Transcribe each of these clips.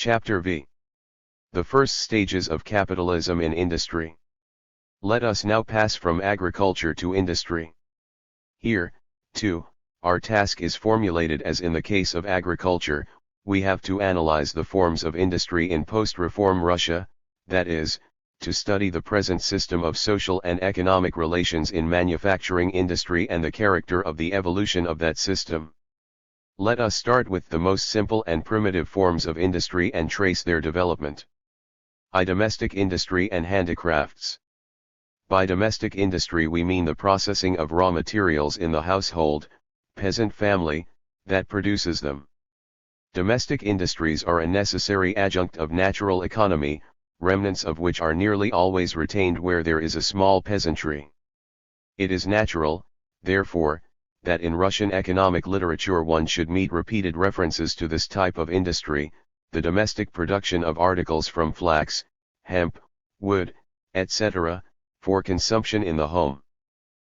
Chapter V. The first stages of capitalism in industry. Let us now pass from agriculture to industry. Here, too, our task is formulated as in the case of agriculture. We have to analyze the forms of industry in post-reform Russia, that is, to study the present system of social and economic relations in manufacturing industry and the character of the evolution of that system. Let us start with the most simple and primitive forms of industry and trace their development. I. Domestic industry and handicrafts. By domestic industry we mean the processing of raw materials in the household, peasant family, that produces them. Domestic industries are a necessary adjunct of natural economy, remnants of which are nearly always retained where there is a small peasantry. It is natural, therefore, that in Russian economic literature one should meet repeated references to this type of industry, the domestic production of articles from flax, hemp, wood, etc., for consumption in the home.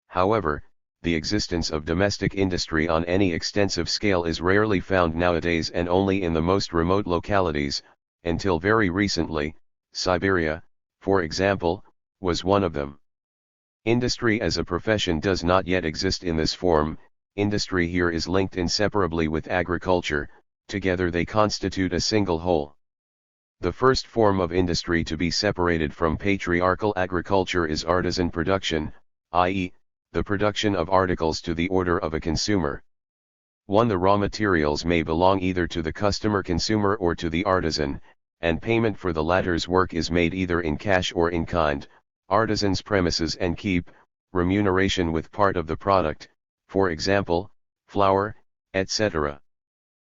However, the existence of domestic industry on any extensive scale is rarely found nowadays and only in the most remote localities. Until very recently, Siberia, for example, was one of them. Industry as a profession does not yet exist in this form. Industry here is linked inseparably with agriculture, together they constitute a single whole. The first form of industry to be separated from patriarchal agriculture is artisan production, i.e., the production of articles to the order of a consumer. 1. The raw materials may belong either to the customer-consumer or to the artisan, and payment for the latter's work is made either in cash or in kind. Artisans' premises and keep, remuneration with part of the product, for example, flour, etc.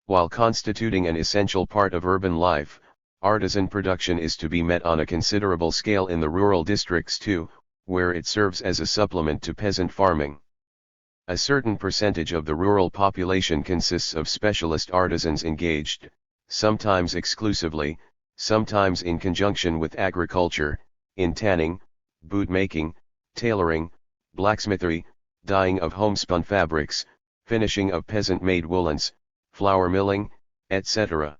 While constituting an essential part of urban life, artisan production is to be met on a considerable scale in the rural districts too, where it serves as a supplement to peasant farming. A certain percentage of the rural population consists of specialist artisans engaged, sometimes exclusively, sometimes in conjunction with agriculture, in tanning, boot-making, tailoring, blacksmithery, dyeing of homespun fabrics, finishing of peasant-made woolens, flour milling, etc.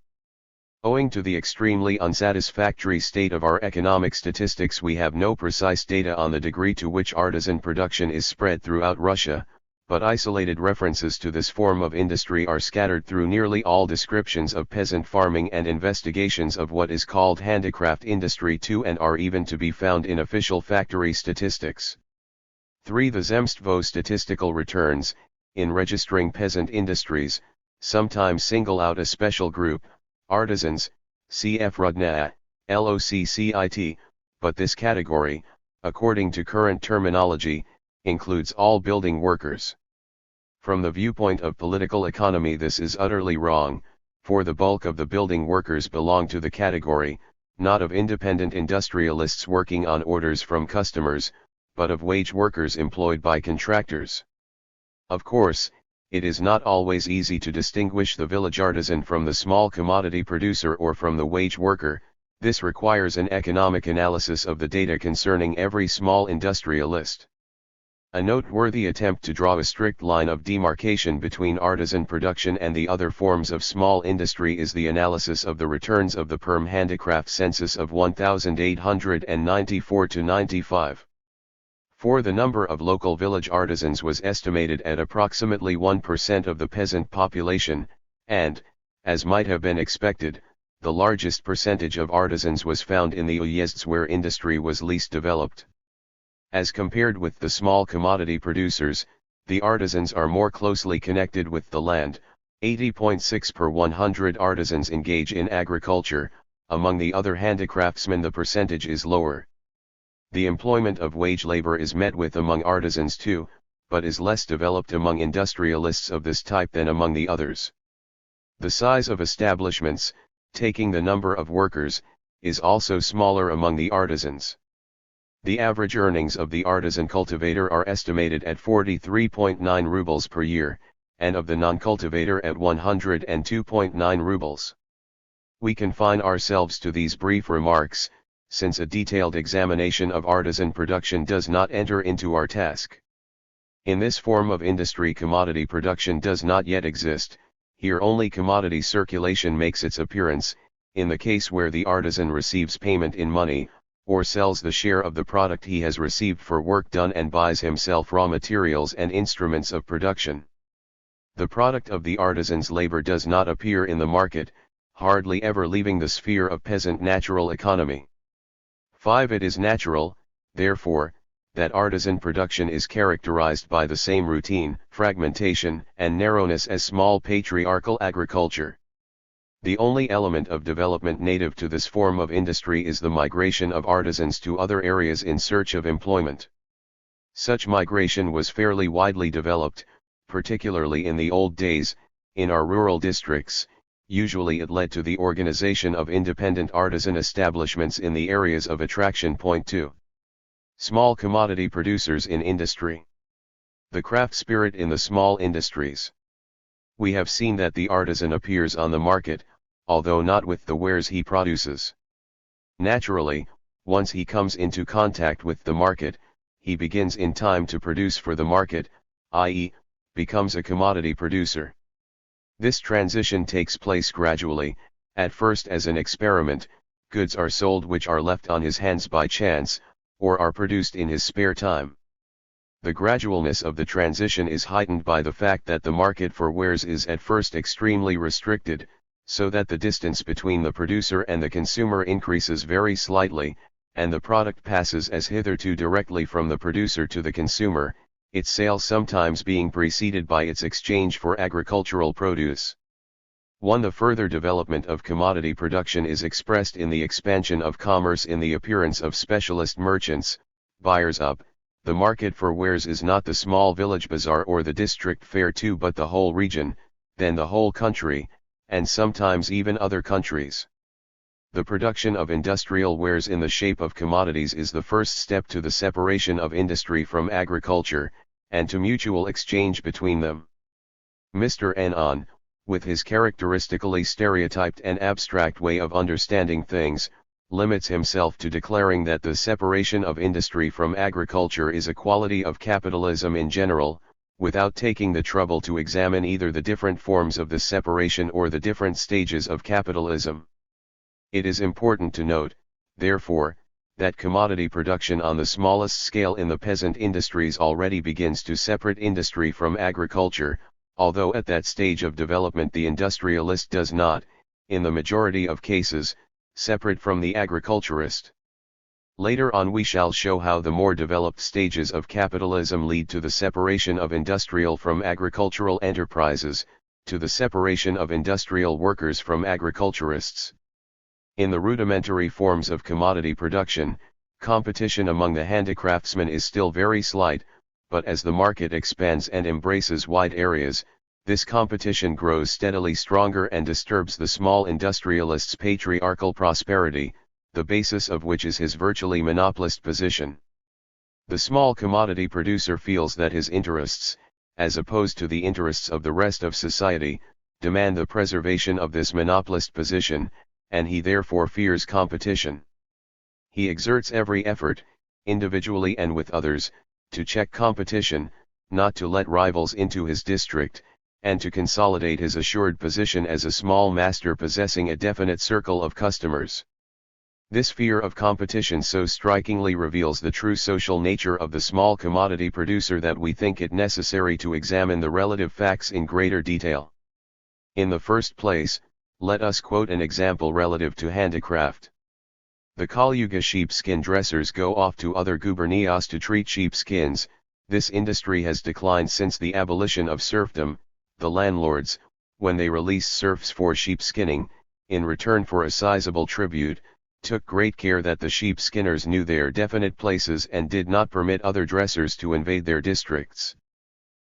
Owing to the extremely unsatisfactory state of our economic statistics, we have no precise data on the degree to which artisan production is spread throughout Russia, but isolated references to this form of industry are scattered through nearly all descriptions of peasant farming and investigations of what is called handicraft industry too, and are even to be found in official factory statistics. 3. The Zemstvo statistical returns, in registering peasant industries, sometimes single out a special group, artisans, cf. Rudna, LOCCIT, but this category, according to current terminology, includes all building workers. From the viewpoint of political economy this is utterly wrong, for the bulk of the building workers belong to the category, not of independent industrialists working on orders from customers, but of wage workers employed by contractors. Of course, it is not always easy to distinguish the village artisan from the small commodity producer or from the wage worker. This requires an economic analysis of the data concerning every small industrialist. A noteworthy attempt to draw a strict line of demarcation between artisan production and the other forms of small industry is the analysis of the returns of the Perm Handicraft Census of 1894-95. For the number of local village artisans was estimated at approximately 1% of the peasant population, and, as might have been expected, the largest percentage of artisans was found in the uyezds where industry was least developed. As compared with the small commodity producers, the artisans are more closely connected with the land. 80.6 per 100 artisans engage in agriculture. Among the other handicraftsmen the percentage is lower. The employment of wage labor is met with among artisans too, but is less developed among industrialists of this type than among the others. The size of establishments, taking the number of workers, is also smaller among the artisans. The average earnings of the artisan cultivator are estimated at 43.9 rubles per year, and of the non-cultivator at 102.9 rubles. We confine ourselves to these brief remarks, since a detailed examination of artisan production does not enter into our task. In this form of industry commodity production does not yet exist. Here only commodity circulation makes its appearance. in the case where the artisan receives payment in money, or sells the share of the product he has received for work done and buys himself raw materials and instruments of production. The product of the artisan's labor does not appear in the market, hardly ever leaving the sphere of peasant natural economy. 5. It is natural, therefore, that artisan production is characterized by the same routine, fragmentation, and narrowness as small patriarchal agriculture. The only element of development native to this form of industry is the migration of artisans to other areas in search of employment. Such migration was fairly widely developed, particularly in the old days, in our rural districts. Usually it led to the organization of independent artisan establishments in the areas of attraction. Point 2. Small commodity producers in industry. The craft spirit in the small industries. We have seen that the artisan appears on the market, although not with the wares he produces. Naturally, once he comes into contact with the market, he begins in time to produce for the market, i.e., becomes a commodity producer. This transition takes place gradually. At first as an experiment, goods are sold which are left on his hands by chance, or are produced in his spare time. The gradualness of the transition is heightened by the fact that the market for wares is at first extremely restricted, so that the distance between the producer and the consumer increases very slightly, and the product passes as hitherto directly from the producer to the consumer, its sale sometimes being preceded by its exchange for agricultural produce. 1. The further development of commodity production is expressed in the expansion of commerce in the appearance of specialist merchants, buyers up. The market for wares is not the small village bazaar or the district fair too, but the whole region, then the whole country, and sometimes even other countries. The production of industrial wares in the shape of commodities is the first step to the separation of industry from agriculture, and to mutual exchange between them. Mr. N. with his characteristically stereotyped and abstract way of understanding things, limits himself to declaring that the separation of industry from agriculture is a quality of capitalism in general, without taking the trouble to examine either the different forms of this separation or the different stages of capitalism. It is important to note, therefore, that commodity production on the smallest scale in the peasant industries already begins to separate industry from agriculture, although at that stage of development the industrialist does not, in the majority of cases, separate from the agriculturist. Later on we shall show how the more developed stages of capitalism lead to the separation of industrial from agricultural enterprises, to the separation of industrial workers from agriculturists. In the rudimentary forms of commodity production, competition among the handicraftsmen is still very slight, but as the market expands and embraces wide areas, this competition grows steadily stronger and disturbs the small industrialist's patriarchal prosperity, the basis of which is his virtually monopolist position. The small commodity producer feels that his interests, as opposed to the interests of the rest of society, demand the preservation of this monopolist position, and he therefore fears competition. He exerts every effort, individually and with others, to check competition, not to let rivals into his district, and to consolidate his assured position as a small master possessing a definite circle of customers. This fear of competition so strikingly reveals the true social nature of the small commodity producer that we think it necessary to examine the relative facts in greater detail. In the first place, let us quote an example relative to handicraft. The Kalyuga sheepskin dressers go off to other gubernias to treat sheepskins. This industry has declined since the abolition of serfdom. The landlords, when they released serfs for sheepskinning, in return for a sizable tribute, took great care that the sheepskinners knew their definite places and did not permit other dressers to invade their districts.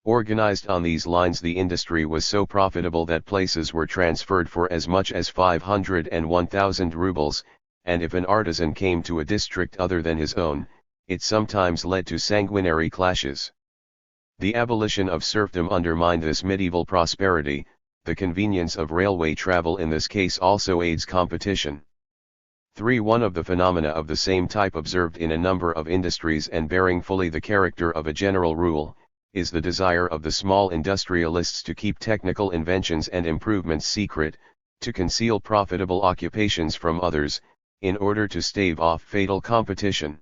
Organized on these lines, the industry was so profitable that places were transferred for as much as 500 and 1,000 rubles, and if an artisan came to a district other than his own, it sometimes led to sanguinary clashes. The abolition of serfdom undermined this medieval prosperity. The convenience of railway travel in this case also aids competition. 3. One of the phenomena of the same type observed in a number of industries and bearing fully the character of a general rule, is the desire of the small industrialists to keep technical inventions and improvements secret, To conceal profitable occupations from others, in order to stave off fatal competition.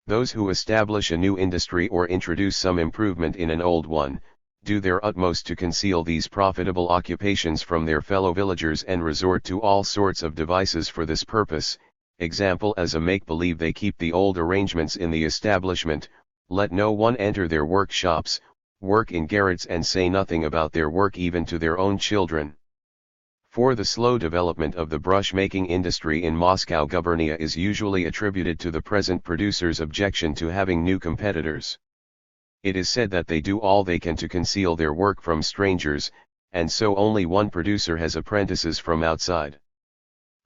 Those who establish a new industry or introduce some improvement in an old one, do their utmost to conceal these profitable occupations from their fellow villagers and resort to all sorts of devices for this purpose. Example, as a make-believe they keep the old arrangements in the establishment, let no one enter their workshops, work in garrets and say nothing about their work even to their own children. For the slow development of the brush-making industry in Moscow gubernia is usually attributed to the present producers' objection to having new competitors. It is said that they do all they can to conceal their work from strangers, and so only one producer has apprentices from outside.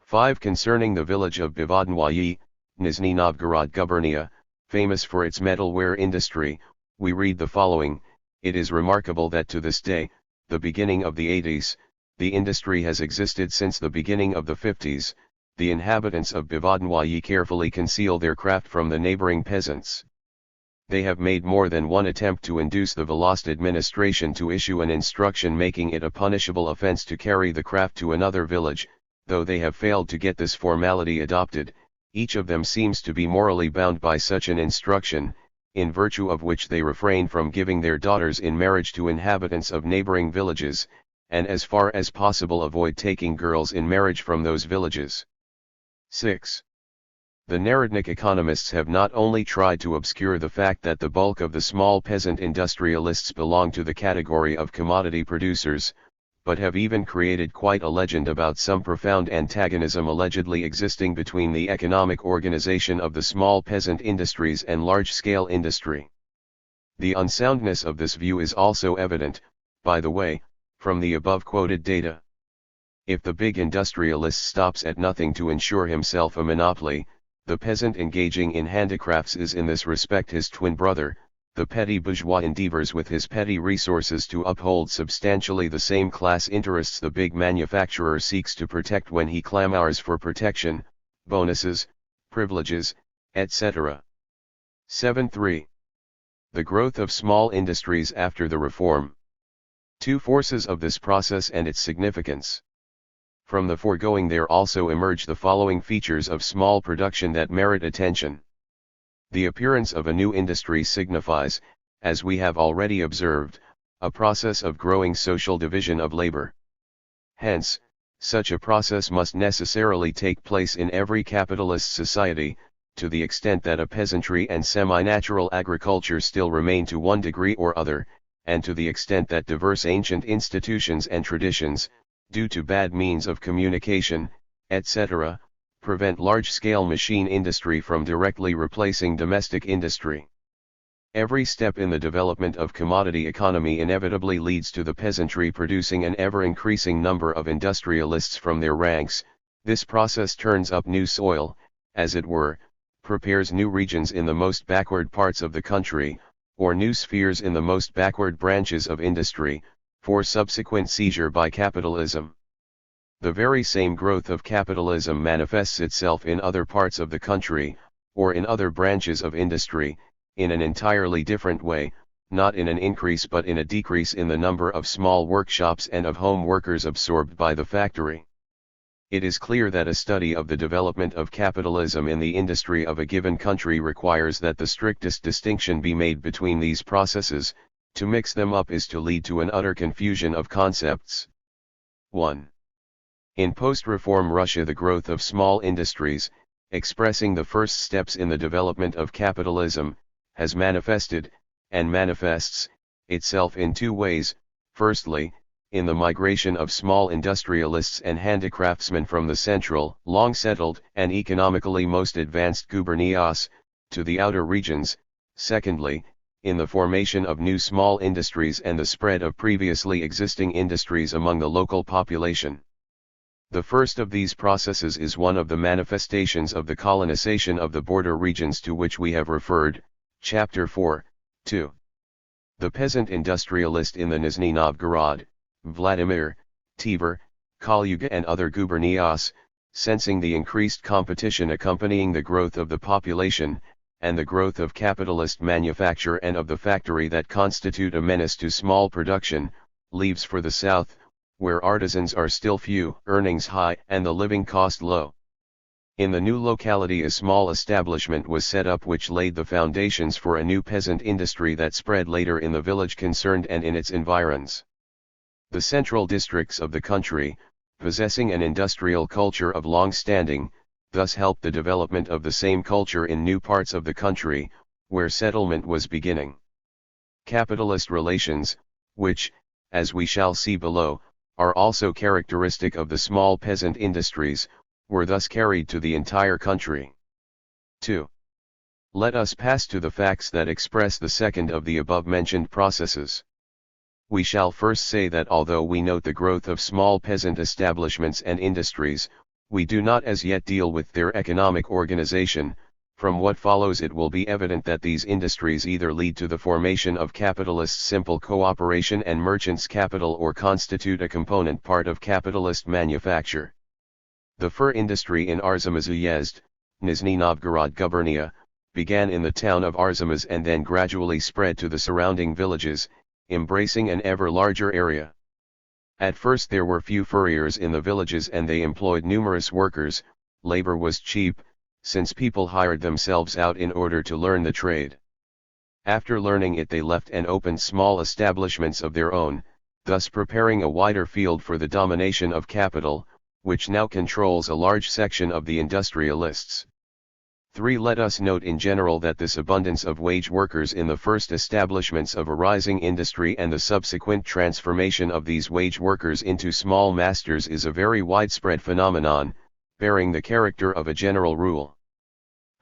5. Concerning the village of Bivodnoye, Nizhny Novgorod gubernia, famous for its metalware industry, we read the following: It is remarkable that to this day, the beginning of the 80s, the industry has existed since the beginning of the 50s, the inhabitants of Bivodnoye carefully conceal their craft from the neighboring peasants. They have made more than one attempt to induce the Volochysk administration to issue an instruction making it a punishable offense to carry the craft to another village. Though they have failed to get this formality adopted, each of them seems to be morally bound by such an instruction, in virtue of which they refrain from giving their daughters in marriage to inhabitants of neighboring villages, and as far as possible avoid taking girls in marriage from those villages. 6. The Narodnik economists have not only tried to obscure the fact that the bulk of the small peasant industrialists belong to the category of commodity producers, but have even created quite a legend about some profound antagonism allegedly existing between the economic organization of the small peasant industries and large-scale industry. The unsoundness of this view is also evident, by the way, from the above quoted data. If the big industrialist stops at nothing to ensure himself a monopoly, the peasant engaging in handicrafts is in this respect his twin brother. The petty bourgeois endeavors with his petty resources to uphold substantially the same class interests the big manufacturer seeks to protect when he clamors for protection, bonuses, privileges, etc. 7.3. The growth of small industries after the reform. 2 forces of this process and its significance. From the foregoing there also emerge the following features of small production that merit attention. The appearance of a new industry signifies, as we have already observed, a process of growing social division of labor. Hence, such a process must necessarily take place in every capitalist society, to the extent that a peasantry and semi-natural agriculture still remain to one degree or other, and to the extent that diverse ancient institutions and traditions, due to bad means of communication, etc., prevent large-scale machine industry from directly replacing domestic industry. Every step in the development of commodity economy inevitably leads to the peasantry producing an ever-increasing number of industrialists from their ranks. This process turns up new soil, as it were, prepares new regions in the most backward parts of the country, or new spheres in the most backward branches of industry, for subsequent seizure by capitalism. The very same growth of capitalism manifests itself in other parts of the country, or in other branches of industry, in an entirely different way, not in an increase but in a decrease in the number of small workshops and of home workers absorbed by the factory. It is clear that a study of the development of capitalism in the industry of a given country requires that the strictest distinction be made between these processes. To mix them up is to lead to an utter confusion of concepts. 1. In post-reform Russia, the growth of small industries, expressing the first steps in the development of capitalism, has manifested, and manifests, itself in 2 ways. Firstly, in the migration of small industrialists and handicraftsmen from the central, long-settled, and economically most advanced gubernias, to the outer regions. Secondly, in the formation of new small industries and the spread of previously existing industries among the local population. The first of these processes is one of the manifestations of the colonization of the border regions to which we have referred, Chapter 4, 2. The peasant industrialist in the Nizhny Novgorod, Vladimir, Tver, Kalyuga and other gubernias, sensing the increased competition accompanying the growth of the population, and the growth of capitalist manufacture and of the factory that constitute a menace to small production, leaves for the south, where artisans are still few, earnings high, and the living cost low. In the new locality a small establishment was set up which laid the foundations for a new peasant industry that spread later in the village concerned and in its environs. The central districts of the country, possessing an industrial culture of long standing, thus helped the development of the same culture in new parts of the country, where settlement was beginning. Capitalist relations, which, as we shall see below, are also characteristic of the small peasant industries, were thus carried to the entire country. 2. Let us pass to the facts that express the second of the above-mentioned processes. We shall first say that although we note the growth of small peasant establishments and industries, we do not as yet deal with their economic organization. From what follows it will be evident that these industries either lead to the formation of capitalist simple cooperation and merchants' capital or constitute a component part of capitalist manufacture. The fur industry in Arzamas-Uyezd, Nizhny Novgorod gubernia, began in the town of Arzamas and then gradually spread to the surrounding villages, embracing an ever larger area. At first there were few furriers in the villages and they employed numerous workers. Labor was cheap, since people hired themselves out in order to learn the trade. After learning it they left and opened small establishments of their own, thus preparing a wider field for the domination of capital, which now controls a large section of the industrialists. 3. Let us note in general that this abundance of wage workers in the first establishments of a rising industry and the subsequent transformation of these wage workers into small masters is a very widespread phenomenon, bearing the character of a general rule.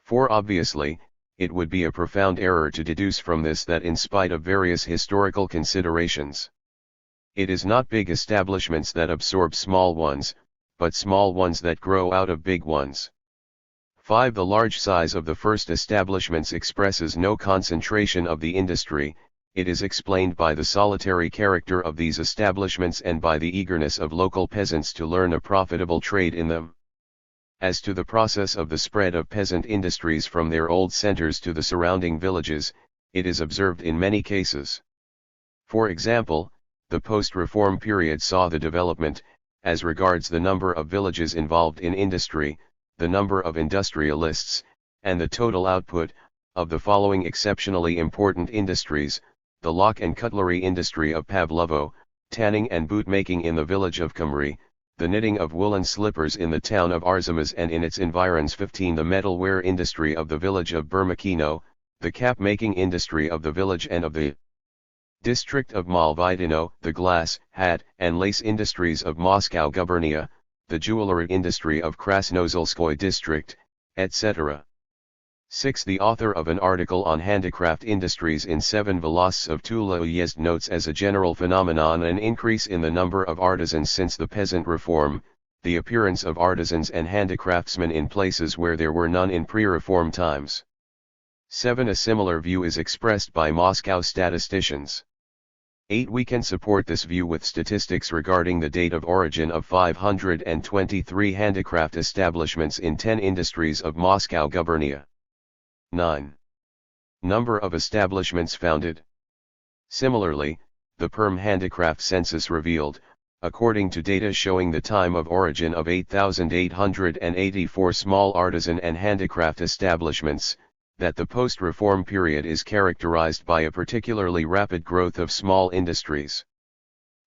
4. Obviously, it would be a profound error to deduce from this that in spite of various historical considerations, it is not big establishments that absorb small ones, but small ones that grow out of big ones. 5. The large size of the first establishments expresses no concentration of the industry, it is explained by the solitary character of these establishments and by the eagerness of local peasants to learn a profitable trade in them. As to the process of the spread of peasant industries from their old centers to the surrounding villages, it is observed in many cases. For example, the post-reform period saw the development, as regards the number of villages involved in industry, the number of industrialists, and the total output, of the following exceptionally important industries: the lock and cutlery industry of Pavlovo, tanning and boot-making in the village of Kumri, the knitting of woolen slippers in the town of Arzamas and in its environs. 15. The metalware industry of the village of Bermakino, the cap-making industry of the village and of the district of Malvidino, the glass, hat, and lace industries of Moscow gubernia, the jewelry industry of Krasnozolskoye district, etc. 6. The author of an article on handicraft industries in 7 Volosts of Tula Uyezd notes as a general phenomenon an increase in the number of artisans since the peasant reform, the appearance of artisans and handicraftsmen in places where there were none in pre-reform times. 7. A similar view is expressed by Moscow statisticians. 8. We can support this view with statistics regarding the date of origin of 523 handicraft establishments in 10 industries of Moscow gubernia. 9. Number of establishments founded. Similarly, the Perm Handicraft Census revealed, according to data showing the time of origin of 8,884 small artisan and handicraft establishments, that the post-reform period is characterized by a particularly rapid growth of small industries.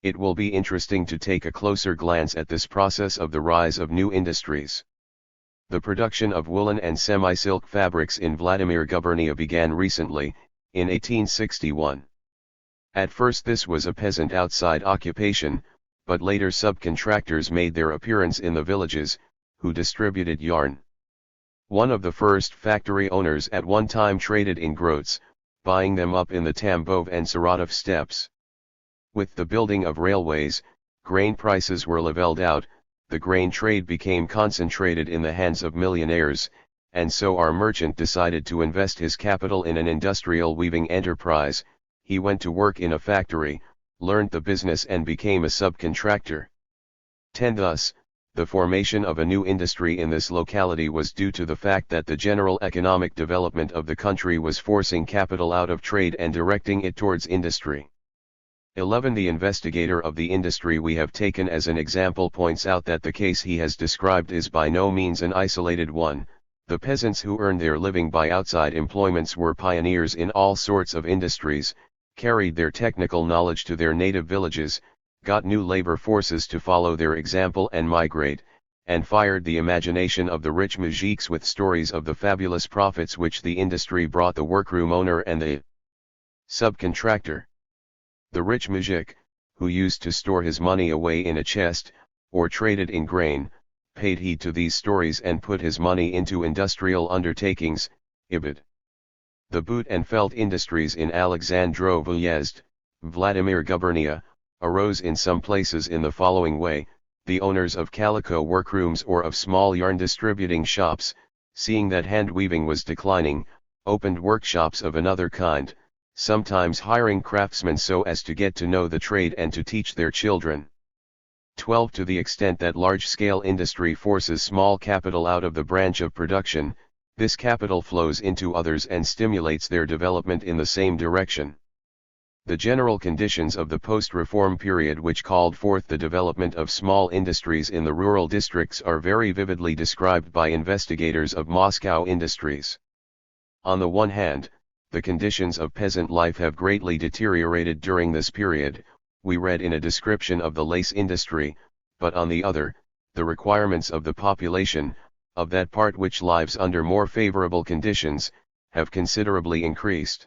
It will be interesting to take a closer glance at this process of the rise of new industries. The production of woolen and semi-silk fabrics in Vladimir gubernia began recently, in 1861. At first this was a peasant outside occupation, but later subcontractors made their appearance in the villages, who distributed yarn. One of the first factory owners at one time traded in groats, buying them up in the Tambov and Saratov steppes. With the building of railways, grain prices were leveled out, the grain trade became concentrated in the hands of millionaires, and so our merchant decided to invest his capital in an industrial weaving enterprise. He went to work in a factory, learned the business and became a subcontractor. 10. Thus, the formation of a new industry in this locality was due to the fact that the general economic development of the country was forcing capital out of trade and directing it towards industry. 11. The investigator of the industry we have taken as an example points out that the case he has described is by no means an isolated one. The peasants who earned their living by outside employments were pioneers in all sorts of industries, carried their technical knowledge to their native villages, got new labor forces to follow their example and migrate, and fired the imagination of the rich moujiks with stories of the fabulous profits which the industry brought the workroom owner and the subcontractor. The rich moujik, who used to store his money away in a chest, or traded in grain, paid heed to these stories and put his money into industrial undertakings, ibid. The boot and felt industries in Alexandro-Vyezd, Vladimir Gubernia, arose in some places in the following way: the owners of calico workrooms or of small yarn distributing shops, seeing that hand weaving was declining, opened workshops of another kind, sometimes hiring craftsmen so as to get to know the trade and to teach their children. 12. To the extent that large-scale industry forces small capital out of the branch of production, this capital flows into others and stimulates their development in the same direction. The general conditions of the post-reform period which called forth the development of small industries in the rural districts are very vividly described by investigators of Moscow industries. On the one hand, the conditions of peasant life have greatly deteriorated during this period, we read in a description of the lace industry, but on the other, the requirements of the population, of that part which lives under more favorable conditions, have considerably increased.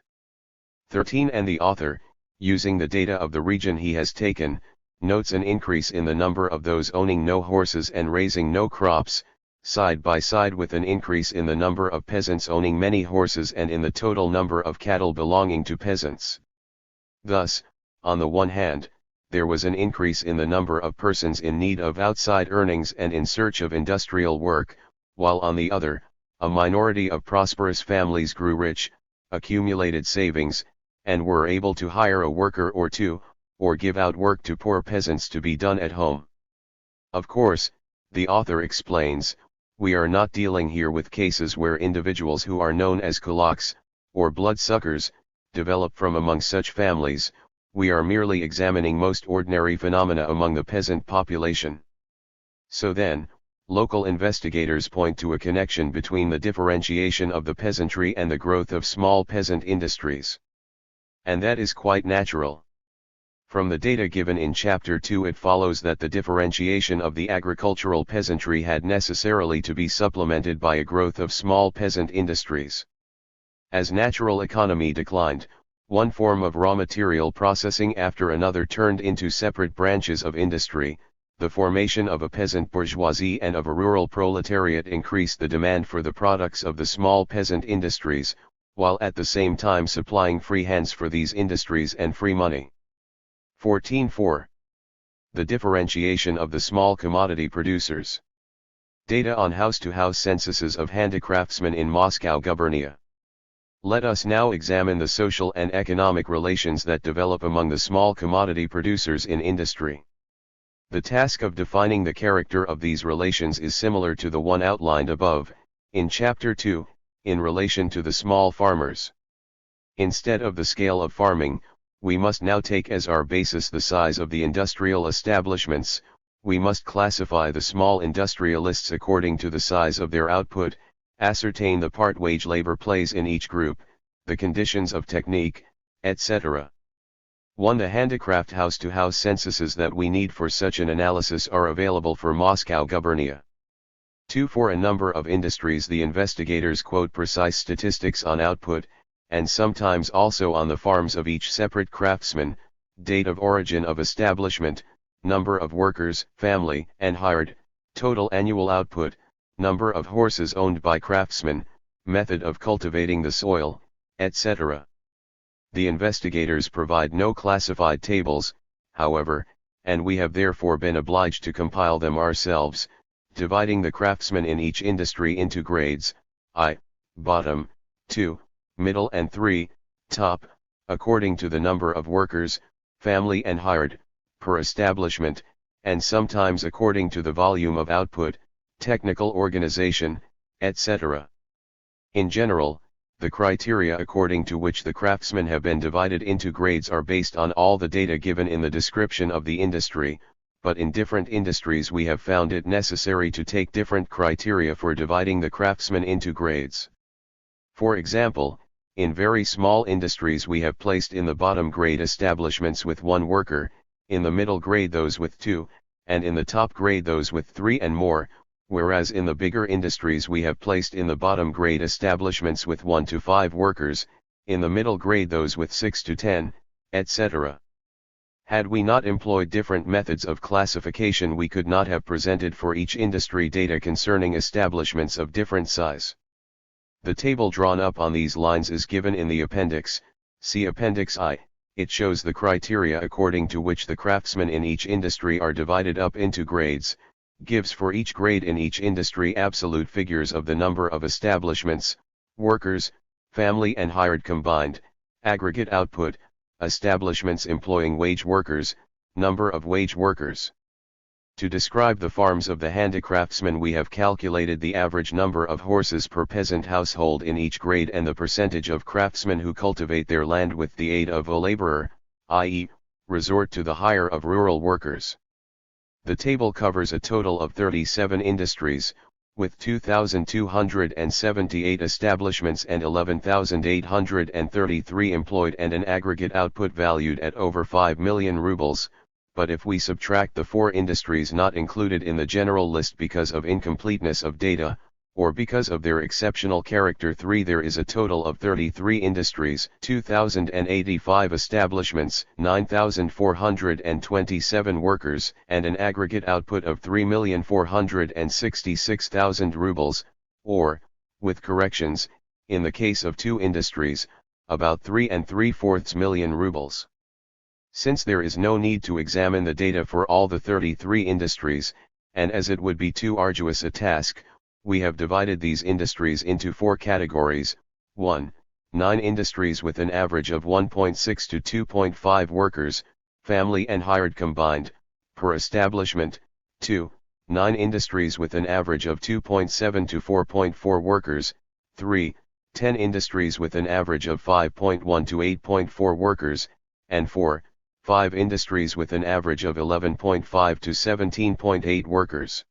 13. And the author, using the data of the region he has taken, notes an increase in the number of those owning no horses and raising no crops, side by side with an increase in the number of peasants owning many horses and in the total number of cattle belonging to peasants. Thus, on the one hand, there was an increase in the number of persons in need of outside earnings and in search of industrial work, while on the other, a minority of prosperous families grew rich, accumulated savings, and were able to hire a worker or two, or give out work to poor peasants to be done at home. Of course, the author explains, we are not dealing here with cases where individuals who are known as kulaks, or bloodsuckers, develop from among such families. We are merely examining most ordinary phenomena among the peasant population. So then, local investigators point to a connection between the differentiation of the peasantry and the growth of small peasant industries. And that is quite natural. From the data given in Chapter 2 it follows that the differentiation of the agricultural peasantry had necessarily to be supplemented by a growth of small peasant industries. As natural economy declined, one form of raw material processing after another turned into separate branches of industry. The formation of a peasant bourgeoisie and of a rural proletariat increased the demand for the products of the small peasant industries, while at the same time supplying free hands for these industries and free money. 14.4. The differentiation of the small commodity producers. Data on house-to-house censuses of handicraftsmen in Moscow Gubernia. Let us now examine the social and economic relations that develop among the small commodity producers in industry. The task of defining the character of these relations is similar to the one outlined above, in Chapter 2, in relation to the small farmers. Instead of the scale of farming, we must now take as our basis the size of the industrial establishments. We must classify the small industrialists according to the size of their output, ascertain the part wage labor plays in each group, the conditions of technique, etc. 1. The handicraft house-to-house censuses that we need for such an analysis are available for Moscow Gubernia. 2. For a number of industries the investigators quote precise statistics on output, and sometimes also on the farms of each separate craftsman, date of origin of establishment, number of workers, family and hired, total annual output, number of horses owned by craftsmen, method of cultivating the soil, etc. The investigators provide no classified tables, however, and we have therefore been obliged to compile them ourselves, dividing the craftsmen in each industry into grades, I, bottom, 2, middle and 3, top, according to the number of workers, family and hired, per establishment, and sometimes according to the volume of output, technical organization, etc. In general, The criteria according to which the craftsmen have been divided into grades are based on all the data given in the description of the industry, but in different industries we have found it necessary to take different criteria for dividing the craftsmen into grades. For example, in very small industries we have placed in the bottom grade establishments with 1 worker, in the middle grade those with 2, and in the top grade those with 3 and more, whereas in the bigger industries we have placed in the bottom grade establishments with 1 to 5 workers, in the middle grade those with 6 to 10, etc. Had we not employed different methods of classification we could not have presented for each industry data concerning establishments of different size. The table drawn up on these lines is given in the appendix, see Appendix I. It shows the criteria according to which the craftsmen in each industry are divided up into grades, gives for each grade in each industry absolute figures of the number of establishments, workers, family and hired combined, aggregate output, establishments employing wage workers, number of wage workers. To describe the farms of the handicraftsmen we have calculated the average number of horses per peasant household in each grade and the percentage of craftsmen who cultivate their land with the aid of a laborer, i.e., resort to the hire of rural workers. The table covers a total of 37 industries, with 2,278 establishments and 11,833 employed and an aggregate output valued at over 5 million rubles, but if we subtract the 4 industries not included in the general list because of incompleteness of data, or because of their exceptional character, there is a total of 33 industries, 2,085 establishments, 9,427 workers, and an aggregate output of 3,466,000 rubles, or, with corrections, in the case of 2 industries, about 3 3/4 million rubles. Since there is no need to examine the data for all the 33 industries, and as it would be too arduous a task, we have divided these industries into 4 categories. 1. 9 industries with an average of 1.6 to 2.5 workers, family and hired combined, per establishment. 2. 9 industries with an average of 2.7 to 4.4 workers. 3. 10 industries with an average of 5.1 to 8.4 workers, and 4. 5 industries with an average of 11.5 to 17.8 workers.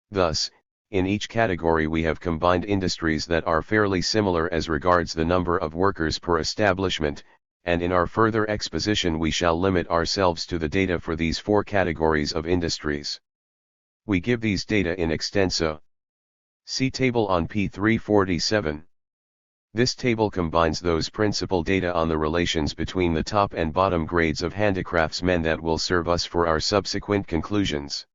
Thus, in each category we have combined industries that are fairly similar as regards the number of workers per establishment, and in our further exposition we shall limit ourselves to the data for these 4 categories of industries. We give these data in extenso. See table on p. 347. This table combines those principal data on the relations between the top and bottom grades of handicraftsmen that will serve us for our subsequent conclusions.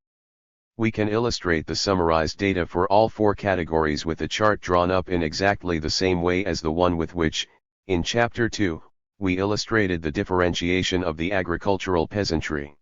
We can illustrate the summarized data for all 4 categories with a chart drawn up in exactly the same way as the one with which, in Chapter 2, we illustrated the differentiation of the agricultural peasantry.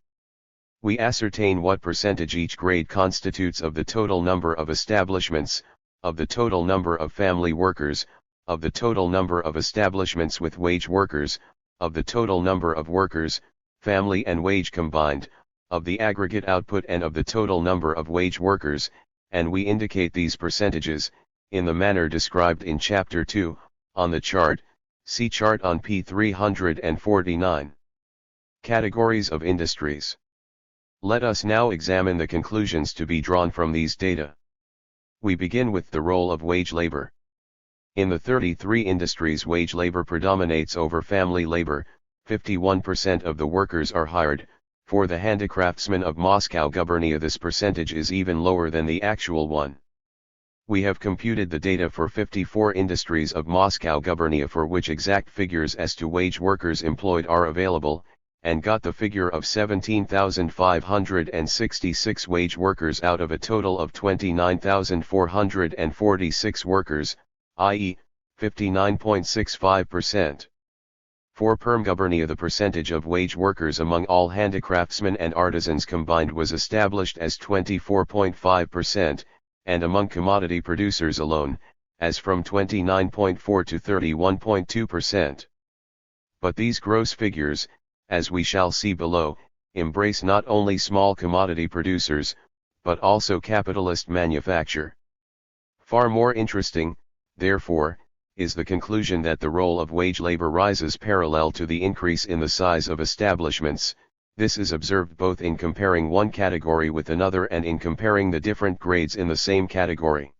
We ascertain what percentage each grade constitutes of the total number of establishments, of the total number of family workers, of the total number of establishments with wage workers, of the total number of workers, family and wage combined, of the aggregate output and of the total number of wage workers, and we indicate these percentages, in the manner described in Chapter 2, on the chart, see chart on p. 349. Categories of industries. Let us now examine the conclusions to be drawn from these data. We begin with the role of wage labor. In the 33 industries wage labor predominates over family labor, 51% of the workers are hired. For the handicraftsmen of Moscow gubernia this percentage is even lower than the actual one. We have computed the data for 54 industries of Moscow gubernia for which exact figures as to wage workers employed are available, and got the figure of 17,566 wage workers out of a total of 29,446 workers, i.e., 59.65%. For Perm gubernia the percentage of wage workers among all handicraftsmen and artisans combined was established as 24.5%, and among commodity producers alone, as from 29.4 to 31.2%. But these gross figures, as we shall see below, embrace not only small commodity producers, but also capitalist manufacture. Far more interesting, therefore, is the conclusion that the role of wage labor rises parallel to the increase in the size of establishments. This is observed both in comparing one category with another and in comparing the different grades in the same category.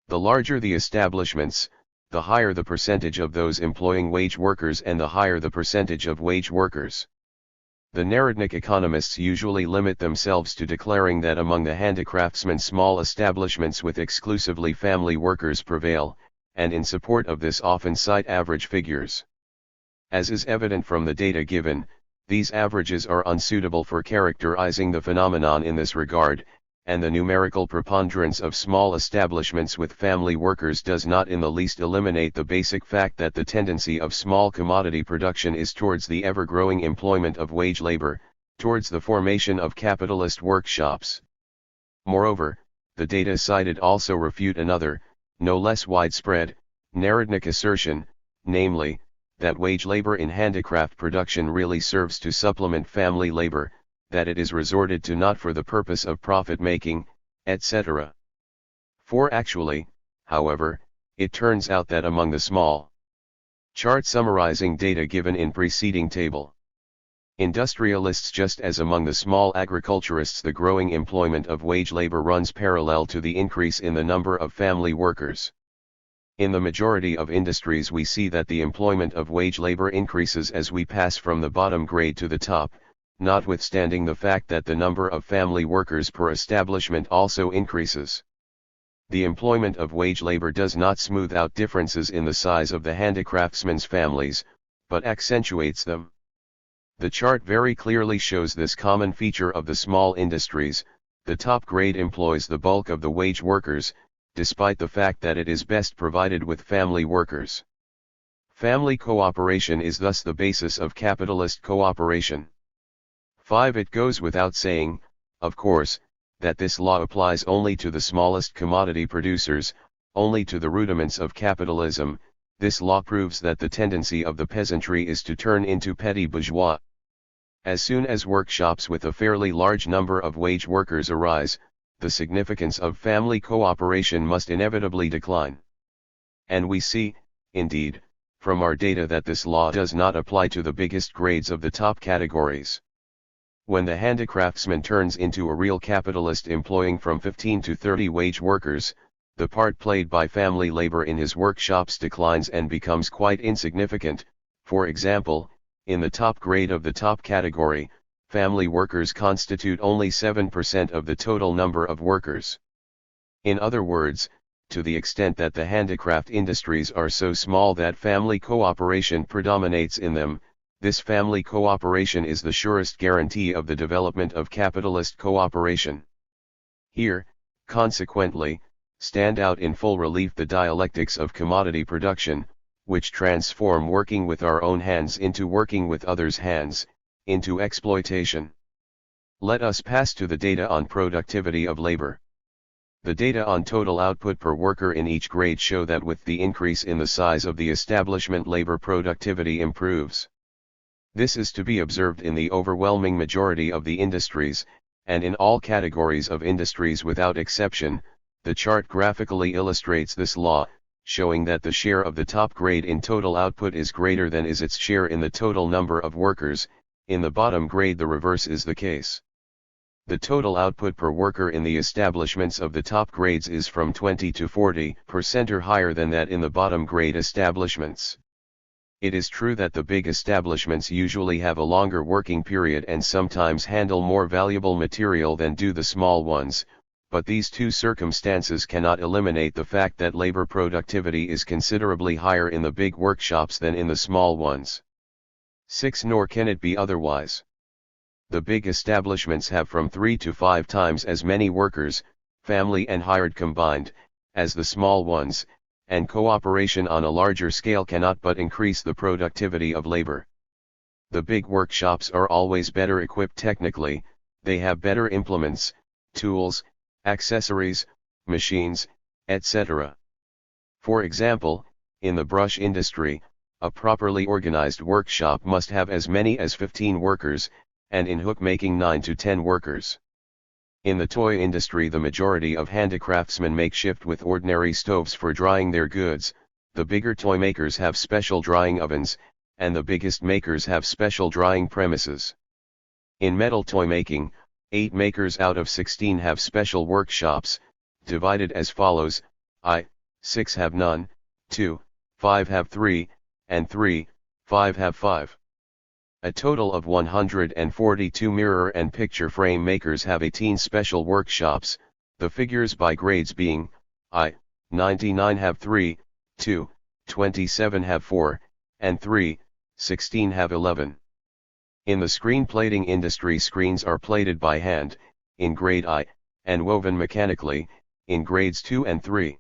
The larger the establishments, the higher the percentage of those employing wage workers and the higher the percentage of wage workers. The Narodnik economists usually limit themselves to declaring that among the handicraftsmen small establishments with exclusively family workers prevail, and in support of this often cite average figures. As is evident from the data given, these averages are unsuitable for characterizing the phenomenon in this regard, and the numerical preponderance of small establishments with family workers does not in the least eliminate the basic fact that the tendency of small commodity production is towards the ever-growing employment of wage labor, towards the formation of capitalist workshops. Moreover, the data cited also refute another, no less widespread, Narodnik assertion, namely, that wage labor in handicraft production really serves to supplement family labor, that it is resorted to not for the purpose of profit-making, etc. For actually, however, it turns out that among the small chart summarizing data given in preceding table, industrialists just as among the small agriculturists the growing employment of wage labor runs parallel to the increase in the number of family workers. In the majority of industries we see that the employment of wage labor increases as we pass from the bottom grade to the top, notwithstanding the fact that the number of family workers per establishment also increases. The employment of wage labor does not smooth out differences in the size of the handicraftsmen's families, but accentuates them. The chart very clearly shows this common feature of the small industries. The top grade employs the bulk of the wage workers, despite the fact that it is best provided with family workers. Family cooperation is thus the basis of capitalist cooperation. 5. It goes without saying, of course, that this law applies only to the smallest commodity producers, only to the rudiments of capitalism. This law proves that the tendency of the peasantry is to turn into petty bourgeois. As soon as workshops with a fairly large number of wage workers arise, the significance of family cooperation must inevitably decline. And we see, indeed, from our data that this law does not apply to the biggest grades of the top categories. When the handicraftsman turns into a real capitalist employing from 15 to 30 wage workers, the part played by family labor in his workshops declines and becomes quite insignificant. For example, in the top grade of the top category, family workers constitute only 7% of the total number of workers. In other words, to the extent that the handicraft industries are so small that family cooperation predominates in them, this family cooperation is the surest guarantee of the development of capitalist cooperation. Here, consequently, stand out in full relief the dialectics of commodity production, which transform working with our own hands into working with others' hands, into exploitation. Let us pass to the data on productivity of labor. The data on total output per worker in each grade show that with the increase in the size of the establishment, labor productivity improves. This is to be observed in the overwhelming majority of the industries, and in all categories of industries without exception. The chart graphically illustrates this law, showing that the share of the top grade in total output is greater than is its share in the total number of workers. In the bottom grade the reverse is the case. The total output per worker in the establishments of the top grades is from 20 to 40% or higher than that in the bottom grade establishments. It is true that the big establishments usually have a longer working period and sometimes handle more valuable material than do the small ones, but these two circumstances cannot eliminate the fact that labor productivity is considerably higher in the big workshops than in the small ones. 6. Nor can it be otherwise. The big establishments have from 3 to 5 times as many workers, family and hired combined, as the small ones, and cooperation on a larger scale cannot but increase the productivity of labor. The big workshops are always better equipped technically, they have better implements, tools, accessories, machines, etc. For example, in the brush industry, a properly organized workshop must have as many as 15 workers, and in hook making 9 to 10 workers. In the toy industry the majority of handicraftsmen make shift with ordinary stoves for drying their goods, the bigger toy makers have special drying ovens, and the biggest makers have special drying premises. In metal toy making, 8 makers out of 16 have special workshops, divided as follows: 6 have none, 2, 5 have 3, and 3, 5 have 5. A total of 142 mirror and picture frame makers have 18 special workshops, the figures by grades being: 99 have 3, 2, 27 have 4, and 3, 16 have 11. In the screen plating industry, screens are plated by hand, in grade I, and woven mechanically, in grades 2 and 3.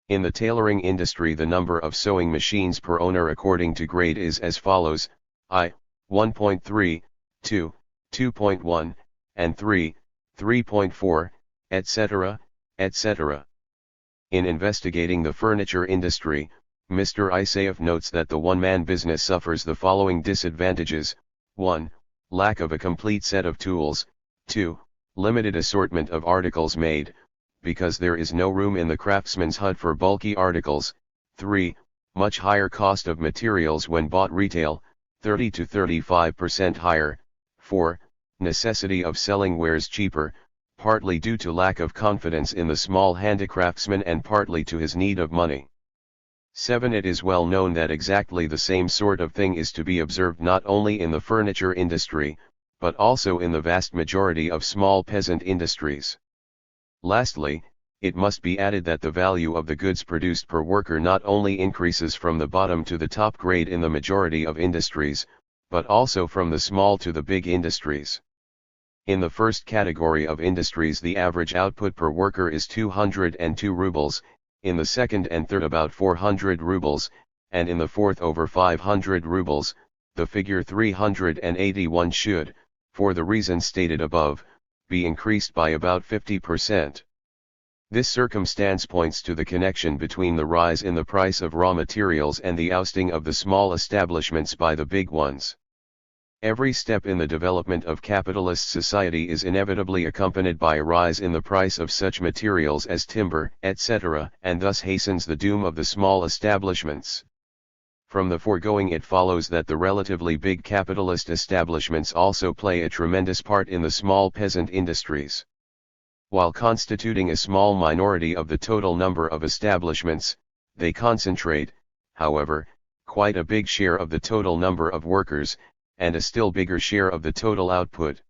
In the tailoring industry, the number of sewing machines per owner according to grade is as follows: 1.3, 2, 2.1, and 3, 3.4, etc., etc. In investigating the furniture industry, Mr. Isaev notes that the one-man business suffers the following disadvantages: 1. Lack of a complete set of tools, 2. Limited assortment of articles made, because there is no room in the craftsman's hut for bulky articles, 3. Much higher cost of materials when bought retail, 30 to 35% higher, 4. Necessity of selling wares cheaper, partly due to lack of confidence in the small handicraftsman and partly to his need of money. 7. It is well known that exactly the same sort of thing is to be observed not only in the furniture industry, but also in the vast majority of small peasant industries. Lastly, it must be added that the value of the goods produced per worker not only increases from the bottom to the top grade in the majority of industries, but also from the small to the big industries. In the first category of industries, the average output per worker is 202 rubles, in the second and third about 400 rubles, and in the fourth over 500 rubles, the figure 381 should, for the reasons stated above, be increased by about 50%. This circumstance points to the connection between the rise in the price of raw materials and the ousting of the small establishments by the big ones. Every step in the development of capitalist society is inevitably accompanied by a rise in the price of such materials as timber, etc., and thus hastens the doom of the small establishments. From the foregoing it follows that the relatively big capitalist establishments also play a tremendous part in the small peasant industries. While constituting a small minority of the total number of establishments, they concentrate, however, quite a big share of the total number of workers, and a still bigger share of the total output.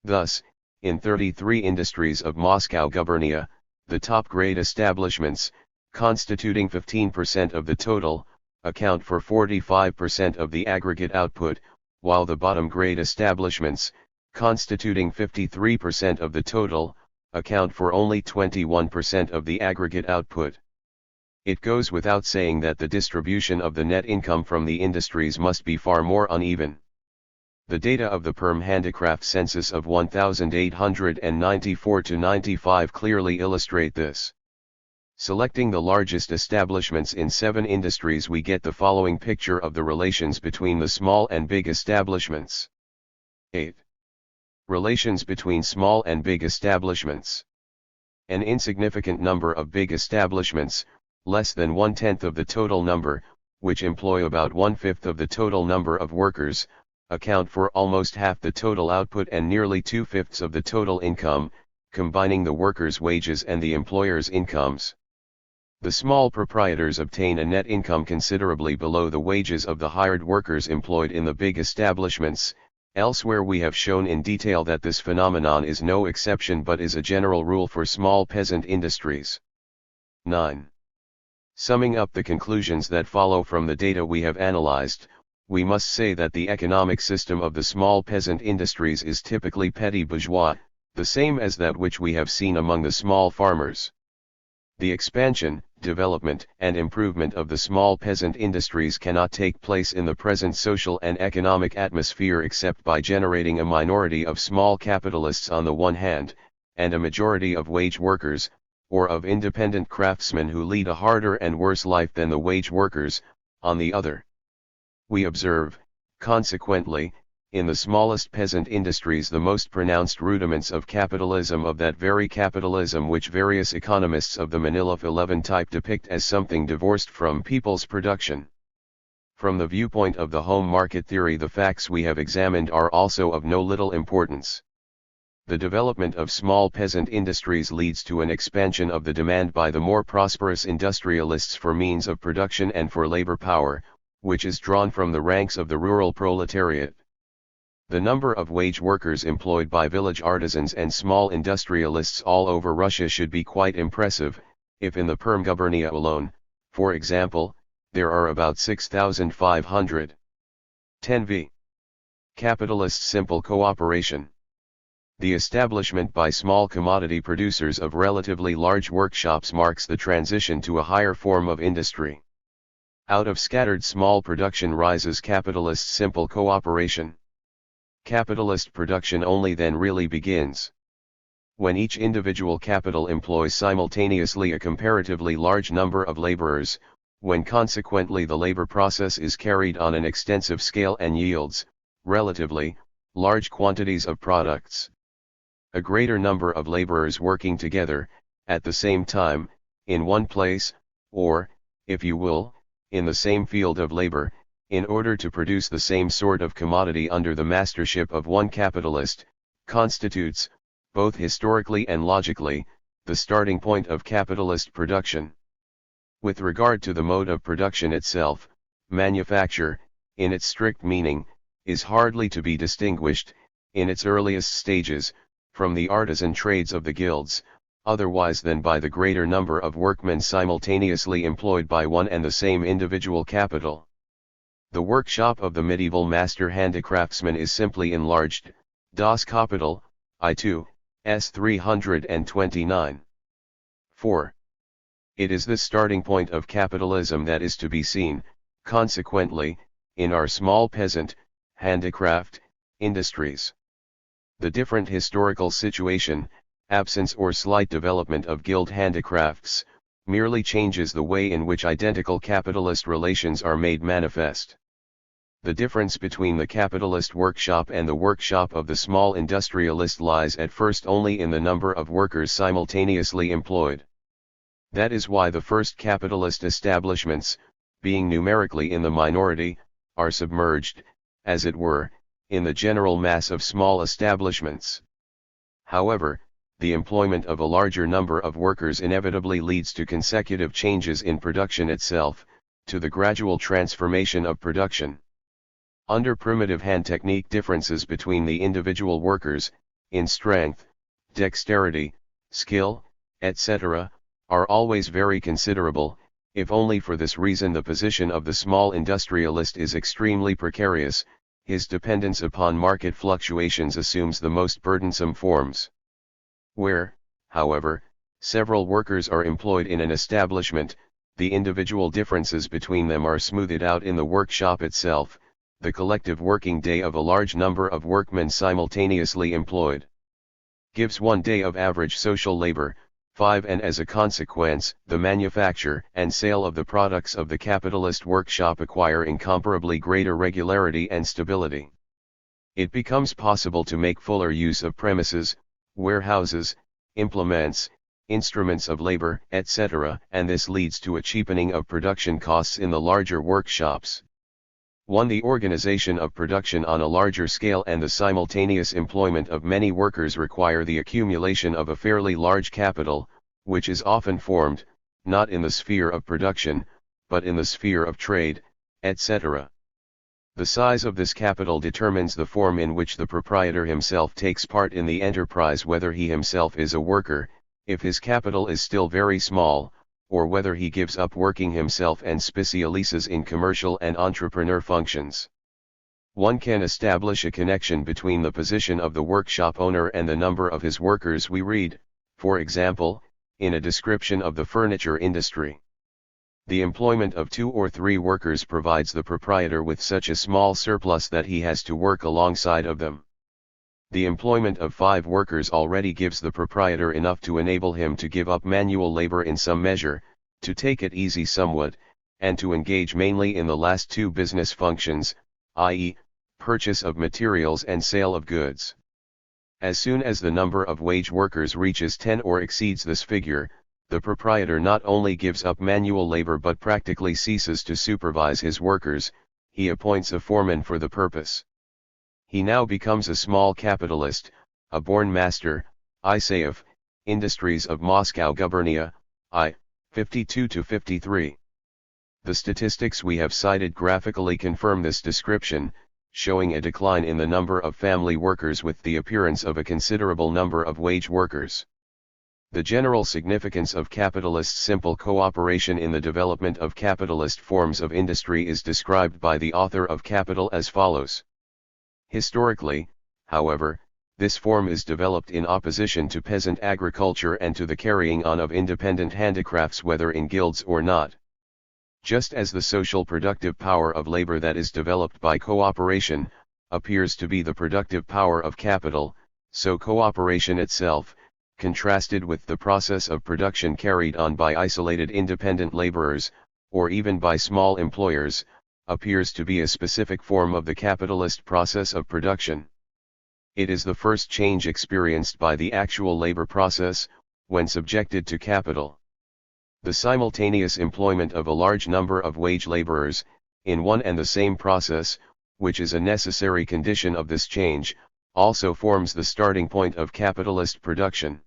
Thus, in 33 industries of Moscow gubernia, the top-grade establishments, constituting 15% of the total, account for 45% of the aggregate output, while the bottom-grade establishments, constituting 53% of the total, account for only 21% of the aggregate output. It goes without saying that the distribution of the net income from the industries must be far more uneven. The data of the Perm Handicraft Census of 1894-95 clearly illustrate this. Selecting the largest establishments in 7 industries, we get the following picture of the relations between the small and big establishments. 8. Relations between small and big establishments. An insignificant number of big establishments, less than 1/10 of the total number, which employ about 1/5 of the total number of workers, account for almost half the total output and nearly 2/5 of the total income, combining the workers' wages and the employers' incomes. The small proprietors obtain a net income considerably below the wages of the hired workers employed in the big establishments. Elsewhere we have shown in detail that this phenomenon is no exception but is a general rule for small peasant industries. 9. Summing up the conclusions that follow from the data we have analyzed, we must say that the economic system of the small peasant industries is typically petty bourgeois, the same as that which we have seen among the small farmers. The expansion, development, and improvement of the small peasant industries cannot take place in the present social and economic atmosphere except by generating a minority of small capitalists on the one hand, and a majority of wage workers, or of independent craftsmen who lead a harder and worse life than the wage workers, on the other. We observe, consequently, in the smallest peasant industries the most pronounced rudiments of capitalism, of that very capitalism which various economists of the Manila 11 type depict as something divorced from people's production. From the viewpoint of the home market theory, the facts we have examined are also of no little importance. The development of small peasant industries leads to an expansion of the demand by the more prosperous industrialists for means of production and for labor power, which is drawn from the ranks of the rural proletariat. The number of wage workers employed by village artisans and small industrialists all over Russia should be quite impressive. If in the Perm gubernia alone, for example, there are about 6,500. 10v. Capitalist simple cooperation. The establishment by small commodity producers of relatively large workshops marks the transition to a higher form of industry. Out of scattered small production rises capitalist simple cooperation. Capitalist production only then really begins when each individual capital employs simultaneously a comparatively large number of laborers, when consequently the labor process is carried on an extensive scale and yields, relatively, large quantities of products. A greater number of laborers working together, at the same time, in one place, or, if you will, in the same field of labor, in order to produce the same sort of commodity under the mastership of one capitalist, constitutes, both historically and logically, the starting point of capitalist production. With regard to the mode of production itself, manufacture, in its strict meaning, is hardly to be distinguished, in its earliest stages, from the artisan trades of the guilds, otherwise than by the greater number of workmen simultaneously employed by one and the same individual capital. The workshop of the medieval master handicraftsman is simply enlarged, Das Kapital, I2, S 329. 4. It is this starting point of capitalism that is to be seen, consequently, in our small peasant, handicraft, industries. The different historical situation, absence or slight development of guild handicrafts, merely changes the way in which identical capitalist relations are made manifest. The difference between the capitalist workshop and the workshop of the small industrialist lies at first only in the number of workers simultaneously employed. That is why the first capitalist establishments, being numerically in the minority, are submerged, as it were, in the general mass of small establishments. However, the employment of a larger number of workers inevitably leads to consecutive changes in production itself, to the gradual transformation of production. Under primitive hand technique, differences between the individual workers, in strength, dexterity, skill, etc., are always very considerable. If only for this reason the position of the small industrialist is extremely precarious, his dependence upon market fluctuations assumes the most burdensome forms. Where, however, several workers are employed in an establishment, the individual differences between them are smoothed out in the workshop itself. The collective working day of a large number of workmen simultaneously employed gives 1 day of average social labor, 5, and as a consequence, the manufacture and sale of the products of the capitalist workshop acquire incomparably greater regularity and stability. It becomes possible to make fuller use of premises, warehouses, implements, instruments of labor, etc., and this leads to a cheapening of production costs in the larger workshops. 1. The organization of production on a larger scale and the simultaneous employment of many workers require the accumulation of a fairly large capital, which is often formed, not in the sphere of production, but in the sphere of trade, etc. The size of this capital determines the form in which the proprietor himself takes part in the enterprise, whether he himself is a worker, if his capital is still very small, or whether he gives up working himself and specializes in commercial and entrepreneur functions. One can establish a connection between the position of the workshop owner and the number of his workers. We read, for example, in a description of the furniture industry. The employment of 2 or 3 workers provides the proprietor with such a small surplus that he has to work alongside of them. The employment of 5 workers already gives the proprietor enough to enable him to give up manual labor in some measure, to take it easy somewhat, and to engage mainly in the last 2 business functions, i.e., purchase of materials and sale of goods. As soon as the number of wage workers reaches 10 or exceeds this figure, the proprietor not only gives up manual labor but practically ceases to supervise his workers, he appoints a foreman for the purpose. He now becomes a small capitalist, a born master, Isaev, Industries of Moscow Gubernia, I. 52-53. The statistics we have cited graphically confirm this description, showing a decline in the number of family workers with the appearance of a considerable number of wage workers. The general significance of capitalist simple cooperation in the development of capitalist forms of industry is described by the author of Capital as follows. Historically, however, this form is developed in opposition to peasant agriculture and to the carrying on of independent handicrafts whether in guilds or not. Just as the social productive power of labor that is developed by cooperation, appears to be the productive power of capital, so cooperation itself, contrasted with the process of production carried on by isolated independent laborers, or even by small employers, appears to be a specific form of the capitalist process of production. It is the first change experienced by the actual labor process, when subjected to capital. The simultaneous employment of a large number of wage laborers, in one and the same process, which is a necessary condition of this change, also forms the starting point of capitalist production.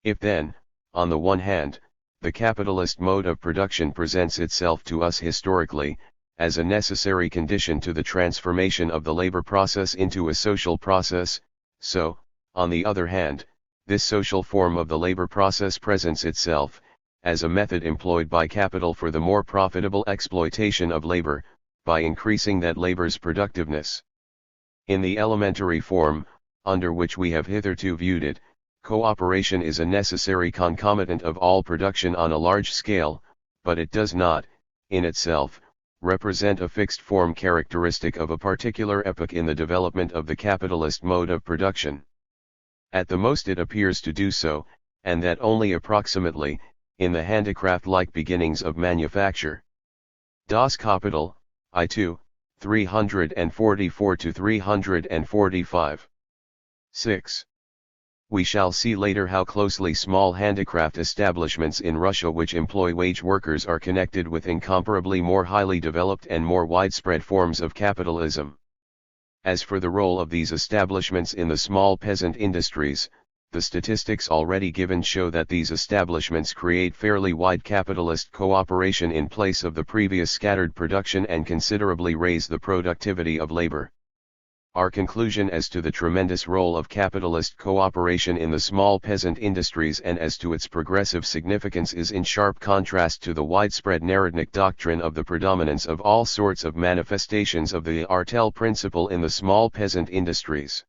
If then, on the one hand, the capitalist mode of production presents itself to us historically, as a necessary condition to the transformation of the labor process into a social process, so, on the other hand, this social form of the labor process presents itself, as a method employed by capital for the more profitable exploitation of labor, by increasing that labor's productiveness. In the elementary form, under which we have hitherto viewed it, cooperation is a necessary concomitant of all production on a large scale, but it does not, in itself, represent a fixed form characteristic of a particular epoch in the development of the capitalist mode of production. At the most it appears to do so, and that only approximately, in the handicraft-like beginnings of manufacture. Das Kapital, I2, 344-345. 6. We shall see later how closely small handicraft establishments in Russia which employ wage workers are connected with incomparably more highly developed and more widespread forms of capitalism. As for the role of these establishments in the small peasant industries, the statistics already given show that these establishments create fairly wide capitalist cooperation in place of the previous scattered production and considerably raise the productivity of labor. Our conclusion as to the tremendous role of capitalist cooperation in the small peasant industries and as to its progressive significance is in sharp contrast to the widespread Narodnik doctrine of the predominance of all sorts of manifestations of the artel principle in the small peasant industries.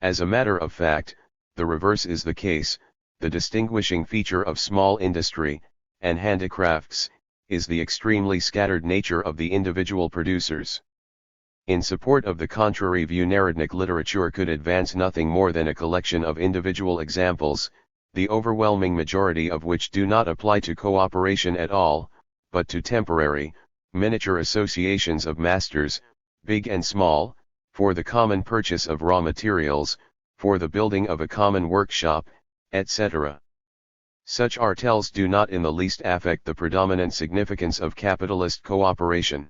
As a matter of fact, the reverse is the case. The distinguishing feature of small industry, and handicrafts, is the extremely scattered nature of the individual producers. In support of the contrary view, Narodnik literature could advance nothing more than a collection of individual examples, the overwhelming majority of which do not apply to cooperation at all, but to temporary, miniature associations of masters, big and small, for the common purchase of raw materials, for the building of a common workshop, etc. Such artels do not in the least affect the predominant significance of capitalist cooperation.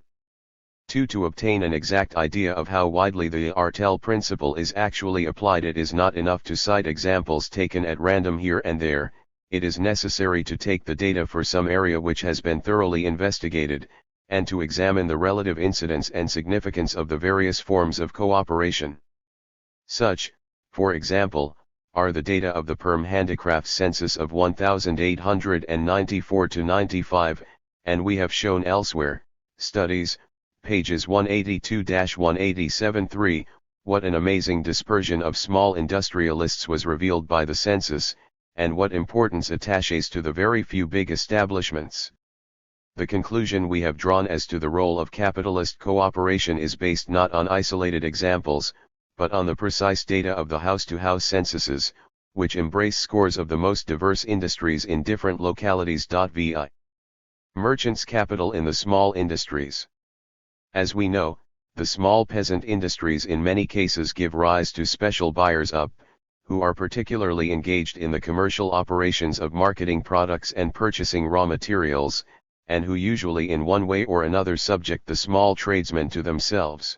2. To obtain an exact idea of how widely the artel principle is actually applied, it is not enough to cite examples taken at random here and there. It is necessary to take the data for some area which has been thoroughly investigated, and to examine the relative incidence and significance of the various forms of cooperation. Such, for example, are the data of the Perm Handicrafts Census of 1894-95, and we have shown elsewhere, Studies, pages 182-187. What an amazing dispersion of small industrialists was revealed by the census, and what importance attaches to the very few big establishments. The conclusion we have drawn as to the role of capitalist cooperation is based not on isolated examples, but on the precise data of the house-to-house censuses, which embrace scores of the most diverse industries in different localities. Vi. Merchants' capital in the small industries. As we know, the small peasant industries in many cases give rise to special buyers up, who are particularly engaged in the commercial operations of marketing products and purchasing raw materials, and who usually in one way or another subject the small tradesmen to themselves.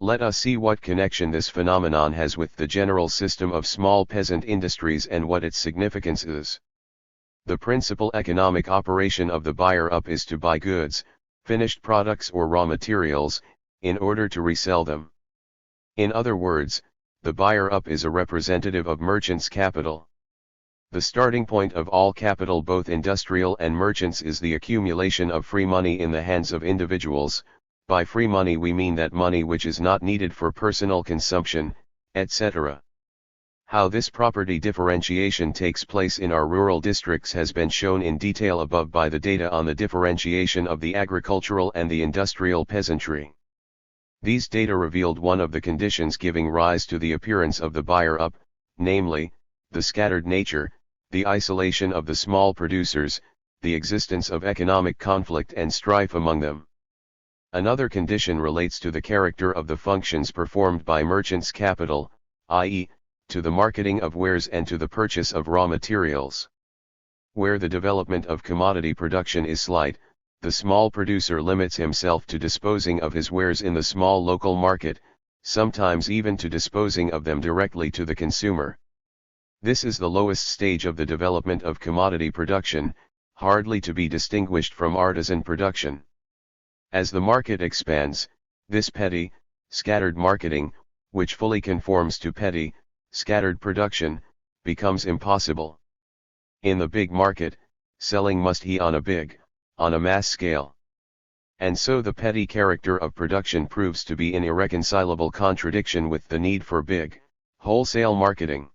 Let us see what connection this phenomenon has with the general system of small peasant industries and what its significance is. The principal economic operation of the buyer-up is to buy goods, finished products or raw materials, in order to resell them. In other words, the buyer-up is a representative of merchants' capital. The starting point of all capital, both industrial and merchants, is the accumulation of free money in the hands of individuals. By free money we mean that money which is not needed for personal consumption, etc. How this property differentiation takes place in our rural districts has been shown in detail above by the data on the differentiation of the agricultural and the industrial peasantry. These data revealed one of the conditions giving rise to the appearance of the buyer-up, namely, the scattered nature, the isolation of the small producers, the existence of economic conflict and strife among them. Another condition relates to the character of the functions performed by merchants' capital, i.e., to the marketing of wares and to the purchase of raw materials. Where the development of commodity production is slight, the small producer limits himself to disposing of his wares in the small local market, sometimes even to disposing of them directly to the consumer. This is the lowest stage of the development of commodity production, hardly to be distinguished from artisan production. As the market expands, this petty, scattered marketing, which fully conforms to petty, scattered production, becomes impossible. In the big market, selling must be on a mass scale. And so the petty character of production proves to be in irreconcilable contradiction with the need for big, wholesale marketing.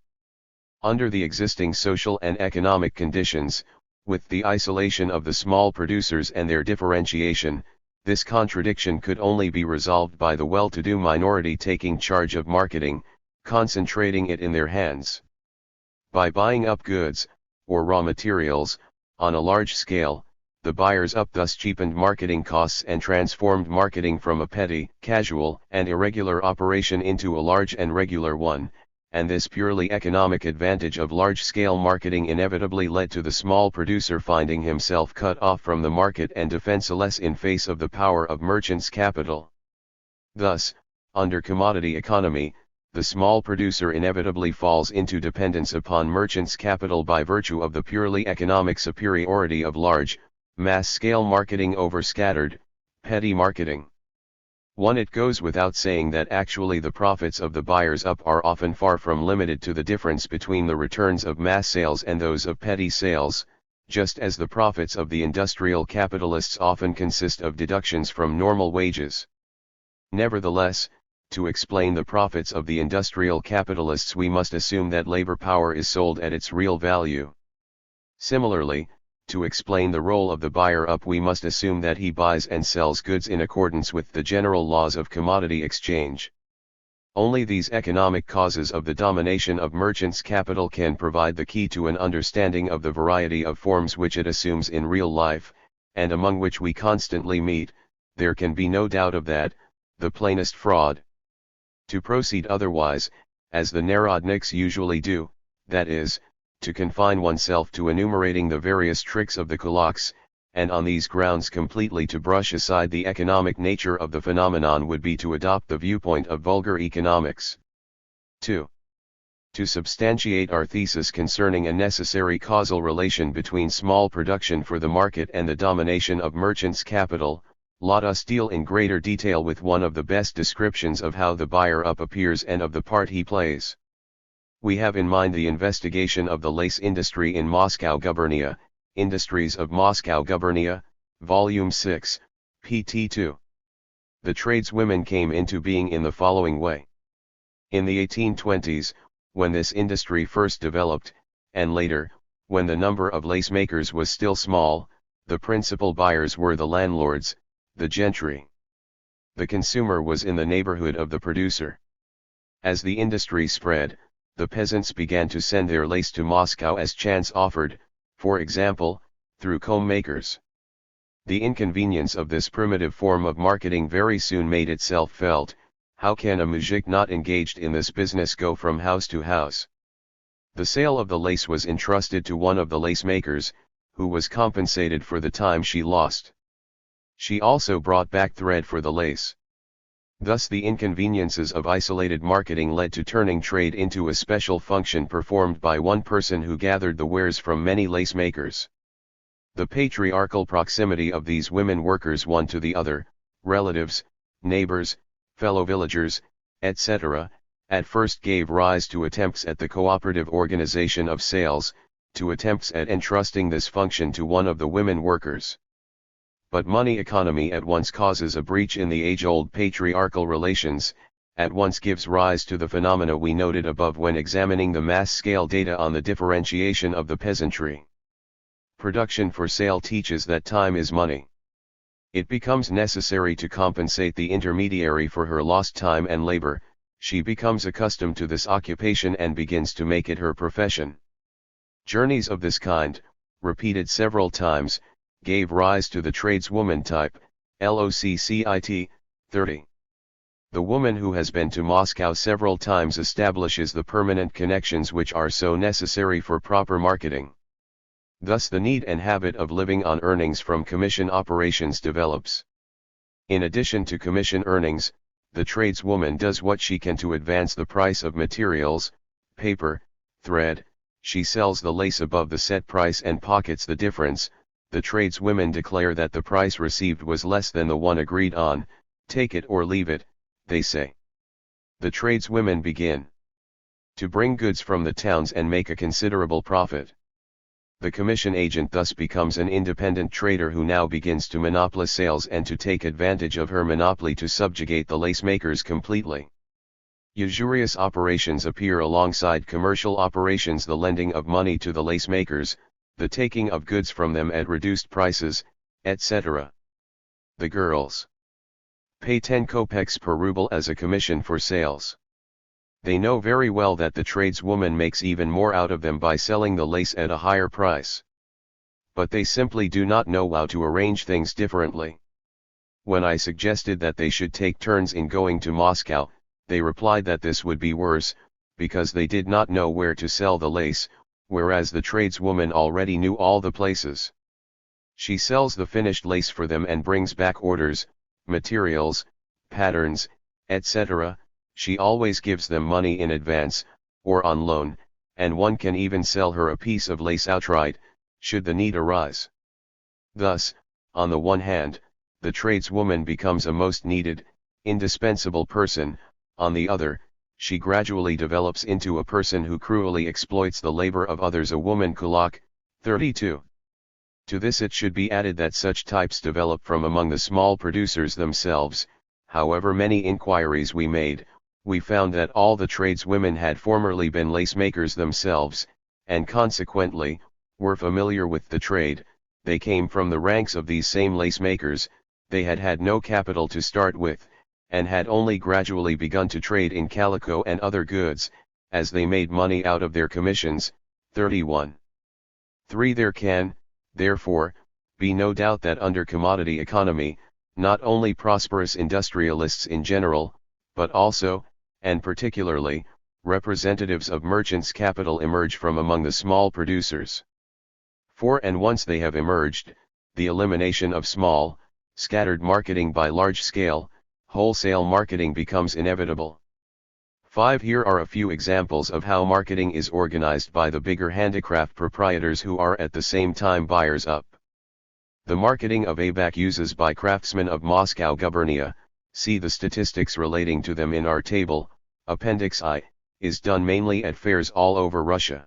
Under the existing social and economic conditions, with the isolation of the small producers and their differentiation, this contradiction could only be resolved by the well-to-do minority taking charge of marketing, concentrating it in their hands. By buying up goods, or raw materials, on a large scale, the buyers up thus cheapened marketing costs and transformed marketing from a petty, casual, and irregular operation into a large and regular one, and this purely economic advantage of large-scale marketing inevitably led to the small producer finding himself cut off from the market and defenseless in face of the power of merchants' capital. Thus, under commodity economy, the small producer inevitably falls into dependence upon merchants' capital by virtue of the purely economic superiority of large, mass-scale marketing over scattered, petty marketing. It goes without saying that actually the profits of the buyers up are often far from limited to the difference between the returns of mass sales and those of petty sales, just as the profits of the industrial capitalists often consist of deductions from normal wages. Nevertheless, to explain the profits of the industrial capitalists we must assume that labor power is sold at its real value. Similarly, to explain the role of the buyer-up we must assume that he buys and sells goods in accordance with the general laws of commodity exchange. Only these economic causes of the domination of merchants' capital can provide the key to an understanding of the variety of forms which it assumes in real life, and among which we constantly meet, there can be no doubt of that, the plainest fraud. To proceed otherwise, as the Narodniks usually do, that is, to confine oneself to enumerating the various tricks of the kulaks, and on these grounds completely to brush aside the economic nature of the phenomenon would be to adopt the viewpoint of vulgar economics. 2. To substantiate our thesis concerning a necessary causal relation between small production for the market and the domination of merchants' capital, let us deal in greater detail with one of the best descriptions of how the buyer-up appears and of the part he plays. We have in mind the investigation of the lace industry in Moscow Gubernia, Industries of Moscow Gubernia, Volume 6, pt. 2. The tradeswomen came into being in the following way. In the 1820s, when this industry first developed, and later, when the number of lace makers was still small, the principal buyers were the landlords, the gentry. The consumer was in the neighborhood of the producer. As the industry spread, the peasants began to send their lace to Moscow as chance offered, for example, through comb makers. The inconvenience of this primitive form of marketing very soon made itself felt. How can a muzhik not engaged in this business go from house to house? The sale of the lace was entrusted to one of the lace makers, who was compensated for the time she lost. She also brought back thread for the lace. Thus the inconveniences of isolated marketing led to turning trade into a special function performed by one person who gathered the wares from many lace makers. The patriarchal proximity of these women workers one to the other, relatives, neighbors, fellow villagers, etc., at first gave rise to attempts at the cooperative organization of sales, to attempts at entrusting this function to one of the women workers. But money economy at once causes a breach in the age-old patriarchal relations, at once gives rise to the phenomena we noted above when examining the mass-scale data on the differentiation of the peasantry. Production for sale teaches that time is money. It becomes necessary to compensate the intermediary for her lost time and labor. She becomes accustomed to this occupation and begins to make it her profession. Journeys of this kind, repeated several times, gave rise to the tradeswoman type, LOCCIT, 30. The woman who has been to Moscow several times establishes the permanent connections which are so necessary for proper marketing. Thus the need and habit of living on earnings from commission operations develops. In addition to commission earnings, the tradeswoman does what she can to advance the price of materials, paper, thread. She sells the lace above the set price and pockets the difference. The tradeswomen declare that the price received was less than the one agreed on. Take it or leave it, they say. The tradeswomen begin to bring goods from the towns and make a considerable profit. The commission agent thus becomes an independent trader who now begins to monopolize sales and to take advantage of her monopoly to subjugate the lace makers completely. Usurious operations appear alongside commercial operations, the lending of money to the lace makers, the taking of goods from them at reduced prices, etc. The girls pay 10 kopecks per ruble as a commission for sales. They know very well that the tradeswoman makes even more out of them by selling the lace at a higher price. But they simply do not know how to arrange things differently. When I suggested that they should take turns in going to Moscow, they replied that this would be worse, because they did not know where to sell the lace, whereas the tradeswoman already knew all the places. She sells the finished lace for them and brings back orders, materials, patterns, etc. She always gives them money in advance, or on loan, and one can even sell her a piece of lace outright, should the need arise. Thus, on the one hand, the tradeswoman becomes a most needed, indispensable person. On the other, she gradually develops into a person who cruelly exploits the labor of others. A woman kulak, 32. To this it should be added that such types develop from among the small producers themselves. However many inquiries we made, we found that all the tradeswomen had formerly been lace makers themselves, and consequently, were familiar with the trade. They came from the ranks of these same lace makers. They had had no capital to start with, and had only gradually begun to trade in calico and other goods, as they made money out of their commissions. 31. 3. There can, therefore, be no doubt that under commodity economy, not only prosperous industrialists in general, but also, and particularly, representatives of merchants' capital emerge from among the small producers. For and once they have emerged, the elimination of small, scattered marketing by large-scale, wholesale marketing becomes inevitable. 5. Here are a few examples of how marketing is organized by the bigger handicraft proprietors who are at the same time buyers up. The marketing of ABAC uses by craftsmen of Moscow gubernia, see the statistics relating to them in our table, Appendix I, is done mainly at fairs all over Russia.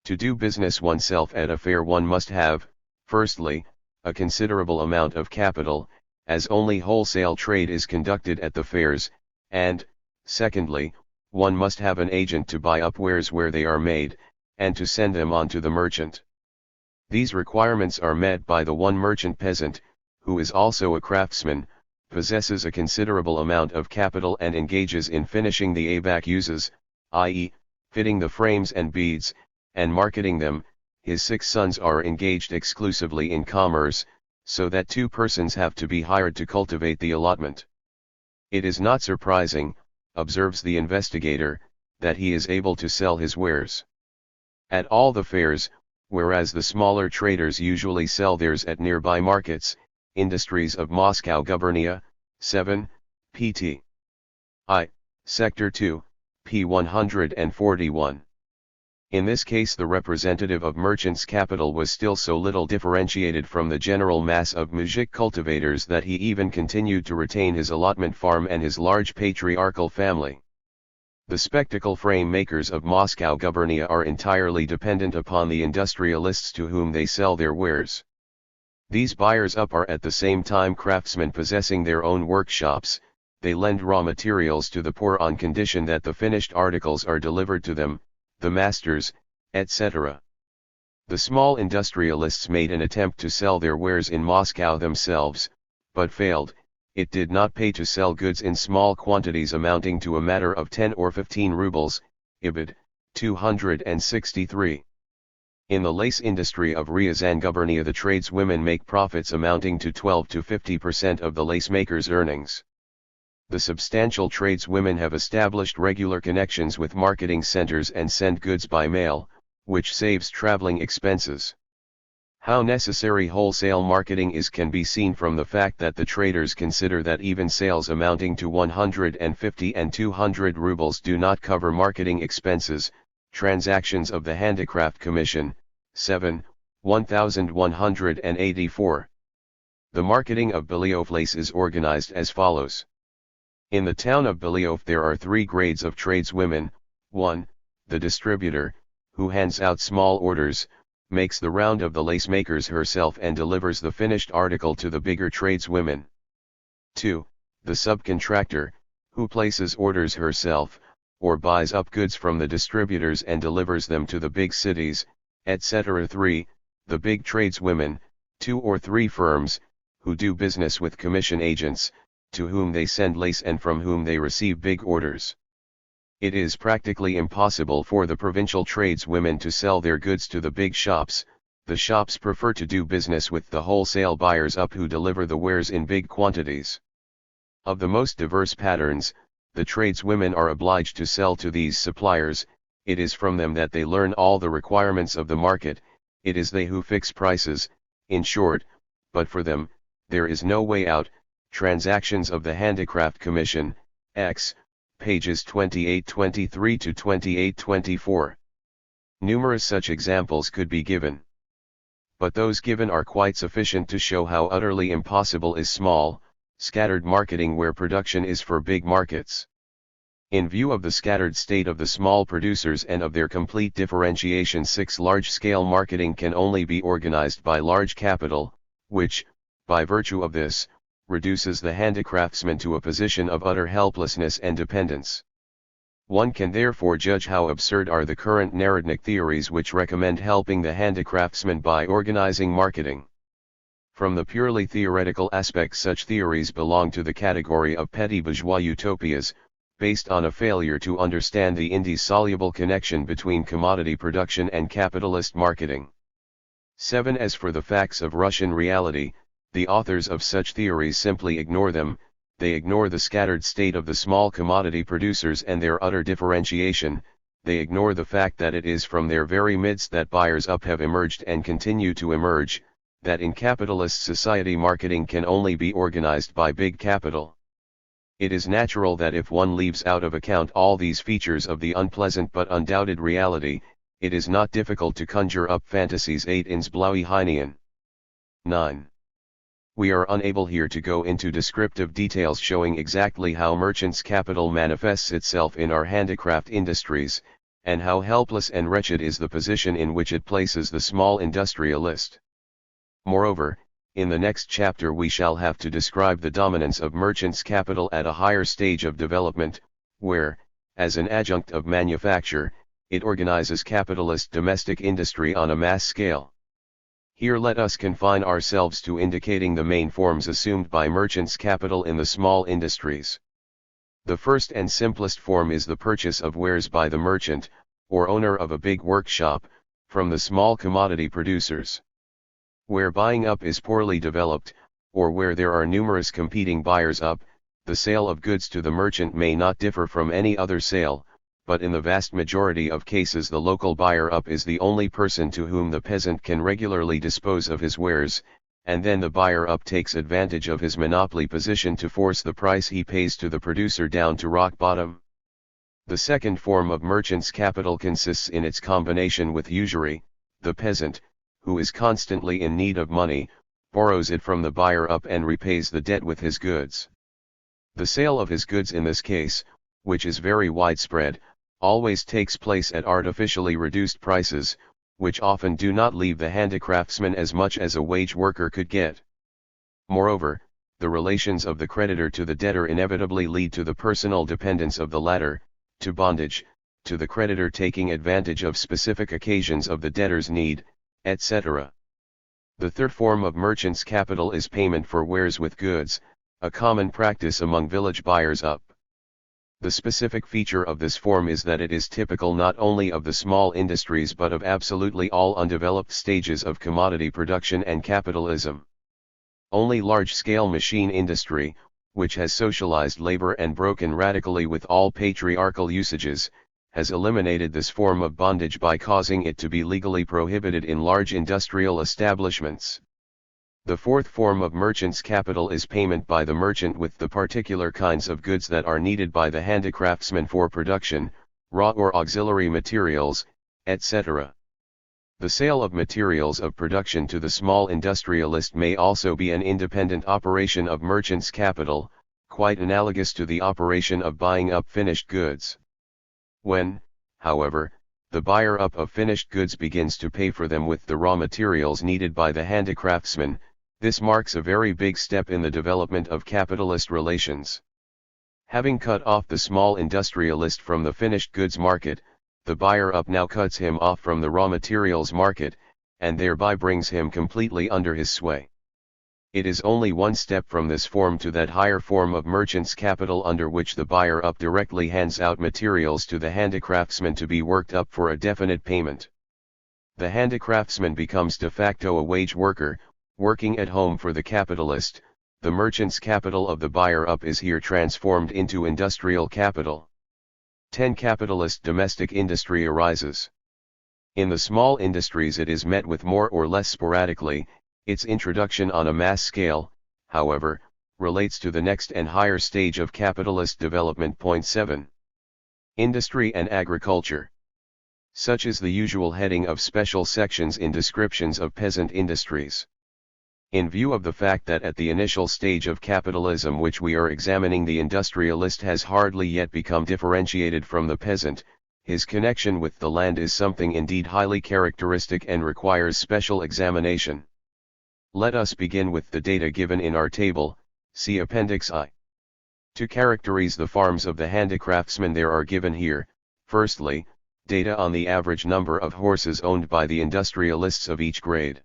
To do business oneself at a fair one must have, firstly, a considerable amount of capital, as only wholesale trade is conducted at the fairs, and, secondly, one must have an agent to buy up wares where they are made, and to send them on to the merchant. These requirements are met by the one merchant peasant, who is also a craftsman, possesses a considerable amount of capital and engages in finishing the ABAC uses, i.e., fitting the frames and beads, and marketing them. His 6 sons are engaged exclusively in commerce, so that two persons have to be hired to cultivate the allotment. It is not surprising, observes the investigator, that he is able to sell his wares at all the fairs, whereas the smaller traders usually sell theirs at nearby markets. Industries of Moscow Gubernia, 7, pt. I, Sector 2, p. 141. In this case the representative of merchants' capital was still so little differentiated from the general mass of muzhik cultivators that he even continued to retain his allotment farm and his large patriarchal family. The spectacle frame makers of Moscow Gubernia are entirely dependent upon the industrialists to whom they sell their wares. These buyers up are at the same time craftsmen possessing their own workshops. They lend raw materials to the poor on condition that the finished articles are delivered to them, the masters, etc. The small industrialists made an attempt to sell their wares in Moscow themselves, but failed. It did not pay to sell goods in small quantities amounting to a matter of 10 or 15 rubles, ibid. 263. In the lace industry of Ryazan Gubernia the tradeswomen make profits amounting to 12 to 50% of the lace maker's earnings. The substantial tradeswomen have established regular connections with marketing centers and send goods by mail, which saves traveling expenses. How necessary wholesale marketing is can be seen from the fact that the traders consider that even sales amounting to 150 and 200 rubles do not cover marketing expenses. Transactions of the Handicraft Commission, 7, 1184. The marketing of Belyov lace is organized as follows. In the town of Belyov there are three grades of tradeswomen. 1. The distributor, who hands out small orders, makes the round of the lace makers herself and delivers the finished article to the bigger tradeswomen. 2. The subcontractor, who places orders herself, or buys up goods from the distributors and delivers them to the big cities, etc. 3. The big tradeswomen, 2 or 3 firms, who do business with commission agents, to whom they send lace and from whom they receive big orders. It is practically impossible for the provincial tradeswomen to sell their goods to the big shops. The shops prefer to do business with the wholesale buyers up who deliver the wares in big quantities. Of the most diverse patterns, the tradeswomen are obliged to sell to these suppliers. It is from them that they learn all the requirements of the market. It is they who fix prices, in short, but for them, there is no way out. Transactions of the Handicraft Commission, X, pages 2823 to 2824. Numerous such examples could be given. But those given are quite sufficient to show how utterly impossible is small, scattered marketing where production is for big markets. In view of the scattered state of the small producers and of their complete differentiation, large-scale marketing can only be organized by large capital, which, by virtue of this, reduces the handicraftsman to a position of utter helplessness and dependence. One can therefore judge how absurd are the current Narodnik theories which recommend helping the handicraftsman by organizing marketing. From the purely theoretical aspect, such theories belong to the category of petty bourgeois utopias, based on a failure to understand the indissoluble connection between commodity production and capitalist marketing. 7. As for the facts of Russian reality, the authors of such theories simply ignore them. They ignore the scattered state of the small commodity producers and their utter differentiation. They ignore the fact that it is from their very midst that buyers up have emerged and continue to emerge, that in capitalist society marketing can only be organized by big capital. It is natural that if one leaves out of account all these features of the unpleasant but undoubted reality, it is not difficult to conjure up fantasies 8 ins Blaue Hinein. 9. We are unable here to go into descriptive details showing exactly how merchants' capital manifests itself in our handicraft industries, and how helpless and wretched is the position in which it places the small industrialist. Moreover, in the next chapter we shall have to describe the dominance of merchants' capital at a higher stage of development, where, as an adjunct of manufacture, it organizes capitalist domestic industry on a mass scale. Here let us confine ourselves to indicating the main forms assumed by merchants' capital in the small industries. The first and simplest form is the purchase of wares by the merchant, or owner of a big workshop, from the small commodity producers. Where buying up is poorly developed, or where there are numerous competing buyers up, the sale of goods to the merchant may not differ from any other sale, but in the vast majority of cases the local buyer up is the only person to whom the peasant can regularly dispose of his wares, and then the buyer up takes advantage of his monopoly position to force the price he pays to the producer down to rock bottom. The second form of merchant's capital consists in its combination with usury. The peasant, who is constantly in need of money, borrows it from the buyer up and repays the debt with his goods. The sale of his goods in this case, which is very widespread, always takes place at artificially reduced prices, which often do not leave the handicraftsman as much as a wage worker could get. Moreover, the relations of the creditor to the debtor inevitably lead to the personal dependence of the latter, to bondage, to the creditor taking advantage of specific occasions of the debtor's need, etc. The third form of merchant's capital is payment for wares with goods, a common practice among village buyers up. The specific feature of this form is that it is typical not only of the small industries but of absolutely all undeveloped stages of commodity production and capitalism. Only large-scale machine industry, which has socialized labor and broken radically with all patriarchal usages, has eliminated this form of bondage by causing it to be legally prohibited in large industrial establishments. The fourth form of merchant's capital is payment by the merchant with the particular kinds of goods that are needed by the handicraftsman for production, raw or auxiliary materials, etc. The sale of materials of production to the small industrialist may also be an independent operation of merchant's capital, quite analogous to the operation of buying up finished goods. When, however, the buyer up of finished goods begins to pay for them with the raw materials needed by the handicraftsman, this marks a very big step in the development of capitalist relations. Having cut off the small industrialist from the finished goods market, the buyer up now cuts him off from the raw materials market, and thereby brings him completely under his sway. It is only one step from this form to that higher form of merchant's capital under which the buyer up directly hands out materials to the handicraftsman to be worked up for a definite payment. The handicraftsman becomes de facto a wage worker, working at home for the capitalist. The merchant's capital of the buyer up is here transformed into industrial capital. 10. Capitalist domestic industry arises. In the small industries it is met with more or less sporadically. Its introduction on a mass scale, however, relates to the next and higher stage of capitalist development. 7. Industry and agriculture. Such is the usual heading of special sections in descriptions of peasant industries. In view of the fact that at the initial stage of capitalism which we are examining the industrialist has hardly yet become differentiated from the peasant, his connection with the land is something indeed highly characteristic and requires special examination. Let us begin with the data given in our table, see Appendix I. To characterize the farms of the handicraftsmen there are given here, firstly, data on the average number of horses owned by the industrialists of each grade.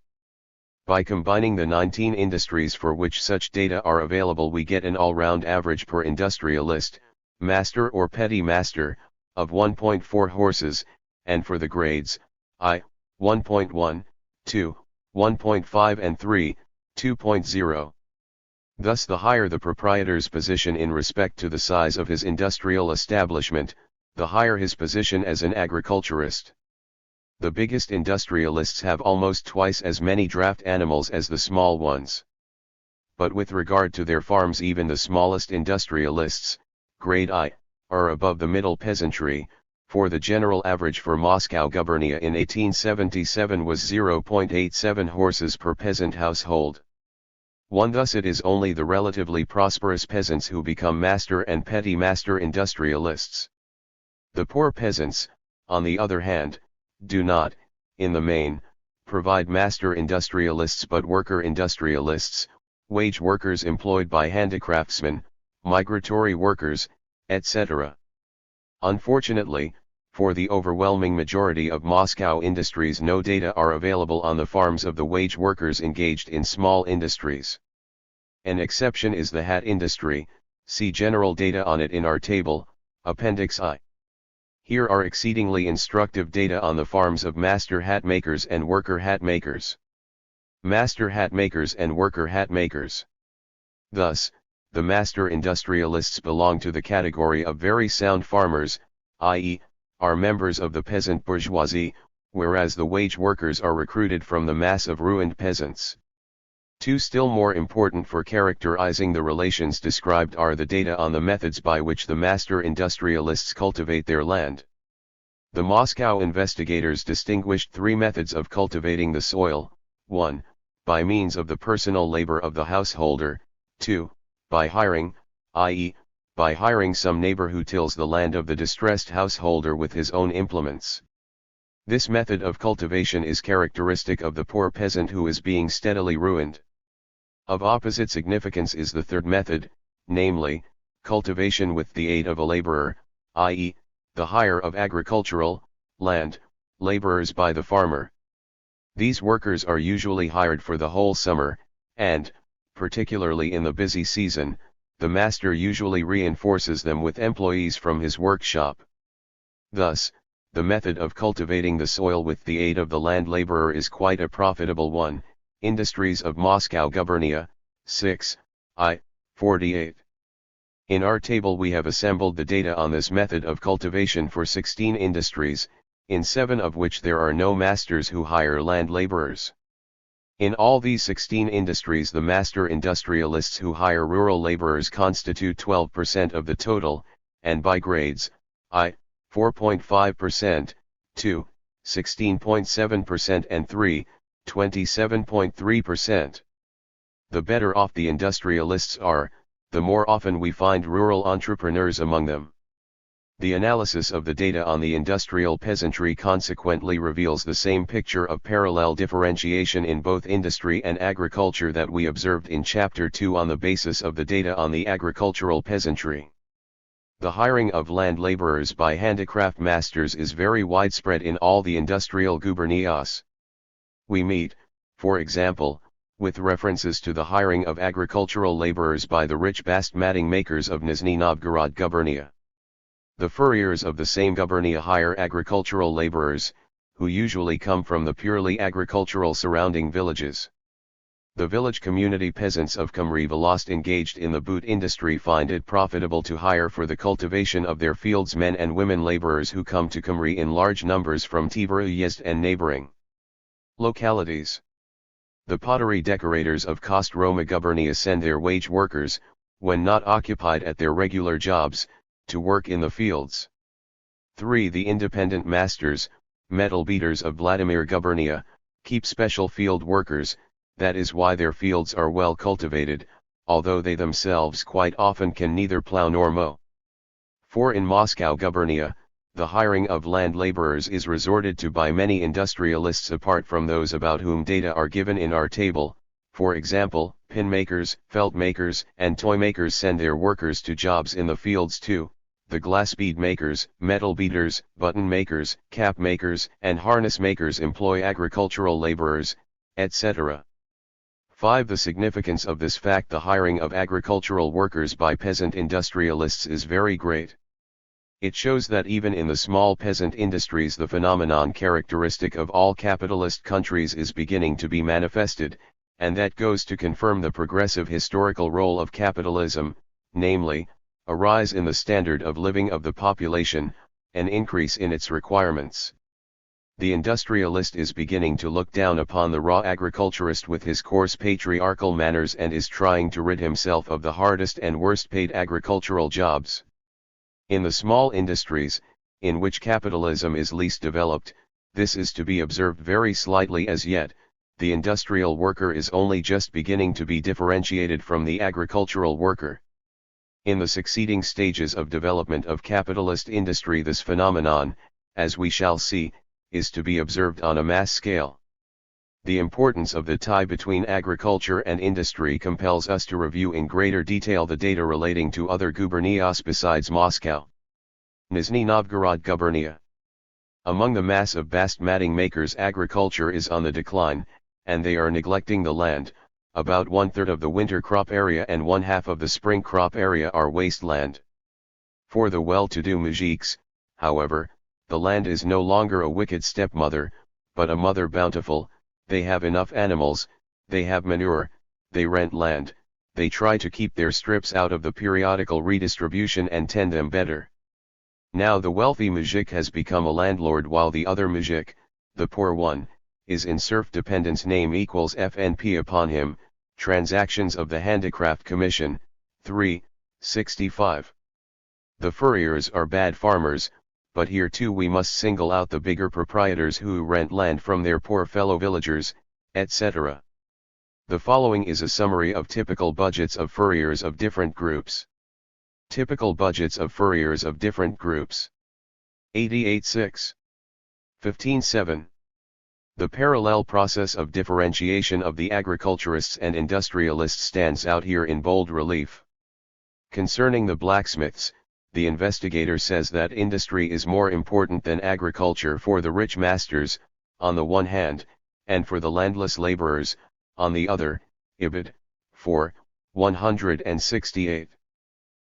By combining the 19 industries for which such data are available we get an all-round average per industrialist, master or petty master, of 1.4 horses, and for the grades, I, 1.1, 2, 1.5 and 3, 2.0. Thus the higher the proprietor's position in respect to the size of his industrial establishment, the higher his position as an agriculturist. The biggest industrialists have almost twice as many draft animals as the small ones. But with regard to their farms even the smallest industrialists, grade I, are above the middle peasantry, for the general average for Moscow gubernia in 1877 was 0.87 horses per peasant household. Thus it is only the relatively prosperous peasants who become master and petty master industrialists. The poor peasants, on the other hand, do not, in the main, provide master industrialists but worker industrialists, wage workers employed by handicraftsmen, migratory workers, etc. Unfortunately, for the overwhelming majority of Moscow industries no data are available on the farms of the wage workers engaged in small industries. An exception is the hat industry, see general data on it in our table, Appendix I. Here are exceedingly instructive data on the farms of master hat makers and worker hat makers. master hat makers and worker hat makers. Thus, the master industrialists belong to the category of very sound farmers, i.e., are members of the peasant bourgeoisie, whereas the wage workers are recruited from the mass of ruined peasants. Two still more important for characterizing the relations described are the data on the methods by which the master industrialists cultivate their land. The Moscow investigators distinguished three methods of cultivating the soil: 1. By means of the personal labor of the householder; 2. By hiring, i.e., by hiring some neighbor who tills the land of the distressed householder with his own implements. This method of cultivation is characteristic of the poor peasant who is being steadily ruined. Of opposite significance is the third method, namely, cultivation with the aid of a laborer, i.e., the hire of agricultural land laborers by the farmer. These workers are usually hired for the whole summer, and, particularly in the busy season, the master usually reinforces them with employees from his workshop. Thus, the method of cultivating the soil with the aid of the land laborer is quite a profitable one. Industries of Moscow Gubernia, 6, I, 48. In our table we have assembled the data on this method of cultivation for 16 industries, in 7 of which there are no masters who hire land laborers. In all these 16 industries the master industrialists who hire rural laborers constitute 12% of the total, and by grades, I, 4.5%, 2, 16.7% and 3, 27.3%. The better off the industrialists are, the more often we find rural entrepreneurs among them. The analysis of the data on the industrial peasantry consequently reveals the same picture of parallel differentiation in both industry and agriculture that we observed in Chapter 2 on the basis of the data on the agricultural peasantry. The hiring of land laborers by handicraft masters is very widespread in all the industrial gubernias. We meet, for example, with references to the hiring of agricultural laborers by the rich bast matting makers of Nizhny Novgorod gubernia. The furriers of the same gubernia hire agricultural laborers, who usually come from the purely agricultural surrounding villages. The village community peasants of Comrie Volast engaged in the boot industry find it profitable to hire for the cultivation of their fields men and women laborers who come to Comrie in large numbers from Tver-Uyezd and neighboring localities. The pottery decorators of Kostroma gubernia send their wage workers, when not occupied at their regular jobs, to work in the fields. 3. The independent masters, metal beaters of Vladimir gubernia, keep special field workers, that is why their fields are well cultivated, although they themselves quite often can neither plow nor mow. 4. In Moscow gubernia, the hiring of land laborers is resorted to by many industrialists apart from those about whom data are given in our table. For example, pin makers, felt makers, and toy makers send their workers to jobs in the fields too. The glass bead makers, metal beaters, button makers, cap makers, and harness makers employ agricultural laborers, etc. 5. The significance of this fact: the hiring of agricultural workers by peasant industrialists is very great. It shows that even in the small peasant industries the phenomenon characteristic of all capitalist countries is beginning to be manifested, and that goes to confirm the progressive historical role of capitalism, namely, a rise in the standard of living of the population, an increase in its requirements. The industrialist is beginning to look down upon the raw agriculturist with his coarse patriarchal manners and is trying to rid himself of the hardest and worst paid agricultural jobs. In the small industries, in which capitalism is least developed, this is to be observed very slightly as yet. The industrial worker is only just beginning to be differentiated from the agricultural worker. In the succeeding stages of development of capitalist industry this phenomenon, as we shall see, is to be observed on a mass scale. The importance of the tie between agriculture and industry compels us to review in greater detail the data relating to other gubernias besides Moscow. Nizhny Novgorod gubernia. Among the mass of bast matting makers agriculture is on the decline, and they are neglecting the land. About 1/3 of the winter crop area and 1/2 of the spring crop area are wasteland. For the well-to-do mujiks, however, the land is no longer a wicked stepmother, but a mother bountiful. They have enough animals, they have manure, they rent land, they try to keep their strips out of the periodical redistribution and tend them better. Now the wealthy mujik has become a landlord while the other mujik, the poor one, is in serf dependence. Name equals FNP upon him. Transactions of the Handicraft Commission, 365. The furriers are bad farmers, but here too we must single out the bigger proprietors who rent land from their poor fellow villagers, etc. The following is a summary of typical budgets of furriers of different groups. Typical budgets of furriers of different groups. 88.6. 15.7. The parallel process of differentiation of the agriculturists and industrialists stands out here in bold relief. Concerning the blacksmiths, the investigator says that industry is more important than agriculture for the rich masters, on the one hand, and for the landless laborers, on the other. Ibid. 4, 168.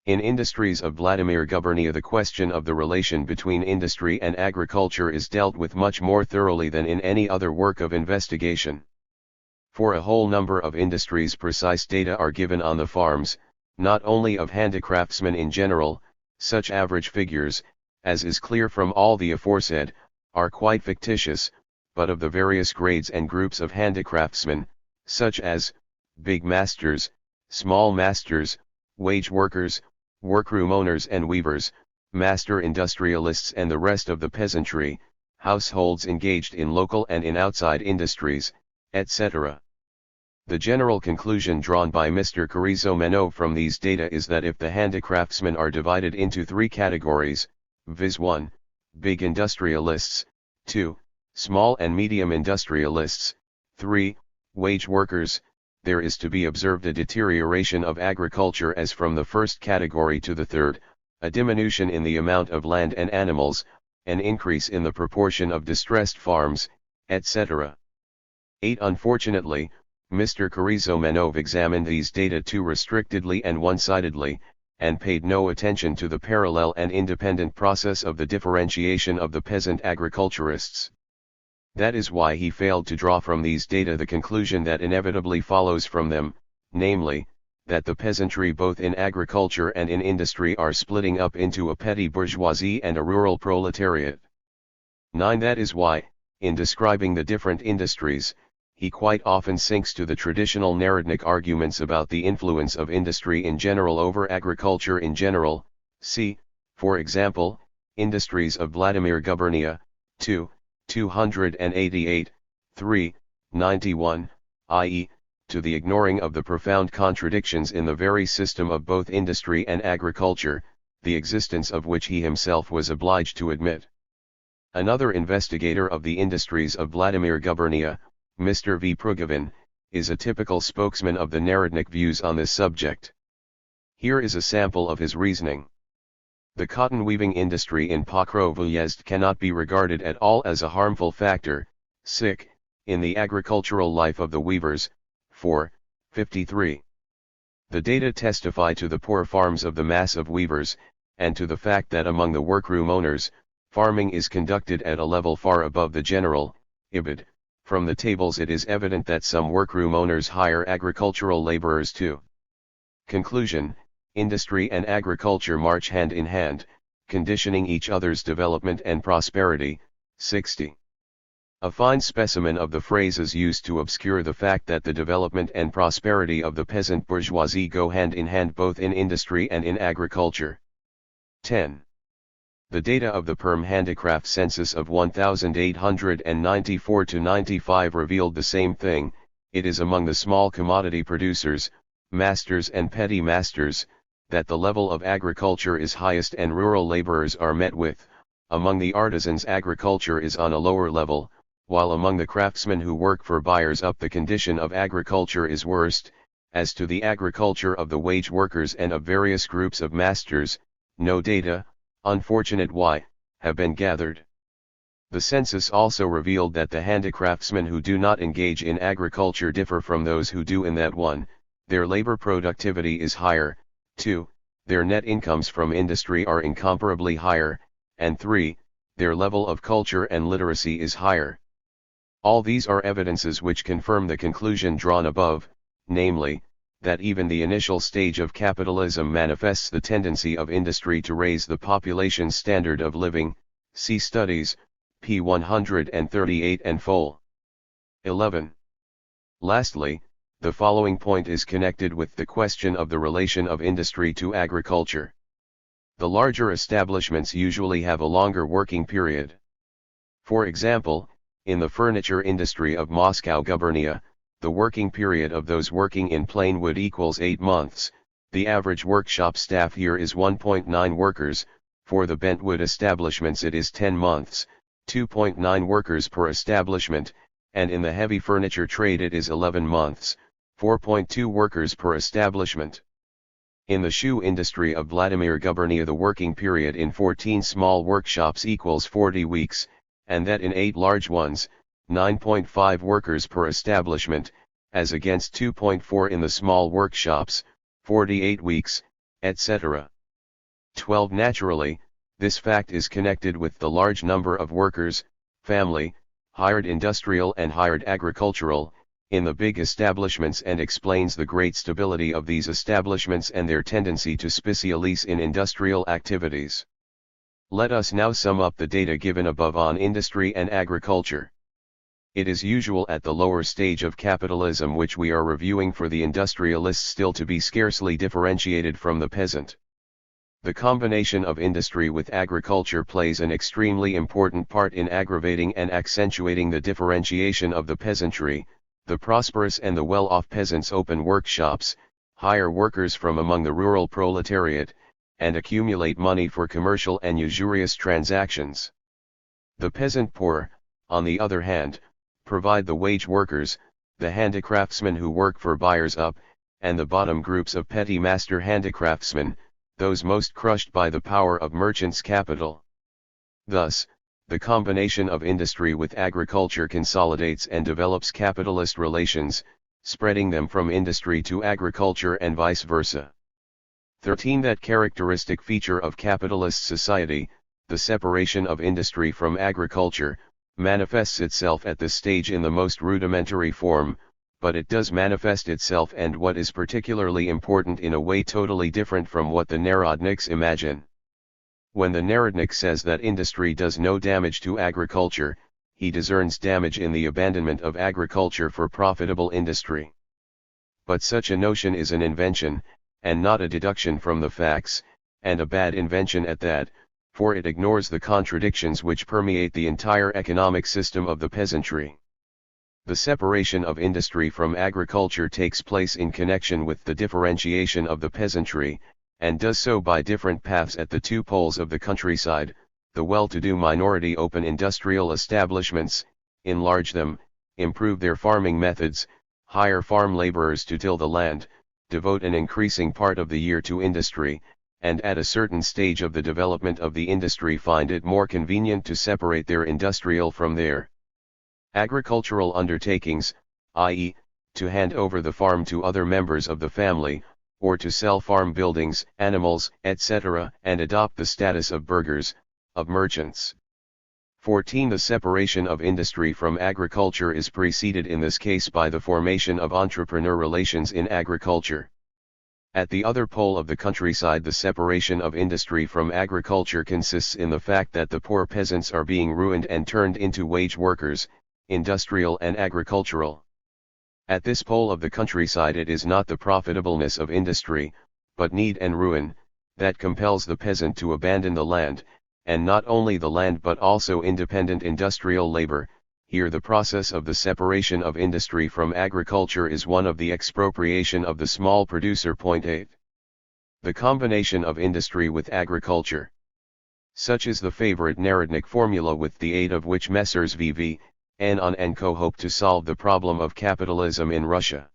In Industries of Vladimir Gubernia, the question of the relation between industry and agriculture is dealt with much more thoroughly than in any other work of investigation. For a whole number of industries, precise data are given on the farms, not only of handicraftsmen in general. Such average figures, as is clear from all the aforesaid, are quite fictitious, but of the various grades and groups of handicraftsmen, such as big masters, small masters, wage workers, workroom owners and weavers, master industrialists and the rest of the peasantry, households engaged in local and in outside industries, etc. The general conclusion drawn by Mr. Carrizo Meno from these data is that if the handicraftsmen are divided into three categories, viz. 1. Big industrialists, 2. Small and medium industrialists, 3. Wage workers, there is to be observed a deterioration of agriculture as from the first category to the third, a diminution in the amount of land and animals, an increase in the proportion of distressed farms, etc. 8. Unfortunately, Mr. Carrizo Meno examined these data too restrictedly and one-sidedly, and paid no attention to the parallel and independent process of the differentiation of the peasant agriculturists. That is why he failed to draw from these data the conclusion that inevitably follows from them, namely, that the peasantry both in agriculture and in industry are splitting up into a petty bourgeoisie and a rural proletariat. 9. That is why, in describing the different industries, he quite often sinks to the traditional Narodnik arguments about the influence of industry in general over agriculture in general. See, for example, Industries of Vladimir Gubernia, 2, 288, 3, 91, i.e., to the ignoring of the profound contradictions in the very system of both industry and agriculture, the existence of which he himself was obliged to admit. Another investigator of the Industries of Vladimir Gubernia, Mr. V. Prugavin, is a typical spokesman of the Narodnik views on this subject. Here is a sample of his reasoning. The cotton weaving industry in Pokrovo Uyezd cannot be regarded at all as a harmful factor, in the agricultural life of the weavers. 4, 53. The data testify to the poor farms of the mass of weavers, and to the fact that among the workroom owners, farming is conducted at a level far above the general. Ibid. From the tables it is evident that some workroom owners hire agricultural laborers too. Conclusion: industry and agriculture march hand in hand, conditioning each other's development and prosperity. 60. A fine specimen of the phrases used to obscure the fact that the development and prosperity of the peasant bourgeoisie go hand in hand both in industry and in agriculture. 10. The data of the Perm Handicraft Census of 1894-95 revealed the same thing. It is among the small commodity producers, masters and petty masters, that the level of agriculture is highest and rural laborers are met with. Among the artisans agriculture is on a lower level, while among the craftsmen who work for buyers up the condition of agriculture is worst. As to the agriculture of the wage workers and of various groups of masters, no data, unfortunate why, have been gathered. The census also revealed that the handicraftsmen who do not engage in agriculture differ from those who do in that one. Their labor productivity is higher, 2, their net incomes from industry are incomparably higher, and 3, their level of culture and literacy is higher. All these are evidences which confirm the conclusion drawn above, namely, that even the initial stage of capitalism manifests the tendency of industry to raise the population's standard of living. See Studies, p. 138 and fol. 11. Lastly, the following point is connected with the question of the relation of industry to agriculture. The larger establishments usually have a longer working period. For example, in the furniture industry of Moscow Gubernia, the working period of those working in plain wood equals 8 months, the average workshop staff here is 1.9 workers, for the bentwood establishments it is 10 months, 2.9 workers per establishment, and in the heavy furniture trade it is 11 months, 4.2 workers per establishment. In the shoe industry of Vladimir Gubernia the working period in 14 small workshops equals 40 weeks, and that in 8 large ones, 9.5 workers per establishment, as against 2.4 in the small workshops, 48 weeks, etc. 12. Naturally, this fact is connected with the large number of workers, family, hired industrial and hired agricultural, in the big establishments and explains the great stability of these establishments and their tendency to specialize in industrial activities. Let us now sum up the data given above on industry and agriculture. It is usual at the lower stage of capitalism which we are reviewing for the industrialists still to be scarcely differentiated from the peasant. The combination of industry with agriculture plays an extremely important part in aggravating and accentuating the differentiation of the peasantry. The prosperous and the well-off peasants open workshops, hire workers from among the rural proletariat, and accumulate money for commercial and usurious transactions. The peasant poor, on the other hand, provide the wage workers, the handicraftsmen who work for buyers up, and the bottom groups of petty master handicraftsmen, those most crushed by the power of merchants' capital. Thus, the combination of industry with agriculture consolidates and develops capitalist relations, spreading them from industry to agriculture and vice versa. 13. That characteristic feature of capitalist society, the separation of industry from agriculture, manifests itself at this stage in the most rudimentary form, but it does manifest itself, and what is particularly important, in a way totally different from what the Narodniks imagine. When the Narodnik says that industry does no damage to agriculture, he discerns damage in the abandonment of agriculture for profitable industry. But such a notion is an invention, and not a deduction from the facts, and a bad invention at that, for it ignores the contradictions which permeate the entire economic system of the peasantry. The separation of industry from agriculture takes place in connection with the differentiation of the peasantry, and does so by different paths at the two poles of the countryside. The well-to-do minority open industrial establishments, enlarge them, improve their farming methods, hire farm laborers to till the land, devote an increasing part of the year to industry, and at a certain stage of the development of the industry find it more convenient to separate their industrial from their agricultural undertakings, i.e., to hand over the farm to other members of the family, or to sell farm buildings, animals, etc., and adopt the status of burghers, of merchants. 14. The separation of industry from agriculture is preceded in this case by the formation of entrepreneur relations in agriculture. At the other pole of the countryside, the separation of industry from agriculture consists in the fact that the poor peasants are being ruined and turned into wage workers, industrial and agricultural. At this pole of the countryside it is not the profitableness of industry, but need and ruin, that compels the peasant to abandon the land, and not only the land but also independent industrial labor. Here the process of the separation of industry from agriculture is one of the expropriation of the small producer. 8. The combination of industry with agriculture. Such is the favorite Narodnik formula with the aid of which Messrs. V. Lenin and Co. hope to solve the problem of capitalism in Russia.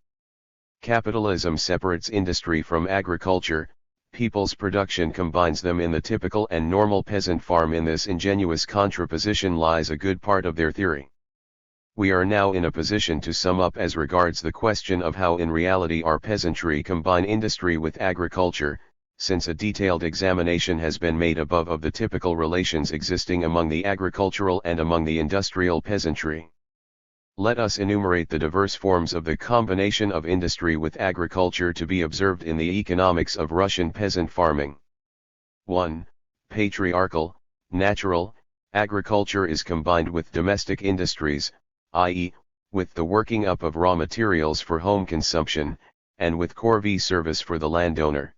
Capitalism separates industry from agriculture, people's production combines them in the typical and normal peasant farm. In this ingenious contraposition lies a good part of their theory. We are now in a position to sum up as regards the question of how in reality our peasantry combine industry with agriculture, since a detailed examination has been made above of the typical relations existing among the agricultural and among the industrial peasantry. Let us enumerate the diverse forms of the combination of industry with agriculture to be observed in the economics of Russian peasant farming. 1. Patriarchal, natural, agriculture is combined with domestic industries, i.e., with the working up of raw materials for home consumption, and with corvée service for the landowner.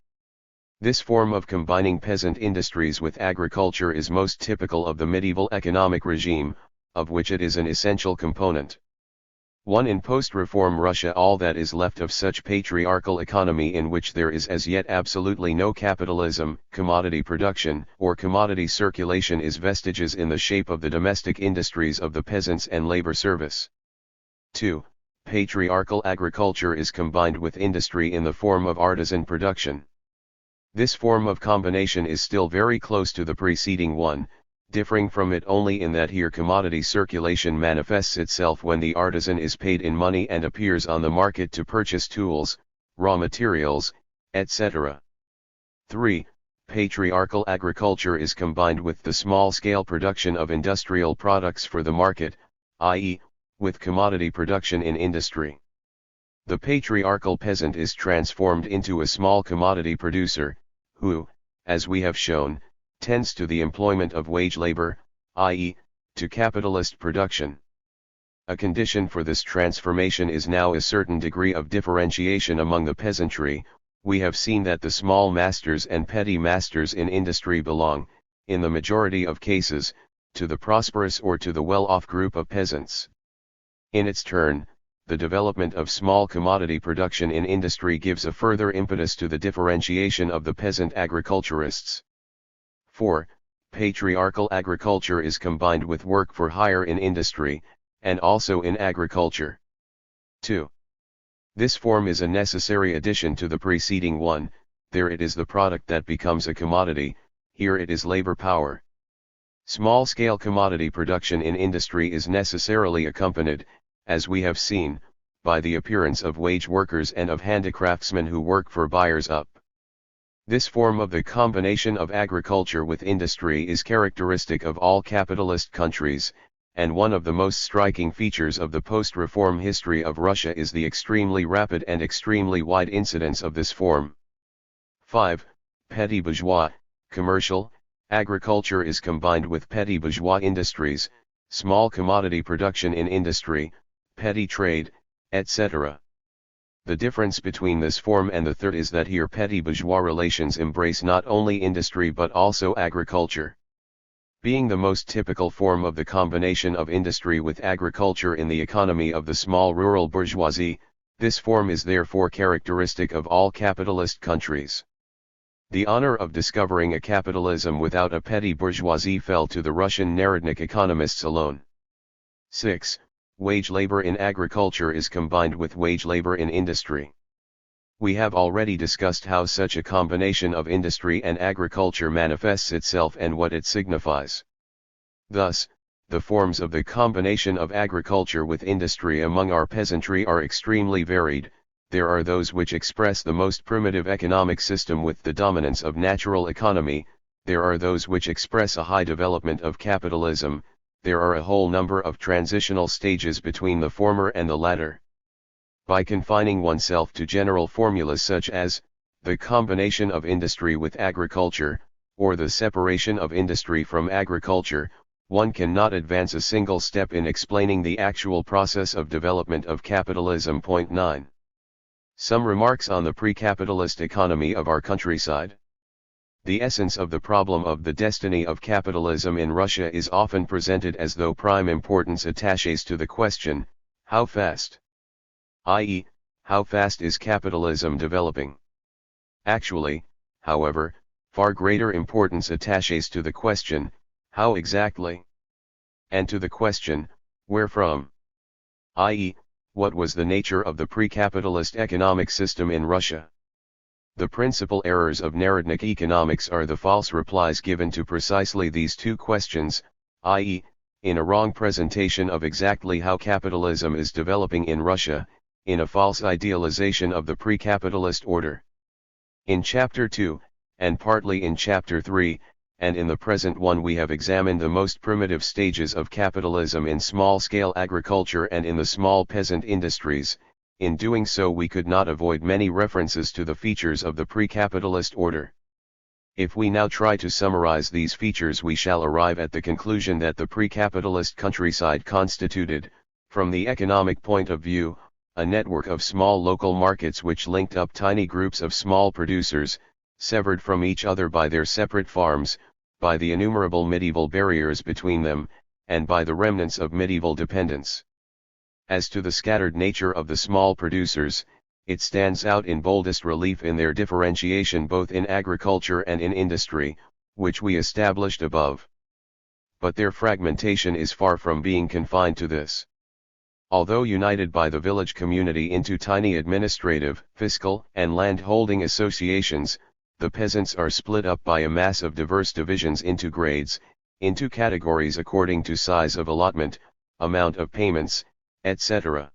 This form of combining peasant industries with agriculture is most typical of the medieval economic regime, of which it is an essential component. 1. In post-reform Russia, all that is left of such patriarchal economy in which there is as yet absolutely no capitalism, commodity production, or commodity circulation is vestiges in the shape of the domestic industries of the peasants and labor service. 2. Patriarchal agriculture is combined with industry in the form of artisan production. This form of combination is still very close to the preceding one, differing from it only in that here commodity circulation manifests itself when the artisan is paid in money and appears on the market to purchase tools, raw materials, etc. 3. Patriarchal agriculture is combined with the small-scale production of industrial products for the market, i.e., with commodity production in industry. The patriarchal peasant is transformed into a small commodity producer, who, as we have shown, tends to the employment of wage labor, i.e., to capitalist production. A condition for this transformation is now a certain degree of differentiation among the peasantry. We have seen that the small masters and petty masters in industry belong, in the majority of cases, to the prosperous or to the well-off group of peasants. In its turn, the development of small commodity production in industry gives a further impetus to the differentiation of the peasant agriculturists. 4. Patriarchal agriculture is combined with work for hire in industry, and also in agriculture. 2. This form is a necessary addition to the preceding one. There it is the product that becomes a commodity, here it is labor power. Small-scale commodity production in industry is necessarily accompanied, as we have seen, by the appearance of wage workers and of handicraftsmen who work for buyers up. This form of the combination of agriculture with industry is characteristic of all capitalist countries, and one of the most striking features of the post-reform history of Russia is the extremely rapid and extremely wide incidence of this form. 5. Petty bourgeois, commercial, agriculture is combined with petty bourgeois industries, small commodity production in industry, petty trade, etc. The difference between this form and the third is that here petty bourgeois relations embrace not only industry but also agriculture. Being the most typical form of the combination of industry with agriculture in the economy of the small rural bourgeoisie, this form is therefore characteristic of all capitalist countries. The honor of discovering a capitalism without a petty bourgeoisie fell to the Russian Narodnik economists alone. 6. Wage labor in agriculture is combined with wage labor in industry. We have already discussed how such a combination of industry and agriculture manifests itself and what it signifies. Thus, the forms of the combination of agriculture with industry among our peasantry are extremely varied. There are those which express the most primitive economic system with the dominance of natural economy, there are those which express a high development of capitalism, there are a whole number of transitional stages between the former and the latter. By confining oneself to general formulas such as, the combination of industry with agriculture, or the separation of industry from agriculture, one cannot advance a single step in explaining the actual process of development of capitalism. 9. Some remarks on the pre-capitalist economy of our countryside. The essence of the problem of the destiny of capitalism in Russia is often presented as though prime importance attaches to the question, how fast? i.e., how fast is capitalism developing? Actually, however, far greater importance attaches to the question, how exactly? And to the question, where from? i.e., what was the nature of the pre-capitalist economic system in Russia? The principal errors of Narodnik economics are the false replies given to precisely these two questions, i.e., in a wrong presentation of exactly how capitalism is developing in Russia, in a false idealization of the pre-capitalist order. In Chapter 2, and partly in Chapter 3, and in the present one we have examined the most primitive stages of capitalism in small-scale agriculture and in the small peasant industries. In doing so we could not avoid many references to the features of the pre-capitalist order. If we now try to summarize these features we shall arrive at the conclusion that the pre-capitalist countryside constituted, from the economic point of view, a network of small local markets which linked up tiny groups of small producers, severed from each other by their separate farms, by the innumerable medieval barriers between them, and by the remnants of medieval dependence. As to the scattered nature of the small producers, it stands out in boldest relief in their differentiation both in agriculture and in industry, which we established above. But their fragmentation is far from being confined to this. Although united by the village community into tiny administrative, fiscal, and land-holding associations, the peasants are split up by a mass of diverse divisions into grades, into categories according to size of allotment, amount of payments, etc.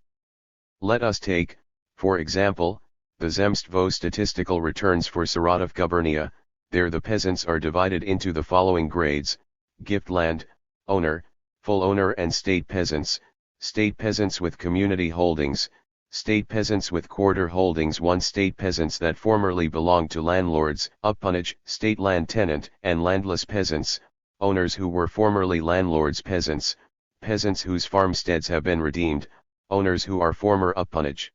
Let us take, for example, the Zemstvo statistical returns for Saratov gubernia. There the peasants are divided into the following grades: gift land, owner, full owner and state peasants with community holdings, state peasants with quarter holdings, one state peasants that formerly belonged to landlords, uppunage, state land tenant, and landless peasants, owners who were formerly landlords, peasants whose farmsteads have been redeemed, owners who are former uppunage.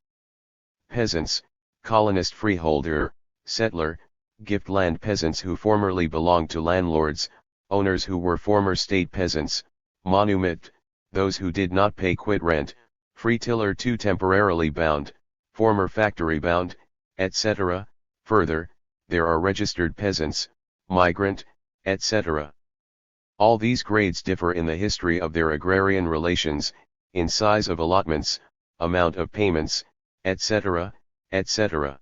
Peasants, colonist freeholder, settler, gift land peasants who formerly belonged to landlords, owners who were former state peasants, monument, those who did not pay quit rent, free tiller too temporarily bound, former factory bound, etc. Further, there are registered peasants, migrant, etc. All these grades differ in the history of their agrarian relations, in size of allotments, amount of payments, etc., etc.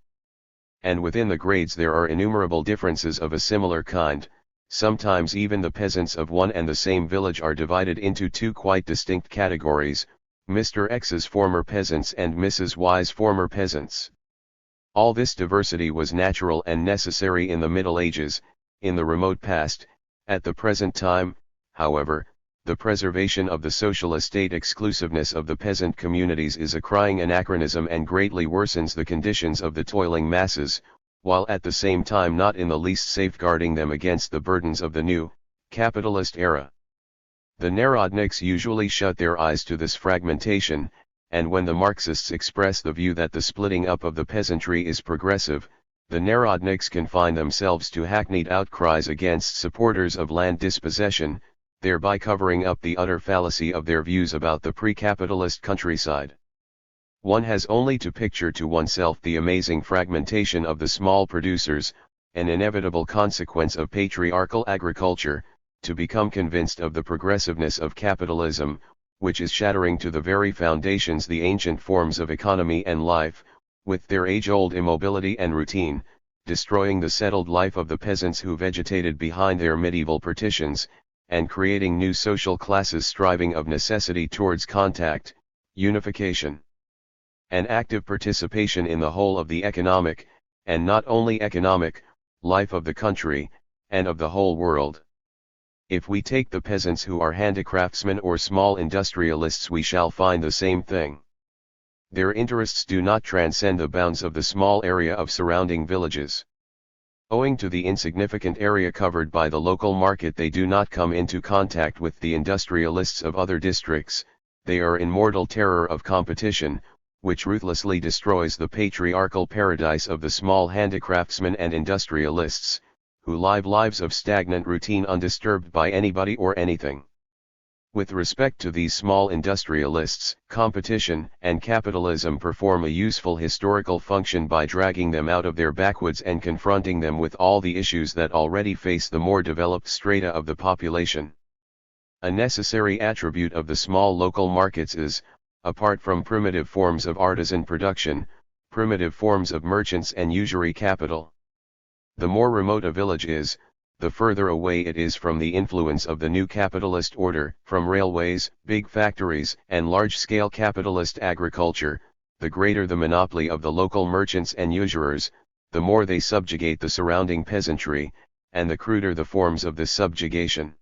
And within the grades there are innumerable differences of a similar kind. Sometimes even the peasants of one and the same village are divided into two quite distinct categories: Mr. X's former peasants and Mrs. Y's former peasants. All this diversity was natural and necessary in the Middle Ages, in the remote past. At the present time, however, the preservation of the social estate exclusiveness of the peasant communities is a crying anachronism and greatly worsens the conditions of the toiling masses, while at the same time not in the least safeguarding them against the burdens of the new, capitalist era. The Narodniks usually shut their eyes to this fragmentation, and when the Marxists express the view that the splitting up of the peasantry is progressive, the Narodniks confine themselves to hackneyed outcries against supporters of land dispossession, thereby covering up the utter fallacy of their views about the pre-capitalist countryside. One has only to picture to oneself the amazing fragmentation of the small producers, an inevitable consequence of patriarchal agriculture, to become convinced of the progressiveness of capitalism, which is shattering to the very foundations the ancient forms of economy and life, with their age-old immobility and routine, destroying the settled life of the peasants who vegetated behind their medieval partitions, and creating new social classes striving of necessity towards contact, unification, and active participation in the whole of the economic, and not only economic, life of the country, and of the whole world. If we take the peasants who are handicraftsmen or small industrialists, we shall find the same thing. Their interests do not transcend the bounds of the small area of surrounding villages. Owing to the insignificant area covered by the local market, they do not come into contact with the industrialists of other districts. They are in mortal terror of competition, which ruthlessly destroys the patriarchal paradise of the small handicraftsmen and industrialists, who live lives of stagnant routine undisturbed by anybody or anything. With respect to these small industrialists, competition and capitalism perform a useful historical function by dragging them out of their backwoods and confronting them with all the issues that already face the more developed strata of the population. A necessary attribute of the small local markets is, apart from primitive forms of artisan production, primitive forms of merchants and usury capital. The more remote a village is, the further away it is from the influence of the new capitalist order, from railways, big factories, and large-scale capitalist agriculture. The greater the monopoly of the local merchants and usurers, the more they subjugate the surrounding peasantry, and the cruder the forms of this subjugation.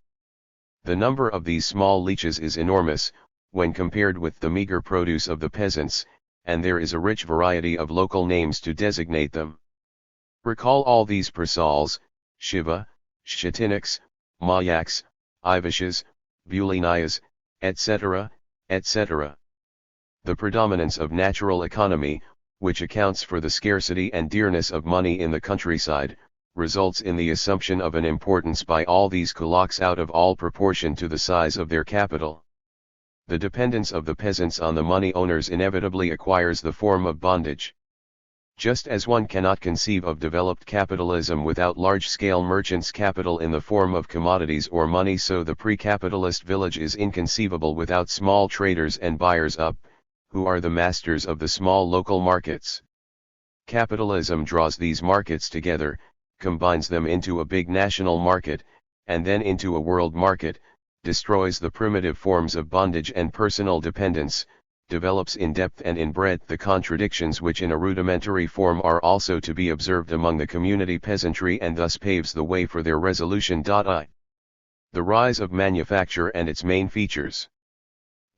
The number of these small leeches is enormous, when compared with the meager produce of the peasants, and there is a rich variety of local names to designate them. Recall all these Prasals, Shiva, Shatiniks, Mayaks, Ivashas, Bulinayas, etc., etc. The predominance of natural economy, which accounts for the scarcity and dearness of money in the countryside, results in the assumption of an importance by all these kulaks out of all proportion to the size of their capital. The dependence of the peasants on the money owners inevitably acquires the form of bondage. Just as one cannot conceive of developed capitalism without large-scale merchants' capital in the form of commodities or money, so the pre-capitalist village is inconceivable without small traders and buyers up, who are the masters of the small local markets. Capitalism draws these markets together, combines them into a big national market, and then into a world market, destroys the primitive forms of bondage and personal dependence, develops in depth and in breadth the contradictions which in a rudimentary form are also to be observed among the community peasantry, and thus paves the way for their resolution. The rise of manufacture and its main features.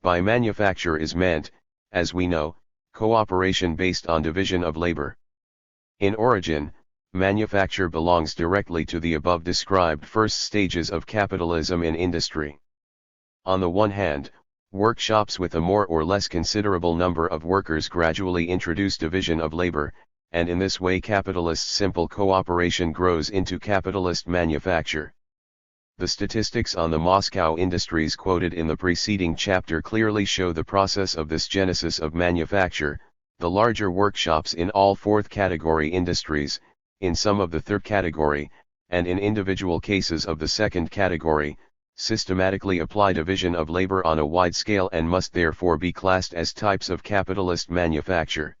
By manufacture is meant, as we know, cooperation based on division of labor. In origin, manufacture belongs directly to the above described first stages of capitalism in industry. On the one hand, workshops with a more or less considerable number of workers gradually introduce division of labor, and in this way capitalist simple cooperation grows into capitalist manufacture. The statistics on the Moscow industries quoted in the preceding chapter clearly show the process of this genesis of manufacture. The larger workshops in all fourth category industries, in some of the third category, and in individual cases of the second category, systematically apply division of labor on a wide scale and must therefore be classed as types of capitalist manufacture.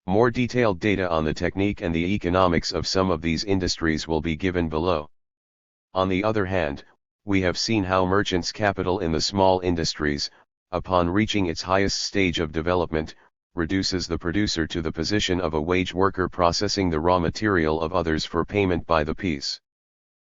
More detailed data on the technique and the economics of some of these industries will be given below. On the other hand, we have seen how merchants' capital in the small industries, upon reaching its highest stage of development, reduces the producer to the position of a wage worker processing the raw material of others for payment by the piece.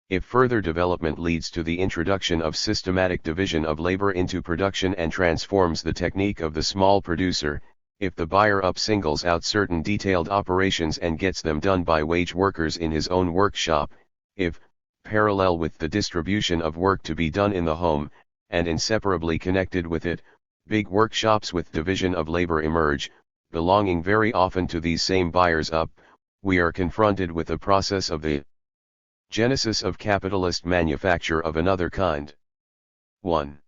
If further development leads to the introduction of systematic division of labor into production and transforms the technique of the small producer, if the buyer up singles out certain detailed operations and gets them done by wage workers in his own workshop, if, parallel with the distribution of work to be done in the home, and inseparably connected with it, big workshops with division of labor emerge, belonging very often to these same buyers up, we are confronted with a process of the genesis of capitalist manufacture of another kind. 1.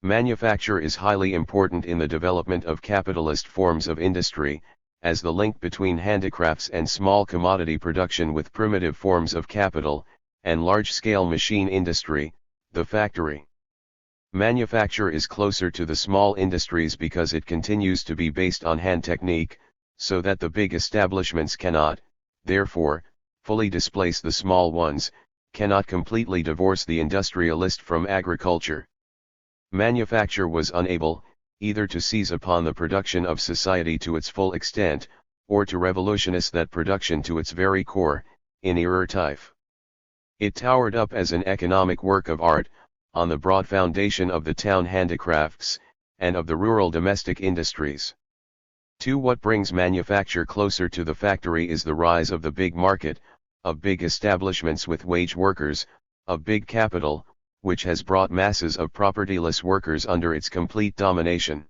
Manufacture is highly important in the development of capitalist forms of industry, as the link between handicrafts and small commodity production with primitive forms of capital, and large-scale machine industry, the factory. Manufacture is closer to the small industries because it continues to be based on hand technique, so that the big establishments cannot, therefore, fully displace the small ones, cannot completely divorce the industrialist from agriculture. Manufacture was unable, either to seize upon the production of society to its full extent, or to revolutionize that production to its very core, in Irrtife. It towered up as an economic work of art, on the broad foundation of the town handicrafts, and of the rural domestic industries. 2. What brings manufacture closer to the factory is the rise of the big market, of big establishments with wage workers, of big capital, which has brought masses of propertyless workers under its complete domination.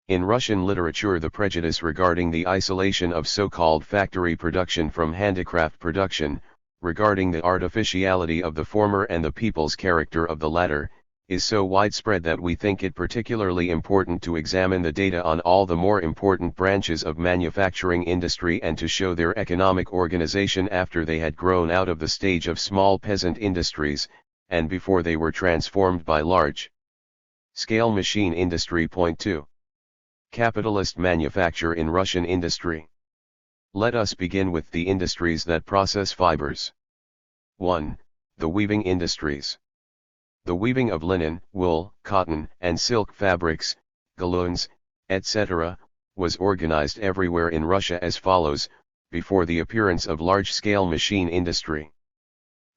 In Russian literature, the prejudice regarding the isolation of so-called factory production from handicraft production, regarding the artificiality of the former and the people's character of the latter, is so widespread that we think it particularly important to examine the data on all the more important branches of manufacturing industry and to show their economic organization after they had grown out of the stage of small peasant industries, and before they were transformed by large-scale machine industry. Point 2. Capitalist manufacture in Russian industry. Let us begin with the industries that process fibers. 1. The weaving industries. The weaving of linen, wool, cotton, and silk fabrics, galloons, etc., was organized everywhere in Russia as follows, before the appearance of large-scale machine industry.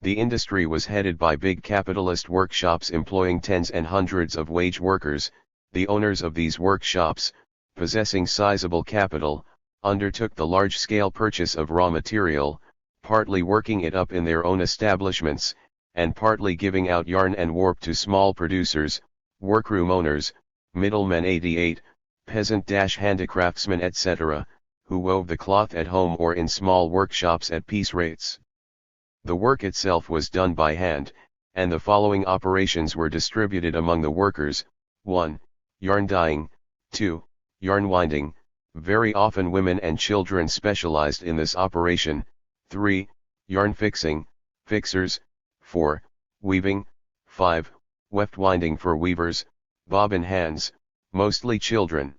The industry was headed by big capitalist workshops employing tens and hundreds of wage workers. The owners of these workshops, possessing sizable capital, undertook the large-scale purchase of raw material, partly working it up in their own establishments, and partly giving out yarn and warp to small producers, workroom owners, middlemen 88, peasant-handicraftsmen etc., who wove the cloth at home or in small workshops at piece rates. The work itself was done by hand, and the following operations were distributed among the workers: 1. Yarn dyeing, 2. Yarn winding, very often women and children specialized in this operation, 3. Yarn fixing, fixers, 4. Weaving, 5. Weft winding for weavers, bobbin hands, mostly children.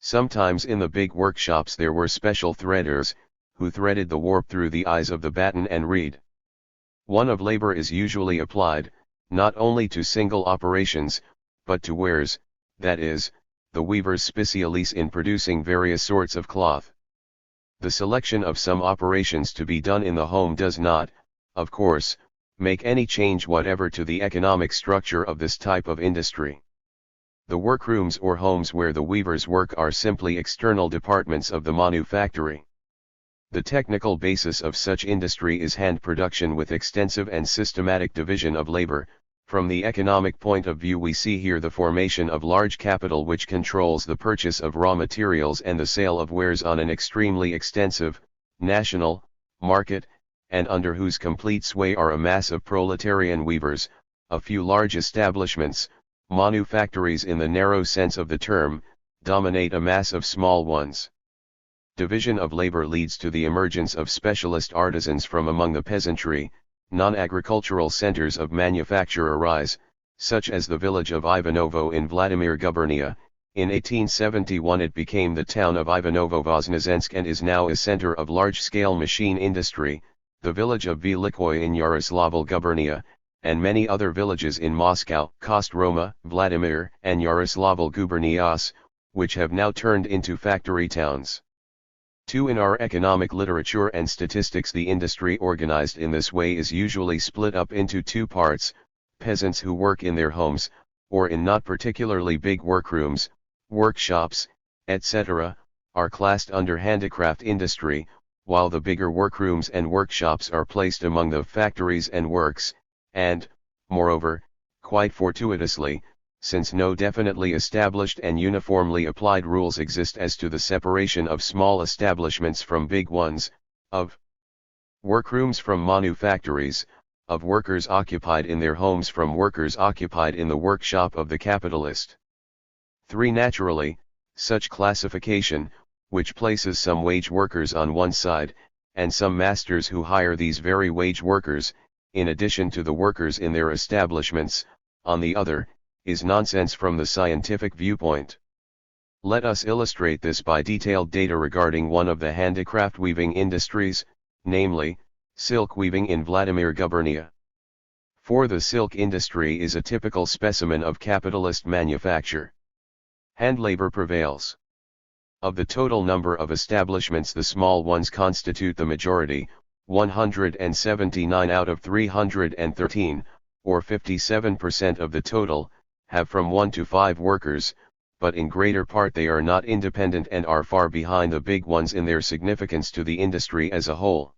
Sometimes in the big workshops there were special threaders, who threaded the warp through the eyes of the batten and reed. One of labor is usually applied, not only to single operations, but to wares, that is, the weaver's specialties in producing various sorts of cloth. The selection of some operations to be done in the home does not, of course, make any change whatever to the economic structure of this type of industry. The workrooms or homes where the weavers work are simply external departments of the manufactory. The technical basis of such industry is hand production with extensive and systematic division of labor. From the economic point of view, we see here the formation of large capital which controls the purchase of raw materials and the sale of wares on an extremely extensive, national, market, and under whose complete sway are a mass of proletarian weavers, a few large establishments, manufactories in the narrow sense of the term, dominate a mass of small ones. Division of labor leads to the emergence of specialist artisans from among the peasantry. Non-agricultural centers of manufacture arise, such as the village of Ivanovo in Vladimir Gubernia. In 1871 it became the town of Ivanovo-Voznesensk and is now a center of large-scale machine industry. The village of Velikoy in Yaroslavl Gubernia, and many other villages in Moscow, Kostroma, Vladimir, and Yaroslavl Gubernias, which have now turned into factory towns. 2. In our economic literature and statistics, the industry organized in this way is usually split up into two parts: peasants who work in their homes, or in not particularly big workrooms, workshops, etc., are classed under handicraft industry, while the bigger workrooms and workshops are placed among the factories and works, and, moreover, quite fortuitously, since no definitely established and uniformly applied rules exist as to the separation of small establishments from big ones, of workrooms from manufactories, of workers occupied in their homes from workers occupied in the workshop of the capitalist. 3. Naturally, such classification, which places some wage workers on one side, and some masters who hire these very wage workers, in addition to the workers in their establishments, on the other, is nonsense from the scientific viewpoint. Let us illustrate this by detailed data regarding one of the handicraft weaving industries, namely, silk weaving in Vladimir Gubernia. For the silk industry is a typical specimen of capitalist manufacture. Hand labor prevails. Of the total number of establishments, the small ones constitute the majority, 179 out of 313, or 57% of the total, have from 1 to 5 workers, but in greater part they are not independent and are far behind the big ones in their significance to the industry as a whole.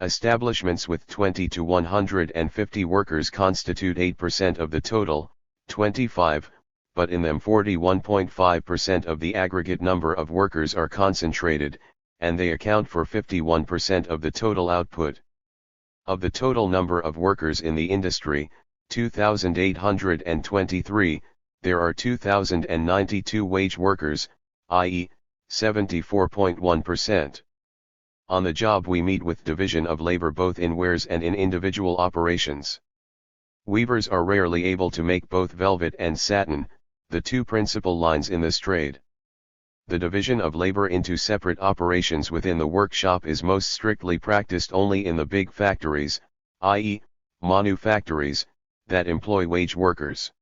Establishments with 20 to 150 workers constitute 8% of the total, 25, but in them 41.5% of the aggregate number of workers are concentrated, and they account for 51% of the total output. Of the total number of workers in the industry, 2,823, there are 2,092 wage workers, i.e., 74.1%. On the job we meet with division of labor both in wares and in individual operations. Weavers are rarely able to make both velvet and satin, the two principal lines in this trade. The division of labor into separate operations within the workshop is most strictly practiced only in the big factories, i.e., manufactories, that employ wage workers.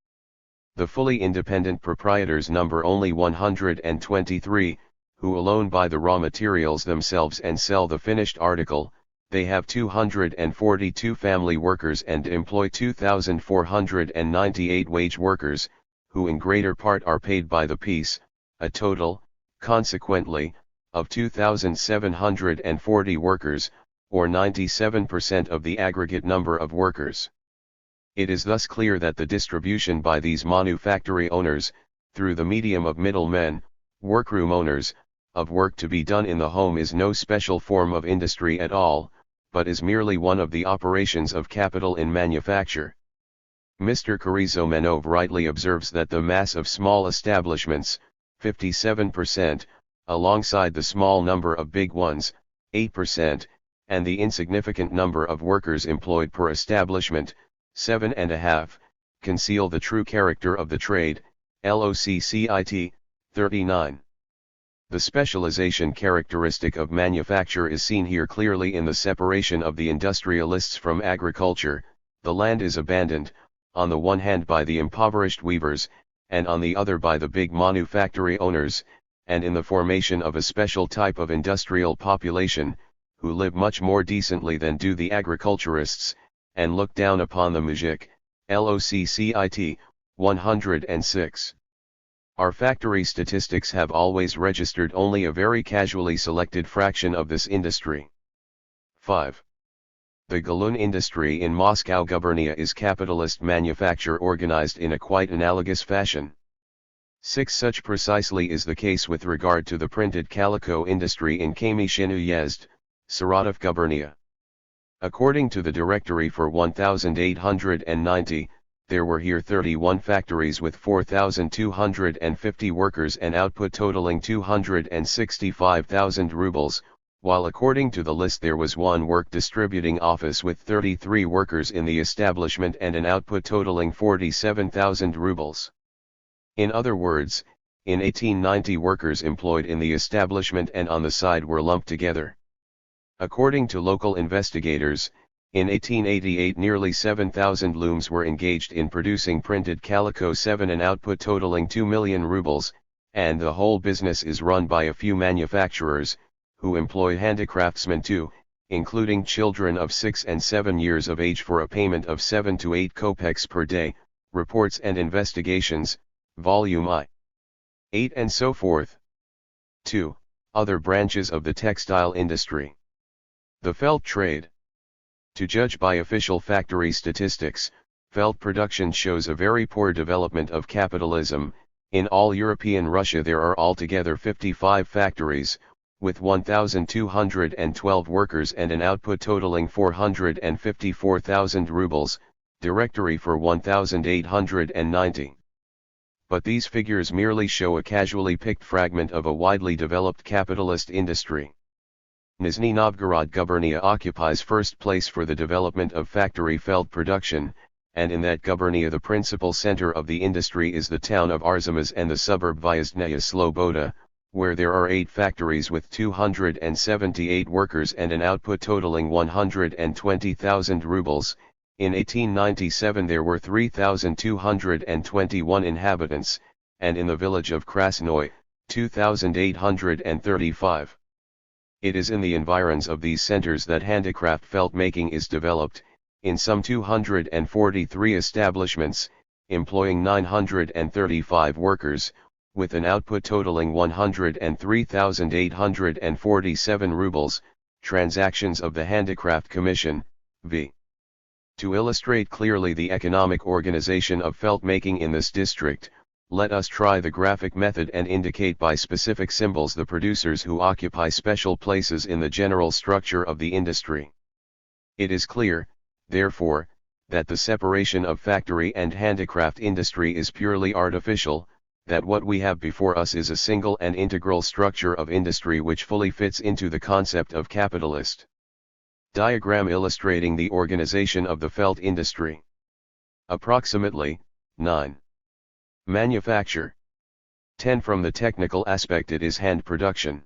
The fully independent proprietors number only 123, who alone buy the raw materials themselves and sell the finished article. they have 242 family workers and employ 2,498 wage workers, who in greater part are paid by the piece, a total, consequently, of 2,740 workers, or 97% of the aggregate number of workers. It is thus clear that the distribution by these manufactory owners, through the medium of middlemen, workroom owners, of work to be done in the home is no special form of industry at all, but is merely one of the operations of capital in manufacture. Mr. Karizomenov rightly observes that the mass of small establishments, 57%, alongside the small number of big ones, 8%, and the insignificant number of workers employed per establishment, 7.5, conceal the true character of the trade, LOCCIT, 39. The specialization characteristic of manufacture is seen here clearly in the separation of the industrialists from agriculture. The land is abandoned, on the one hand by the impoverished weavers, and on the other by the big manufactory owners, and in the formation of a special type of industrial population, who live much more decently than do the agriculturists, and look down upon the mujik, LOCCIT, 106. Our factory statistics have always registered only a very casually selected fraction of this industry. 5. The Galun industry in Moscow Gubernia is capitalist manufacture organized in a quite analogous fashion. 6. Such precisely is the case with regard to the printed calico industry in Kamyshin Uyezd, Saratov Gubernia. According to the directory for 1890, there were here 31 factories with 4,250 workers and output totaling 265,000 rubles, while according to the list there was one work distributing office with 33 workers in the establishment and an output totaling 47,000 rubles. In other words, in 1890 workers employed in the establishment and on the side were lumped together. According to local investigators, in 1888 nearly 7,000 looms were engaged in producing printed calico 7 an output totaling 2 million rubles, and the whole business is run by a few manufacturers, who employ handicraftsmen too, including children of 6 and 7 years of age for a payment of 7 to 8 kopecks per day, Reports and Investigations, Volume I. 8 and so forth. 2. Other branches of the textile industry. The felt trade. To judge by official factory statistics, felt production shows a very poor development of capitalism. In all European Russia there are altogether 55 factories, with 1,212 workers and an output totaling 454,000 rubles, directory for 1,890. But these figures merely show a casually picked fragment of a widely developed capitalist industry. Nizhny Novgorod Gubernia occupies first place for the development of factory felt production, and in that gubernia the principal center of the industry is the town of Arzamas and the suburb Vyazhnaya Sloboda, where there are 8 factories with 278 workers and an output totaling 120,000 rubles. In 1897 there were 3,221 inhabitants, and in the village of Krasnoy, 2,835. It is in the environs of these centers that handicraft felt making is developed, in some 243 establishments, employing 935 workers, with an output totaling 103,847 rubles, transactions of the Handicraft Commission, v. To illustrate clearly the economic organization of felt making in this district, let us try the graphic method and indicate by specific symbols the producers who occupy special places in the general structure of the industry. It is clear, therefore, that the separation of factory and handicraft industry is purely artificial, that what we have before us is a single and integral structure of industry which fully fits into the concept of capitalist. Diagram illustrating the organization of the felt industry. Approximately, 9. Manufacture. 10. From the technical aspect it is hand production.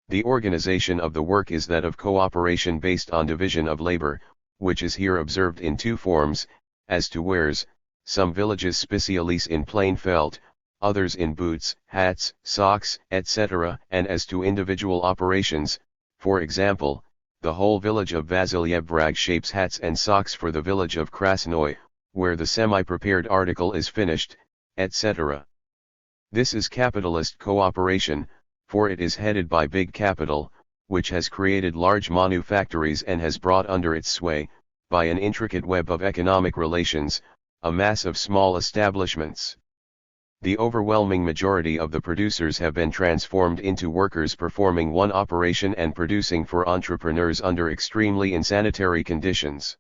The organization of the work is that of cooperation based on division of labor, which is here observed in 2 forms, as to wares, some villages specialize in plain felt, others in boots, hats, socks, etc., and as to individual operations, for example, the whole village of Vasilyev shapes hats and socks for the village of Krasnoy, where the semi-prepared article is finished, etc. This is capitalist cooperation, for it is headed by big capital, which has created large manufactories and has brought under its sway, by an intricate web of economic relations, a mass of small establishments. The overwhelming majority of the producers have been transformed into workers performing one operation and producing for entrepreneurs under extremely insanitary conditions.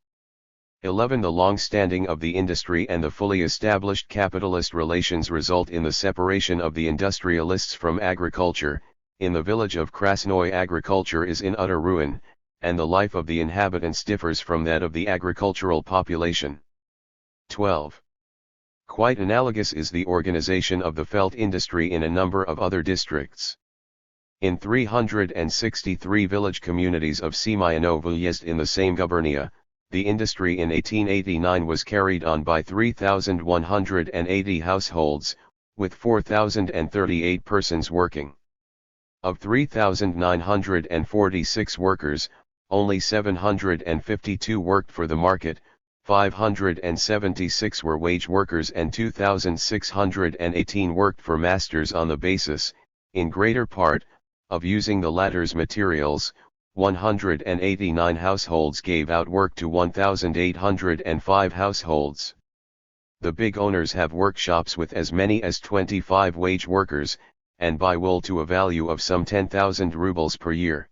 11. The long standing of the industry and the fully established capitalist relations result in the separation of the industrialists from agriculture. In the village of Krasnoy, agriculture is in utter ruin, and the life of the inhabitants differs from that of the agricultural population. 12. Quite analogous is the organization of the felt industry in a number of other districts. In 363 village communities of Semyonovo Uyezd in the same gubernia, the industry in 1889 was carried on by 3,180 households, with 4,038 persons working. Of 3,946 workers, only 752 worked for the market, 576 were wage workers and 2,618 worked for masters on the basis, in greater part, of using the latter's materials. 189 households gave out work to 1,805 households. The big owners have workshops with as many as 25 wage workers, and buy wool to a value of some 10,000 rubles per year.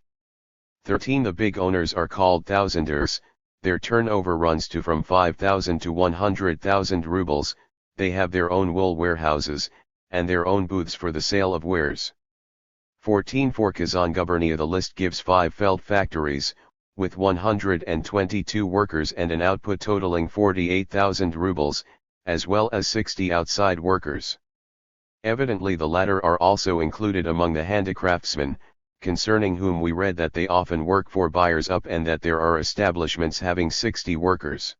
13. The big owners are called thousanders. Their turnover runs to from 5,000 to 100,000 rubles, they have their own wool warehouses, and their own booths for the sale of wares. 14. For Kazan gubernia the list gives 5 felt factories, with 122 workers and an output totaling 48,000 rubles, as well as 60 outside workers. Evidently the latter are also included among the handicraftsmen, concerning whom we read that they often work for buyers up and that there are establishments having 60 workers.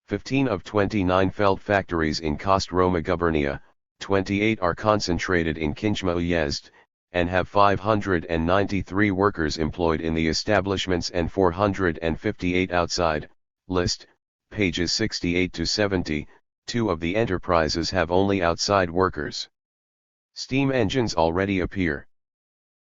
15 of 29 felt factories in Kostroma gubernia, 28 are concentrated in Kinchma Uyezd, and have 593 workers employed in the establishments and 458 outside. List, pages 68 to 70, 2 of the enterprises have only outside workers. Steam engines already appear.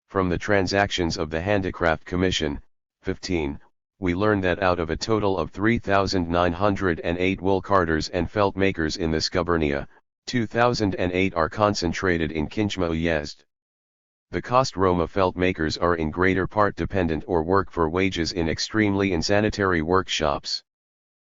From the transactions of the Handicraft Commission, 15, we learn that out of a total of 3,908 wool carders and felt makers in this gubernia, 2,008 are concentrated in Kinchma Uyezd. The Kostroma felt makers are in greater part dependent or work for wages in extremely insanitary workshops.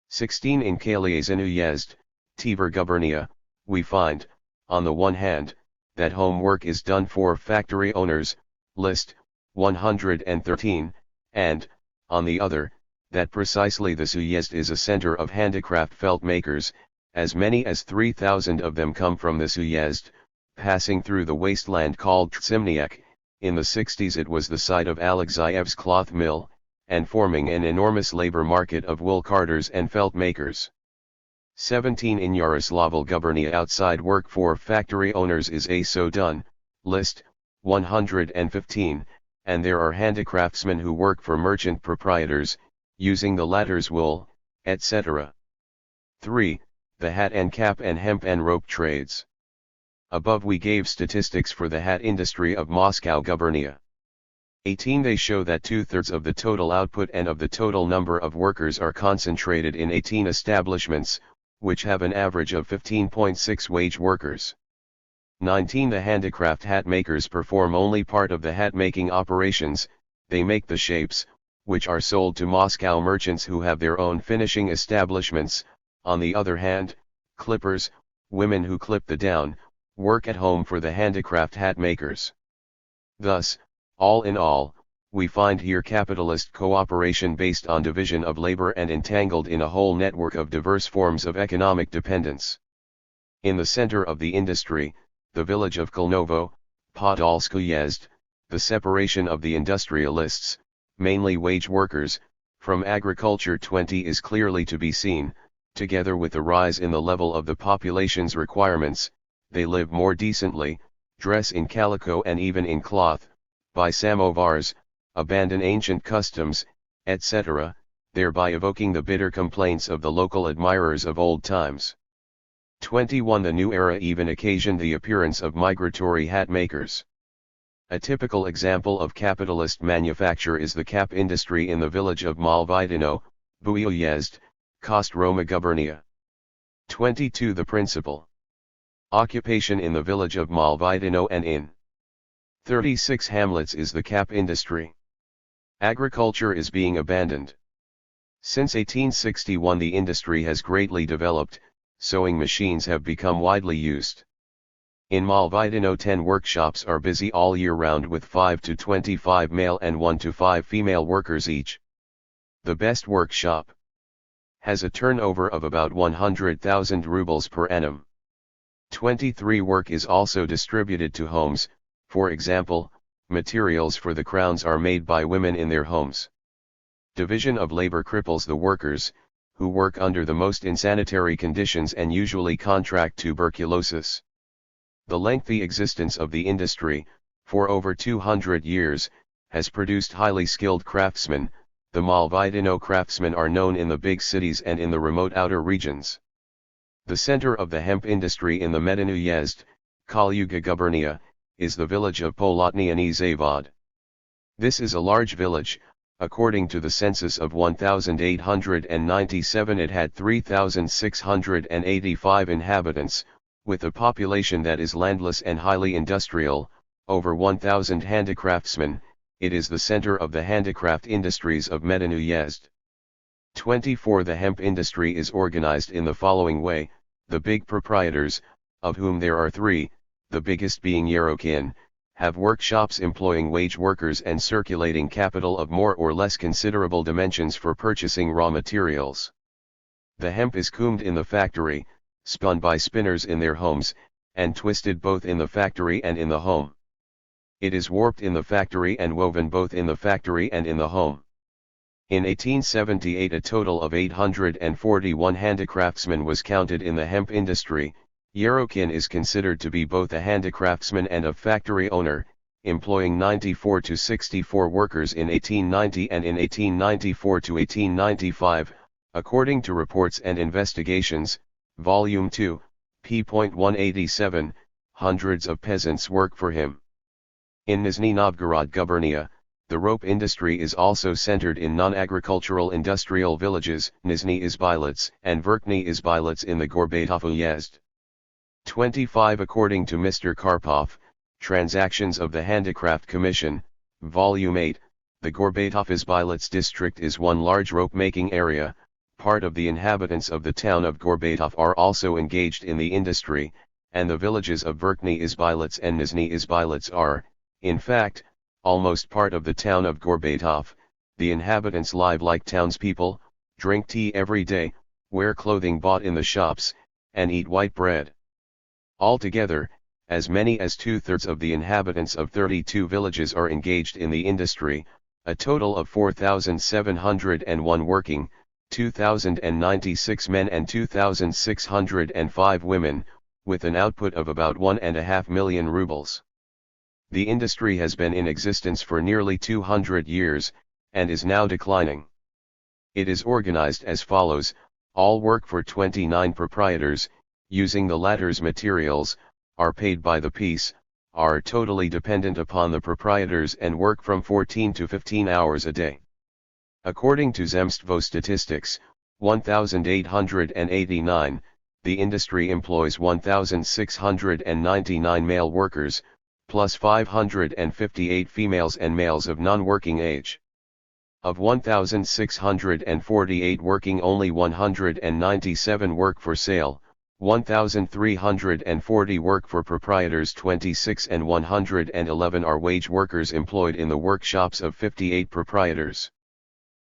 16. In Kalyazin Uyezd, Tver gubernia, we find, on the one hand, that home work is done for factory owners, list, 113, and, on the other, that precisely this Uyezd is a center of handicraft felt makers, as many as 3,000 of them come from this Uyezd, passing through the wasteland called Tsimniak. In the 60s it was the site of Alexeyev's cloth mill, and forming an enormous labor market of wool carders and felt makers. 17. In Yaroslavl gubernia outside work for factory owners is so done, list, 115, and there are handicraftsmen who work for merchant proprietors, using the latter's wool, etc. 3. The hat and cap and hemp and rope trades. Above we gave statistics for the hat industry of Moscow gubernia. 18. They show that 2/3 of the total output and of the total number of workers are concentrated in 18 establishments, which have an average of 15.6 wage workers. 19. The handicraft hat makers perform only part of the hat making operations, they make the shapes, which are sold to Moscow merchants who have their own finishing establishments. On the other hand, clippers, women who clip the down, work at home for the handicraft hat makers. Thus, all in all, we find here capitalist cooperation based on division of labor and entangled in a whole network of diverse forms of economic dependence. In the center of the industry, the village of Kolnovo, Podolsk Uyezd, the separation of the industrialists, mainly wage workers, from agriculture 20 is clearly to be seen. Together with the rise in the level of the population's requirements, they live more decently, dress in calico and even in cloth, buy samovars, abandon ancient customs, etc., thereby evoking the bitter complaints of the local admirers of old times. 21. The new era even occasioned the appearance of migratory hat makers. A typical example of capitalist manufacture is the cap industry in the village of Malvidino, Buyezd, Kostroma Gubernia. 22. The principal occupation in the village of Malvidino and in 36 hamlets is the cap industry. Agriculture is being abandoned. Since 1861 the industry has greatly developed, sewing machines have become widely used. In Malvidino 10 workshops are busy all year round with 5 to 25 male and 1 to 5 female workers each. The best workshop has a turnover of about 100,000 rubles per annum. 23. Work is also distributed to homes, for example, materials for the crowns are made by women in their homes. Division of labor cripples the workers, who work under the most insanitary conditions and usually contract tuberculosis. The lengthy existence of the industry, for over 200 years, has produced highly skilled craftsmen. The Malvidino craftsmen are known in the big cities and in the remote outer regions. The center of the hemp industry in the Medinuyezd, Kalyuga Gubernia, is the village of Polotniany Zavod. This is a large village. According to the census of 1897 it had 3,685 inhabitants, with a population that is landless and highly industrial, over 1,000 handicraftsmen. It is the center of the handicraft industries of Medinuyezd. 24. The hemp industry is organized in the following way: the big proprietors, of whom there are 3, the biggest being Yerokin, have workshops employing wage workers and circulating capital of more or less considerable dimensions for purchasing raw materials. The hemp is combed in the factory, spun by spinners in their homes, and twisted both in the factory and in the home. It is warped in the factory and woven both in the factory and in the home. In 1878 a total of 841 handicraftsmen was counted in the hemp industry. Yerokin is considered to be both a handicraftsman and a factory owner, employing 94 to 64 workers in 1890 and in 1894 to 1895, according to reports and investigations, Volume 2, p. 187, hundreds of peasants work for him. In Nizhny Novgorod Gubernia, the rope industry is also centered in non-agricultural industrial villages, Nizhny Izbailets and Verkhny Izbailets in the Gorbatov uyezd. 25. According to Mr. Karpov, Transactions of the Handicraft Commission, Volume 8, the Gorbatov Izbailets district is one large rope-making area. Part of the inhabitants of the town of Gorbatov are also engaged in the industry, and the villages of Verkhny Izbailets and Nizhny Izbailets are, in fact, almost part of the town of Gorbatov. The inhabitants live like townspeople, drink tea every day, wear clothing bought in the shops, and eat white bread. Altogether, as many as 2/3 of the inhabitants of 32 villages are engaged in the industry, a total of 4,701 working, 2,096 men and 2,605 women, with an output of about 1.5 million rubles. The industry has been in existence for nearly 200 years, and is now declining. It is organized as follows: all work for 29 proprietors, using the latter's materials, are paid by the piece, are totally dependent upon the proprietors and work from 14 to 15 hours a day. According to Zemstvo statistics, 1889, the industry employs 1,699 male workers, plus 558 females and males of non-working age. Of 1,648 working, only 197 work for sale, 1,340 work for proprietors, 26 and 111 are wage workers employed in the workshops of 58 proprietors.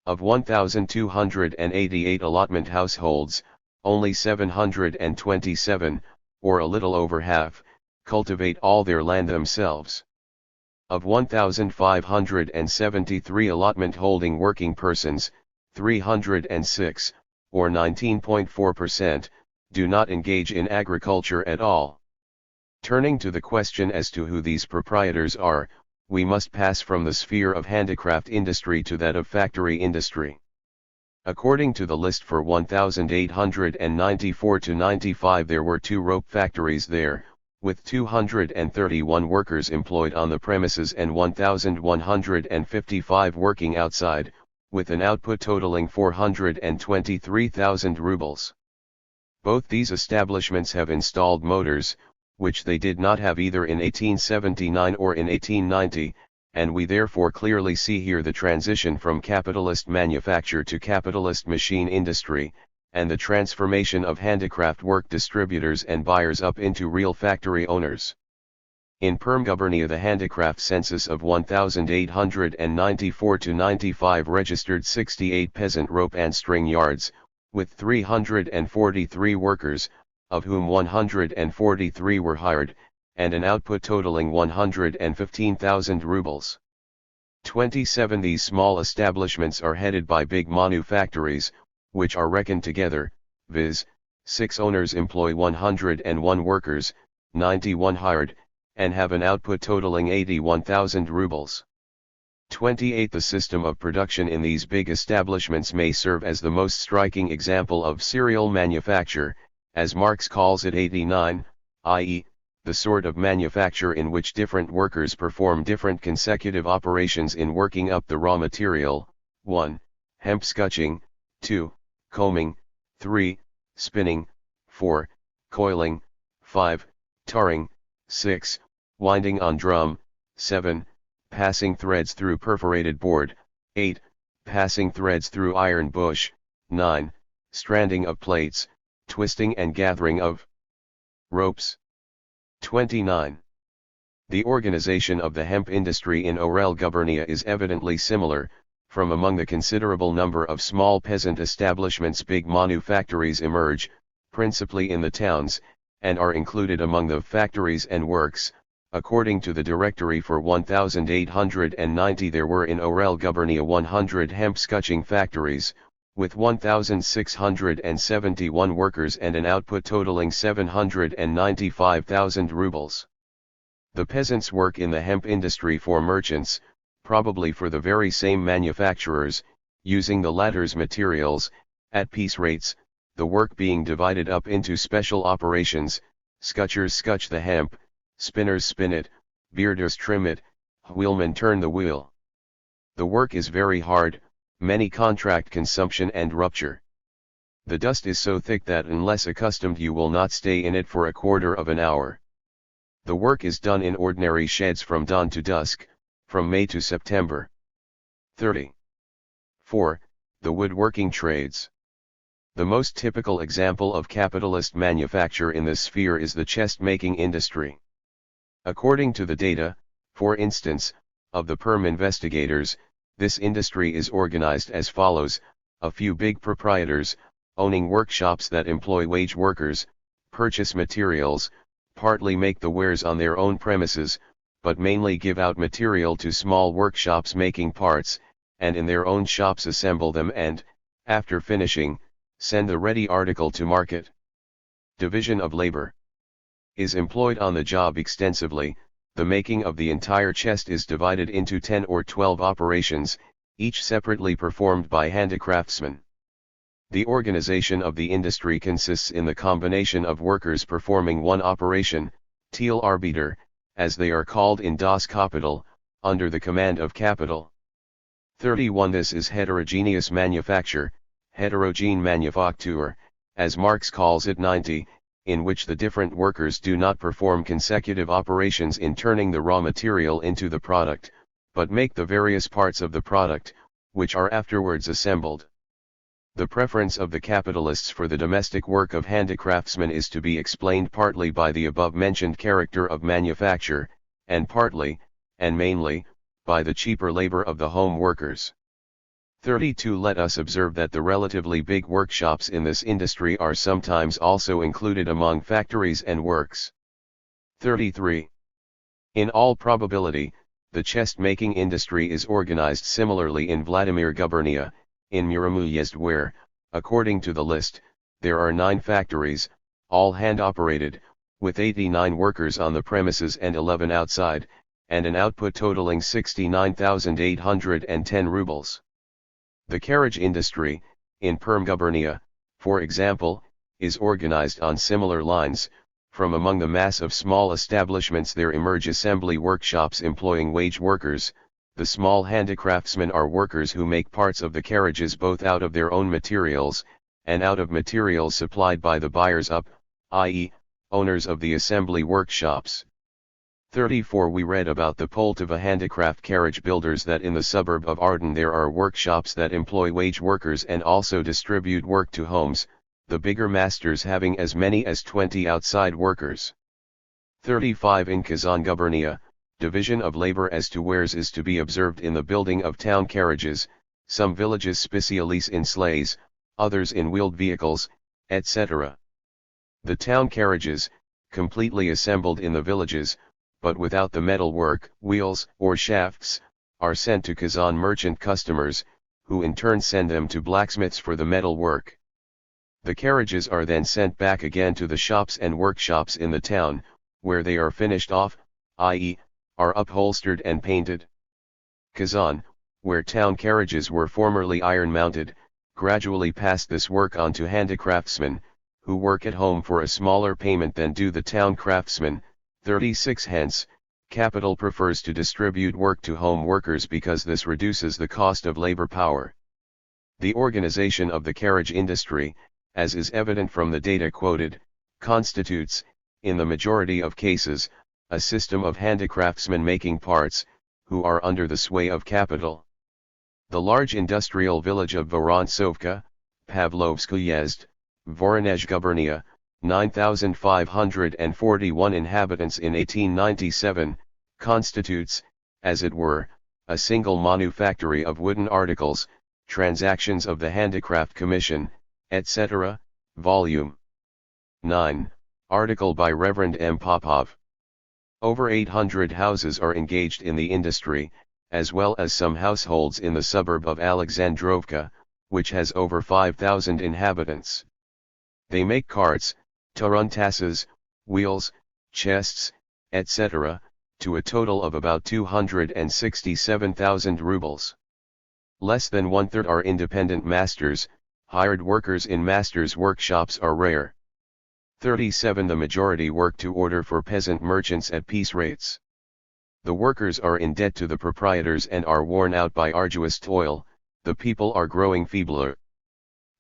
Of 1,288 allotment households, only 727, or a little over half, cultivate all their land themselves. Of 1,573 allotment holding working persons, 306, or 19.4%, do not engage in agriculture at all. Turning to the question as to who these proprietors are, we must pass from the sphere of handicraft industry to that of factory industry. According to the list for 1894 to 95 there were 2 rope factories there, with 231 workers employed on the premises and 1,155 working outside, with an output totaling 423,000 rubles. Both these establishments have installed motors, which they did not have either in 1879 or in 1890, and we therefore clearly see here the transition from capitalist manufacture to capitalist machine industry, and the transformation of handicraft work distributors and buyers up into real factory owners. In Perm-Gubernia the handicraft census of 1894 to 95 registered 68 peasant rope and string yards, with 343 workers, of whom 143 were hired, and an output totaling 115,000 rubles. 27 These small establishments are headed by big manufactories, which are reckoned together, viz., 6 owners employ 101 workers, 91 hired, and have an output totaling 81,000 rubles. 28 The system of production in these big establishments may serve as the most striking example of serial manufacture, as Marx calls it 89, i.e., the sort of manufacture in which different workers perform different consecutive operations in working up the raw material: 1. Hemp scutching, 2. Combing, 3. Spinning, 4. Coiling, 5. Tarring, 6. Winding on drum, 7. Passing threads through perforated board, 8. Passing threads through iron bush, 9. Stranding of plates, twisting and gathering of ropes. 29. The organization of the hemp industry in Orel Gubernia is evidently similar. From among the considerable number of small peasant establishments big manufactories emerge, principally in the towns, and are included among the factories and works. According to the directory for 1890 there were in Orel Gubernia 100 hemp scutching factories, with 1,671 workers and an output totaling 795,000 rubles. The peasants work in the hemp industry for merchants, probably for the very same manufacturers, using the latter's materials, at piece rates, the work being divided up into special operations. Scutchers scutch the hemp, spinners spin it, bearders trim it, wheelmen turn the wheel. The work is very hard, many contract consumption and rupture. The dust is so thick that unless accustomed you will not stay in it for a quarter of an hour. The work is done in ordinary sheds from dawn to dusk, from May to September. 30. 4. The woodworking trades. The most typical example of capitalist manufacture in this sphere is the chest-making industry. According to the data, for instance, of the Perm investigators, this industry is organized as follows: a few big proprietors, owning workshops that employ wage workers, purchase materials, partly make the wares on their own premises, but mainly give out material to small workshops making parts, and in their own shops assemble them and, after finishing, send the ready article to market. Division of labor is employed on the job extensively. The making of the entire chest is divided into 10 or 12 operations, each separately performed by handicraftsmen. The organization of the industry consists in the combination of workers performing one operation, Teelarbeiter, as they are called in Das Kapital, under the command of capital. 31 This is heterogeneous manufacture, heterogene Manufaktur, as Marx calls it. 90, in which the different workers do not perform consecutive operations in turning the raw material into the product, but make the various parts of the product, which are afterwards assembled. The preference of the capitalists for the domestic work of handicraftsmen is to be explained partly by the above-mentioned character of manufacture, and partly, and mainly, by the cheaper labor of the home workers. 32 Let us observe that the relatively big workshops in this industry are sometimes also included among factories and works. 33. In all probability, the chest-making industry is organized similarly in Vladimir Gubernia, in Muramuyezd where, according to the list, there are 9 factories, all hand-operated, with 89 workers on the premises and 11 outside, and an output totaling 69,810 rubles. The carriage industry, in Perm-Gubernia, for example, is organized on similar lines. From among the mass of small establishments there emerge assembly workshops employing wage workers. The small handicraftsmen are workers who make parts of the carriages both out of their own materials, and out of materials supplied by the buyers up, i.e., owners of the assembly workshops. 34 We read about the Poltava handicraft carriage builders that in the suburb of Arden there are workshops that employ wage workers and also distribute work to homes, the bigger masters having as many as 20 outside workers. 35 In Kazan Gubernia, division of labor as to wares is to be observed in the building of town carriages, some villages specialis in sleighs, others in wheeled vehicles, etc. The town carriages, completely assembled in the villages, but without the metal work, wheels, or shafts, are sent to Kazan merchant customers, who in turn send them to blacksmiths for the metal work. The carriages are then sent back again to the shops and workshops in the town, where they are finished off, i.e., are upholstered and painted. Kazan, where town carriages were formerly iron-mounted, gradually passed this work on to handicraftsmen, who work at home for a smaller payment than do the town craftsmen. 36 Hence, capital prefers to distribute work to home workers because this reduces the cost of labor power. The organization of the carriage industry, as is evident from the data quoted, constitutes, in the majority of cases, a system of handicraftsmen making parts, who are under the sway of capital. The large industrial village of Vorontsovka, Pavlovsk Uyezd, Voronezh Gubernia, 9,541 inhabitants in 1897, constitutes, as it were, a single manufactory of wooden articles, Transactions of the Handicraft Commission, etc., Volume 9, article by Reverend M. Popov. Over 800 houses are engaged in the industry, as well as some households in the suburb of Alexandrovka, which has over 5,000 inhabitants. They make carts, tarantasses, wheels, chests, etc., to a total of about 267,000 rubles. Less than one-third are independent masters, hired workers in masters' workshops are rare. 37 The majority work to order for peasant merchants at piece rates. The workers are in debt to the proprietors and are worn out by arduous toil, the people are growing feebler.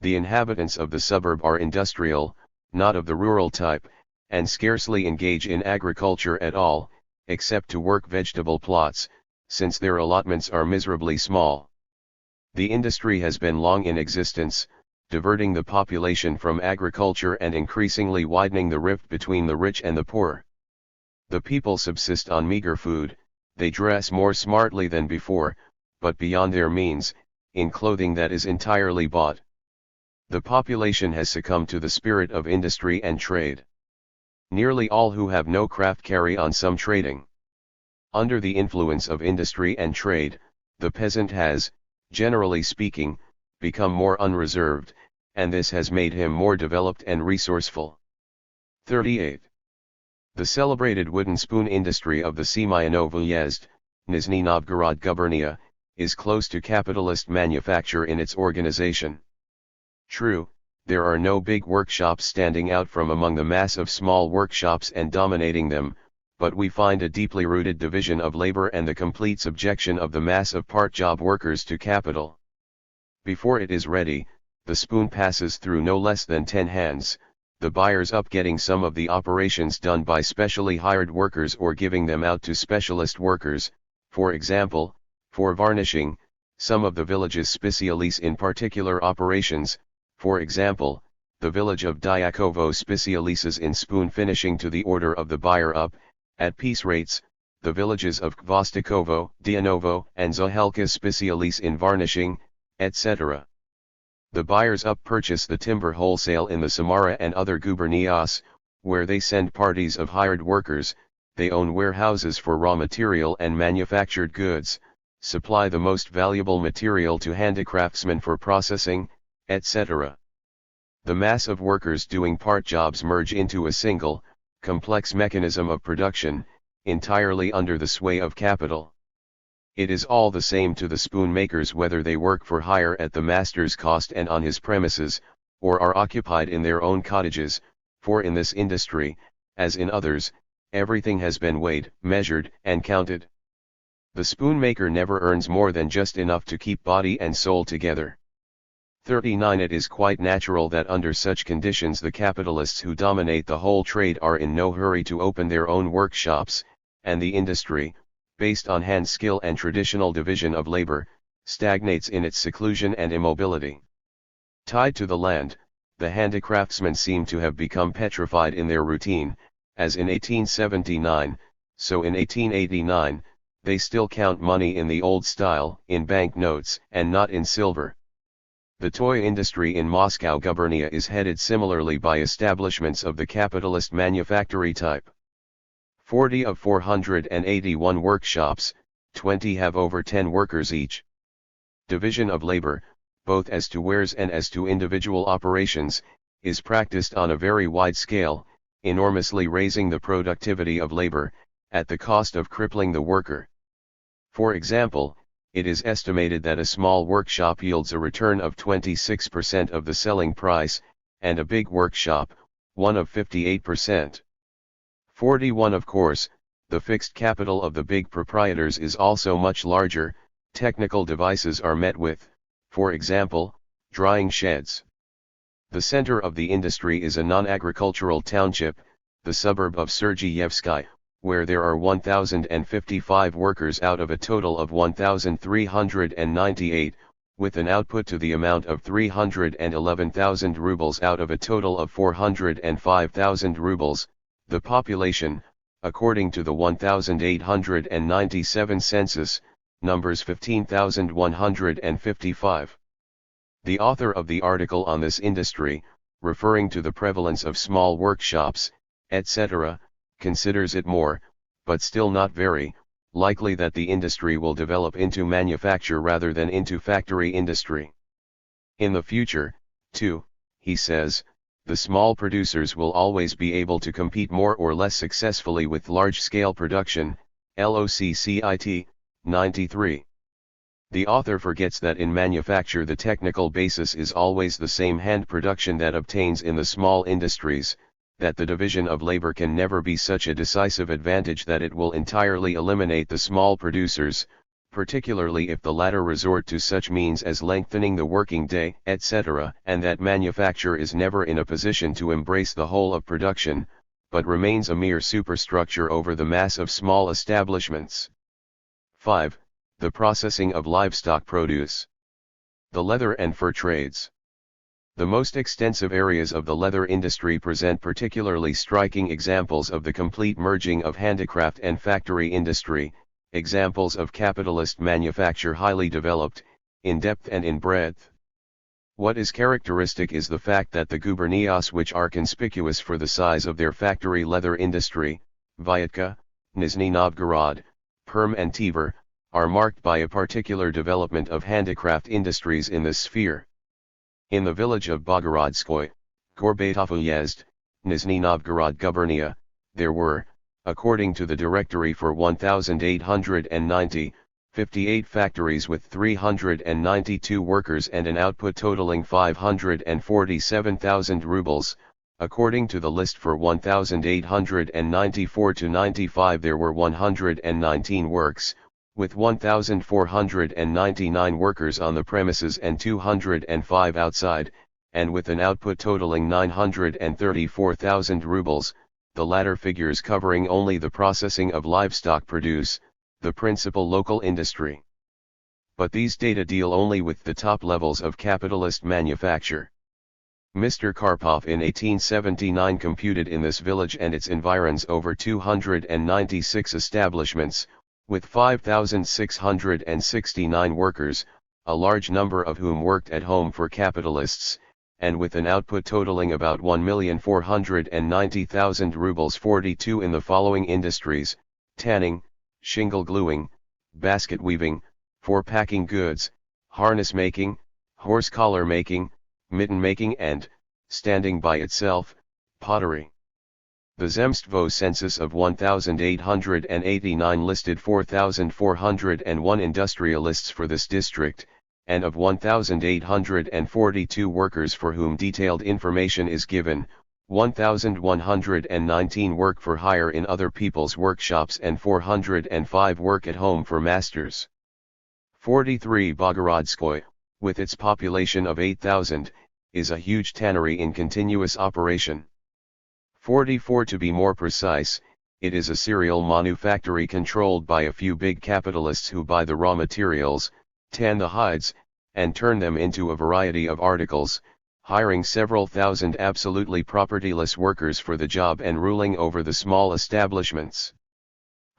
The inhabitants of the suburb are industrial, not of the rural type, and scarcely engage in agriculture at all, except to work vegetable plots, since their allotments are miserably small. The industry has been long in existence, diverting the population from agriculture and increasingly widening the rift between the rich and the poor. The people subsist on meager food, they dress more smartly than before, but beyond their means, in clothing that is entirely bought. The population has succumbed to the spirit of industry and trade. Nearly all who have no craft carry on some trading. Under the influence of industry and trade, the peasant has, generally speaking, become more unreserved, and this has made him more developed and resourceful. 38. The celebrated wooden spoon industry of the Semyonov Uyezd, Nizhny Novgorod Gubernia, is close to capitalist manufacture in its organization. True, there are no big workshops standing out from among the mass of small workshops and dominating them, but we find a deeply rooted division of labor and the complete subjection of the mass of part-job workers to capital. Before it is ready, the spoon passes through no less than 10 hands, the buyers up getting some of the operations done by specially hired workers or giving them out to specialist workers, for example, for varnishing, some of the villages specialis in particular operations, for example, the village of Dyakovo specialises in spoon finishing to the order of the buyer up, at piece rates, the villages of Kvostikovo, Dianovo and Zohelka specialis in varnishing, etc. The buyers up purchase the timber wholesale in the Samara and other gubernias, where they send parties of hired workers, they own warehouses for raw material and manufactured goods, supply the most valuable material to handicraftsmen for processing, etc. The mass of workers doing part jobs merge into a single, complex mechanism of production, entirely under the sway of capital. It is all the same to the spoon makers whether they work for hire at the master's cost and on his premises, or are occupied in their own cottages, for in this industry, as in others, everything has been weighed, measured, and counted. The spoon maker never earns more than just enough to keep body and soul together. 39. It is quite natural that under such conditions the capitalists who dominate the whole trade are in no hurry to open their own workshops, and the industry, based on hand skill and traditional division of labor, stagnates in its seclusion and immobility. Tied to the land, the handicraftsmen seem to have become petrified in their routine, as in 1879, so in 1889, they still count money in the old style, in bank notes, and not in silver. The toy industry in Moscow gubernia is headed similarly by establishments of the capitalist manufactory type. 40 of 481 workshops, 20 have over 10 workers each. Division of labor, both as to wares and as to individual operations, is practiced on a very wide scale, enormously raising the productivity of labor, at the cost of crippling the worker. For example, it is estimated that a small workshop yields a return of 26% of the selling price, and a big workshop, one of 58%. 41. Of course, the fixed capital of the big proprietors is also much larger. Technical devices are met with, for example, drying sheds. The center of the industry is a non-agricultural township, the suburb of Sergeyevsky, where there are 1,055 workers out of a total of 1,398, with an output to the amount of 311,000 rubles out of a total of 405,000 rubles. The population, according to the 1897 census, numbers 15,155. The author of the article on this industry, referring to the prevalence of small workshops, etc., considers it more, but still not very, likely that the industry will develop into manufacture rather than into factory industry. In the future, too, he says, the small producers will always be able to compete more or less successfully with large-scale production, LOCCIT, 93. The author forgets that in manufacture the technical basis is always the same hand production that obtains in the small industries, that the division of labor can never be such a decisive advantage that it will entirely eliminate the small producers, particularly if the latter resort to such means as lengthening the working day, etc., and that manufacture is never in a position to embrace the whole of production, but remains a mere superstructure over the mass of small establishments. 5. The processing of livestock produce. The leather and fur trades. The most extensive areas of the leather industry present particularly striking examples of the complete merging of handicraft and factory industry, examples of capitalist manufacture highly developed, in depth and in breadth. What is characteristic is the fact that the gubernias which are conspicuous for the size of their factory leather industry, Vyatka, Nizhny Novgorod, Perm and Tver, are marked by a particular development of handicraft industries in this sphere. In the village of Bogorodskoy, Gorbatov Uyezd, Nizhny Novgorod gubernia, there were, according to the directory for 1,890, 58 factories with 392 workers and an output totaling 547,000 rubles. According to the list for 1,894 to 95 there were 119 works, with 1,499 workers on the premises and 205 outside, and with an output totaling 934,000 rubles, the latter figures covering only the processing of livestock produce, the principal local industry. But these data deal only with the top levels of capitalist manufacture. Mr. Karpov in 1879 computed in this village and its environs over 296 establishments, with 5,669 workers, a large number of whom worked at home for capitalists, and with an output totaling about 1,490,000 rubles 42 in the following industries: tanning, shingle gluing, basket weaving, for packing goods, harness making, horse collar making, mitten making and, standing by itself, pottery. The Zemstvo census of 1,889 listed 4,401 industrialists for this district, and of 1,842 workers for whom detailed information is given, 1,119 work for hire in other people's workshops and 405 work at home for masters. 43 Bogorodskoye, with its population of 8,000, is a huge tannery in continuous operation. 44 To be more precise, it is a serial manufactory controlled by a few big capitalists who buy the raw materials, tan the hides, and turn them into a variety of articles, hiring several thousand absolutely propertyless workers for the job and ruling over the small establishments.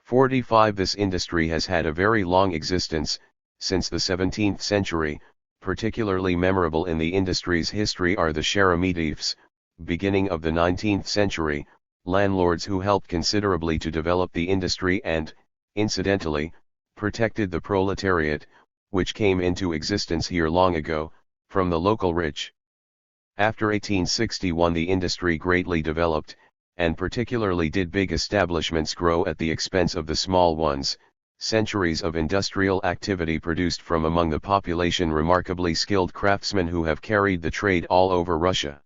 45 This industry has had a very long existence, since the 17th century. Particularly memorable in the industry's history are the Sheremetyevo, beginning of the 19th century, landlords who helped considerably to develop the industry and, incidentally, protected the proletariat, which came into existence here long ago, from the local rich. After 1861 the industry greatly developed, and particularly did big establishments grow at the expense of the small ones. Centuries of industrial activity produced from among the population remarkably skilled craftsmen who have carried the trade all over Russia.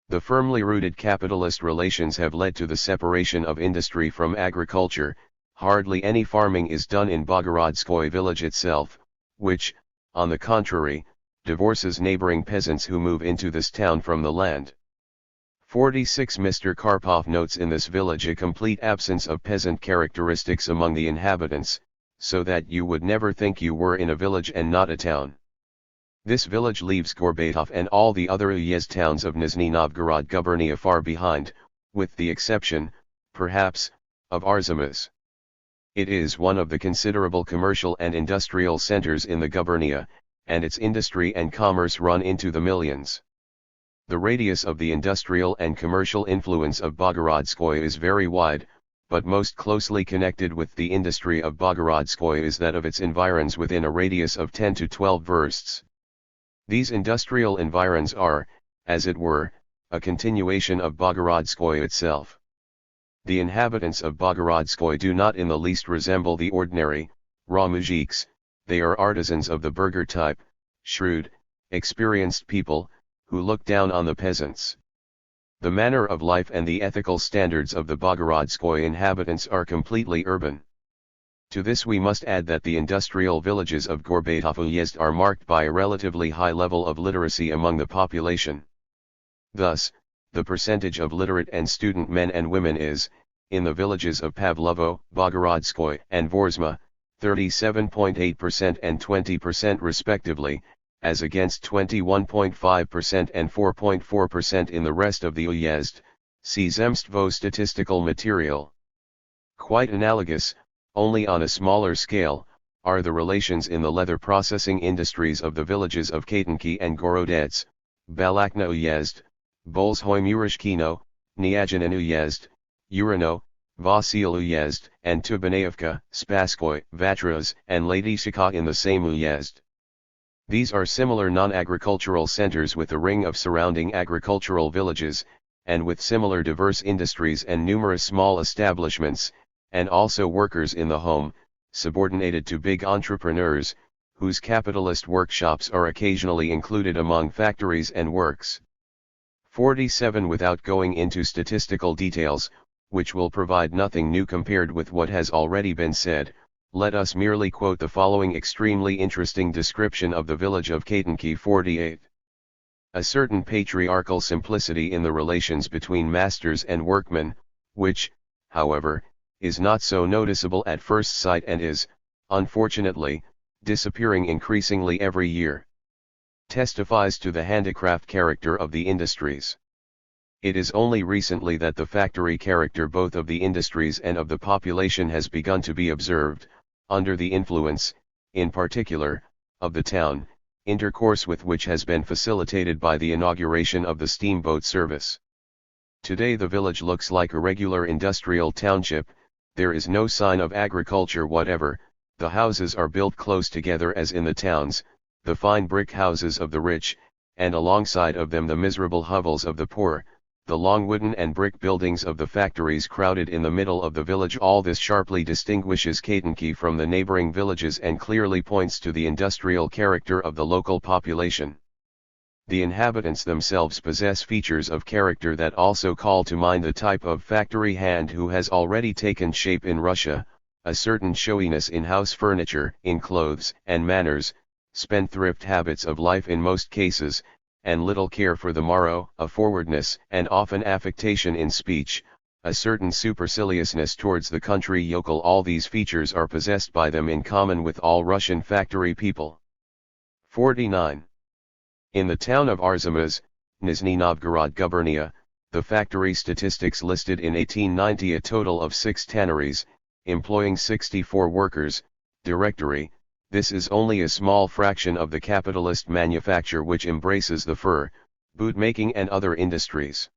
The firmly rooted capitalist relations have led to the separation of industry from agriculture. Hardly any farming is done in Bogorodskoye village itself, which, on the contrary, divorces neighboring peasants who move into this town from the land. 46 Mr. Karpov notes in this village a complete absence of peasant characteristics among the inhabitants, so that you would never think you were in a village and not a town. This village leaves Gorbatov and all the other uyezd towns of Nizhny Novgorod gubernia far behind, with the exception, perhaps, of Arzamas. It is one of the considerable commercial and industrial centers in the gubernia, and its industry and commerce run into the millions. The radius of the industrial and commercial influence of Bogorodskoye is very wide, but most closely connected with the industry of Bogorodskoye is that of its environs within a radius of 10 to 12 versts. These industrial environs are, as it were, a continuation of Bogorodskoye itself. The inhabitants of Bogorodskoye do not in the least resemble the ordinary, raw mujiks. They are artisans of the burgher type, shrewd, experienced people, who look down on the peasants. The manner of life and the ethical standards of the Bogorodskoye inhabitants are completely urban. To this we must add that the industrial villages of Gorbatov uyezd are marked by a relatively high level of literacy among the population. Thus, the percentage of literate and student men and women is, in the villages of Pavlovo, Bogorodskoye, and Vorzma, 37.8% and 20% respectively, as against 21.5% and 4.4% in the rest of the uyezd. See Zemstvo statistical material. Quite analogous, only on a smaller scale, are the relations in the leather processing industries of the villages of Katenki and Gorodets, Balakna uyezd, Bolshoy Murashkino, Nyajinin uyezd, Urano, Vasil uyezd, and Tubaneivka, Spaskoy, Vatras, and Ladishika in the same uyezd. These are similar non-agricultural centers with a ring of surrounding agricultural villages, and with similar diverse industries and numerous small establishments, and also workers in the home, subordinated to big entrepreneurs, whose capitalist workshops are occasionally included among factories and works. 47 Without going into statistical details, which will provide nothing new compared with what has already been said, let us merely quote the following extremely interesting description of the village of Katenki. 48. A certain patriarchal simplicity in the relations between masters and workmen, which, however, is not so noticeable at first sight and is, unfortunately, disappearing increasingly every year, testifies to the handicraft character of the industries. It is only recently that the factory character both of the industries and of the population has begun to be observed, under the influence, in particular, of the town, intercourse with which has been facilitated by the inauguration of the steamboat service. Today the village looks like a regular industrial township. There is no sign of agriculture whatever. The houses are built close together as in the towns, the fine brick houses of the rich, and alongside of them the miserable hovels of the poor. the long wooden and brick buildings of the factories crowded in the middle of the village. All this sharply distinguishes Katenki from the neighboring villages and clearly points to the industrial character of the local population. The inhabitants themselves possess features of character that also call to mind the type of factory hand who has already taken shape in Russia, a certain showiness in house furniture, in clothes and manners, spendthrift habits of life in most cases, and little care for the morrow, a forwardness and often affectation in speech, a certain superciliousness towards the country yokel. All these features are possessed by them in common with all Russian factory people. 49. In the town of Arzamas, Nizhny Novgorod Gubernia, the factory statistics listed in 1890 a total of 6 tanneries, employing 64 workers. Directory: this is only a small fraction of the capitalist manufacture which embraces the fur, boot making and other industries.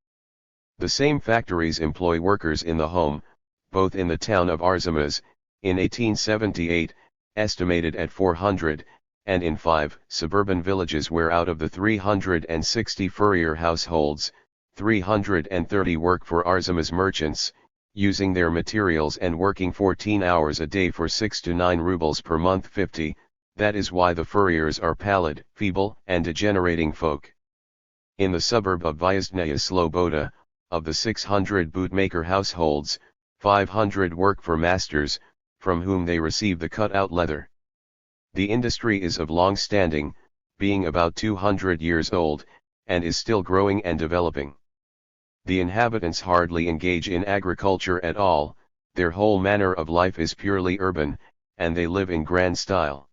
The same factories employ workers in the home, both in the town of Arzamas, in 1878, estimated at 400, and in 5 suburban villages where out of the 360 furrier households, 330 work for Arzamas merchants, using their materials and working 14 hours a day for 6 to 9 rubles per month 50, that is why the furriers are pallid, feeble and degenerating folk. In the suburb of Vyazdnaya Sloboda, of the 600 bootmaker households, 500 work for masters, from whom they receive the cut-out leather. The industry is of long standing, being about 200 years old, and is still growing and developing. The inhabitants hardly engage in agriculture at all, their whole manner of life is purely urban, and they live in grand style.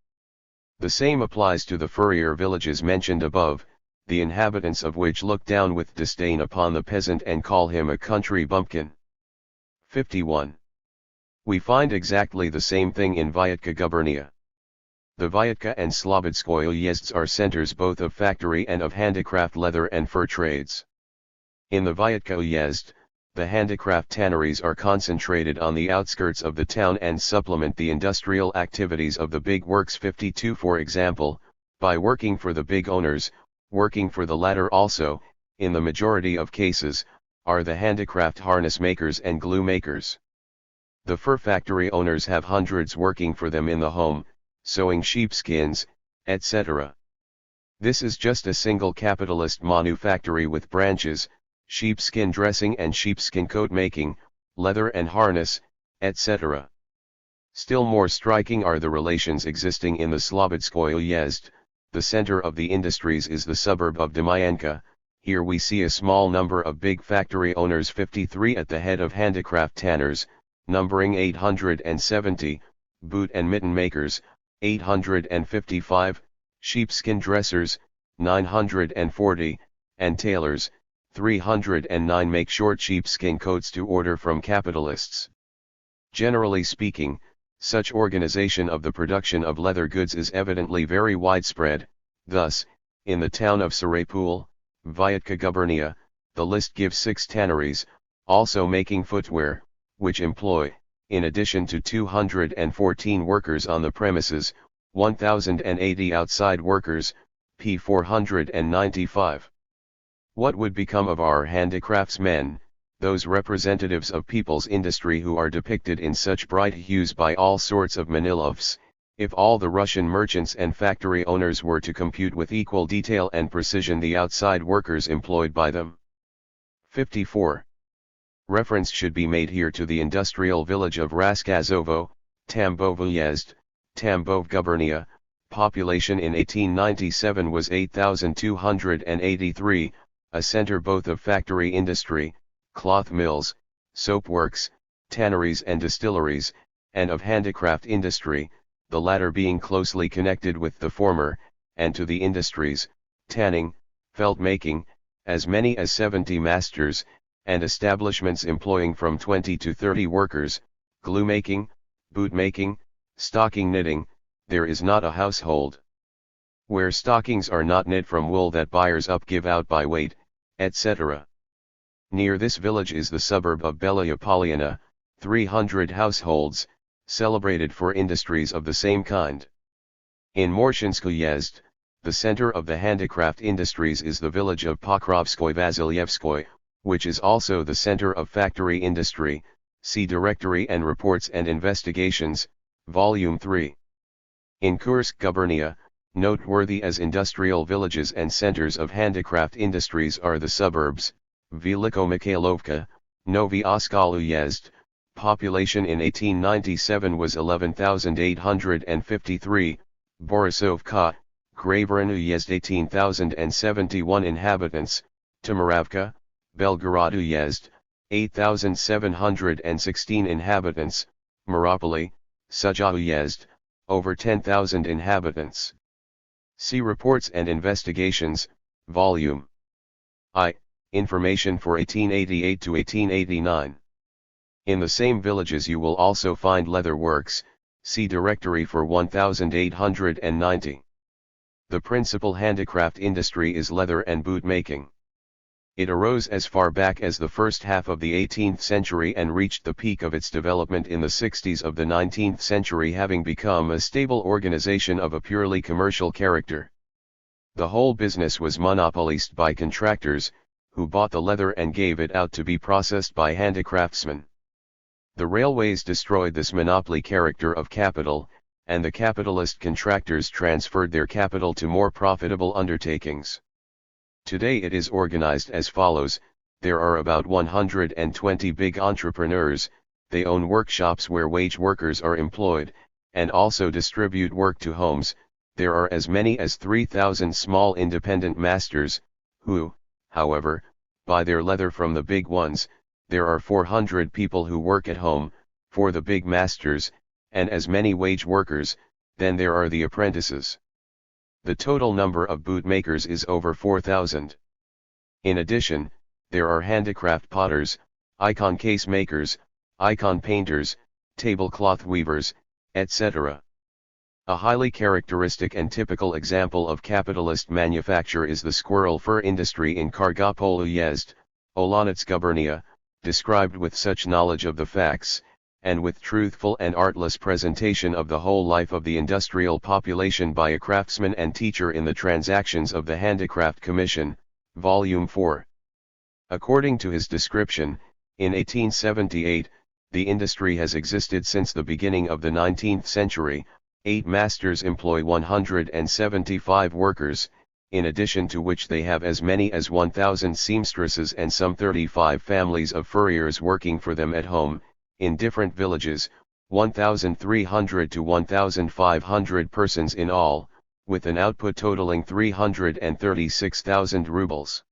The same applies to the furrier villages mentioned above, the inhabitants of which look down with disdain upon the peasant and call him a country bumpkin. 51. We find exactly the same thing in Vyatka Gubernia. The Vyatka and Slobodskoye Uyezds are centers both of factory and of handicraft leather and fur trades. In the Vyatka Uyezd, the handicraft tanneries are concentrated on the outskirts of the town and supplement the industrial activities of the big works. 52. For example, by working for the big owners, working for the latter also, in the majority of cases, are the handicraft harness makers and glue makers. The fur factory owners have hundreds working for them in the home, sewing sheepskins, etc. This is just a single capitalist manufactory with branches: sheepskin dressing and sheepskin coat making, leather and harness, etc. Still more striking are the relations existing in the Slobodskoye Uyezd. The center of the industries is the suburb of Demyanka. Here we see a small number of big factory owners, 53 at the head of handicraft tanners, numbering 870, boot and mitten makers, 855, sheepskin dressers, 940, and tailors, 309 make short sheepskin coats to order from capitalists. Generally speaking, such organization of the production of leather goods is evidently very widespread. Thus, in the town of Saraypul, Vyatka Gubernia, the list gives 6 tanneries, also making footwear, which employ, in addition to 214 workers on the premises, 1,080 outside workers, p. 495. What would become of our handicraftsmen, those representatives of people's industry who are depicted in such bright hues by all sorts of Manilovs, if all the Russian merchants and factory owners were to compute with equal detail and precision the outside workers employed by them? 54. Reference should be made here to the industrial village of Raskazovo, Tambov Uyezd, Tambov Gubernia. Population in 1897 was 8,283, a center both of factory industry, cloth mills, soap works, tanneries and distilleries, and of handicraft industry, the latter being closely connected with the former, and to the industries, tanning, felt making, as many as 70 masters, and establishments employing from 20 to 30 workers, glue making, boot making, stocking knitting. There is not a household where stockings are not knit from wool that buyers up give out by weight, etc. Near this village is the suburb of Belaya Polyana, 300 households, celebrated for industries of the same kind. In Morshinsk Uyezd, the center of the handicraft industries is the village of Pokrovskoye Vasilyevskoye, which is also the center of factory industry. See Directory and Reports and Investigations, Volume 3. In Kursk gubernia, noteworthy as industrial villages and centers of handicraft industries are the suburbs, Veliko-Mikhailovka, Novy Oskol Uyezd. Population in 1897 was 11,853, Borisovka, Graverin Uyezd 18,071 inhabitants, Timiravka, Belgorod Uyezd, 8,716 inhabitants, Mariupol, Sudzha Uyezd, over 10,000 inhabitants. See Reports and Investigations, Volume I, Information for 1888 to 1889. In the same villages you will also find leather works, see Directory for 1890. The principal handicraft industry is leather and boot making. It arose as far back as the first half of the 18th century and reached the peak of its development in the 60s of the 19th century, having become a stable organization of a purely commercial character. The whole business was monopolized by contractors, who bought the leather and gave it out to be processed by handicraftsmen. The railways destroyed this monopoly character of capital, and the capitalist contractors transferred their capital to more profitable undertakings. Today it is organized as follows: there are about 120 big entrepreneurs, they own workshops where wage workers are employed, and also distribute work to homes. There are as many as 3,000 small independent masters, who, however, buy their leather from the big ones. There are 400 people who work at home, for the big masters, and as many wage workers. Then there are the apprentices. The total number of bootmakers is over 4,000. In addition, there are handicraft potters, icon case makers, icon painters, tablecloth weavers, etc. A highly characteristic and typical example of capitalist manufacture is the squirrel fur industry in Kargopol Uyezd, Olonets gubernia, described with such knowledge of the facts, and with truthful and artless presentation of the whole life of the industrial population by a craftsman and teacher in the Transactions of the Handicraft Commission, Volume 4. According to his description, in 1878, the industry has existed since the beginning of the 19th century. 8 masters employ 175 workers, in addition to which they have as many as 1,000 seamstresses and some 35 families of furriers working for them at home. In different villages, 1,300 to 1,500 persons in all, with an output totaling 336,000 rubles.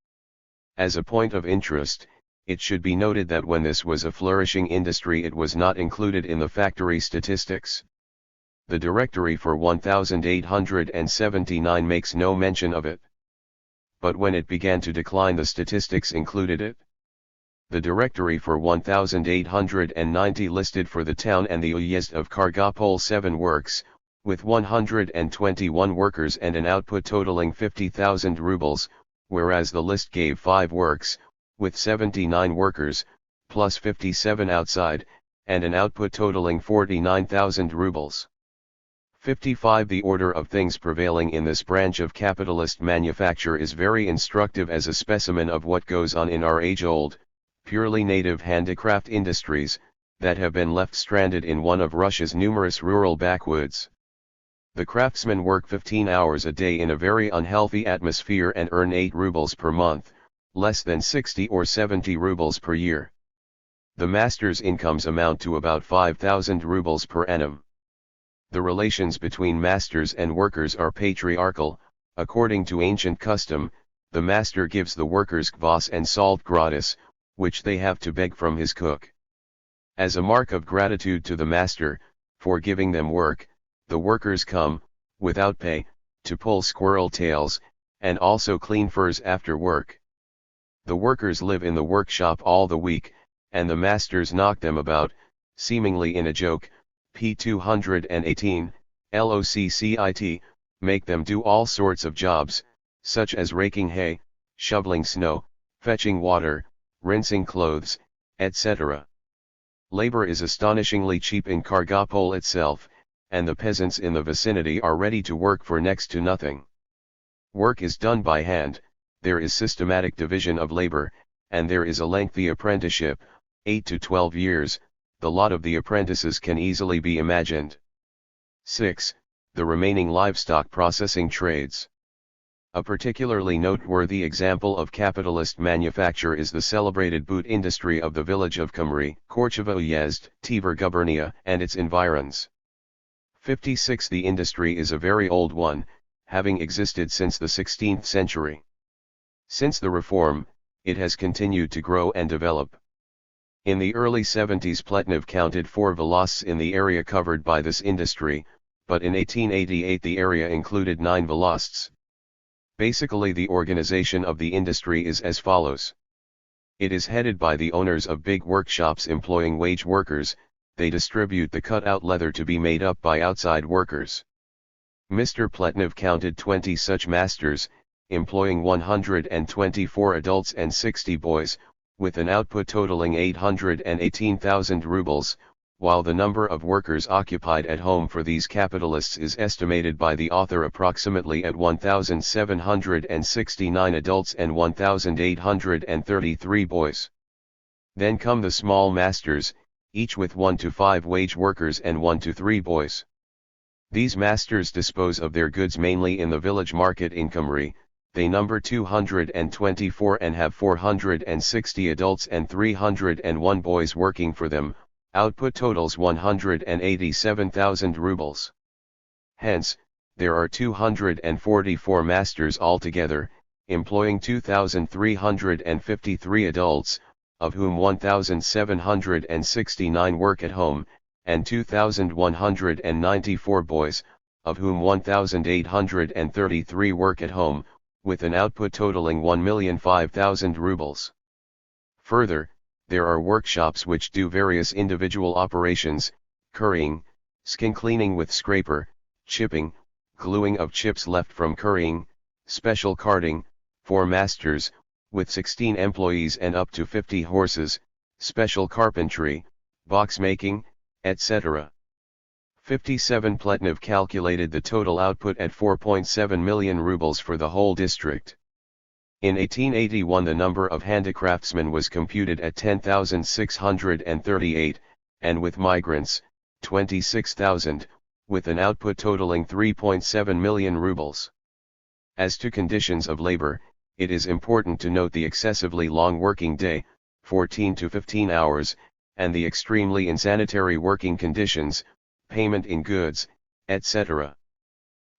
As a point of interest, it should be noted that when this was a flourishing industry it was not included in the factory statistics. The Directory for 1879 makes no mention of it. But when it began to decline the statistics included it. The Directory for 1890 listed for the town and the uyezd of Kargopol 7 works, with 121 workers and an output totaling 50,000 rubles, whereas the list gave 5 works, with 79 workers, plus 57 outside, and an output totaling 49,000 rubles. 55. The order of things prevailing in this branch of capitalist manufacture is very instructive as a specimen of what goes on in our age-old, purely native handicraft industries, that have been left stranded in one of Russia's numerous rural backwoods. The craftsmen work 15 hours a day in a very unhealthy atmosphere and earn 8 rubles per month, less than 60 or 70 rubles per year. The masters' incomes amount to about 5,000 rubles per annum. The relations between masters and workers are patriarchal. According to ancient custom, the master gives the workers kvass and salt gratis, which they have to beg from his cook. As a mark of gratitude to the master, for giving them work, the workers come, without pay, to pull squirrel tails, and also clean furs after work. The workers live in the workshop all the week, and the masters knock them about, seemingly in a joke. P. 218, LOCCIT, make them do all sorts of jobs, such as raking hay, shoveling snow, fetching water, rinsing clothes, etc. Labor is astonishingly cheap in Kargopol itself, and the peasants in the vicinity are ready to work for next to nothing. Work is done by hand, there is systematic division of labor, and there is a lengthy apprenticeship, 8 to 12 years, the lot of the apprentices can easily be imagined. 6. The remaining livestock processing trades. A particularly noteworthy example of capitalist manufacture is the celebrated boot industry of the village of Cymru, Korchava Uyezd, Tver Gubernia, and its environs. 56. The industry is a very old one, having existed since the 16th century. Since the reform, it has continued to grow and develop. In the early 70s Pletnev counted 4 volosts in the area covered by this industry, but in 1888 the area included 9 volosts. Basically the organization of the industry is as follows. It is headed by the owners of big workshops employing wage workers. They distribute the cut-out leather to be made up by outside workers. Mr. Pletnev counted 20 such masters, employing 124 adults and 60 boys, with an output totaling 818,000 rubles, while the number of workers occupied at home for these capitalists is estimated by the author approximately at 1,769 adults and 1,833 boys. Then come the small masters, each with 1 to 5 wage workers and 1 to 3 boys. These masters dispose of their goods mainly in the village market in Cymru. They number 224 and have 460 adults and 301 boys working for them. Output totals 187,000 rubles. Hence, there are 244 masters altogether, employing 2,353 adults, of whom 1,769 work at home, and 2,194 boys, of whom 1,833 work at home, with an output totaling 1,005,000 rubles. Further, there are workshops which do various individual operations, currying, skin cleaning with scraper, chipping, gluing of chips left from currying, special carding, 4 masters, with 16 employees and up to 50 horses, special carpentry, box making, etc. 57. Pletnev calculated the total output at 4.7 million rubles for the whole district. In 1881 the number of handicraftsmen was computed at 10,638, and with migrants, 26,000, with an output totaling 3.7 million rubles. As to conditions of labor, it is important to note the excessively long working day, 14 to 15 hours, and the extremely insanitary working conditions, payment in goods, etc.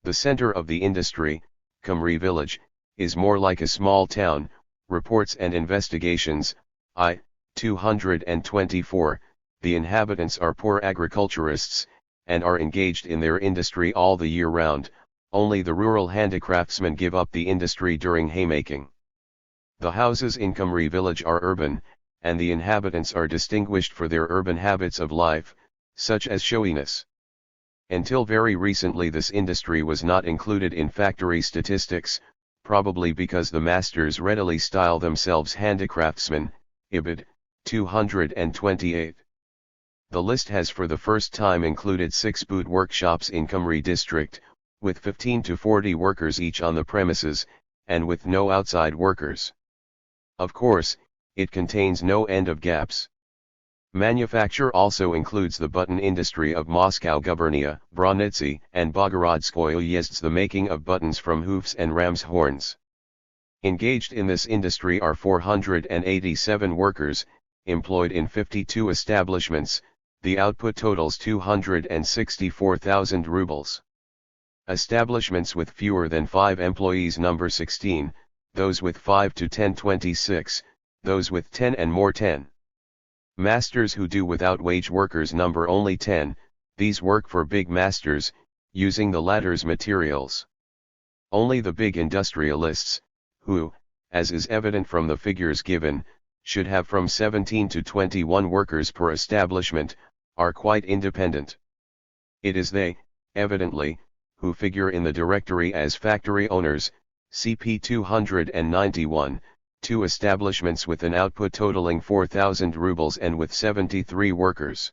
The center of the industry, Cymru village, is more like a small town. Reports and investigations, I. 224, the inhabitants are poor agriculturists, and are engaged in their industry all the year round. Only the rural handicraftsmen give up the industry during haymaking. The houses in Cymru village are urban, and the inhabitants are distinguished for their urban habits of life, such as showiness. Until very recently this industry was not included in factory statistics, probably because the masters readily style themselves handicraftsmen. Ibid. 228. The list has for the first time included 6 boot workshops in Cymru district, with 15 to 40 workers each on the premises, and with no outside workers. Of course, it contains no end of gaps. Manufacture also includes the button industry of Moscow Gubernia, Broniцы, and Bogorodskoye Uyezds, the making of buttons from hoofs and ram's horns. Engaged in this industry are 487 workers, employed in 52 establishments. The output totals 264,000 rubles. Establishments with fewer than 5 employees number 16, those with 5 to 10 26, those with 10 and more 10. Masters who do without wage workers number only 10, these work for big masters, using the latter's materials. Only the big industrialists, who, as is evident from the figures given, should have from 17 to 21 workers per establishment, are quite independent. It is they, evidently, who figure in the directory as factory owners. CP 291, 2 establishments with an output totaling 4,000 rubles and with 73 workers.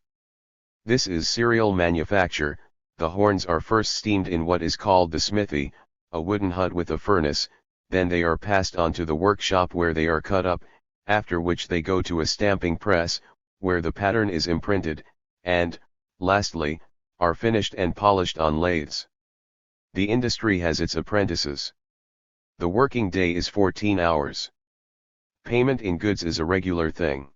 This is serial manufacture. The horns are first steamed in what is called the smithy, a wooden hut with a furnace, then they are passed on to the workshop where they are cut up, after which they go to a stamping press, where the pattern is imprinted, and, lastly, are finished and polished on lathes. The industry has its apprentices. The working day is 14 hours. Payment in goods is a regular thing.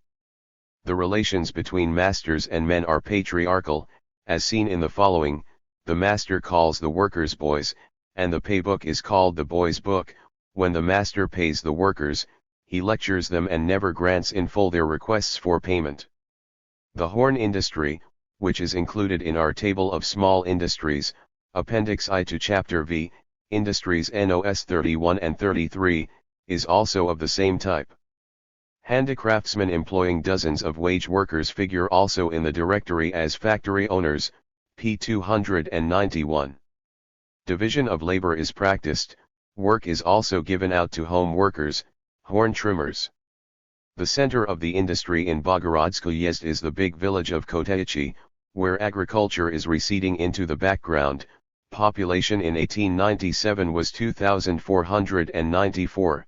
The relations between masters and men are patriarchal, as seen in the following: the master calls the workers boys, and the pay book is called the boys' book. When the master pays the workers, he lectures them and never grants in full their requests for payment. The horn industry, which is included in our table of small industries, Appendix I to Chapter V, Industries NOS 31 and 33, is also of the same type. Handicraftsmen employing dozens of wage workers figure also in the directory as factory owners, p. 291. Division of labor is practiced. Work is also given out to home workers, horn trimmers. The center of the industry in Bogorodsky Uyezd is the big village of Koteyichi, where agriculture is receding into the background. Population in 1897 was 2,494.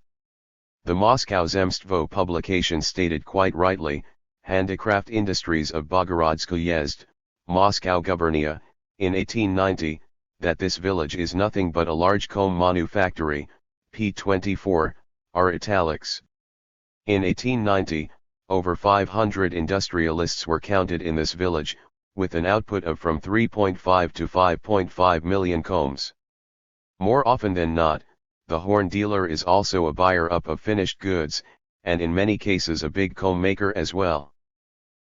The Moscow Zemstvo publication stated quite rightly, Handicraft Industries of Bogorodsky Uyezd, Moscow Gubernia, in 1890, that this village is nothing but a large comb manufactory, p. 24, are italics. In 1890, over 500 industrialists were counted in this village, with an output of from 3.5 to 5.5 million combs. More often than not, the horn dealer is also a buyer up of finished goods, and in many cases a big comb maker as well.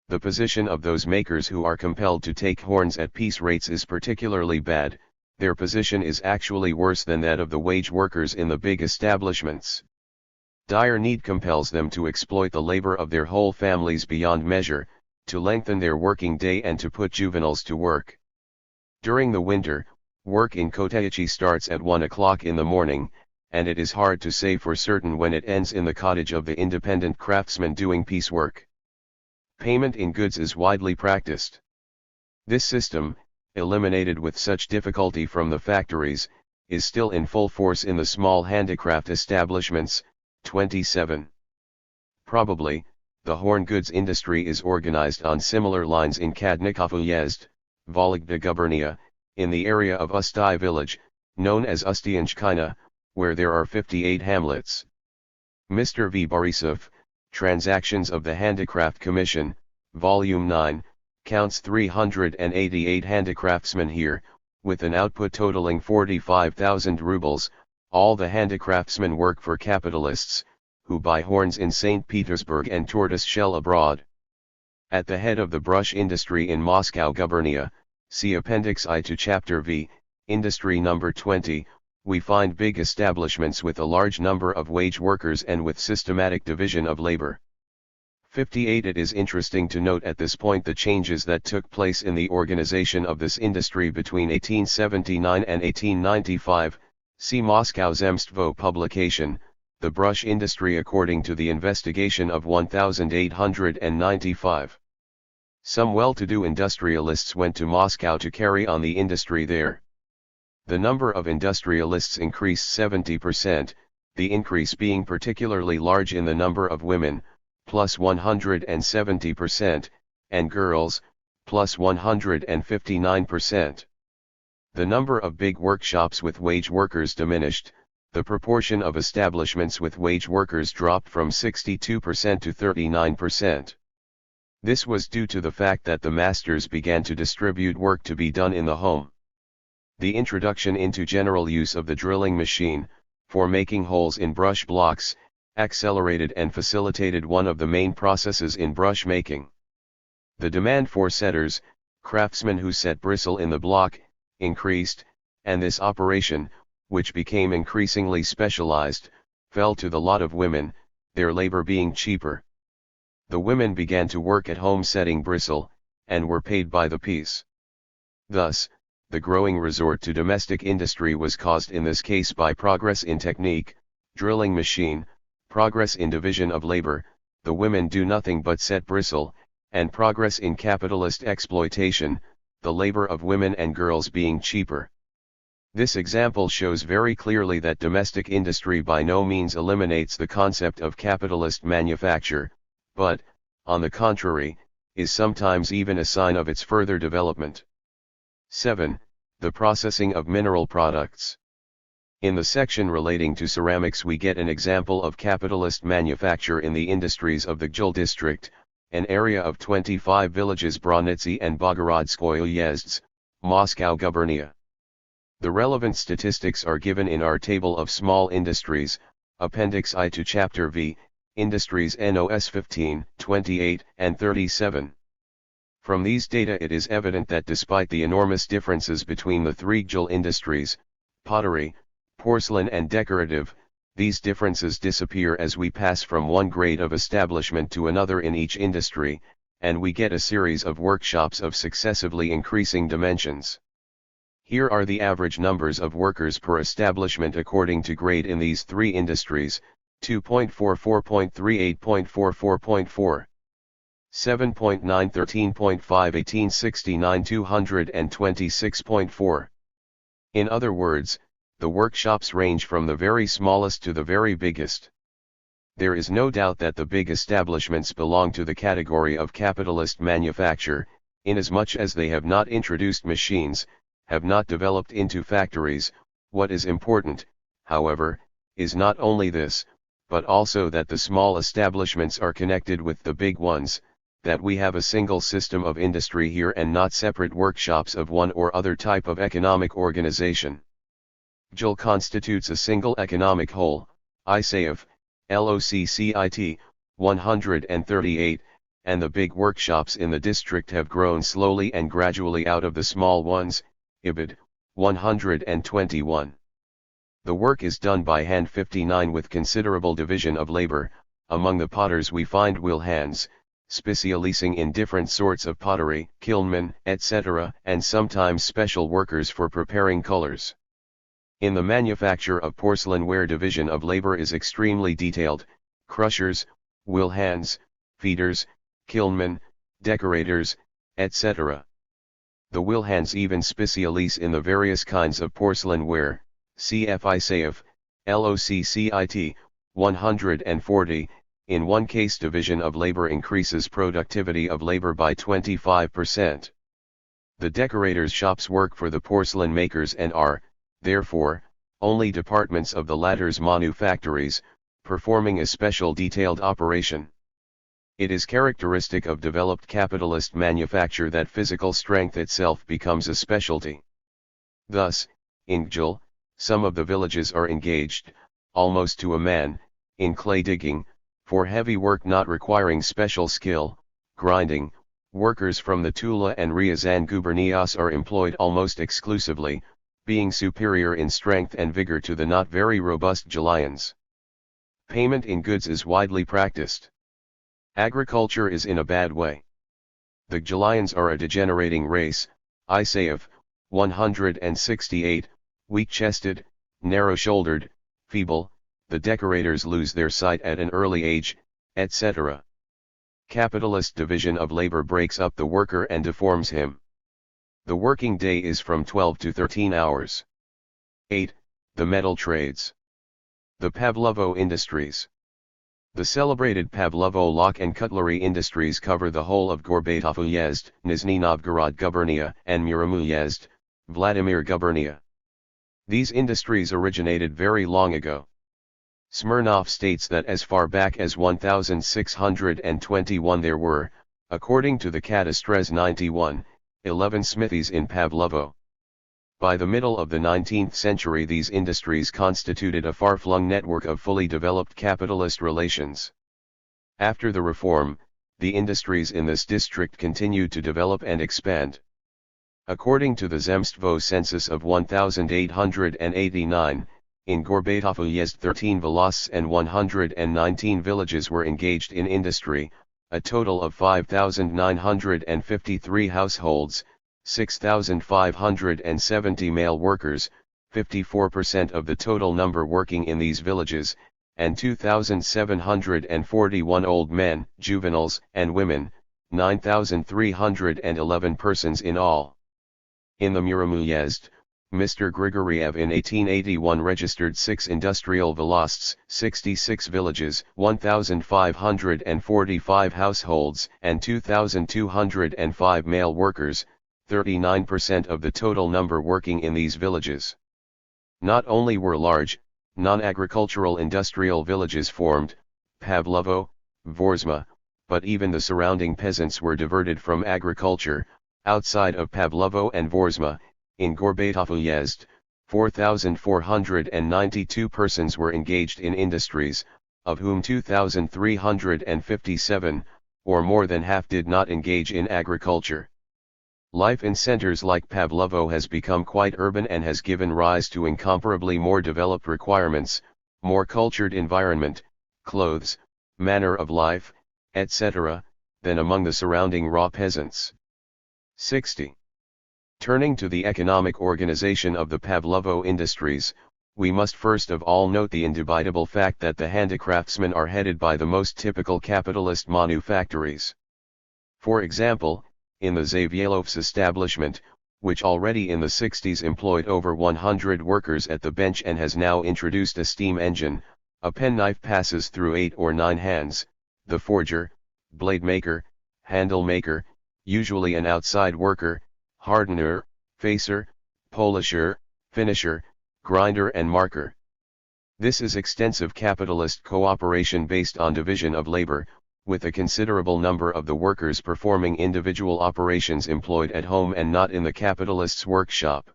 The position of those makers who are compelled to take horns at piece rates is particularly bad. Their position is actually worse than that of the wage workers in the big establishments. Dire need compels them to exploit the labor of their whole families beyond measure, to lengthen their working day and to put juveniles to work. During the winter, work in Koteyichi starts at 1 o'clock in the morning, and it is hard to say for certain when it ends in the cottage of the independent craftsman doing piecework. Payment in goods is widely practiced. This system, eliminated with such difficulty from the factories, is still in full force in the small handicraft establishments. 27. Probably, the horn goods industry is organized on similar lines in Kadnikov Uyezd, Vologda Gubernia, in the area of Ustai village, known as Ustianchkina, where there are 58 hamlets. Mr. V. Borisov, Transactions of the Handicraft Commission, Volume 9, counts 388 handicraftsmen here, with an output totaling 45,000 rubles. All the handicraftsmen work for capitalists, who buy horns in St. Petersburg and tortoise shell abroad. At the head of the brush industry in Moscow Gubernia, see Appendix I to Chapter V, Industry Number 20, we find big establishments with a large number of wage workers and with systematic division of labor. 58. It is interesting to note at this point the changes that took place in the organization of this industry between 1879 and 1895, see Moscow Zemstvo publication, The Brush Industry according to the investigation of 1895. Some well-to-do industrialists went to Moscow to carry on the industry there. The number of industrialists increased 70%, the increase being particularly large in the number of women, plus 170%, and girls, plus 159%. The number of big workshops with wage workers diminished, the proportion of establishments with wage workers dropped from 62% to 39%. This was due to the fact that the masters began to distribute work to be done in the home. The introduction into general use of the drilling machine, for making holes in brush blocks, accelerated and facilitated one of the main processes in brush making. The demand for setters, craftsmen who set bristle in the block, increased, and this operation, which became increasingly specialized, fell to the lot of women, their labor being cheaper. The women began to work at home setting bristle, and were paid by the piece. Thus, the growing resort to domestic industry was caused in this case by progress in technique, drilling machine, progress in division of labor, the women do nothing but set bristle, and progress in capitalist exploitation, the labor of women and girls being cheaper. This example shows very clearly that domestic industry by no means eliminates the concept of capitalist manufacture, but, on the contrary, is sometimes even a sign of its further development. 7. The processing of mineral products. In the section relating to ceramics we get an example of capitalist manufacture in the industries of the Gjul district, an area of 25 villages Bronici and Bogorodskoye Uyezdz, Moscow Gubernia. The relevant statistics are given in our table of small industries, Appendix I to Chapter V, Industries NOS 15, 28, and 37. From these data it is evident that despite the enormous differences between the three Gjul industries, pottery, porcelain and decorative, these differences disappear as we pass from one grade of establishment to another in each industry, and we get a series of workshops of successively increasing dimensions. Here are the average numbers of workers per establishment according to grade in these three industries: 2.44, 8.44.4, 7.9, 13.5, 1869, 226.4. In other words, the workshops range from the very smallest to the very biggest. There is no doubt that the big establishments belong to the category of capitalist manufacture, inasmuch as they have not introduced machines, have not developed into factories. What is important, however, is not only this, but also that the small establishments are connected with the big ones, that we have a single system of industry here and not separate workshops of one or other type of economic organization. Gjul constitutes a single economic whole, ISAF, LOCCIT, 138, and the big workshops in the district have grown slowly and gradually out of the small ones, IBID, 121. The work is done by hand 59 with considerable division of labor. Among the potters we find will hands, specialising in different sorts of pottery, kilnmen, etc., and sometimes special workers for preparing colors. In the manufacture of porcelain ware division of labor is extremely detailed: crushers, will hands, feeders, kilnmen, decorators, etc. The will hands even specialise in the various kinds of porcelain ware. Cf. ISAF, LOCCIT, 140, in one case division of labor increases productivity of labor by 25%. The decorators' shops work for the porcelain makers and are, therefore, only departments of the latter's manufactories, performing a special detailed operation. It is characteristic of developed capitalist manufacture that physical strength itself becomes a specialty. Thus, in Gjul, some of the villages are engaged, almost to a man, in clay digging, for heavy work not requiring special skill. Grinding, workers from the Tula and Ryazan gubernias are employed almost exclusively, being superior in strength and vigor to the not very robust Julians. Payment in goods is widely practiced. Agriculture is in a bad way. The Julians are a degenerating race, ISAF, 168, weak-chested, narrow-shouldered, feeble, the decorators lose their sight at an early age, etc. Capitalist division of labor breaks up the worker and deforms him. The working day is from 12 to 13 hours. 8. The metal trades. The Pavlovo industries. The celebrated Pavlovo lock and cutlery industries cover the whole of Gorbatov Uyezd, Nizhny Novgorod Gubernia, and Murom Uyezd, Vladimir Gubernia. These industries originated very long ago. Smirnov states that as far back as 1621 there were, according to the Cadastres 91, 11 smithies in Pavlovo. By the middle of the 19th century these industries constituted a far-flung network of fully developed capitalist relations. After the reform, the industries in this district continued to develop and expand. According to the Zemstvo census of 1889, in Gorbatov Uyezd 13 volosts and 119 villages were engaged in industry, a total of 5,953 households, 6,570 male workers, 54% of the total number working in these villages, and 2,741 old men, juveniles, and women, 9,311 persons in all. In the Murom Uyezd, Mr. Grigoriev in 1881 registered 6 industrial volosts, 66 villages, 1,545 households, and 2,205 male workers, 39% of the total number working in these villages. Not only were large, non-agricultural industrial villages formed, Pavlovo, Vorzma, but even the surrounding peasants were diverted from agriculture. Outside of Pavlovo and Vorzma, in Gorbatov Uyezd, 4,492 persons were engaged in industries, of whom 2,357, or more than half, did not engage in agriculture. Life in centers like Pavlovo has become quite urban and has given rise to incomparably more developed requirements, more cultured environment, clothes, manner of life, etc., than among the surrounding raw peasants. 60. Turning to the economic organization of the Pavlovo industries, we must first of all note the indubitable fact that the handicraftsmen are headed by the most typical capitalist manufactories. For example, in the Zavielov's establishment, which already in the 60s employed over 100 workers at the bench and has now introduced a steam engine, a penknife passes through 8 or 9 hands, the forger, blade maker, handle maker, usually an outside worker, hardener, facer, polisher, finisher, grinder and marker. This is extensive capitalist cooperation based on division of labor, with a considerable number of the workers performing individual operations employed at home and not in the capitalist's workshop.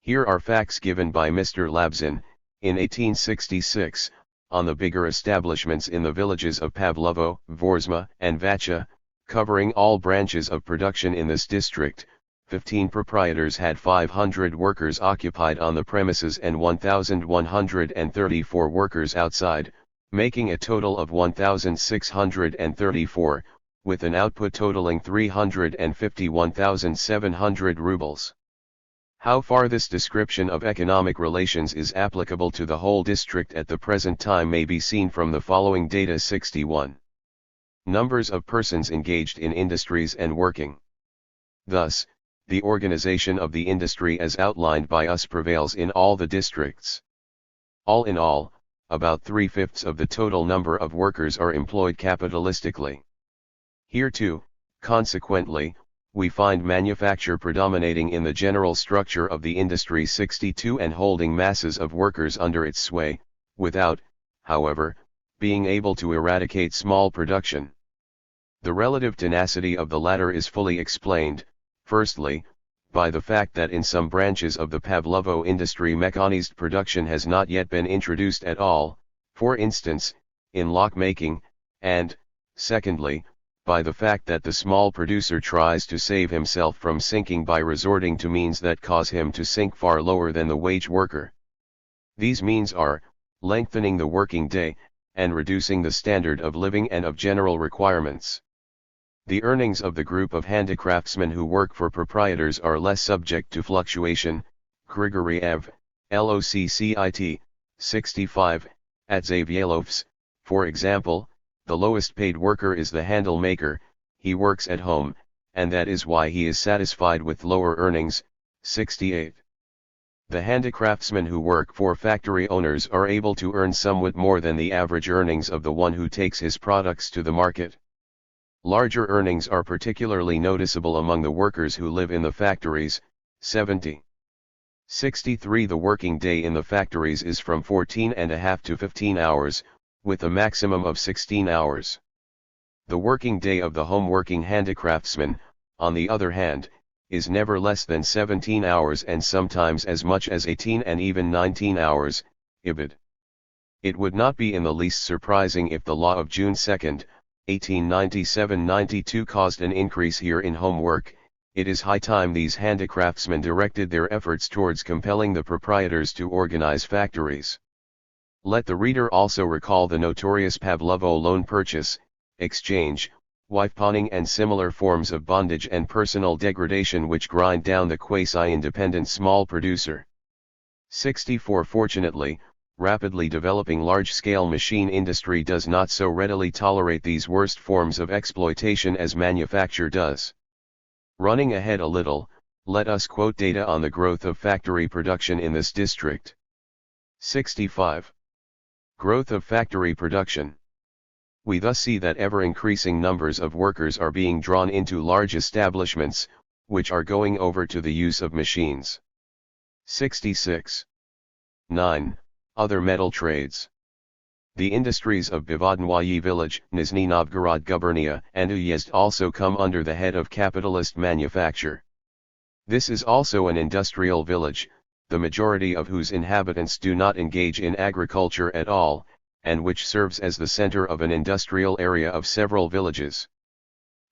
Here are facts given by Mr. Labzin, in 1866, on the bigger establishments in the villages of Pavlovo, Vorzma, and Vacha, covering all branches of production in this district. 15 proprietors had 500 workers occupied on the premises and 1,134 workers outside, making a total of 1,634, with an output totaling 351,700 rubles. How far this description of economic relations is applicable to the whole district at the present time may be seen from the following data. 61. Numbers of persons engaged in industries and working. Thus, the organization of the industry as outlined by us prevails in all the districts. All in all, about 3/5 of the total number of workers are employed capitalistically. Here too, consequently, we find manufacture predominating in the general structure of the industry. 62 and holding masses of workers under its sway, without, however, being able to eradicate small production. The relative tenacity of the latter is fully explained, firstly, by the fact that in some branches of the Pavlovo industry mechanized production has not yet been introduced at all, for instance, in lock-making, and, secondly, by the fact that the small producer tries to save himself from sinking by resorting to means that cause him to sink far lower than the wage worker. These means are, lengthening the working day, and reducing the standard of living and of general requirements. The earnings of the group of handicraftsmen who work for proprietors are less subject to fluctuation. Grigoriev, LOCCIT, 65, at Zavielov's, for example, the lowest paid worker is the handle maker. He works at home, and that is why he is satisfied with lower earnings. 68. The handicraftsmen who work for factory owners are able to earn somewhat more than the average earnings of the one who takes his products to the market. Larger earnings are particularly noticeable among the workers who live in the factories. 70. 63. The working day in the factories is from 14.5 to 15 hours, with a maximum of 16 hours. The working day of the home-working handicraftsman, on the other hand, is never less than 17 hours and sometimes as much as 18 and even 19 hours, ibid. It would not be in the least surprising if the law of June 2, 1897-92 caused an increase here in homework. It is high time these handicraftsmen directed their efforts towards compelling the proprietors to organize factories. Let the reader also recall the notorious Pavlovo loan purchase, exchange, wife-pawning and similar forms of bondage and personal degradation which grind down the quasi-independent small producer. 64. Fortunately, rapidly developing large-scale machine industry does not so readily tolerate these worst forms of exploitation as manufacture does. Running ahead a little, Let us quote data on the growth of factory production in this district. 65. Growth of factory production. We thus see that ever-increasing numbers of workers are being drawn into large establishments, which are going over to the use of machines. 66. 9. Other metal trades. The industries of Bivadnoye village, Nizhny Novgorod gubernia, and Uyezd also come under the head of capitalist manufacture. This is also an industrial village, the majority of whose inhabitants do not engage in agriculture at all, and which serves as the center of an industrial area of several villages.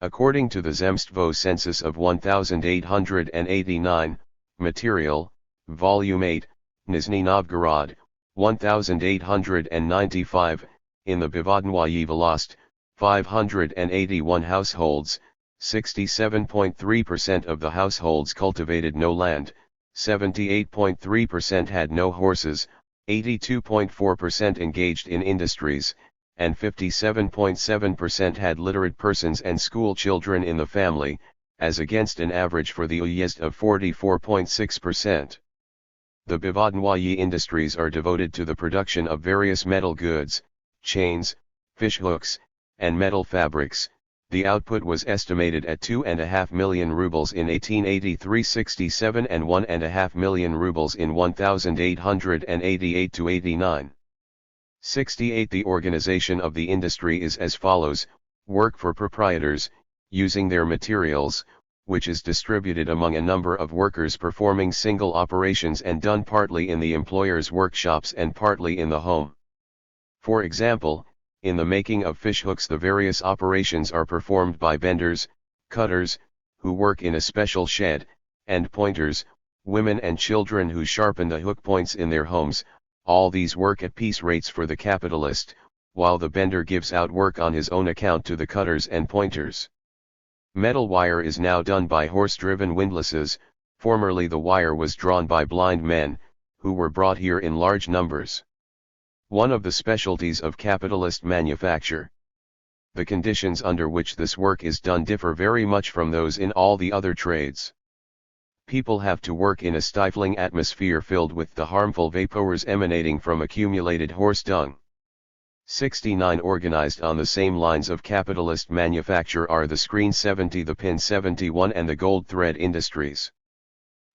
According to the Zemstvo census of 1889, Material, Volume 8, Nizhny Novgorod, 1895, in the Bivadnoye Volast, 581 households, 67.3% of the households cultivated no land, 78.3% had no horses, 82.4% engaged in industries, and 57.7% had literate persons and school children in the family, as against an average for the Uyezd of 44.6%. The Bivadnoye industries are devoted to the production of various metal goods, chains, fish hooks, and metal fabrics. The output was estimated at 2.5 million rubles in 1883-67 and 1.5 million rubles in 1888-89. 68. The organization of the industry is as follows: work for proprietors, using their materials, which is distributed among a number of workers performing single operations and done partly in the employer's workshops and partly in the home. For example, in the making of fish hooks the various operations are performed by benders, cutters, who work in a special shed, and pointers, women and children who sharpen the hook points in their homes. All these work at piece rates for the capitalist, while the bender gives out work on his own account to the cutters and pointers. Metal wire is now done by horse-driven windlasses. Formerly the wire was drawn by blind men, who were brought here in large numbers. One of the specialties of capitalist manufacture. The conditions under which this work is done differ very much from those in all the other trades. People have to work in a stifling atmosphere filled with the harmful vapors emanating from accumulated horse dung. 69. Organized on the same lines of capitalist manufacture are the Screen 70, the Pin 71 and the Gold Thread industries.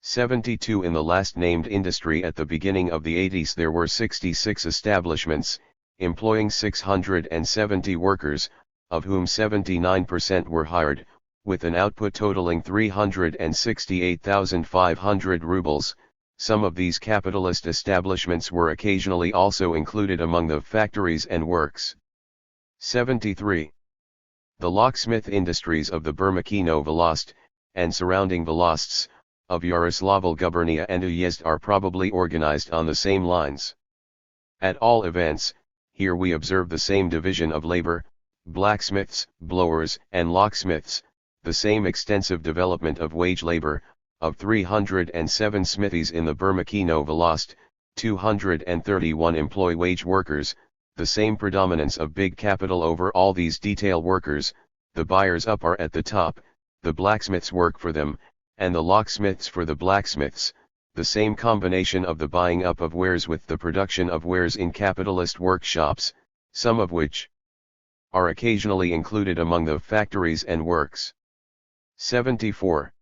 72. In the last named industry at the beginning of the 80s there were 66 establishments, employing 670 workers, of whom 79% were hired, with an output totaling 368,500 rubles. Some of these capitalist establishments were occasionally also included among the factories and works. 73. The locksmith industries of the Bermakino Volast, and surrounding Volasts, of Yaroslavl gubernia and Uyezd are probably organized on the same lines. At all events, here we observe the same division of labor, blacksmiths, blowers, and locksmiths, the same extensive development of wage labor, of 307 smithies in the Bermakino Volast, 231 employ wage workers, the same predominance of big capital over all these detail workers. The buyers up are at the top, the blacksmiths work for them, and the locksmiths for the blacksmiths, the same combination of the buying up of wares with the production of wares in capitalist workshops, some of which are occasionally included among the factories and works. 74.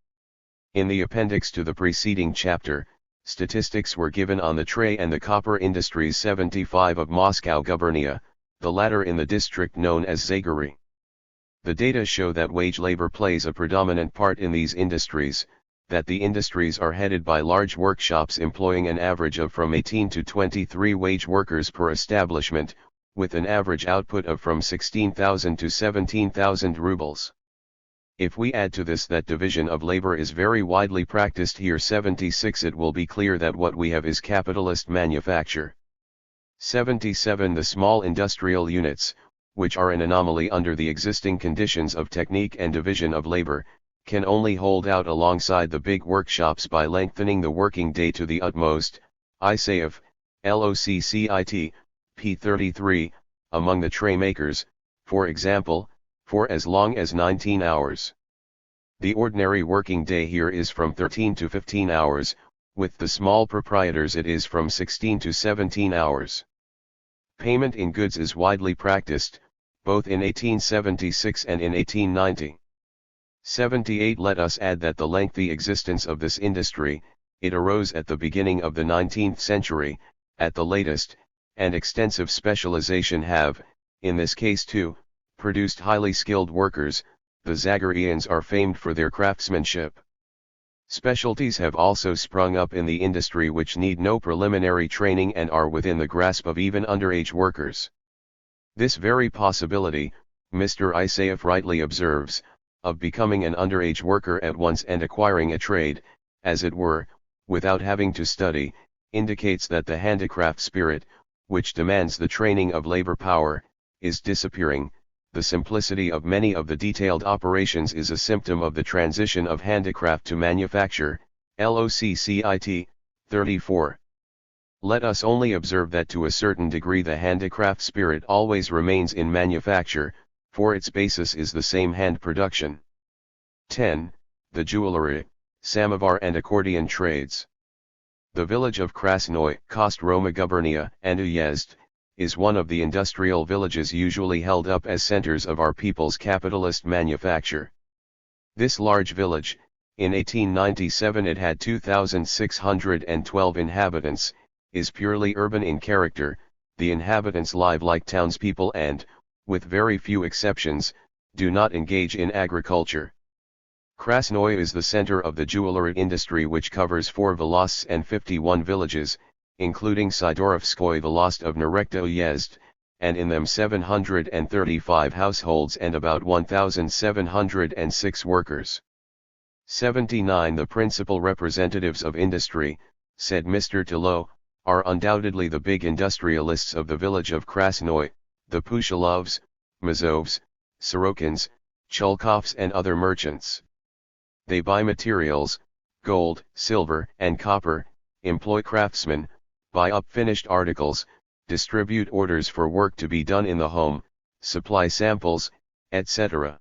In the appendix to the preceding chapter, statistics were given on the tray and the copper industries 75 of Moscow gubernia, the latter in the district known as Zagori. The data show that wage labor plays a predominant part in these industries, that the industries are headed by large workshops employing an average of from 18 to 23 wage workers per establishment, with an average output of from 16,000 to 17,000 rubles. If we add to this that division of labor is very widely practiced here 76, it will be clear that what we have is capitalist manufacture. 77. The small industrial units, which are an anomaly under the existing conditions of technique and division of labor, can only hold out alongside the big workshops by lengthening the working day to the utmost. ISAF, LOCCIT, P33, among the tray makers, for example, for as long as 19 hours. The ordinary working day here is from 13 to 15 hours, with the small proprietors it is from 16 to 17 hours. Payment in goods is widely practiced, both in 1876 and in 1890. 78. Let us add that the lengthy existence of this industry, it arose at the beginning of the 19th century, at the latest, and extensive specialization have, in this case too, produced highly skilled workers. The Zagorians are famed for their craftsmanship. Specialties have also sprung up in the industry which need no preliminary training and are within the grasp of even underage workers. This very possibility, Mr. Isaev rightly observes, of becoming an underage worker at once and acquiring a trade, as it were, without having to study, indicates that the handicraft spirit, which demands the training of labor power, is disappearing. The simplicity of many of the detailed operations is a symptom of the transition of handicraft to manufacture, LOCCIT, 34. Let us only observe that to a certain degree the handicraft spirit always remains in manufacture, for its basis is the same hand production. 10. The jewelry, samovar and accordion trades. The village of Krasnoye, Kostroma gubernia, and Uyezd, is one of the industrial villages usually held up as centers of our people's capitalist manufacture. This large village, in 1897 it had 2,612 inhabitants, is purely urban in character. The inhabitants live like townspeople and, with very few exceptions, do not engage in agriculture. Krasnoye is the center of the jewelry industry which covers 4 volosts and 51 villages, including Sidorovskoye Volost of Nerekta Uyezd, and in them 735 households and about 1,706 workers. 79. The principal representatives of industry, said Mr. Tillot, are undoubtedly the big industrialists of the village of Krasnoye, the Pushilovs, Mazovs, Sorokins, Chulkovs and other merchants. They buy materials, gold, silver and copper, employ craftsmen, buy up finished articles, distribute orders for work to be done in the home, supply samples, etc.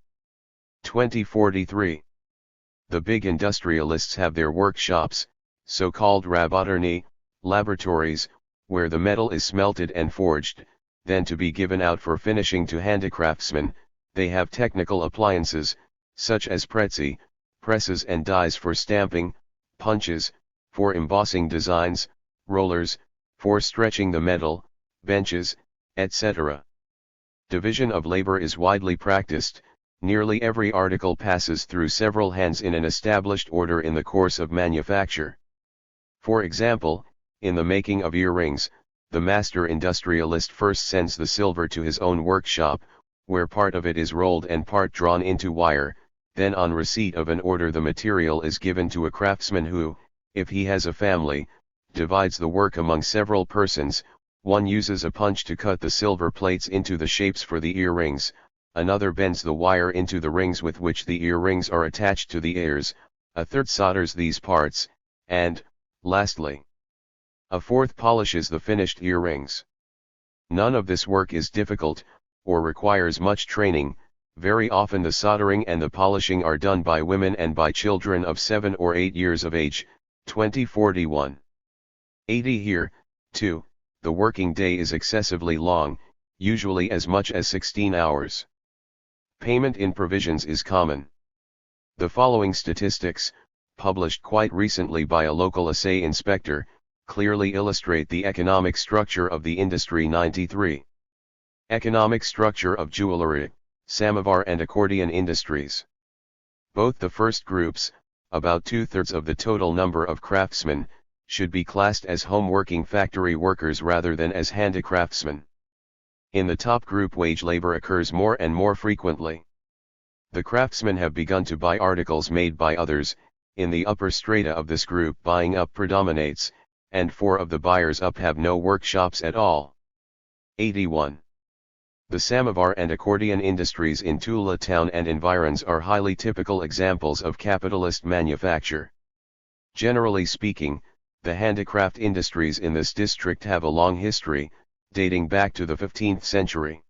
2043. The big industrialists have their workshops, so-called rabotarny, laboratories, where the metal is smelted and forged, then to be given out for finishing to handicraftsmen. They have technical appliances, such as pretzi, presses and dies for stamping, punches, for embossing designs, rollers, for stretching the metal, benches, etc. Division of labor is widely practiced. Nearly every article passes through several hands in an established order in the course of manufacture. For example, in the making of earrings, the master industrialist first sends the silver to his own workshop, where part of it is rolled and part drawn into wire. Then on receipt of an order the material is given to a craftsman who, if he has a family, divides the work among several persons. One uses a punch to cut the silver plates into the shapes for the earrings, another bends the wire into the rings with which the earrings are attached to the ears, a third solders these parts, and, lastly, a fourth polishes the finished earrings. None of this work is difficult, or requires much training. Very often the soldering and the polishing are done by women and by children of 7 or 8 years of age. 2041. 80. Here, too, the working day is excessively long, usually as much as 16 hours. Payment in provisions is common. The following statistics, published quite recently by a local assay inspector, clearly illustrate the economic structure of the industry. 93. Economic structure of jewelry, samovar and accordion industries. Both the first groups, about 2/3 of the total number of craftsmen, should be classed as home-working factory workers rather than as handicraftsmen. In the top group wage labor occurs more and more frequently. The craftsmen have begun to buy articles made by others. In the upper strata of this group buying up predominates, and 4 of the buyers up have no workshops at all. 81. The samovar and accordion industries in Tula town and environs are highly typical examples of capitalist manufacture. Generally speaking, the handicraft industries in this district have a long history, dating back to the 15th century.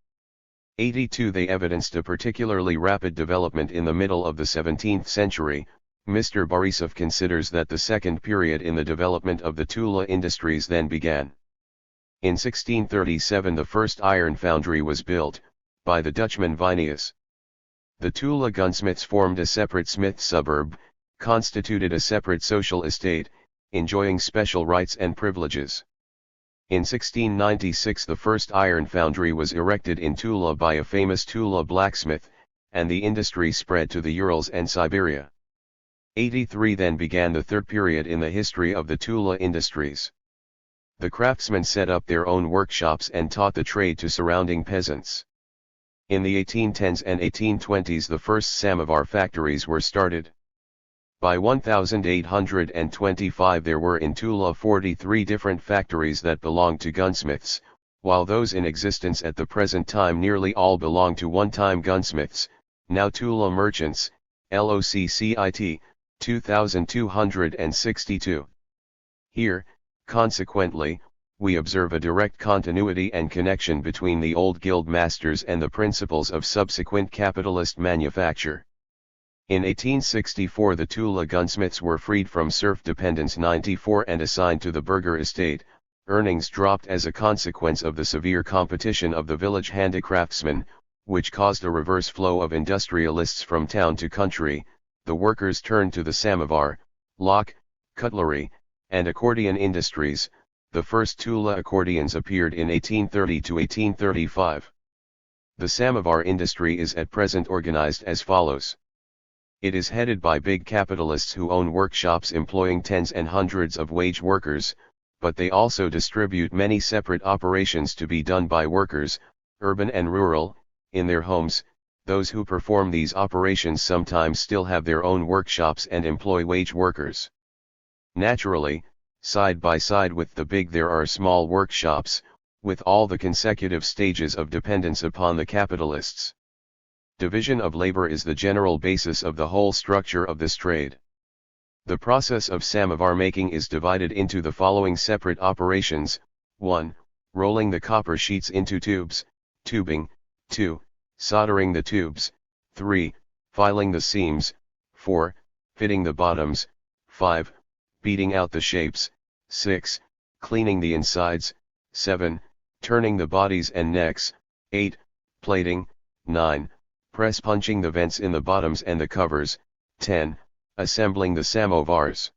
82 They evidenced a particularly rapid development in the middle of the 17th century. Mr. Borisov considers that the second period in the development of the Tula industries then began. In 1637 the first iron foundry was built, by the Dutchman Vinius. The Tula gunsmiths formed a separate smith suburb, constituted a separate social estate, enjoying special rights and privileges. In 1696 the first iron foundry was erected in Tula by a famous Tula blacksmith, and the industry spread to the Urals and Siberia. 83 Then began the third period in the history of the Tula industries. The craftsmen set up their own workshops and taught the trade to surrounding peasants. In the 1810s and 1820s the first samovar factories were started. By 1825 there were in Tula 43 different factories that belonged to gunsmiths, while those in existence at the present time nearly all belong to one-time gunsmiths, now Tula merchants, LOCCIT, 2262. Here, consequently, we observe a direct continuity and connection between the old guild masters and the principles of subsequent capitalist manufacture. In 1864 the Tula gunsmiths were freed from serf dependence 94 and assigned to the burgher estate. Earnings dropped as a consequence of the severe competition of the village handicraftsmen, which caused a reverse flow of industrialists from town to country. The workers turned to the samovar, lock, cutlery, and accordion industries. The first Tula accordions appeared in 1830 to 1835. The samovar industry is at present organized as follows. It is headed by big capitalists who own workshops employing tens and hundreds of wage workers, but they also distribute many separate operations to be done by workers, urban and rural, in their homes. Those who perform these operations sometimes still have their own workshops and employ wage workers. Naturally, side by side with the big there are small workshops, with all the consecutive stages of dependence upon the capitalists. Division of labor is the general basis of the whole structure of this trade. The process of samovar making is divided into the following separate operations: 1. Rolling the copper sheets into tubes, tubing; 2. Soldering the tubes; 3. Filing the seams; 4. Fitting the bottoms; 5. Beating out the shapes; 6. Cleaning the insides; 7. Turning the bodies and necks; 8. Plating; 9. Press punching the vents in the bottoms and the covers; 10. Assembling the samovars.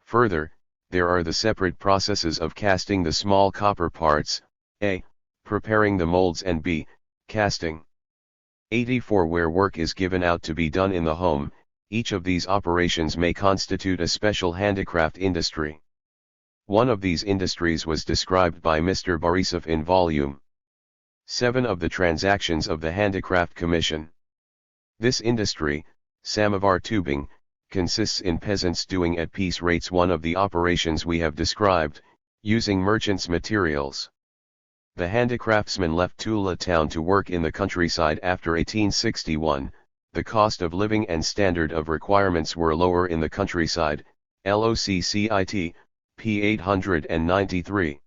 Further, there are the separate processes of casting the small copper parts, a. Preparing the molds, and b. Casting. 84 Where work is given out to be done in the home, each of these operations may constitute a special handicraft industry. One of these industries was described by Mr. Borisov in Volume 7 of the Transactions of the Handicraft Commission. This industry, samovar tubing, consists in peasants doing at piece rates one of the operations we have described, using merchants' materials. The handicraftsmen left Tula town to work in the countryside after 1861. The cost of living and standard of requirements were lower in the countryside. LOCCIT, p. 893.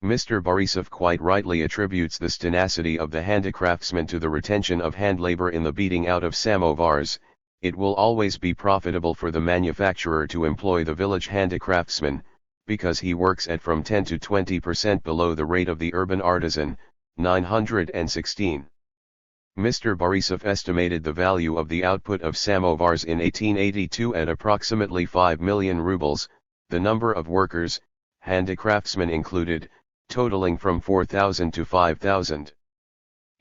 Mr. Borisov quite rightly attributes this tenacity of the handicraftsmen to the retention of hand labor in the beating out of samovars. It will always be profitable for the manufacturer to employ the village handicraftsman, because he works at from 10 to 20% below the rate of the urban artisan. 916. Mr. Borisov estimated the value of the output of samovars in 1882 at approximately 5 million rubles, the number of workers, handicraftsmen included, totaling from 4,000 to 5,000.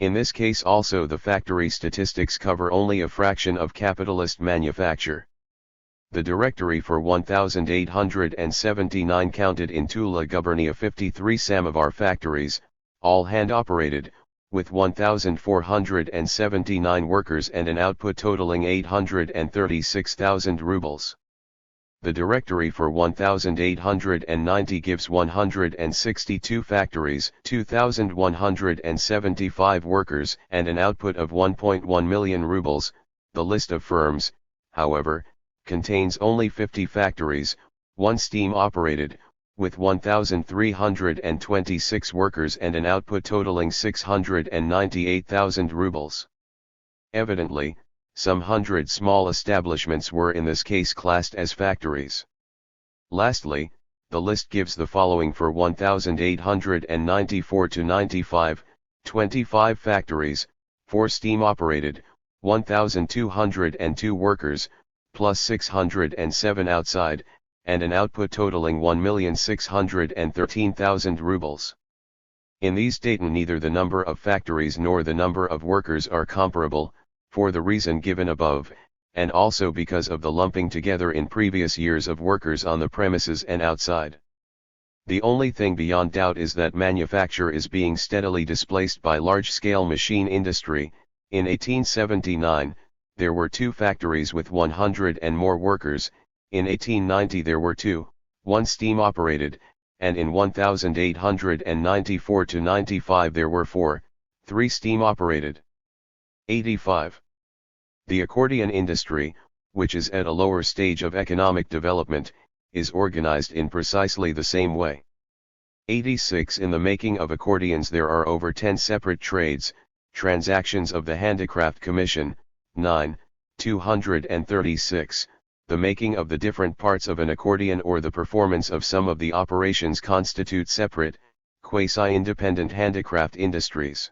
In this case also the factory statistics cover only a fraction of capitalist manufacture. The directory for 1879 counted in Tula Gubernia 53 samovar factories, all hand-operated, with 1,479 workers and an output totaling 836,000 rubles. The directory for 1890 gives 162 factories, 2,175 workers, and an output of 1.1 million rubles. The list of firms, however, contains only 50 factories, 1 steam-operated, with 1,326 workers and an output totaling 698,000 rubles. Evidently, some 100 small establishments were in this case classed as factories. Lastly, the list gives the following for 1,894 to 95, 25 factories, 4 steam-operated, 1,202 workers, plus 607 outside, and an output totaling 1,613,000 rubles. In these data neither the number of factories nor the number of workers are comparable, for the reason given above, and also because of the lumping together in previous years of workers on the premises and outside. The only thing beyond doubt is that manufacture is being steadily displaced by large-scale machine industry. In 1879, there were 2 factories with 100 and more workers, in 1890 there were 2, 1 steam-operated, and in 1894 to 95 there were 4, 3 steam-operated. 85. The accordion industry, which is at a lower stage of economic development, is organized in precisely the same way. 86. In the making of accordions there are over 10 separate trades, transactions of the Handicraft Commission. 9. 236. The making of the different parts of an accordion or the performance of some of the operations constitute separate, quasi-independent handicraft industries.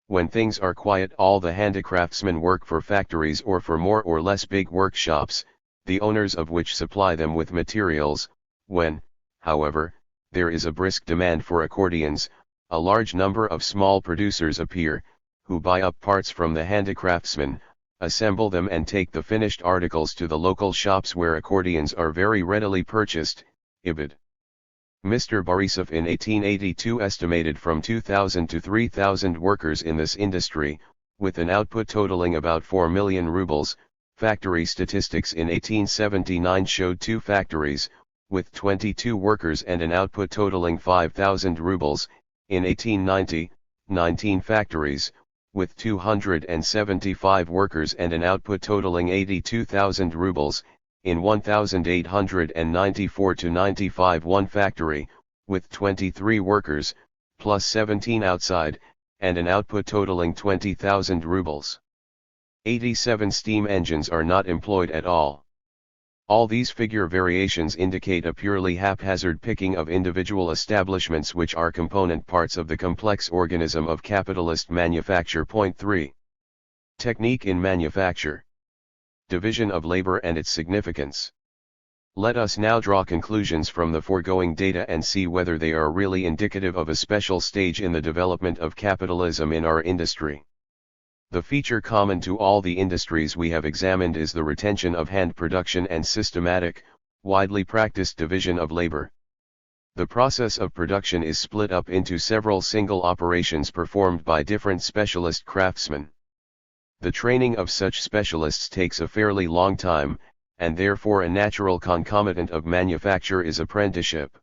When things are quiet all the handicraftsmen work for factories or for more or less big workshops, the owners of which supply them with materials. When, however, there is a brisk demand for accordions, a large number of small producers appear, who buy up parts from the handicraftsmen, assemble them and take the finished articles to the local shops where accordions are very readily purchased. Ibid. Mr. Borisov in 1882 estimated from 2,000 to 3,000 workers in this industry, with an output totaling about 4 million rubles. Factory statistics in 1879 showed 2 factories, with 22 workers and an output totaling 5,000 rubles. In 1890, 19 factories, with 275 workers and an output totaling 82,000 rubles. In 1894 to 95 1 factory, with 23 workers, plus 17 outside, and an output totaling 20,000 rubles. 87 steam engines are not employed at all. All these figure variations indicate a purely haphazard picking of individual establishments which are component parts of the complex organism of capitalist manufacture. Point 3. Technique in manufacture. Division of labor and its significance. Let us now draw conclusions from the foregoing data and see whether they are really indicative of a special stage in the development of capitalism in our industry. The feature common to all the industries we have examined is the retention of hand production and systematic, widely practiced division of labor. The process of production is split up into several single operations performed by different specialist craftsmen. The training of such specialists takes a fairly long time, and therefore a natural concomitant of manufacture is apprenticeship.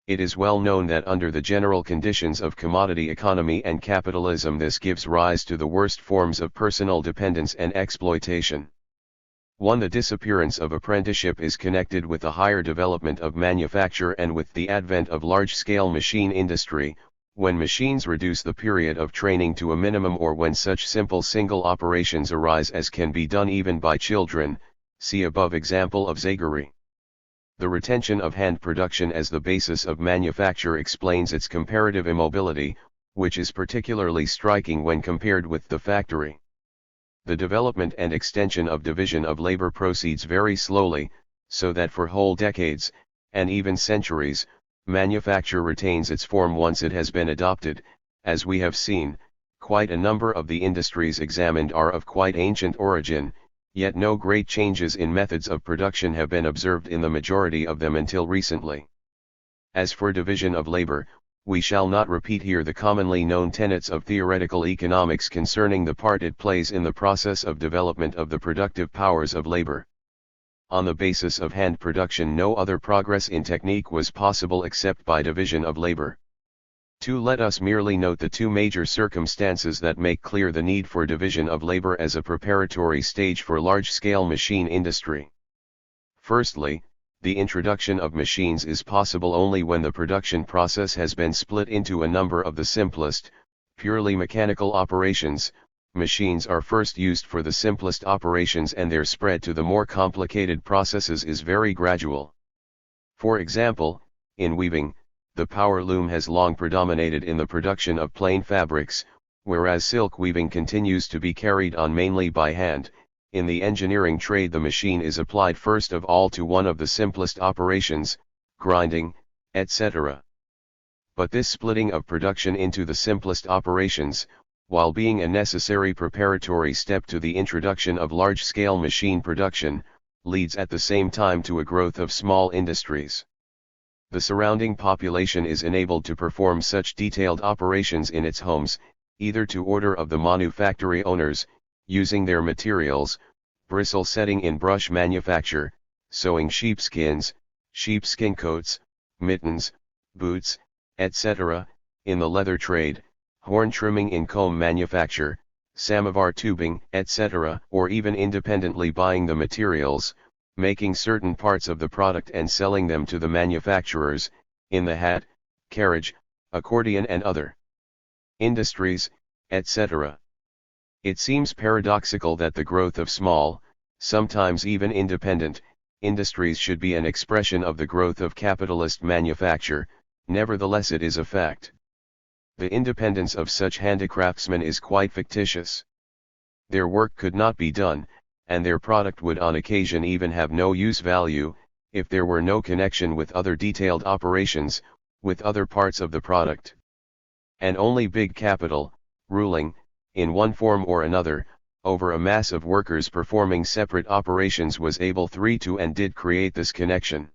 It is well known that under the general conditions of commodity economy and capitalism this gives rise to the worst forms of personal dependence and exploitation. 1. The disappearance of apprenticeship is connected with the higher development of manufacture and with the advent of large-scale machine industry, when machines reduce the period of training to a minimum or when such simple single operations arise as can be done even by children, see above example of Zagari. The retention of hand production as the basis of manufacture explains its comparative immobility, which is particularly striking when compared with the factory. The development and extension of division of labor proceeds very slowly, so that for whole decades, and even centuries, manufacture retains its form once it has been adopted. As we have seen, quite a number of the industries examined are of quite ancient origin, yet no great changes in methods of production have been observed in the majority of them until recently. As for division of labor, we shall not repeat here the commonly known tenets of theoretical economics concerning the part it plays in the process of development of the productive powers of labor. On the basis of hand production no other progress in technique was possible except by division of labor. 2. Let us merely note the 2 major circumstances that make clear the need for division of labor as a preparatory stage for large-scale machine industry. Firstly, the introduction of machines is possible only when the production process has been split into a number of the simplest, purely mechanical operations. Machines are first used for the simplest operations and their spread to the more complicated processes is very gradual. For example, in weaving, the power loom has long predominated in the production of plain fabrics, whereas silk weaving continues to be carried on mainly by hand. In the engineering trade, the machine is applied first of all to one of the simplest operations, grinding, etc. But this splitting of production into the simplest operations, while being a necessary preparatory step to the introduction of large-scale machine production, leads at the same time to a growth of small industries. The surrounding population is enabled to perform such detailed operations in its homes, either to order of the manufactory owners, using their materials, bristle setting in brush manufacture, sewing sheepskins, sheepskin coats, mittens, boots, etc., in the leather trade, horn trimming in comb manufacture, samovar tubing, etc., or even independently buying the materials, making certain parts of the product and selling them to the manufacturers, in the hat, carriage, accordion and other industries, etc. It seems paradoxical that the growth of small, sometimes even independent, industries should be an expression of the growth of capitalist manufacture. Nevertheless, it is a fact. The independence of such handicraftsmen is quite fictitious. Their work could not be done, and their product would on occasion even have no use value, if there were no connection with other detailed operations, with other parts of the product. And only big capital, ruling, in one form or another, over a mass of workers performing separate operations was able to and did create this connection.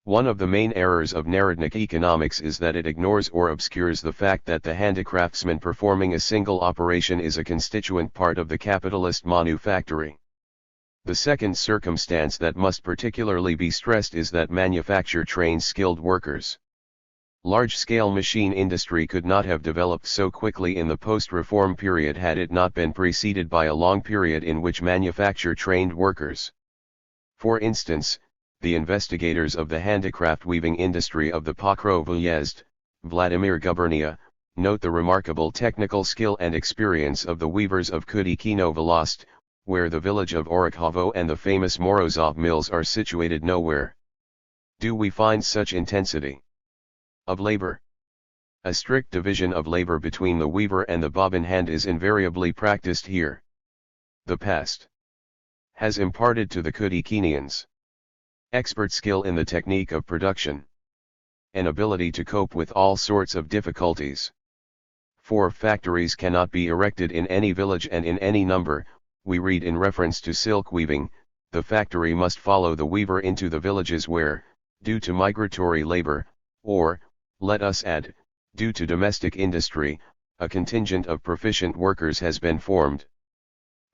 One of the main errors of Narodnik economics is that it ignores or obscures the fact that the handicraftsman performing a single operation is a constituent part of the capitalist manufactory. The second circumstance that must particularly be stressed is that manufacture trains skilled workers. Large-scale machine industry could not have developed so quickly in the post-reform period had it not been preceded by a long period in which manufacture trained workers. For instance, the investigators of the handicraft weaving industry of the Pokrovo Uyezd, Vladimir Gubernia, note the remarkable technical skill and experience of the weavers of Kudykino Velost, where the village of Orakhovo and the famous Morozov mills are situated nowhere. Do we find such intensity of labor? A strict division of labor between the weaver and the bobbin hand is invariably practiced here. The past has imparted to the Kudykinians expert skill in the technique of production, an ability to cope with all sorts of difficulties. For factories cannot be erected in any village and in any number, we read in reference to silk weaving, the factory must follow the weaver into the villages where, due to migratory labor, or, let us add, due to domestic industry, a contingent of proficient workers has been formed.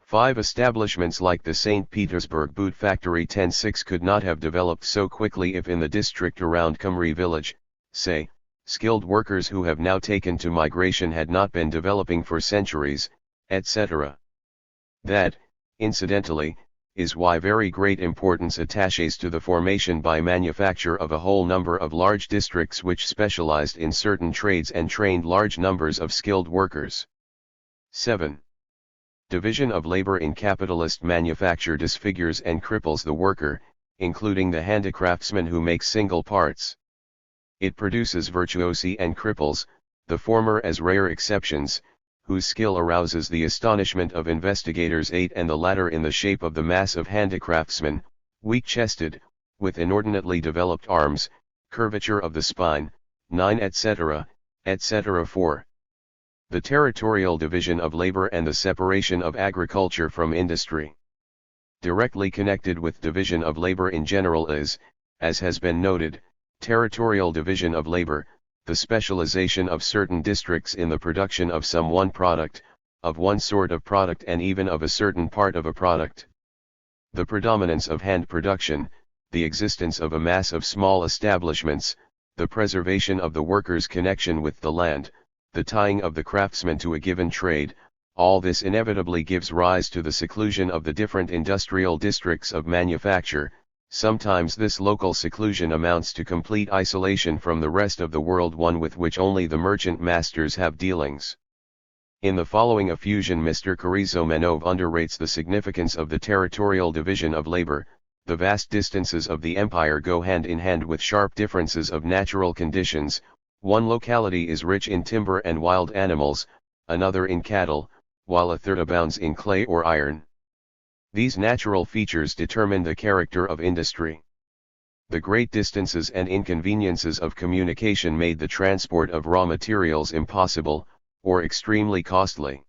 5 establishments like the St. Petersburg boot factory 10-6 could not have developed so quickly if in the district around Cumry village, say, skilled workers who have now taken to migration had not been developing for centuries, etc. That, incidentally, is why very great importance attaches to the formation by manufacture of a whole number of large districts which specialized in certain trades and trained large numbers of skilled workers. 7. Division of labor in capitalist manufacture disfigures and cripples the worker, including the handicraftsman who makes single parts. It produces virtuosi and cripples, the former as rare exceptions, whose skill arouses the astonishment of investigators 8 and the latter in the shape of the mass of handicraftsmen, weak-chested, with inordinately developed arms, curvature of the spine, 9 etc., etc. 4. The territorial division of labor and the separation of agriculture from industry. Directly connected with division of labor in general is, as has been noted, territorial division of labor, the specialization of certain districts in the production of some one product, of one sort of product and even of a certain part of a product. The predominance of hand production, the existence of a mass of small establishments, the preservation of the workers' connection with the land, the tying of the craftsman to a given trade, all this inevitably gives rise to the seclusion of the different industrial districts of manufacture, Sometimes this local seclusion amounts to complete isolation from the rest of the world, one with which only the merchant masters have dealings. In the following effusion Mr. Kirizomenov underrates the significance of the territorial division of labor. The vast distances of the empire go hand in hand with sharp differences of natural conditions. One locality is rich in timber and wild animals, another in cattle, while a third abounds in clay or iron. These natural features determine the character of industry. The great distances and inconveniences of communication made the transport of raw materials impossible, or extremely costly.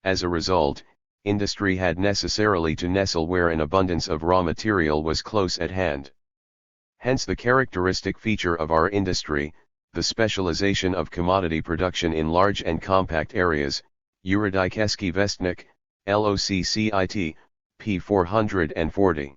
As a result, industry had necessarily to nestle where an abundance of raw material was close at hand. Hence the characteristic feature of our industry, the specialization of commodity production in large and compact areas. Yuridikeski Vestnik, LOCCIT, p. 440.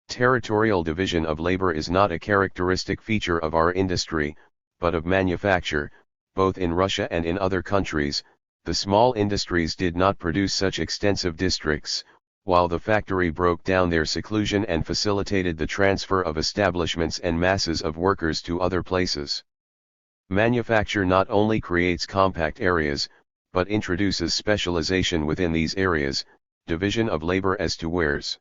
Territorial division of labor is not a characteristic feature of our industry, but of manufacture. Both in Russia and in other countries, the small industries did not produce such extensive districts, while the factory broke down their seclusion and facilitated the transfer of establishments and masses of workers to other places. Manufacture not only creates compact areas, but introduces specialization within these areas, division of labor as to wares.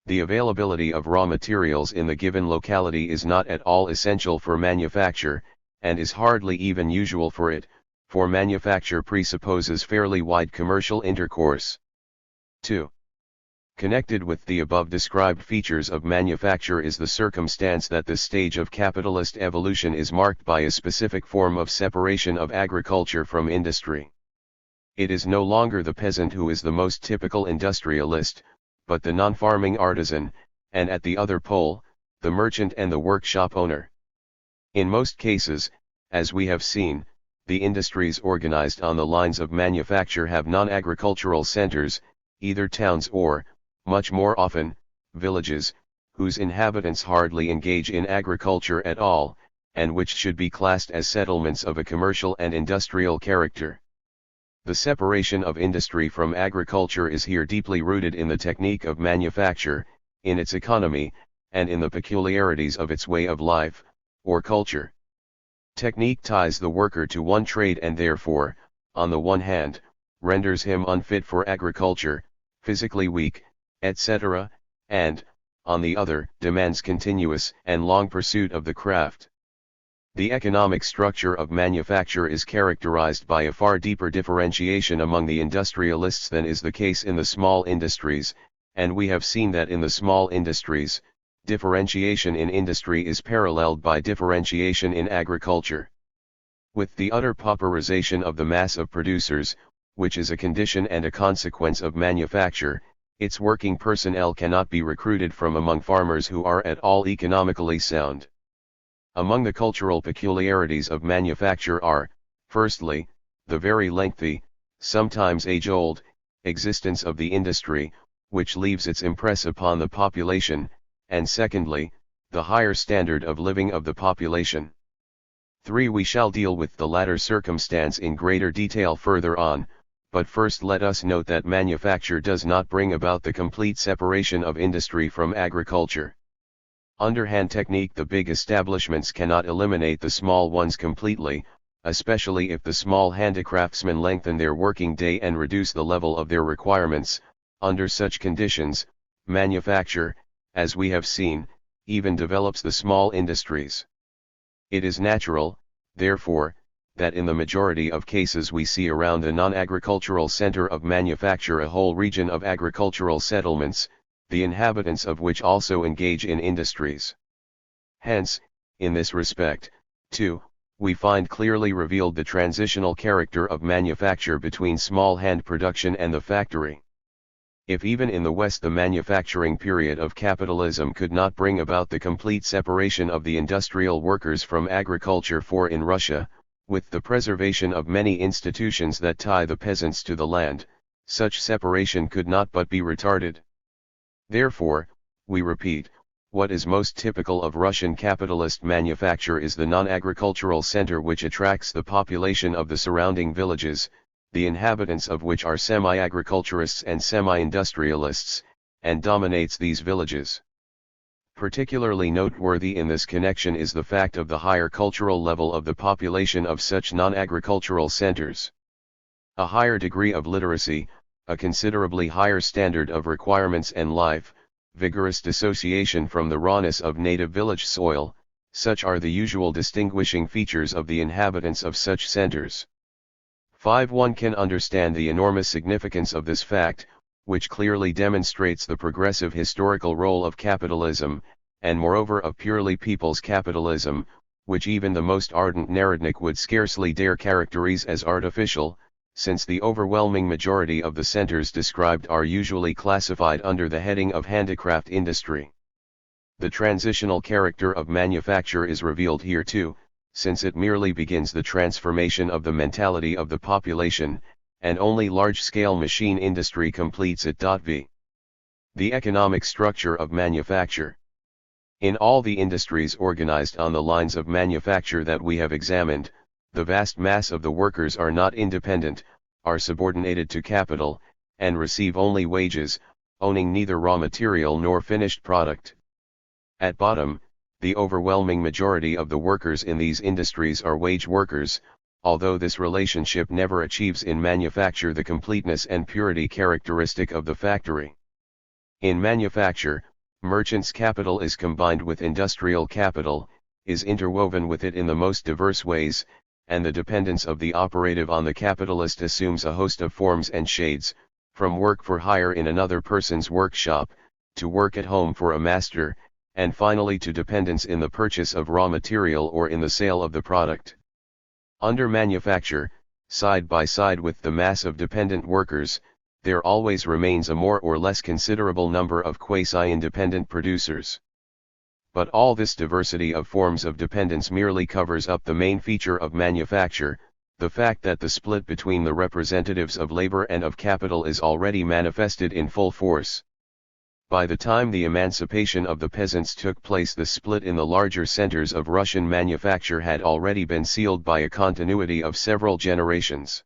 The availability of raw materials in the given locality is not at all essential for manufacture, and is hardly even usual for it, for manufacture presupposes fairly wide commercial intercourse. 2. Connected with the above described features of manufacture is the circumstance that this stage of capitalist evolution is marked by a specific form of separation of agriculture from industry. It is no longer the peasant who is the most typical industrialist, but the non-farming artisan, and at the other pole, the merchant and the workshop owner. In most cases, as we have seen, the industries organized on the lines of manufacture have non-agricultural centers, either towns or, much more often, villages, whose inhabitants hardly engage in agriculture at all, and which should be classed as settlements of a commercial and industrial character. The separation of industry from agriculture is here deeply rooted in the technique of manufacture, in its economy, and in the peculiarities of its way of life, or culture. Technique ties the worker to one trade and therefore, on the one hand, renders him unfit for agriculture, physically weak, etc., and, on the other, demands continuous and long pursuit of the craft. The economic structure of manufacture is characterized by a far deeper differentiation among the industrialists than is the case in the small industries, and we have seen that in the small industries, differentiation in industry is paralleled by differentiation in agriculture. With the utter pauperization of the mass of producers, which is a condition and a consequence of manufacture, its working personnel cannot be recruited from among farmers who are at all economically sound. Among the cultural peculiarities of manufacture are, firstly, the very lengthy, sometimes age-old, existence of the industry, which leaves its impress upon the population, and secondly, the higher standard of living of the population. 3. We shall deal with the latter circumstance in greater detail further on, but first let us note that manufacture does not bring about the complete separation of industry from agriculture. Underhand technique. The big establishments cannot eliminate the small ones completely, especially if the small handicraftsmen lengthen their working day and reduce the level of their requirements. Under such conditions, manufacture, as we have seen, even develops the small industries. It is natural, therefore, that in the majority of cases we see around the non-agricultural center of manufacture a whole region of agricultural settlements, the inhabitants of which also engage in industries. Hence, in this respect, too, we find clearly revealed the transitional character of manufacture between small hand production and the factory. If even in the West the manufacturing period of capitalism could not bring about the complete separation of the industrial workers from agriculture, for in Russia, with the preservation of many institutions that tie the peasants to the land, such separation could not but be retarded. Therefore, we repeat, what is most typical of Russian capitalist manufacture is the non-agricultural center which attracts the population of the surrounding villages, the inhabitants of which are semi-agriculturists and semi-industrialists, and dominates these villages. Particularly noteworthy in this connection is the fact of the higher cultural level of the population of such non-agricultural centers. A higher degree of literacy, a considerably higher standard of requirements and life, vigorous dissociation from the rawness of native village soil, such are the usual distinguishing features of the inhabitants of such centers. 5. One can understand the enormous significance of this fact, which clearly demonstrates the progressive historical role of capitalism, and moreover of purely people's capitalism, which even the most ardent Narodnik would scarcely dare characterize as artificial, since the overwhelming majority of the centers described are usually classified under the heading of handicraft industry. The transitional character of manufacture is revealed here too, since it merely begins the transformation of the mentality of the population, and only large-scale machine industry completes it. V. The economic structure of manufacture. In all the industries organized on the lines of manufacture that we have examined, the vast mass of the workers are not independent, are subordinated to capital, and receive only wages, owning neither raw material nor finished product. At bottom, the overwhelming majority of the workers in these industries are wage workers, although this relationship never achieves in manufacture the completeness and purity characteristic of the factory. In manufacture, merchant's capital is combined with industrial capital, is interwoven with it in the most diverse ways, and the dependence of the operative on the capitalist assumes a host of forms and shades, from work for hire in another person's workshop, to work at home for a master, and finally to dependence in the purchase of raw material or in the sale of the product. Under manufacture, side by side with the mass of dependent workers, there always remains a more or less considerable number of quasi-independent producers. But all this diversity of forms of dependence merely covers up the main feature of manufacture, the fact that the split between the representatives of labor and of capital is already manifested in full force. By the time the emancipation of the peasants took place, the split in the larger centers of Russian manufacture had already been sealed by a continuity of several generations.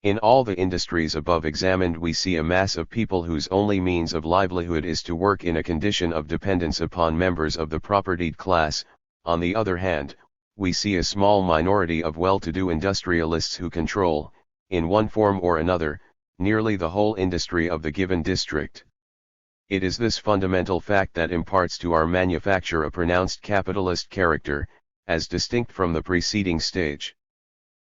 In all the industries above examined we see a mass of people whose only means of livelihood is to work in a condition of dependence upon members of the propertied class. On the other hand, we see a small minority of well-to-do industrialists who control, in one form or another, nearly the whole industry of the given district. It is this fundamental fact that imparts to our manufacture a pronounced capitalist character, as distinct from the preceding stage.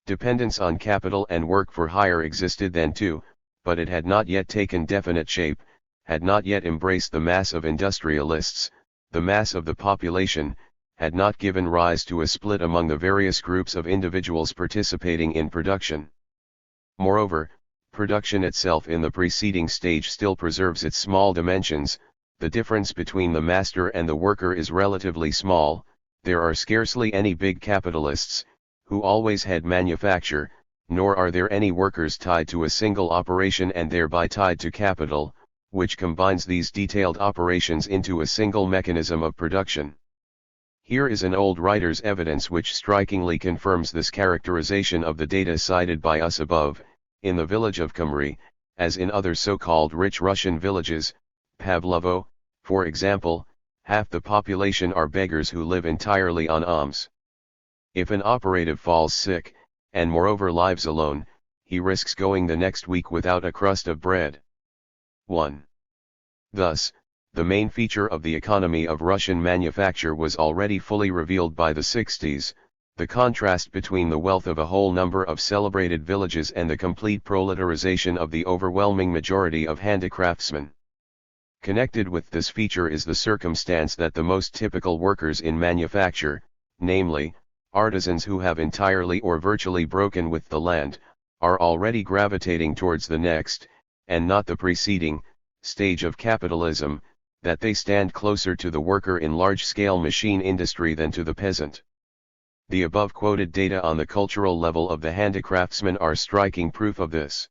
Dependence on capital and work for hire existed then too, but it had not yet taken definite shape, had not yet embraced the mass of industrialists, the mass of the population, had not given rise to a split among the various groups of individuals participating in production. Moreover, production itself in the preceding stage still preserves its small dimensions, the difference between the master and the worker is relatively small, there are scarcely any big capitalists, who always head manufacture, nor are there any workers tied to a single operation and thereby tied to capital, which combines these detailed operations into a single mechanism of production. Here is an old writer's evidence which strikingly confirms this characterization of the data cited by us above. In the village of Kumry, as in other so-called rich Russian villages, Pavlovo, for example, half the population are beggars who live entirely on alms. If an operative falls sick, and moreover lives alone, he risks going the next week without a crust of bread. 1. Thus, the main feature of the economy of Russian manufacture was already fully revealed by the 60s, the contrast between the wealth of a whole number of celebrated villages and the complete proletarization of the overwhelming majority of handicraftsmen. Connected with this feature is the circumstance that the most typical workers in manufacture, namely, artisans who have entirely or virtually broken with the land, are already gravitating towards the next, and not the preceding, stage of capitalism, that they stand closer to the worker in large-scale machine industry than to the peasant. The above quoted data on the cultural level of the handicraftsmen are striking proof of this.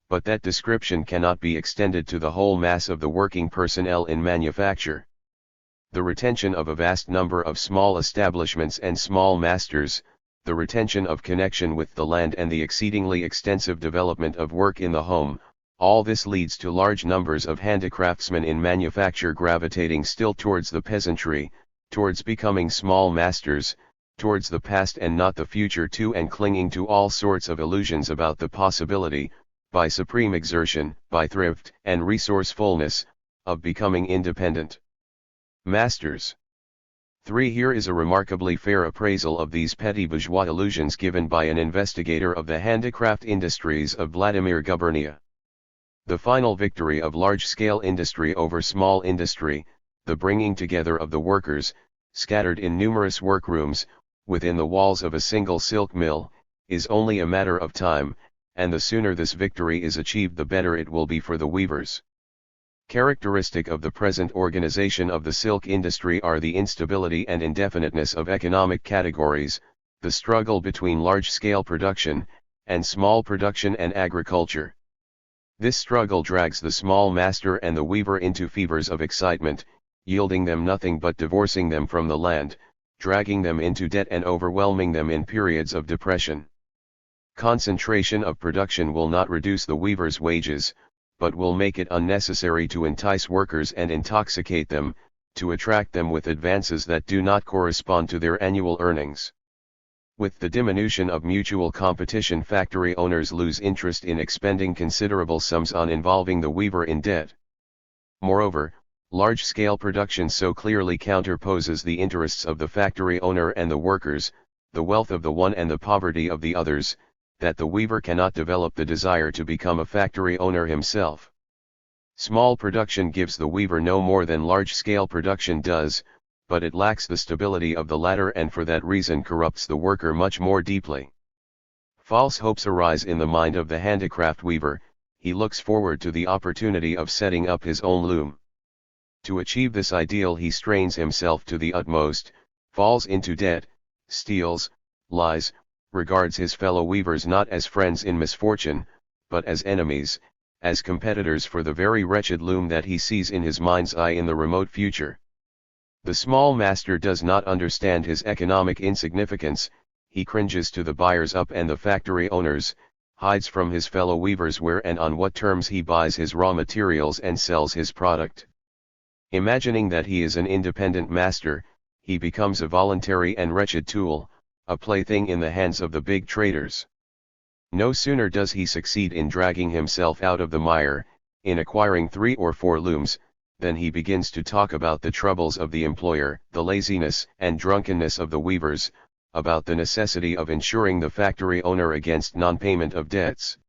But that description cannot be extended to the whole mass of the working personnel in manufacture. The retention of a vast number of small establishments and small masters, the retention of connection with the land and the exceedingly extensive development of work in the home, All this leads to large numbers of handicraftsmen in manufacture gravitating still towards the peasantry, towards becoming small masters, towards the past and not the future too, and clinging to all sorts of illusions about the possibility, by supreme exertion, by thrift and resourcefulness, of becoming independent masters. 3. Here is a remarkably fair appraisal of these petty bourgeois illusions given by an investigator of the handicraft industries of Vladimir Gubernia. The final victory of large-scale industry over small industry, the bringing together of the workers, scattered in numerous workrooms, within the walls of a single silk mill, is only a matter of time, and the sooner this victory is achieved the better it will be for the weavers. Characteristic of the present organization of the silk industry are the instability and indefiniteness of economic categories, the struggle between large-scale production, and small production and agriculture. This struggle drags the small master and the weaver into fevers of excitement, yielding them nothing but divorcing them from the land, dragging them into debt and overwhelming them in periods of depression. Concentration of production will not reduce the weaver's wages, but will make it unnecessary to entice workers and intoxicate them, to attract them with advances that do not correspond to their annual earnings. With the diminution of mutual competition, factory owners lose interest in expending considerable sums on involving the weaver in debt. Moreover, large-scale production so clearly counterposes the interests of the factory owner and the workers, the wealth of the one and the poverty of the others, that the weaver cannot develop the desire to become a factory owner himself. Small production gives the weaver no more than large-scale production does, but it lacks the stability of the latter and for that reason corrupts the worker much more deeply. False hopes arise in the mind of the handicraft weaver. He looks forward to the opportunity of setting up his own loom. To achieve this ideal he strains himself to the utmost, falls into debt, steals, lies, regards his fellow weavers not as friends in misfortune, but as enemies, as competitors for the very wretched loom that he sees in his mind's eye in the remote future. The small master does not understand his economic insignificance, he cringes to the buyers up and the factory owners, hides from his fellow weavers where and on what terms he buys his raw materials and sells his product. Imagining that he is an independent master, he becomes a voluntary and wretched tool, a plaything in the hands of the big traders. No sooner does he succeed in dragging himself out of the mire, in acquiring 3 or 4 looms, then he begins to talk about the troubles of the employer, the laziness and drunkenness of the weavers, about the necessity of insuring the factory owner against non-payment of debts.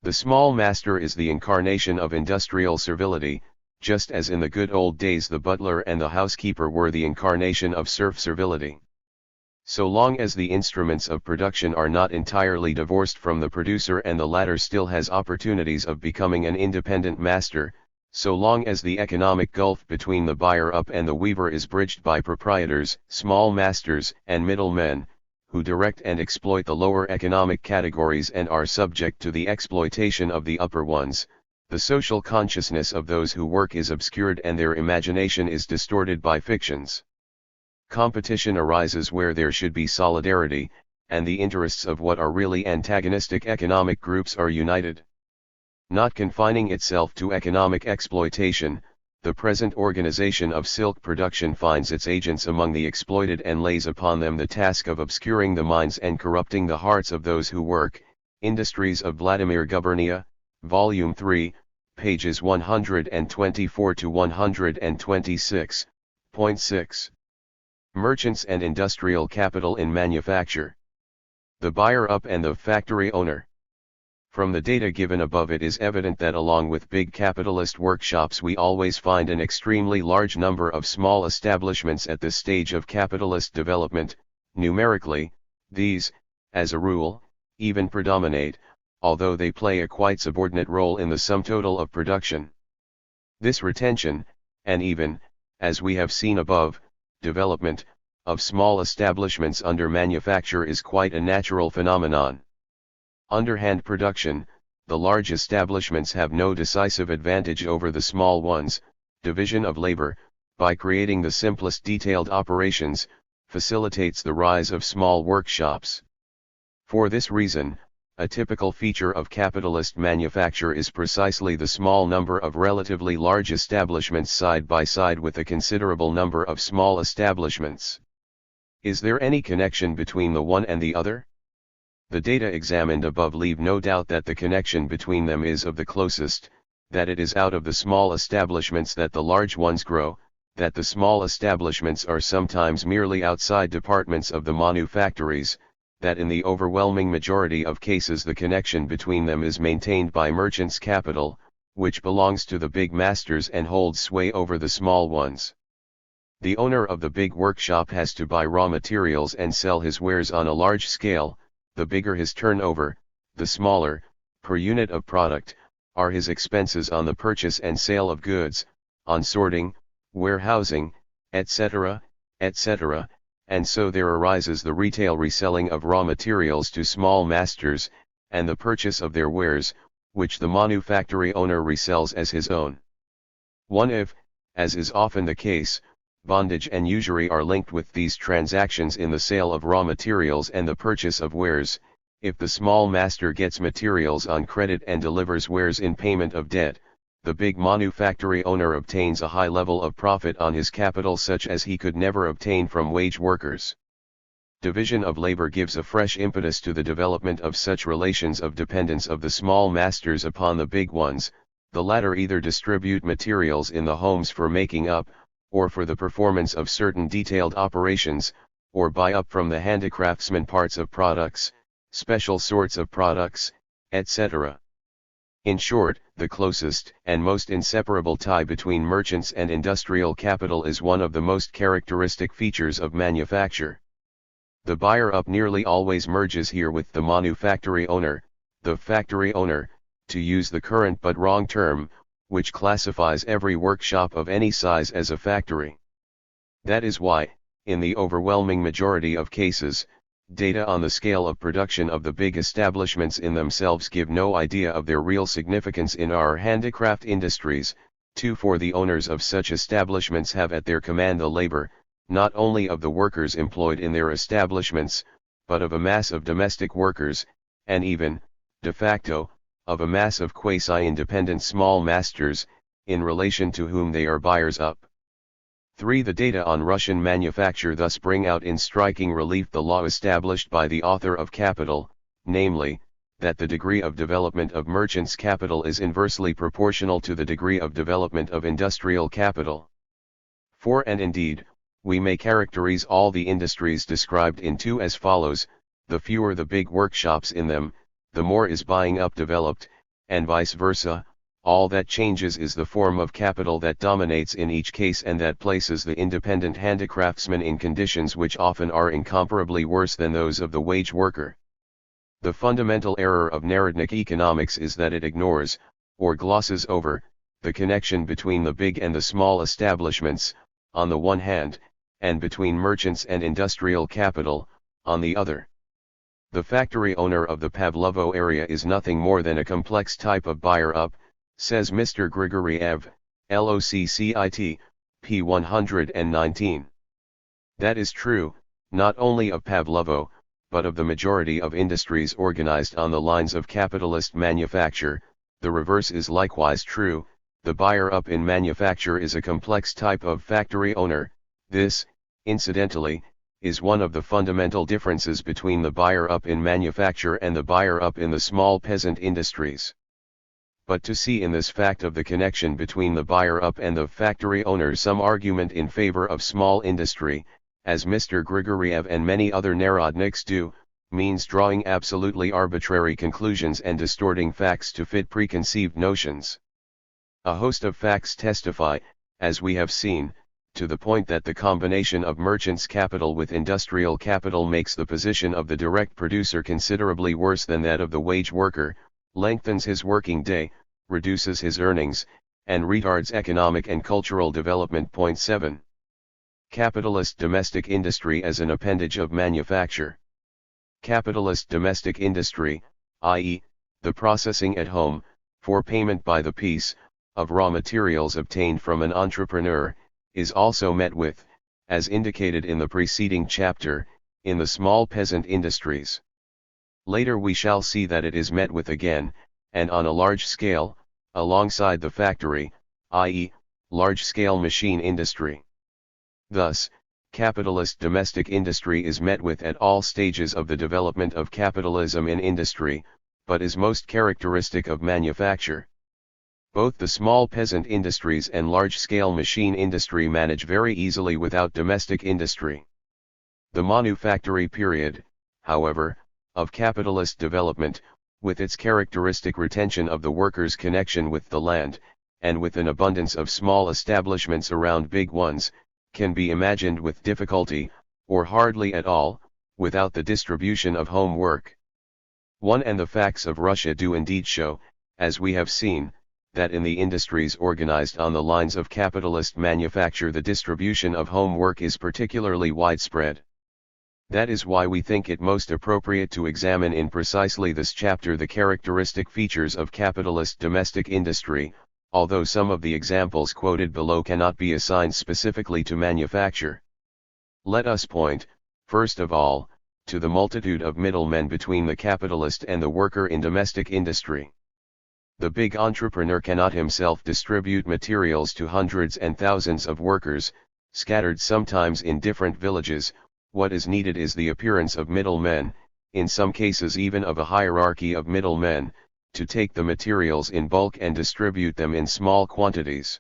The small master is the incarnation of industrial servility, just as in the good old days the butler and the housekeeper were the incarnation of serf servility. So long as the instruments of production are not entirely divorced from the producer and the latter still has opportunities of becoming an independent master, so long as the economic gulf between the buyer up and the weaver is bridged by proprietors, small masters, and middlemen, who direct and exploit the lower economic categories and are subject to the exploitation of the upper ones, the social consciousness of those who work is obscured and their imagination is distorted by fictions. Competition arises where there should be solidarity, and the interests of what are really antagonistic economic groups are united. Not confining itself to economic exploitation, the present organization of silk production finds its agents among the exploited and lays upon them the task of obscuring the minds and corrupting the hearts of those who work. Industries of Vladimir Gubernia, Volume 3, pages 124 to 126.6. Merchants and industrial capital in manufacture. The buyer up and the factory owner. From the data given above it is evident that along with big capitalist workshops we always find an extremely large number of small establishments at this stage of capitalist development. Numerically, these, as a rule, even predominate, although they play a quite subordinate role in the sum total of production. This retention, and even, as we have seen above, development, of small establishments under manufacture is quite a natural phenomenon. Underhand production, the large establishments have no decisive advantage over the small ones. Division of labor, by creating the simplest detailed operations, facilitates the rise of small workshops. For this reason, A typical feature of capitalist manufacture is precisely the small number of relatively large establishments side by side with a considerable number of small establishments. Is there any connection between the one and the other? The data examined above leave no doubt that the connection between them is of the closest, that it is out of the small establishments that the large ones grow, that the small establishments are sometimes merely outside departments of the manufactories, that in the overwhelming majority of cases the connection between them is maintained by merchants' capital, which belongs to the big masters and holds sway over the small ones. The owner of the big workshop has to buy raw materials and sell his wares on a large scale. The bigger his turnover, the smaller, per unit of product, are his expenses on the purchase and sale of goods, on sorting, warehousing, etc., etc., and so there arises the retail reselling of raw materials to small masters, and the purchase of their wares, which the manufactory owner resells as his own. If, as is often the case, bondage and usury are linked with these transactions in the sale of raw materials and the purchase of wares, if the small master gets materials on credit and delivers wares in payment of debt, the big manufactory owner obtains a high level of profit on his capital such as he could never obtain from wage workers. Division of labor gives a fresh impetus to the development of such relations of dependence of the small masters upon the big ones. The latter either distribute materials in the homes for making up, or for the performance of certain detailed operations, or buy up from the handicraftsmen parts of products, special sorts of products, etc. In short, the closest and most inseparable tie between merchants and industrial capital is one of the most characteristic features of manufacture. The buyer-up nearly always merges here with the manufactory owner, the factory owner, to use the current but wrong term, which classifies every workshop of any size as a factory. That is why, in the overwhelming majority of cases, data on the scale of production of the big establishments in themselves give no idea of their real significance in our handicraft industries. For the owners of such establishments have at their command the labor, not only of the workers employed in their establishments, but of a mass of domestic workers, and even, de facto, of a mass of quasi-independent small masters, in relation to whom they are buyers up. The data on Russian manufacture thus bring out in striking relief the law established by the author of Capital, namely, that the degree of development of merchants' capital is inversely proportional to the degree of development of industrial capital. And indeed, we may characterize all the industries described in 2 as follows: the fewer the big workshops in them, the more is buying up developed, and vice versa. All that changes is the form of capital that dominates in each case and that places the independent handicraftsman in conditions which often are incomparably worse than those of the wage worker. The fundamental error of Narodnik economics is that it ignores, or glosses over, the connection between the big and the small establishments, on the one hand, and between merchants and industrial capital, on the other. The factory owner of the Pavlovo area is nothing more than a complex type of buyer-up, says Mr. Grigoriev, LOCCIT, p. 119. That is true, not only of Pavlovo, but of the majority of industries organized on the lines of capitalist manufacture. The reverse is likewise true. The buyer-up in manufacture is a complex type of factory owner. This, incidentally, is one of the fundamental differences between the buyer-up in manufacture and the buyer-up in the small peasant industries. But to see in this fact of the connection between the buyer-up and the factory owner some argument in favor of small industry, as Mr. Grigoriev and many other Narodniks do, means drawing absolutely arbitrary conclusions and distorting facts to fit preconceived notions. A host of facts testify, as we have seen, to the point that the combination of merchants' capital with industrial capital makes the position of the direct producer considerably worse than that of the wage worker, lengthens his working day, reduces his earnings, and retards economic and cultural development. 7. Capitalist domestic industry as an appendage of manufacture. Capitalist domestic industry, i.e., the processing at home, for payment by the piece, of raw materials obtained from an entrepreneur, is also met with, as indicated in the preceding chapter, in the small peasant industries. Later we shall see that it is met with again, and on a large scale, alongside the factory, i.e., large-scale machine industry. Thus, capitalist domestic industry is met with at all stages of the development of capitalism in industry, but is most characteristic of manufacture. Both the small peasant industries and large-scale machine industry manage very easily without domestic industry. The manufactory period, however, of capitalist development, with its characteristic retention of the workers' connection with the land, and with an abundance of small establishments around big ones, can be imagined with difficulty, or hardly at all, without the distribution of home work. One and the facts of Russia do indeed show, as we have seen, that in the industries organized on the lines of capitalist manufacture the distribution of home work is particularly widespread. That is why we think it most appropriate to examine in precisely this chapter the characteristic features of capitalist domestic industry, although some of the examples quoted below cannot be assigned specifically to manufacture. Let us point, first of all, to the multitude of middlemen between the capitalist and the worker in domestic industry. The big entrepreneur cannot himself distribute materials to hundreds and thousands of workers, scattered sometimes in different villages. What is needed is the appearance of middlemen, in some cases even of a hierarchy of middlemen, to take the materials in bulk and distribute them in small quantities.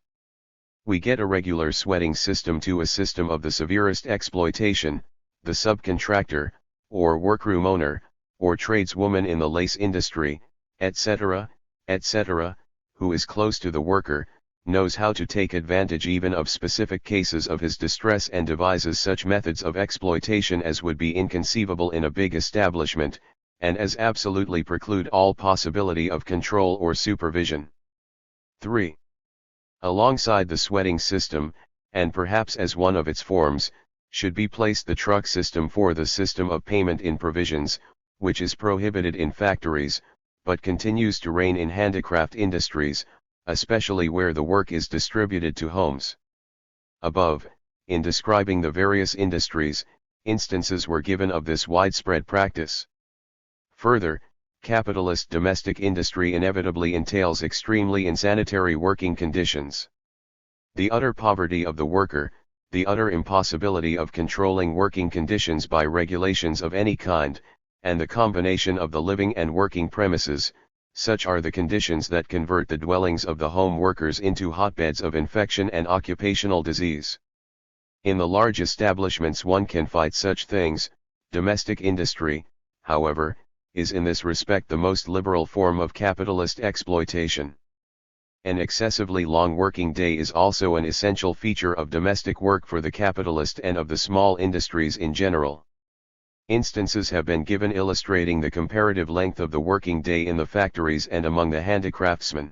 We get a regular sweating system to a system of the severest exploitation, the subcontractor, or workroom owner, or tradeswoman in the lace industry, etc., etc., who is close to the worker, knows how to take advantage even of specific cases of his distress and devises such methods of exploitation as would be inconceivable in a big establishment, and as absolutely preclude all possibility of control or supervision. 3. Alongside the sweating system, and perhaps as one of its forms, should be placed the truck system for the system of payment in provisions, which is prohibited in factories, but continues to reign in handicraft industries, especially where the work is distributed to homes. Above, in describing the various industries, instances were given of this widespread practice. Further, capitalist domestic industry inevitably entails extremely insanitary working conditions. The utter poverty of the worker, the utter impossibility of controlling working conditions by regulations of any kind, and the combination of the living and working premises, such are the conditions that convert the dwellings of the home workers into hotbeds of infection and occupational disease. In the large establishments one can fight such things. Domestic industry, however, is in this respect the most liberal form of capitalist exploitation. An excessively long working day is also an essential feature of domestic work for the capitalist and of the small industries in general. Instances have been given illustrating the comparative length of the working day in the factories and among the handicraftsmen.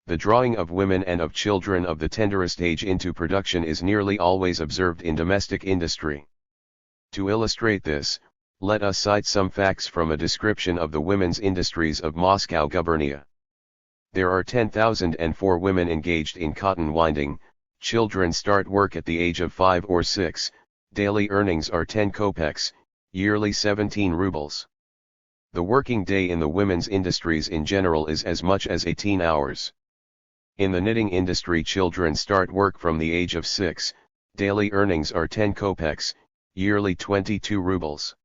The drawing of women and of children of the tenderest age into production is nearly always observed in domestic industry. To illustrate this, let us cite some facts from a description of the women's industries of Moscow gubernia. There are 10,004 women engaged in cotton winding. Children start work at the age of 5 or 6, daily earnings are 10 kopecks, yearly 17 rubles. The working day in the women's industries in general is as much as 18 hours. In the knitting industry children start work from the age of 6, daily earnings are 10 kopecks, yearly 22 rubles.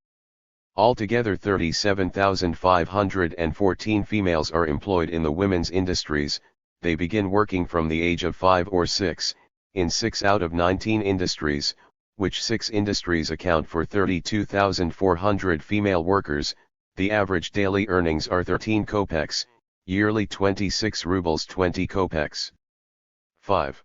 Altogether 37,514 females are employed in the women's industries. They begin working from the age of 5 or 6, in 6 out of 19 industries, which 6 industries account for 32,400 female workers. The average daily earnings are 13 kopecks, yearly 26 rubles 20 kopecks. 5.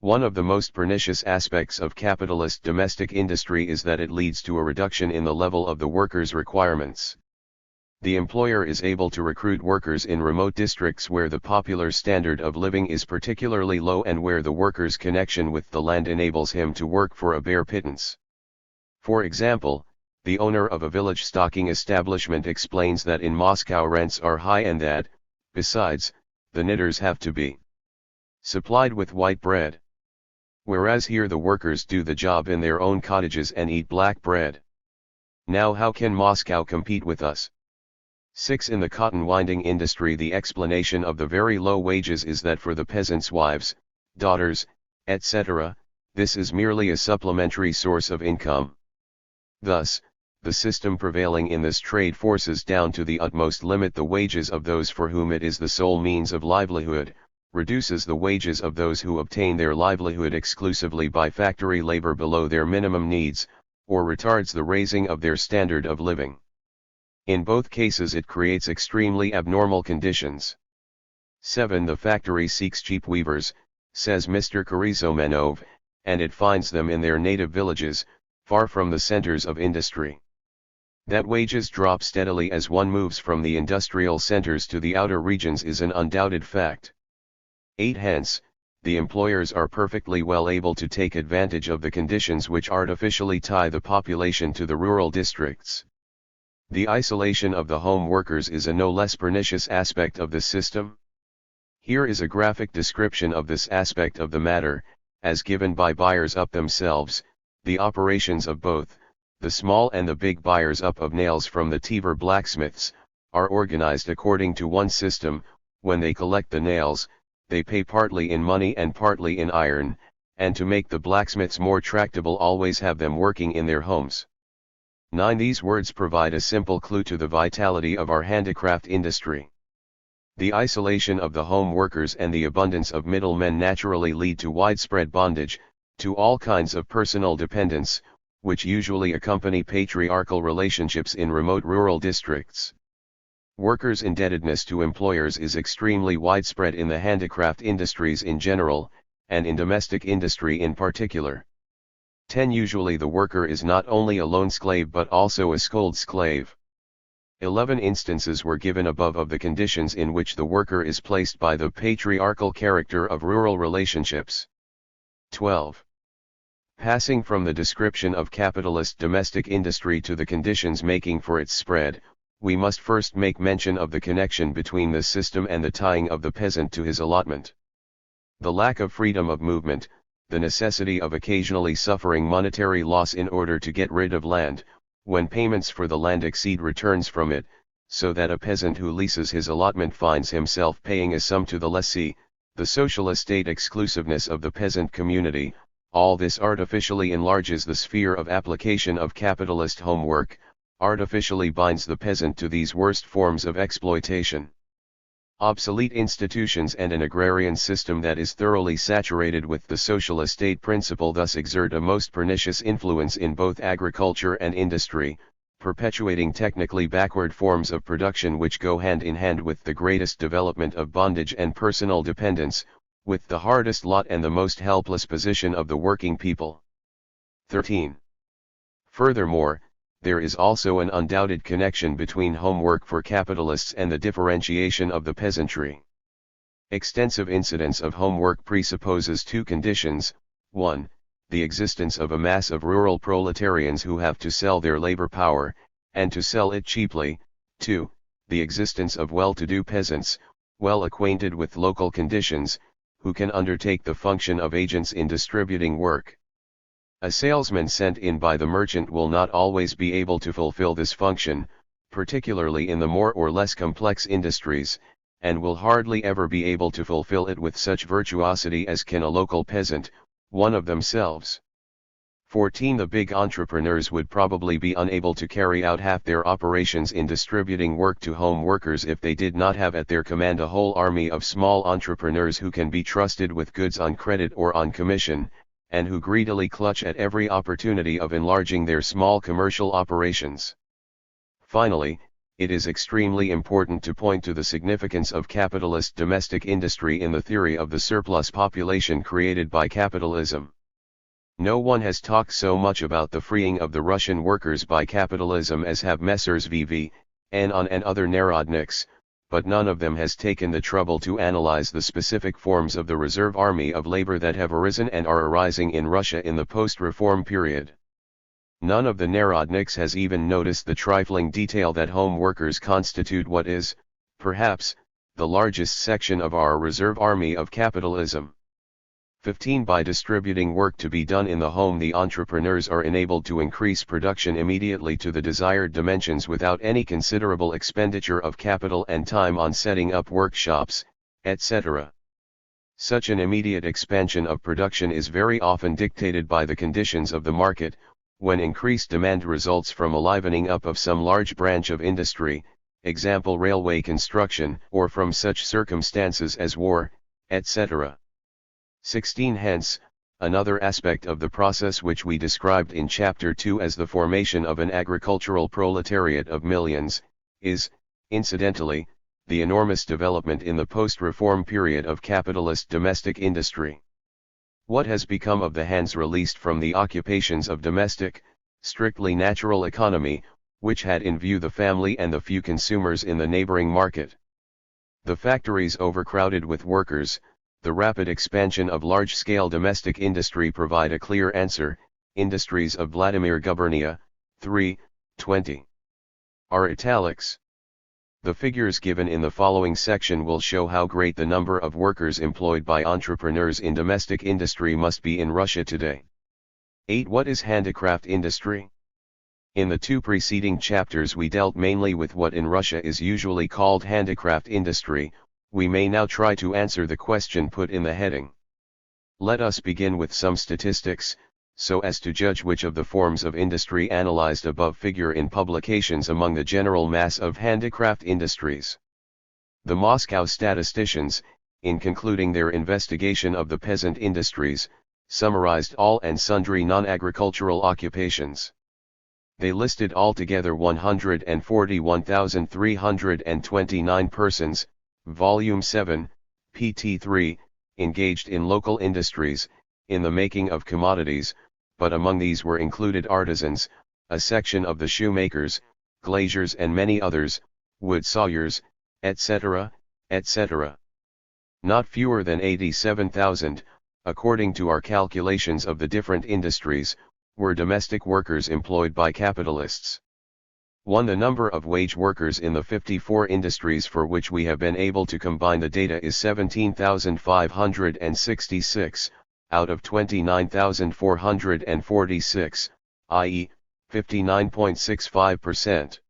One of the most pernicious aspects of capitalist domestic industry is that it leads to a reduction in the level of the workers' requirements. The employer is able to recruit workers in remote districts where the popular standard of living is particularly low and where the worker's connection with the land enables him to work for a bare pittance. For example, the owner of a village stocking establishment explains that in Moscow rents are high and that, besides, the knitters have to be supplied with white bread. Whereas here the workers do the job in their own cottages and eat black bread. Now how can Moscow compete with us? 6. In the cotton winding industry, the explanation of the very low wages is that for the peasants' wives, daughters, etc., this is merely a supplementary source of income. Thus, the system prevailing in this trade forces down to the utmost limit the wages of those for whom it is the sole means of livelihood, reduces the wages of those who obtain their livelihood exclusively by factory labor below their minimum needs, or retards the raising of their standard of living. In both cases it creates extremely abnormal conditions. 7. The factory seeks cheap weavers, says Mr. Karizomenov, and it finds them in their native villages, far from the centers of industry. That wages drop steadily as one moves from the industrial centers to the outer regions is an undoubted fact. 8. Hence, the employers are perfectly well able to take advantage of the conditions which artificially tie the population to the rural districts. The isolation of the home workers is a no less pernicious aspect of this system. Here is a graphic description of this aspect of the matter, as given by buyers up themselves. The operations of both, the small and the big buyers up of nails from the Tiver blacksmiths, are organized according to one system. When they collect the nails, they pay partly in money and partly in iron, and to make the blacksmiths more tractable always have them working in their homes. 9. These words provide a simple clue to the vitality of our handicraft industry. The isolation of the home workers and the abundance of middlemen naturally lead to widespread bondage, to all kinds of personal dependence, which usually accompany patriarchal relationships in remote rural districts. Workers' indebtedness to employers is extremely widespread in the handicraft industries in general, and in domestic industry in particular. 10. Usually the worker is not only a lone slave but also a scold slave. 11 instances were given above of the conditions in which the worker is placed by the patriarchal character of rural relationships. 12. Passing from the description of capitalist domestic industry to the conditions making for its spread, we must first make mention of the connection between this system and the tying of the peasant to his allotment. The lack of freedom of movement, the necessity of occasionally suffering monetary loss in order to get rid of land, when payments for the land exceed returns from it, so that a peasant who leases his allotment finds himself paying a sum to the lessee, the social estate exclusiveness of the peasant community, all this artificially enlarges the sphere of application of capitalist homework, artificially binds the peasant to these worst forms of exploitation. Obsolete institutions and an agrarian system that is thoroughly saturated with the social estate principle thus exert a most pernicious influence in both agriculture and industry, perpetuating technically backward forms of production which go hand in hand with the greatest development of bondage and personal dependence, with the hardest lot and the most helpless position of the working people. 13. Furthermore, there is also an undoubted connection between homework for capitalists and the differentiation of the peasantry. Extensive incidence of homework presupposes two conditions: 1. The existence of a mass of rural proletarians who have to sell their labor power, and to sell it cheaply; 2. The existence of well-to-do peasants, well acquainted with local conditions, who can undertake the function of agents in distributing work. A salesman sent in by the merchant will not always be able to fulfill this function, particularly in the more or less complex industries, and will hardly ever be able to fulfill it with such virtuosity as can a local peasant, one of themselves. 14. The big entrepreneurs would probably be unable to carry out half their operations in distributing work to home workers if they did not have at their command a whole army of small entrepreneurs who can be trusted with goods on credit or on commission, and who greedily clutch at every opportunity of enlarging their small commercial operations. Finally, it is extremely important to point to the significance of capitalist domestic industry in the theory of the surplus population created by capitalism. No one has talked so much about the freeing of the Russian workers by capitalism as have Messrs. V. Lenin and other narodniks, but none of them has taken the trouble to analyze the specific forms of the reserve army of labor that have arisen and are arising in Russia in the post-reform period. None of the narodniks has even noticed the trifling detail that home workers constitute what is, perhaps, the largest section of our reserve army of capitalism. 15. By distributing work to be done in the home, the entrepreneurs are enabled to increase production immediately to the desired dimensions without any considerable expenditure of capital and time on setting up workshops, etc. Such an immediate expansion of production is very often dictated by the conditions of the market, when increased demand results from a livening up of some large branch of industry, example railway construction, or from such circumstances as war, etc. 16. Hence, another aspect of the process which we described in Chapter 2 as the formation of an agricultural proletariat of millions, is, incidentally, the enormous development in the post-reform period of capitalist domestic industry. What has become of the hands released from the occupations of domestic, strictly natural economy, which had in view the family and the few consumers in the neighboring market? The factories overcrowded with workers, the rapid expansion of large-scale domestic industry provide a clear answer. Industries of Vladimir Gubernia, 3:20. Are italics. The figures given in the following section will show how great the number of workers employed by entrepreneurs in domestic industry must be in Russia today. 8. What is handicraft industry? In the two preceding chapters we dealt mainly with what in Russia is usually called handicraft industry. We may now try to answer the question put in the heading. Let us begin with some statistics, so as to judge which of the forms of industry analyzed above figure in publications among the general mass of handicraft industries. The Moscow statisticians, in concluding their investigation of the peasant industries, summarized all and sundry non-agricultural occupations. They listed altogether 141,329 persons, Volume 7, pt 3, engaged in local industries, in the making of commodities, but among these were included artisans, a section of the shoemakers, glaziers and many others, wood sawyers, etc., etc. Not fewer than 87,000, according to our calculations of the different industries, were domestic workers employed by capitalists. 1. The number of wage workers in the 54 industries for which we have been able to combine the data is 17,566, out of 29,446, i.e., 59.65%.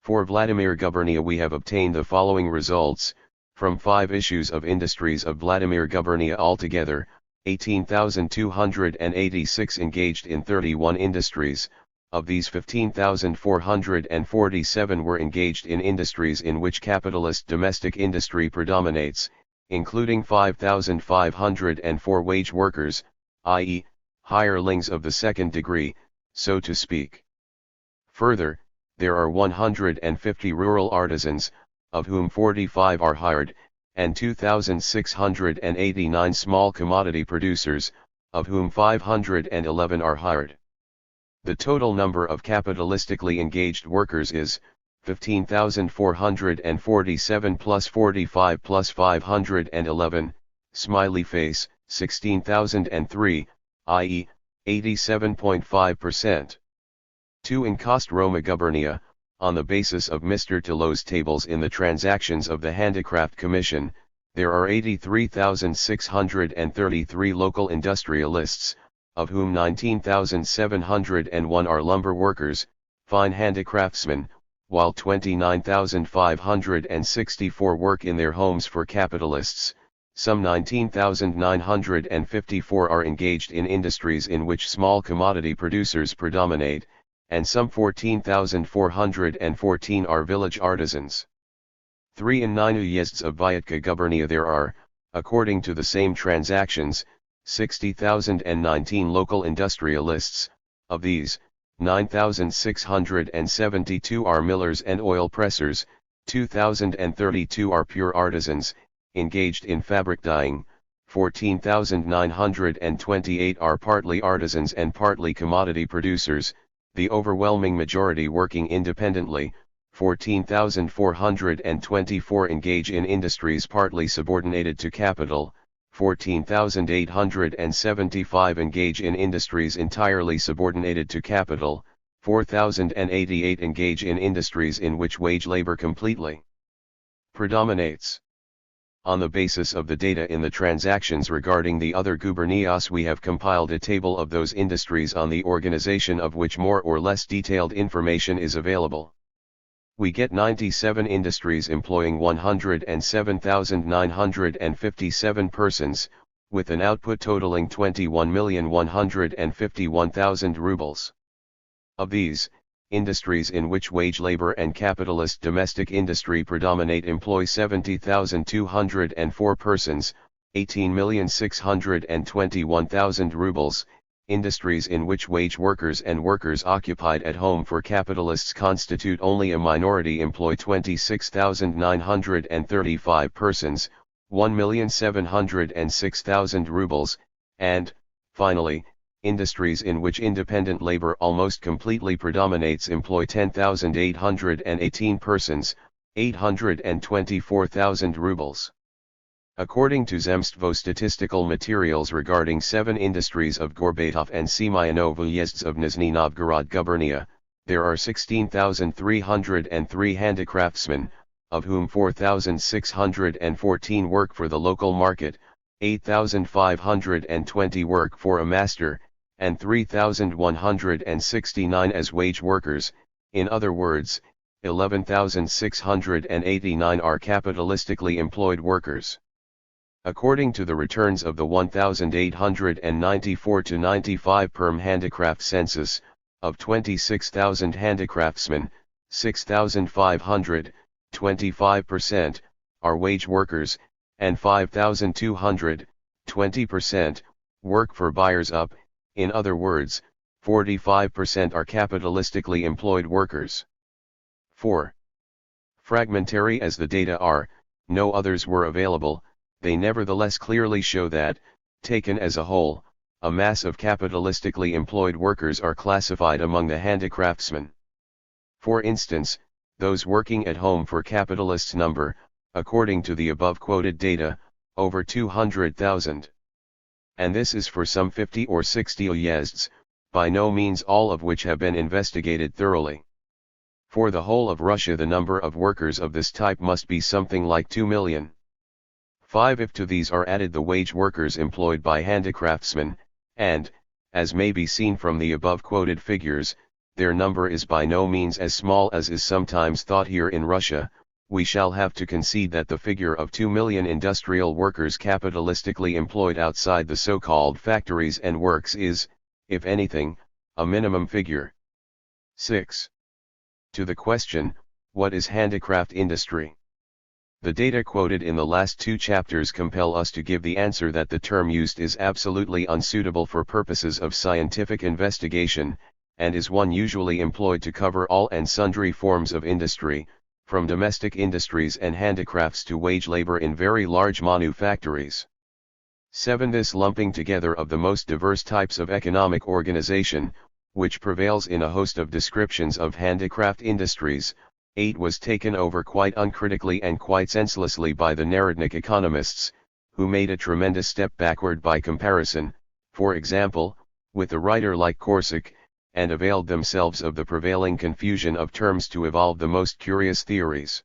For Vladimir Gubernia we have obtained the following results. From 5 issues of Industries of Vladimir Gubernia altogether, 18,286 engaged in 31 industries. Of these 15,447 were engaged in industries in which capitalist domestic industry predominates, including 5,504 wage workers, i.e., hirelings of the second degree, so to speak. Further, there are 150 rural artisans, of whom 45 are hired, and 2,689 small commodity producers, of whom 511 are hired. The total number of capitalistically engaged workers is 15,447 plus 45 plus 511, smiley face, 16,003, i.e., 87.5%. 2. In Cost Roma Gubernia, on the basis of Mr. Tillow's tables in the Transactions of the Handicraft Commission, there are 83,633 local industrialists, of whom 19,701 are lumber workers, fine handicraftsmen, while 29,564 work in their homes for capitalists. Some 19,954 are engaged in industries in which small commodity producers predominate, and some 14,414 are village artisans. 3. In 9 uyezds of Vyatka Gubernia there are, according to the same transactions, 60,019 local industrialists. Of these, 9,672 are millers and oil pressers, 2,032 are pure artisans, engaged in fabric dyeing, 14,928 are partly artisans and partly commodity producers, the overwhelming majority working independently, 14,424 engage in industries partly subordinated to capital, 14,875 engage in industries entirely subordinated to capital, 4,088 engage in industries in which wage labor completely predominates. On the basis of the data in the transactions regarding the other gubernias, we have compiled a table of those industries on the organization of which more or less detailed information is available. We get 97 industries employing 107,957 persons, with an output totaling 21,151,000 rubles. Of these, industries in which wage labor and capitalist domestic industry predominate employ 70,204 persons, 18,621,000 rubles. Industries in which wage workers and workers occupied at home for capitalists constitute only a minority employ 26,935 persons, 1,706,000 rubles, and, finally, industries in which independent labor almost completely predominates employ 10,818 persons, 824,000 rubles. According to Zemstvo statistical materials regarding 7 industries of Gorbatov and Semyonovo uyezds of Nizhny Novgorod gubernia, there are 16,303 handicraftsmen, of whom 4,614 work for the local market, 8,520 work for a master, and 3,169 as wage workers. In other words, 11,689 are capitalistically employed workers. According to the returns of the 1894-95 Perm Handicraft Census, of 26,000 handicraftsmen, 6,500, 25%, are wage workers, and 5,200, 20%, work for buyers up. In other words, 45% are capitalistically employed workers. 4. Fragmentary as the data are, no others were available, they nevertheless clearly show that, taken as a whole, a mass of capitalistically employed workers are classified among the handicraftsmen. For instance, those working at home for capitalists number, according to the above quoted data, over 200,000. And this is for some 50 or 60 uyezds, by no means all of which have been investigated thoroughly. For the whole of Russia the number of workers of this type must be something like 2 million. 5. If to these are added the wage workers employed by handicraftsmen, and, as may be seen from the above quoted figures, their number is by no means as small as is sometimes thought here in Russia, we shall have to concede that the figure of 2 million industrial workers capitalistically employed outside the so-called factories and works is, if anything, a minimum figure. 6. To the question, what is handicraft industry? The data quoted in the last 2 chapters compel us to give the answer that the term used is absolutely unsuitable for purposes of scientific investigation, and is one usually employed to cover all and sundry forms of industry, from domestic industries and handicrafts to wage labor in very large manufactories. 7. This lumping together of the most diverse types of economic organization, which prevails in a host of descriptions of handicraft industries, 8. Was taken over quite uncritically and quite senselessly by the Narodnik economists, who made a tremendous step backward by comparison, for example, with a writer like Korsak, and availed themselves of the prevailing confusion of terms to evolve the most curious theories.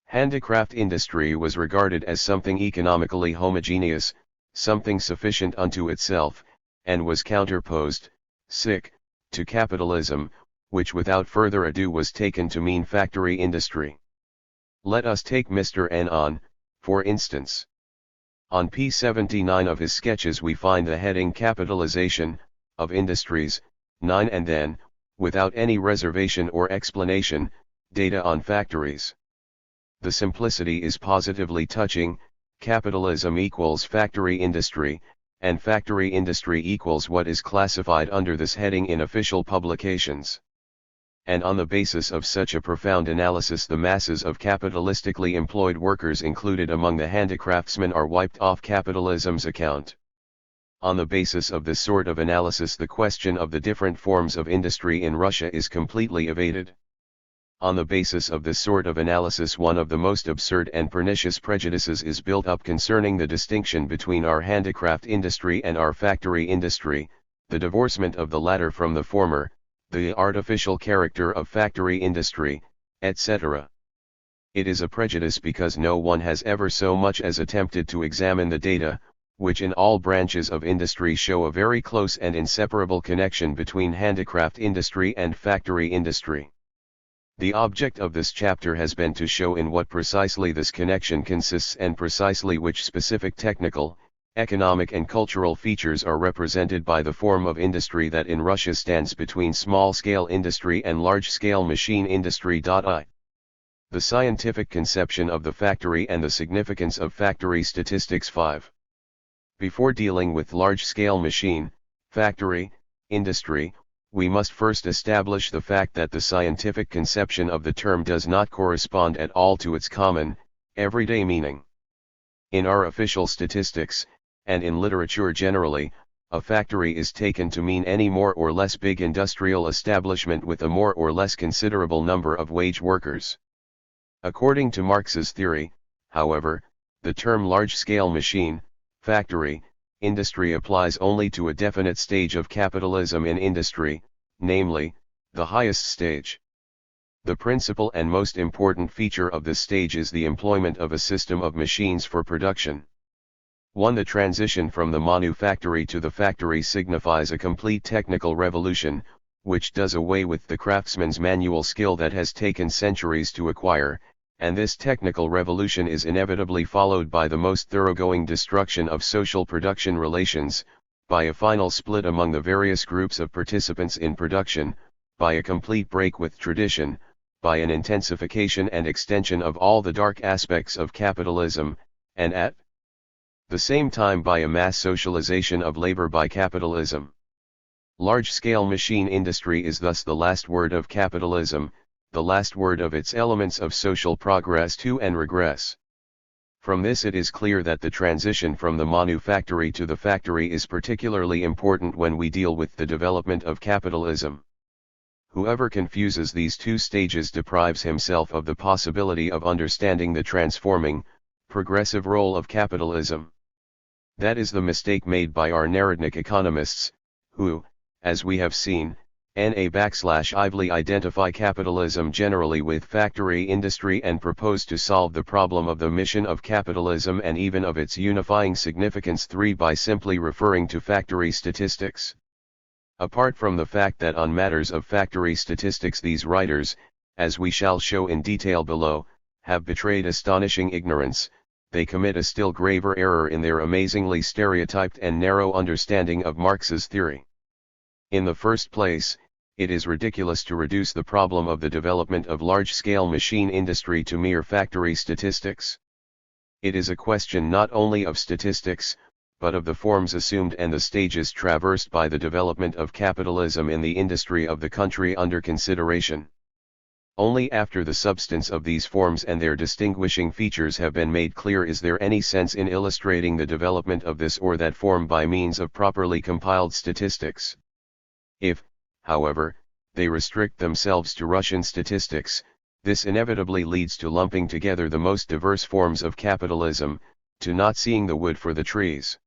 Handicraft industry was regarded as something economically homogeneous, something sufficient unto itself, and was counterposed, to capitalism, which without further ado was taken to mean factory industry. Let us take Mr. N on, for instance. On p. 79 of his sketches we find the heading Capitalization, of Industries, 9 and then, without any reservation or explanation, data on factories. The simplicity is positively touching, capitalism equals factory industry, and factory industry equals what is classified under this heading in official publications. And on the basis of such a profound analysis the masses of capitalistically employed workers included among the handicraftsmen are wiped off capitalism's account. On the basis of this sort of analysis the question of the different forms of industry in Russia is completely evaded. On the basis of this sort of analysis one of the most absurd and pernicious prejudices is built up concerning the distinction between our handicraft industry and our factory industry, the divorcement of the latter from the former, the artificial character of factory industry, etc. It is a prejudice because no one has ever so much as attempted to examine the data, which in all branches of industry show a very close and inseparable connection between handicraft industry and factory industry. The object of this chapter has been to show in what precisely this connection consists and precisely which specific technical, economic and cultural features are represented by the form of industry that in Russia stands between small-scale industry and large-scale machine industry. The scientific conception of the factory and the significance of factory statistics. 5. Before dealing with large-scale machine, factory, industry, we must first establish the fact that the scientific conception of the term does not correspond at all to its common, everyday meaning. In our official statistics, and in literature generally, a factory is taken to mean any more or less big industrial establishment with a more or less considerable number of wage workers. According to Marx's theory, however, the term large-scale machine, factory, industry applies only to a definite stage of capitalism in industry, namely, the highest stage. The principal and most important feature of this stage is the employment of a system of machines for production. 1. The transition from the manufactory to the factory signifies a complete technical revolution, which does away with the craftsman's manual skill that has taken centuries to acquire, and this technical revolution is inevitably followed by the most thoroughgoing destruction of social production relations, by a final split among the various groups of participants in production, by a complete break with tradition, by an intensification and extension of all the dark aspects of capitalism, and at the same time by a mass socialization of labor by capitalism. Large-scale machine industry is thus the last word of capitalism, the last word of its elements of social progress to and regress. From this it is clear that the transition from the manufactory to the factory is particularly important when we deal with the development of capitalism. Whoever confuses these two stages deprives himself of the possibility of understanding the transforming, progressive role of capitalism. That is the mistake made by our Narodnik economists, who, as we have seen, ively identify capitalism generally with factory industry and propose to solve the problem of the mission of capitalism and even of its unifying significance 3 by simply referring to factory statistics. Apart from the fact that on matters of factory statistics these writers, as we shall show in detail below, have betrayed astonishing ignorance, they commit a still graver error in their amazingly stereotyped and narrow understanding of Marx's theory. In the first place, it is ridiculous to reduce the problem of the development of large-scale machine industry to mere factory statistics. It is a question not only of statistics, but of the forms assumed and the stages traversed by the development of capitalism in the industry of the country under consideration. Only after the substance of these forms and their distinguishing features have been made clear is there any sense in illustrating the development of this or that form by means of properly compiled statistics. If, however, they restrict themselves to Russian statistics, this inevitably leads to lumping together the most diverse forms of capitalism, to not seeing the wood for the trees.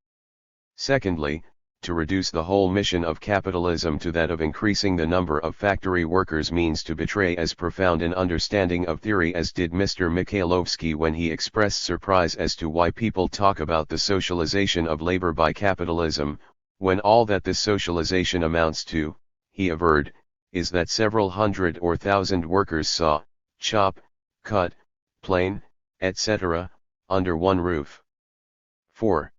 Secondly, to reduce the whole mission of capitalism to that of increasing the number of factory workers means to betray as profound an understanding of theory as did Mr. Mikhailovsky when he expressed surprise as to why people talk about the socialization of labor by capitalism, when all that this socialization amounts to, he averred, is that several hundred or thousand workers saw, chop, cut, plane, etc., under one roof. 4.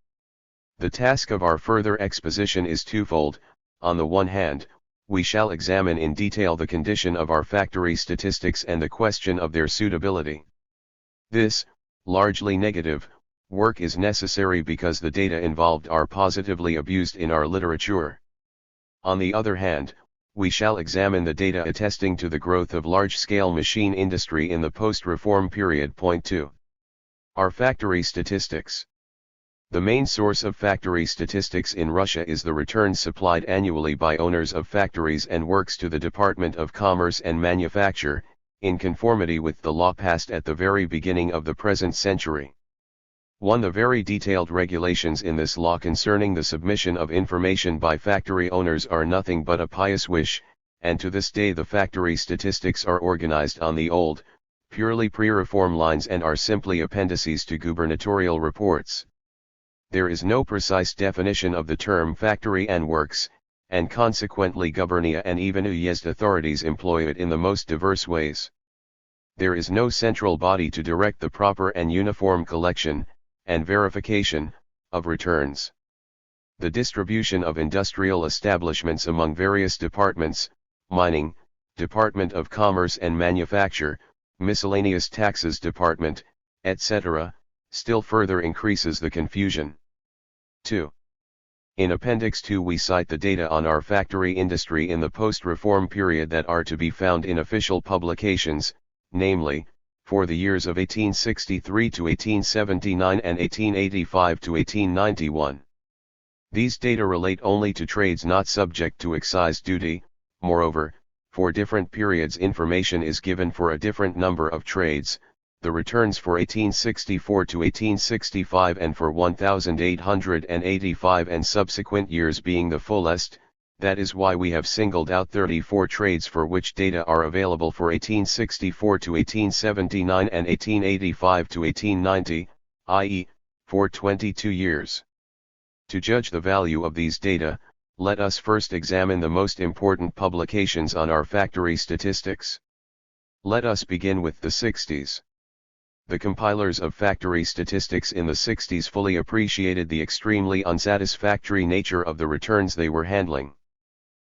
The task of our further exposition is twofold. On the one hand, we shall examine in detail the condition of our factory statistics and the question of their suitability. This, largely negative, work is necessary because the data involved are positively abused in our literature. On the other hand, we shall examine the data attesting to the growth of large-scale machine industry in the post-reform period. Point 2. Our factory statistics. The main source of factory statistics in Russia is the returns supplied annually by owners of factories and works to the Department of Commerce and Manufacture, in conformity with the law passed at the very beginning of the present century. 1. The very detailed regulations in this law concerning the submission of information by factory owners are nothing but a pious wish, and to this day the factory statistics are organized on the old, purely pre-reform lines and are simply appendices to gubernatorial reports. There is no precise definition of the term factory and works, and consequently gubernia and even uyezd authorities employ it in the most diverse ways. There is no central body to direct the proper and uniform collection, and verification, of returns. The distribution of industrial establishments among various departments, mining, Department of Commerce and Manufacture, miscellaneous taxes department, etc., still further increases the confusion. 2. In Appendix 2 we cite the data on our factory industry in the post-reform period that are to be found in official publications, namely, for the years of 1863 to 1879 and 1885 to 1891. These data relate only to trades not subject to excise duty. Moreover, for different periods information is given for a different number of trades, the returns for 1864 to 1865 and for 1885 and subsequent years being the fullest. That is why we have singled out 34 trades for which data are available for 1864 to 1879 and 1885 to 1890, i.e., for 22 years. To judge the value of these data, let us first examine the most important publications on our factory statistics. Let us begin with the 60s. The compilers of factory statistics in the 60s fully appreciated the extremely unsatisfactory nature of the returns they were handling.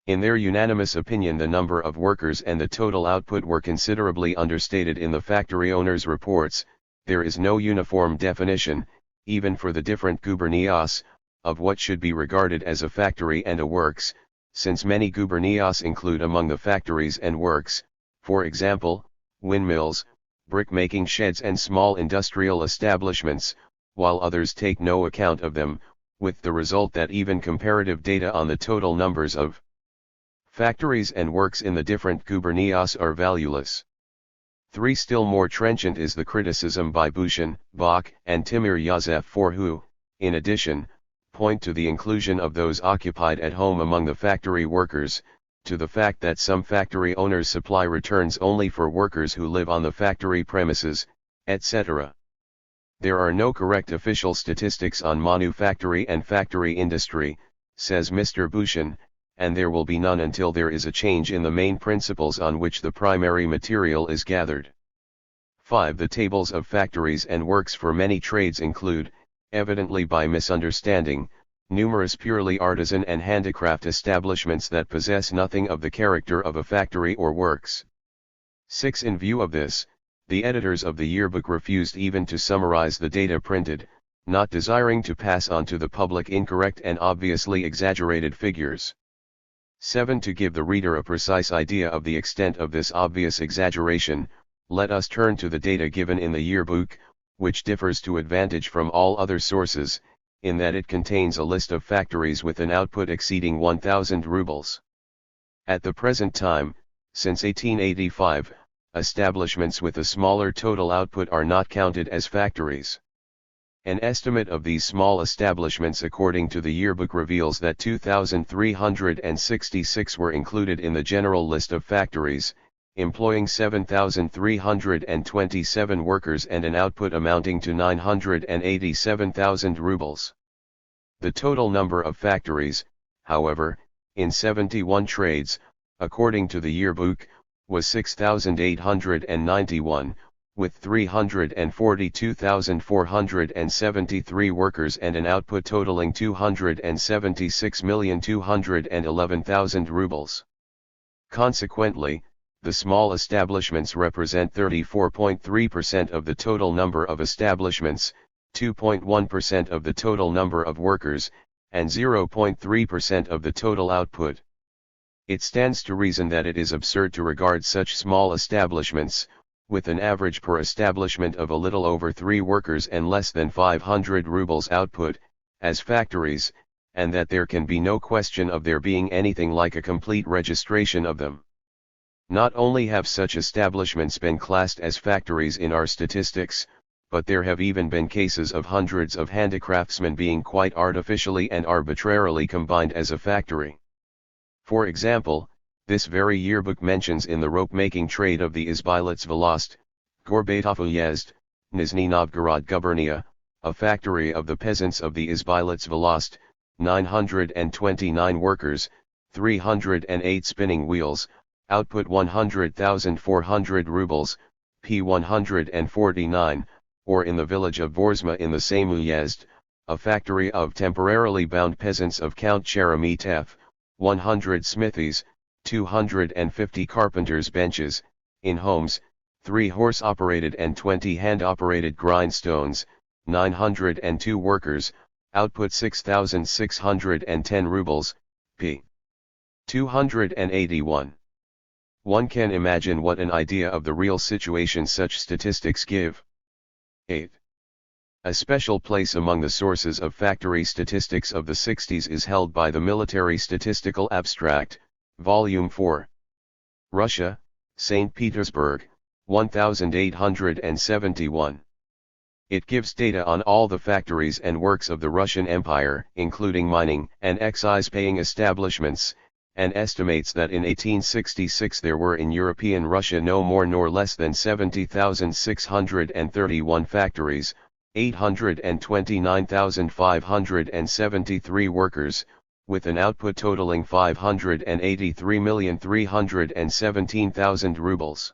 In their unanimous opinion, the number of workers and the total output were considerably understated in the factory owners' reports. There is no uniform definition, even for the different gubernias, of what should be regarded as a factory and a works, since many gubernias include among the factories and works, for example, windmills, brick-making sheds and small industrial establishments, while others take no account of them, with the result that even comparative data on the total numbers of factories and works in the different gubernias are valueless. 3. Still more trenchant is the criticism by Bushin, Bach, and Timur Yazef who, in addition, point to the inclusion of those occupied at home among the factory workers, to the fact that some factory owners supply returns only for workers who live on the factory premises, etc. There are no correct official statistics on manufactory and factory industry, says Mr. Bushin, and there will be none until there is a change in the main principles on which the primary material is gathered. 5. The tables of factories and works for many trades include, evidently by misunderstanding, numerous purely artisan and handicraft establishments that possess nothing of the character of a factory or works. 6. In view of this, the editors of the yearbook refused even to summarize the data printed, not desiring to pass on to the public incorrect and obviously exaggerated figures. 7. To give the reader a precise idea of the extent of this obvious exaggeration, let us turn to the data given in the yearbook, which differs to advantage from all other sources, in that it contains a list of factories with an output exceeding 1,000 rubles. At the present time, since 1885, establishments with a smaller total output are not counted as factories. An estimate of these small establishments according to the yearbook reveals that 2,366 were included in the general list of factories, employing 7,327 workers and an output amounting to 987,000 rubles. The total number of factories, however, in 71 trades, according to the yearbook, was 6,891, with 342,473 workers and an output totaling 276,211,000 rubles. Consequently, the small establishments represent 34.3% of the total number of establishments, 2.1% of the total number of workers, and 0.3% of the total output. It stands to reason that it is absurd to regard such small establishments, with an average per establishment of a little over 3 workers and less than 500 rubles output, as factories, and that there can be no question of there being anything like a complete registration of them. Not only have such establishments been classed as factories in our statistics, but there have even been cases of hundreds of handicraftsmen being quite artificially and arbitrarily combined as a factory. For example, this very yearbook mentions in the rope-making trade of the Izbilets Velost, Gorbatov Uyezd, Nizhny Novgorod Gubernia, a factory of the peasants of the Izbailets Velost, 929 workers, 308 spinning wheels, output 100,400 rubles, p. 149, or in the village of Vorzma in the same Uyezd, a factory of temporarily bound peasants of Count Sheremetev, 100 smithies, 250 carpenters' benches, in Homs, 3 horse-operated and 20 hand-operated grindstones, 902 workers, output 6,610 rubles, p. 281. One can imagine what an idea of the real situation such statistics give. 8. A special place among the sources of factory statistics of the 60s is held by the Military Statistical Abstract, Volume 4. Russia, St. Petersburg, 1871. It gives data on all the factories and works of the Russian Empire, including mining and excise-paying establishments, and estimates that in 1866 there were in European Russia no more nor less than 70,631 factories, 829,573 workers, with an output totaling 583,317,000 rubles.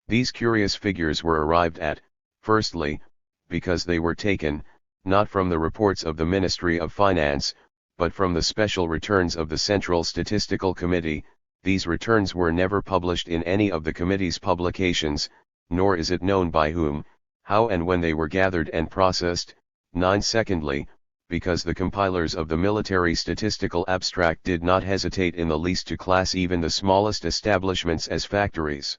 These curious figures were arrived at, firstly, because they were taken, not from the reports of the Ministry of Finance, but from the special returns of the Central Statistical Committee. These returns were never published in any of the committee's publications, nor is it known by whom, how and when they were gathered and processed. 9. Secondly, because the compilers of the Military Statistical Abstract did not hesitate in the least to class even the smallest establishments as factories.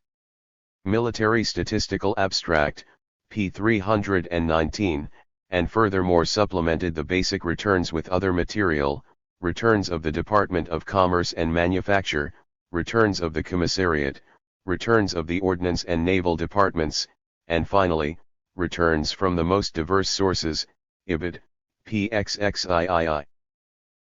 Military Statistical Abstract, p. 319, and furthermore supplemented the basic returns with other material, returns of the Department of Commerce and Manufacture, returns of the Commissariat, returns of the Ordnance and Naval Departments, and finally, returns from the most diverse sources, ibid. pxxiii.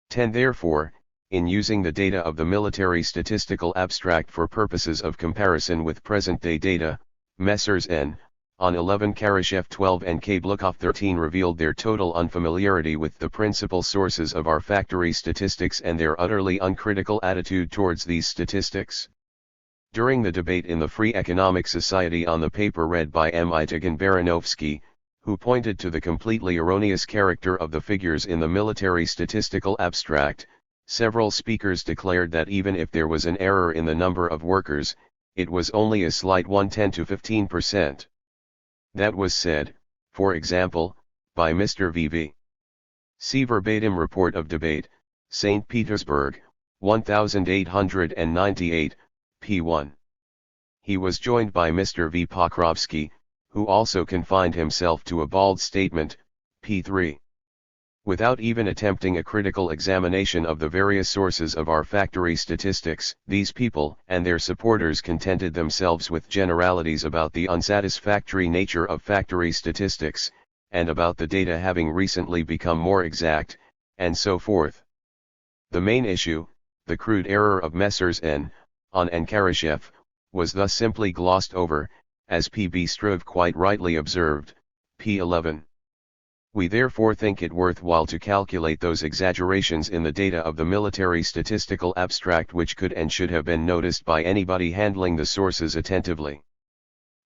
10. Therefore, in using the data of the Military Statistical Abstract for purposes of comparison with present-day data, Messrs. N. on 11 Karashev 12 and Kablukov 13 revealed their total unfamiliarity with the principal sources of our factory statistics and their utterly uncritical attitude towards these statistics. During the debate in the Free Economic Society on the paper read by M. Itigan Baranovsky, who pointed to the completely erroneous character of the figures in the Military Statistical Abstract, several speakers declared that even if there was an error in the number of workers, it was only a slight 10 to 15%. That was said, for example, by Mr. V.V. See verbatim report of debate, St. Petersburg, 1898, p1. He was joined by Mr. V. Pokrovsky, who also confined himself to a bald statement, p3. Without even attempting a critical examination of the various sources of our factory statistics, these people and their supporters contented themselves with generalities about the unsatisfactory nature of factory statistics, and about the data having recently become more exact, and so forth. The main issue, the crude error of Messrs. N. on and Karashev, was thus simply glossed over, as P.B. Struve quite rightly observed, p11. We therefore think it worthwhile to calculate those exaggerations in the data of the Military Statistical Abstract which could and should have been noticed by anybody handling the sources attentively.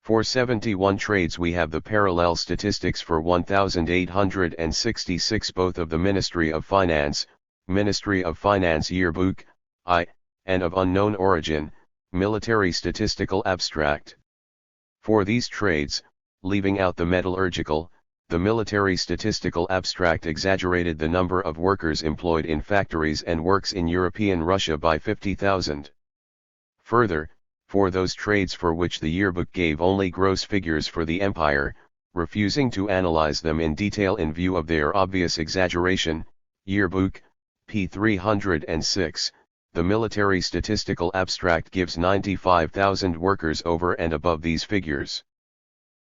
For 71 trades we have the parallel statistics for 1866 both of the Ministry of Finance Yearbook, I, and of unknown origin, Military Statistical Abstract. For these trades, leaving out the metallurgical, the Military Statistical Abstract exaggerated the number of workers employed in factories and works in European Russia by 50,000. Further, for those trades for which the yearbook gave only gross figures for the empire, refusing to analyze them in detail in view of their obvious exaggeration, Yearbook, p. 306, the Military Statistical Abstract gives 95,000 workers over and above these figures.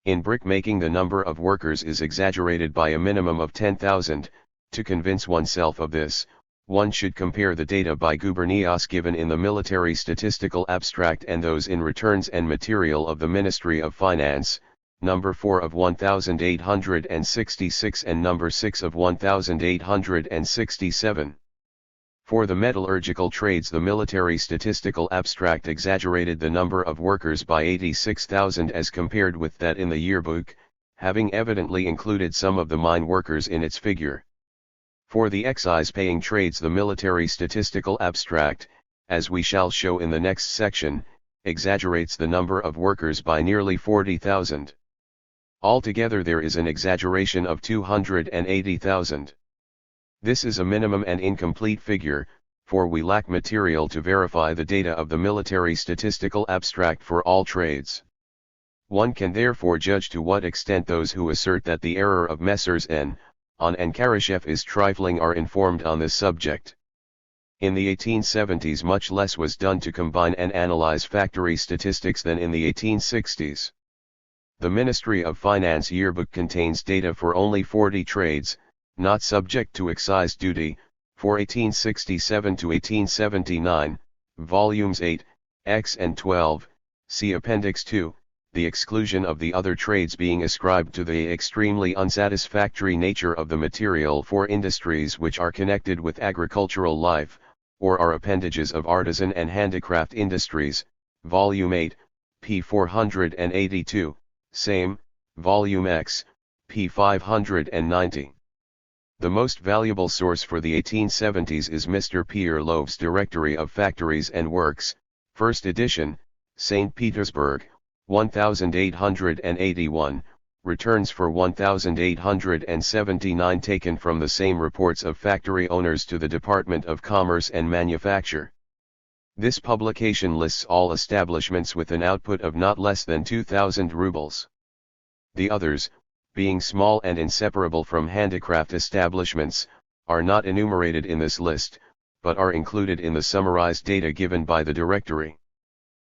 In brickmaking the number of workers is exaggerated by a minimum of 10,000, to convince oneself of this, one should compare the data by gubernias given in the Military Statistical Abstract and those in returns and material of the Ministry of Finance, number 4 of 1866 and number 6 of 1867. For the metallurgical trades, the military statistical abstract exaggerated the number of workers by 86,000 as compared with that in the yearbook, having evidently included some of the mine workers in its figure. For the excise-paying trades, the military statistical abstract, as we shall show in the next section, exaggerates the number of workers by nearly 40,000. Altogether there is an exaggeration of 280,000. This is a minimum and incomplete figure, for we lack material to verify the data of the military statistical abstract for all trades. One can therefore judge to what extent those who assert that the error of Messrs. N. On and Karashev is trifling are informed on this subject. In the 1870s much less was done to combine and analyze factory statistics than in the 1860s. The Ministry of Finance yearbook contains data for only 40 trades, not subject to excise duty, for 1867 to 1879, volumes 8, X and 12, see Appendix 2, the exclusion of the other trades being ascribed to the extremely unsatisfactory nature of the material for industries which are connected with agricultural life, or are appendages of artisan and handicraft industries, volume 8, p. 482, same, volume X, p. 590. The most valuable source for the 1870s is Mr. Pierre Loeb's Directory of Factories and Works, first edition, St. Petersburg, 1881, returns for 1879 taken from the same reports of factory owners to the Department of Commerce and Manufacture. This publication lists all establishments with an output of not less than 2,000 rubles. The others, being small and inseparable from handicraft establishments, are not enumerated in this list, but are included in the summarized data given by the directory.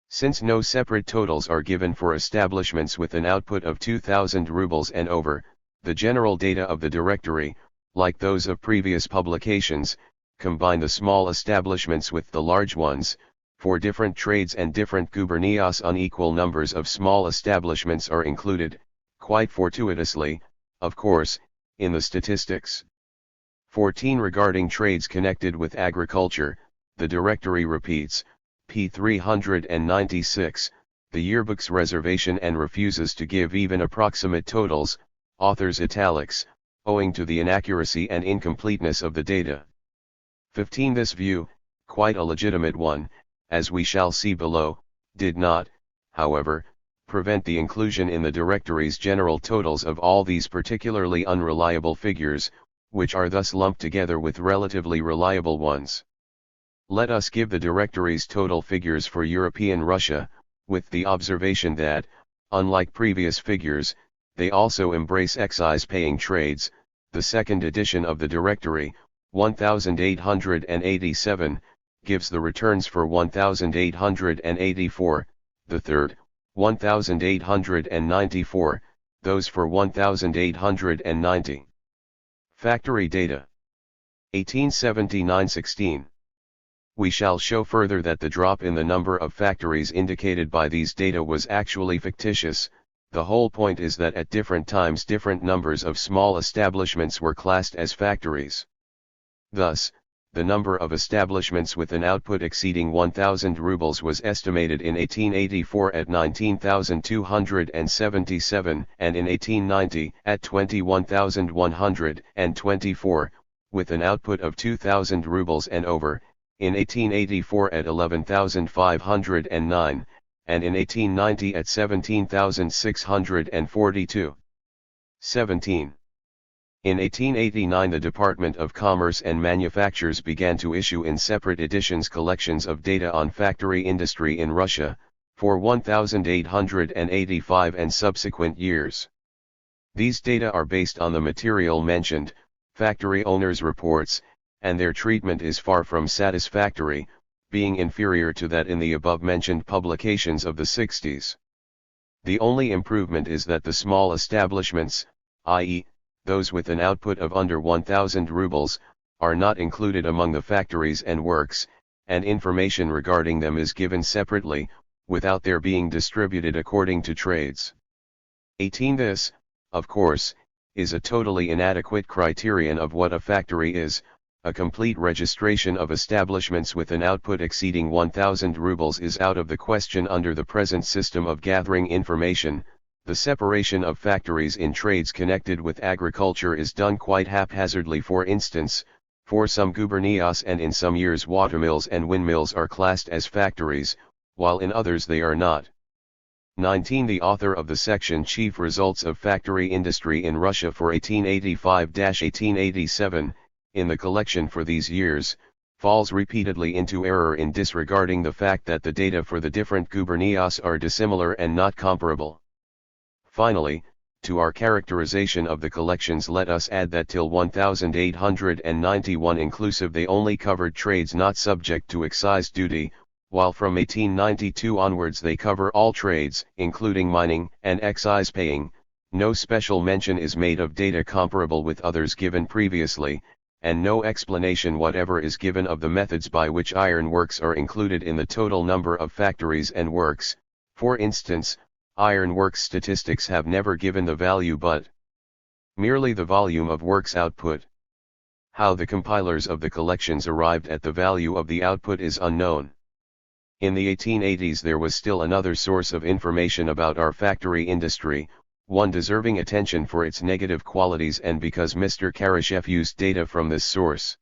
Since no separate totals are given for establishments with an output of 2,000 rubles and over, the general data of the directory, like those of previous publications, combine the small establishments with the large ones. For different trades and different gubernias unequal numbers of small establishments are included, quite fortuitously, of course, in the statistics. 14. Regarding trades connected with agriculture, the directory repeats, p. 396, the yearbook's reservation and refuses to give even approximate totals, author's italics, owing to the inaccuracy and incompleteness of the data. 15. This view, quite a legitimate one, as we shall see below, did not, however, prevent the inclusion in the directory's general totals of all these particularly unreliable figures, which are thus lumped together with relatively reliable ones. Let us give the directory's total figures for European Russia, with the observation that, unlike previous figures, they also embrace excise-paying trades. The second edition of the directory, 1887, gives the returns for 1884, the third, 1894, those for 1890. Factory data. 1879-16. We shall show further that the drop in the number of factories indicated by these data was actually fictitious. The whole point is that at different times different numbers of small establishments were classed as factories. Thus, the number of establishments with an output exceeding 1,000 rubles was estimated in 1884 at 19,277 and in 1890 at 21,124, with an output of 2,000 rubles and over, in 1884 at 11,509, and in 1890 at 17,642. 17. In 1889 the Department of Commerce and Manufactures began to issue in separate editions collections of data on factory industry in Russia, for 1885 and subsequent years. These data are based on the material mentioned, factory owners' reports, and their treatment is far from satisfactory, being inferior to that in the above-mentioned publications of the 60s. The only improvement is that the small establishments, i.e., those with an output of under 1,000 rubles, are not included among the factories and works, and information regarding them is given separately, without their being distributed according to trades. 18. This, of course, is a totally inadequate criterion of what a factory is. A complete registration of establishments with an output exceeding 1,000 rubles is out of the question under the present system of gathering information. The separation of factories in trades connected with agriculture is done quite haphazardly. For instance, for some gubernias and in some years watermills and windmills are classed as factories, while in others they are not. 19. The author of the section Chief Results of Factory Industry in Russia for 1885-1887, in the collection for these years, falls repeatedly into error in disregarding the fact that the data for the different gubernias are dissimilar and not comparable. Finally, to our characterization of the collections let us add that till 1891 inclusive they only covered trades not subject to excise duty, while from 1892 onwards they cover all trades, including mining and excise paying. No special mention is made of data comparable with others given previously, and no explanation whatever is given of the methods by which iron works are included in the total number of factories and works. For instance, iron works statistics have never given the value but merely the volume of works output. How the compilers of the collections arrived at the value of the output is unknown. In the 1880s there was still another source of information about our factory industry, one deserving attention for its negative qualities and because Mr. Karashev used data from this source.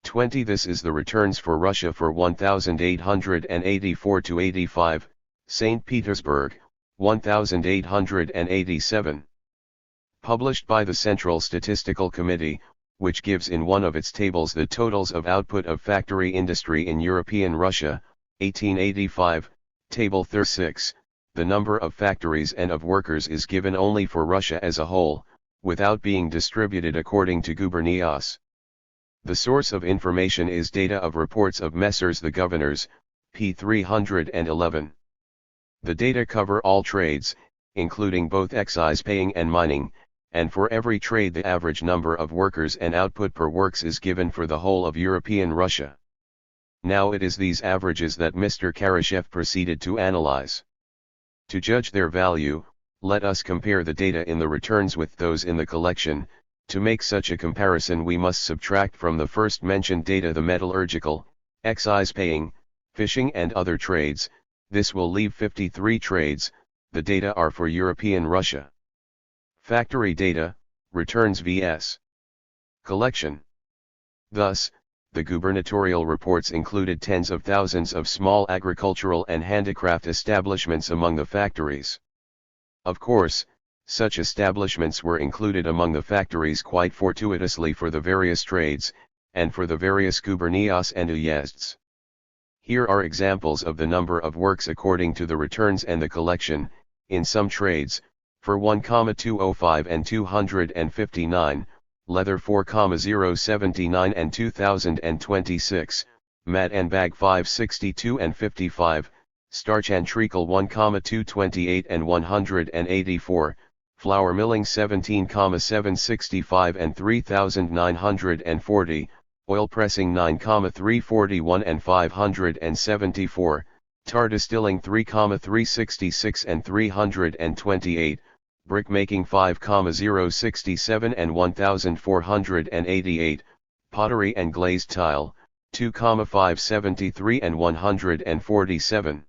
20. This is the returns for Russia for 1884-85, St. Petersburg, 1887. Published by the Central Statistical Committee, which gives in one of its tables the totals of output of factory industry in European Russia, 1885, Table 36. The number of factories and of workers is given only for Russia as a whole, without being distributed according to gubernias. The source of information is data of reports of Messrs. the Governors, p. 311. The data cover all trades, including both excise paying and mining, and for every trade the average number of workers and output per works is given for the whole of European Russia. Now it is these averages that Mr. Karashev proceeded to analyze. To judge their value, let us compare the data in the returns with those in the collection. To make such a comparison we must subtract from the first mentioned data the metallurgical, excise paying, fishing and other trades. This will leave 53 trades. The data are for European Russia. Factory data, returns vs. collection. Thus, the gubernatorial reports included tens of thousands of small agricultural and handicraft establishments among the factories. Of course, such establishments were included among the factories quite fortuitously for the various trades, and for the various gubernias and uyezds. Here are examples of the number of works according to the returns and the collection. In some trades, for 1,205 and 259, leather 4,079 and 2026, mat and bag 562 and 55, starch and treacle 1,228 and 184, flour milling 17,765 and 3,940, oil pressing 9,341 and 574, tar distilling 3,366 and 328, brick making 5,067 and 1,488, pottery and glazed tile, 2,573 and 147.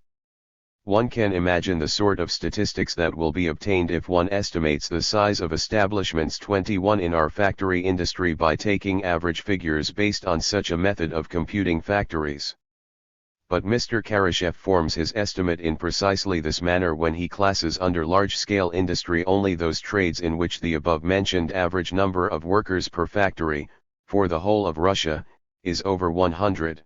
One can imagine the sort of statistics that will be obtained if one estimates the size of establishments 21 in our factory industry by taking average figures based on such a method of computing factories. But Mr. Karashev forms his estimate in precisely this manner when he classes under large-scale industry only those trades in which the above-mentioned average number of workers per factory, for the whole of Russia, is over 100.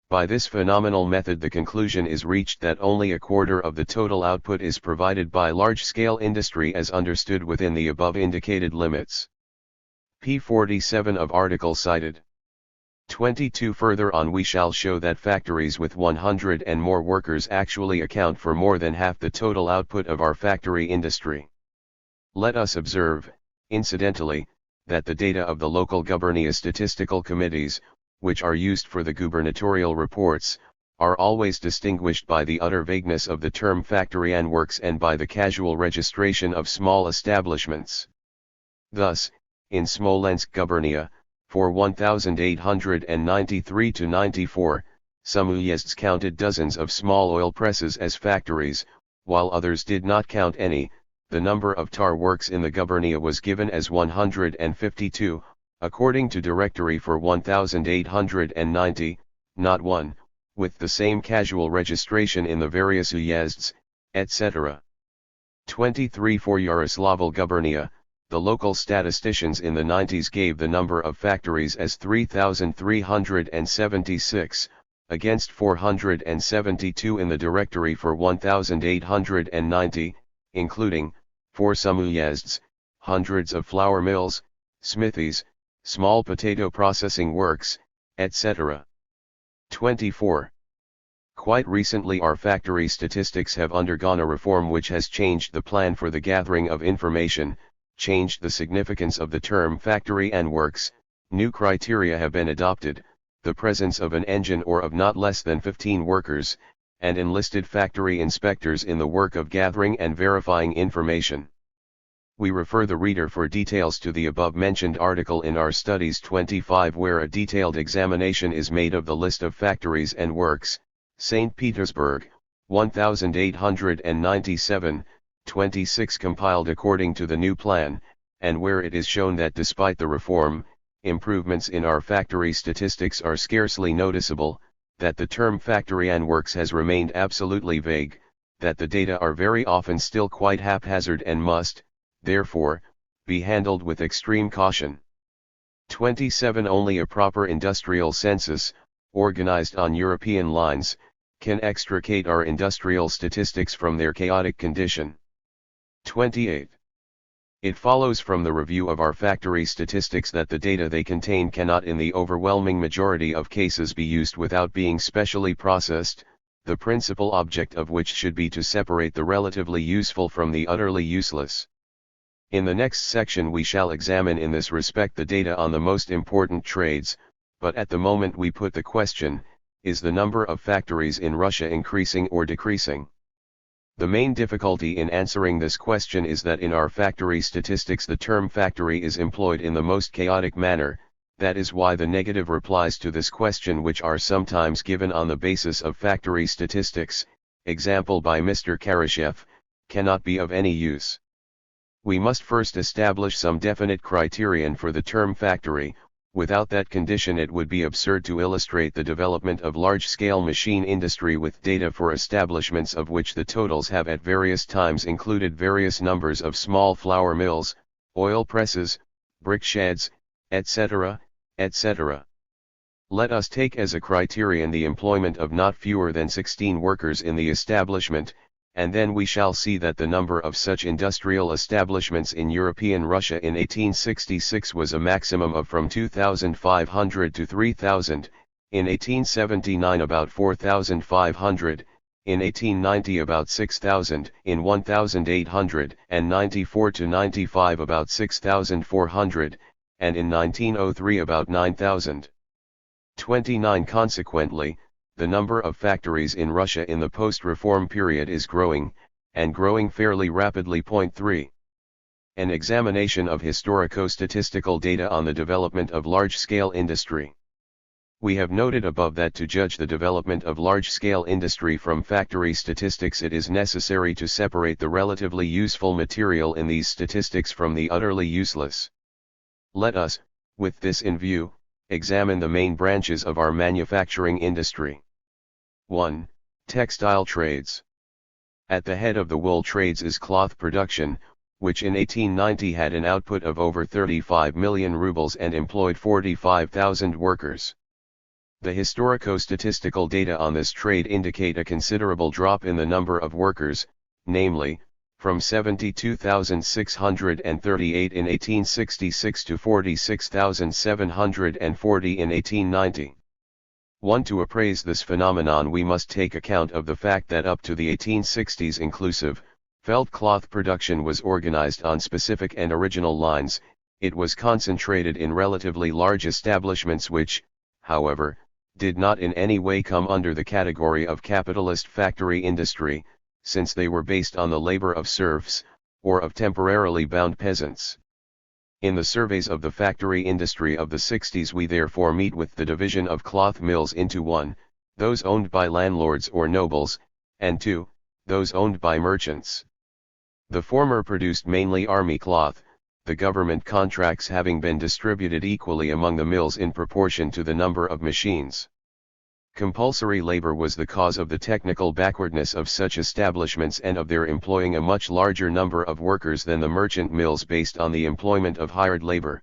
By this phenomenal method the conclusion is reached that only a quarter of the total output is provided by large-scale industry as understood within the above indicated limits. p. 47 of article cited. 22. Further on we shall show that factories with 100 and more workers actually account for more than half the total output of our factory industry. Let us observe, incidentally, that the data of the local gubernia statistical committees, which are used for the gubernatorial reports, are always distinguished by the utter vagueness of the term factory and works and by the casual registration of small establishments. Thus, in Smolensk gubernia, for 1893–94, some uyezds counted dozens of small oil presses as factories, while others did not count any. The number of tar works in the gubernia was given as 152, according to Directory for 1890, not one, with the same casual registration in the various uyezds, etc. 23 For Yaroslavl gubernia, the local statisticians in the 90s gave the number of factories as 3,376, against 472 in the Directory for 1890, including, for some uyezds, hundreds of flour mills, smithies, small potato processing works, etc. 24. Quite recently our factory statistics have undergone a reform which has changed the plan for the gathering of information, changed the significance of the term factory and works. New criteria have been adopted, the presence of an engine or of not less than 15 workers, and enlisted factory inspectors in the work of gathering and verifying information. We refer the reader for details to the above-mentioned article in our Studies 25 where a detailed examination is made of the list of factories and works. St. Petersburg, 1897, 26 compiled according to the new plan, and where it is shown that despite the reform, improvements in our factory statistics are scarcely noticeable, that the term factory and works has remained absolutely vague, that the data are very often still quite haphazard and must, therefore, be handled with extreme caution. 27 Only a proper industrial census, organized on European lines, can extricate our industrial statistics from their chaotic condition. 28. It follows from the review of our factory statistics that the data they contain cannot in the overwhelming majority of cases be used without being specially processed, the principal object of which should be to separate the relatively useful from the utterly useless. In the next section we shall examine in this respect the data on the most important trades, but at the moment we put the question, is the number of factories in Russia increasing or decreasing? The main difficulty in answering this question is that in our factory statistics the term factory is employed in the most chaotic manner. That is why the negative replies to this question which are sometimes given on the basis of factory statistics, example by Mr. Karashev, cannot be of any use. We must first establish some definite criterion for the term factory. Without that condition it would be absurd to illustrate the development of large-scale machine industry with data for establishments of which the totals have at various times included various numbers of small flour mills, oil presses, brick sheds, etc., etc. Let us take as a criterion the employment of not fewer than 16 workers in the establishment, and then we shall see that the number of such industrial establishments in European Russia in 1866 was a maximum of from 2,500 to 3,000, in 1879 about 4,500, in 1890 about 6,000, in 1894 to 95 about 6,400, and in 1903 about 9,000. 29 Consequently, the number of factories in Russia in the post-reform period is growing, and growing fairly rapidly. 3. An examination of historico-statistical data on the development of large-scale industry. We have noted above that to judge the development of large-scale industry from factory statistics it is necessary to separate the relatively useful material in these statistics from the utterly useless. Let us, with this in view, examine the main branches of our manufacturing industry. 1. Textile trades. At the head of the wool trades is cloth production, which in 1890 had an output of over 35 million rubles and employed 45,000 workers. The historico-statistical data on this trade indicate a considerable drop in the number of workers, namely, from 72,638 in 1866 to 46,740 in 1890. 1. To appraise this phenomenon we must take account of the fact that up to the 1860s inclusive, felt cloth production was organized on specific and original lines. It was concentrated in relatively large establishments which, however, did not in any way come under the category of capitalist factory industry, since they were based on the labor of serfs, or of temporarily bound peasants. In the surveys of the factory industry of the 60s we therefore meet with the division of cloth mills into 1, those owned by landlords or nobles, and 2, those owned by merchants. The former produced mainly army cloth, the government contracts having been distributed equally among the mills in proportion to the number of machines. Compulsory labor was the cause of the technical backwardness of such establishments and of their employing a much larger number of workers than the merchant mills based on the employment of hired labor.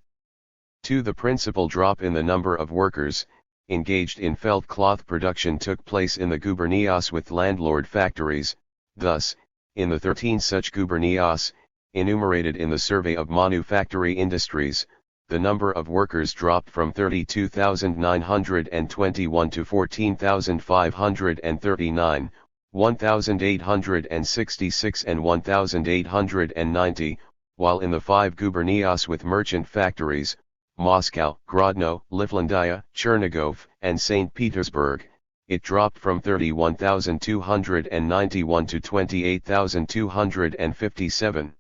2. The principal drop in the number of workers engaged in felt cloth production took place in the gubernias with landlord factories. Thus, in the 13 such gubernias, enumerated in the survey of manufactory industries, the number of workers dropped from 32,921 to 14,539, 1,866 and 1,890, while in the 5 gubernias with merchant factories, Moscow, Grodno, Livlandia, Chernigov, and St. Petersburg, it dropped from 31,291 to 28,257.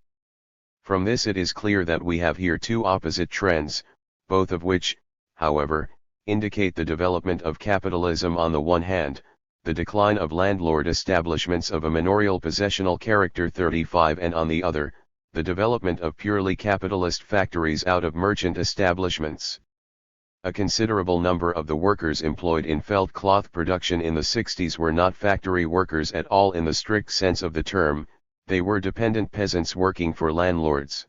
From this it is clear that we have here two opposite trends, both of which, however, indicate the development of capitalism on the one hand, the decline of landlord establishments of a manorial possessional character 35, and on the other, the development of purely capitalist factories out of merchant establishments. A considerable number of the workers employed in felt cloth production in the 60s were not factory workers at all in the strict sense of the term. They were dependent peasants working for landlords.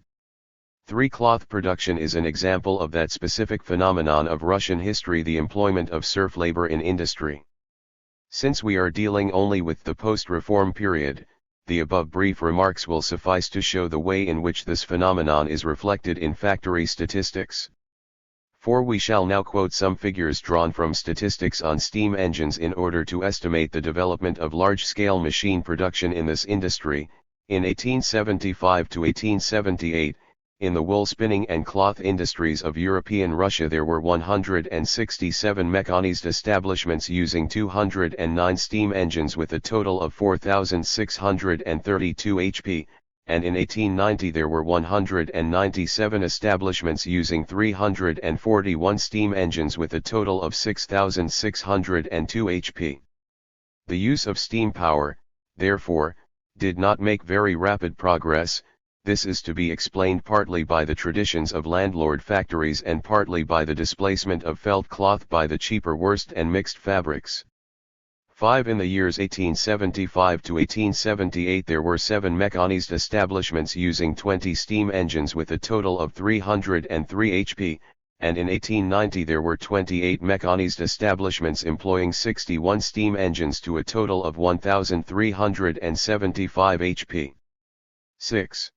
3. Cloth production is an example of that specific phenomenon of Russian history, the employment of serf labor in industry. Since we are dealing only with the post-reform period, the above brief remarks will suffice to show the way in which this phenomenon is reflected in factory statistics. For we shall now quote some figures drawn from statistics on steam engines in order to estimate the development of large-scale machine production in this industry. In 1875 to 1878, in the wool spinning and cloth industries of European Russia there were 167 mechanized establishments using 209 steam engines with a total of 4,632 HP, and in 1890 there were 197 establishments using 341 steam engines with a total of 6,602 HP. The use of steam power, therefore, did not make very rapid progress. This is to be explained partly by the traditions of landlord factories and partly by the displacement of felt cloth by the cheaper worsted and mixed fabrics. 5. In the years 1875 to 1878 there were 7 mechanized establishments using 20 steam engines with a total of 303 HP, and in 1890 there were 28 mechanized establishments employing 61 steam engines to a total of 1,375 HP. 6.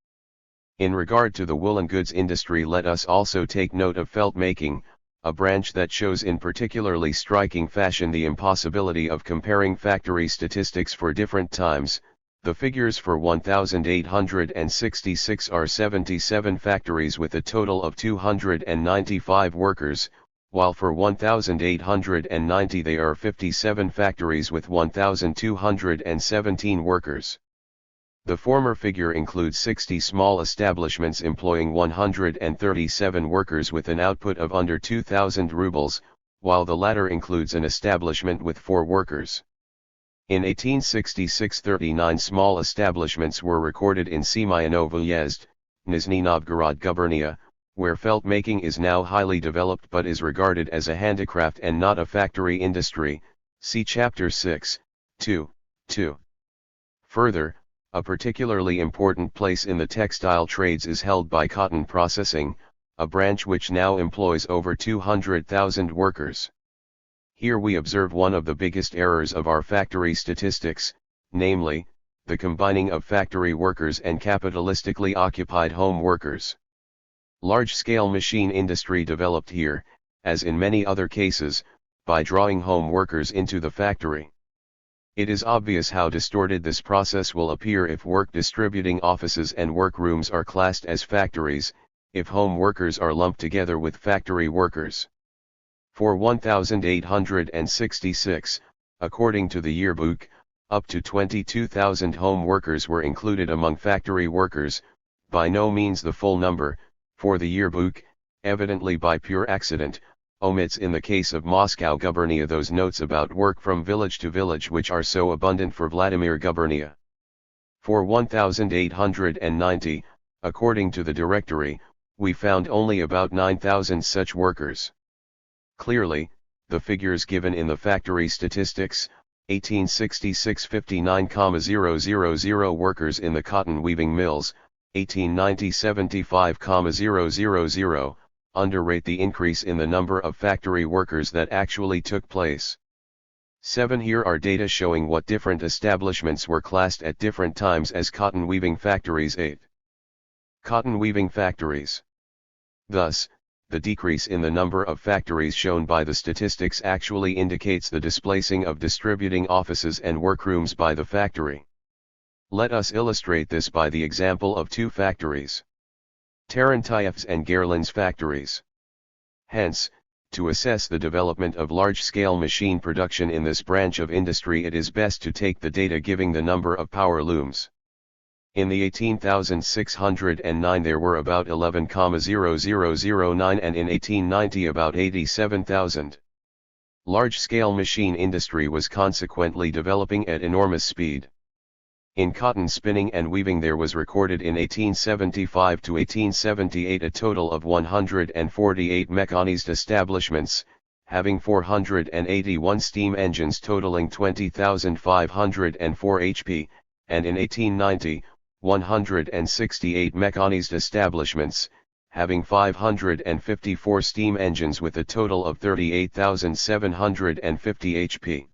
In regard to the woolen goods industry, let us also take note of felt making, a branch that shows in particularly striking fashion the impossibility of comparing factory statistics for different times. The figures for 1866 are 77 factories with a total of 295 workers, while for 1890 they are 57 factories with 1,217 workers. The former figure includes 60 small establishments employing 137 workers with an output of under 2,000 rubles, while the latter includes an establishment with 4 workers. In 1866 39 small establishments were recorded in Semyonovo Yezd, Nizhny Novgorod gubernia, where felt making is now highly developed but is regarded as a handicraft and not a factory industry, see Chapter 6, 2. Further, a particularly important place in the textile trades is held by cotton processing, a branch which now employs over 200,000 workers. Here we observe one of the biggest errors of our factory statistics, namely, the combining of factory workers and capitalistically occupied home workers. Large-scale machine industry developed here, as in many other cases, by drawing home workers into the factory. It is obvious how distorted this process will appear if work distributing offices and workrooms are classed as factories, if home workers are lumped together with factory workers. For 1866, according to the yearbook, up to 22,000 home workers were included among factory workers, by no means the full number, for the yearbook, evidently by pure accident, omits in the case of Moscow gubernia those notes about work from village to village which are so abundant for Vladimir gubernia. For 1890, according to the directory, we found only about 9,000 such workers. Clearly, the figures given in the factory statistics, 1866 59,000 workers in the cotton weaving mills, 1890 75,000, underrate the increase in the number of factory workers that actually took place. 7. Here are data showing what different establishments were classed at different times as cotton weaving factories. 8. Cotton weaving factories. Thus, the decrease in the number of factories shown by the statistics actually indicates the displacing of distributing offices and workrooms by the factory. Let us illustrate this by the example of two factories. Tarantiev's and Gerlin's factories. Hence, to assess the development of large-scale machine production in this branch of industry, it is best to take the data giving the number of power looms. In the 18,609 there were about 11,0009 and in 1890 about 87,000. Large-scale machine industry was consequently developing at enormous speed. In cotton spinning and weaving there was recorded in 1875 to 1878 a total of 148 mechanized establishments, having 481 steam engines totaling 20,504 HP, and in 1890, 168 mechanized establishments, having 554 steam engines with a total of 38,750 HP.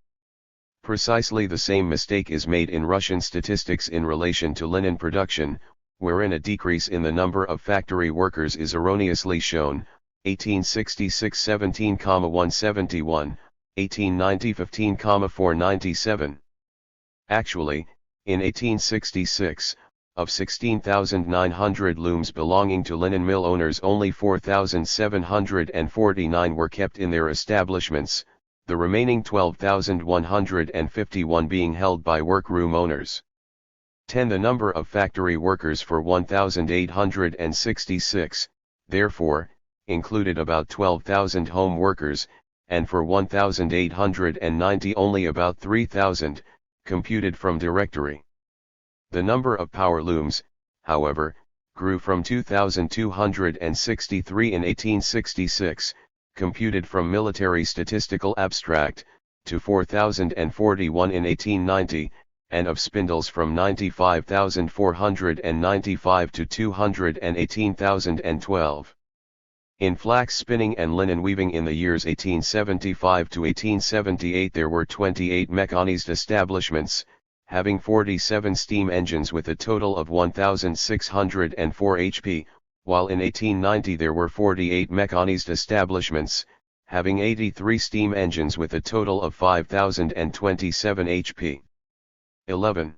Precisely the same mistake is made in Russian statistics in relation to linen production, wherein a decrease in the number of factory workers is erroneously shown, 1866 17,171, 1890 15,497. Actually, in 1866, of 16,900 looms belonging to linen mill owners only 4,749 were kept in their establishments, the remaining 12,151 being held by workroom owners. 10. The number of factory workers for 1866, therefore, included about 12,000 home workers, and for 1890 only about 3,000, computed from directory. The number of power looms, however, grew from 2,263 in 1866, computed from Military Statistical Abstract, to 4,041 in 1890, and of spindles from 95,495 to 218,012. In flax spinning and linen weaving in the years 1875 to 1878 there were 28 mechanized establishments, having 47 steam engines with a total of 1,604 HP, while in 1890 there were 48 mechanized establishments, having 83 steam engines with a total of 5,027 HP. 11.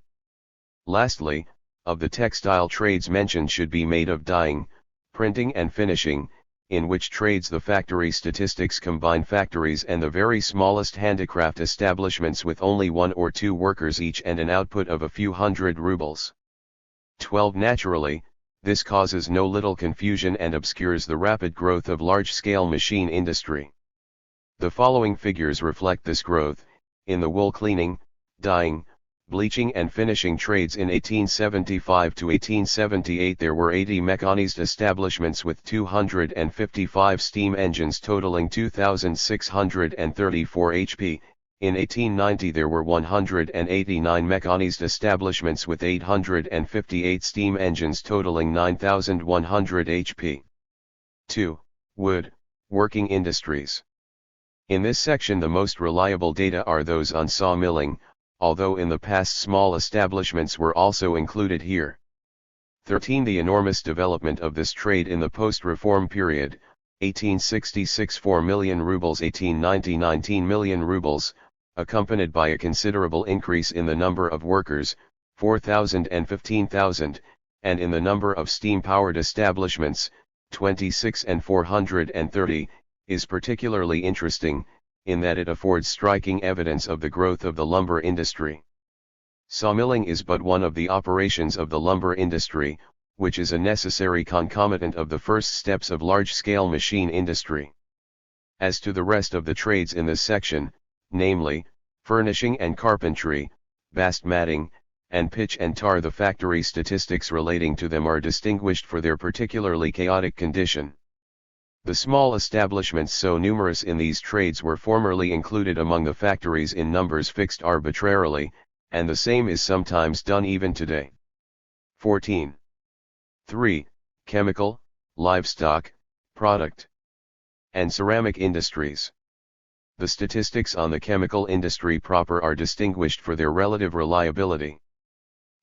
Lastly, of the textile trades mention should be made of dyeing, printing and finishing, in which trades the factory statistics combine factories and the very smallest handicraft establishments with only 1 or 2 workers each and an output of a few hundred rubles. 12. Naturally, this causes no little confusion and obscures the rapid growth of large-scale machine industry. The following figures reflect this growth. In the wool cleaning, dyeing, bleaching and finishing trades in 1875 to 1878 there were 80 mechanized establishments with 255 steam engines totaling 2,634 HP. In 1890 there were 189 mechanized establishments with 858 steam engines totaling 9,100 HP. 2. Wood, working industries. In this section the most reliable data are those on sawmilling, although in the past small establishments were also included here. 13. The enormous development of this trade in the post-reform period, 1866 4 million rubles, 1890 19 million rubles, accompanied by a considerable increase in the number of workers, 4,000 and 15,000, and in the number of steam-powered establishments, 26 and 430, is particularly interesting, in that it affords striking evidence of the growth of the lumber industry. Sawmilling is but one of the operations of the lumber industry, which is a necessary concomitant of the first steps of large-scale machine industry. As to the rest of the trades in this section, namely, furnishing and carpentry, bast matting, and pitch and tar, the factory statistics relating to them are distinguished for their particularly chaotic condition. The small establishments so numerous in these trades were formerly included among the factories in numbers fixed arbitrarily, and the same is sometimes done even today. 14. 3. Chemical, livestock, product, and ceramic industries. The statistics on the chemical industry proper are distinguished for their relative reliability.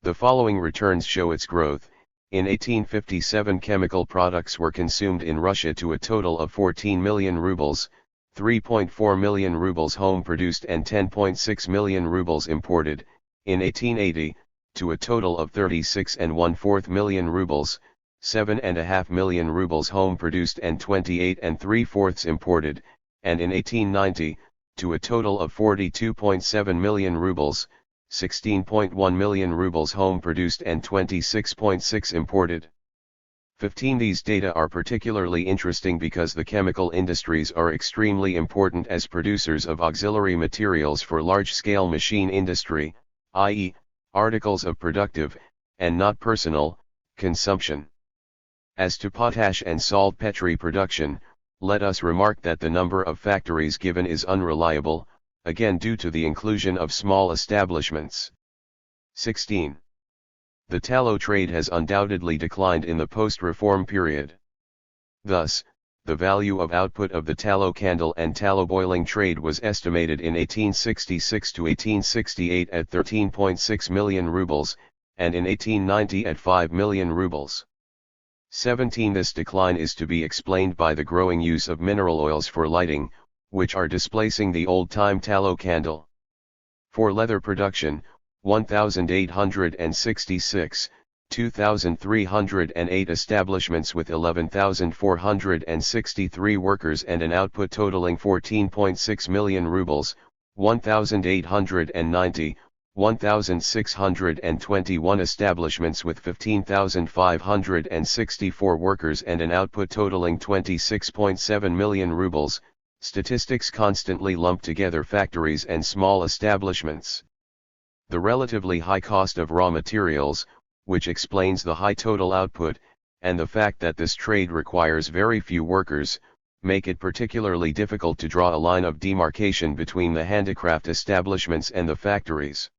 The following returns show its growth. In 1857 chemical products were consumed in Russia to a total of 14 million rubles, 3.4 million rubles home-produced and 10.6 million rubles imported. In 1880, to a total of 36¼ million rubles, 7½ million rubles home-produced and 28¾ imported, and in 1890, to a total of 42.7 million rubles, 16.1 million rubles home-produced and 26.6 imported. 15. These data are particularly interesting because the chemical industries are extremely important as producers of auxiliary materials for large-scale machine industry, i.e., articles of productive, and not personal, consumption. As to potash and saltpetre production, let us remark that the number of factories given is unreliable, again due to the inclusion of small establishments. 16. The tallow trade has undoubtedly declined in the post-reform period. Thus, the value of output of the tallow candle and tallow boiling trade was estimated in 1866 to 1868 at 13.6 million rubles, and in 1890 at 5 million rubles. 17. This decline is to be explained by the growing use of mineral oils for lighting, which are displacing the old-time tallow candle. For leather production, 1,866, 2,308 establishments with 11,463 workers and an output totaling 14.6 million rubles, 1,890, 1,621 establishments with 15,564 workers and an output totaling 26.7 million rubles. Statistics constantly lump together factories and small establishments. The relatively high cost of raw materials, which explains the high total output, and the fact that this trade requires very few workers, make it particularly difficult to draw a line of demarcation between the handicraft establishments and the factories.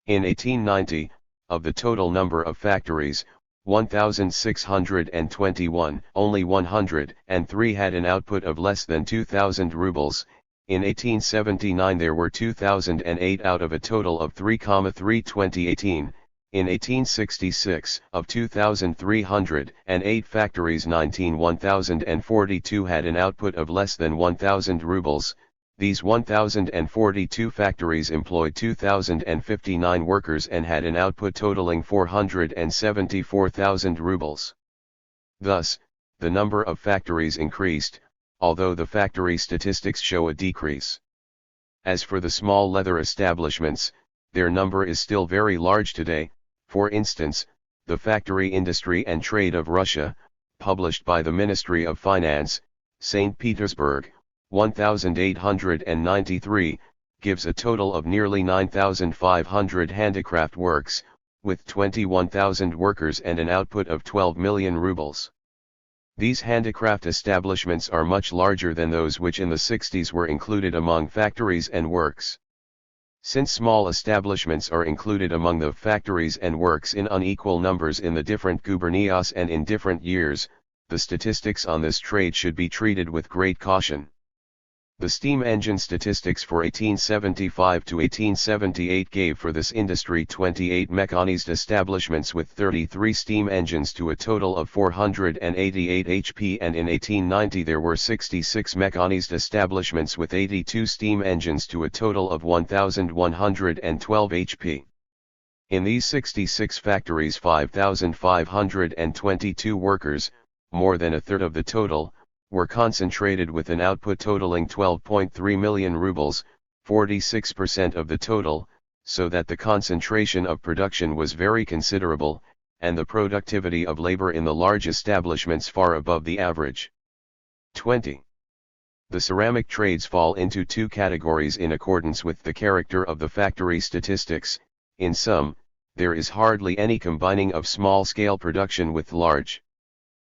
In 1890, of the total number of factories, 1,621, only 103 had an output of less than 2,000 rubles. In 1879 there were 2,008 out of a total of 3,300. 2018, in 1866, of 2,308 factories 1,042 had an output of less than 1,000 rubles. These 1,042 factories employed 2,059 workers and had an output totaling 474,000 rubles. Thus, the number of factories increased, although the factory statistics show a decrease. As for the small leather establishments, their number is still very large today. For instance, the Factory Industry and Trade of Russia, published by the Ministry of Finance, St. Petersburg, 1893, gives a total of nearly 9,500 handicraft works, with 21,000 workers and an output of 12 million rubles. These handicraft establishments are much larger than those which in the 60s were included among factories and works. Since small establishments are included among the factories and works in unequal numbers in the different gubernias and in different years, the statistics on this trade should be treated with great caution. The steam engine statistics for 1875 to 1878 gave for this industry 28 mechanized establishments with 33 steam engines to a total of 488 HP, and in 1890 there were 66 mechanized establishments with 82 steam engines to a total of 1,112 HP. In these 66 factories 5,522 workers, more than a third of the total, were concentrated with an output totaling 12.3 million rubles, 46% of the total, so that the concentration of production was very considerable, and the productivity of labor in the large establishments far above the average. 20. The ceramic trades fall into two categories in accordance with the character of the factory statistics. In some, there is hardly any combining of small-scale production with large.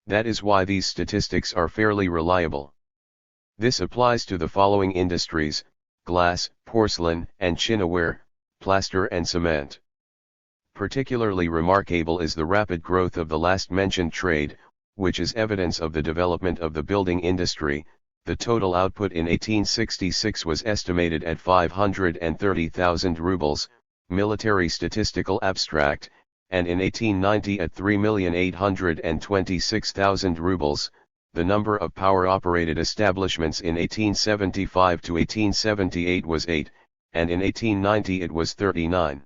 That is why these statistics are fairly reliable. This applies to the following industries: glass, porcelain and chinaware, plaster and cement. Particularly remarkable is the rapid growth of the last mentioned trade, which is evidence of the development of the building industry. The total output in 1866 was estimated at 530,000 rubles, military statistical abstract, and in 1890 at 3,826,000 rubles. The number of power-operated establishments in 1875 to 1878 was 8, and in 1890 it was 39.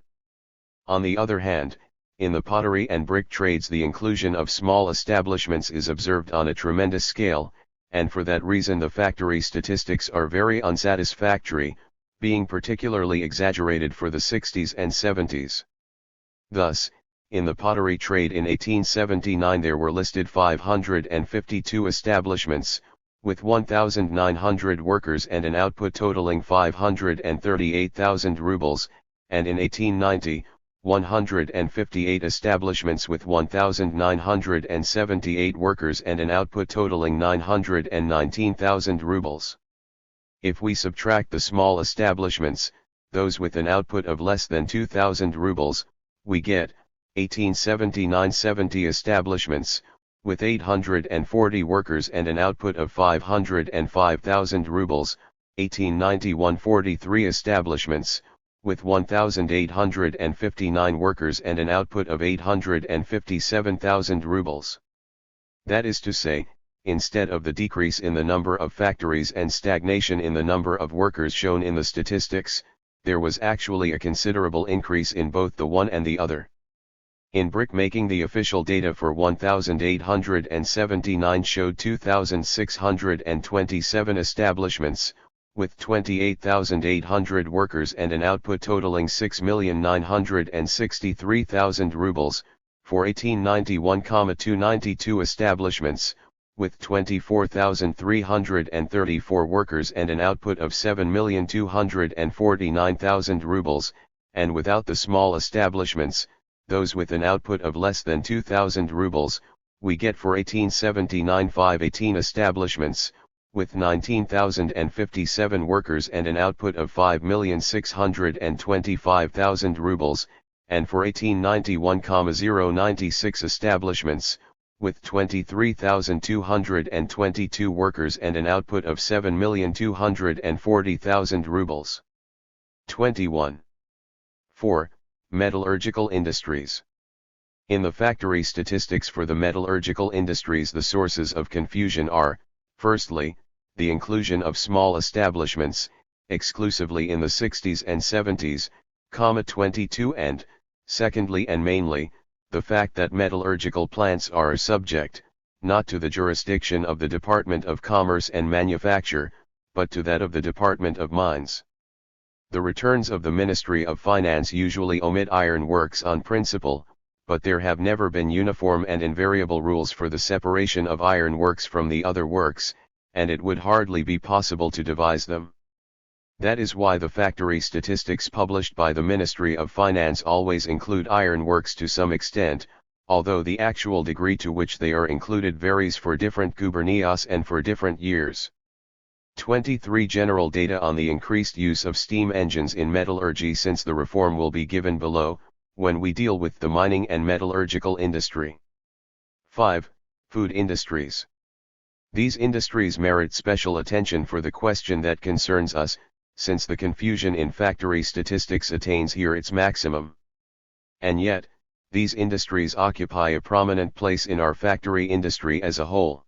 On the other hand, in the pottery and brick trades the inclusion of small establishments is observed on a tremendous scale, and for that reason the factory statistics are very unsatisfactory, being particularly exaggerated for the 60s and 70s. Thus, in the pottery trade in 1879 there were listed 552 establishments, with 1,900 workers and an output totaling 538,000 rubles, and in 1890, 158 establishments with 1,978 workers and an output totaling 919,000 rubles. If we subtract the small establishments, those with an output of less than 2,000 rubles, we get 1879 70 establishments, with 840 workers and an output of 505,000 rubles, 1890 143 establishments, with 1,859 workers and an output of 857,000 rubles. That is to say, instead of the decrease in the number of factories and stagnation in the number of workers shown in the statistics, there was actually a considerable increase in both the one and the other. In brickmaking the official data for 1879 showed 2,627 establishments, with 28,800 workers and an output totaling 6,963,000 rubles, for 1891, 292 establishments, with 24,334 workers and an output of 7,249,000 rubles, and without the small establishments, those with an output of less than 2,000 rubles, we get for 1879 518 establishments, with 19,057 workers and an output of 5,625,000 rubles, and for 1891, 096 establishments, with 23,222 workers and an output of 7,240,000 rubles. 21. 4. Metallurgical industries. In the factory statistics for the metallurgical industries the sources of confusion are, firstly, the inclusion of small establishments, exclusively in the 60s and 70s, 22 and, secondly and mainly, the fact that metallurgical plants are subject, not to the jurisdiction of the Department of Commerce and Manufacture, but to that of the Department of Mines. The returns of the Ministry of Finance usually omit iron works on principle, but there have never been uniform and invariable rules for the separation of iron works from the other works, and it would hardly be possible to devise them. That is why the factory statistics published by the Ministry of Finance always include iron works to some extent, although the actual degree to which they are included varies for different gubernias and for different years. 23 General data on the increased use of steam engines in metallurgy since the reform will be given below, when we deal with the mining and metallurgical industry. 5. Food industries. These industries merit special attention for the question that concerns us, since the confusion in factory statistics attains here its maximum. And yet, these industries occupy a prominent place in our factory industry as a whole.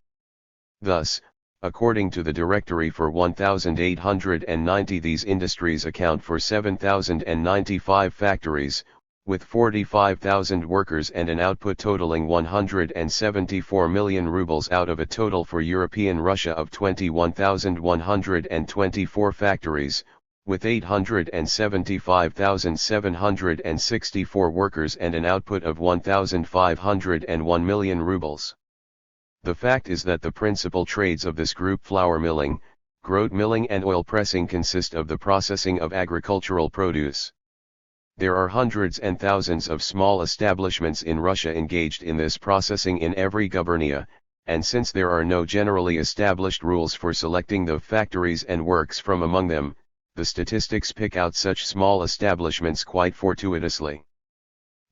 Thus, according to the directory for 1890, these industries account for 7,095 factories, with 45,000 workers and an output totaling 174 million rubles out of a total for European Russia of 21,124 factories, with 875,764 workers and an output of 1,501 million rubles. The fact is that the principal trades of this group, flour milling, groat milling and oil pressing, consist of the processing of agricultural produce. There are hundreds and thousands of small establishments in Russia engaged in this processing in every gubernia, and since there are no generally established rules for selecting the factories and works from among them, the statistics pick out such small establishments quite fortuitously.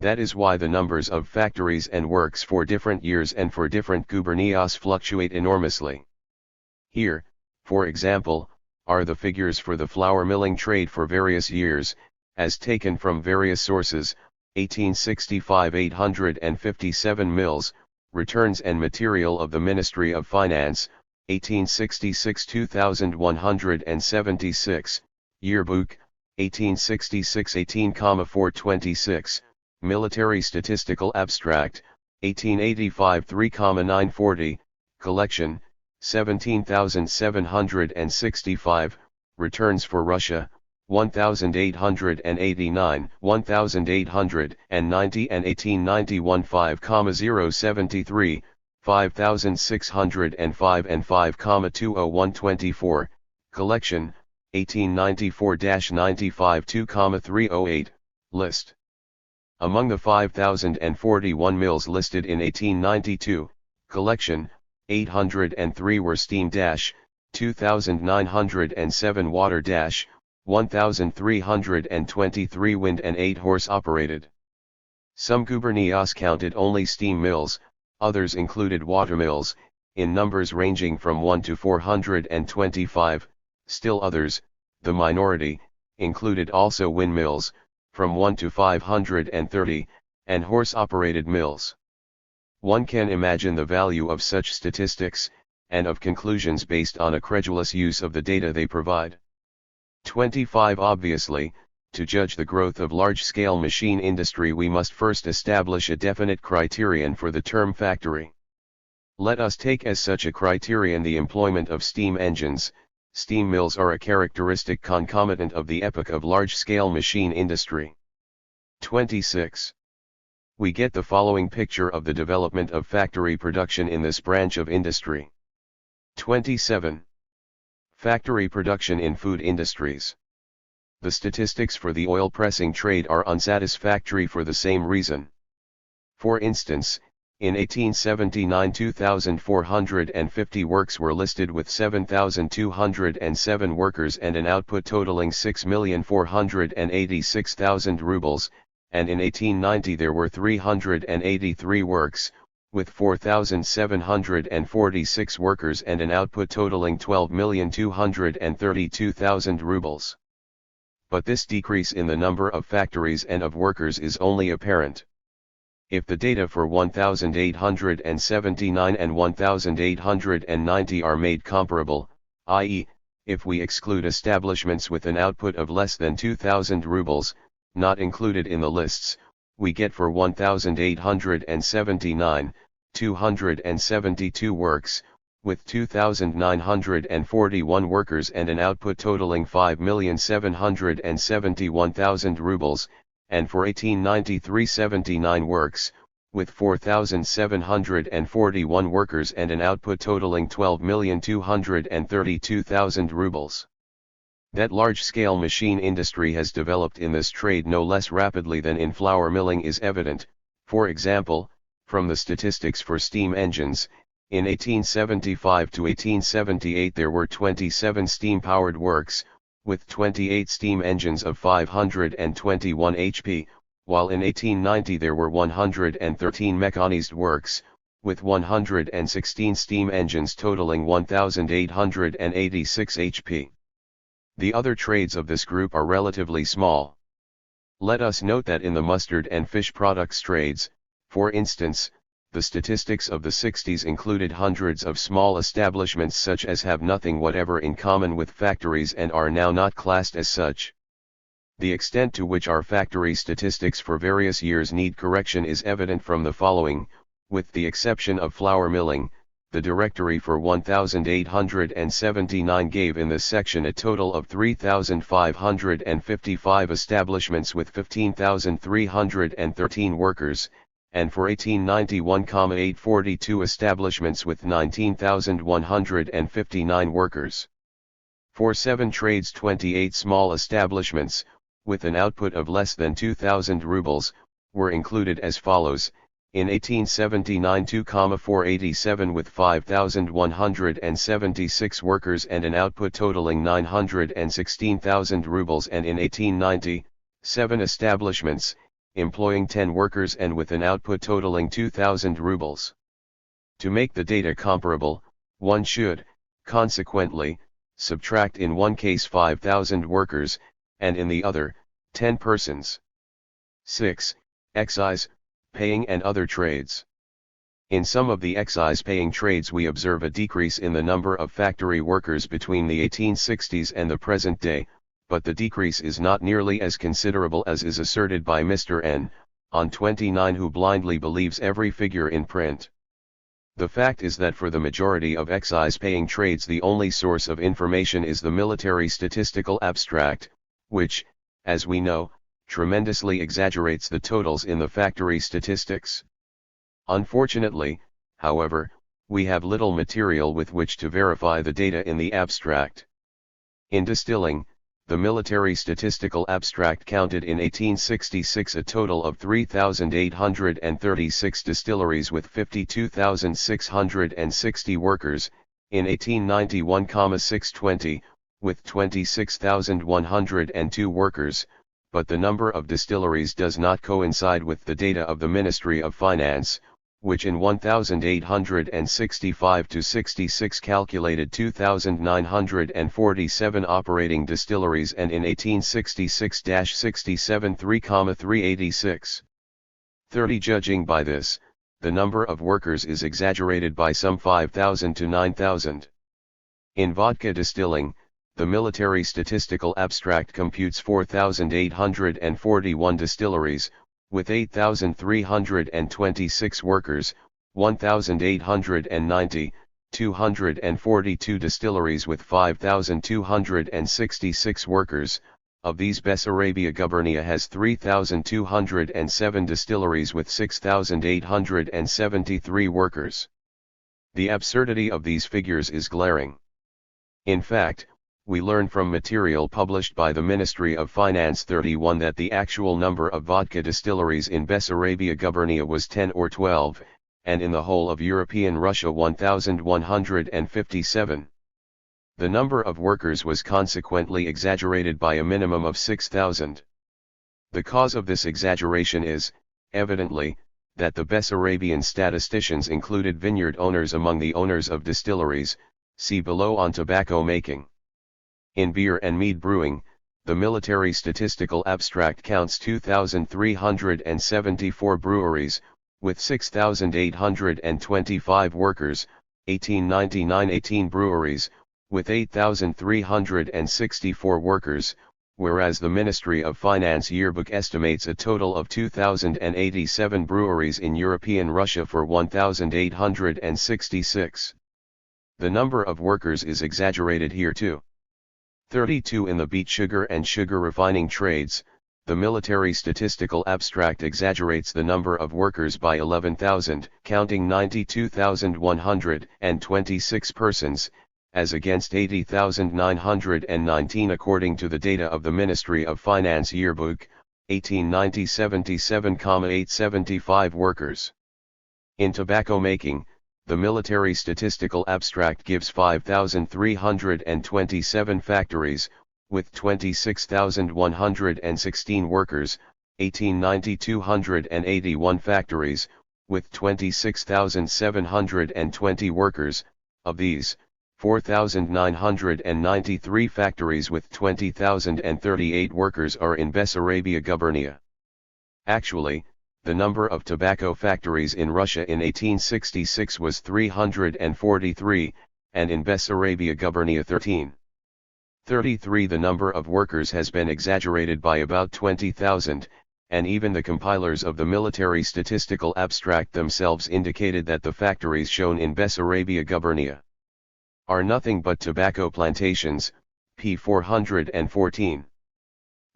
That is why the numbers of factories and works for different years and for different gubernias fluctuate enormously. Here, for example, are the figures for the flour milling trade for various years, as taken from various sources: 1865 857 mills, returns and material of the Ministry of Finance, 1866 2176, yearbook, 1866 18,426, military statistical abstract, 1885 3,940, collection, 17,765, returns for Russia, 1889, 1890 and 1891 5,073, 5,605 and 5,20124, collection, 1894-95 2,308, list. Among the 5,041 mills listed in 1892, collection, 803 were steam, 2,907 water, 1,323 wind and 8 horse operated. Some gubernias counted only steam mills, others included water mills, in numbers ranging from 1 to 425, still others, the minority, included also windmills, from 1 to 530, and horse-operated mills. One can imagine the value of such statistics, and of conclusions based on a credulous use of the data they provide. 25. Obviously, to judge the growth of large-scale machine industry we must first establish a definite criterion for the term factory. Let us take as such a criterion the employment of steam engines. Steam mills are a characteristic concomitant of the epoch of large-scale machine industry. 26. We get the following picture of the development of factory production in this branch of industry. 27. Factory production in food industries. The statistics for the oil pressing trade are unsatisfactory for the same reason. For instance, in 1879 2,450 works were listed with 7,207 workers and an output totaling 6,486,000 rubles, and in 1890 there were 383 works, with 4,746 workers and an output totaling 12,232,000 rubles. But this decrease in the number of factories and of workers is only apparent. If the data for 1879 and 1890 are made comparable, i.e., if we exclude establishments with an output of less than 2,000 rubles, not included in the lists, we get for 1879, 272 works, with 2,941 workers and an output totaling 5,771,000 rubles, and for 1893 79 works, with 4,741 workers and an output totaling 12,232,000 rubles. That large-scale machine industry has developed in this trade no less rapidly than in flour milling is evident, for example, from the statistics for steam engines. In 1875 to 1878 there were 27 steam-powered works, with 28 steam engines of 521 HP, while in 1890 there were 113 mechanized works, with 116 steam engines totaling 1,886 HP. The other trades of this group are relatively small. Let us note that in the mustard and fish products trades, for instance, the statistics of the 60s included hundreds of small establishments such as have nothing whatever in common with factories and are now not classed as such. The extent to which our factory statistics for various years need correction is evident from the following: with the exception of flour milling, the directory for 1879 gave in this section a total of 3,555 establishments with 15,313 workers, and for 1891, 842 establishments with 19,159 workers. For 7 trades, 28 small establishments, with an output of less than 2,000 rubles, were included as follows: in 1879 2,487 with 5,176 workers and an output totaling 916,000 rubles, and in 1890, 7 establishments, employing 10 workers and with an output totaling 2,000 rubles. To make the data comparable, one should, consequently, subtract in one case 5,000 workers, and in the other, 10 persons. 6. Excise, paying and other trades. In some of the excise-paying trades we observe a decrease in the number of factory workers between the 1860s and the present day, but the decrease is not nearly as considerable as is asserted by Mr. N. on 29, who blindly believes every figure in print. The fact is that for the majority of excise-paying trades the only source of information is the military statistical abstract, which, as we know, tremendously exaggerates the totals in the factory statistics. Unfortunately, however, we have little material with which to verify the data in the abstract. In distilling, the military statistical abstract counted in 1866 a total of 3,836 distilleries with 52,660 workers, in 1891, 620, with 26,102 workers, but the number of distilleries does not coincide with the data of the Ministry of Finance, which in 1865-66 calculated 2,947 operating distilleries, and in 1866-67 3,386. 30. Judging by this, the number of workers is exaggerated by some 5,000 to 9,000. In vodka distilling, the military statistical abstract computes 4,841 distilleries, with 8,326 workers, 1,890, 242 distilleries with 5,266 workers. Of these, Bessarabia Gubernia has 3,207 distilleries with 6,873 workers. The absurdity of these figures is glaring. In fact, we learn from material published by the Ministry of Finance 31 that the actual number of vodka distilleries in Bessarabia Gubernia was 10 or 12, and in the whole of European Russia 1,157. The number of workers was consequently exaggerated by a minimum of 6,000. The cause of this exaggeration is, evidently, that the Bessarabian statisticians included vineyard owners among the owners of distilleries, see below on tobacco making. In beer and mead brewing, the military statistical abstract counts 2,374 breweries, with 6,825 workers, 1899 18 breweries, with 8,364 workers, whereas the Ministry of Finance yearbook estimates a total of 2,087 breweries in European Russia for 1,866. The number of workers is exaggerated here too. 32. In the beet sugar and sugar refining trades, the military statistical abstract exaggerates the number of workers by 11,000, counting 92,126 persons, as against 80,919 according to the data of the Ministry of Finance yearbook, 1890 77,875 workers. In tobacco making, the military statistical abstract gives 5,327 factories, with 26,116 workers, 1890 281 factories, with 26,720 workers. Of these, 4,993 factories with 20,038 workers are in Bessarabia Gubernia. Actually, the number of tobacco factories in Russia in 1866 was 343, and in Bessarabia Gubernia 13. 33 The number of workers has been exaggerated by about 20,000, and even the compilers of the military statistical abstract themselves indicated that the factories shown in Bessarabia Gubernia are nothing but tobacco plantations, p. 414.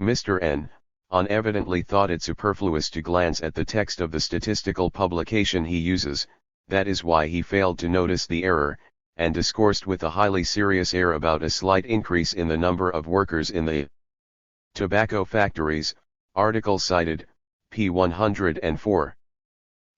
Mr. N. On evidently thought it superfluous to glance at the text of the statistical publication he uses, that is why he failed to notice the error, and discoursed with a highly serious air about a slight increase in the number of workers in the tobacco factories, article cited, p. 104.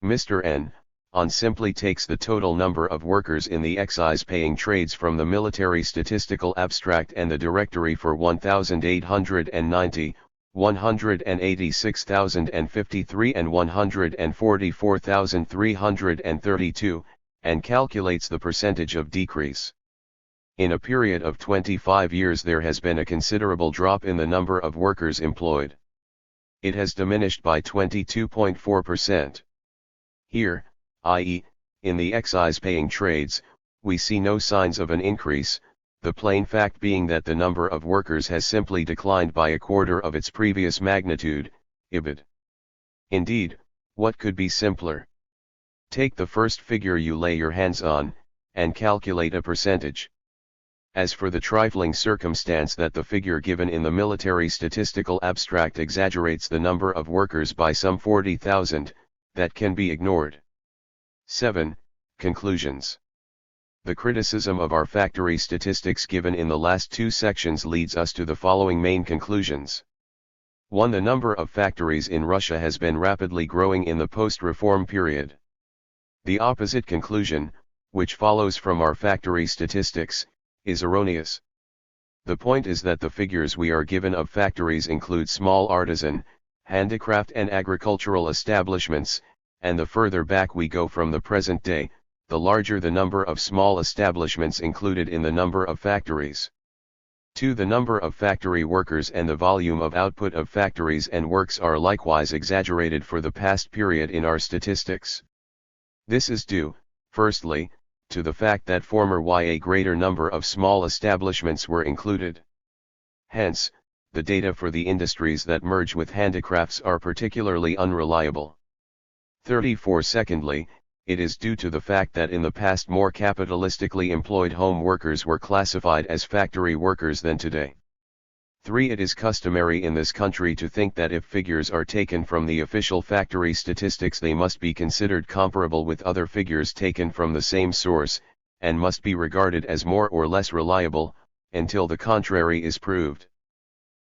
Mr. N. On simply takes the total number of workers in the excise-paying trades from the military statistical abstract and the directory for 1,890, 186,053 and 144,332, and calculates the percentage of decrease. In a period of 25 years there has been a considerable drop in the number of workers employed. It has diminished by 22.4%. Here, i.e., in the excise-paying trades, we see no signs of an increase, the plain fact being that the number of workers has simply declined by a quarter of its previous magnitude, ibid. Indeed, what could be simpler? Take the first figure you lay your hands on, and calculate a percentage. As for the trifling circumstance that the figure given in the military statistical abstract exaggerates the number of workers by some 40,000, that can be ignored. 7. Conclusions. The criticism of our factory statistics given in the last two sections leads us to the following main conclusions. 1. The number of factories in Russia has been rapidly growing in the post-reform period. The opposite conclusion, which follows from our factory statistics, is erroneous. The point is that the figures we are given of factories include small artisan, handicraft and agricultural establishments, and the further back we go from the present day, the larger the number of small establishments included in the number of factories. 2. The number of factory workers and the volume of output of factories and works are likewise exaggerated for the past period in our statistics. This is due, firstly, to the fact that a greater number of small establishments were included. Hence, the data for the industries that merge with handicrafts are particularly unreliable. 34. Secondly, it is due to the fact that in the past more capitalistically employed home workers were classified as factory workers than today. 3. It is customary in this country to think that if figures are taken from the official factory statistics they must be considered comparable with other figures taken from the same source, and must be regarded as more or less reliable, until the contrary is proved.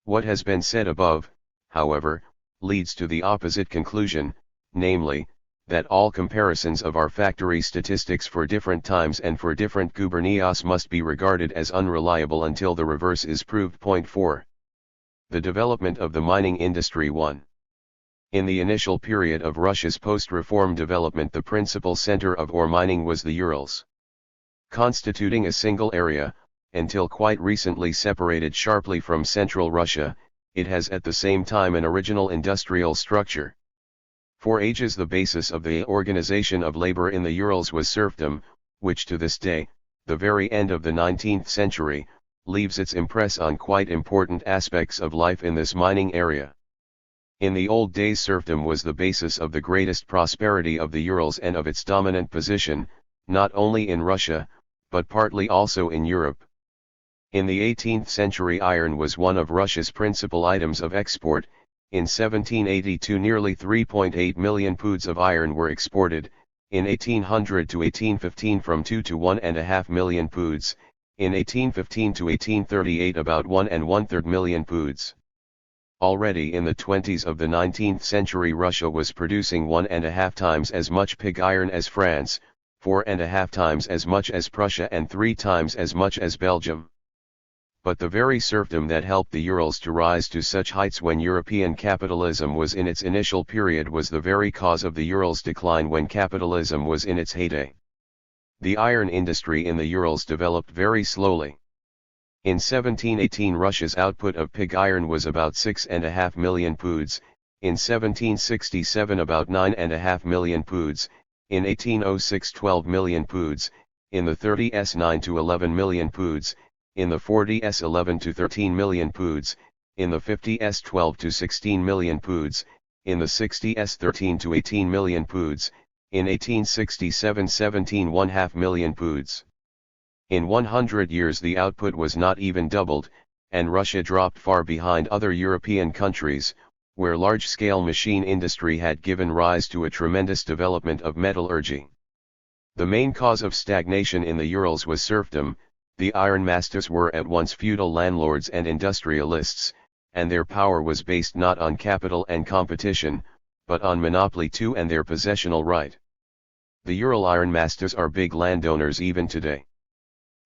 What has been said above, however, leads to the opposite conclusion, namely, that all comparisons of our factory statistics for different times and for different gubernias must be regarded as unreliable until the reverse is proved. Point 4. The development of the mining industry. 1. In the initial period of Russia's post-reform development, the principal center of ore mining was the Urals. Constituting a single area, until quite recently separated sharply from central Russia, it has at the same time an original industrial structure. For ages the basis of the organization of labor in the Urals was serfdom, which to this day, the very end of the 19th century, leaves its impress on quite important aspects of life in this mining area. In the old days serfdom was the basis of the greatest prosperity of the Urals and of its dominant position, not only in Russia, but partly also in Europe. In the 18th century iron was one of Russia's principal items of export. In 1782 nearly 3.8 million poods of iron were exported, in 1800 to 1815 from 2 to 1.5 million poods, in 1815 to 1838 about 1 1/3 million poods. Already in the 20s of the 19th century Russia was producing 1.5 times as much pig iron as France, 4.5 times as much as Prussia and 3 times as much as Belgium. But the very serfdom that helped the Urals to rise to such heights when European capitalism was in its initial period was the very cause of the Urals' decline when capitalism was in its heyday. The iron industry in the Urals developed very slowly. In 1718 Russia's output of pig iron was about 6.5 million poods, in 1767 about 9.5 million poods, in 1806 12 million poods, in the 30s 9 to 11 million poods, in the 40s 11 to 13 million poods, in the 50s 12 to 16 million poods, in the 60s 13 to 18 million poods, in 1867 17.5 million poods. In 100 years the output was not even doubled, and Russia dropped far behind other European countries, where large-scale machine industry had given rise to a tremendous development of metallurgy. The main cause of stagnation in the Urals was serfdom. The ironmasters were at once feudal landlords and industrialists, and their power was based not on capital and competition, but on monopoly too and their possessional right. The Ural ironmasters are big landowners even today.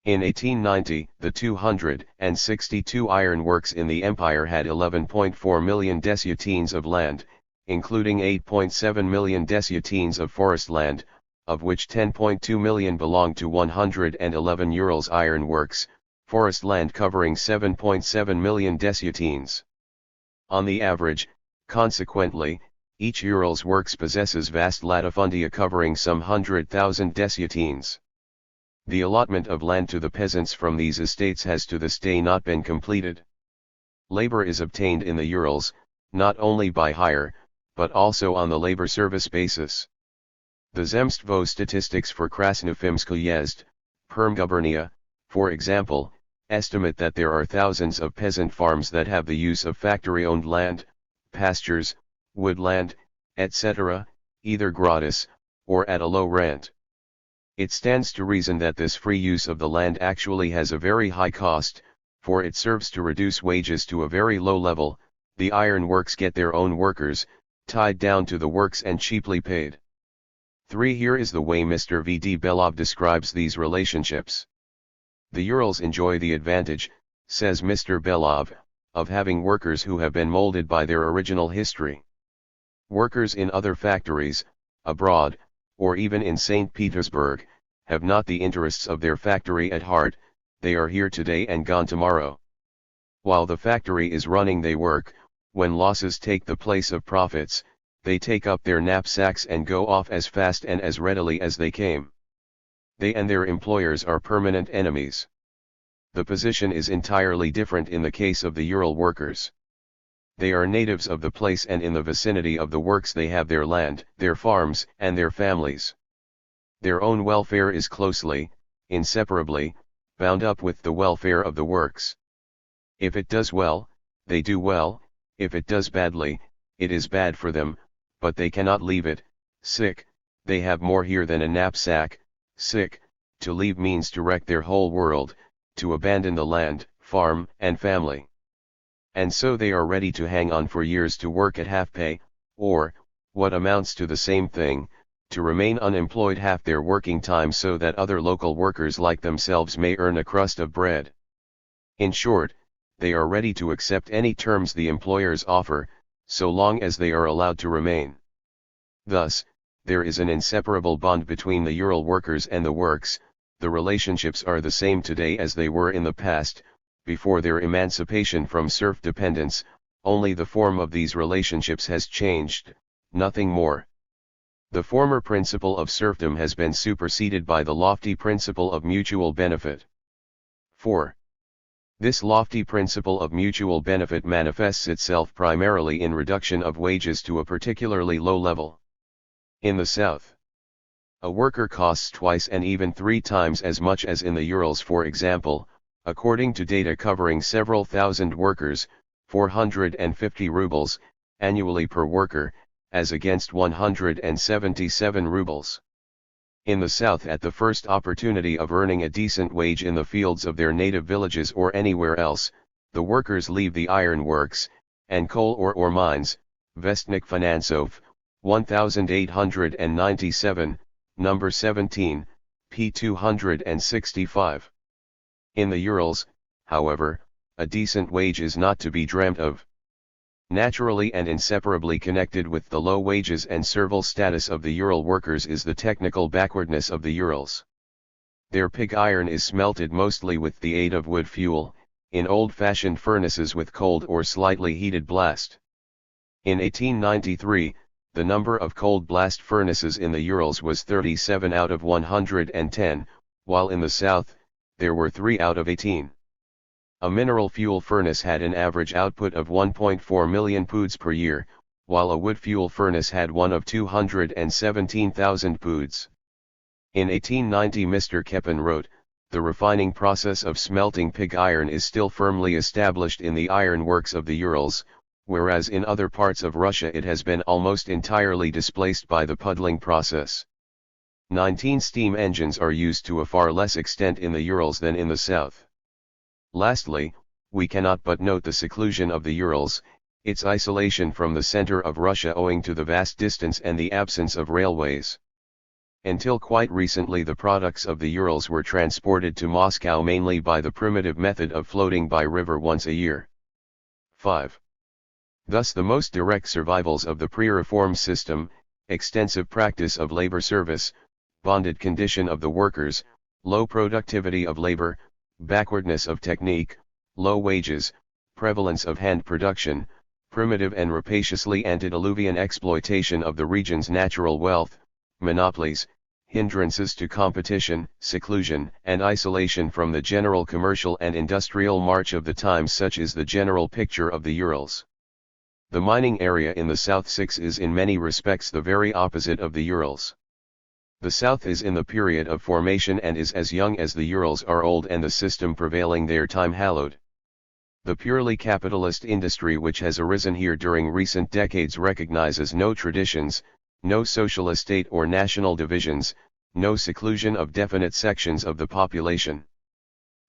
In 1890, the 262 iron works in the empire had 11.4 million desiatines of land, including 8.7 million desiatines of forest land, of which 10.2 million belonged to 111 Urals iron works, forest land covering 7.7 million desiatines. On the average, consequently, each Urals works possesses vast latifundia covering some 100,000 desiatines. The allotment of land to the peasants from these estates has to this day not been completed. Labor is obtained in the Urals, not only by hire, but also on the labor service basis. The Zemstvo statistics for Krasnoyarsk Uyezd, Permgubernia, for example, estimate that there are thousands of peasant farms that have the use of factory-owned land, pastures, woodland, etc., either gratis, or at a low rent. It stands to reason that this free use of the land actually has a very high cost, for it serves to reduce wages to a very low level. The iron works get their own workers, tied down to the works and cheaply paid. 3. Here is the way Mr. V. D. Belov describes these relationships. The Urals enjoy the advantage, says Mr. Belov, of having workers who have been molded by their original history. Workers in other factories, abroad, or even in St. Petersburg, have not the interests of their factory at heart. They are here today and gone tomorrow. While the factory is running they work. When losses take the place of profits, they take up their knapsacks and go off as fast and as readily as they came. They and their employers are permanent enemies. The position is entirely different in the case of the Ural workers. They are natives of the place and in the vicinity of the works they have their land, their farms, and their families. Their own welfare is closely, inseparably, bound up with the welfare of the works. If it does well, they do well. If it does badly, it is bad for them, but they cannot leave it. Sick, they have more here than a knapsack. Sick, to leave means to wreck their whole world, to abandon the land, farm, and family. And so they are ready to hang on for years to work at half pay, or, what amounts to the same thing, to remain unemployed half their working time so that other local workers like themselves may earn a crust of bread. In short, they are ready to accept any terms the employers offer, so long as they are allowed to remain. Thus, there is an inseparable bond between the Ural workers and the works. The relationships are the same today as they were in the past, before their emancipation from serf dependence. Only the form of these relationships has changed, nothing more. The former principle of serfdom has been superseded by the lofty principle of mutual benefit. 4. This lofty principle of mutual benefit manifests itself primarily in reduction of wages to a particularly low level. In the South, a worker costs twice and even 3 times as much as in the Urals. For example, according to data covering several thousand workers, 450 rubles, annually per worker, as against 177 rubles. In the South, at the first opportunity of earning a decent wage in the fields of their native villages or anywhere else, the workers leave the iron works, and coal or ore mines. Vestnik Finansov, 1897, number 17, p. 265. In the Urals, however, a decent wage is not to be dreamt of. Naturally and inseparably connected with the low wages and servile status of the Ural workers is the technical backwardness of the Urals. Their pig iron is smelted mostly with the aid of wood fuel, in old-fashioned furnaces with cold or slightly heated blast. In 1893, the number of cold blast furnaces in the Urals was 37 out of 110, while in the South, there were 3 out of 18. A mineral fuel furnace had an average output of 1.4 million poods per year, while a wood fuel furnace had one of 217,000 poods. In 1890 Mr. Kepin wrote, "The refining process of smelting pig iron is still firmly established in the iron works of the Urals, whereas in other parts of Russia it has been almost entirely displaced by the puddling process." 19 steam engines are used to a far less extent in the Urals than in the south. Lastly, we cannot but note the seclusion of the Urals, its isolation from the center of Russia owing to the vast distance and the absence of railways. Until quite recently the products of the Urals were transported to Moscow mainly by the primitive method of floating by river once a year. 5. Thus the most direct survivals of the pre-reform system, extensive practice of labor service, bonded condition of the workers, low productivity of labor, backwardness of technique, low wages, prevalence of hand production, primitive and rapaciously antediluvian exploitation of the region's natural wealth, monopolies, hindrances to competition, seclusion and isolation from the general commercial and industrial march of the times, such is the general picture of the Urals. The mining area in the South 6 is in many respects the very opposite of the Urals. The South is in the period of formation and is as young as the Urals are old, and the system prevailing there time hallowed. The purely capitalist industry which has arisen here during recent decades recognizes no traditions, no social estate or national divisions, no seclusion of definite sections of the population.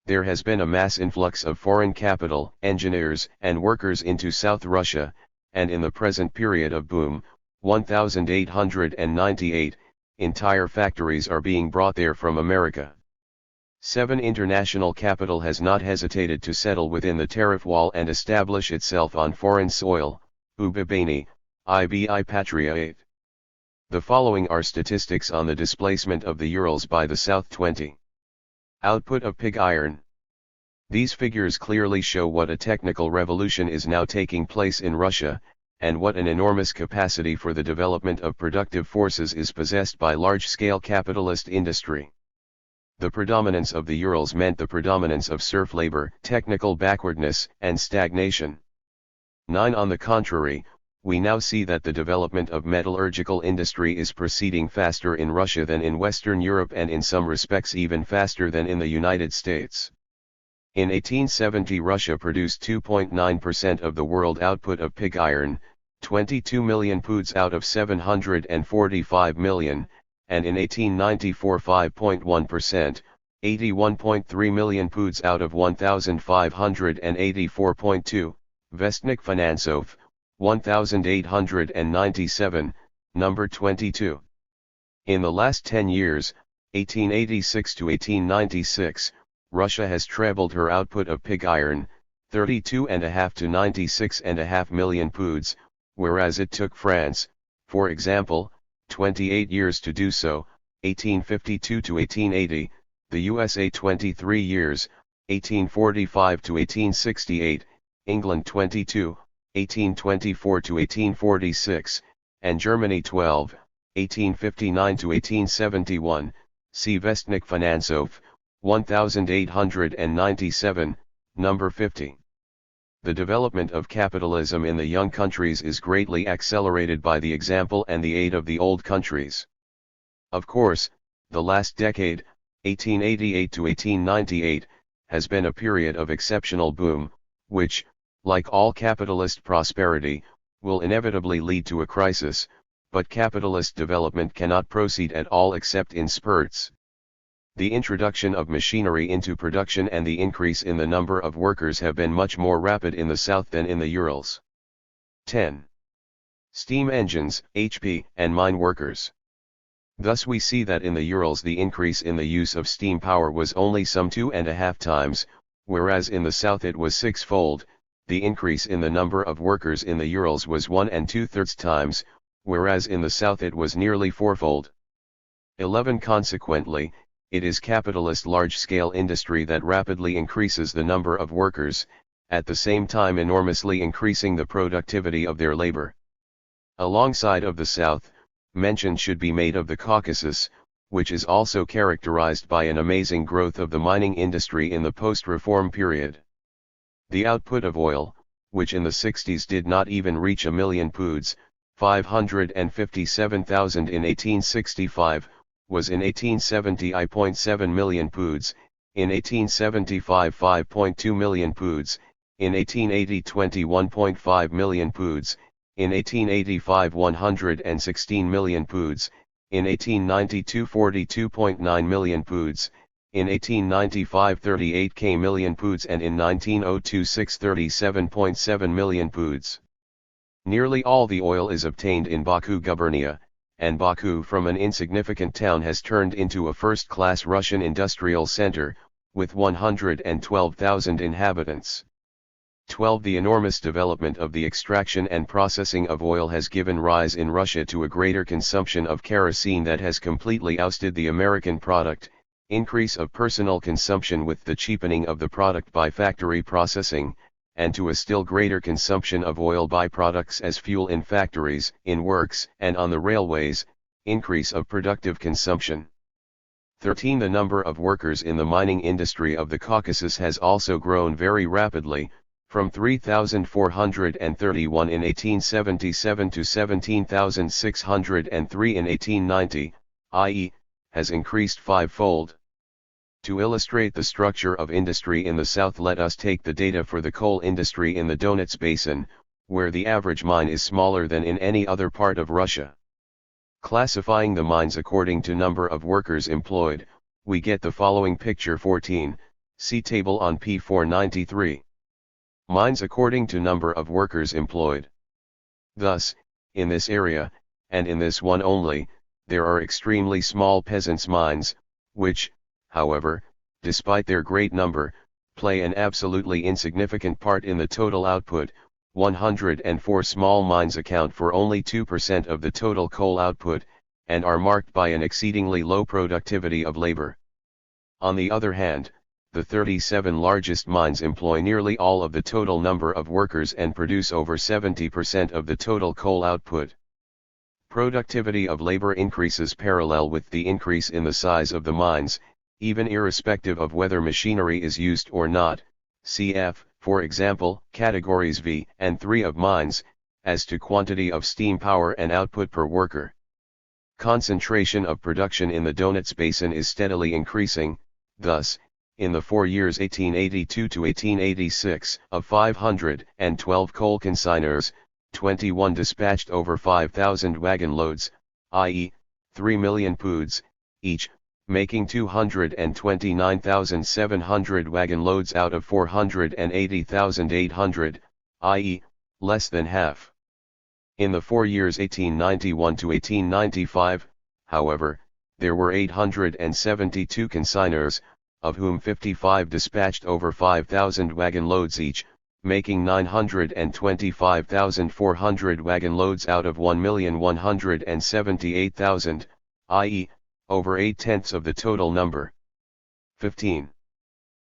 There has been a mass influx of foreign capital, engineers and workers into South Russia, and in the present period of boom, 1898, entire factories are being brought there from America. 7. International capital has not hesitated to settle within the tariff wall and establish itself on foreign soil, Ubibani, Ibi Patria 8. The following are statistics on the displacement of the Urals by the South. 20. Output of pig iron. These figures clearly show what a technical revolution is now taking place in Russia, and what an enormous capacity for the development of productive forces is possessed by large-scale capitalist industry. The predominance of the Urals meant the predominance of serf labor, technical backwardness, and stagnation. 9. On the contrary, we now see that the development of metallurgical industry is proceeding faster in Russia than in Western Europe, and in some respects even faster than in the United States. In 1870 Russia produced 2.9% of the world output of pig iron, 22 million poods out of 745 million, and in 1894 5.1%, 81.3 million poods out of 1,584.2, Vestnik Finansov, 1897, number 22. In the last 10 years, 1886 to 1896, Russia has trebled her output of pig iron, 32.5 to 96.5 million poods, whereas it took France, for example, 28 years to do so, 1852 to 1880, the USA 23 years, 1845 to 1868, England 22, 1824 to 1846, and Germany 12, 1859 to 1871, see Vestnik Finansov, 1897, number 50. The development of capitalism in the young countries is greatly accelerated by the example and the aid of the old countries. Of course, the last decade, 1888 to 1898, has been a period of exceptional boom, which, like all capitalist prosperity, will inevitably lead to a crisis, but capitalist development cannot proceed at all except in spurts. The introduction of machinery into production and the increase in the number of workers have been much more rapid in the South than in the Urals. 10. Steam engines, HP, and mine workers. Thus we see that in the Urals the increase in the use of steam power was only some 2.5 times, whereas in the South it was sixfold. The increase in the number of workers in the Urals was 1 2/3 times, whereas in the South it was nearly fourfold. 11. Consequently, it is capitalist large-scale industry that rapidly increases the number of workers, at the same time enormously increasing the productivity of their labor. Alongside of the South, mention should be made of the Caucasus, which is also characterized by an amazing growth of the mining industry in the post-reform period. The output of oil, which in the 60s did not even reach a million poods, 557,000 in 1865, was in 1870 I.7 million poods, in 1875 5.2 million poods, in 1880 21.5 million poods, in 1885 116 million poods, in 1892 42.9 million poods, in 1895 38 million poods, and in 1902 637.7 million poods. Nearly all the oil is obtained in Baku gubernia, and Baku from an insignificant town has turned into a first-class Russian industrial center, with 112,000 inhabitants. 12. The enormous development of the extraction and processing of oil has given rise in Russia to a greater consumption of kerosene that has completely ousted the American product, increase of personal consumption with the cheapening of the product by factory processing, and to a still greater consumption of oil byproducts as fuel in factories, in works, and on the railways, increase of productive consumption. 13. The number of workers in the mining industry of the Caucasus has also grown very rapidly, from 3,431 in 1877 to 17,603 in 1890, i.e., has increased fivefold. To illustrate the structure of industry in the south, let us take the data for the coal industry in the Donets Basin, where the average mine is smaller than in any other part of Russia. Classifying the mines according to number of workers employed, we get the following picture. 14, see table on p493. Mines according to number of workers employed. Thus, in this area, and in this one only, there are extremely small peasants' mines, which, however, despite their great number, play an absolutely insignificant part in the total output. 104 small mines account for only 2% of the total coal output, and are marked by an exceedingly low productivity of labor. On the other hand, the 37 largest mines employ nearly all of the total number of workers and produce over 70% of the total coal output. Productivity of labor increases parallel with the increase in the size of the mines, even irrespective of whether machinery is used or not. Cf, for example, categories V and 3 of mines, as to quantity of steam power and output per worker. Concentration of production in the Donets Basin is steadily increasing. Thus, in the 4 years 1882 to 1886, of 512 coal consignors, 21 dispatched over 5,000 wagon loads, i.e., 3 million poods, each, making 229,700 wagon loads out of 480,800, i.e., less than half. In the 4 years 1891 to 1895, however, there were 872 consignors, of whom 55 dispatched over 5,000 wagon loads each, making 925,400 wagon loads out of 1,178,000, i.e., over 8/10 of the total number. 15.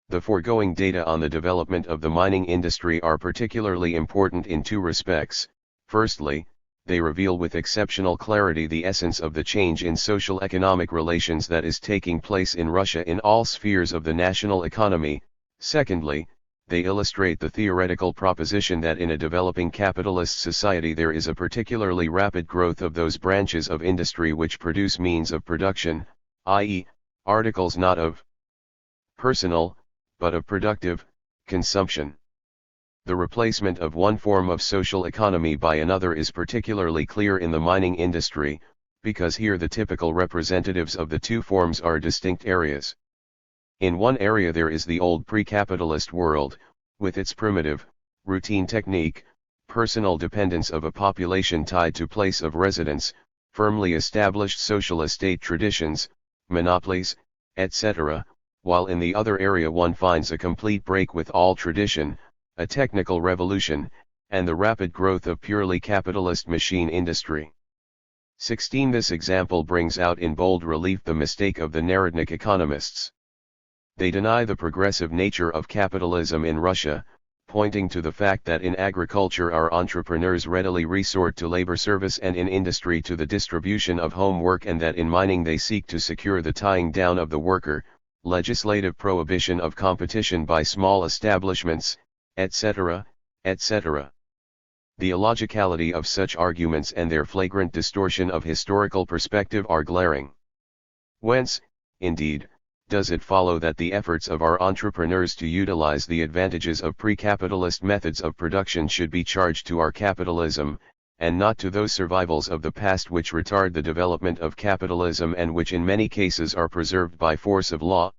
The foregoing data on the development of the mining industry are particularly important in two respects. Firstly, they reveal with exceptional clarity the essence of the change in social-economic relations that is taking place in Russia in all spheres of the national economy. Secondly, they illustrate the theoretical proposition that in a developing capitalist society there is a particularly rapid growth of those branches of industry which produce means of production, i.e., articles not of personal, but of productive, consumption. The replacement of one form of social economy by another is particularly clear in the mining industry, because here the typical representatives of the two forms are distinct areas. In one area there is the old pre-capitalist world, with its primitive, routine technique, personal dependence of a population tied to place of residence, firmly established social estate traditions, monopolies, etc., while in the other area one finds a complete break with all tradition, a technical revolution, and the rapid growth of purely capitalist machine industry. 16. This example brings out in bold relief the mistake of the Narodnik economists. They deny the progressive nature of capitalism in Russia, pointing to the fact that in agriculture our entrepreneurs readily resort to labor service and in industry to the distribution of homework, and that in mining they seek to secure the tying down of the worker, legislative prohibition of competition by small establishments, etc., etc. The illogicality of such arguments and their flagrant distortion of historical perspective are glaring. Whence, indeed, does it follow that the efforts of our entrepreneurs to utilize the advantages of pre-capitalist methods of production should be charged to our capitalism, and not to those survivals of the past which retard the development of capitalism and which in many cases are preserved by force of law?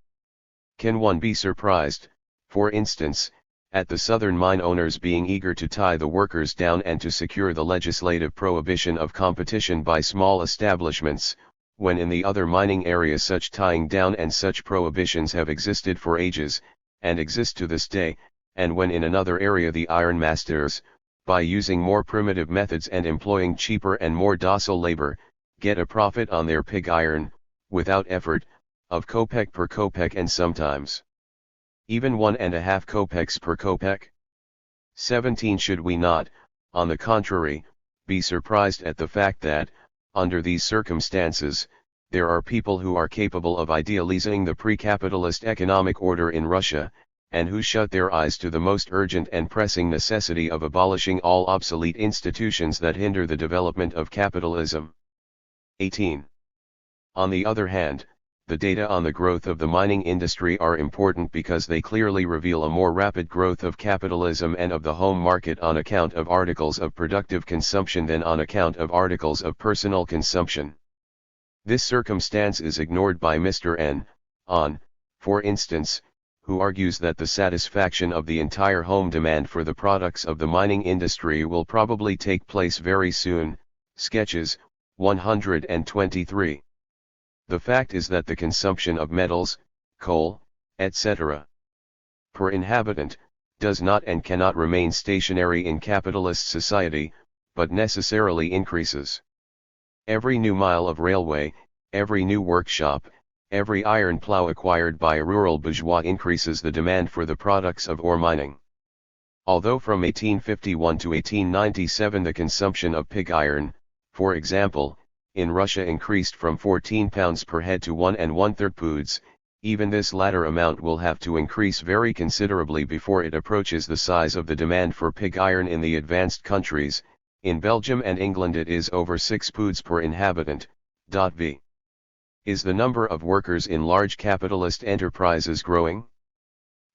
Can one be surprised, for instance, at the southern mine owners being eager to tie the workers down and to secure the legislative prohibition of competition by small establishments, when in the other mining areas such tying down and such prohibitions have existed for ages, and exist to this day, and when in another area the iron masters, by using more primitive methods and employing cheaper and more docile labor, get a profit on their pig iron, without effort, of kopeck per kopeck and sometimes even 1.5 kopecks per kopeck? 17. Should we not, on the contrary, be surprised at the fact that, under these circumstances, there are people who are capable of idealizing the pre-capitalist economic order in Russia, and who shut their eyes to the most urgent and pressing necessity of abolishing all obsolete institutions that hinder the development of capitalism? 18. On the other hand, the data on the growth of the mining industry are important because they clearly reveal a more rapid growth of capitalism and of the home market on account of articles of productive consumption than on account of articles of personal consumption. This circumstance is ignored by Mr. N. On, for instance, who argues that the satisfaction of the entire home demand for the products of the mining industry will probably take place very soon. Sketches, 123. The fact is that the consumption of metals, coal, etc. per inhabitant, does not and cannot remain stationary in capitalist society, but necessarily increases. Every new mile of railway, every new workshop, every iron plow acquired by a rural bourgeois increases the demand for the products of ore mining. Although from 1851 to 1897 the consumption of pig iron, for example, in Russia increased from 14 pounds per head to 1 1/3 poods, even this latter amount will have to increase very considerably before it approaches the size of the demand for pig iron in the advanced countries. In Belgium and England it is over 6 poods per inhabitant. V. Is the number of workers in large capitalist enterprises growing?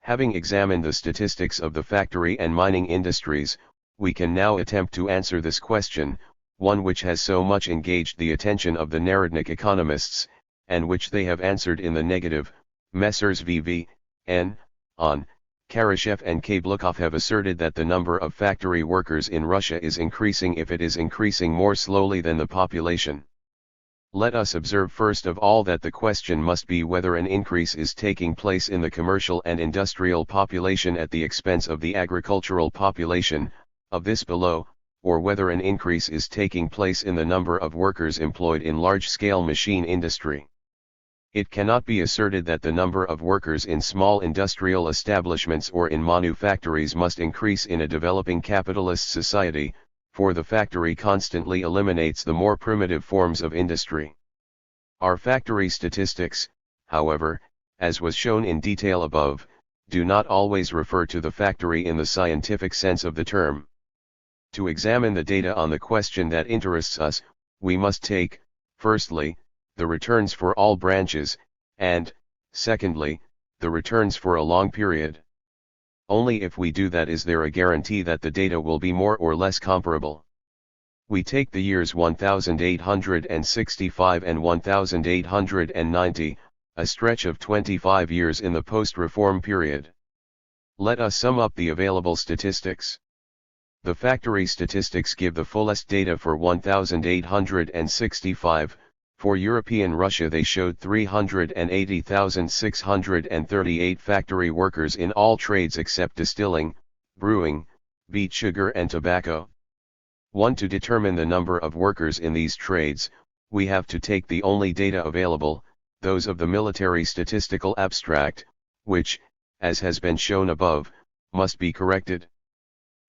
Having examined the statistics of the factory and mining industries, we can now attempt to answer this question, one which has so much engaged the attention of the Narodnik economists, and which they have answered in the negative. Messrs. V. N. On, Karashev and Kablukov have asserted that the number of factory workers in Russia is increasing if it is increasing more slowly than the population. Let us observe first of all that the question must be whether an increase is taking place in the commercial and industrial population at the expense of the agricultural population, of this below, or whether an increase is taking place in the number of workers employed in large-scale machine industry. It cannot be asserted that the number of workers in small industrial establishments or in manufactories must increase in a developing capitalist society, for the factory constantly eliminates the more primitive forms of industry. Our factory statistics, however, as was shown in detail above, do not always refer to the factory in the scientific sense of the term. To examine the data on the question that interests us, we must take, firstly, the returns for all branches, and, secondly, the returns for a long period. Only if we do that is there a guarantee that the data will be more or less comparable. We take the years 1865 and 1890, a stretch of 25 years in the post-reform period. Let us sum up the available statistics. The factory statistics give the fullest data for 1865, for European Russia they showed 380,638 factory workers in all trades except distilling, brewing, beet sugar and tobacco. 1. To determine the number of workers in these trades, we have to take the only data available, those of the military statistical abstract, which, as has been shown above, must be corrected.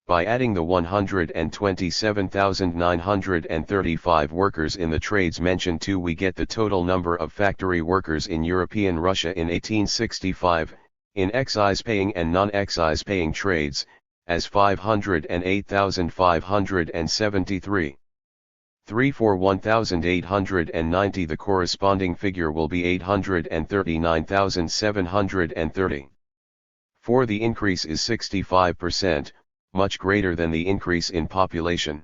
By adding the 127,935 workers in the trades mentioned to we get the total number of factory workers in European Russia in 1865, in excise-paying and non-excise-paying trades, as 508,573. 3 for 1,890. The corresponding figure will be 839,730. 4. The increase is 65%, much greater than the increase in population.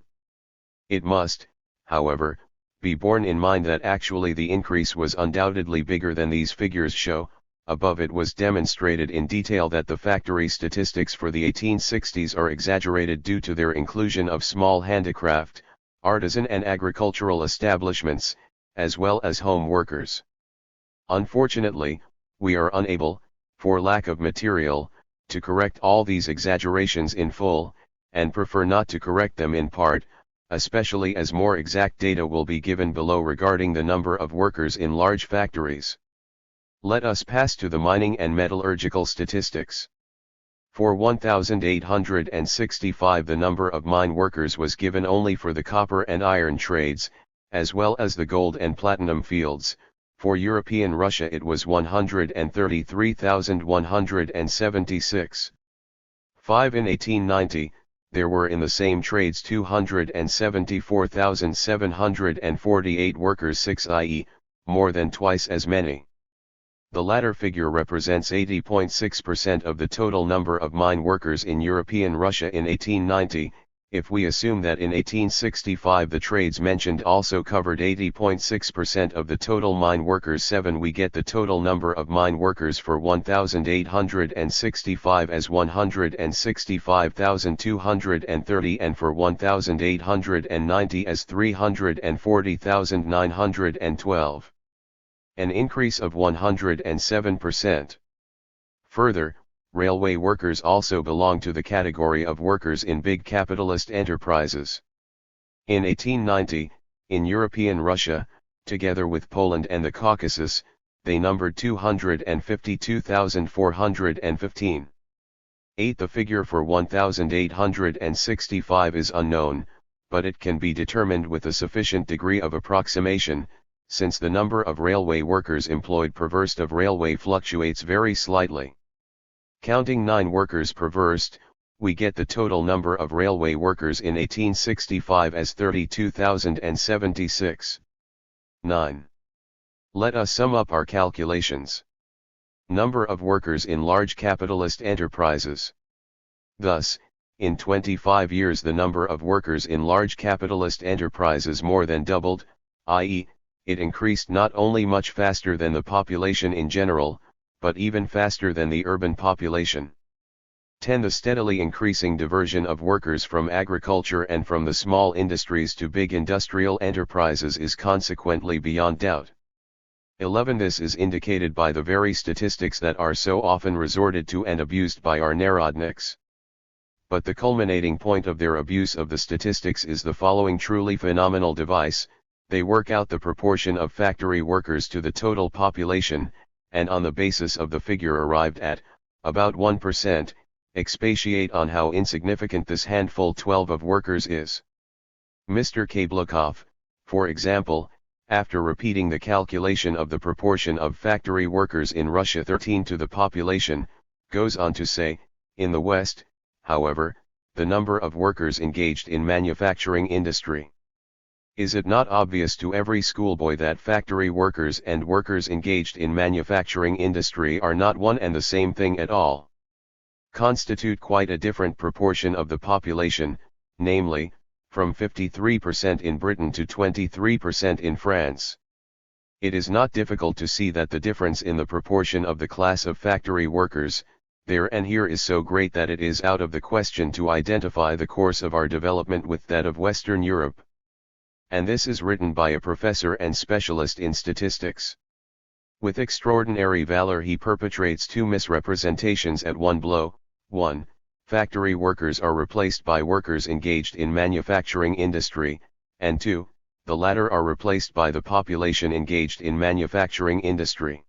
It must, however, be borne in mind that actually the increase was undoubtedly bigger than these figures show. Above it was demonstrated in detail that the factory statistics for the 1860s are exaggerated due to their inclusion of small handicraft, artisan and agricultural establishments, as well as home workers. Unfortunately, we are unable, for lack of material, to correct all these exaggerations in full, and prefer not to correct them in part, especially as more exact data will be given below regarding the number of workers in large factories. Let us pass to the mining and metallurgical statistics. For 1,865 the number of mine workers was given only for the copper and iron trades, as well as the gold and platinum fields. For European Russia it was 133,176. 5 in 1890, there were in the same trades 274,748 workers, 6 i.e., more than twice as many. The latter figure represents 80.6% of the total number of mine workers in European Russia in 1890, if we assume that in 1865 the trades mentioned also covered 80.6% of the total mine workers. 7. We get the total number of mine workers for 1,865 as 165,230 and for 1,890 as 340,912. An increase of 107%. Further, railway workers also belong to the category of workers in big capitalist enterprises. In 1890, in European Russia, together with Poland and the Caucasus, they numbered 252,415. 8. The figure for 1,865 is unknown, but it can be determined with a sufficient degree of approximation, since the number of railway workers employed per verst of railway fluctuates very slightly. Counting 9 workers per verst, we get the total number of railway workers in 1865 as 32,076. 9. Let us sum up our calculations. Number of workers in large capitalist enterprises. Thus, in 25 years the number of workers in large capitalist enterprises more than doubled, i.e., it increased not only much faster than the population in general, but even faster than the urban population. 10. The steadily increasing diversion of workers from agriculture and from the small industries to big industrial enterprises is consequently beyond doubt. 11. This is indicated by the very statistics that are so often resorted to and abused by our narodniks. But the culminating point of their abuse of the statistics is the following truly phenomenal device: they work out the proportion of factory workers to the total population, and on the basis of the figure arrived at, about 1%, expatiate on how insignificant this handful 12 of workers is. Mr. Kablukov, for example, after repeating the calculation of the proportion of factory workers in Russia 13 to the population, goes on to say, in the West, however, the number of workers engaged in manufacturing industry. Is it not obvious to every schoolboy that factory workers and workers engaged in manufacturing industry are not one and the same thing at all? Constitute quite a different proportion of the population, namely, from 53% in Britain to 23% in France. It is not difficult to see that the difference in the proportion of the class of factory workers, there and here is so great that it is out of the question to identify the course of our development with that of Western Europe. And this is written by a professor and specialist in statistics. With extraordinary valor he perpetrates 2 misrepresentations at one blow. 1. Factory workers are replaced by workers engaged in manufacturing industry, and 2. The latter are replaced by the population engaged in manufacturing industry.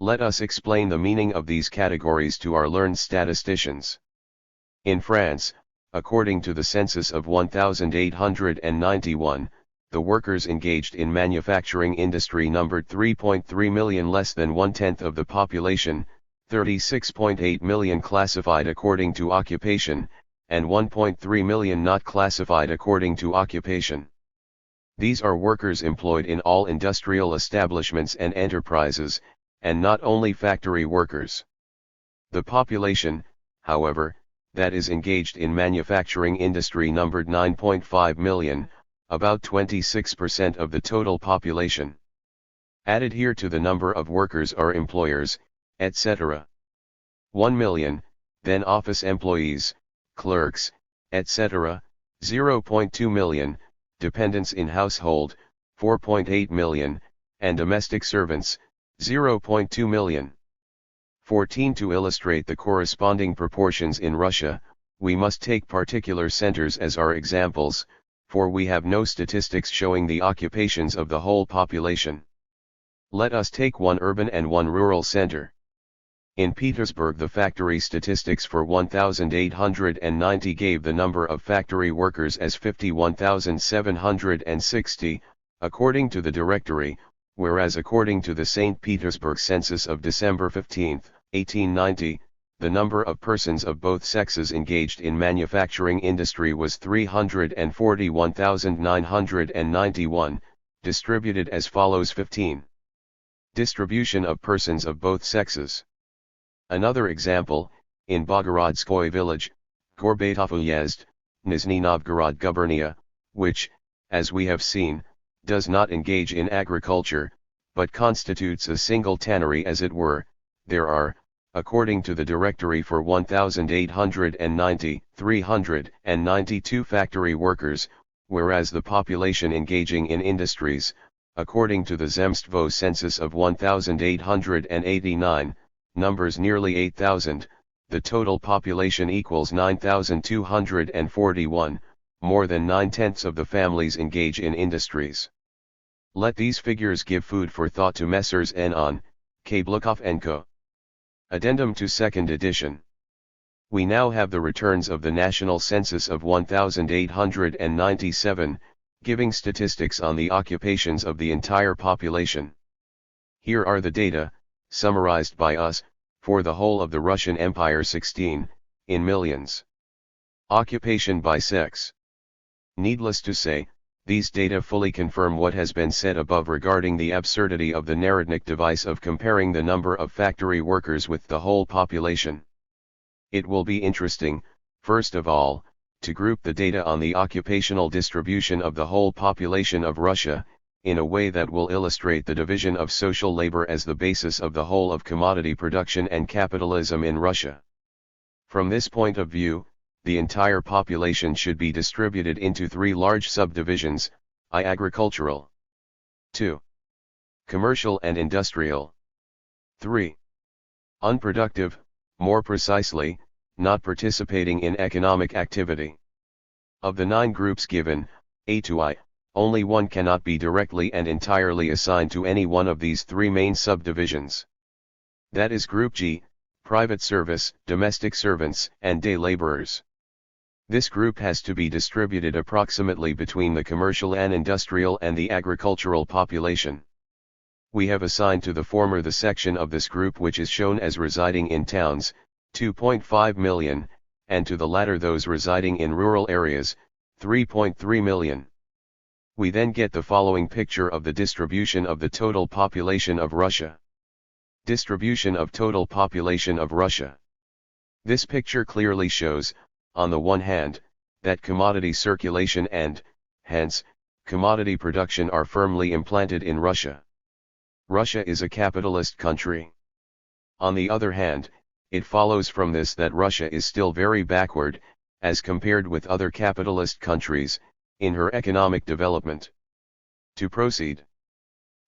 Let us explain the meaning of these categories to our learned statisticians. In France, according to the census of 1891, the workers engaged in manufacturing industry numbered 3.3 million, less than 1/10 of the population, 36.8 million classified according to occupation, and 1.3 million not classified according to occupation. These are workers employed in all industrial establishments and enterprises, and not only factory workers. The population, however, that is engaged in manufacturing industry numbered 9.5 million, about 26% of the total population. Added here to the number of workers are employers, etc. 1 million, then office employees, clerks, etc., 0.2 million, dependents in household, 4.8 million, and domestic servants, 0.2 million. 14. To illustrate the corresponding proportions in Russia, we must take particular centers as our examples, for we have no statistics showing the occupations of the whole population. Let us take one urban and one rural center. In Petersburg, the factory statistics for 1890 gave the number of factory workers as 51,760, according to the directory, whereas according to the St. Petersburg census of December 15, 1890, the number of persons of both sexes engaged in manufacturing industry was 341,991, distributed as follows: 15. Distribution of persons of both sexes. Another example, in Bogorodskoy village, Gorbatov Uyezd, Nizhny Novgorod gubernia, which, as we have seen, does not engage in agriculture, but constitutes a single tannery as it were, there are, according to the directory for 1890, 392 factory workers, whereas the population engaging in industries, according to the Zemstvo census of 1889, numbers nearly 8,000, the total population equals 9,241, more than 9/10 of the families engage in industries. Let these figures give food for thought to Messrs. N. Kablukov & Co. Addendum to second edition. We now have the returns of the national census of 1897, giving statistics on the occupations of the entire population. Here are the data, summarized by us, for the whole of the Russian Empire: 16, in millions. Occupation by sex. Needless to say, these data fully confirm what has been said above regarding the absurdity of the Narodnik device of comparing the number of factory workers with the whole population. It will be interesting, first of all, to group the data on the occupational distribution of the whole population of Russia, in a way that will illustrate the division of social labor as the basis of the whole of commodity production and capitalism in Russia. From this point of view, the entire population should be distributed into three large subdivisions: I. Agricultural, 2. Commercial and industrial, 3. Unproductive, more precisely, not participating in economic activity. Of the 9 groups given, A to I, only one cannot be directly and entirely assigned to any one of these three main subdivisions. That is Group G, private service, domestic servants, and day laborers. This group has to be distributed approximately between the commercial and industrial and the agricultural population. We have assigned to the former the section of this group which is shown as residing in towns, 2.5 million, and to the latter those residing in rural areas, 3.3 million. We then get the following picture of the distribution of the total population of Russia. Distribution of total population of Russia. This picture clearly shows, on the one hand, that commodity circulation and, hence, commodity production are firmly implanted in Russia. Russia is a capitalist country. On the other hand, it follows from this that Russia is still very backward, as compared with other capitalist countries, in her economic development. To proceed.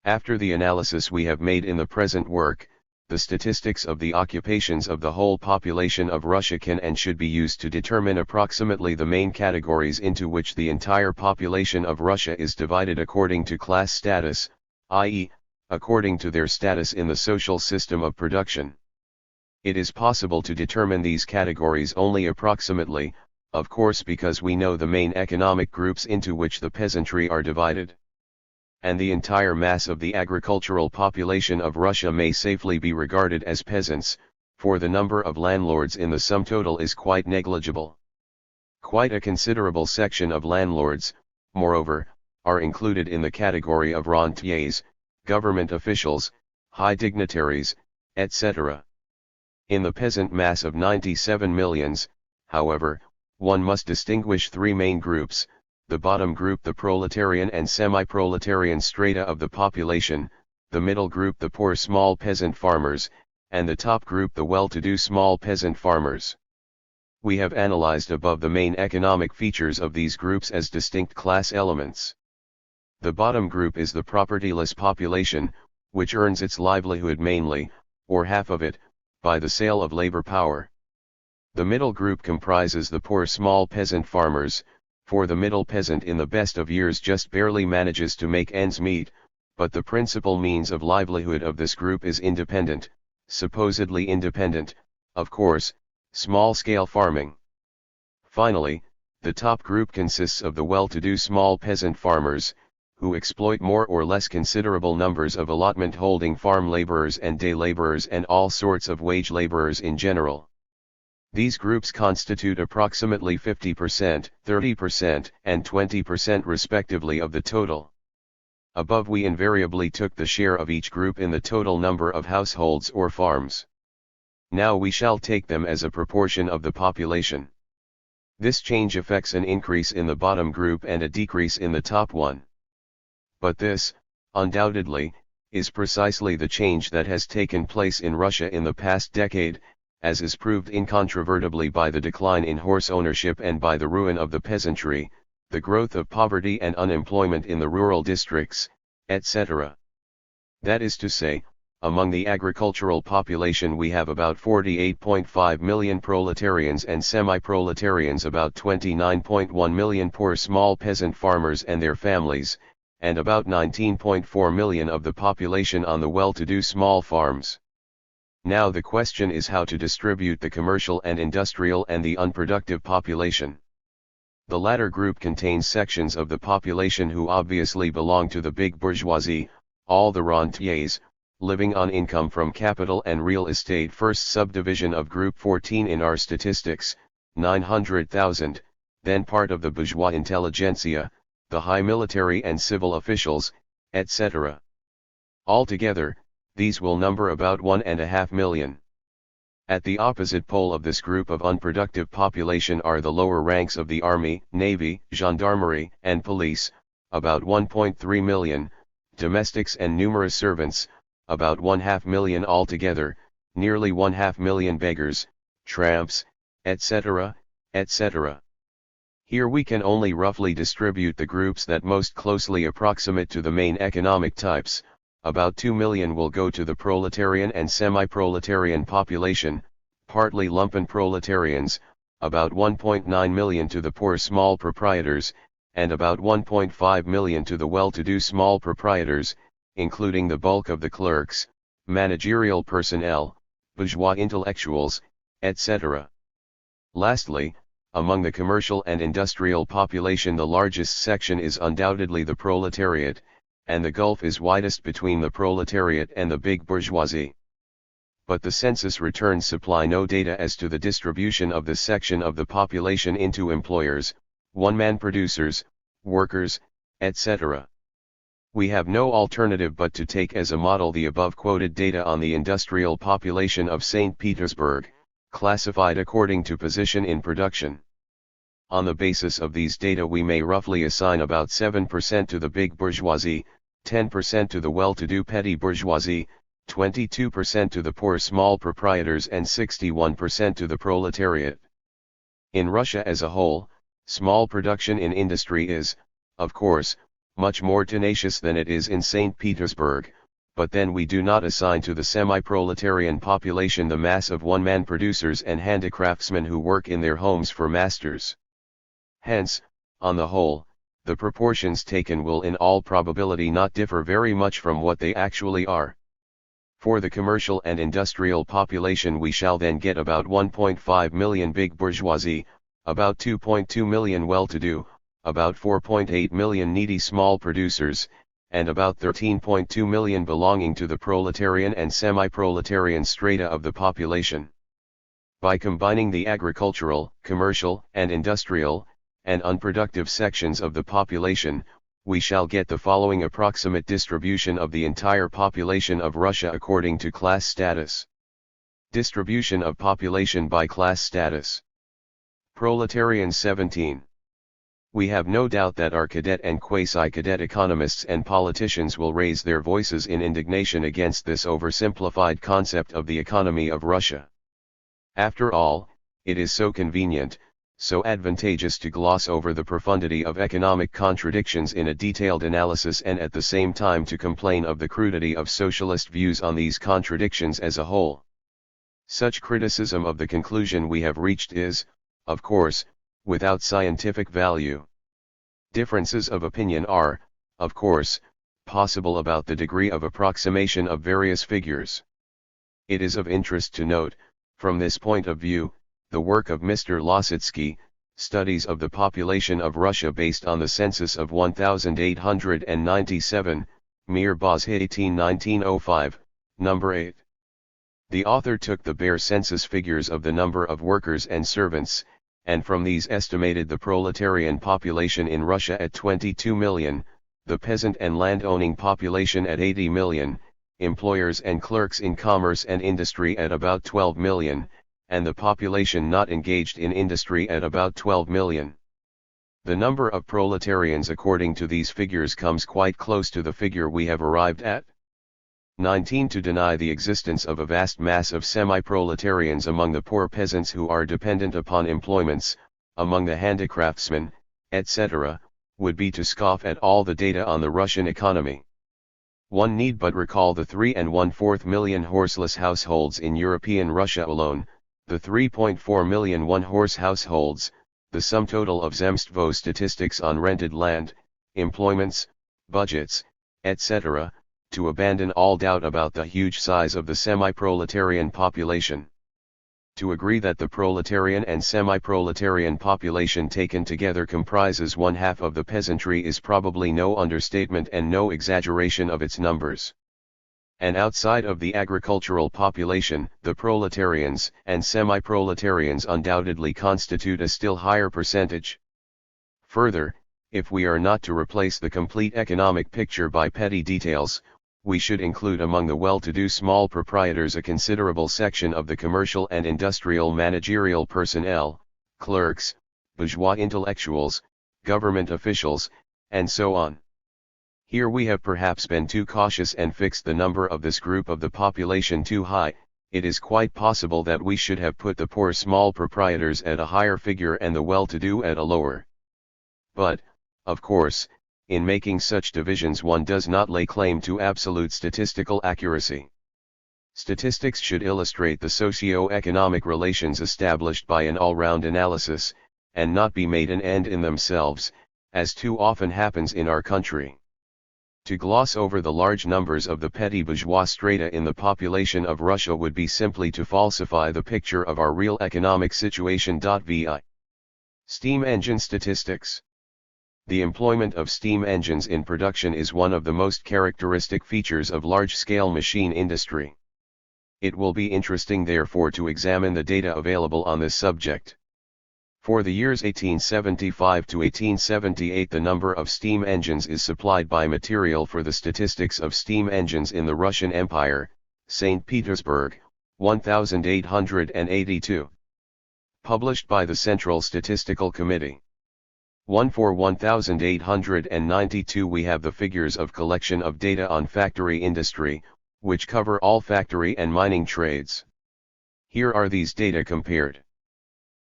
After the analysis we have made in the present work, the statistics of the occupations of the whole population of Russia can and should be used to determine approximately the main categories into which the entire population of Russia is divided according to class status, i.e., according to their status in the social system of production. It is possible to determine these categories only approximately, of course, because we know the main economic groups into which the peasantry are divided. And the entire mass of the agricultural population of Russia may safely be regarded as peasants, for the number of landlords in the sum total is quite negligible. Quite a considerable section of landlords, moreover, are included in the category of rentiers, government officials, high dignitaries, etc. In the peasant mass of 97 millions, however, one must distinguish three main groups: the bottom group the proletarian and semi-proletarian strata of the population, the middle group the poor small peasant farmers, and the top group the well-to-do small peasant farmers. We have analyzed above the main economic features of these groups as distinct class elements. The bottom group is the propertyless population, which earns its livelihood mainly, or half of it, by the sale of labor power. The middle group comprises the poor small peasant farmers, for the middle peasant in the best of years just barely manages to make ends meet, but the principal means of livelihood of this group is independent, supposedly independent, of course, small-scale farming. Finally, the top group consists of the well-to-do small peasant farmers, who exploit more or less considerable numbers of allotment-holding farm laborers and day laborers and all sorts of wage laborers in general. These groups constitute approximately 50%, 30%, and 20% respectively of the total. Above we invariably took the share of each group in the total number of households or farms. Now we shall take them as a proportion of the population. This change affects an increase in the bottom group and a decrease in the top one. But this, undoubtedly, is precisely the change that has taken place in Russia in the past decade, as is proved incontrovertibly by the decline in horse ownership and by the ruin of the peasantry, the growth of poverty and unemployment in the rural districts, etc. That is to say, among the agricultural population we have about 48.5 million proletarians and semi-proletarians, about 29.1 million poor small peasant farmers and their families, and about 19.4 million of the population on the well-to-do small farms. Now the question is how to distribute the commercial and industrial and the unproductive population. The latter group contains sections of the population who obviously belong to the big bourgeoisie, all the rentiers, living on income from capital and real estate. First subdivision of Group 14 in our statistics, 900,000, then part of the bourgeois intelligentsia, the high military and civil officials, etc. Altogether, these will number about 1.5 million. At the opposite pole of this group of unproductive population are the lower ranks of the army, navy, gendarmerie, and police, about 1.3 million, domestics and numerous servants, about 1/2 million altogether, nearly 1/2 million beggars, tramps, etc., etc. Here we can only roughly distribute the groups that most closely approximate to the main economic types. About 2 million will go to the proletarian and semi-proletarian population, partly lumpen proletarians, about 1.9 million to the poor small proprietors, and about 1.5 million to the well-to-do small proprietors, including the bulk of the clerks, managerial personnel, bourgeois intellectuals, etc. Lastly, among the commercial and industrial population the largest section is undoubtedly the proletariat, and the gulf is widest between the proletariat and the big bourgeoisie. But the census returns supply no data as to the distribution of this section of the population into employers, one-man producers, workers, etc. We have no alternative but to take as a model the above quoted data on the industrial population of St. Petersburg, classified according to position in production. On the basis of these data we may roughly assign about 7% to the big bourgeoisie, 10% to the well-to-do petty bourgeoisie, 22% to the poor small proprietors and 61% to the proletariat. In Russia as a whole, small production in industry is, of course, much more tenacious than it is in St. Petersburg, but then we do not assign to the semi-proletarian population the mass of one-man producers and handicraftsmen who work in their homes for masters. Hence, on the whole, the proportions taken will in all probability not differ very much from what they actually are. For the commercial and industrial population we shall then get about 1.5 million big bourgeoisie, about 2.2 million well-to-do, about 4.8 million needy small producers, and about 13.2 million belonging to the proletarian and semi-proletarian strata of the population. By combining the agricultural, commercial, and industrial, and unproductive sections of the population, we shall get the following approximate distribution of the entire population of Russia according to class status. Distribution of population by class status. Proletarian 17. We have no doubt that our cadet and quasi-cadet economists and politicians will raise their voices in indignation against this oversimplified concept of the economy of Russia. After all, it is so convenient, so advantageous to gloss over the profundity of economic contradictions in a detailed analysis and at the same time to complain of the crudity of socialist views on these contradictions as a whole. Such criticism of the conclusion we have reached is, of course, without scientific value. Differences of opinion are, of course, possible about the degree of approximation of various figures. It is of interest to note, from this point of view, the work of Mr. Lositsky, Studies of the Population of Russia based on the census of 1897, Mir Bazh 1905, number 8. The author took the bare census figures of the number of workers and servants, and from these estimated the proletarian population in Russia at 22 million, the peasant and land-owning population at 80 million, employers and clerks in commerce and industry at about 12 million, and the population not engaged in industry at about 12 million. The number of proletarians according to these figures comes quite close to the figure we have arrived at. 19. To deny the existence of a vast mass of semi-proletarians among the poor peasants who are dependent upon employments, among the handicraftsmen, etc., would be to scoff at all the data on the Russian economy. One need but recall the 3¼ million horseless households in European Russia alone, the 3.4 million one-horse households, the sum total of Zemstvo statistics on rented land, employments, budgets, etc., to abandon all doubt about the huge size of the semi-proletarian population. To agree that the proletarian and semi-proletarian population taken together comprises 1/2 of the peasantry is probably no understatement and no exaggeration of its numbers. And outside of the agricultural population, the proletarians and semi-proletarians undoubtedly constitute a still higher percentage. Further, if we are not to replace the complete economic picture by petty details, we should include among the well-to-do small proprietors a considerable section of the commercial and industrial managerial personnel, clerks, bourgeois intellectuals, government officials, and so on. Here we have perhaps been too cautious and fixed the number of this group of the population too high. It is quite possible that we should have put the poor small proprietors at a higher figure and the well-to-do at a lower. But, of course, in making such divisions one does not lay claim to absolute statistical accuracy. Statistics should illustrate the socio-economic relations established by an all-round analysis, and not be made an end in themselves, as too often happens in our country. To gloss over the large numbers of the petty bourgeois strata in the population of Russia would be simply to falsify the picture of our real economic situation. Vi. Steam engine statistics. The employment of steam engines in production is one of the most characteristic features of large-scale machine industry. It will be interesting therefore to examine the data available on this subject. For the years 1875 to 1878 the number of steam engines is supplied by material for the statistics of steam engines in the Russian Empire, St. Petersburg, 1882. Published by the Central Statistical Committee. 1 for 1892 we have the figures of collection of data on factory industry, which cover all factory and mining trades. Here are these data compared.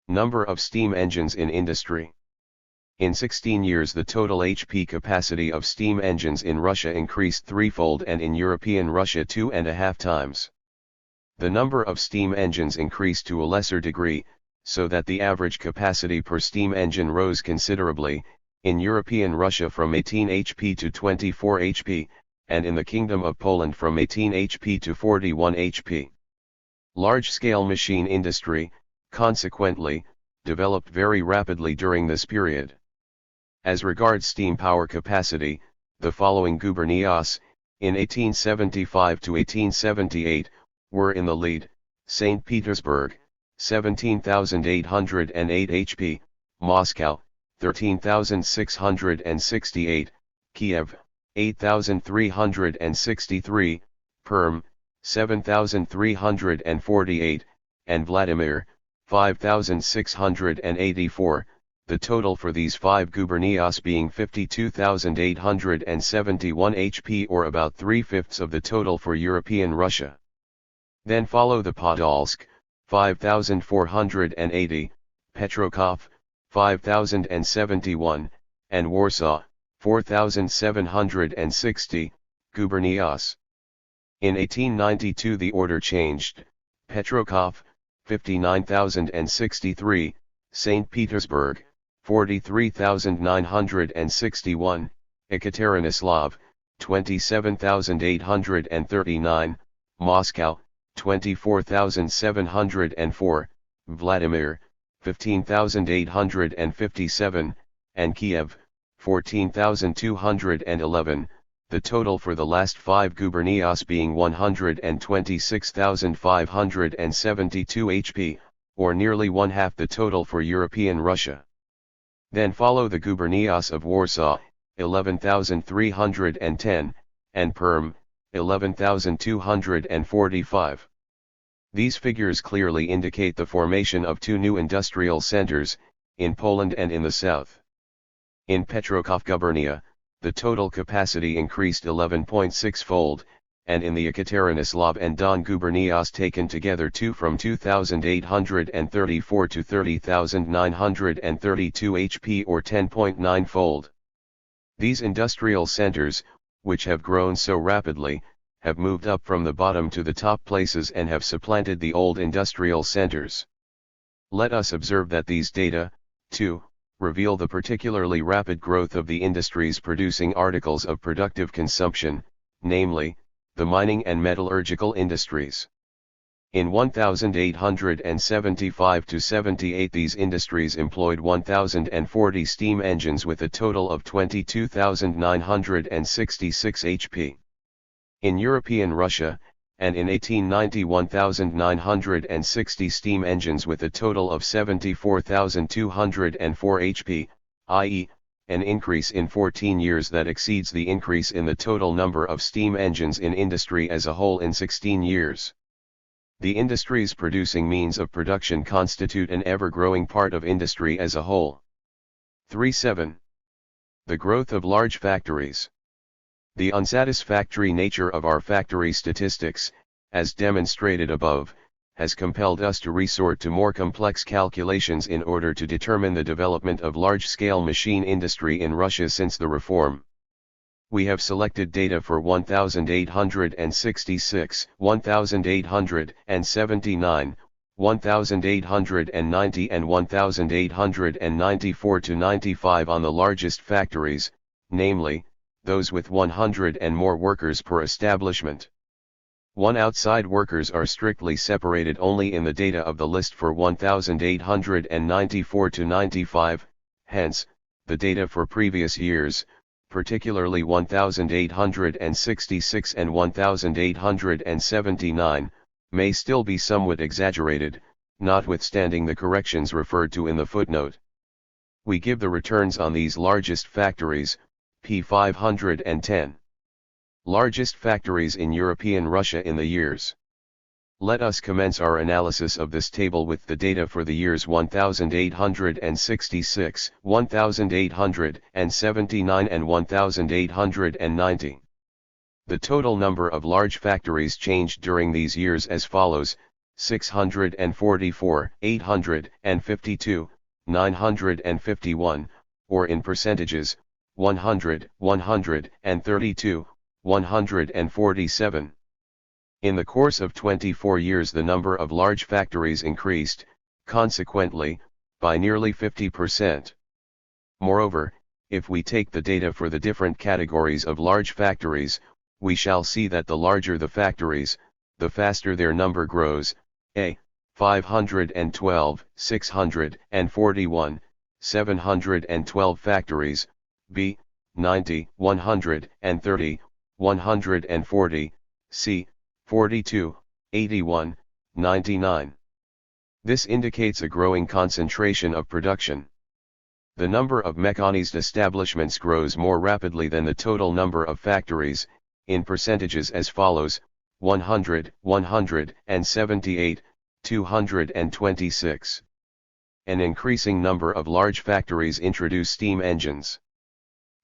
Number of steam engines in industry. In 16 years the total HP capacity of steam engines in Russia increased threefold and in European Russia 2.5 times. The number of steam engines increased to a lesser degree, so that the average capacity per steam engine rose considerably, in European Russia from 18 HP to 24 HP, and in the Kingdom of Poland from 18 HP to 41 HP. Large-scale machine industry, consequently, developed very rapidly during this period. As regards steam power capacity, the following gubernias, in 1875 to 1878, were in the lead: St. Petersburg, 17,808 HP, Moscow, 13,668, Kiev, 8,363, Perm, 7,348, and Vladimir, 5,684, the total for these 5 gubernias being 52,871 HP, or about 3/5 of the total for European Russia. Then follow the Podolsk, 5,480, Petrokov, 5,071, and Warsaw, 4,760, gubernias. In 1892 the order changed: Petrokov, 59,063, St. Petersburg, 43,961, Ekaterinoslav, 27,839, Moscow, 24,704, Vladimir, 15,857, and Kiev, 14,211, the total for the last 5 gubernias being 126,572 HP, or nearly 1/2 the total for European Russia. Then follow the gubernias of Warsaw, 11,310, and Perm, 11,245. These figures clearly indicate the formation of 2 new industrial centers, in Poland and in the south. In Petrokov gubernia, the total capacity increased 11.6-fold, and in the Ekaterinoslav and Don gubernias taken together from 2,834 to 30,932 HP, or 10.9-fold. These industrial centers, which have grown so rapidly, have moved up from the bottom to the top places and have supplanted the old industrial centers. Let us observe that these data, too, reveal the particularly rapid growth of the industries producing articles of productive consumption, namely, the mining and metallurgical industries. In 1875 to 78 these industries employed 1,040 steam engines with a total of 22,966 HP. In European Russia, and in 1890 1,960 steam engines with a total of 74,204 HP, i.e., an increase in 14 years that exceeds the increase in the total number of steam engines in industry as a whole in 16 years. The industries producing means of production constitute an ever-growing part of industry as a whole. 3.7. The growth of large factories. The unsatisfactory nature of our factory statistics, as demonstrated above, has compelled us to resort to more complex calculations in order to determine the development of large-scale machine industry in Russia since the reform. We have selected data for 1866, 1879, 1890 and 1894 to 95 on the largest factories, namely, those with 100 and more workers per establishment. Outside workers are strictly separated only in the data of the list for 1894 to 95, hence, the data for previous years, particularly 1866 and 1879, may still be somewhat exaggerated, notwithstanding the corrections referred to in the footnote. We give the returns on these largest factories, p. 510. Largest factories in European Russia in the years. Let us commence our analysis of this table with the data for the years 1866, 1879 and 1890. The total number of large factories changed during these years as follows: 644, 852, 951, or in percentages, 100, 132, 147. In the course of 24 years the number of large factories increased, consequently, by nearly 50%. Moreover, if we take the data for the different categories of large factories, we shall see that the larger the factories, the faster their number grows: a. 512, 641, 712 factories, b. 90, 130, 140, c. 42, 81, 99. This indicates a growing concentration of production. The number of mechanized establishments grows more rapidly than the total number of factories, in percentages as follows: 100, 178, 226. An increasing number of large factories introduce steam engines.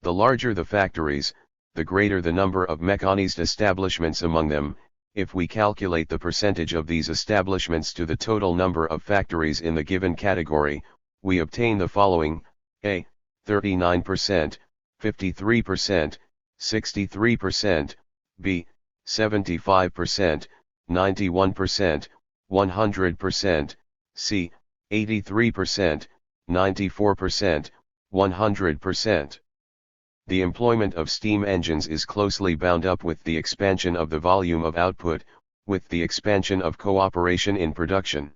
The larger the factories, the greater the number of mechanized establishments among them. If we calculate the percentage of these establishments to the total number of factories in the given category, we obtain the following: A. 39%, 53%, 63%, B. 75%, 91%, 100%, C. 83%, 94%, 100%. The employment of steam engines is closely bound up with the expansion of the volume of output, with the expansion of cooperation in production.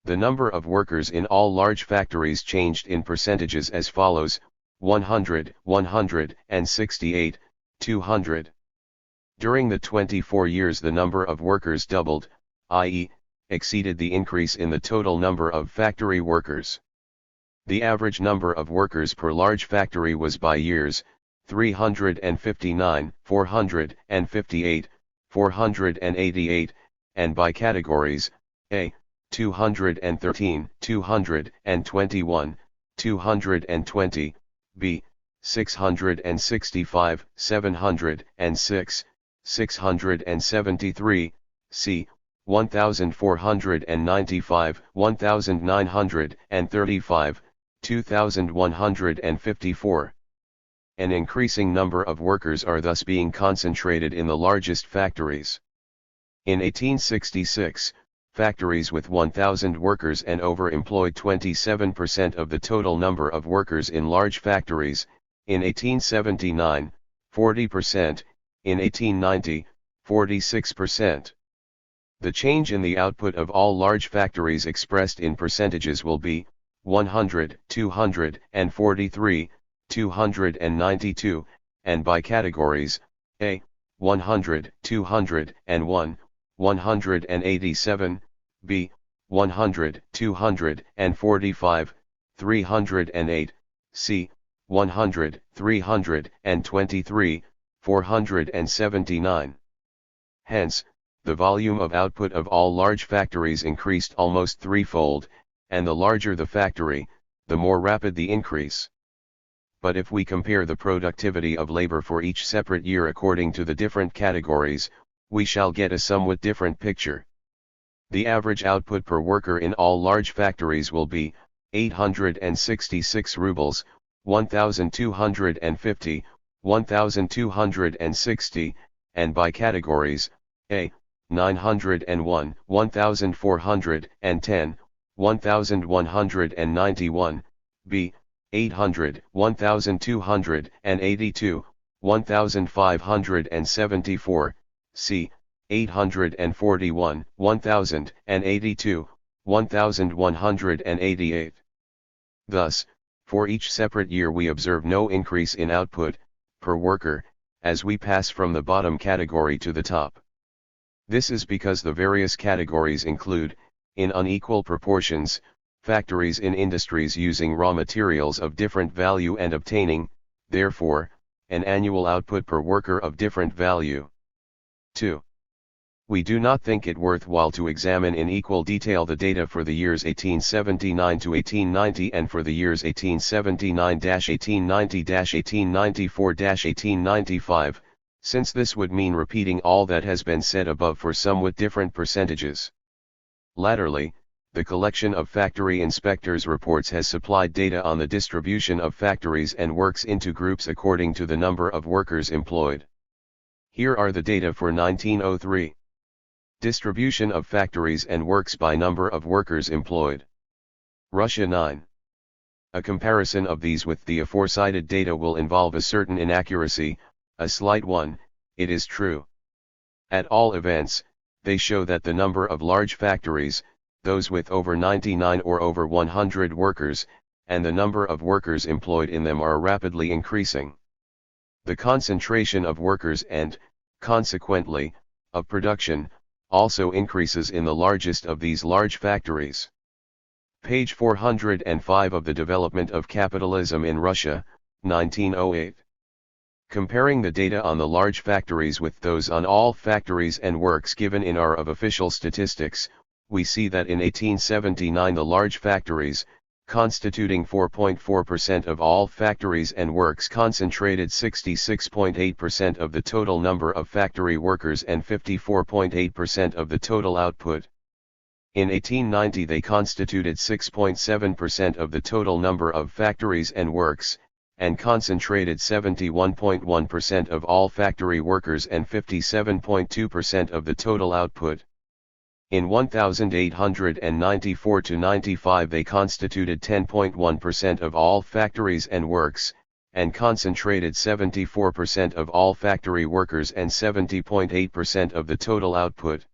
The number of workers in all large factories changed in percentages as follows: 100, 168, 200. During the 24 years the number of workers doubled, i.e., exceeded the increase in the total number of factory workers. The average number of workers per large factory was by years: 359, 458, 488, and by categories: A. 213, 221, 220, B. 665, 706, 673, C. 1495, 1935, 2154. An increasing number of workers are thus being concentrated in the largest factories. In 1866, factories with 1,000 workers and over employed 27% of the total number of workers in large factories. In 1879, 40%, in 1890, 46%. The change in the output of all large factories expressed in percentages will be 100, 243, 292, and by categories: A. 100, 201, 187, B. 100, 245, 308, C. 100, 323, 479. Hence, the volume of output of all large factories increased almost threefold, and the larger the factory, the more rapid the increase. But if we compare the productivity of labor for each separate year according to the different categories, we shall get a somewhat different picture. The average output per worker in all large factories will be 866 rubles, 1,250, 1,260, and by categories: A. 901, 1,410, 1,191, B. 800, 1,282, 1,574, C. 841, 1,082, 1,188. Thus, for each separate year we observe no increase in output, per worker, as we pass from the bottom category to the top. This is because the various categories include, in unequal proportions, factories in industries using raw materials of different value and obtaining, therefore, an annual output per worker of different value. 2. We do not think it worthwhile to examine in equal detail the data for the years 1879 to 1890 and for the years 1879-1890-1894-1895, since this would mean repeating all that has been said above for somewhat different percentages. Latterly, the collection of factory inspectors' reports has supplied data on the distribution of factories and works into groups according to the number of workers employed. Here are the data for 1903. Distribution of factories and works by number of workers employed. Russia 9. A comparison of these with the aforecited data will involve a certain inaccuracy, a slight one, it is true. At all events, they show that the number of large factories, those with over 99 or over 100 workers, and the number of workers employed in them are rapidly increasing. The concentration of workers and, consequently, of production, also increases in the largest of these large factories. Page 405 of the Development of Capitalism in Russia, 1908. Comparing the data on the large factories with those on all factories and works given in our of official statistics, we see that in 1879 the large factories, constituting 4.4% of all factories and works, concentrated 66.8% of the total number of factory workers and 54.8% of the total output. In 1890 they constituted 6.7% of the total number of factories and works, and concentrated 71.1% of all factory workers and 57.2% of the total output. In 1894 to 95 they constituted 10.1% of all factories and works, and concentrated 74% of all factory workers and 70.8% of the total output.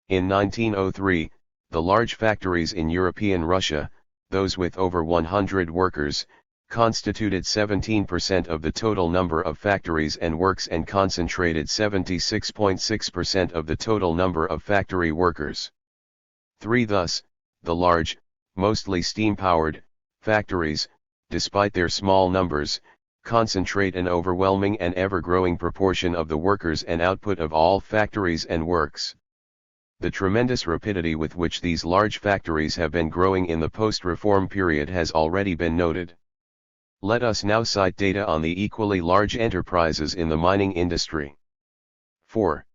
In 1903, the large factories in European Russia, those with over 100 workers, constituted 17% of the total number of factories and works and concentrated 76.6% of the total number of factory workers. 3. Thus, the large, mostly steam-powered, factories, despite their small numbers, concentrate an overwhelming and ever-growing proportion of the workers and output of all factories and works. The tremendous rapidity with which these large factories have been growing in the post-reform period has already been noted. Let us now cite data on the equally large enterprises in the mining industry. 4.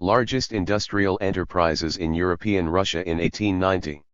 Largest industrial enterprises in European Russia in 1890.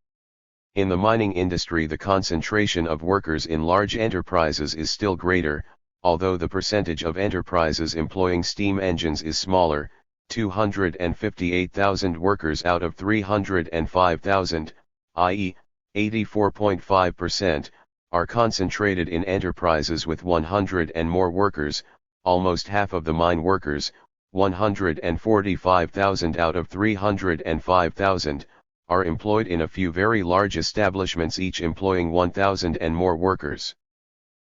In the mining industry the concentration of workers in large enterprises is still greater, although the percentage of enterprises employing steam engines is smaller, 258,000 workers out of 305,000, i.e., 84.5%, are concentrated in enterprises with 100 and more workers. Almost half of the mine workers, 145,000 out of 305,000, are employed in a few very large establishments each employing 1,000 and more workers.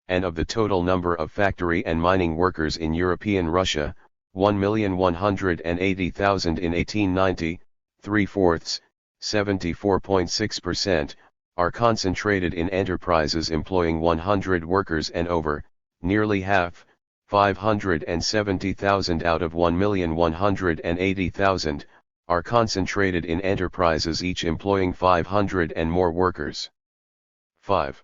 And of the total number of factory and mining workers in European Russia, 1,180,000 in 1890, 3/4, 74.6%, are concentrated in enterprises employing 100 workers and over, nearly half, 570,000 out of 1,180,000, are concentrated in enterprises each employing 500 and more workers. 5.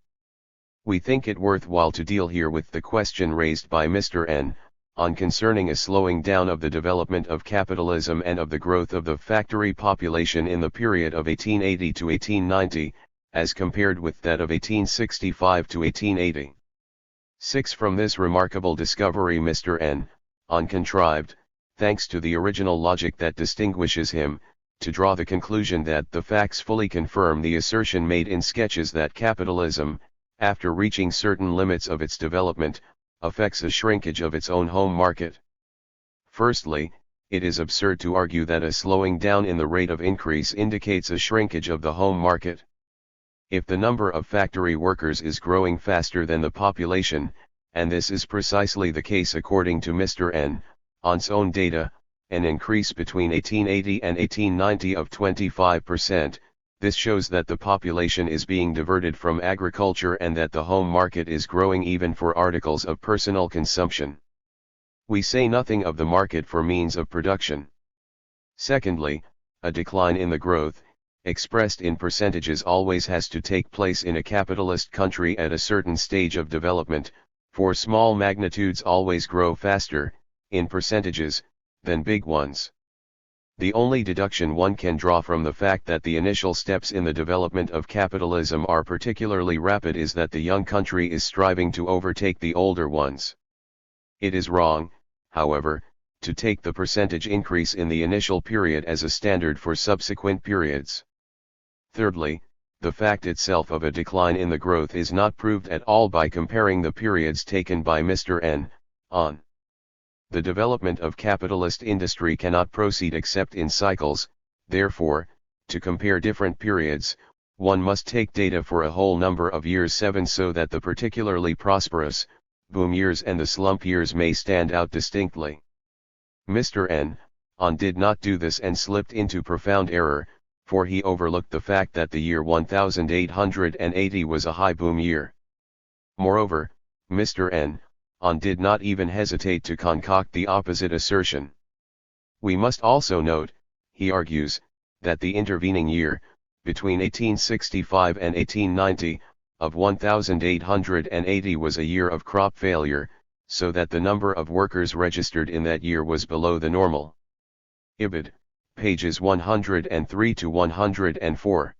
We think it worthwhile to deal here with the question raised by Mr. N, on concerning a slowing down of the development of capitalism and of the growth of the factory population in the period of 1880 to 1890, as compared with that of 1865 to 1880. 6. From this remarkable discovery Mr. N, on contrived, thanks to the original logic that distinguishes him, to draw the conclusion that the facts fully confirm the assertion made in sketches that capitalism, after reaching certain limits of its development, affects a shrinkage of its own home market. Firstly, it is absurd to argue that a slowing down in the rate of increase indicates a shrinkage of the home market. If the number of factory workers is growing faster than the population, and this is precisely the case according to Mr. N, on's own data, an increase between 1880 and 1890 of 25%, this shows that the population is being diverted from agriculture and that the home market is growing even for articles of personal consumption. We say nothing of the market for means of production. Secondly, a decline in the growth, expressed in percentages, always has to take place in a capitalist country at a certain stage of development, for small magnitudes always grow faster, in percentages, than big ones. The only deduction one can draw from the fact that the initial steps in the development of capitalism are particularly rapid is that the young country is striving to overtake the older ones. It is wrong, however, to take the percentage increase in the initial period as a standard for subsequent periods. Thirdly, the fact itself of a decline in the growth is not proved at all by comparing the periods taken by Mr. N, on. The development of capitalist industry cannot proceed except in cycles, therefore, to compare different periods, one must take data for a whole number of years 7 so that the particularly prosperous, boom years and the slump years may stand out distinctly. Mr. N, On did not do this and slipped into profound error, for he overlooked the fact that the year 1880 was a high boom year. Moreover, Mr. N. On did not even hesitate to concoct the opposite assertion. We must also note, he argues, that the intervening year, between 1865 and 1890, of 1880 was a year of crop failure, so that the number of workers registered in that year was below the normal. Ibid, pages 103 to 104.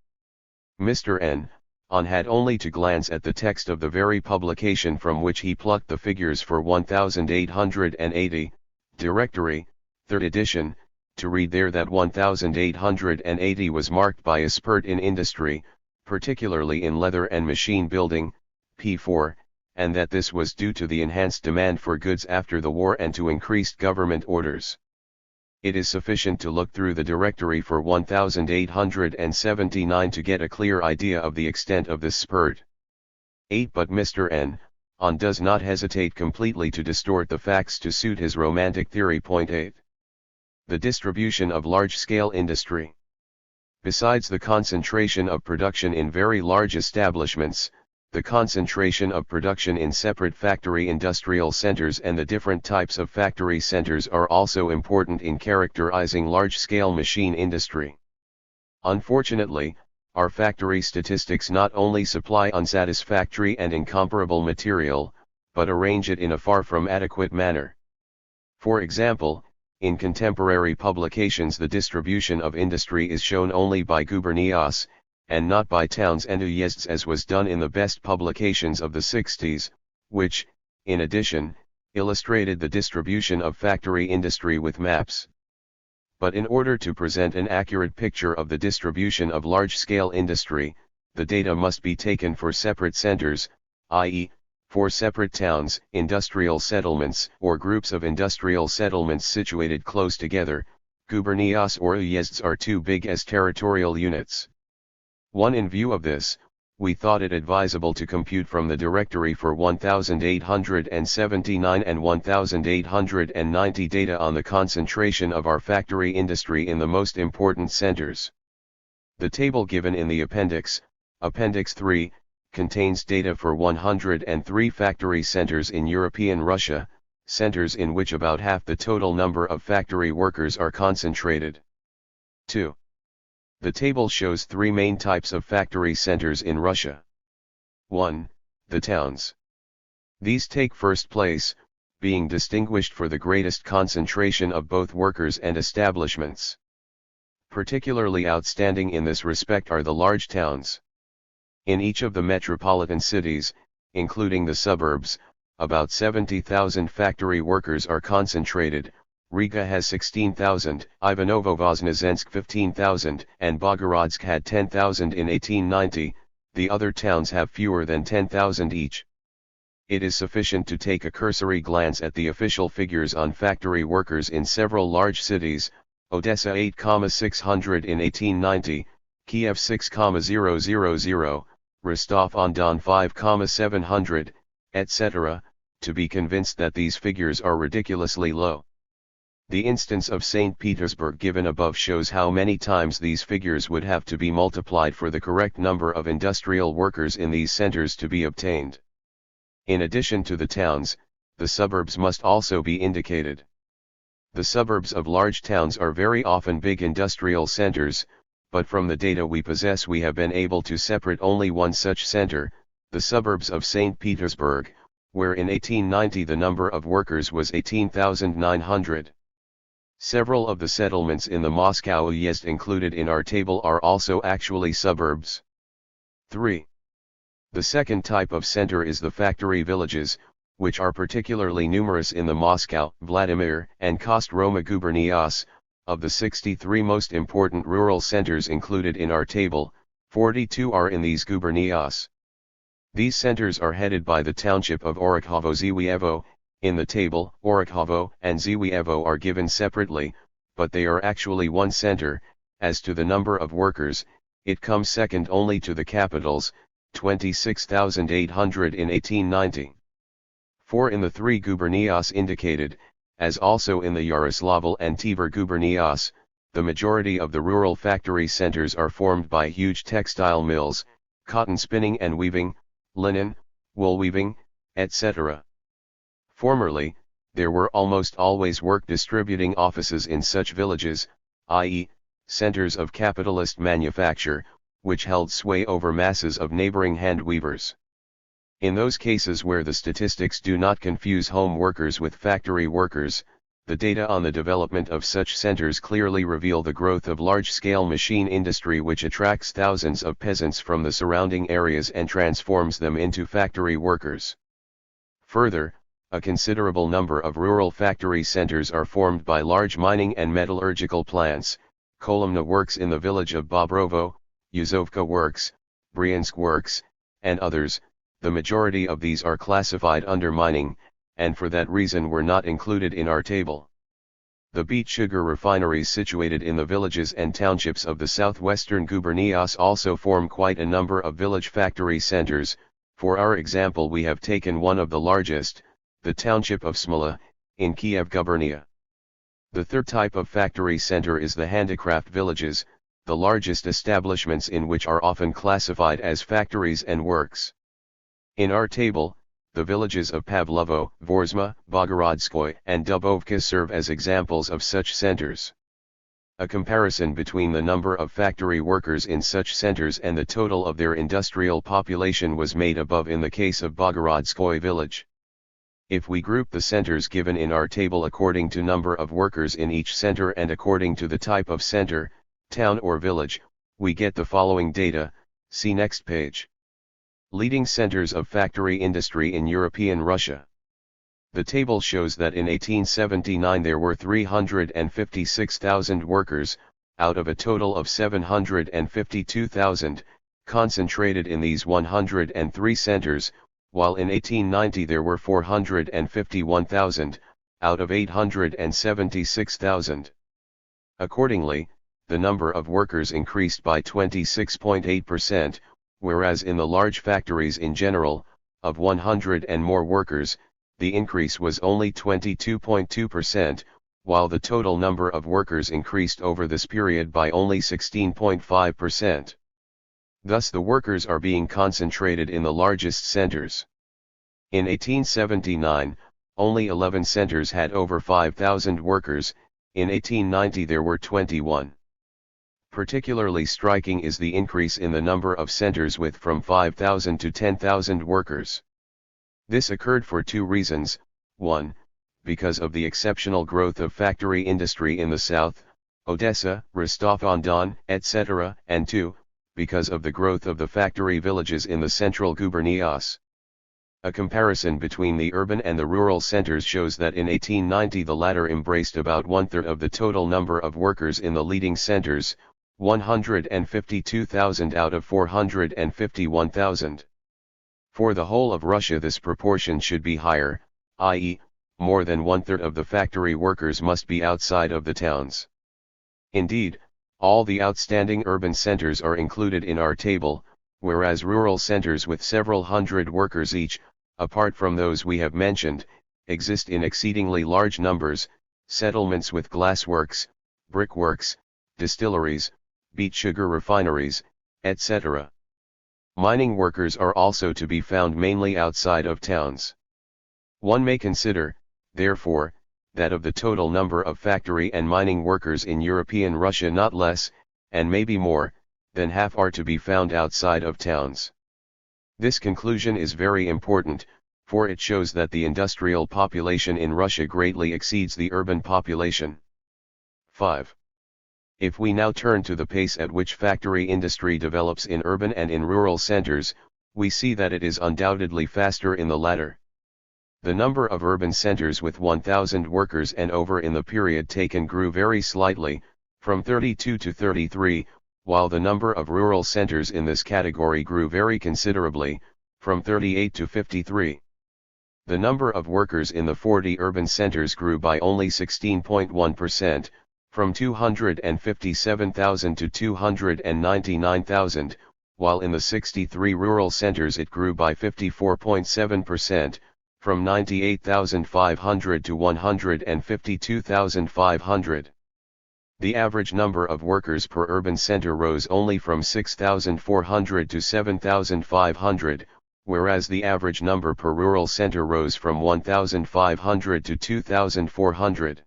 Mr. N. On had only to glance at the text of the very publication from which he plucked the figures for 1880, Directory, 3rd edition, to read there that 1880 was marked by a spurt in industry, particularly in leather and machine building, P4, and that this was due to the enhanced demand for goods after the war and to increased government orders. It is sufficient to look through the directory for 1879 to get a clear idea of the extent of this spurt. 8. But Mr. N. On does not hesitate completely to distort the facts to suit his romantic theory. Point 8. The distribution of large-scale industry. Besides the concentration of production in very large establishments, the concentration of production in separate factory industrial centers and the different types of factory centers are also important in characterizing large-scale machine industry. Unfortunately, our factory statistics not only supply unsatisfactory and incomparable material, but arrange it in a far from adequate manner. For example, in contemporary publications the distribution of industry is shown only by gubernias, and not by towns and uyezds as was done in the best publications of the 60s, which, in addition, illustrated the distribution of factory industry with maps. But in order to present an accurate picture of the distribution of large-scale industry, the data must be taken for separate centers, i.e., for separate towns, industrial settlements, or groups of industrial settlements situated close together. Gubernias or uyezds are too big as territorial units. In view of this, we thought it advisable to compute from the directory for 1879 and 1890 data on the concentration of our factory industry in the most important centers. The table given in the appendix, Appendix 3, contains data for 103 factory centers in European Russia, centers in which about half the total number of factory workers are concentrated. 2. The table shows three main types of factory centers in Russia. 1. The towns. These take first place, being distinguished for the greatest concentration of both workers and establishments. Particularly outstanding in this respect are the large towns. In each of the metropolitan cities, including the suburbs, about 70,000 factory workers are concentrated. Riga has 16,000, Ivanovo-Voznesensk 15,000, and Bogorodsk had 10,000 in 1890, the other towns have fewer than 10,000 each. It is sufficient to take a cursory glance at the official figures on factory workers in several large cities: Odessa 8,600 in 1890, Kiev 6,000, Rostov-on-Don 5,700, etc., to be convinced that these figures are ridiculously low. The instance of St. Petersburg given above shows how many times these figures would have to be multiplied for the correct number of industrial workers in these centers to be obtained. In addition to the towns, the suburbs must also be indicated. The suburbs of large towns are very often big industrial centers, but from the data we possess we have been able to separate only one such center, the suburbs of St. Petersburg, where in 1890 the number of workers was 18,900. Several of the settlements in the Moscow uyezd included in our table are also actually suburbs. 3. The second type of center is the factory villages, which are particularly numerous in the Moscow, Vladimir, and Kostroma gubernias. Of the 63 most important rural centers included in our table, 42 are in these gubernias. These centers are headed by the township of Orakhovo-Zhivievo. In the table, Orakhovo and Zhivievo are given separately, but they are actually one center. As to the number of workers, it comes second only to the capitals, 26,800 in 1890. 4. In the three gubernias indicated, as also in the Yaroslavl and Tver gubernias, the majority of the rural factory centers are formed by huge textile mills, cotton spinning and weaving, linen, wool weaving, etc. Formerly, there were almost always work distributing offices in such villages, i.e., centers of capitalist manufacture, which held sway over masses of neighboring hand weavers. In those cases where the statistics do not confuse home workers with factory workers, the data on the development of such centers clearly reveal the growth of large-scale machine industry which attracts thousands of peasants from the surrounding areas and transforms them into factory workers. Further, a considerable number of rural factory centers are formed by large mining and metallurgical plants, Kolomna works in the village of Bobrovo, Yuzovka works, Bryansk works, and others. The majority of these are classified under mining, and for that reason were not included in our table. The beet sugar refineries situated in the villages and townships of the southwestern gubernias also form quite a number of village factory centers. For our example, we have taken one of the largest, the township of Smila, in Kiev gubernia. The third type of factory center is the handicraft villages, the largest establishments in which are often classified as factories and works. In our table, the villages of Pavlovo, Vorzma, Bogorodskoy, and Dubovka serve as examples of such centers. A comparison between the number of factory workers in such centers and the total of their industrial population was made above in the case of Bogorodskoy village. If we group the centers given in our table according to number of workers in each center and according to the type of center, town or village, we get the following data. See next page. Leading centers of factory industry in European Russia. The table shows that in 1879 there were 356,000 workers, out of a total of 752,000, concentrated in these 103 centers, while in 1890 there were 451,000, out of 876,000. Accordingly, the number of workers increased by 26.8%, whereas in the large factories in general, of 100 and more workers, the increase was only 22.2%, while the total number of workers increased over this period by only 16.5%. Thus the workers are being concentrated in the largest centers. In 1879, only 11 centers had over 5,000 workers, in 1890 there were 21. Particularly striking is the increase in the number of centers with from 5,000 to 10,000 workers. This occurred for two reasons: 1, because of the exceptional growth of factory industry in the south, Odessa, Rostov-on-Don, etc., and 2, because of the growth of the factory villages in the central gubernias. A comparison between the urban and the rural centers shows that in 1890 the latter embraced about one-third of the total number of workers in the leading centers, 152,000 out of 451,000. For the whole of Russia this proportion should be higher, i.e., more than one-third of the factory workers must be outside of the towns. Indeed, all the outstanding urban centers are included in our table, whereas rural centers with several hundred workers each, apart from those we have mentioned, exist in exceedingly large numbers: settlements with glassworks, brickworks, distilleries, beet sugar refineries, etc. Mining workers are also to be found mainly outside of towns. One may consider, therefore, that of the total number of factory and mining workers in European Russia not less, and maybe more, than half are to be found outside of towns. This conclusion is very important, for it shows that the industrial population in Russia greatly exceeds the urban population. 5. If we now turn to the pace at which factory industry develops in urban and in rural centers, we see that it is undoubtedly faster in the latter. The number of urban centers with 1,000 workers and over in the period taken grew very slightly, from 32 to 33, while the number of rural centers in this category grew very considerably, from 38 to 53. The number of workers in the 40 urban centers grew by only 16.1%, from 257,000 to 299,000, while in the 63 rural centers it grew by 54.7%, from 98,500 to 152,500. The average number of workers per urban center rose only from 6,400 to 7,500, whereas the average number per rural center rose from 1,500 to 2,400.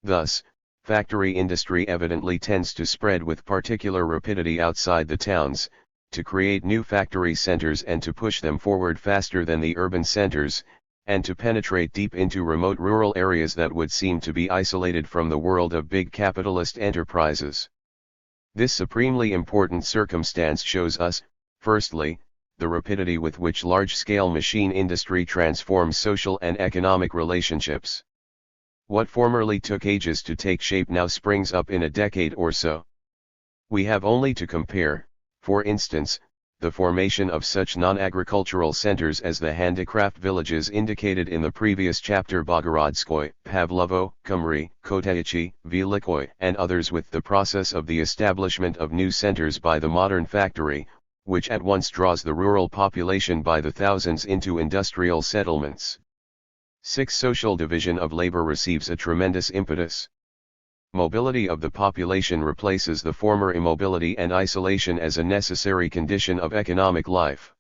Thus, factory industry evidently tends to spread with particular rapidity outside the towns, to create new factory centers and to push them forward faster than the urban centers, and to penetrate deep into remote rural areas that would seem to be isolated from the world of big capitalist enterprises. This supremely important circumstance shows us, firstly, the rapidity with which large-scale machine industry transforms social and economic relationships. What formerly took ages to take shape now springs up in a decade or so. We have only to compare, for instance, the formation of such non-agricultural centers as the handicraft villages indicated in the previous chapter, Bogorodskoy, Pavlovo, Kumry, Kotaichi, Velikoy, and others, with the process of the establishment of new centers by the modern factory, which at once draws the rural population by the thousands into industrial settlements. 6. Social division of labor receives a tremendous impetus. Mobility of the population replaces the former immobility and isolation as a necessary condition of economic life.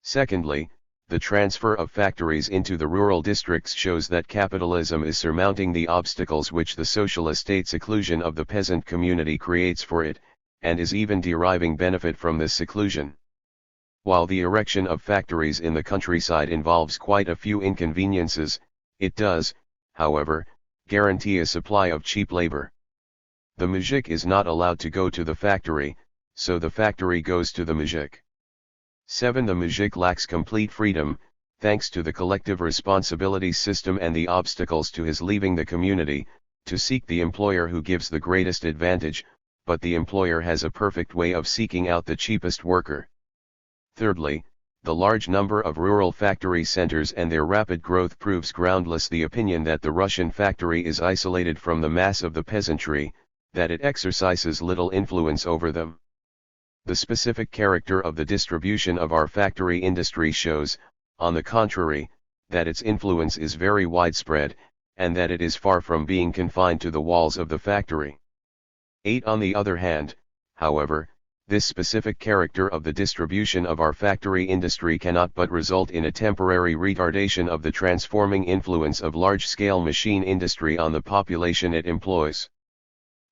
Secondly, the transfer of factories into the rural districts shows that capitalism is surmounting the obstacles which the social estate seclusion of the peasant community creates for it, and is even deriving benefit from this seclusion. While the erection of factories in the countryside involves quite a few inconveniences, it does, however, guarantee a supply of cheap labor. The muzhik is not allowed to go to the factory, so the factory goes to the muzhik. 7. The muzhik lacks complete freedom, thanks to the collective responsibility system and the obstacles to his leaving the community, to seek the employer who gives the greatest advantage, but the employer has a perfect way of seeking out the cheapest worker. Thirdly, the large number of rural factory centers and their rapid growth proves groundless the opinion that the Russian factory is isolated from the mass of the peasantry, that it exercises little influence over them. The specific character of the distribution of our factory industry shows, on the contrary, that its influence is very widespread, and that it is far from being confined to the walls of the factory. 8. On the other hand, however, this specific character of the distribution of our factory industry cannot but result in a temporary retardation of the transforming influence of large-scale machine industry on the population it employs.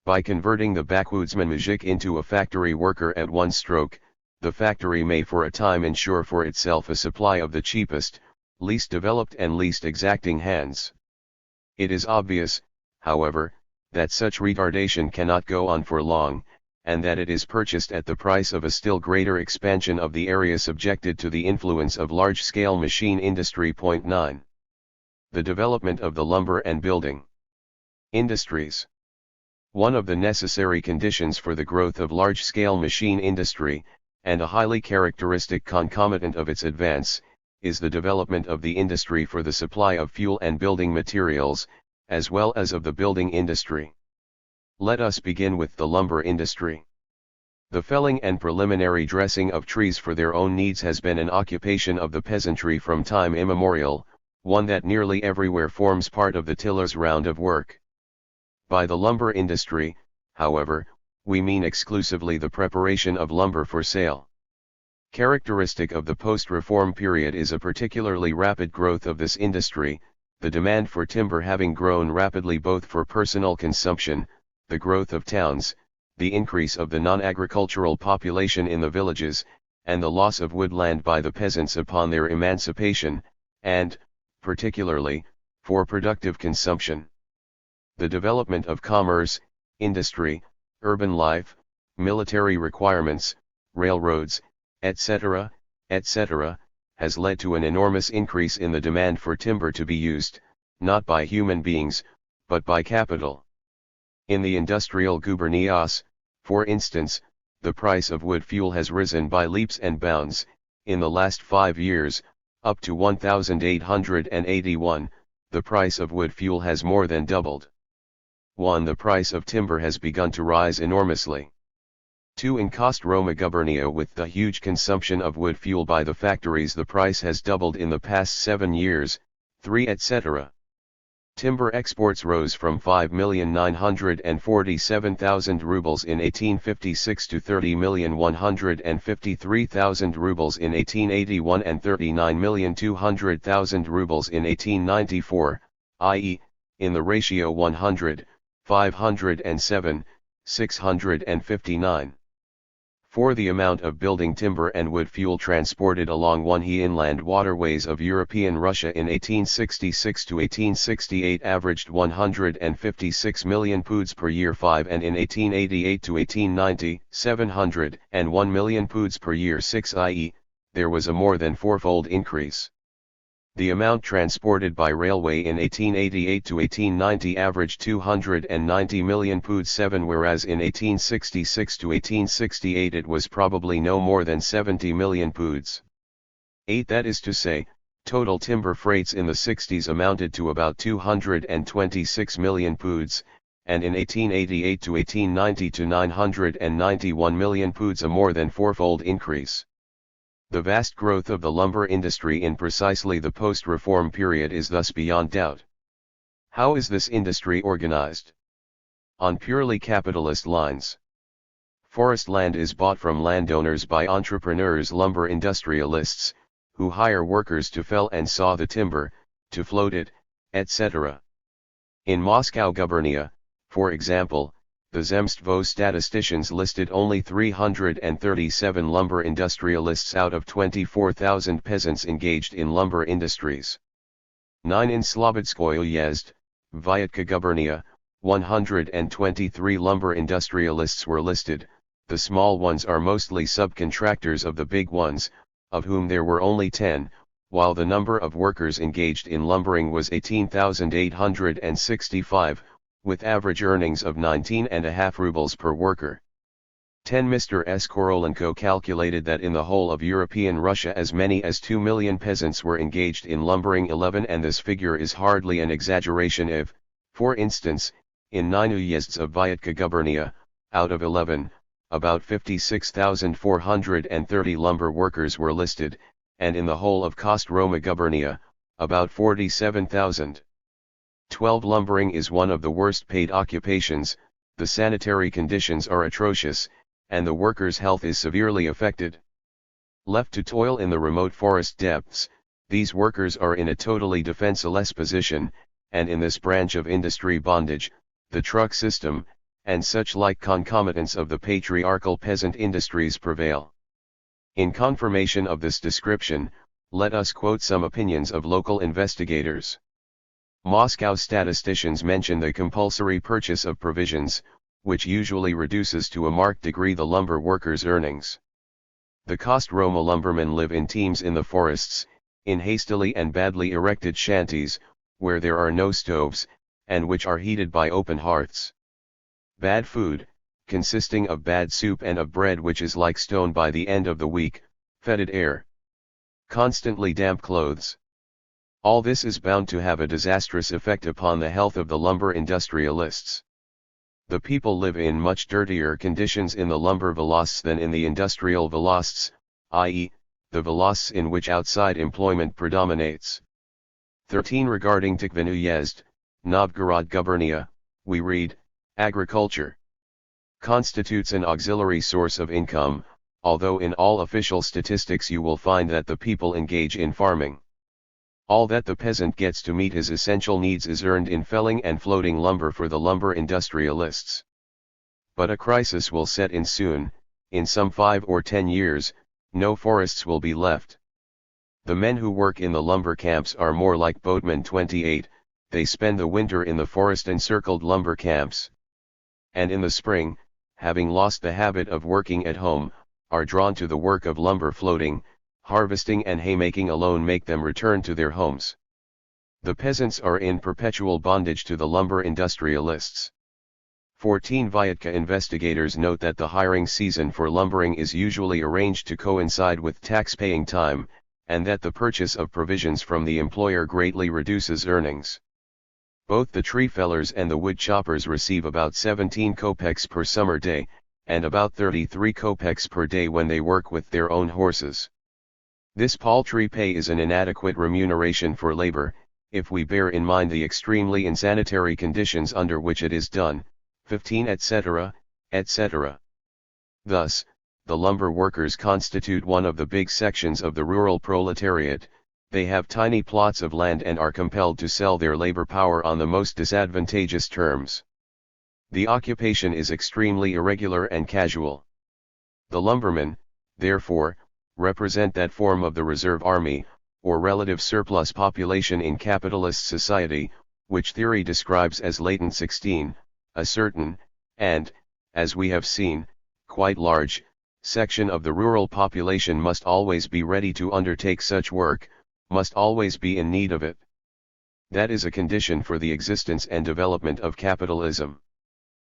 By converting the backwoodsman muzhik into a factory worker at one stroke, the factory may for a time ensure for itself a supply of the cheapest, least developed and least exacting hands. It is obvious, however, that such retardation cannot go on for long, and that it is purchased at the price of a still greater expansion of the area subjected to the influence of large-scale machine industry. 9. The development of the lumber and building industries. One of the necessary conditions for the growth of large-scale machine industry, and a highly characteristic concomitant of its advance, is the development of the industry for the supply of fuel and building materials, as well as of the building industry. Let us begin with the lumber industry. The felling and preliminary dressing of trees for their own needs has been an occupation of the peasantry from time immemorial, one that nearly everywhere forms part of the tiller's round of work. By the lumber industry, however, we mean exclusively the preparation of lumber for sale. Characteristic of the post-reform period is a particularly rapid growth of this industry, the demand for timber having grown rapidly both for personal consumption, the growth of towns, the increase of the non-agricultural population in the villages, and the loss of woodland by the peasants upon their emancipation, and, particularly, for productive consumption. The development of commerce, industry, urban life, military requirements, railroads, etc., etc., has led to an enormous increase in the demand for timber to be used, not by human beings, but by capital. In the industrial gubernias, for instance, the price of wood fuel has risen by leaps and bounds, in the last 5 years, up to 1,881, the price of wood fuel has more than doubled. 1. The price of timber has begun to rise enormously. 2. In Kostroma Gubernia, with the huge consumption of wood fuel by the factories, the price has doubled in the past 7 years. 3. Etc. Timber exports rose from 5,947,000 rubles in 1856 to 30,153,000 rubles in 1881 and 39,200,000 rubles in 1894, i.e., in the ratio 100, 507, 659. 4. The amount of building timber and wood fuel transported along one-he inland waterways of European Russia in 1866 to 1868 averaged 156 million poods per year. 5. And in 1888 to 1890, 701 million poods per year. 6. i.e., there was a more than fourfold increase. The amount transported by railway in 1888 to 1890 averaged 290 million poods. 7. Whereas in 1866 to 1868 it was probably no more than 70 million poods. 8. That is to say, total timber freights in the 60s amounted to about 226 million poods, and in 1888 to 1890 to 991 million poods, a more than fourfold increase. The vast growth of the lumber industry in precisely the post-reform period is thus beyond doubt. How is this industry organized? On purely capitalist lines. Forest land is bought from landowners by entrepreneurs, lumber industrialists, who hire workers to fell and saw the timber, to float it, etc. In Moscow Gubernia, for example, the Zemstvo statisticians listed only 337 lumber industrialists out of 24,000 peasants engaged in lumber industries. 9. In Slobodskoye Uyezd, Vyatka Gubernia, 123 lumber industrialists were listed. The small ones are mostly subcontractors of the big ones, of whom there were only 10, while the number of workers engaged in lumbering was 18,865, with average earnings of 19.5 rubles per worker. 10. Mr. S. Korolenko calculated that in the whole of European Russia as many as 2 million peasants were engaged in lumbering. 11. And this figure is hardly an exaggeration if, for instance, in 9 uyezds of Vyatka Gubernia, out of 11, about 56,430 lumber workers were listed, and in the whole of Kostroma Gubernia, about 47,000. 12. Lumbering is one of the worst paid occupations, the sanitary conditions are atrocious, and the workers' health is severely affected. Left to toil in the remote forest depths, these workers are in a totally defenseless position, and in this branch of industry bondage, the truck system, and such like concomitants of the patriarchal peasant industries prevail. In confirmation of this description, let us quote some opinions of local investigators. Moscow statisticians mention the compulsory purchase of provisions, which usually reduces to a marked degree the lumber workers' earnings. The Kostroma lumbermen live in teams in the forests, in hastily and badly erected shanties, where there are no stoves, and which are heated by open hearths. Bad food, consisting of bad soup and of bread which is like stone by the end of the week, fetid air. Constantly damp clothes. All this is bound to have a disastrous effect upon the health of the lumber industrialists. The people live in much dirtier conditions in the lumber volosts than in the industrial volosts, i.e., the volosts in which outside employment predominates. 13. Regarding Tikhvin Uyezd, Novgorod Gubernia, we read, agriculture constitutes an auxiliary source of income, although in all official statistics you will find that the people engage in farming. All that the peasant gets to meet his essential needs is earned in felling and floating lumber for the lumber industrialists. But a crisis will set in soon. In some 5 or 10 years, no forests will be left. The men who work in the lumber camps are more like boatmen. 28, they spend the winter in the forest-encircled lumber camps. And in the spring, having lost the habit of working at home, are drawn to the work of lumber floating. Harvesting and haymaking alone make them return to their homes. The peasants are in perpetual bondage to the lumber industrialists. 14. Vyatka investigators note that the hiring season for lumbering is usually arranged to coincide with tax-paying time, and that the purchase of provisions from the employer greatly reduces earnings. Both the tree fellers and the wood choppers receive about 17 kopecks per summer day, and about 33 kopecks per day when they work with their own horses. This paltry pay is an inadequate remuneration for labor, if we bear in mind the extremely insanitary conditions under which it is done, 15 etc., etc. Thus, the lumber workers constitute one of the big sections of the rural proletariat. They have tiny plots of land and are compelled to sell their labor power on the most disadvantageous terms. The occupation is extremely irregular and casual. The lumbermen, therefore, represent that form of the reserve army, or relative surplus population in capitalist society, which theory describes as latent 16, a certain, and, as we have seen, quite large, section of the rural population must always be ready to undertake such work, must always be in need of it. That is a condition for the existence and development of capitalism.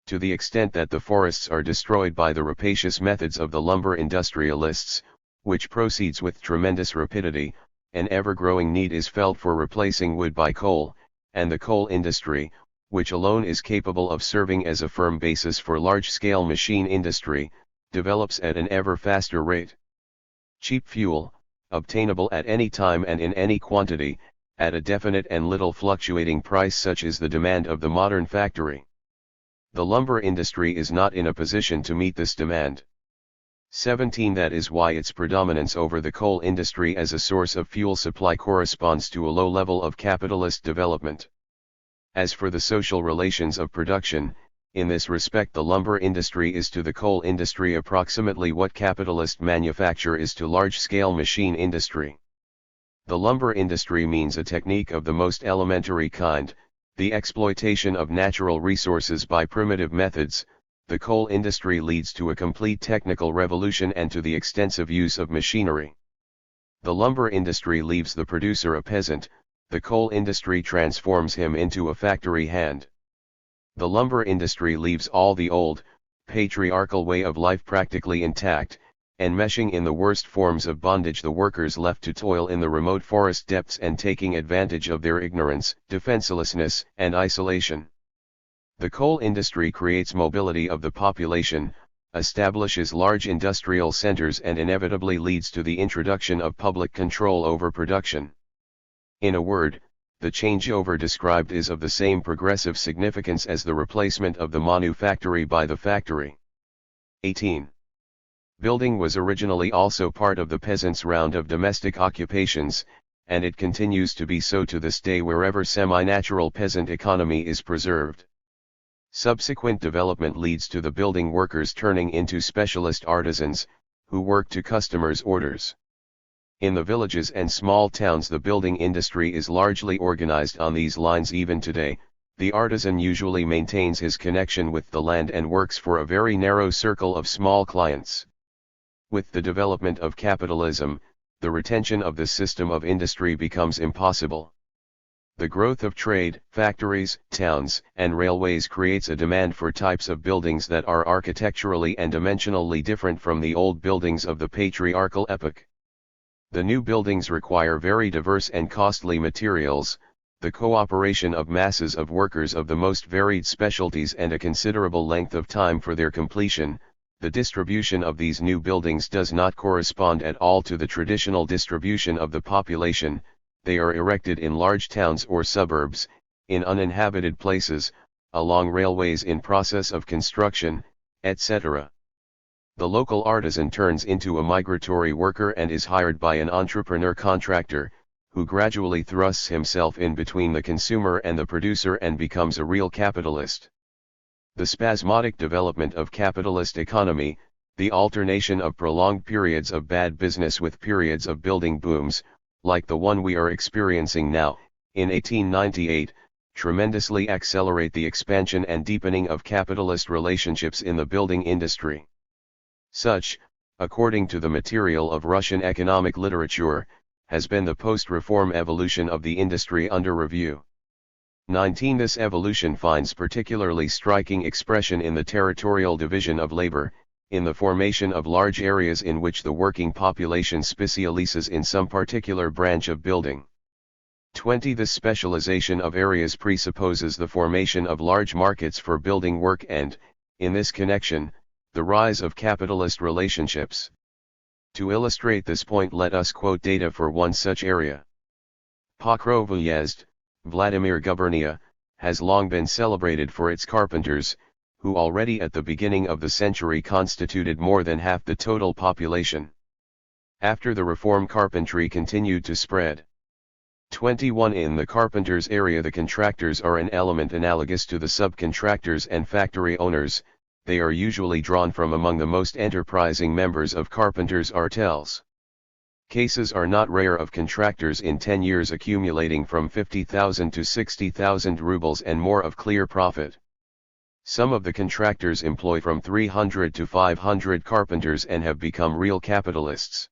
To the extent that the forests are destroyed by the rapacious methods of the lumber industrialists, which proceeds with tremendous rapidity, an ever-growing need is felt for replacing wood by coal, and the coal industry, which alone is capable of serving as a firm basis for large-scale machine industry, develops at an ever faster rate. Cheap fuel, obtainable at any time and in any quantity, at a definite and little fluctuating price, such is the demand of the modern factory. The lumber industry is not in a position to meet this demand. 17. That is why its predominance over the coal industry as a source of fuel supply corresponds to a low level of capitalist development. As for the social relations of production, in this respect the lumber industry is to the coal industry approximately what capitalist manufacture is to large-scale machine industry. The lumber industry means a technique of the most elementary kind, the exploitation of natural resources by primitive methods. The coal industry leads to a complete technical revolution and to the extensive use of machinery. The lumber industry leaves the producer a peasant, the coal industry transforms him into a factory hand. The lumber industry leaves all the old, patriarchal way of life practically intact, enmeshing in the worst forms of bondage the workers left to toil in the remote forest depths and taking advantage of their ignorance, defenselessness, and isolation. The coal industry creates mobility of the population, establishes large industrial centers and inevitably leads to the introduction of public control over production. In a word, the changeover described is of the same progressive significance as the replacement of the manufactory by the factory. 18. Building was originally also part of the peasant's round of domestic occupations, and it continues to be so to this day wherever semi-natural peasant economy is preserved. Subsequent development leads to the building workers turning into specialist artisans, who work to customers' orders. In the villages and small towns the building industry is largely organized on these lines even today. The artisan usually maintains his connection with the land and works for a very narrow circle of small clients. With the development of capitalism, the retention of this system of industry becomes impossible. The growth of trade, factories, towns, and railways creates a demand for types of buildings that are architecturally and dimensionally different from the old buildings of the patriarchal epoch. The new buildings require very diverse and costly materials, the cooperation of masses of workers of the most varied specialties and a considerable length of time for their completion. The distribution of these new buildings does not correspond at all to the traditional distribution of the population. They are erected in large towns or suburbs, in uninhabited places, along railways in process of construction, etc. The local artisan turns into a migratory worker and is hired by an entrepreneur contractor, who gradually thrusts himself in between the consumer and the producer and becomes a real capitalist. The spasmodic development of capitalist economy, the alternation of prolonged periods of bad business with periods of building booms, like the one we are experiencing now, in 1898, tremendously accelerate the expansion and deepening of capitalist relationships in the building industry. Such, according to the material of Russian economic literature, has been the post-reform evolution of the industry under review. 19. This evolution finds particularly striking expression in the territorial division of labor, in the formation of large areas in which the working population specializes in some particular branch of building. 20. This specialization of areas presupposes the formation of large markets for building work and, in this connection, The rise of capitalist relationships. To illustrate this point, let us quote data for one such area. Pokrov Uyezd, Vladimir Gubernia, has long been celebrated for its carpenters, who already at the beginning of the century constituted more than half the total population. After the reform, carpentry continued to spread. 21. In the carpenters area, the contractors are an element analogous to the subcontractors and factory owners. They are usually drawn from among the most enterprising members of carpenters' artels. Cases are not rare of contractors in 10 years accumulating from 50,000 to 60,000 rubles and more of clear profit. Some of the contractors employ from 300 to 500 carpenters and have become real capitalists.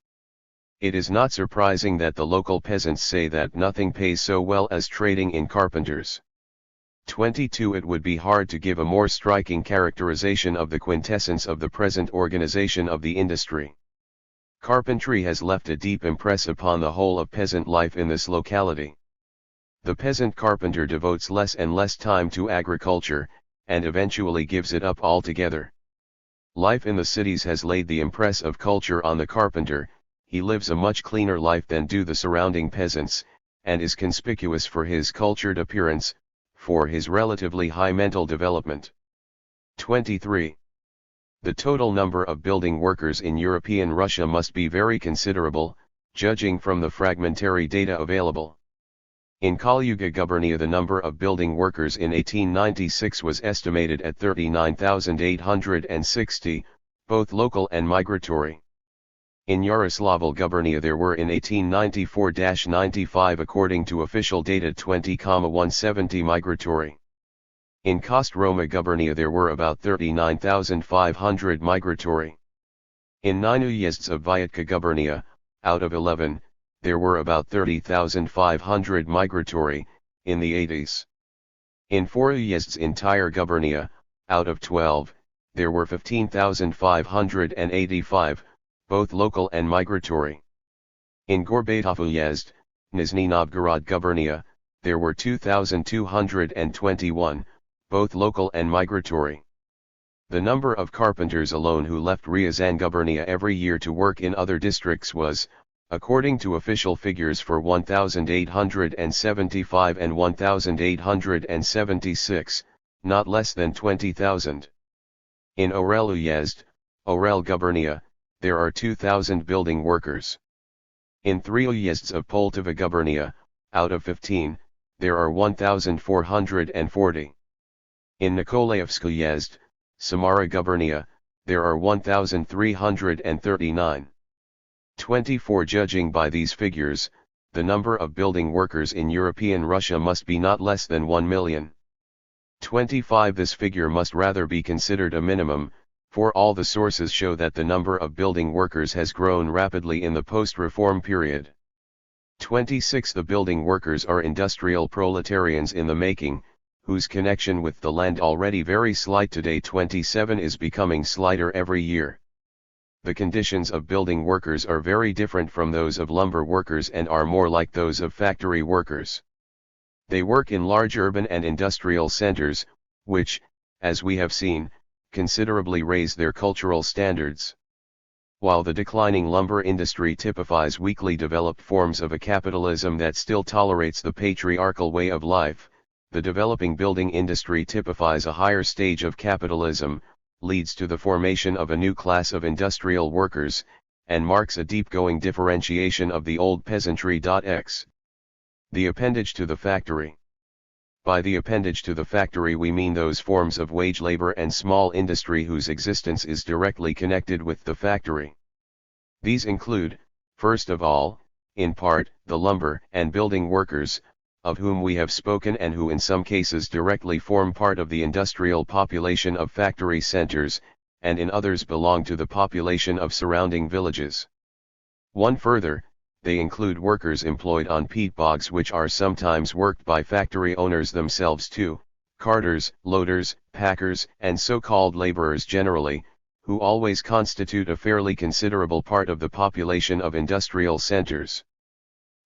It is not surprising that the local peasants say that nothing pays so well as trading in carpenters. 22. It would be hard to give a more striking characterization of the quintessence of the present organization of the industry. Carpentry has left a deep impress upon the whole of peasant life in this locality. The peasant carpenter devotes less and less time to agriculture, and eventually gives it up altogether. Life in the cities has laid the impress of culture on the carpenter. He lives a much cleaner life than do the surrounding peasants, and is conspicuous for his cultured appearance, for his relatively high mental development. 23. The total number of building workers in European Russia must be very considerable, judging from the fragmentary data available. In Kalyuga Gubernia, the number of building workers in 1896 was estimated at 39,860, both local and migratory. In Yaroslavl Gubernia there were in 1894-95 according to official data 20,170 migratory. In Kostroma Gubernia there were about 39,500 migratory. In 9 uyezds of Vyatka Gubernia, out of 11, there were about 30,500 migratory, in the 80s. In 4 uyezds in Tyre Gubernia, out of 12, there were 15,585, both local and migratory. In Gorbatov uyezd, Nizhny Novgorod Gubernia, there were 2,221, both local and migratory. The number of carpenters alone who left Ryazan Gubernia every year to work in other districts was, according to official figures, for 1,875 and 1,876, not less than 20,000. In Orel uyezd, Orel Gubernia, there are 2,000 building workers. In 3 uyezds of Poltava Gubernia, out of 15, there are 1,440. In Nikolaevsk uyezd, Samara Gubernia, there are 1,339. 24. Judging by these figures, the number of building workers in European Russia must be not less than 1 million. 25. This figure must rather be considered a minimum, for all the sources show that the number of building workers has grown rapidly in the post-reform period. 26. The building workers are industrial proletarians in the making, whose connection with the land, already very slight today, 27, is becoming slighter every year. The conditions of building workers are very different from those of lumber workers and are more like those of factory workers. They work in large urban and industrial centers, which, as we have seen, considerably raise their cultural standards. While the declining lumber industry typifies weakly developed forms of a capitalism that still tolerates the patriarchal way of life, the developing building industry typifies a higher stage of capitalism, leads to the formation of a new class of industrial workers, and marks a deep-going differentiation of the old peasantry. X. The appendage to the factory. By the appendage to the factory we mean those forms of wage labor and small industry whose existence is directly connected with the factory. These include, first of all, in part, the lumber and building workers, of whom we have spoken and who in some cases directly form part of the industrial population of factory centers, and in others belong to the population of surrounding villages. One further, they include workers employed on peat bogs which are sometimes worked by factory owners themselves too, carters, loaders, packers, and so-called laborers generally, who always constitute a fairly considerable part of the population of industrial centers.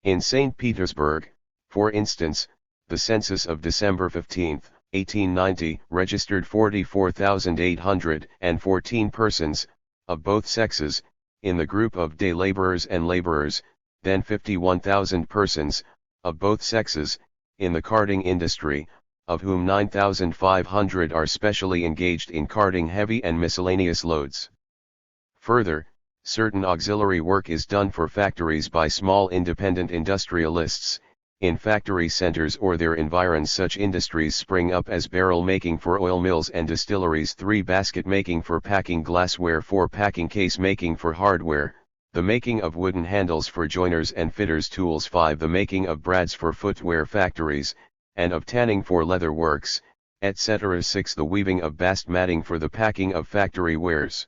In St. Petersburg, for instance, the census of December 15, 1890, registered 44,814 persons, of both sexes, in the group of day laborers and laborers, then 51,000 persons, of both sexes, in the carting industry, of whom 9,500 are specially engaged in carting heavy and miscellaneous loads. Further, certain auxiliary work is done for factories by small independent industrialists. In factory centers or their environs such industries spring up as barrel making for oil mills and distilleries, 3 basket making for packing glassware, 4 packing case making for hardware, the making of wooden handles for joiners and fitters tools, 5 the making of brads for footwear factories, and of tanning for leather works, etc. 6 the weaving of bast matting for the packing of factory wares.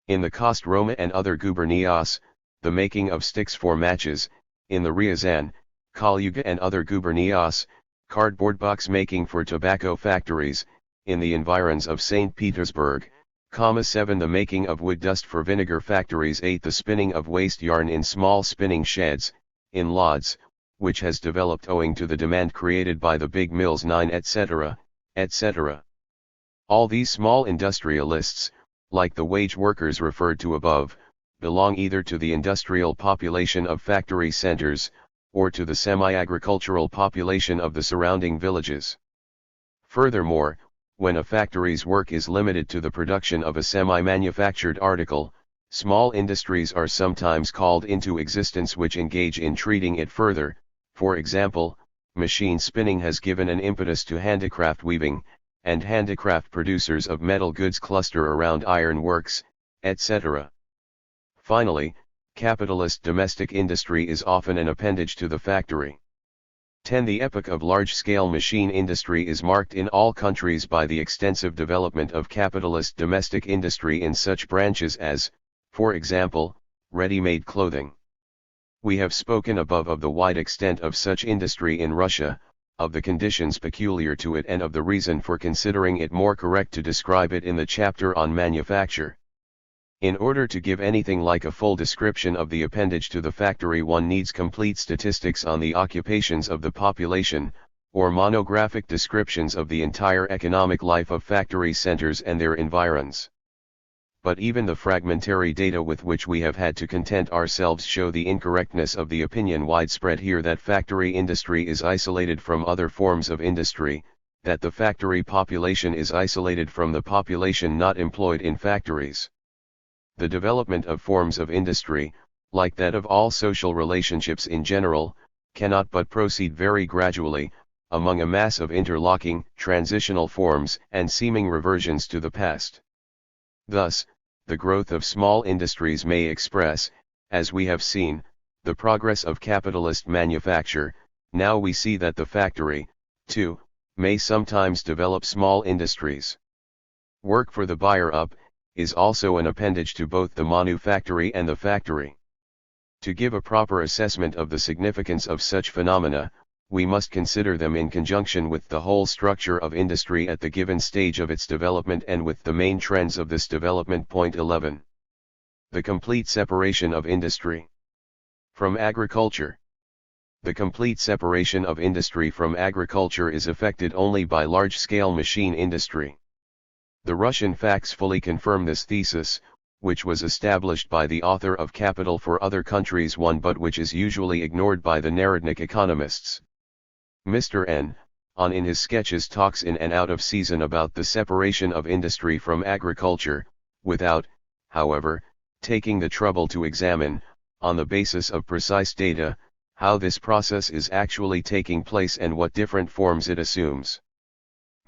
In the Cost Roma and other gubernias, the making of sticks for matches, in the Ryazan, Kalyuga and other gubernias, cardboard box making for tobacco factories, in the environs of St. Petersburg, 7 the making of wood dust for vinegar factories, 8 the spinning of waste yarn in small spinning sheds, in Lodz, which has developed owing to the demand created by the big mills, 9 etc., etc. All these small industrialists, like the wage workers referred to above, belong either to the industrial population of factory centers, or to the semi-agricultural population of the surrounding villages. Furthermore, when a factory's work is limited to the production of a semi-manufactured article, small industries are sometimes called into existence which engage in treating it further. For example, machine spinning has given an impetus to handicraft weaving, and handicraft producers of metal goods cluster around iron works, etc. Finally, capitalist domestic industry is often an appendage to the factory. 10 The epoch of large-scale machine industry is marked in all countries by the extensive development of capitalist domestic industry in such branches as, for example, ready-made clothing. We have spoken above of the wide extent of such industry in Russia, of the conditions peculiar to it, and of the reason for considering it more correct to describe it in the chapter on manufacture. In order to give anything like a full description of the appendage to the factory, one needs complete statistics on the occupations of the population, or monographic descriptions of the entire economic life of factory centers and their environs. But even the fragmentary data with which we have had to content ourselves show the incorrectness of the opinion widespread here that factory industry is isolated from other forms of industry, that the factory population is isolated from the population not employed in factories. The development of forms of industry, like that of all social relationships in general, cannot but proceed very gradually, among a mass of interlocking, transitional forms and seeming reversions to the past. Thus, the growth of small industries may express, as we have seen, the progress of capitalist manufacture. Now we see that the factory, too, may sometimes develop small industries. Work for the buyer up is also an appendage to both the manufactory and the factory. To give a proper assessment of the significance of such phenomena, we must consider them in conjunction with the whole structure of industry at the given stage of its development and with the main trends of this development. Point 11. The complete separation of industry from agriculture. The complete separation of industry from agriculture is effected only by large-scale machine industry. The Russian facts fully confirm this thesis, which was established by the author of Capital for other countries one but which is usually ignored by the Narodnik economists. Mr. N. on in his sketches talks in and out of season about the separation of industry from agriculture, without, however, taking the trouble to examine, on the basis of precise data, how this process is actually taking place and what different forms it assumes.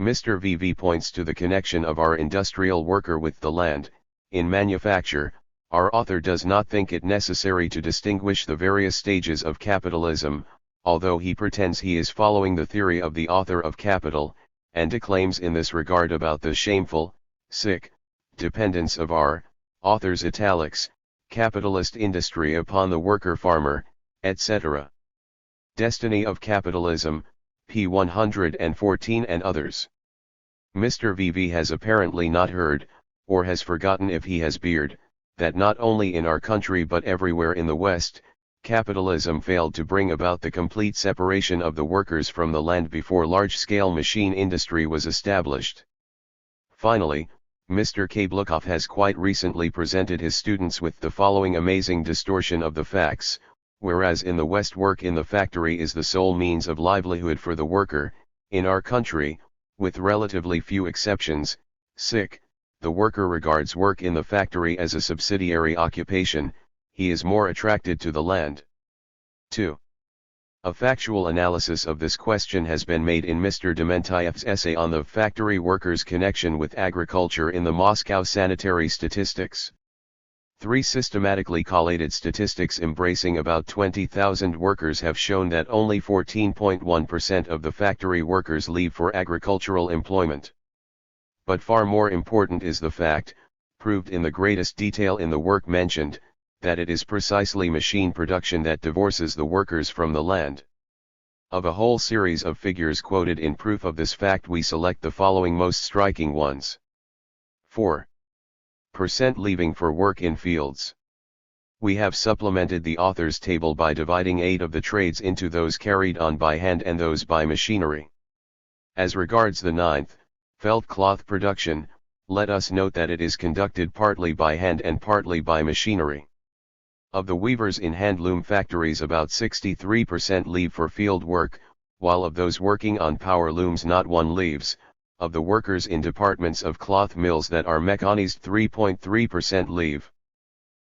Mr. VV points to the connection of our industrial worker with the land. In manufacture, our author does not think it necessary to distinguish the various stages of capitalism, although he pretends he is following the theory of the author of Capital, and declaims in this regard about the shameful, sick, dependence of our author's italics, capitalist industry upon the worker farmer, etc. Destiny of Capitalism, p. 114 and others. Mr. VV has apparently not heard, or has forgotten if he has beard, that not only in our country but everywhere in the West, Capitalism failed to bring about the complete separation of the workers from the land before large-scale machine industry was established. Finally, Mr. Kablukov has quite recently presented his students with the following amazing distortion of the facts: whereas in the West work in the factory is the sole means of livelihood for the worker, in our country, with relatively few exceptions, the worker regards work in the factory as a subsidiary occupation, he is more attracted to the land. 2. A factual analysis of this question has been made in Mr. Dementiev's essay on the factory workers' connection with agriculture in the Moscow Sanitary Statistics. 3 systematically collated statistics embracing about 20,000 workers have shown that only 14.1% of the factory workers leave for agricultural employment. But far more important is the fact, proved in the greatest detail in the work mentioned, that it is precisely machine production that divorces the workers from the land. Of a whole series of figures quoted in proof of this fact, we select the following most striking ones. 4% leaving for work in fields. We have supplemented the author's table by dividing 8 of the trades into those carried on by hand and those by machinery. As regards the 9th, felt cloth production, let us note that it is conducted partly by hand and partly by machinery. Of the weavers in handloom factories, about 63% leave for field work, while of those working on power looms not one leaves. Of the workers in departments of cloth mills that are mechanized, 3.3% leave.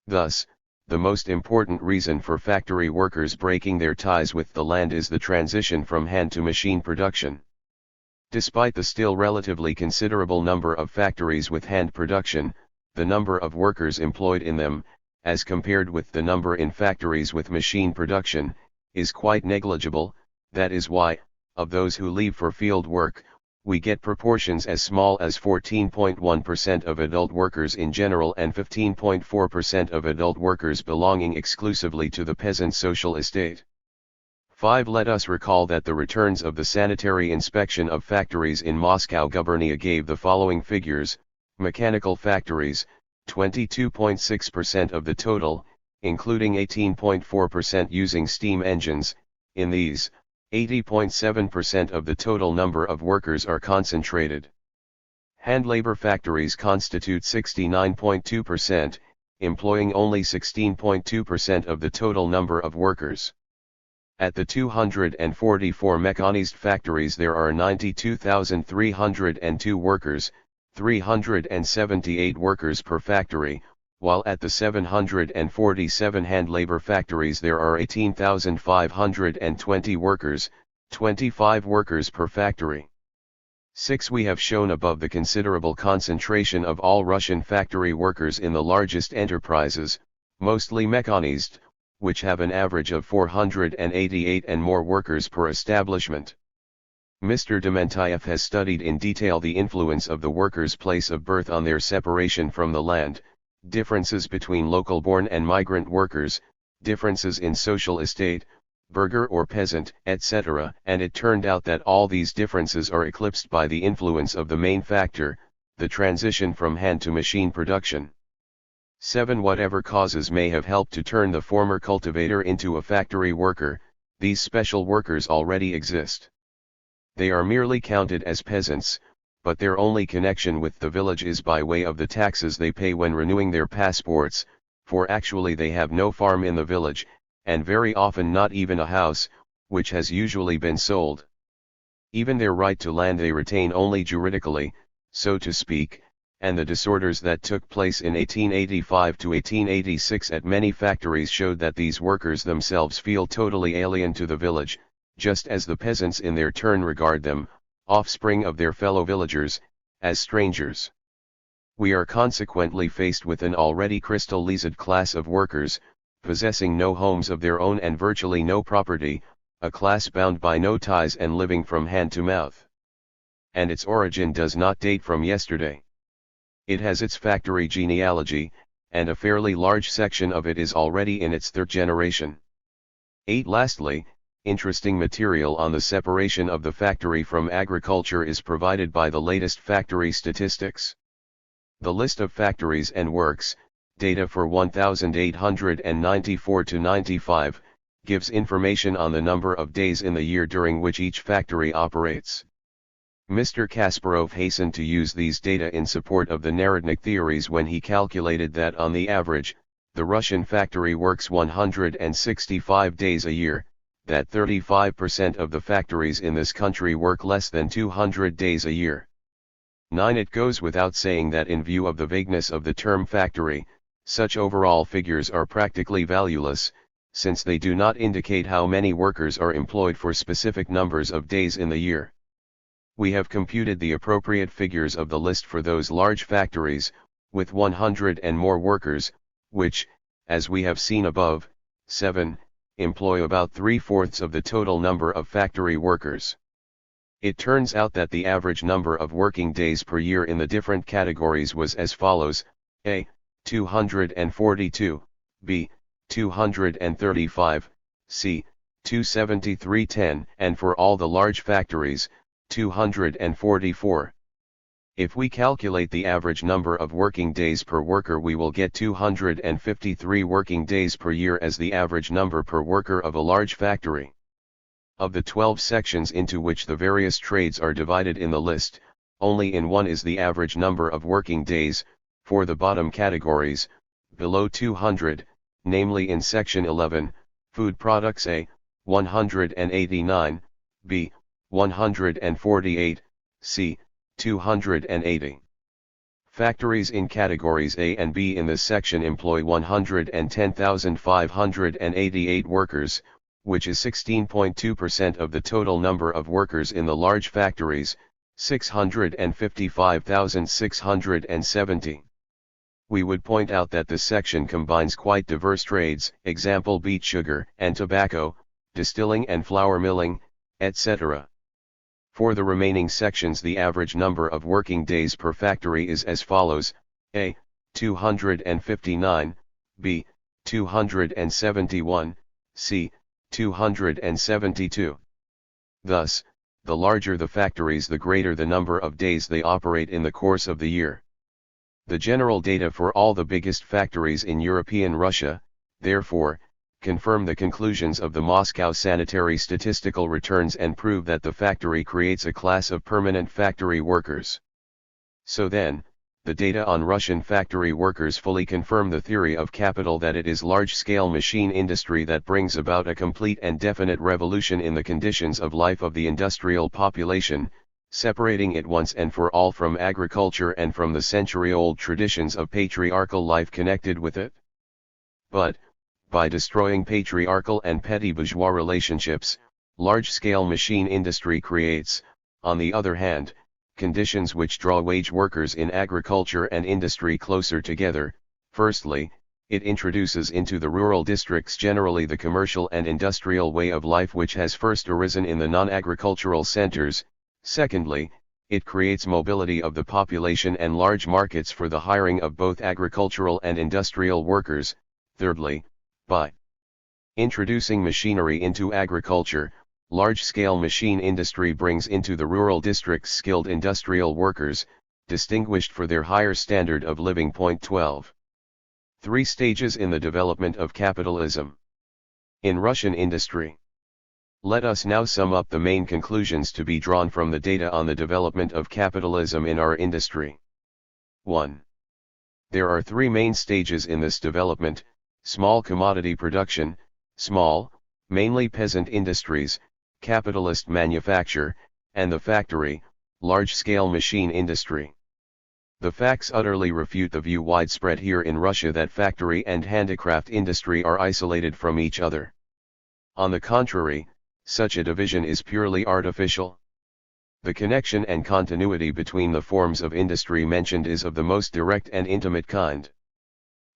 Thus, the most important reason for factory workers breaking their ties with the land is the transition from hand to machine production. Despite the still relatively considerable number of factories with hand production, the number of workers employed in them, as compared with the number in factories with machine production, is quite negligible. That is why, of those who leave for field work, we get proportions as small as 14.1% of adult workers in general and 15.4% of adult workers belonging exclusively to the peasant social estate. 5. Let us recall that the returns of the sanitary inspection of factories in Moscow Gubernia gave the following figures: mechanical factories, 22.6% of the total, including 18.4% using steam engines. In these, 80.7% of the total number of workers are concentrated. Hand labor factories constitute 69.2%, employing only 16.2% of the total number of workers. At the 244 mechanized factories there are 92,302 workers, 378 workers per factory, while at the 747 hand labor factories there are 18,520 workers, 25 workers per factory. 6. We have shown above the considerable concentration of all Russian factory workers in the largest enterprises, mostly mechanized, which have an average of 488 and more workers per establishment. Mr. Dementiev has studied in detail the influence of the workers' place of birth on their separation from the land, differences between local-born and migrant workers, differences in social estate, burgher or peasant, etc., and it turned out that all these differences are eclipsed by the influence of the main factor, the transition from hand to machine production. 7. Whatever causes may have helped to turn the former cultivator into a factory worker, these special workers already exist. They are merely counted as peasants, but their only connection with the village is by way of the taxes they pay when renewing their passports, for actually they have no farm in the village, and very often not even a house, which has usually been sold. Even their right to land they retain only juridically, so to speak, and the disorders that took place in 1885 to 1886 at many factories showed that these workers themselves feel totally alien to the village, just as the peasants in their turn regard them, offspring of their fellow villagers, as strangers. We are consequently faced with an already crystallized class of workers, possessing no homes of their own and virtually no property, a class bound by no ties and living from hand to mouth. And its origin does not date from yesterday. It has its factory genealogy, and a fairly large section of it is already in its 3rd generation. 8. Lastly, interesting material on the separation of the factory from agriculture is provided by the latest factory statistics. The list of factories and works, data for 1894 to 95, gives information on the number of days in the year during which each factory operates. Mr. Kasparov hastened to use these data in support of the Narodnik theories when he calculated that on the average, the Russian factory works 165 days a year, that 35% of the factories in this country work less than 200 days a year. 9. It goes without saying that in view of the vagueness of the term factory, such overall figures are practically valueless, since they do not indicate how many workers are employed for specific numbers of days in the year. We have computed the appropriate figures of the list for those large factories, with 100 and more workers, which, as we have seen above, 7, employ about 3/4 of the total number of factory workers. It turns out that the average number of working days per year in the different categories was as follows: A. 242, B. 235, C. 273.10, and for all the large factories, 244. If we calculate the average number of working days per worker, we will get 253 working days per year as the average number per worker of a large factory. Of the 12 sections into which the various trades are divided in the list, only in one is the average number of working days, for the bottom categories, below 200, namely in section 11, food products: A. 189, B. 148, C. 280. Factories in categories A and B in this section employ 110,588 workers, which is 16.2% of the total number of workers in the large factories, 655,670. We would point out that this section combines quite diverse trades, example beet sugar and tobacco, distilling and flour milling, etc. For the remaining sections, the average number of working days per factory is as follows: A. 259, B. 271, C. 272. Thus, the larger the factories, the greater the number of days they operate in the course of the year. The general data for all the biggest factories in European Russia, therefore, confirm the conclusions of the Moscow Sanitary Statistical Returns and prove that the factory creates a class of permanent factory workers. So then, the data on Russian factory workers fully confirm the theory of capital that it is large-scale machine industry that brings about a complete and definite revolution in the conditions of life of the industrial population, separating it once and for all from agriculture and from the century-old traditions of patriarchal life connected with it. But, by destroying patriarchal and petty bourgeois relationships, large-scale machine industry creates, on the other hand, conditions which draw wage workers in agriculture and industry closer together. Firstly, it introduces into the rural districts generally the commercial and industrial way of life which has first arisen in the non-agricultural centers. Secondly, it creates mobility of the population and large markets for the hiring of both agricultural and industrial workers. Thirdly, by introducing machinery into agriculture, large-scale machine industry brings into the rural districts skilled industrial workers, distinguished for their higher standard of living. 12. 3 stages in the development of capitalism. In Russian industry. Let us now sum up the main conclusions to be drawn from the data on the development of capitalism in our industry. 1. There are 3 main stages in this development: small commodity production, small, mainly peasant industries, capitalist manufacture, and the factory, large-scale machine industry. The facts utterly refute the view widespread here in Russia that factory and handicraft industry are isolated from each other. On the contrary, such a division is purely artificial. The connection and continuity between the forms of industry mentioned is of the most direct and intimate kind.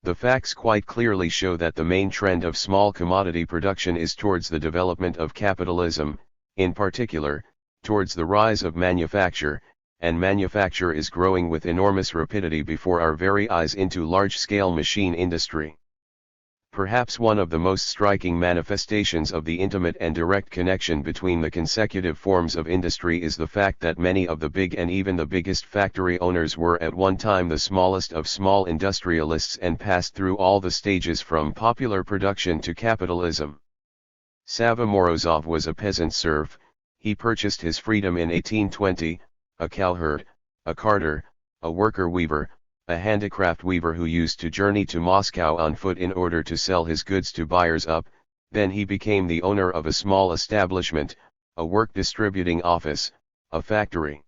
The facts quite clearly show that the main trend of small commodity production is towards the development of capitalism, in particular, towards the rise of manufacture, and manufacture is growing with enormous rapidity before our very eyes into large-scale machine industry. Perhaps one of the most striking manifestations of the intimate and direct connection between the consecutive forms of industry is the fact that many of the big and even the biggest factory owners were at one time the smallest of small industrialists and passed through all the stages from popular production to capitalism. Sava Morozov was a peasant serf. He purchased his freedom in 1820, a cowherd, a carter, a worker weaver, a handicraft weaver who used to journey to Moscow on foot in order to sell his goods to buyers up. Then he became the owner of a small establishment, a work distributing office, a factory.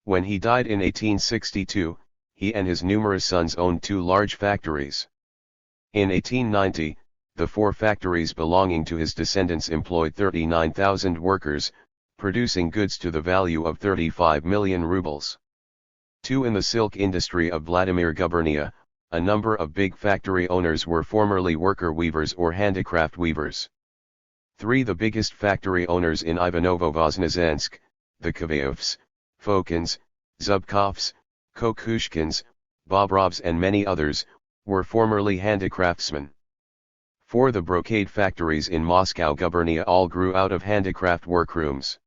When he died in 1862, he and his numerous sons owned 2 large factories. In 1890, the 4 factories belonging to his descendants employed 39,000 workers, producing goods to the value of 35 million rubles. 2 In the silk industry of Vladimir Gubernia, a number of big factory owners were formerly worker weavers or handicraft weavers. 3 The biggest factory owners in Ivanovo-Voznesensk, the Kavayevs, Fokins, Zubkovs, Kokushkins, Bobrovs and many others, were formerly handicraftsmen. 4 The brocade factories in Moscow Gubernia all grew out of handicraft workrooms.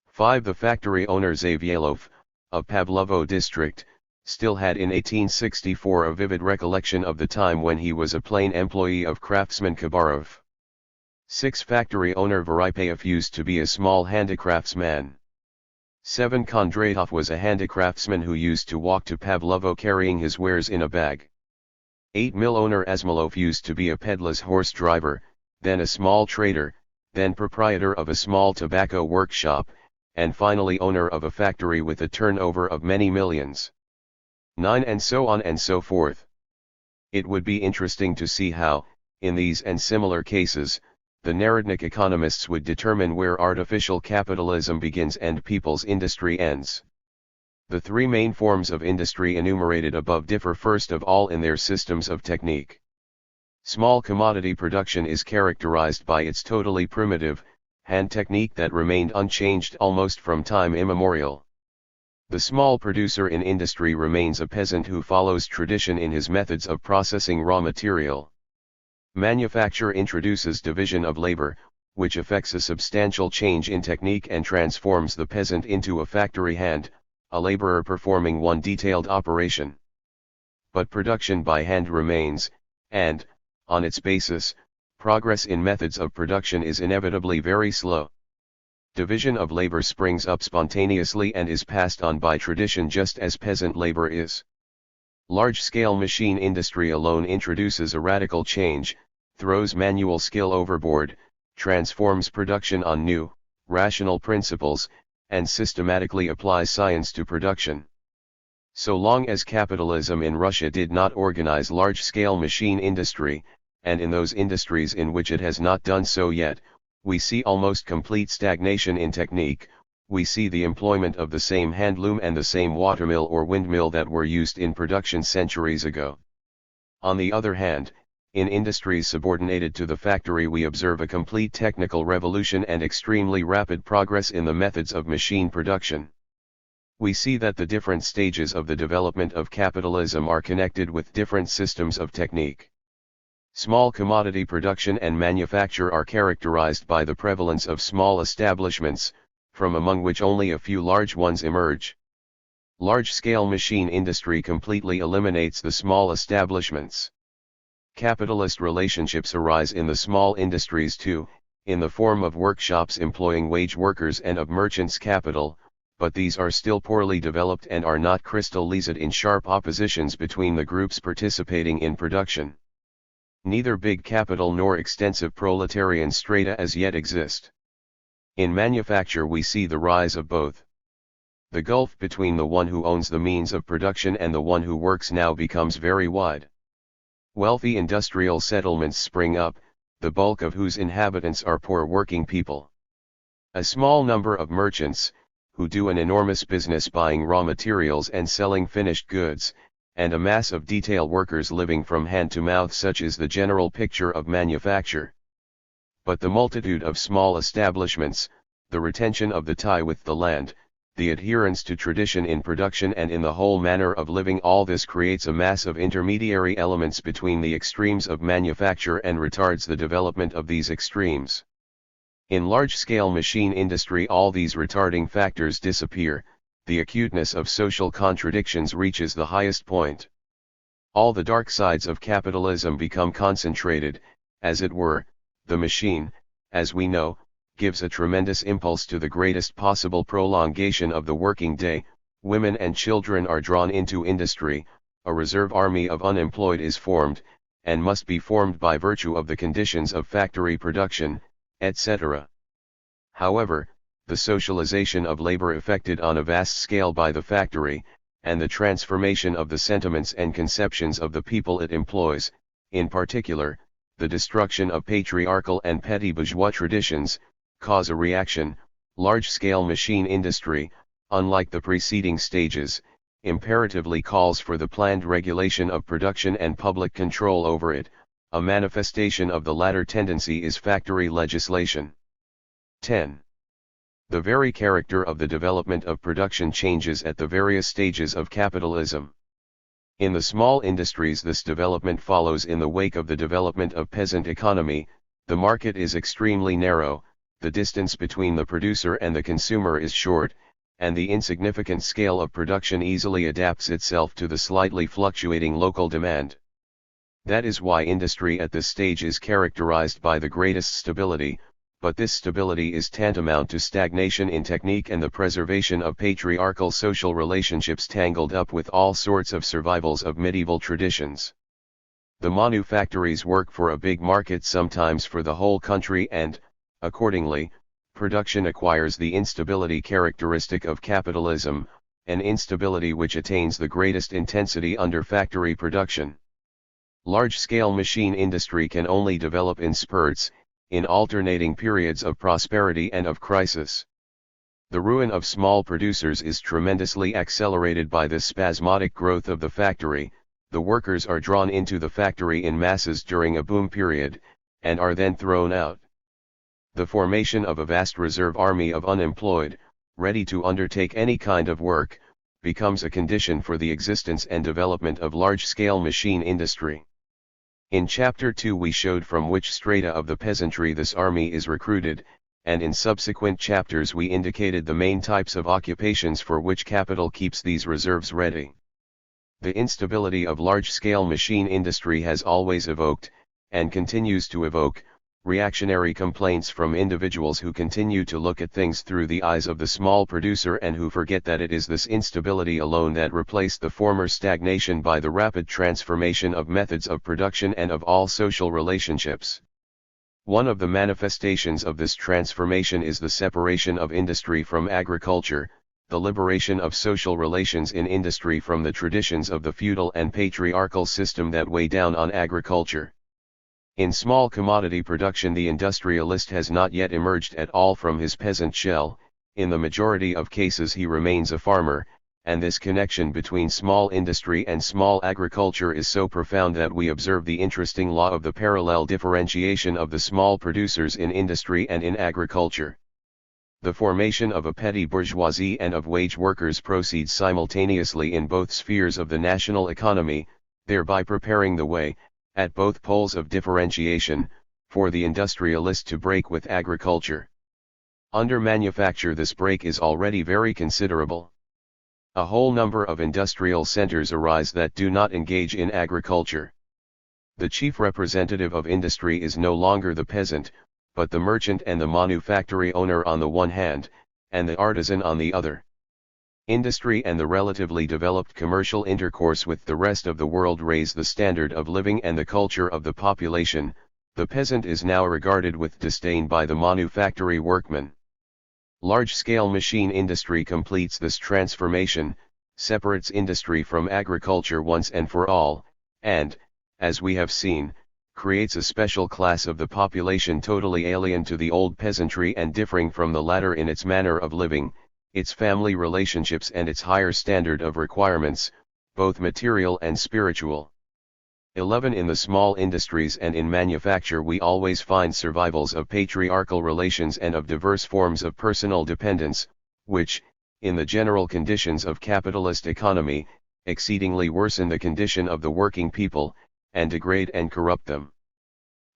5 The factory owner Zavyelov, of Pavlovo district, still had in 1864 a vivid recollection of the time when he was a plain employee of craftsman Kabarov. 6 Factory owner Vorypayev used to be a small handicraftsman. 7 Kondratov was a handicraftsman who used to walk to Pavlovo carrying his wares in a bag. 8 Mill owner Asmolov used to be a peddler's horse driver, then a small trader, then proprietor of a small tobacco workshop, and finally owner of a factory with a turnover of many millions. 9 And so on and so forth. It would be interesting to see how, in these and similar cases, the Narodnik economists would determine where artificial capitalism begins and people's industry ends. The 3 main forms of industry enumerated above differ first of all in their systems of technique. Small commodity production is characterized by its totally primitive, hand technique that remained unchanged almost from time immemorial. The small producer in industry remains a peasant who follows tradition in his methods of processing raw material. Manufacture introduces division of labor, which effects a substantial change in technique and transforms the peasant into a factory hand, a laborer performing one detailed operation. But production by hand remains, and, on its basis, progress in methods of production is inevitably very slow. Division of labor springs up spontaneously and is passed on by tradition just as peasant labor is. Large-scale machine industry alone introduces a radical change, throws manual skill overboard, transforms production on new, rational principles, and systematically applies science to production. So long as capitalism in Russia did not organize large-scale machine industry, and in those industries in which it has not done so yet, we see almost complete stagnation in technique. We see the employment of the same handloom and the same watermill or windmill that were used in production centuries ago. On the other hand, in industries subordinated to the factory we observe a complete technical revolution and extremely rapid progress in the methods of machine production. We see that the different stages of the development of capitalism are connected with different systems of technique. Small commodity production and manufacture are characterized by the prevalence of small establishments, from among which only a few large ones emerge. Large-scale machine industry completely eliminates the small establishments. Capitalist relationships arise in the small industries too, in the form of workshops employing wage workers and of merchants' capital, but these are still poorly developed and are not crystallized in sharp oppositions between the groups participating in production. Neither big capital nor extensive proletarian strata as yet exist. In manufacture we see the rise of both. The gulf between the one who owns the means of production and the one who works now becomes very wide. Wealthy industrial settlements spring up, the bulk of whose inhabitants are poor working people. A small number of merchants, who do an enormous business buying raw materials and selling finished goods, and a mass of detail workers living from hand to mouth, such is the general picture of manufacture. But the multitude of small establishments, the retention of the tie with the land, the adherence to tradition in production and in the whole manner of living. All this creates a mass of intermediary elements between the extremes of manufacture and retards the development of these extremes. In large-scale machine industry all these retarding factors disappear, the acuteness of social contradictions reaches the highest point. All the dark sides of capitalism become concentrated, as it were. The machine, as we know, gives a tremendous impulse to the greatest possible prolongation of the working day. Women and children are drawn into industry, a reserve army of unemployed is formed, and must be formed by virtue of the conditions of factory production, etc. However, the socialization of labor effected on a vast scale by the factory, and the transformation of the sentiments and conceptions of the people it employs, in particular, the destruction of patriarchal and petty bourgeois traditions, cause a reaction. Large-scale machine industry, unlike the preceding stages, imperatively calls for the planned regulation of production and public control over it. A manifestation of the latter tendency is factory legislation. 10. The very character of the development of production changes at the various stages of capitalism. In the small industries this development follows in the wake of the development of peasant economy. The market is extremely narrow, the distance between the producer and the consumer is short, and the insignificant scale of production easily adapts itself to the slightly fluctuating local demand. That is why industry at this stage is characterized by the greatest stability, but this stability is tantamount to stagnation in technique and the preservation of patriarchal social relationships tangled up with all sorts of survivals of medieval traditions. The manufactories work for a big market, sometimes for the whole country, and, accordingly, production acquires the instability characteristic of capitalism, an instability which attains the greatest intensity under factory production. Large-scale machine industry can only develop in spurts, in alternating periods of prosperity and of crisis. The ruin of small producers is tremendously accelerated by this spasmodic growth of the factory. The workers are drawn into the factory in masses during a boom period, and are then thrown out. The formation of a vast reserve army of unemployed, ready to undertake any kind of work, becomes a condition for the existence and development of large-scale machine industry. In Chapter 2 we showed from which strata of the peasantry this army is recruited, and in subsequent chapters we indicated the main types of occupations for which capital keeps these reserves ready. The instability of large-scale machine industry has always evoked, and continues to evoke, reactionary complaints from individuals who continue to look at things through the eyes of the small producer and who forget that it is this instability alone that replaced the former stagnation by the rapid transformation of methods of production and of all social relationships. One of the manifestations of this transformation is the separation of industry from agriculture, the liberation of social relations in industry from the traditions of the feudal and patriarchal system that weigh down on agriculture. In small commodity production the industrialist has not yet emerged at all from his peasant shell. In the majority of cases he remains a farmer, and this connection between small industry and small agriculture is so profound that we observe the interesting law of the parallel differentiation of the small producers in industry and in agriculture. The formation of a petty bourgeoisie and of wage workers proceeds simultaneously in both spheres of the national economy, thereby preparing the way, at both poles of differentiation, for the industrialist to break with agriculture. Under manufacture this break is already very considerable. A whole number of industrial centers arise that do not engage in agriculture. The chief representative of industry is no longer the peasant, but the merchant and the manufactory owner on the one hand, and the artisan on the other. Industry and the relatively developed commercial intercourse with the rest of the world raise the standard of living and the culture of the population. The peasant is now regarded with disdain by the manufactory workman. Large-scale machine industry completes this transformation, separates industry from agriculture once and for all, and, as we have seen, creates a special class of the population totally alien to the old peasantry and differing from the latter in its manner of living, its family relationships and its higher standard of requirements, both material and spiritual. 11. In the small industries and in manufacture we always find survivals of patriarchal relations and of diverse forms of personal dependence, which, in the general conditions of capitalist economy, exceedingly worsen the condition of the working people, and degrade and corrupt them.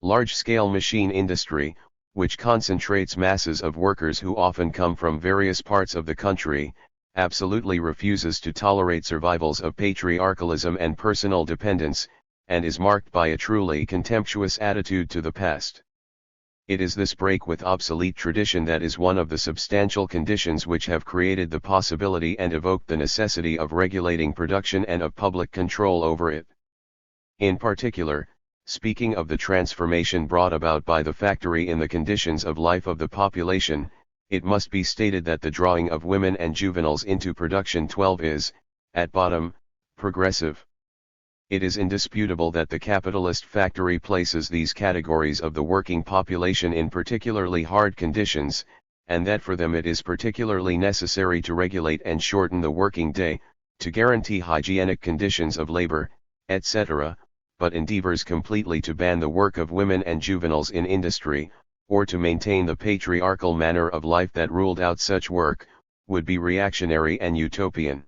Large-scale machine industry, which concentrates masses of workers who often come from various parts of the country, absolutely refuses to tolerate survivals of patriarchalism and personal dependence, and is marked by a truly contemptuous attitude to the past. It is this break with obsolete tradition that is one of the substantial conditions which have created the possibility and evoked the necessity of regulating production and of public control over it. In particular, speaking of the transformation brought about by the factory in the conditions of life of the population, it must be stated that the drawing of women and juveniles into production 12 is, at bottom, progressive. It is indisputable that the capitalist factory places these categories of the working population in particularly hard conditions, and that for them it is particularly necessary to regulate and shorten the working day, to guarantee hygienic conditions of labor, etc., but endeavors completely to ban the work of women and juveniles in industry, or to maintain the patriarchal manner of life that ruled out such work, would be reactionary and utopian.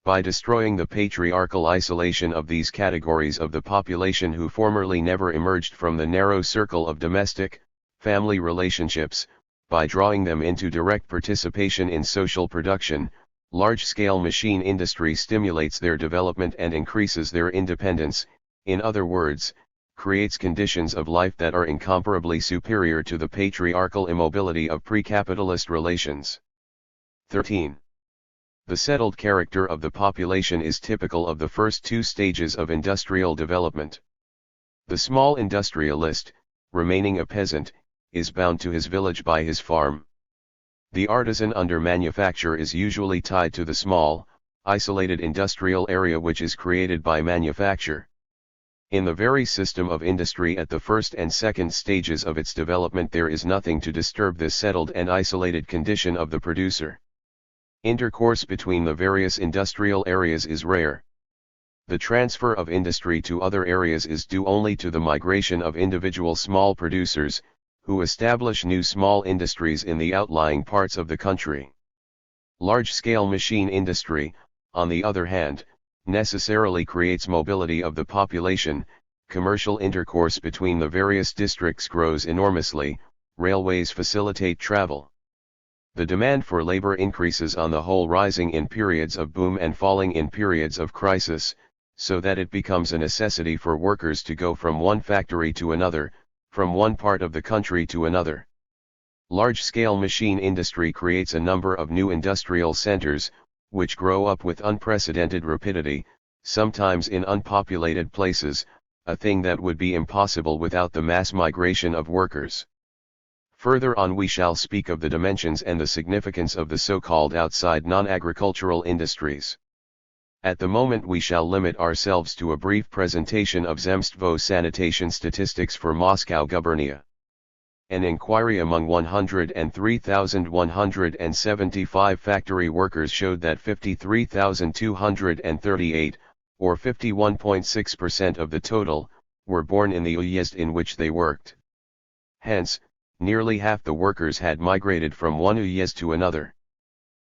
By destroying the patriarchal isolation of these categories of the population who formerly never emerged from the narrow circle of domestic, family relationships, by drawing them into direct participation in social production, large-scale machine industry stimulates their development and increases their independence, in other words, creates conditions of life that are incomparably superior to the patriarchal immobility of pre-capitalist relations. 13. The settled character of the population is typical of the first two stages of industrial development. The small industrialist, remaining a peasant, is bound to his village by his farm. The artisan under manufacture is usually tied to the small, isolated industrial area which is created by manufacture. In the very system of industry at the first and second stages of its development there is nothing to disturb this settled and isolated condition of the producer. Intercourse between the various industrial areas is rare. The transfer of industry to other areas is due only to the migration of individual small producers, who establish new small industries in the outlying parts of the country. Large-scale machine industry, on the other hand, necessarily creates mobility of the population, commercial intercourse between the various districts grows enormously, railways facilitate travel. The demand for labor increases on the whole, rising in periods of boom and falling in periods of crisis, so that it becomes a necessity for workers to go from one factory to another, from one part of the country to another. Large-scale machine industry creates a number of new industrial centers, which grow up with unprecedented rapidity, sometimes in unpopulated places, a thing that would be impossible without the mass migration of workers. Further on we shall speak of the dimensions and the significance of the so-called outside non-agricultural industries. At the moment we shall limit ourselves to a brief presentation of Zemstvo sanitation statistics for Moscow gubernia. An inquiry among 103,175 factory workers showed that 53,238, or 51.6% of the total, were born in the uyezd in which they worked. Hence, nearly half the workers had migrated from one uyezd to another.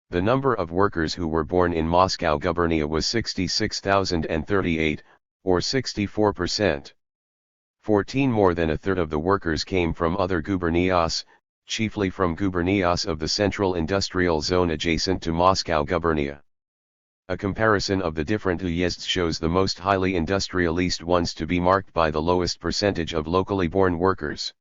The number of workers who were born in Moscow gubernia was 66,038, or 64%. 14 more than a third of the workers came from other gubernias, chiefly from gubernias of the central industrial zone adjacent to Moscow gubernia. A comparison of the different uyezds shows the most highly industrialist ones to be marked by the lowest percentage of locally born workers.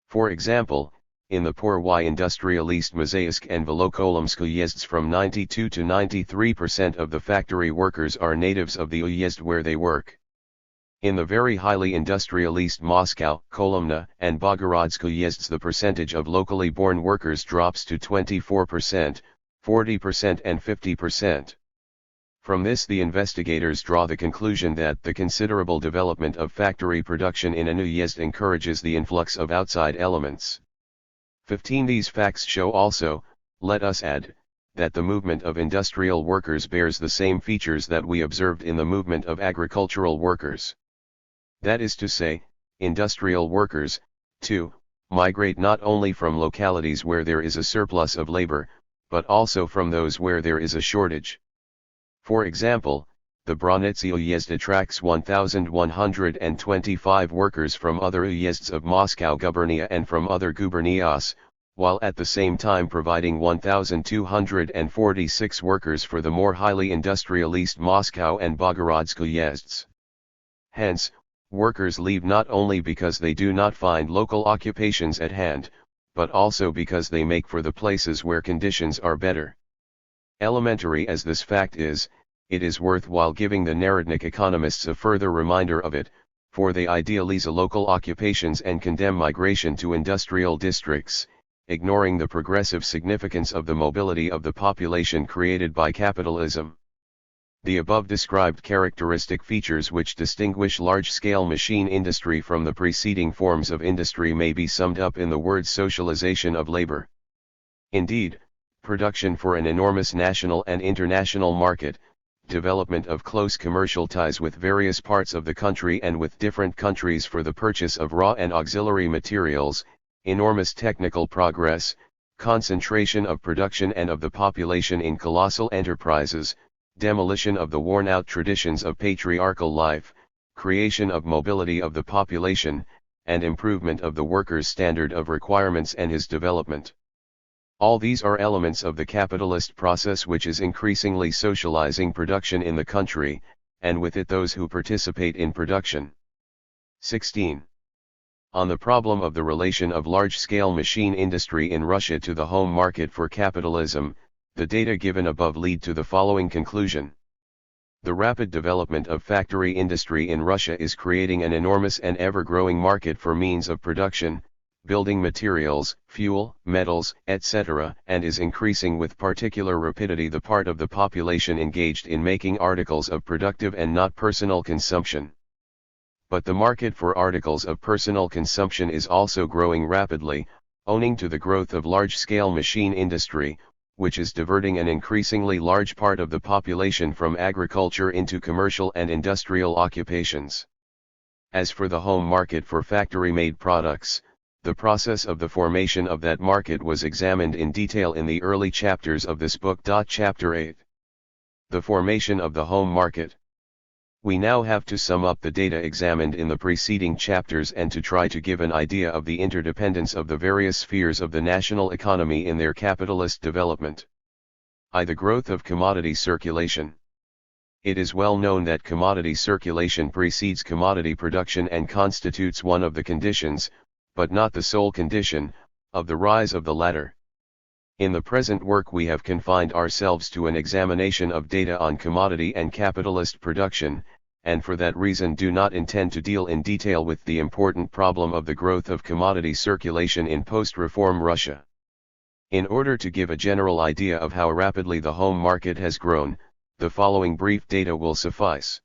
For example, in the poor industrialist Mozaisk and Volokolamsk uyezds from 92 to 93% of the factory workers are natives of the uyezd where they work. In the very highly industrialist Moscow, Kolomna, and Bogorodsk uyezds the percentage of locally born workers drops to 24%, 40% and 50%. From this the investigators draw the conclusion that the considerable development of factory production in an uyezd encourages the influx of outside elements. 15. These facts show also, let us add, that the movement of industrial workers bears the same features that we observed in the movement of agricultural workers. That is to say, industrial workers, too, migrate not only from localities where there is a surplus of labor, but also from those where there is a shortage. For example, the Bronitsiy uyezd attracts 1,125 workers from other uyezds of Moscow gubernia and from other gubernias, while at the same time providing 1,246 workers for the more highly industrialized Moscow and Bogorodsk uyezds. Hence, workers leave not only because they do not find local occupations at hand, but also because they make for the places where conditions are better. Elementary as this fact is, it is worthwhile giving the Narodnik economists a further reminder of it, for they idealize local occupations and condemn migration to industrial districts, ignoring the progressive significance of the mobility of the population created by capitalism. The above described characteristic features which distinguish large-scale machine industry from the preceding forms of industry may be summed up in the word socialization of labor. Indeed, production for an enormous national and international market, development of close commercial ties with various parts of the country and with different countries for the purchase of raw and auxiliary materials, enormous technical progress, concentration of production and of the population in colossal enterprises, demolition of the worn-out traditions of patriarchal life, creation of mobility of the population, and improvement of the worker's standard of requirements and his development. All these are elements of the capitalist process which is increasingly socializing production in the country, and with it those who participate in production. 16. On the problem of the relation of large-scale machine industry in Russia to the home market for capitalism, the data given above lead to the following conclusion. The rapid development of factory industry in Russia is creating an enormous and ever-growing market for means of production, building materials, fuel, metals, etc., and is increasing with particular rapidity the part of the population engaged in making articles of productive and not personal consumption. But the market for articles of personal consumption is also growing rapidly, owing to the growth of large-scale machine industry, which is diverting an increasingly large part of the population from agriculture into commercial and industrial occupations. As for the home market for factory-made products, the process of the formation of that market was examined in detail in the early chapters of this book. Chapter 8. The formation of the home market. We now have to sum up the data examined in the preceding chapters and to try to give an idea of the interdependence of the various spheres of the national economy in their capitalist development. I. The growth of commodity circulation. It is well known that commodity circulation precedes commodity production and constitutes one of the conditions, but not the sole condition, of the rise of the latter. In the present work we have confined ourselves to an examination of data on commodity and capitalist production, and for that reason do not intend to deal in detail with the important problem of the growth of commodity circulation in post-reform Russia. In order to give a general idea of how rapidly the home market has grown, the following brief data will suffice.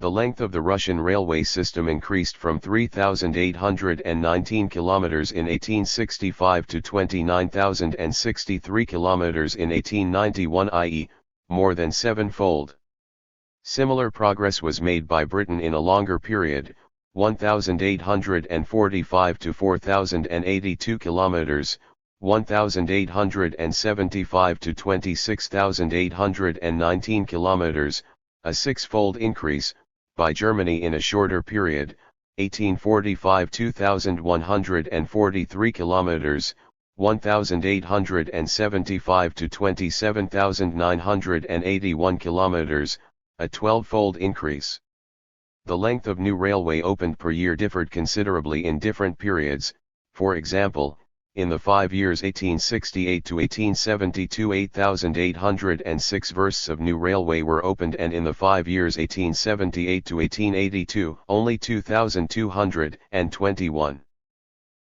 The length of the Russian railway system increased from 3,819 kilometers in 1865 to 29,063 kilometers in 1891, i.e., more than sevenfold. Similar progress was made by Britain in a longer period, 1,845 to 4,082 kilometers, 1,875 to 26,819 kilometers, a six-fold increase, by Germany in a shorter period, 1845 2,143 kilometers, 1,875 to 27,981 kilometers, a 12-fold increase. The length of new railway opened per year differed considerably in different periods. For example, in the 5 years 1868 to 1872 8,806 versts of new railway were opened, and in the 5 years 1878 to 1882 only 2,221.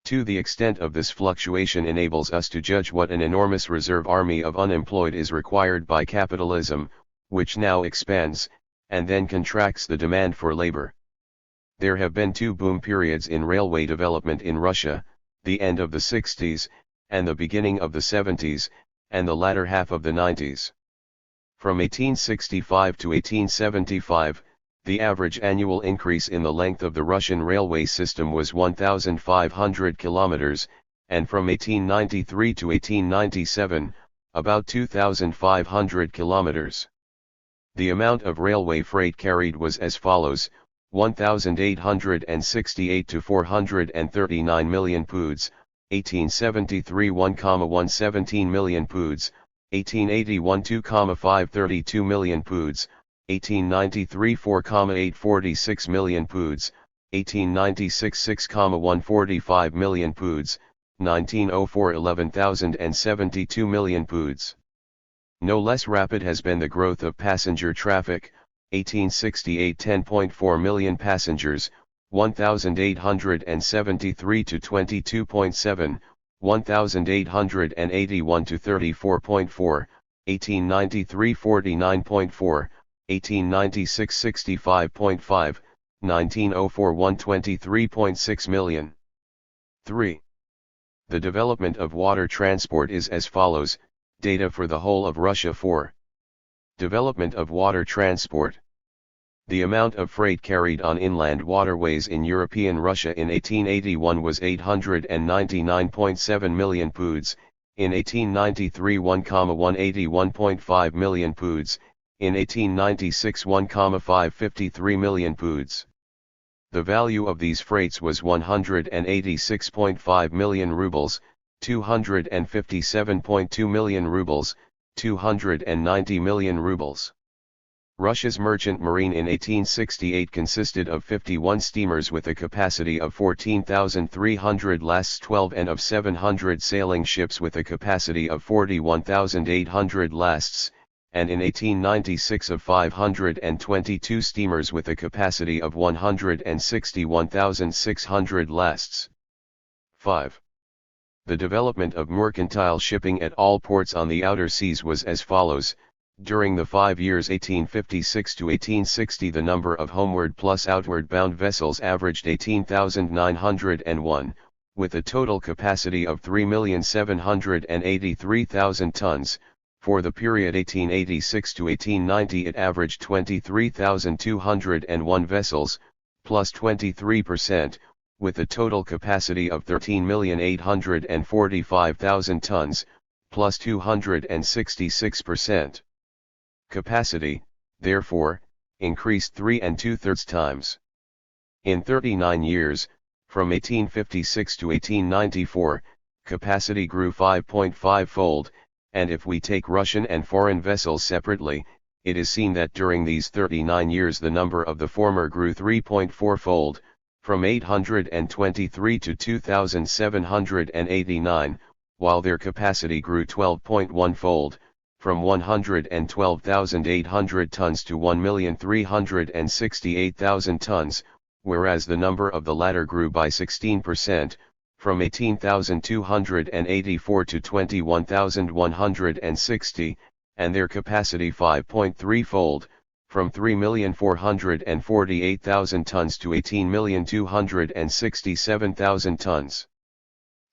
To the extent of this fluctuation enables us to judge what an enormous reserve army of unemployed is required by capitalism, which now expands, and then contracts the demand for labor. There have been two boom periods in railway development in Russia, the end of the 60s, and the beginning of the 70s, and the latter half of the 90s. From 1865 to 1875, the average annual increase in the length of the Russian railway system was 1,500 kilometers, and from 1893 to 1897, about 2,500 kilometers. The amount of railway freight carried was as follows: 1,868 to 439 million poods, 1873 1,117 million poods, 1881 2,532 million poods, 1893 4,846 million poods, 1896 6,145 million poods, 1904 11,072 million poods. No less rapid has been the growth of passenger traffic: 1868 10.4 million passengers, 1873 to 22.7, 1881 to 34.4, 1893 49.4, 1896 65.5, 1904 123.6 million. 3. The development of water transport is as follows: data for the whole of Russia. 4. Development of water transport. The amount of freight carried on inland waterways in European Russia in 1881 was 899.7 million poods, in 1893 1,181.5 million poods, in 1896 1,553 million poods. The value of these freights was 186.5 million rubles, 257.2 million rubles, 290 million rubles. Russia's merchant marine in 1868 consisted of 51 steamers with a capacity of 14,300 lasts 12 and of 700 sailing ships with a capacity of 41,800 lasts, and in 1896 of 522 steamers with a capacity of 161,600 lasts. 5. The development of mercantile shipping at all ports on the outer seas was as follows: during the 5 years 1856 to 1860 the number of homeward plus outward bound vessels averaged 18,901, with a total capacity of 3,783,000 tons. For the period 1886 to 1890 it averaged 23,201 vessels, plus 23%, with a total capacity of 13,845,000 tons, plus 266%. Capacity, therefore, increased 3 2/3 times. In 39 years, from 1856 to 1894, capacity grew 5.5-fold, and if we take Russian and foreign vessels separately, it is seen that during these 39 years the number of the former grew 3.4-fold, from 823 to 2,789, while their capacity grew 12.1-fold, from 112,800 tons to 1,368,000 tons, whereas the number of the latter grew by 16%, from 18,284 to 21,160, and their capacity 5.3-fold, from 3,448,000 tons to 18,267,000 tons.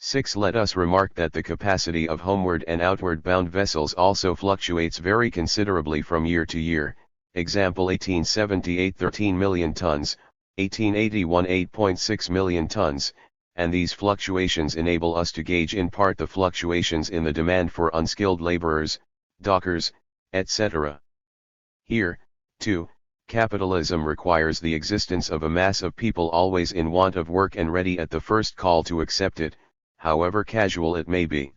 6. Let us remark that the capacity of homeward and outward bound vessels also fluctuates very considerably from year to year. Example: 1878 13 million tons, 1881 8.6 million tons, and these fluctuations enable us to gauge in part the fluctuations in the demand for unskilled laborers, dockers, etc. Here, too, capitalism requires the existence of a mass of people always in want of work and ready at the first call to accept it, however casual it may be.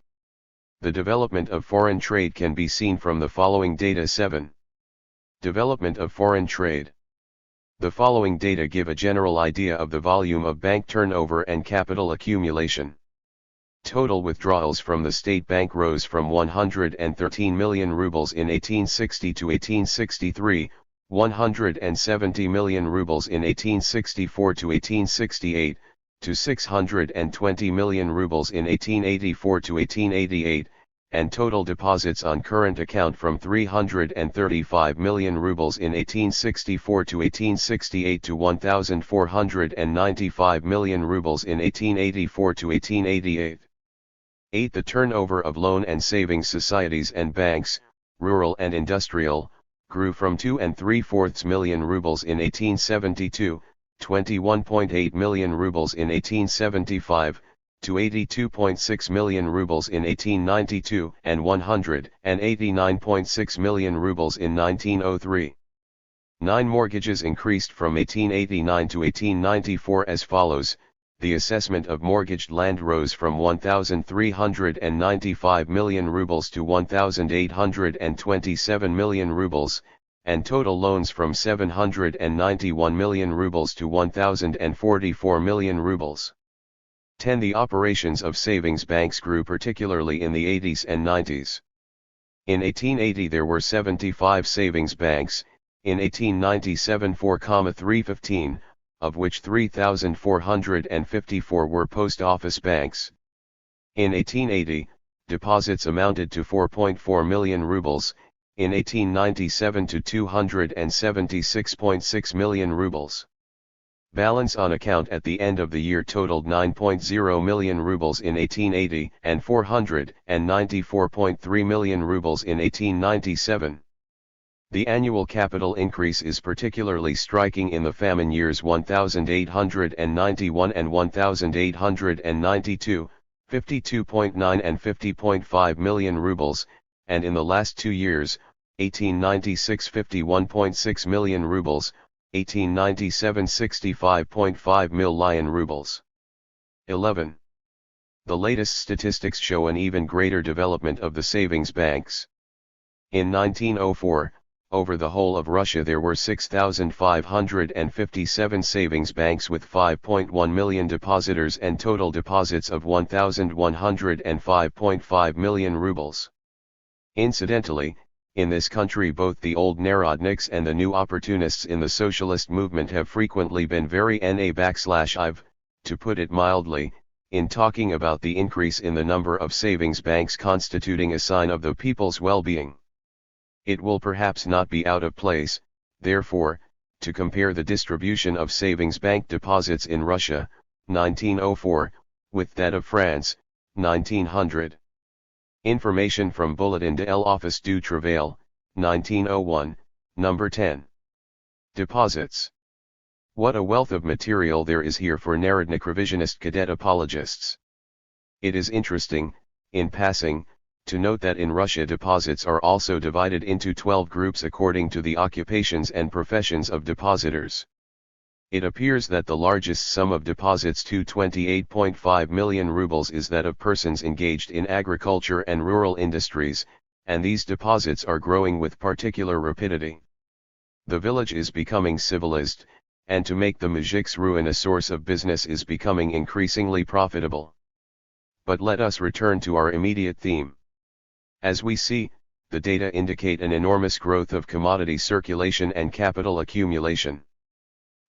The development of foreign trade can be seen from the following data. 7. Development of foreign trade. The following data give a general idea of the volume of bank turnover and capital accumulation. Total withdrawals from the state bank rose from 113 million rubles in 1860 to 1863, 170 million rubles in 1864 to 1868, to 620 million rubles in 1884 to 1888, and total deposits on current account from 335 million rubles in 1864 to 1868 to 1,495 million rubles in 1884 to 1888. 8. The turnover of loan and savings societies and banks, rural and industrial, grew from 2 3/4 million rubles in 1872, 21.8 million rubles in 1875, to 82.6 million rubles in 1892 and 189.6 million rubles in 1903. 9 mortgages increased from 1889 to 1894 as follows. The assessment of mortgaged land rose from 1,395 million rubles to 1,827 million rubles, and total loans from 791 million rubles to 1,044 million rubles. 10. The operations of savings banks grew particularly in the 80s and 90s. In 1880 there were 75 savings banks, in 1897 4,315, of which 3,454 were post office banks. In 1880, deposits amounted to 4.4 million rubles, in 1897 to 276.6 million rubles. Balance on account at the end of the year totaled 9.0 million rubles in 1880 and 494.3 million rubles in 1897. The annual capital increase is particularly striking in the famine years 1891 and 1892, 52.9 and 50.5 million rubles, and in the last 2 years, 1896 51.6 million rubles, 1897 65.5 million rubles. 11. The latest statistics show an even greater development of the savings banks. In 1904, over the whole of Russia there were 6,557 savings banks with 5.1 million depositors and total deposits of 1,105.5 million rubles. Incidentally, in this country both the old Narodniks and the new opportunists in the socialist movement have frequently been very na/ive, to put it mildly, in talking about the increase in the number of savings banks constituting a sign of the people's well-being. It will perhaps not be out of place, therefore, to compare the distribution of savings bank deposits in Russia, 1904, with that of France, 1900. Information from Bulletin de l'Office du Travail, 1901, number 10. Deposits. What a wealth of material there is here for Narodnik revisionist cadet apologists. It is interesting, in passing, to note that in Russia deposits are also divided into 12 groups according to the occupations and professions of depositors. It appears that the largest sum of deposits to 28.5 million rubles is that of persons engaged in agriculture and rural industries, and these deposits are growing with particular rapidity. The village is becoming civilized, and to make the muzhik's ruin a source of business is becoming increasingly profitable. But let us return to our immediate theme. As we see, the data indicate an enormous growth of commodity circulation and capital accumulation.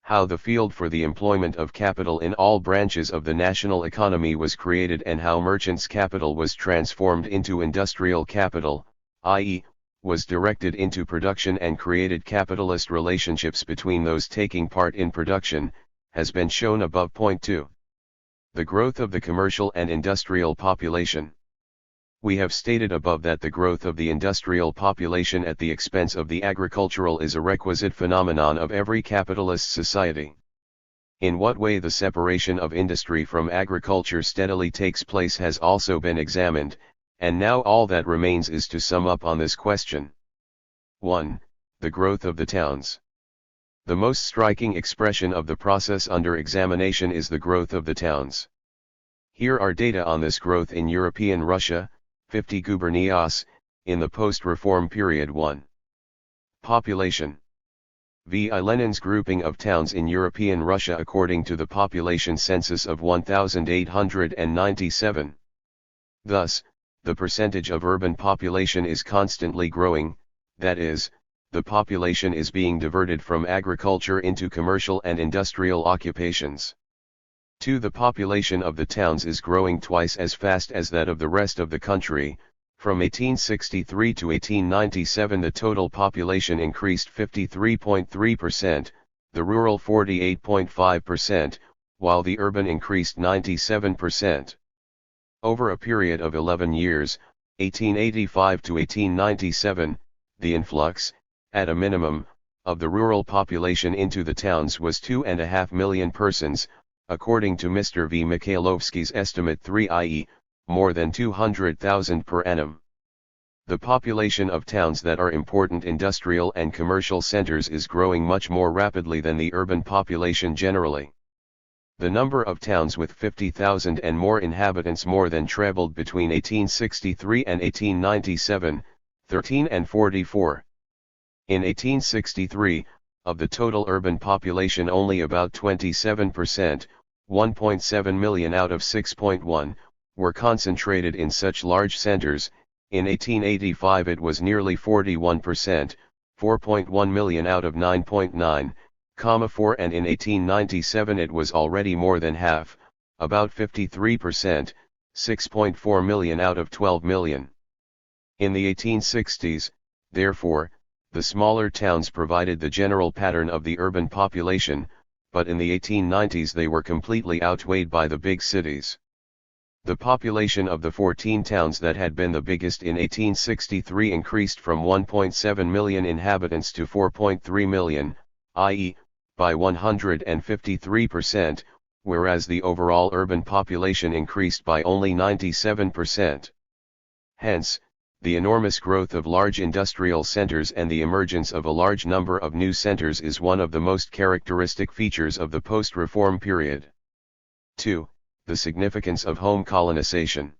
How the field for the employment of capital in all branches of the national economy was created and how merchants' capital was transformed into industrial capital, i.e., was directed into production and created capitalist relationships between those taking part in production, has been shown above. Point 2. The growth of the commercial and industrial population. We have stated above that the growth of the industrial population at the expense of the agricultural is a requisite phenomenon of every capitalist society. In what way the separation of industry from agriculture steadily takes place has also been examined, and now all that remains is to sum up on this question. 1. The growth of the towns. The most striking expression of the process under examination is the growth of the towns. Here are data on this growth in European Russia, 50 gubernias, in the post-reform period. 1. Population. V I Lenin's grouping of towns in European Russia according to the population census of 1897. Thus, the percentage of urban population is constantly growing, that is, the population is being diverted from agriculture into commercial and industrial occupations. 2. The population of the towns is growing twice as fast as that of the rest of the country. From 1863 to 1897 the total population increased 53.3%, the rural 48.5%, while the urban increased 97%. Over a period of 11 years, 1885 to 1897, the influx, at a minimum, of the rural population into the towns was 2.5 million persons, according to Mr. V. Mikhailovsky's estimate 3, i.e., more than 200,000 per annum. The population of towns that are important industrial and commercial centers is growing much more rapidly than the urban population generally. The number of towns with 50,000 and more inhabitants more than trebled between 1863 and 1897, 13 and 44. In 1863, of the total urban population only about 27%, 1.7 million out of 6.1, were concentrated in such large centers. In 1885 it was nearly 41%, 4.1 million out of 9.9, 4, and in 1897 it was already more than half, about 53%, 6.4 million out of 12 million. In the 1860s, therefore, the smaller towns provided the general pattern of the urban population, but in the 1890s they were completely outweighed by the big cities. The population of the 14 towns that had been the biggest in 1863 increased from 1.7 million inhabitants to 4.3 million, i.e., by 153%, whereas the overall urban population increased by only 97%. Hence, the enormous growth of large industrial centers and the emergence of a large number of new centers is one of the most characteristic features of the post-reform period. 2. The significance of home colonization.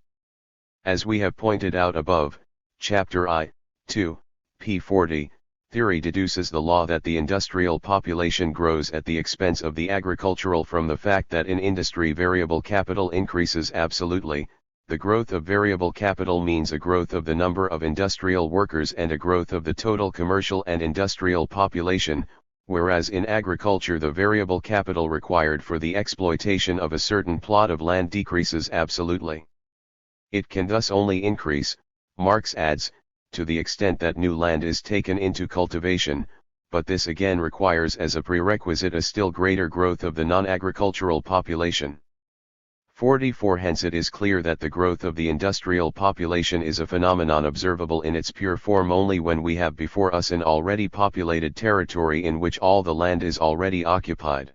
As we have pointed out above, Chapter I, 2, p. 40, theory deduces the law that the industrial population grows at the expense of the agricultural from the fact that in industry variable capital increases absolutely. The growth of variable capital means a growth of the number of industrial workers and a growth of the total commercial and industrial population, whereas in agriculture the variable capital required for the exploitation of a certain plot of land decreases absolutely. It can thus only increase, Marx adds, to the extent that new land is taken into cultivation, but this again requires as a prerequisite a still greater growth of the non-agricultural population. 44. Hence it is clear that the growth of the industrial population is a phenomenon observable in its pure form only when we have before us an already populated territory in which all the land is already occupied.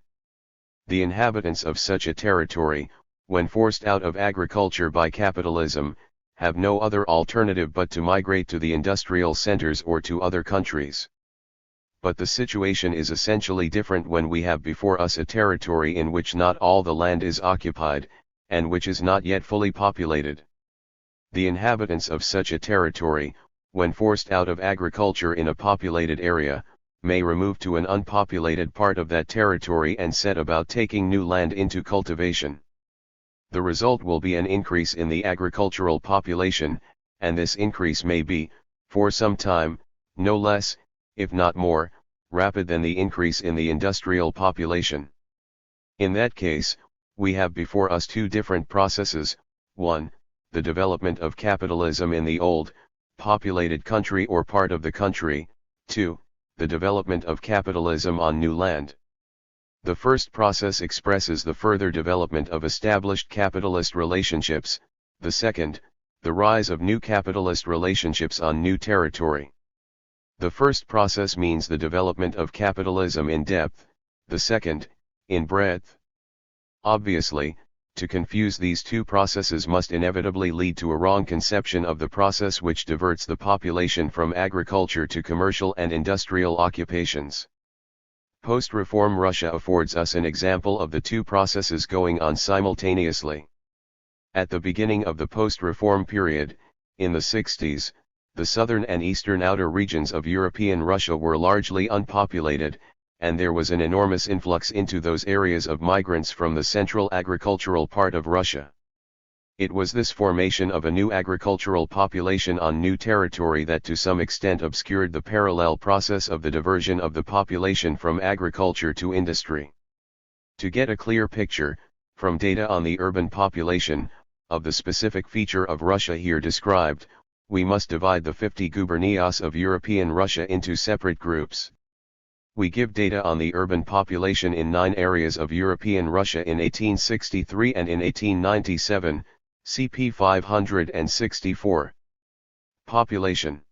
The inhabitants of such a territory, when forced out of agriculture by capitalism, have no other alternative but to migrate to the industrial centers or to other countries. But the situation is essentially different when we have before us a territory in which not all the land is occupied, and which is not yet fully populated. The inhabitants of such a territory, when forced out of agriculture in a populated area, may remove to an unpopulated part of that territory and set about taking new land into cultivation. The result will be an increase in the agricultural population, and this increase may be, for some time, no less, if not more, rapid than the increase in the industrial population. In that case, we have before us two different processes: 1, the development of capitalism in the old, populated country or part of the country; 2, the development of capitalism on new land. The first process expresses the further development of established capitalist relationships, the second, the rise of new capitalist relationships on new territory. The first process means the development of capitalism in depth, the second, in breadth. Obviously, to confuse these two processes must inevitably lead to a wrong conception of the process which diverts the population from agriculture to commercial and industrial occupations. Post-reform Russia affords us an example of the two processes going on simultaneously. At the beginning of the post-reform period, in the 60s, the southern and eastern outer regions of European Russia were largely unpopulated, and there was an enormous influx into those areas of migrants from the central agricultural part of Russia. It was this formation of a new agricultural population on new territory that to some extent obscured the parallel process of the diversion of the population from agriculture to industry. To get a clear picture, from data on the urban population, of the specific feature of Russia here described, we must divide the 50 gubernias of European Russia into separate groups. We give data on the urban population in 9 areas of European Russia in 1863 and in 1897, CP 564. Population.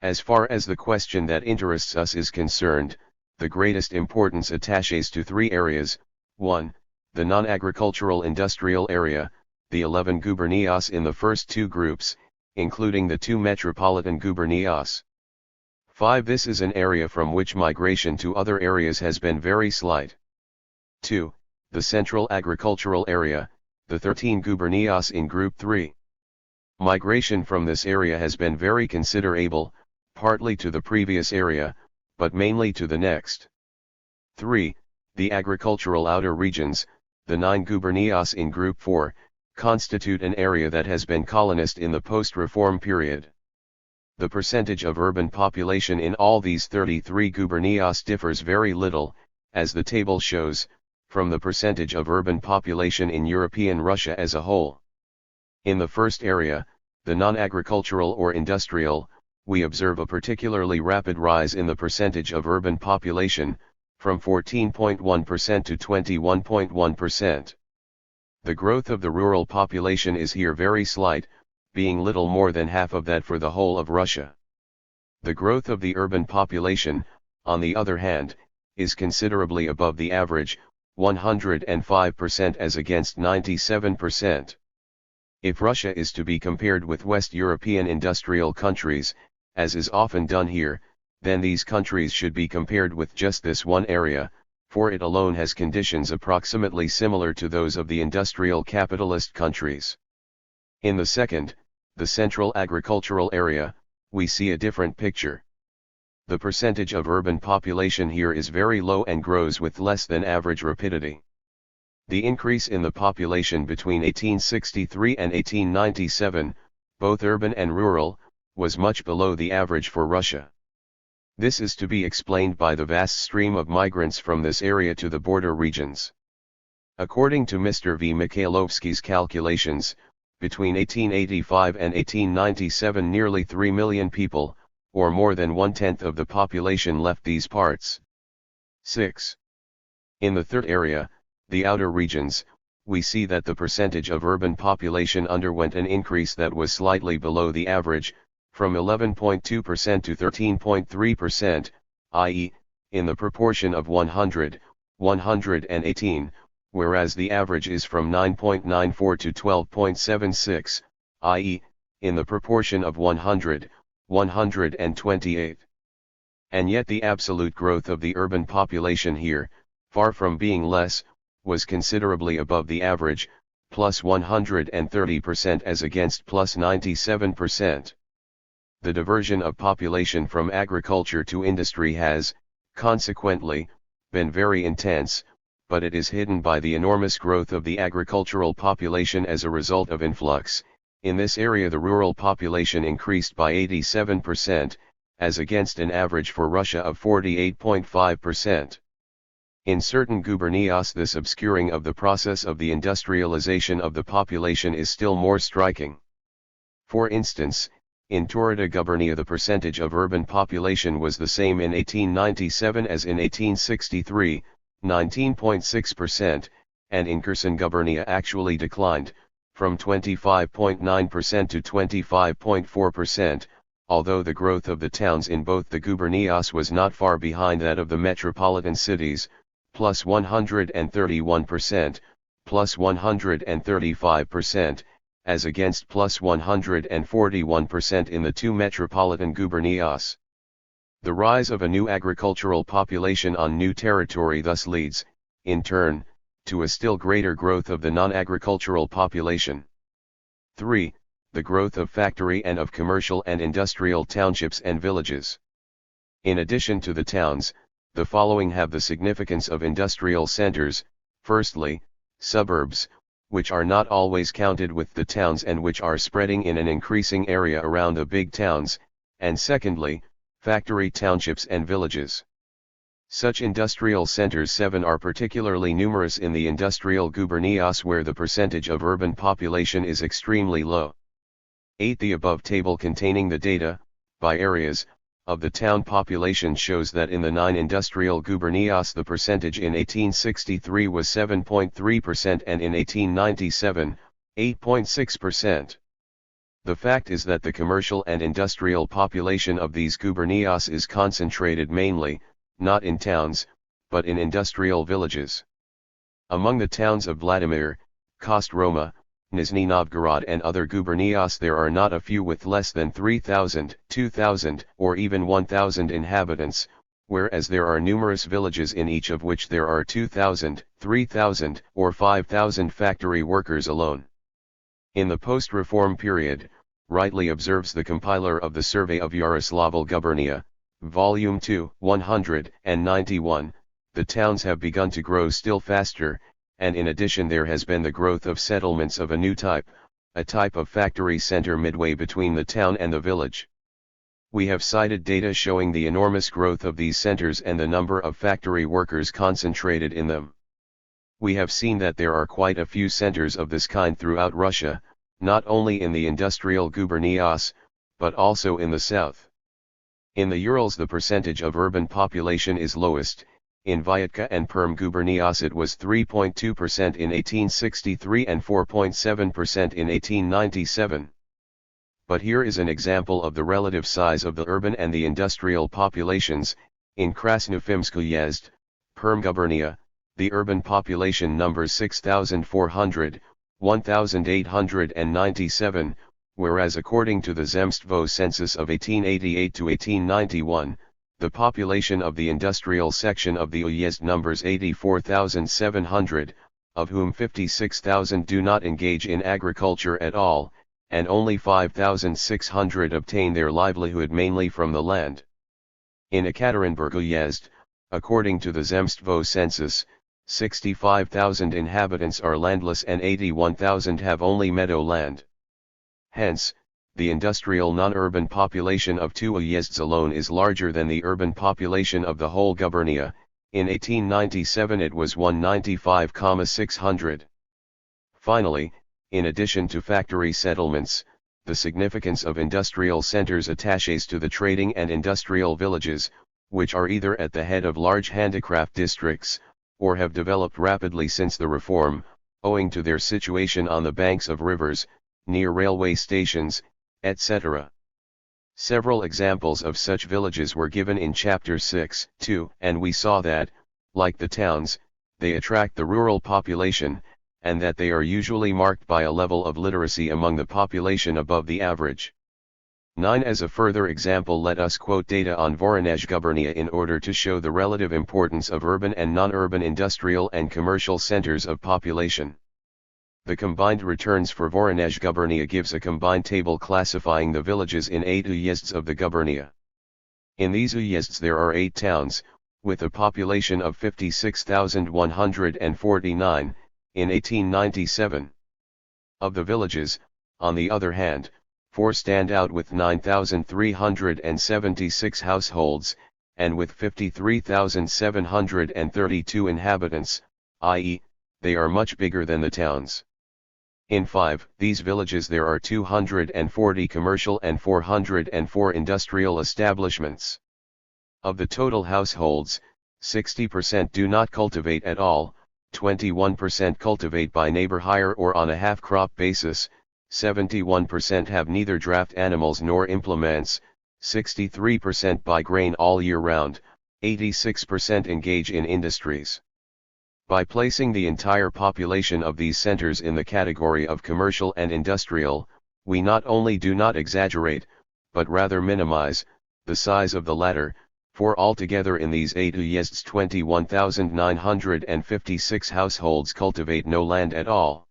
As far as the question that interests us is concerned, the greatest importance attaches to 3 areas: 1, the non-agricultural industrial area, the 11 gubernias in the first two groups, including the 2 metropolitan gubernias. 5. This is an area from which migration to other areas has been very slight. 2. The central agricultural area, the 13 gubernias in Group 3. Migration from this area has been very considerable, partly to the previous area, but mainly to the next. 3. The agricultural outer regions, the 9 gubernias in Group 4, constitute an area that has been colonist in the post-reform period. The percentage of urban population in all these 33 gubernias differs very little, as the table shows, from the percentage of urban population in European Russia as a whole. In the first area, the non-agricultural or industrial, we observe a particularly rapid rise in the percentage of urban population, from 14.1% to 21.1%. The growth of the rural population is here very slight, being little more than half of that for the whole of Russia. The growth of the urban population, on the other hand, is considerably above the average, 105% as against 97%. If Russia is to be compared with West European industrial countries, as is often done here, then these countries should be compared with just this one area, for it alone has conditions approximately similar to those of the industrial capitalist countries. In the second, the central agricultural area, we see a different picture. The percentage of urban population here is very low and grows with less than average rapidity. The increase in the population between 1863 and 1897, both urban and rural, was much below the average for Russia. This is to be explained by the vast stream of migrants from this area to the border regions. According to Mr. V. Mikhailovsky's calculations, between 1885 and 1897 nearly 3 million people, or more than 1/10 of the population left these parts. 6. In the third area, the outer regions, we see that the percentage of urban population underwent an increase that was slightly below the average, from 11.2% to 13.3%, i.e., in the proportion of 118, whereas the average is from 9.94 to 12.76, i.e., in the proportion of 128. And yet the absolute growth of the urban population here, far from being less, was considerably above the average, plus 130% as against plus 97%. The diversion of population from agriculture to industry has, consequently, been very intense, but it is hidden by the enormous growth of the agricultural population as a result of influx. In this area the rural population increased by 87%, as against an average for Russia of 48.5%. In certain gubernias this obscuring of the process of the industrialization of the population is still more striking. For instance, in Taurida gubernia the percentage of urban population was the same in 1897 as in 1863, 19.6%, and in Kherson gubernia actually declined, from 25.9% to 25.4%, although the growth of the towns in both the gubernias was not far behind that of the metropolitan cities, plus 131%, plus 135%, as against plus 141% in the 2 metropolitan gubernias. The rise of a new agricultural population on new territory thus leads, in turn, to a still greater growth of the non-agricultural population. 3. The growth of factory and of commercial and industrial townships and villages. In addition to the towns, the following have the significance of industrial centers: firstly, suburbs, which are not always counted with the towns and which are spreading in an increasing area around the big towns, and secondly, factory townships and villages. Such industrial centers 7 are particularly numerous in the industrial gubernias where the percentage of urban population is extremely low. 8. The above table containing the data, by areas, of the town population shows that in the 9 industrial gubernias the percentage in 1863 was 7.3% and in 1897, 8.6%. The fact is that the commercial and industrial population of these gubernias is concentrated mainly, not in towns, but in industrial villages. Among the towns of Vladimir, Kostroma, Nizhny Novgorod and other gubernias there are not a few with less than 3,000, 2,000, or even 1,000 inhabitants, whereas there are numerous villages in each of which there are 2,000, 3,000, or 5,000 factory workers alone. In the post-reform period, rightly observes the compiler of the Survey of Yaroslavl Gubernia, Volume 2, 191, the towns have begun to grow still faster, and in addition there has been the growth of settlements of a new type, a type of factory center midway between the town and the village. We have cited data showing the enormous growth of these centers and the number of factory workers concentrated in them. We have seen that there are quite a few centers of this kind throughout Russia, not only in the industrial gubernias, but also in the south. In the Urals the percentage of urban population is lowest. In Vyatka and Perm gubernias it was 3.2% in 1863 and 4.7% in 1897. But here is an example of the relative size of the urban and the industrial populations. In Krasnoufimsk Uyezd, Perm gubernia, the urban population numbers 6,400, 1,897, whereas according to the Zemstvo census of 1888 to 1891, the population of the industrial section of the Uyezd numbers 84,700, of whom 56,000 do not engage in agriculture at all, and only 5,600 obtain their livelihood mainly from the land. In Ekaterinburg Uyezd, according to the Zemstvo census, 65,000 inhabitants are landless and 81,000 have only meadow land. Hence, the industrial non-urban population of two uyezds alone is larger than the urban population of the whole gubernia. In 1897 it was 195,600. Finally, in addition to factory settlements, the significance of industrial centers attaches to the trading and industrial villages, which are either at the head of large handicraft districts, or have developed rapidly since the reform, owing to their situation on the banks of rivers, near railway stations, etc. Several examples of such villages were given in Chapter 6.2, and we saw that, like the towns, they attract the rural population, and that they are usually marked by a level of literacy among the population above the average. 9. As a further example, let us quote data on Voronezh gubernia in order to show the relative importance of urban and non-urban industrial and commercial centers of population. The combined returns for Voronezh gubernia gives a combined table classifying the villages in 8 uyezds of the gubernia. In these uyezds there are 8 towns, with a population of 56,149, in 1897. Of the villages, on the other hand, 4 stand out with 9,376 households, and with 53,732 inhabitants, i.e., they are much bigger than the towns. In 5 these villages there are 240 commercial and 404 industrial establishments. Of the total households, 60% do not cultivate at all, 21% cultivate by neighbor hire or on a half-crop basis, 71% have neither draft animals nor implements, 63% buy grain all year round, 86% engage in industries. By placing the entire population of these centers in the category of commercial and industrial, we not only do not exaggerate, but rather minimize, the size of the latter, for altogether in these 8 uyezds 21,956 households cultivate no land at all.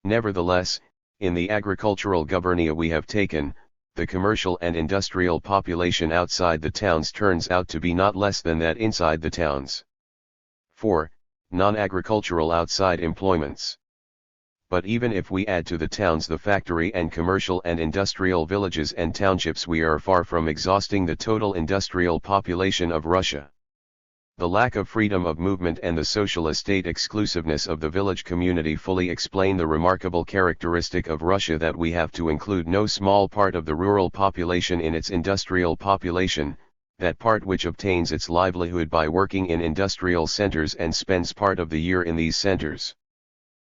Nevertheless, in the agricultural gubernia we have taken, the commercial and industrial population outside the towns turns out to be not less than that inside the towns. 4. Non-agricultural outside employments. But even if we add to the towns the factory and commercial and industrial villages and townships, we are far from exhausting the total industrial population of Russia. The lack of freedom of movement and the social estate exclusiveness of the village community fully explain the remarkable characteristic of Russia that we have to include no small part of the rural population in its industrial population, that part which obtains its livelihood by working in industrial centers and spends part of the year in these centers.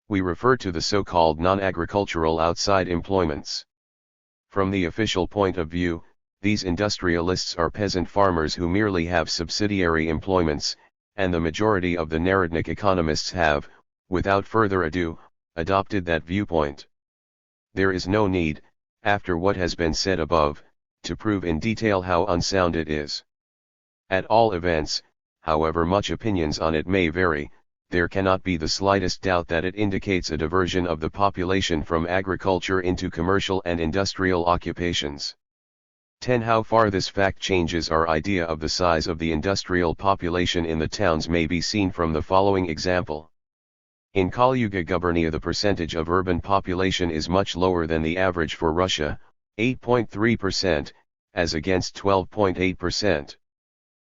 We refer to the so-called non-agricultural outside employments. From the official point of view, these industrialists are peasant farmers who merely have subsidiary employments, and the majority of the Narodnik economists have, without further ado, adopted that viewpoint. There is no need, after what has been said above, to prove in detail how unsound it is. At all events, however much opinions on it may vary, there cannot be the slightest doubt that it indicates a diversion of the population from agriculture into commercial and industrial occupations. 10. How far this fact changes our idea of the size of the industrial population in the towns may be seen from the following example. In Kalyuga gubernia the percentage of urban population is much lower than the average for Russia, 8.3%, as against 12.8%.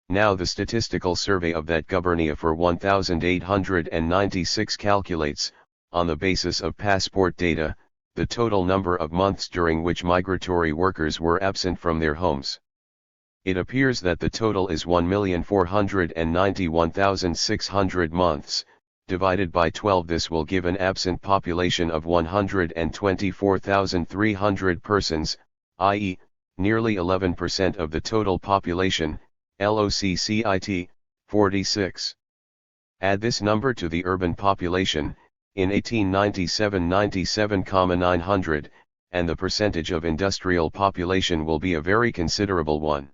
Now the statistical survey of that gubernia for 1896 calculates, on the basis of passport data, the total number of months during which migratory workers were absent from their homes. It appears that the total is 1,491,600 months, divided by 12. This will give an absent population of 124,300 persons, i.e., nearly 11% of the total population, LOCCIT, 46. Add this number to the urban population, in 1897 97,900, and the percentage of industrial population will be a very considerable one.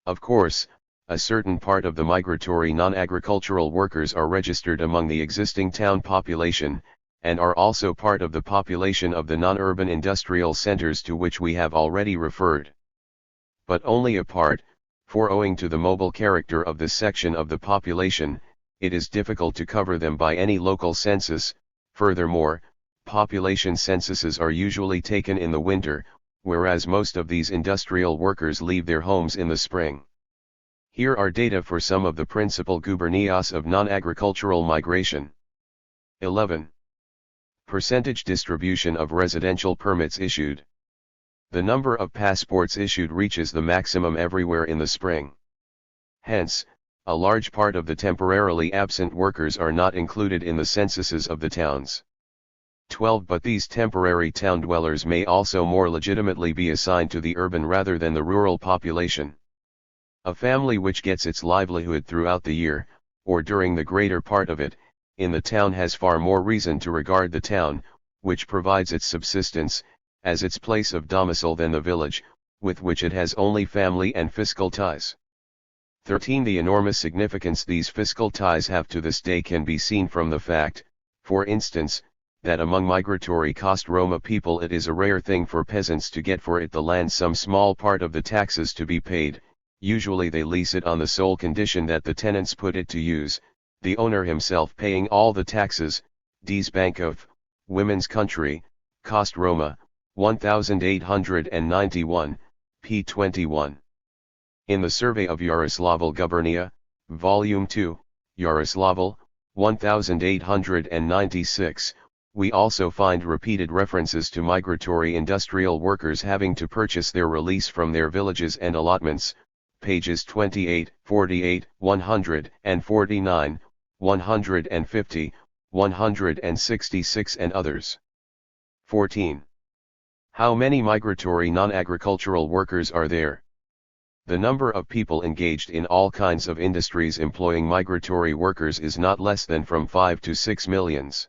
Of course, a certain part of the migratory non-agricultural workers are registered among the existing town population, and are also part of the population of the non-urban industrial centers to which we have already referred. But only a part, for owing to the mobile character of this section of the population, it is difficult to cover them by any local census. Furthermore, population censuses are usually taken in the winter, whereas most of these industrial workers leave their homes in the spring. Here are data for some of the principal gubernias of non-agricultural migration. 11. Percentage distribution of residential permits issued. The number of passports issued reaches the maximum everywhere in the spring. Hence, a large part of the temporarily absent workers are not included in the censuses of the towns. 12. But these temporary town dwellers may also more legitimately be assigned to the urban rather than the rural population. A family which gets its livelihood throughout the year, or during the greater part of it, in the town has far more reason to regard the town, which provides its subsistence, as its place of domicile than the village, with which it has only family and fiscal ties. 13. The enormous significance these fiscal ties have to this day can be seen from the fact, for instance, that among migratory Kostroma people it is a rare thing for peasants to get for it the land some small part of the taxes to be paid. Usually they lease it on the sole condition that the tenants put it to use, the owner himself paying all the taxes. Dies Bankoth, Women's Country, Kostroma, 1891, p. 21. In the Survey of Yaroslavl Gubernia, Volume 2, Yaroslavl, 1896, we also find repeated references to migratory industrial workers having to purchase their release from their villages and allotments, pages 28, 48, 149, 150, 166 and others. 14. How many migratory non-agricultural workers are there? The number of people engaged in all kinds of industries employing migratory workers is not less than from 5 to 6 millions.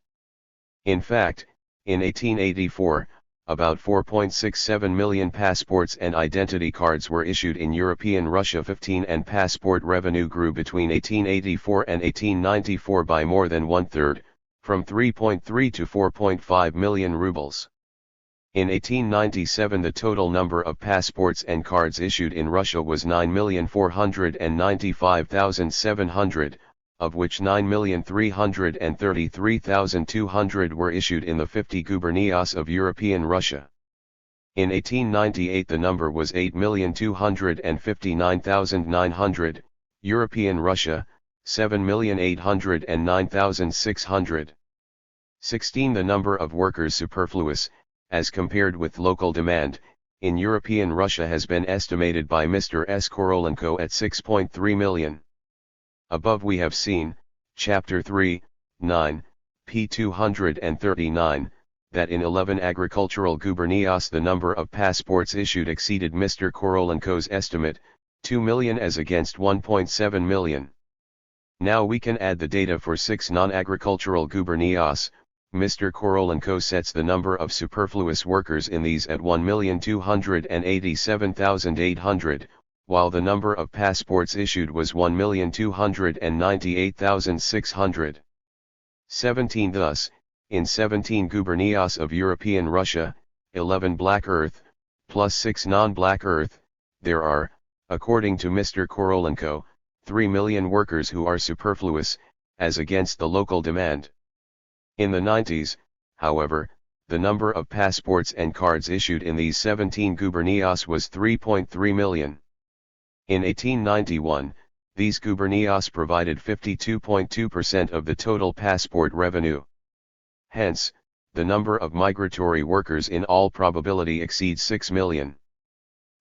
In fact, in 1884, about 4.67 million passports and identity cards were issued in European Russia. 15. And passport revenue grew between 1884 and 1894 by more than one-third, from 3.3 to 4.5 million rubles. In 1897 the total number of passports and cards issued in Russia was 9,495,700, of which 9,333,200 were issued in the 50 gubernias of European Russia. In 1898 the number was 8,259,900, European Russia, 7,809,600. 16. The number of workers superfluous, as compared with local demand, in European Russia has been estimated by Mr. S. Korolenko at 6.3 million. Above we have seen, Chapter 3, 9, p. 239, that in 11 agricultural gubernias the number of passports issued exceeded Mr. Korolenko's estimate, 2 million as against 1.7 million. Now we can add the data for 6 non-agricultural gubernias. Mr. Korolenko sets the number of superfluous workers in these at 1,287,800, while the number of passports issued was 1,298,600. 17 Thus, in 17 gubernias of European Russia, 11 Black Earth, plus 6 non-Black Earth, there are, according to Mr. Korolenko, 3 million workers who are superfluous, as against the local demand. In the 90s, however, the number of passports and cards issued in these 17 gubernias was 3.3 million. In 1891, these gubernias provided 52.2% of the total passport revenue. Hence, the number of migratory workers in all probability exceeds 6 million.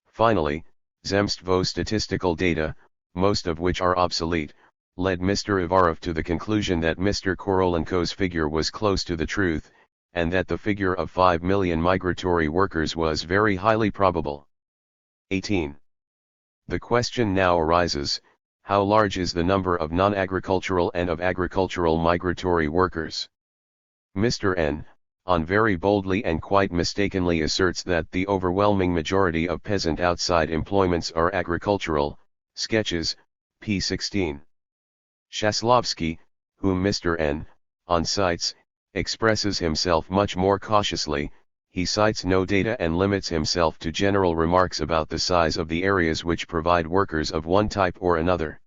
Finally, Zemstvo statistical data, most of which are obsolete, led Mr. Ivarov to the conclusion that Mr. Korolenko's figure was close to the truth, and that the figure of 5 million migratory workers was very highly probable. 18. The question now arises, how large is the number of non-agricultural and of agricultural migratory workers? Mr. N, on very boldly and quite mistakenly asserts that the overwhelming majority of peasant outside employments are agricultural. Sketches, p. 16. Shaslovsky, whom Mr. N, on cites, expresses himself much more cautiously. He cites no data and limits himself to general remarks about the size of the areas which provide workers of one type or another.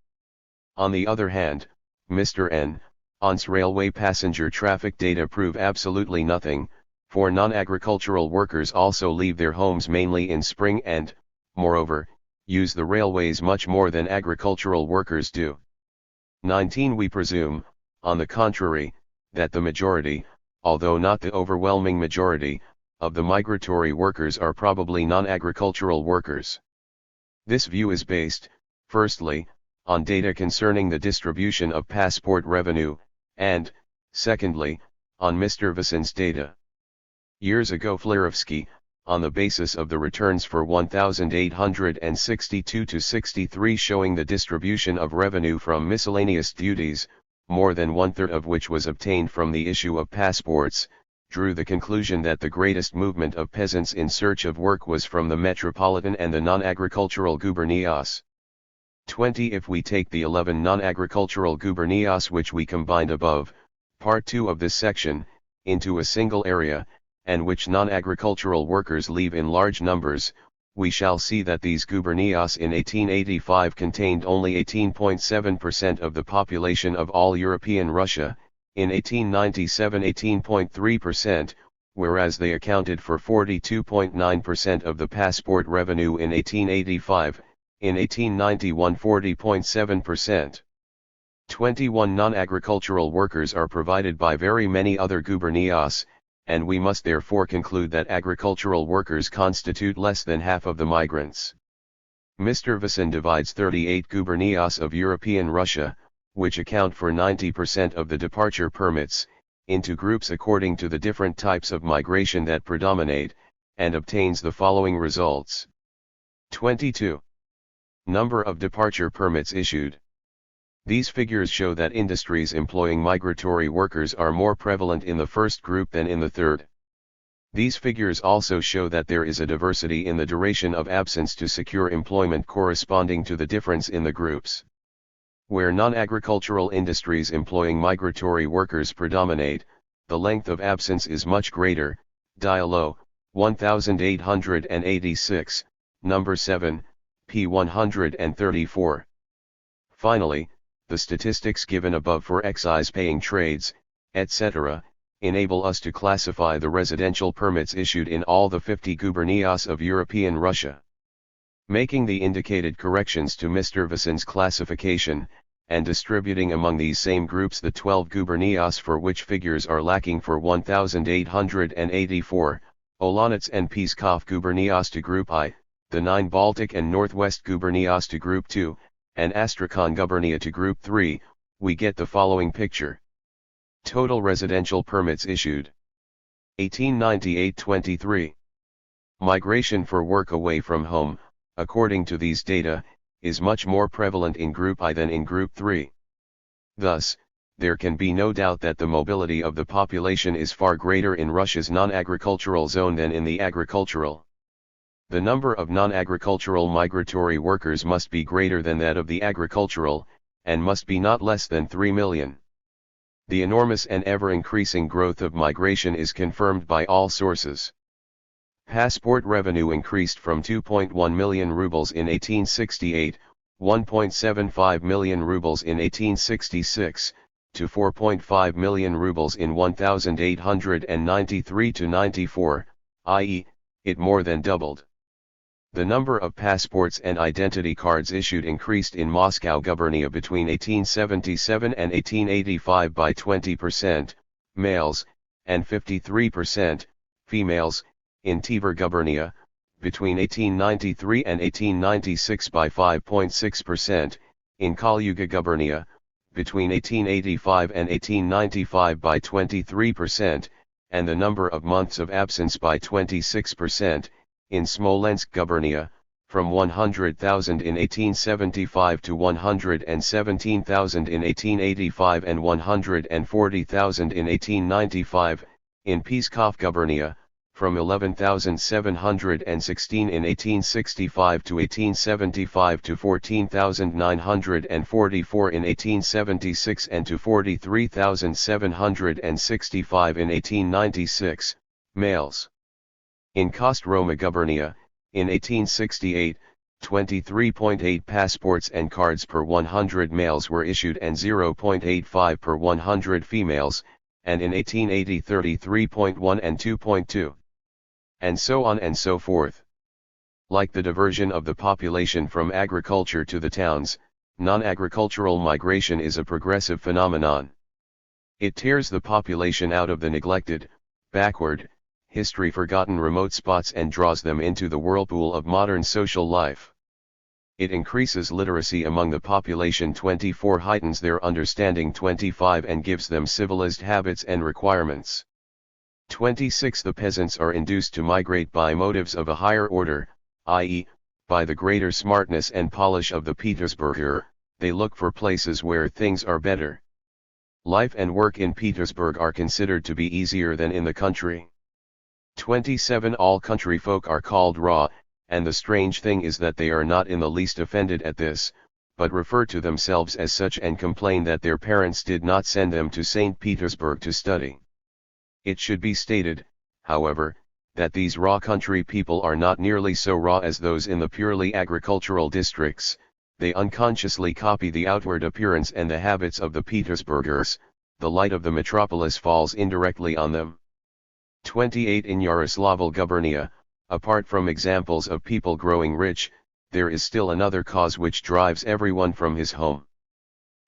On the other hand, Mr. N, on's railway passenger traffic data prove absolutely nothing, for non-agricultural workers also leave their homes mainly in spring and, moreover, use the railways much more than agricultural workers do. 19. We presume, on the contrary, that the majority, although not the overwhelming majority, of the migratory workers are probably non-agricultural workers. This view is based, firstly, on data concerning the distribution of passport revenue, and, secondly, on Mr. Vasin's data. Years ago Flerovsky, on the basis of the returns for 1862-63 showing the distribution of revenue from miscellaneous duties, more than one-third of which was obtained from the issue of passports, drew the conclusion that the greatest movement of peasants in search of work was from the metropolitan and the non-agricultural gubernias. 20. If we take the 11 non-agricultural gubernias which we combined above, part 2 of this section, into a single area, and which non-agricultural workers leave in large numbers, we shall see that these gubernias in 1885 contained only 18.7% of the population of all European Russia, in 1897 18.3%, whereas they accounted for 42.9% of the passport revenue in 1885, in 1891 40.7%. 21 non-agricultural workers are provided by very many other gubernias, and we must therefore conclude that agricultural workers constitute less than half of the migrants. Mr. Vasin divides 38 gubernias of European Russia, which account for 90% of the departure permits, into groups according to the different types of migration that predominate, and obtains the following results. 22. Number of departure permits issued. These figures show that industries employing migratory workers are more prevalent in the first group than in the third. These figures also show that there is a diversity in the duration of absence to secure employment corresponding to the difference in the groups. Where non-agricultural industries employing migratory workers predominate, the length of absence is much greater. Diallo, 1886, number 7, p. 134. Finally, the statistics given above for excise-paying trades, etc., enable us to classify the residential permits issued in all the 50 gubernias of European Russia. Making the indicated corrections to Mr. Vasin's classification, and distributing among these same groups the 12 gubernias for which figures are lacking for 1884, Olonets and Pskov gubernias to Group I, the 9 Baltic and Northwest gubernias to Group II, and Astrakhan gubernia to Group III, we get the following picture. Total residential permits issued. 1898-23. Migration for work away from home, according to these data, is much more prevalent in Group I than in Group III. Thus, there can be no doubt that the mobility of the population is far greater in Russia's non-agricultural zone than in the agricultural. The number of non-agricultural migratory workers must be greater than that of the agricultural, and must be not less than 3 million. The enormous and ever-increasing growth of migration is confirmed by all sources. Passport revenue increased from 2.1 million rubles in 1868, 1.75 million rubles in 1866, to 4.5 million rubles in 1893-94, i.e., it more than doubled. The number of passports and identity cards issued increased in Moscow gubernia between 1877 and 1885 by 20%, males, and 53%, females, in Tver gubernia, between 1893 and 1896 by 5.6%, in Kalyuga gubernia, between 1885 and 1895 by 23%, and the number of months of absence by 26%, in Smolensk gubernia, from 100,000 in 1875 to 117,000 in 1885 and 140,000 in 1895, in Pskov gubernia, from 11,716 in 1865 to 1875 to 14,944 in 1876 and to 43,765 in 1896, males. In Kostroma gubernia, in 1868, 23.8 passports and cards per 100 males were issued and 0.85 per 100 females, and in 1880 33.1 and 2.2. And so on and so forth. Like the diversion of the population from agriculture to the towns, non-agricultural migration is a progressive phenomenon. It tears the population out of the neglected, backward, history-forgotten remote spots and draws them into the whirlpool of modern social life. It increases literacy among the population 24, heightens their understanding 25, and gives them civilized habits and requirements. 26. The peasants are induced to migrate by motives of a higher order, i.e., by the greater smartness and polish of the Petersburger. They look for places where things are better. Life and work in Petersburg are considered to be easier than in the country. 27. All country folk are called raw, and the strange thing is that they are not in the least offended at this, but refer to themselves as such and complain that their parents did not send them to St. Petersburg to study. It should be stated, however, that these raw country people are not nearly so raw as those in the purely agricultural districts. They unconsciously copy the outward appearance and the habits of the Petersburgers. The light of the metropolis falls indirectly on them. 28. In Yaroslavl gubernia, apart from examples of people growing rich, there is still another cause which drives everyone from his home.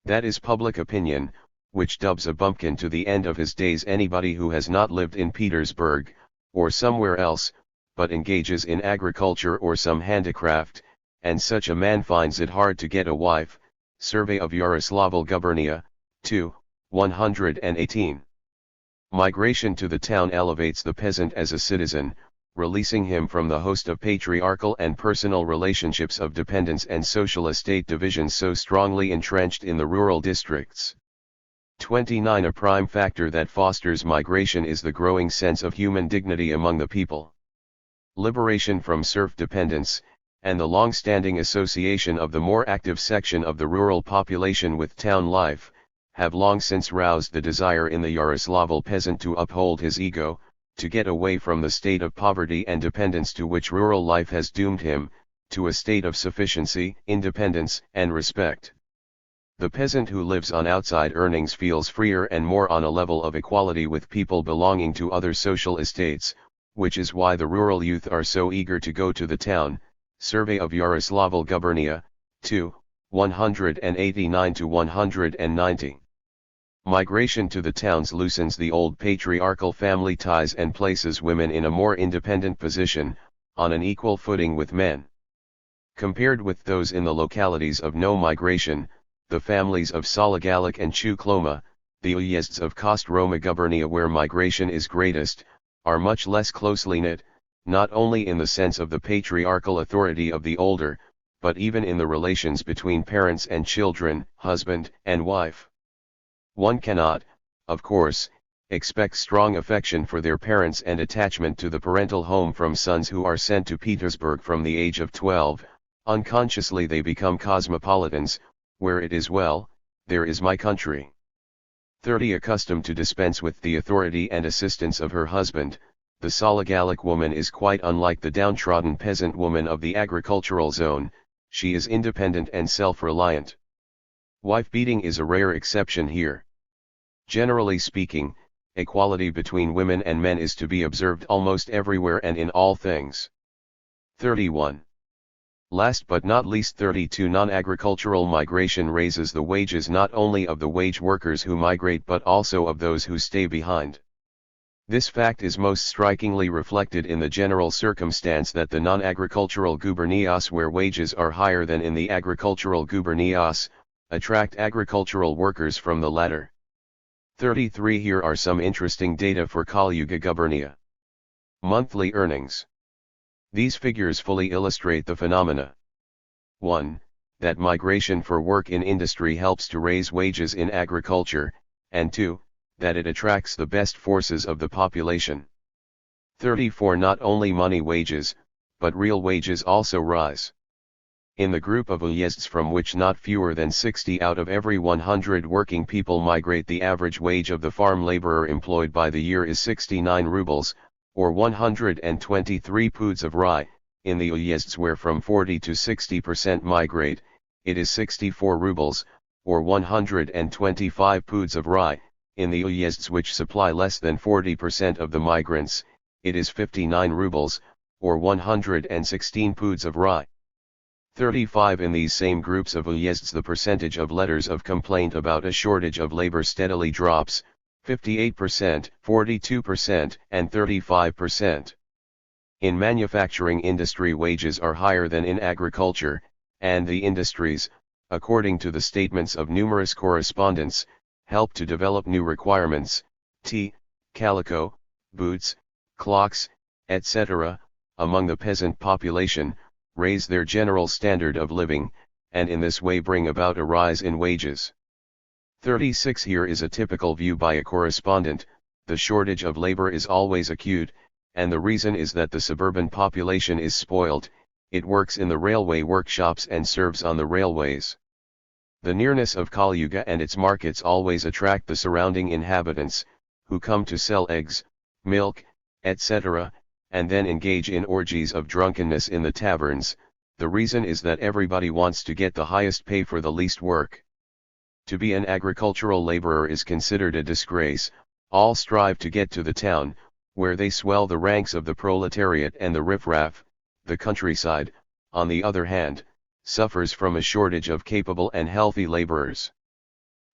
That is public opinion, which dubs a bumpkin to the end of his days anybody who has not lived in Petersburg, or somewhere else, but engages in agriculture or some handicraft, and such a man finds it hard to get a wife. Survey of Yaroslavl gubernia, 2, 118. Migration to the town elevates the peasant as a citizen, releasing him from the host of patriarchal and personal relationships of dependence and social estate divisions so strongly entrenched in the rural districts. 29. A prime factor that fosters migration is the growing sense of human dignity among the people. Liberation from serf dependence, and the long-standing association of the more active section of the rural population with town life, have long since roused the desire in the Yaroslavl peasant to uphold his ego, to get away from the state of poverty and dependence to which rural life has doomed him, to a state of sufficiency, independence, and respect. The peasant who lives on outside earnings feels freer and more on a level of equality with people belonging to other social estates, which is why the rural youth are so eager to go to the town. Survey of Yaroslavl gubernia, 2, 189 to 190. Migration to the towns loosens the old patriarchal family ties and places women in a more independent position, on an equal footing with men. Compared with those in the localities of no migration, the families of Sologalik and Chukloma, the uyezds of Kostroma gubernia where migration is greatest, are much less closely knit, not only in the sense of the patriarchal authority of the older, but even in the relations between parents and children, husband and wife. One cannot, of course, expect strong affection for their parents and attachment to the parental home from sons who are sent to Petersburg from the age of 12, unconsciously they become cosmopolitans, where it is well, there is my country. 30. Accustomed to dispense with the authority and assistance of her husband, the Sologalic woman is quite unlike the downtrodden peasant woman of the agricultural zone, she is independent and self-reliant. Wife-beating is a rare exception here. Generally speaking, equality between women and men is to be observed almost everywhere and in all things. 31. Last but not least 32. Non-agricultural migration raises the wages not only of the wage workers who migrate but also of those who stay behind. This fact is most strikingly reflected in the general circumstance that the non-agricultural gubernias where wages are higher than in the agricultural gubernias, attract agricultural workers from the latter. 33. Here are some interesting data for Kalyuga gubernia. Monthly earnings. These figures fully illustrate the phenomena. 1. That migration for work in industry helps to raise wages in agriculture, and 2. That it attracts the best forces of the population. 34. Not only money wages, but real wages also rise. In the group of uyezds from which not fewer than 60 out of every 100 working people migrate, the average wage of the farm laborer employed by the year is 69 rubles, or 123 poods of rye. In the uyezds where from 40 to 60% migrate, it is 64 rubles, or 125 poods of rye. In the uyezds which supply less than 40% of the migrants, it is 59 rubles, or 116 poods of rye. 35. In these same groups of uyezds the percentage of letters of complaint about a shortage of labor steadily drops, 58%, 42%, and 35%. In manufacturing industry wages are higher than in agriculture, and the industries, according to the statements of numerous correspondents, help to develop new requirements, tea, calico, boots, clocks, etc., among the peasant population, raise their general standard of living, and in this way bring about a rise in wages. 36. Here is a typical view by a correspondent: the shortage of labor is always acute, and the reason is that the suburban population is spoiled, it works in the railway workshops and serves on the railways. The nearness of Kalyuga and its markets always attract the surrounding inhabitants, who come to sell eggs, milk, etc., and then engage in orgies of drunkenness in the taverns. The reason is that everybody wants to get the highest pay for the least work. To be an agricultural laborer is considered a disgrace. All strive to get to the town, where they swell the ranks of the proletariat and the riffraff. The countryside, on the other hand, suffers from a shortage of capable and healthy laborers.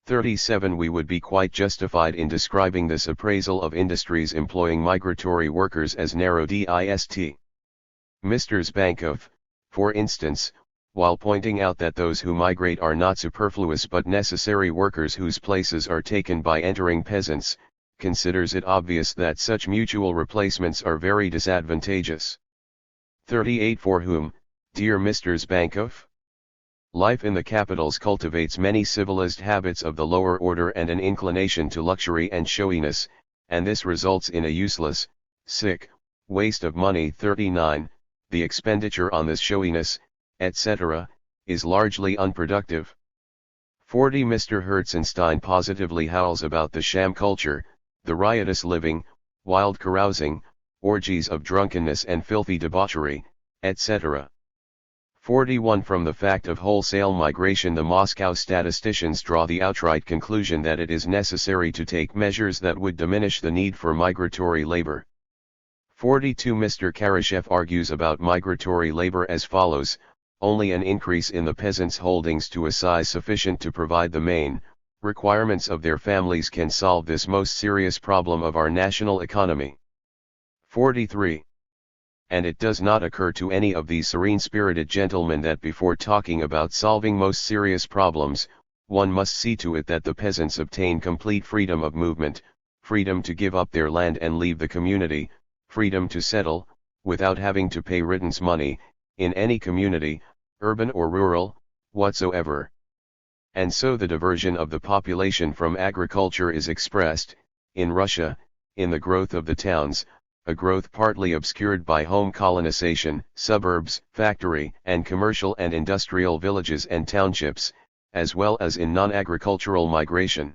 37. We would be quite justified in describing this appraisal of industries employing migratory workers as narrow dist. Mr. Zbankov, for instance, while pointing out that those who migrate are not superfluous but necessary workers whose places are taken by entering peasants, considers it obvious that such mutual replacements are very disadvantageous. 38. For whom, dear Mr. Zbankov? Life in the capitals cultivates many civilized habits of the lower order and an inclination to luxury and showiness, and this results in a useless, sick, waste of money. 39. The expenditure on this showiness, etc., is largely unproductive. 40. Mr. Herzenstein positively howls about the sham culture, the riotous living, wild carousing, orgies of drunkenness and filthy debauchery, etc. 41. From the fact of wholesale migration, the Moscow statisticians draw the outright conclusion that it is necessary to take measures that would diminish the need for migratory labor. 42. Mr. Karashev argues about migratory labor as follows: only an increase in the peasants' holdings to a size sufficient to provide the main requirements of their families can solve this most serious problem of our national economy. 43. And it does not occur to any of these serene-spirited gentlemen that before talking about solving most serious problems, one must see to it that the peasants obtain complete freedom of movement, freedom to give up their land and leave the community, freedom to settle, without having to pay riddance money, in any community, urban or rural, whatsoever. And so the diversion of the population from agriculture is expressed, in Russia, in the growth of the towns, a growth partly obscured by home colonization, suburbs, factory and commercial and industrial villages and townships, as well as in non-agricultural migration.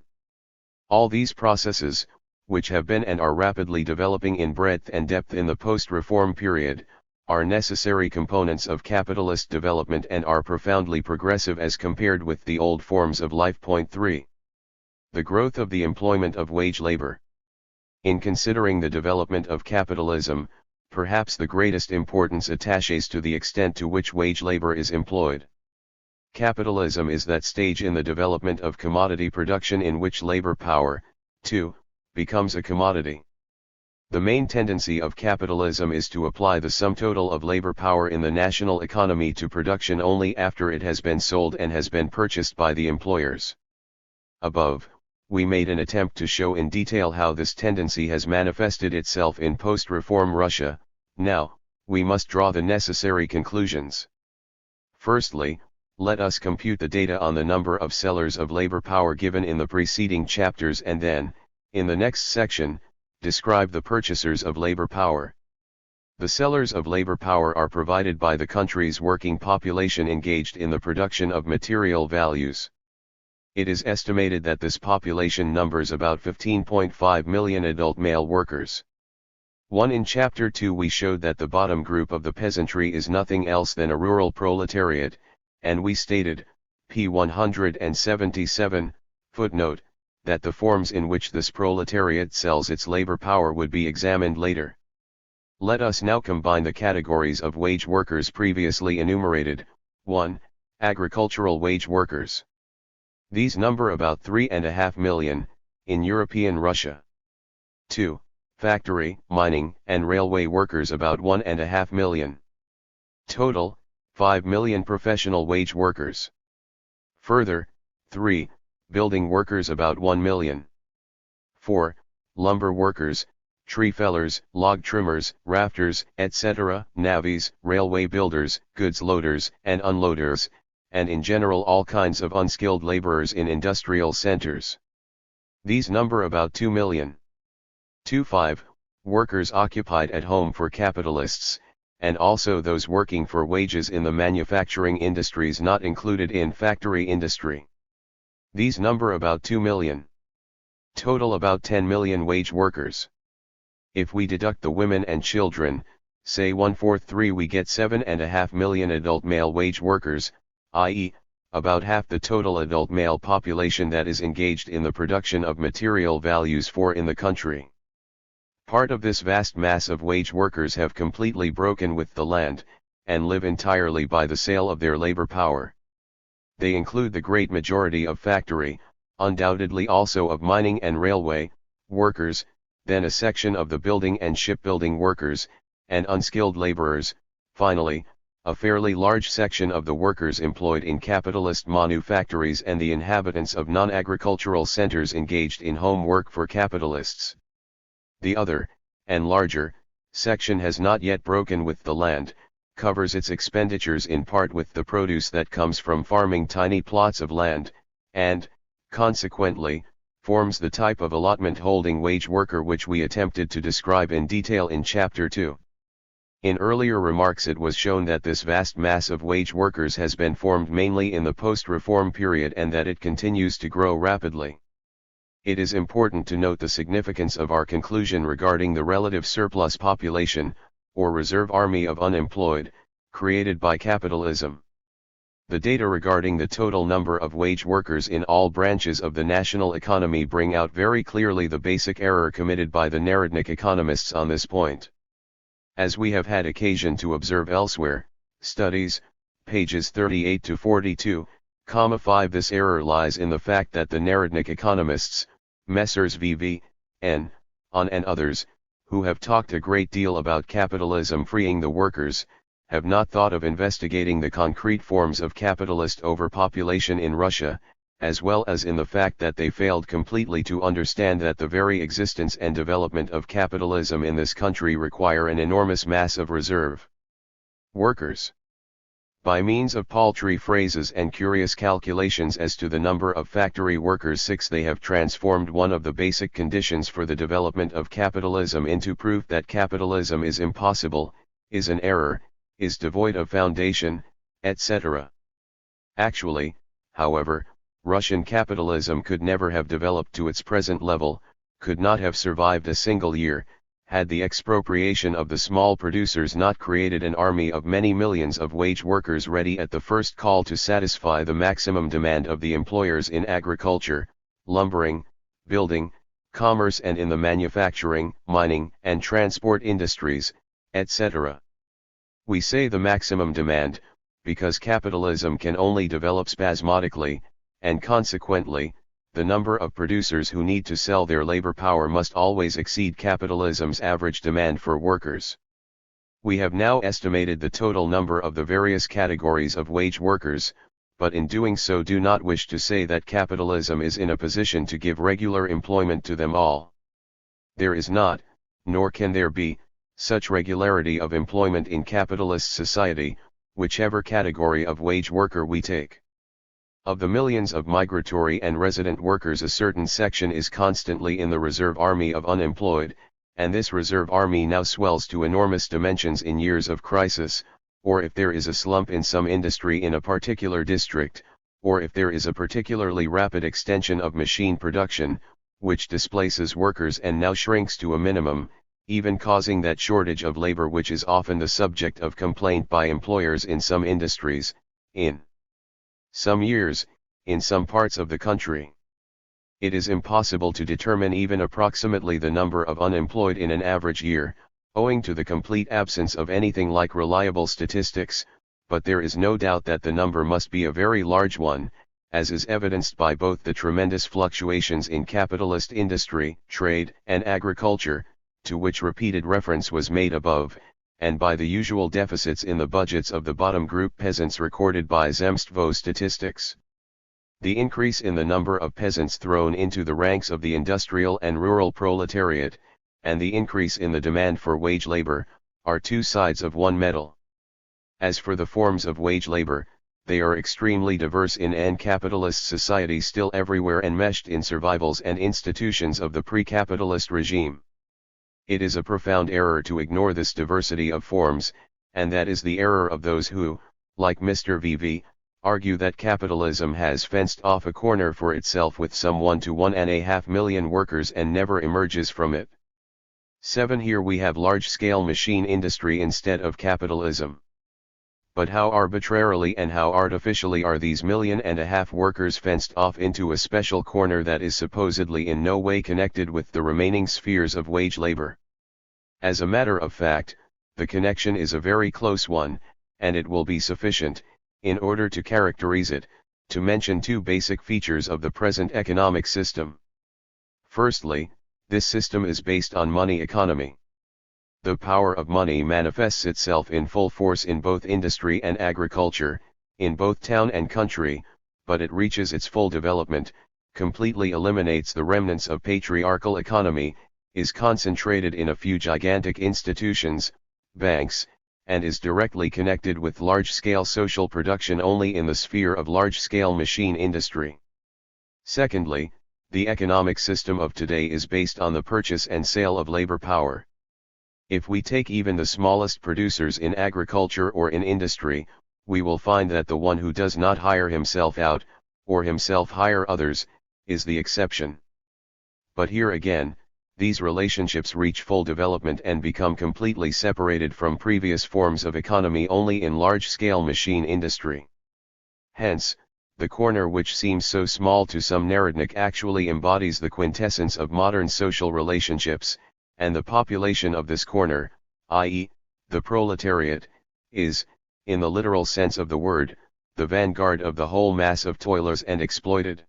All these processes, which have been and are rapidly developing in breadth and depth in the post-reform period, are necessary components of capitalist development and are profoundly progressive as compared with the old forms of life. Point 3. The growth of the employment of wage labor. In considering the development of capitalism, perhaps the greatest importance attaches to the extent to which wage labor is employed. Capitalism is that stage in the development of commodity production in which labor power, too, becomes a commodity. The main tendency of capitalism is to apply the sum total of labor power in the national economy to production only after it has been sold and has been purchased by the employers. Above, we made an attempt to show in detail how this tendency has manifested itself in post-reform Russia. Now, we must draw the necessary conclusions. Firstly, let us compute the data on the number of sellers of labor power given in the preceding chapters and then, in the next section, describe the purchasers of labor power. The sellers of labor power are provided by the country's working population engaged in the production of material values. It is estimated that this population numbers about 15.5 million adult male workers. In Chapter 2 we showed that the bottom group of the peasantry is nothing else than a rural proletariat, and we stated, p. 177, footnote, that the forms in which this proletariat sells its labor power would be examined later. Let us now combine the categories of wage workers previously enumerated. 1. Agricultural wage workers. These number about 3.5 million, in European Russia. 2. Factory, mining, and railway workers about 1.5 million. Total, 5 million professional wage workers. Further, 3. Building workers about 1 million. 4. Lumber workers, tree fellers, log trimmers, rafters, etc., navvies, railway builders, goods loaders and unloaders, and in general all kinds of unskilled laborers in industrial centers. These number about 2 million. 5. Workers occupied at home for capitalists, and also those working for wages in the manufacturing industries not included in factory industry. These number about 2 million. Total about 10 million wage workers. If we deduct the women and children, say 1/4 we get 7.5 million adult male wage workers, i.e., about half the total adult male population that is engaged in the production of material values in the country. Part of this vast mass of wage workers have completely broken with the land, and live entirely by the sale of their labor power. They include the great majority of factory, undoubtedly also of mining and railway, workers, then a section of the building and shipbuilding workers, and unskilled laborers, finally, a fairly large section of the workers employed in capitalist manufactories and the inhabitants of non-agricultural centers engaged in home work for capitalists. The other, and larger, section has not yet broken with the land, covers its expenditures in part with the produce that comes from farming tiny plots of land, and, consequently, forms the type of allotment holding wage worker which we attempted to describe in detail in Chapter 2. In earlier remarks it was shown that this vast mass of wage workers has been formed mainly in the post-reform period and that it continues to grow rapidly. It is important to note the significance of our conclusion regarding the relative surplus population, or reserve army of unemployed, created by capitalism. The data regarding the total number of wage workers in all branches of the national economy bring out very clearly the basic error committed by the Narodnik economists on this point. As we have had occasion to observe elsewhere, studies, pages 38 to 42, 5 this error lies in the fact that the Narodnik economists, Messrs. V. N., On and others, who have talked a great deal about capitalism freeing the workers, have not thought of investigating the concrete forms of capitalist overpopulation in Russia, as well as in the fact that they failed completely to understand that the very existence and development of capitalism in this country require an enormous mass of reserve workers. By means of paltry phrases and curious calculations as to the number of factory workers they have transformed one of the basic conditions for the development of capitalism into proof that capitalism is impossible, is an error, is devoid of foundation, etc. Actually, however, Russian capitalism could never have developed to its present level, could not have survived a single year, had the expropriation of the small producers not created an army of many millions of wage workers ready at the first call to satisfy the maximum demand of the employers in agriculture, lumbering, building, commerce and in the manufacturing, mining and transport industries, etc. We say the maximum demand, because capitalism can only develop spasmodically, and consequently, the number of producers who need to sell their labor power must always exceed capitalism's average demand for workers. We have now estimated the total number of the various categories of wage workers, but in doing so do not wish to say that capitalism is in a position to give regular employment to them all. There is not, nor can there be, such regularity of employment in capitalist society, whichever category of wage worker we take. Of the millions of migratory and resident workers, a certain section is constantly in the reserve army of unemployed, and this reserve army now swells to enormous dimensions in years of crisis, or if there is a slump in some industry in a particular district, or if there is a particularly rapid extension of machine production, which displaces workers and now shrinks to a minimum, even causing that shortage of labor which is often the subject of complaint by employers in some industries, in some years, in some parts of the country. It is impossible to determine even approximately the number of unemployed in an average year, owing to the complete absence of anything like reliable statistics, but there is no doubt that the number must be a very large one, as is evidenced by both the tremendous fluctuations in capitalist industry, trade, and agriculture, to which repeated reference was made above, and by the usual deficits in the budgets of the bottom group peasants recorded by Zemstvo statistics. The increase in the number of peasants thrown into the ranks of the industrial and rural proletariat, and the increase in the demand for wage labor, are two sides of one medal. As for the forms of wage labor, they are extremely diverse in an capitalist society still everywhere enmeshed in survivals and institutions of the pre-capitalist regime. It is a profound error to ignore this diversity of forms, and that is the error of those who, like Mr. V. argue that capitalism has fenced off a corner for itself with some 1 to 1.5 million workers and never emerges from it. 7. Here we have large-scale machine industry instead of capitalism. But how arbitrarily and how artificially are these 1.5 million workers fenced off into a special corner that is supposedly in no way connected with the remaining spheres of wage labor? As a matter of fact, the connection is a very close one, and it will be sufficient, in order to characterize it, to mention two basic features of the present economic system. Firstly, this system is based on money economy. The power of money manifests itself in full force in both industry and agriculture, in both town and country, but it reaches its full development, completely eliminates the remnants of patriarchal economy, is concentrated in a few gigantic institutions, banks, and is directly connected with large-scale social production only in the sphere of large-scale machine industry. Secondly, the economic system of today is based on the purchase and sale of labor power. If we take even the smallest producers in agriculture or in industry, we will find that the one who does not hire himself out, or himself hire others, is the exception. But here again, these relationships reach full development and become completely separated from previous forms of economy only in large-scale machine industry. Hence, the corner which seems so small to some Narodnik actually embodies the quintessence of modern social relationships, and the population of this corner, i.e., the proletariat, is, in the literal sense of the word, the vanguard of the whole mass of toilers and exploited.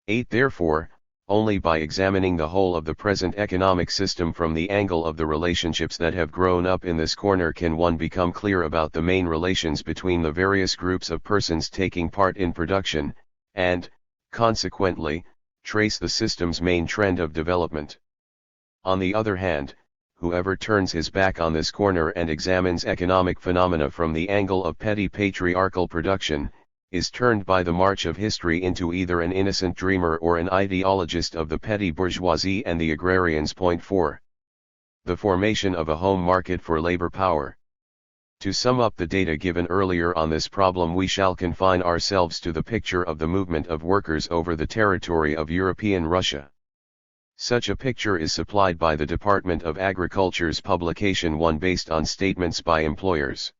8. Therefore, only by examining the whole of the present economic system from the angle of the relationships that have grown up in this corner can one become clear about the main relations between the various groups of persons taking part in production, and, consequently, trace the system's main trend of development. On the other hand, whoever turns his back on this corner and examines economic phenomena from the angle of petty patriarchal production, is turned by the march of history into either an innocent dreamer or an ideologist of the petty bourgeoisie and the agrarians. Point 4. The formation of a home market for labor power. To sum up the data given earlier on this problem, we shall confine ourselves to the picture of the movement of workers over the territory of European Russia. Such a picture is supplied by the Department of Agriculture's publication 1 based on statements by employers.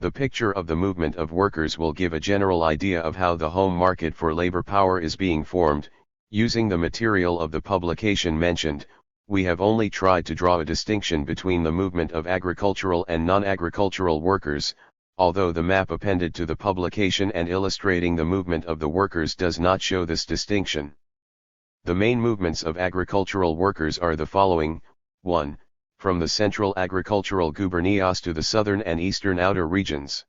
The picture of the movement of workers will give a general idea of how the home market for labor power is being formed. Using the material of the publication mentioned, we have only tried to draw a distinction between the movement of agricultural and non-agricultural workers, although the map appended to the publication and illustrating the movement of the workers does not show this distinction. The main movements of agricultural workers are the following: 1. From the central agricultural gubernias to the southern and eastern outer regions.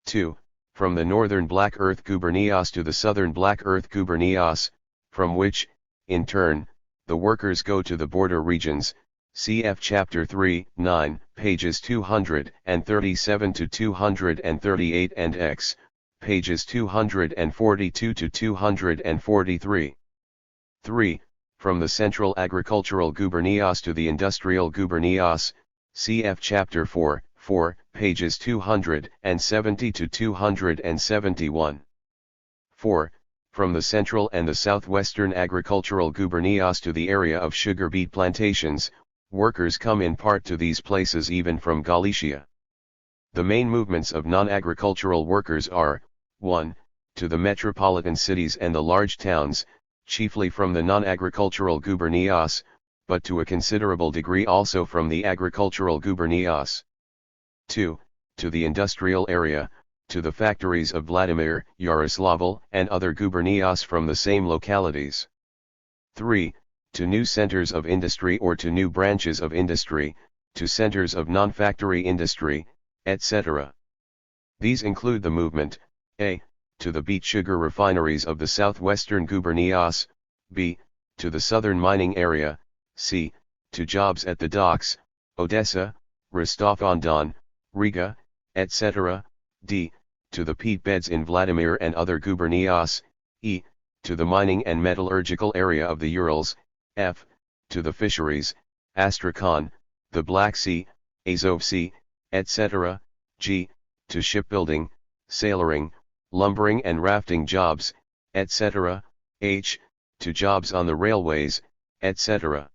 2. From the northern Black Earth gubernias to the southern Black Earth gubernias, from which, in turn, the workers go to the border regions, cf. Chapter 3, 9, pages 237 to 238 and X, pages 242 to 243. 3. From the central agricultural gubernias to the industrial gubernias, cf. Chapter 4, 4, pages 270 to 271. 4. From the central and the southwestern agricultural gubernias to the area of sugar beet plantations, workers come in part to these places even from Galicia. The main movements of non-agricultural workers are: 1. To the metropolitan cities and the large towns, chiefly from the non-agricultural gubernias, but to a considerable degree also from the agricultural gubernias. 2. To the industrial area, to the factories of Vladimir, Yaroslavl, and other gubernias from the same localities. 3. To new centers of industry or to new branches of industry, to centers of non-factory industry, etc. These include the movement: a. To the beet sugar refineries of the southwestern gubernias, b. To the southern mining area, c. To jobs at the docks, Odessa, Rostov-on-Don, Riga, etc., d. To the peat beds in Vladimir and other gubernias, e. To the mining and metallurgical area of the Urals, f. To the fisheries, Astrakhan, the Black Sea, Azov Sea, etc., g. To shipbuilding, sailoring, lumbering and rafting jobs, etc., h. To jobs on the railways, etc.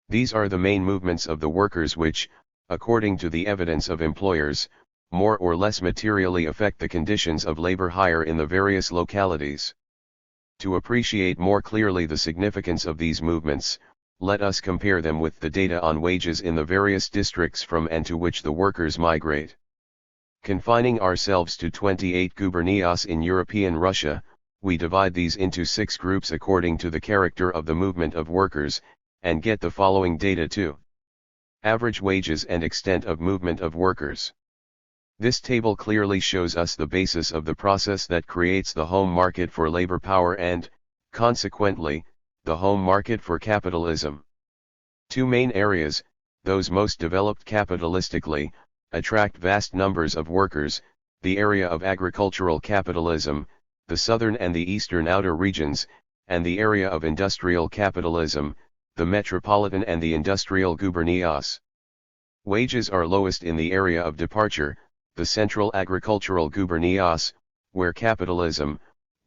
These are the main movements of the workers which, according to the evidence of employers, more or less materially affect the conditions of labor hire in the various localities. To appreciate more clearly the significance of these movements, let us compare them with the data on wages in the various districts from and to which the workers migrate. Confining ourselves to 28 gubernias in European Russia, we divide these into 6 groups according to the character of the movement of workers, and get the following data too. Average wages and extent of movement of workers. This table clearly shows us the basis of the process that creates the home market for labor power and, consequently, the home market for capitalism. 2 main areas, those most developed capitalistically, attract vast numbers of workers: the area of agricultural capitalism, the southern and the eastern outer regions, and the area of industrial capitalism, the metropolitan and the industrial gubernias. Wages are lowest in the area of departure, the central agricultural gubernias, where capitalism,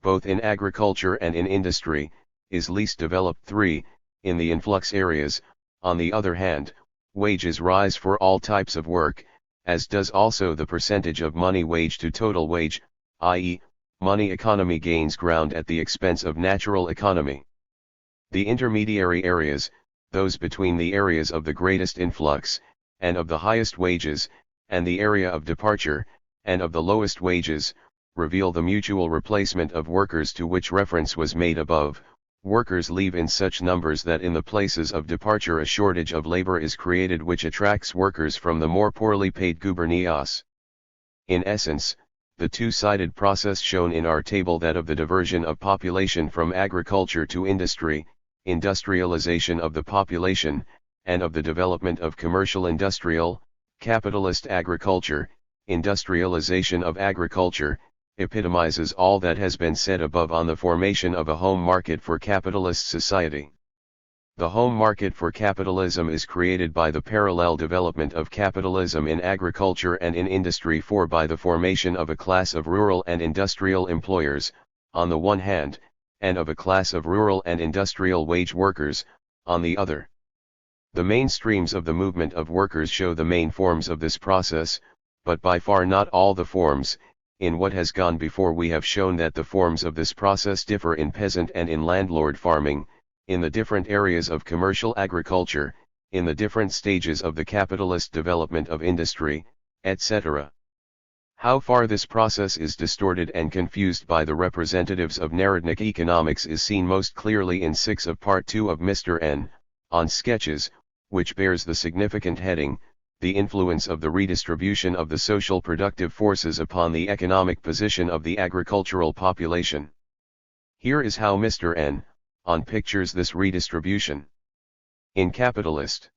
both in agriculture and in industry, is least developed. 3. In the influx areas, on the other hand, wages rise for all types of work, as does also the percentage of money wage to total wage, i.e., money economy gains ground at the expense of natural economy. The intermediary areas, those between the areas of the greatest influx, and of the highest wages, and the area of departure, and of the lowest wages, reveal the mutual replacement of workers to which reference was made above. Workers leave in such numbers that in the places of departure a shortage of labor is created which attracts workers from the more poorly paid gubernias. In essence, the two-sided process shown in our table, that of the diversion of population from agriculture to industry, industrialization of the population, and of the development of commercial industrial, capitalist agriculture. Industrialization of agriculture epitomizes all that has been said above on the formation of a home market for capitalist society. The home market for capitalism is created by the parallel development of capitalism in agriculture and in industry, for by the formation of a class of rural and industrial employers, on the one hand, and of a class of rural and industrial wage workers, on the other. The main streams of the movement of workers show the main forms of this process, but by far not all the forms. In what has gone before we have shown that the forms of this process differ in peasant and in landlord farming, in the different areas of commercial agriculture, in the different stages of the capitalist development of industry, etc. How far this process is distorted and confused by the representatives of Narodnik economics is seen most clearly in 6 of Part 2 of Mr. N, on Sketches, which bears the significant heading, The Influence of the Redistribution of the Social Productive Forces upon the Economic Position of the Agricultural Population. Here is how Mr. N, on pictures this redistribution. In capitalist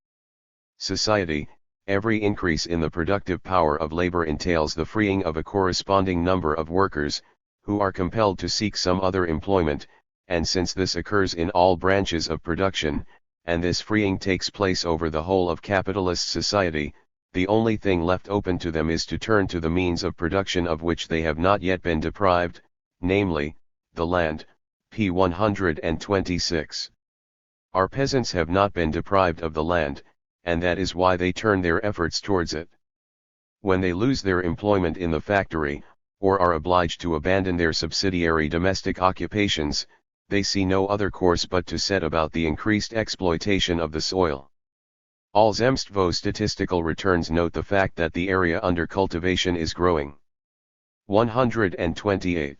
society, every increase in the productive power of labor entails the freeing of a corresponding number of workers, who are compelled to seek some other employment, and since this occurs in all branches of production, and this freeing takes place over the whole of capitalist society, the only thing left open to them is to turn to the means of production of which they have not yet been deprived, namely, the land, p. 126. Our peasants have not been deprived of the land, and that is why they turn their efforts towards it. When they lose their employment in the factory, or are obliged to abandon their subsidiary domestic occupations, they see no other course but to set about the increased exploitation of the soil. All Zemstvo statistical returns note the fact that the area under cultivation is growing. 128.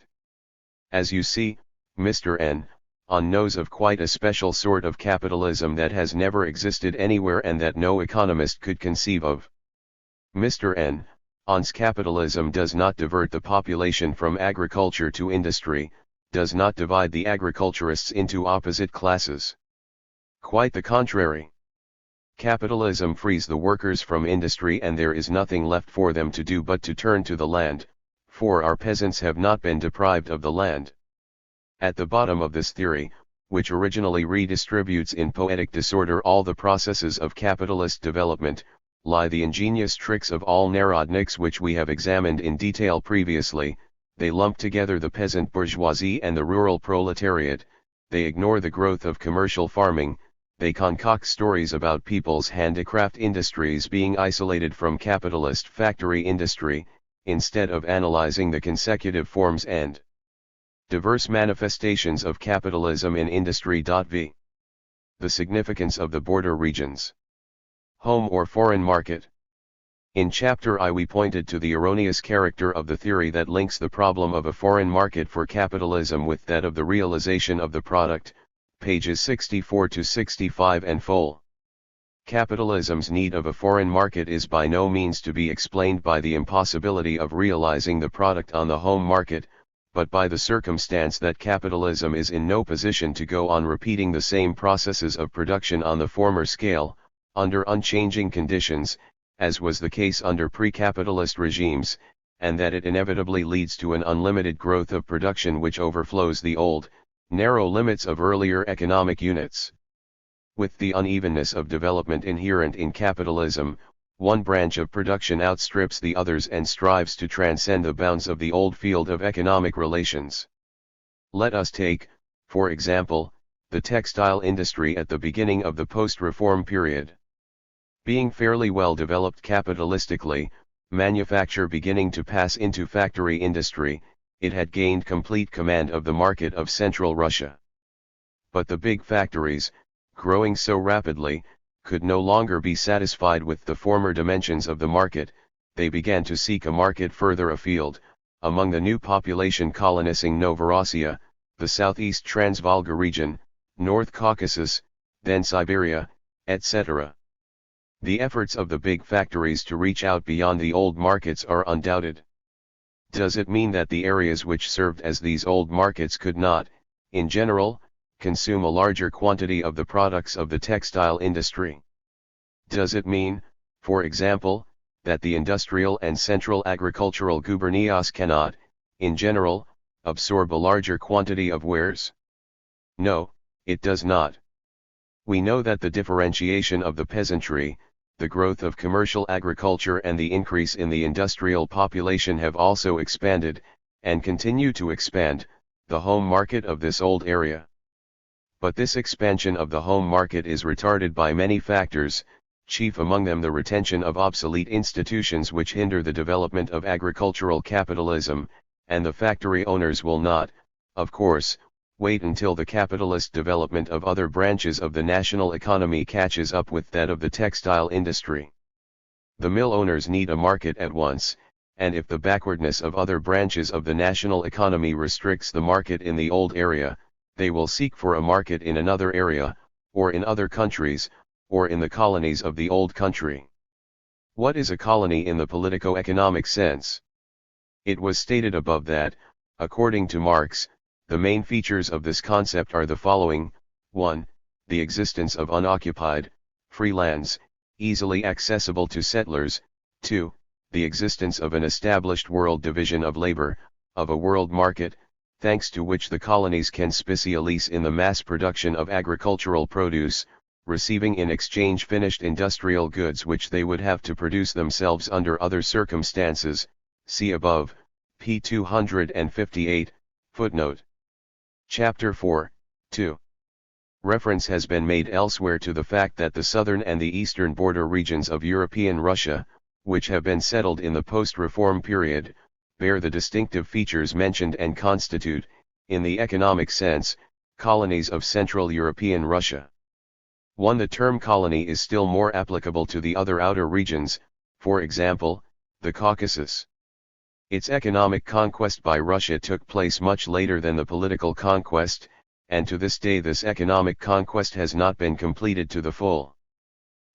As you see, Mr. N, on knows of quite a special sort of capitalism that has never existed anywhere and that no economist could conceive of. Mr. N, on's capitalism does not divert the population from agriculture to industry, does not divide the agriculturists into opposite classes. Quite the contrary. Capitalism frees the workers from industry and there is nothing left for them to do but to turn to the land, for our peasants have not been deprived of the land. At the bottom of this theory, which originally redistributes in poetic disorder all the processes of capitalist development, lie the ingenious tricks of all Narodniks which we have examined in detail previously. They lump together the peasant bourgeoisie and the rural proletariat, they ignore the growth of commercial farming, they concoct stories about people's handicraft industries being isolated from capitalist factory industry, instead of analyzing the consecutive forms and diverse manifestations of capitalism in industry. V. The significance of the border regions. Home or foreign market. In Chapter I we pointed to the erroneous character of the theory that links the problem of a foreign market for capitalism with that of the realization of the product, pages 64 to 65 and full. Capitalism's need of a foreign market is by no means to be explained by the impossibility of realizing the product on the home market, but by the circumstance that capitalism is in no position to go on repeating the same processes of production on the former scale, under unchanging conditions, as was the case under pre-capitalist regimes, and that it inevitably leads to an unlimited growth of production which overflows the old, narrow limits of earlier economic units. With the unevenness of development inherent in capitalism, one branch of production outstrips the others and strives to transcend the bounds of the old field of economic relations. Let us take, for example, the textile industry at the beginning of the post-reform period. Being fairly well developed capitalistically, manufacture beginning to pass into factory industry, it had gained complete command of the market of Central Russia. But the big factories, growing so rapidly, could no longer be satisfied with the former dimensions of the market, they began to seek a market further afield, among the new population colonizing Novorossiya, the southeast Transvolga region, North Caucasus, then Siberia, etc. The efforts of the big factories to reach out beyond the old markets are undoubted. Does it mean that the areas which served as these old markets could not, in general, consume a larger quantity of the products of the textile industry? Does it mean, for example, that the industrial and central agricultural gubernias cannot, in general, absorb a larger quantity of wares? No, it does not. We know that the differentiation of the peasantry, the growth of commercial agriculture and the increase in the industrial population have also expanded, and continue to expand, the home market of this old area. But this expansion of the home market is retarded by many factors, chief among them the retention of obsolete institutions which hinder the development of agricultural capitalism, and the factory owners will not, of course, wait until the capitalist development of other branches of the national economy catches up with that of the textile industry. The mill owners need a market at once, and if the backwardness of other branches of the national economy restricts the market in the old area, they will seek for a market in another area, or in other countries, or in the colonies of the old country. What is a colony in the politico-economic sense? It was stated above that, according to Marx, the main features of this concept are the following: 1. The existence of unoccupied, free lands, easily accessible to settlers; 2. The existence of an established world division of labor, of a world market, thanks to which the colonies can specialize in the mass production of agricultural produce, receiving in exchange finished industrial goods which they would have to produce themselves under other circumstances, see above, p. 258, footnote. Chapter 4, 2. Reference has been made elsewhere to the fact that the southern and the eastern border regions of European Russia, which have been settled in the post-reform period, bear the distinctive features mentioned and constitute, in the economic sense, colonies of Central European Russia. 1. The term colony is still more applicable to the other outer regions, for example, the Caucasus. Its economic conquest by Russia took place much later than the political conquest, and to this day this economic conquest has not been completed to the full.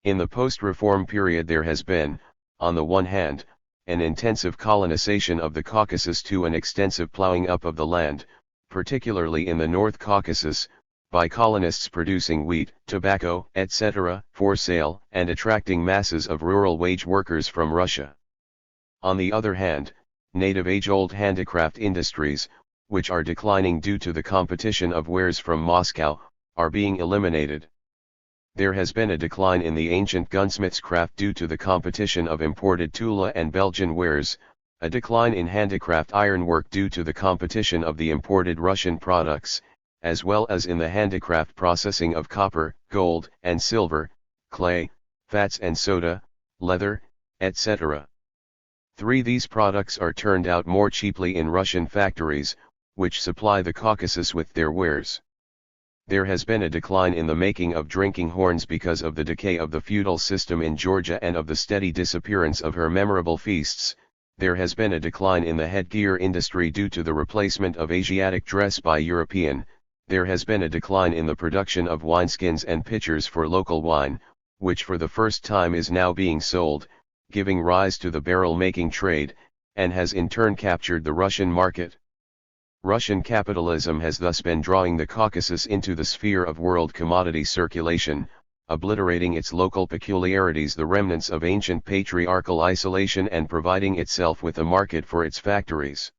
In the post-reform period there has been, on the one hand, an intensive colonization of the Caucasus to an extensive plowing up of the land, particularly in the North Caucasus, by colonists producing wheat, tobacco, etc., for sale, and attracting masses of rural wage workers from Russia. On the other hand, native age-old handicraft industries, which are declining due to the competition of wares from Moscow, are being eliminated. There has been a decline in the ancient gunsmith's craft due to the competition of imported Tula and Belgian wares, a decline in handicraft ironwork due to the competition of the imported Russian products, as well as in the handicraft processing of copper, gold and silver, clay, fats and soda, leather, etc. 3. These products are turned out more cheaply in Russian factories, which supply the Caucasus with their wares. There has been a decline in the making of drinking horns because of the decay of the feudal system in Georgia and of the steady disappearance of her memorable feasts. There has been a decline in the headgear industry due to the replacement of Asiatic dress by European. There has been a decline in the production of wineskins and pitchers for local wine, which for the first time is now being sold, giving rise to the barrel-making trade, and has in turn captured the Russian market. Russian capitalism has thus been drawing the Caucasus into the sphere of world commodity circulation, obliterating its local peculiarities, the remnants of ancient patriarchal isolation, and providing itself with a market for its factories.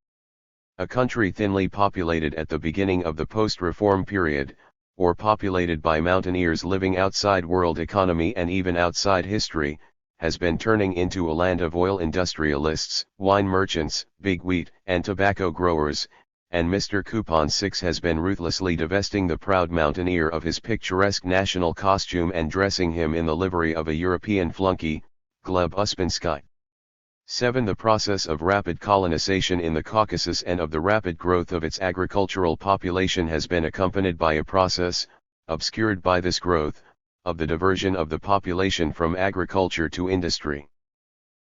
A country thinly populated at the beginning of the post-reform period, or populated by mountaineers living outside world economy and even outside history, has been turning into a land of oil industrialists, wine merchants, big wheat and tobacco growers, and Mr. Coupon 6 has been ruthlessly divesting the proud mountaineer of his picturesque national costume and dressing him in the livery of a European flunky, Gleb Uspensky. 7. The process of rapid colonization in the Caucasus and of the rapid growth of its agricultural population has been accompanied by a process, obscured by this growth, of the diversion of the population from agriculture to industry.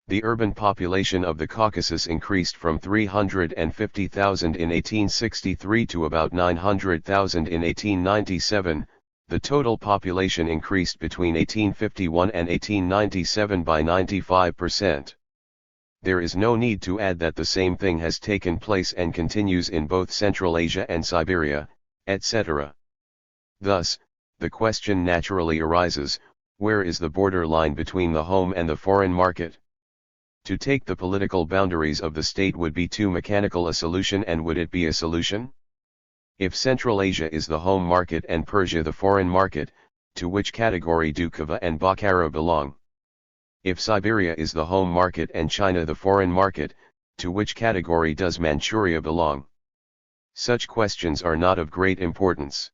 The urban population of the Caucasus increased from 350,000 in 1863 to about 900,000 in 1897, the total population increased between 1851 and 1897 by 95%. There is no need to add that the same thing has taken place and continues in both Central Asia and Siberia, etc. Thus, the question naturally arises, Where is the border line between the home and the foreign market? To take the political boundaries of the state would be too mechanical a solution, and would it be a solution? If Central Asia is the home market and Persia the foreign market, to which category do Khiva and Bokhara belong? If Siberia is the home market and China the foreign market, to which category does Manchuria belong? Such questions are not of great importance.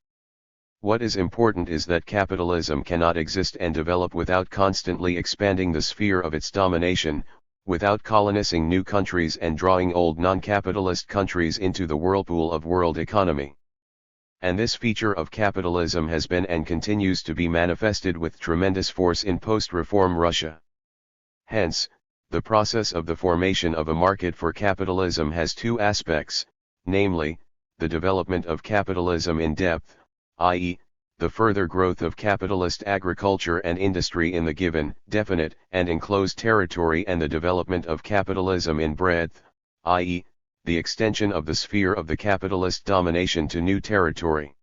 What is important is that capitalism cannot exist and develop without constantly expanding the sphere of its domination, without colonizing new countries and drawing old non-capitalist countries into the whirlpool of world economy. And this feature of capitalism has been and continues to be manifested with tremendous force in post-reform Russia. Hence, the process of the formation of a market for capitalism has two aspects, namely, the development of capitalism in depth, i.e., the further growth of capitalist agriculture and industry in the given, definite, and enclosed territory, and the development of capitalism in breadth, i.e., the extension of the sphere of the capitalist domination to new territory.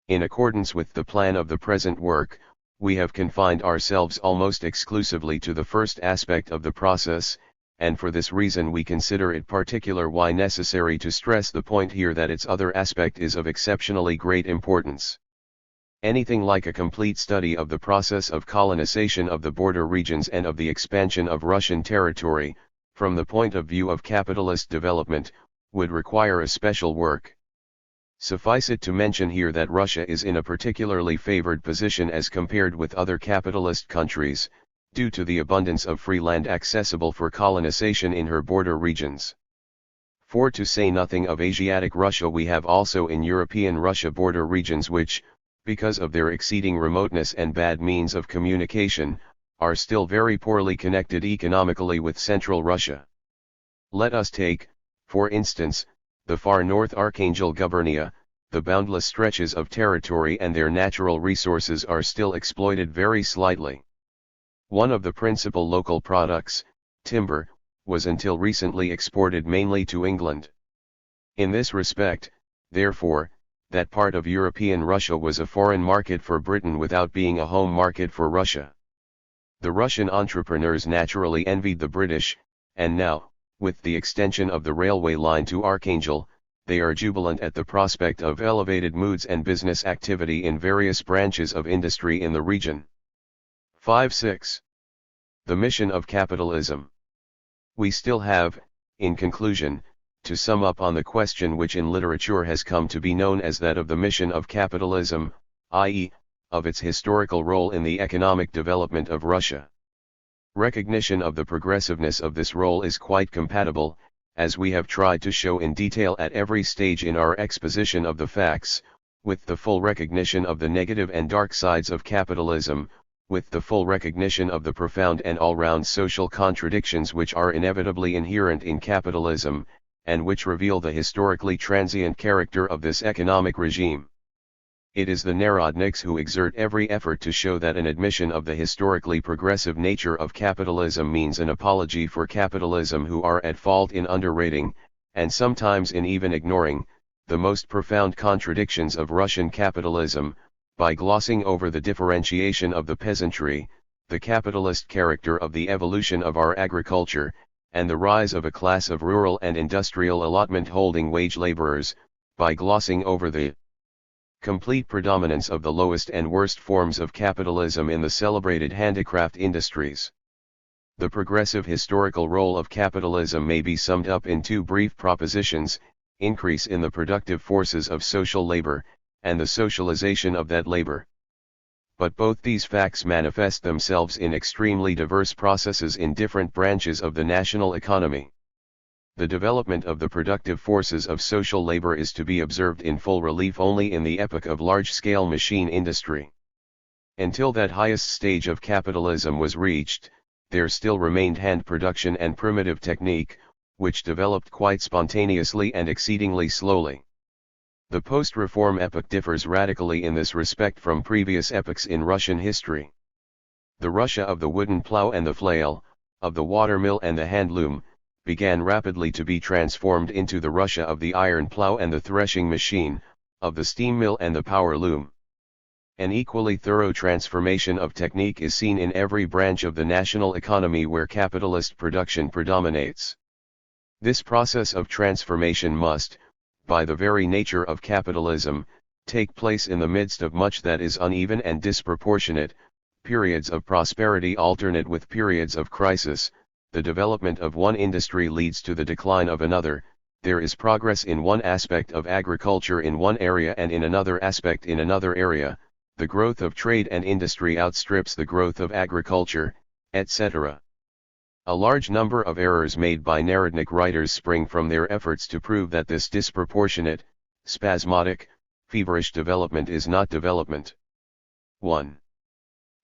In accordance with the plan of the present work, we have confined ourselves almost exclusively to the first aspect of the process, and for this reason we consider it particularly necessary to stress the point here that its other aspect is of exceptionally great importance. Anything like a complete study of the process of colonization of the border regions and of the expansion of Russian territory, from the point of view of capitalist development, would require a special work. Suffice it to mention here that Russia is in a particularly favored position as compared with other capitalist countries, due to the abundance of free land accessible for colonization in her border regions. For to say nothing of Asiatic Russia, we have also in European Russia border regions which, because of their exceeding remoteness and bad means of communication, are still very poorly connected economically with Central Russia. Let us take, for instance, the far north Archangel Gubernia. The boundless stretches of territory and their natural resources are still exploited very slightly. One of the principal local products, timber, was until recently exported mainly to England. In this respect, therefore, that part of European Russia was a foreign market for Britain without being a home market for Russia. The Russian entrepreneurs naturally envied the British, and now, with the extension of the railway line to Archangel, they are jubilant at the prospect of elevated moods and business activity in various branches of industry in the region. 5.6. The mission of capitalism. We still have, in conclusion, to sum up on the question which in literature has come to be known as that of the mission of capitalism, i.e., of its historical role in the economic development of Russia. Recognition of the progressiveness of this role is quite compatible, as we have tried to show in detail at every stage in our exposition of the facts, with the full recognition of the negative and dark sides of capitalism, with the full recognition of the profound and all-round social contradictions which are inevitably inherent in capitalism, and which reveal the historically transient character of this economic regime. It is the Narodniks who exert every effort to show that an admission of the historically progressive nature of capitalism means an apology for capitalism, who are at fault in underrating, and sometimes in even ignoring, the most profound contradictions of Russian capitalism, by glossing over the differentiation of the peasantry, the capitalist character of the evolution of our agriculture, and the rise of a class of rural and industrial allotment holding wage laborers, by glossing over the complete predominance of the lowest and worst forms of capitalism in the celebrated handicraft industries. The progressive historical role of capitalism may be summed up in two brief propositions: increase in the productive forces of social labor, and the socialization of that labor. But both these facts manifest themselves in extremely diverse processes in different branches of the national economy. The development of the productive forces of social labor is to be observed in full relief only in the epoch of large-scale machine industry. Until that highest stage of capitalism was reached, there still remained hand production and primitive technique, which developed quite spontaneously and exceedingly slowly. The post-reform epoch differs radically in this respect from previous epochs in Russian history. The Russia of the wooden plough and the flail, of the watermill and the handloom, began rapidly to be transformed into the Russia of the iron plough and the threshing machine, of the steam mill and the power loom. An equally thorough transformation of technique is seen in every branch of the national economy where capitalist production predominates. This process of transformation must, by the very nature of capitalism, take place in the midst of much that is uneven and disproportionate, periods of prosperity alternate with periods of crisis. The development of one industry leads to the decline of another. There is progress in one aspect of agriculture in one area and in another aspect in another area. The growth of trade and industry outstrips the growth of agriculture, etc. A large number of errors made by Narodnik writers spring from their efforts to prove that this disproportionate, spasmodic, feverish development is not development. 1.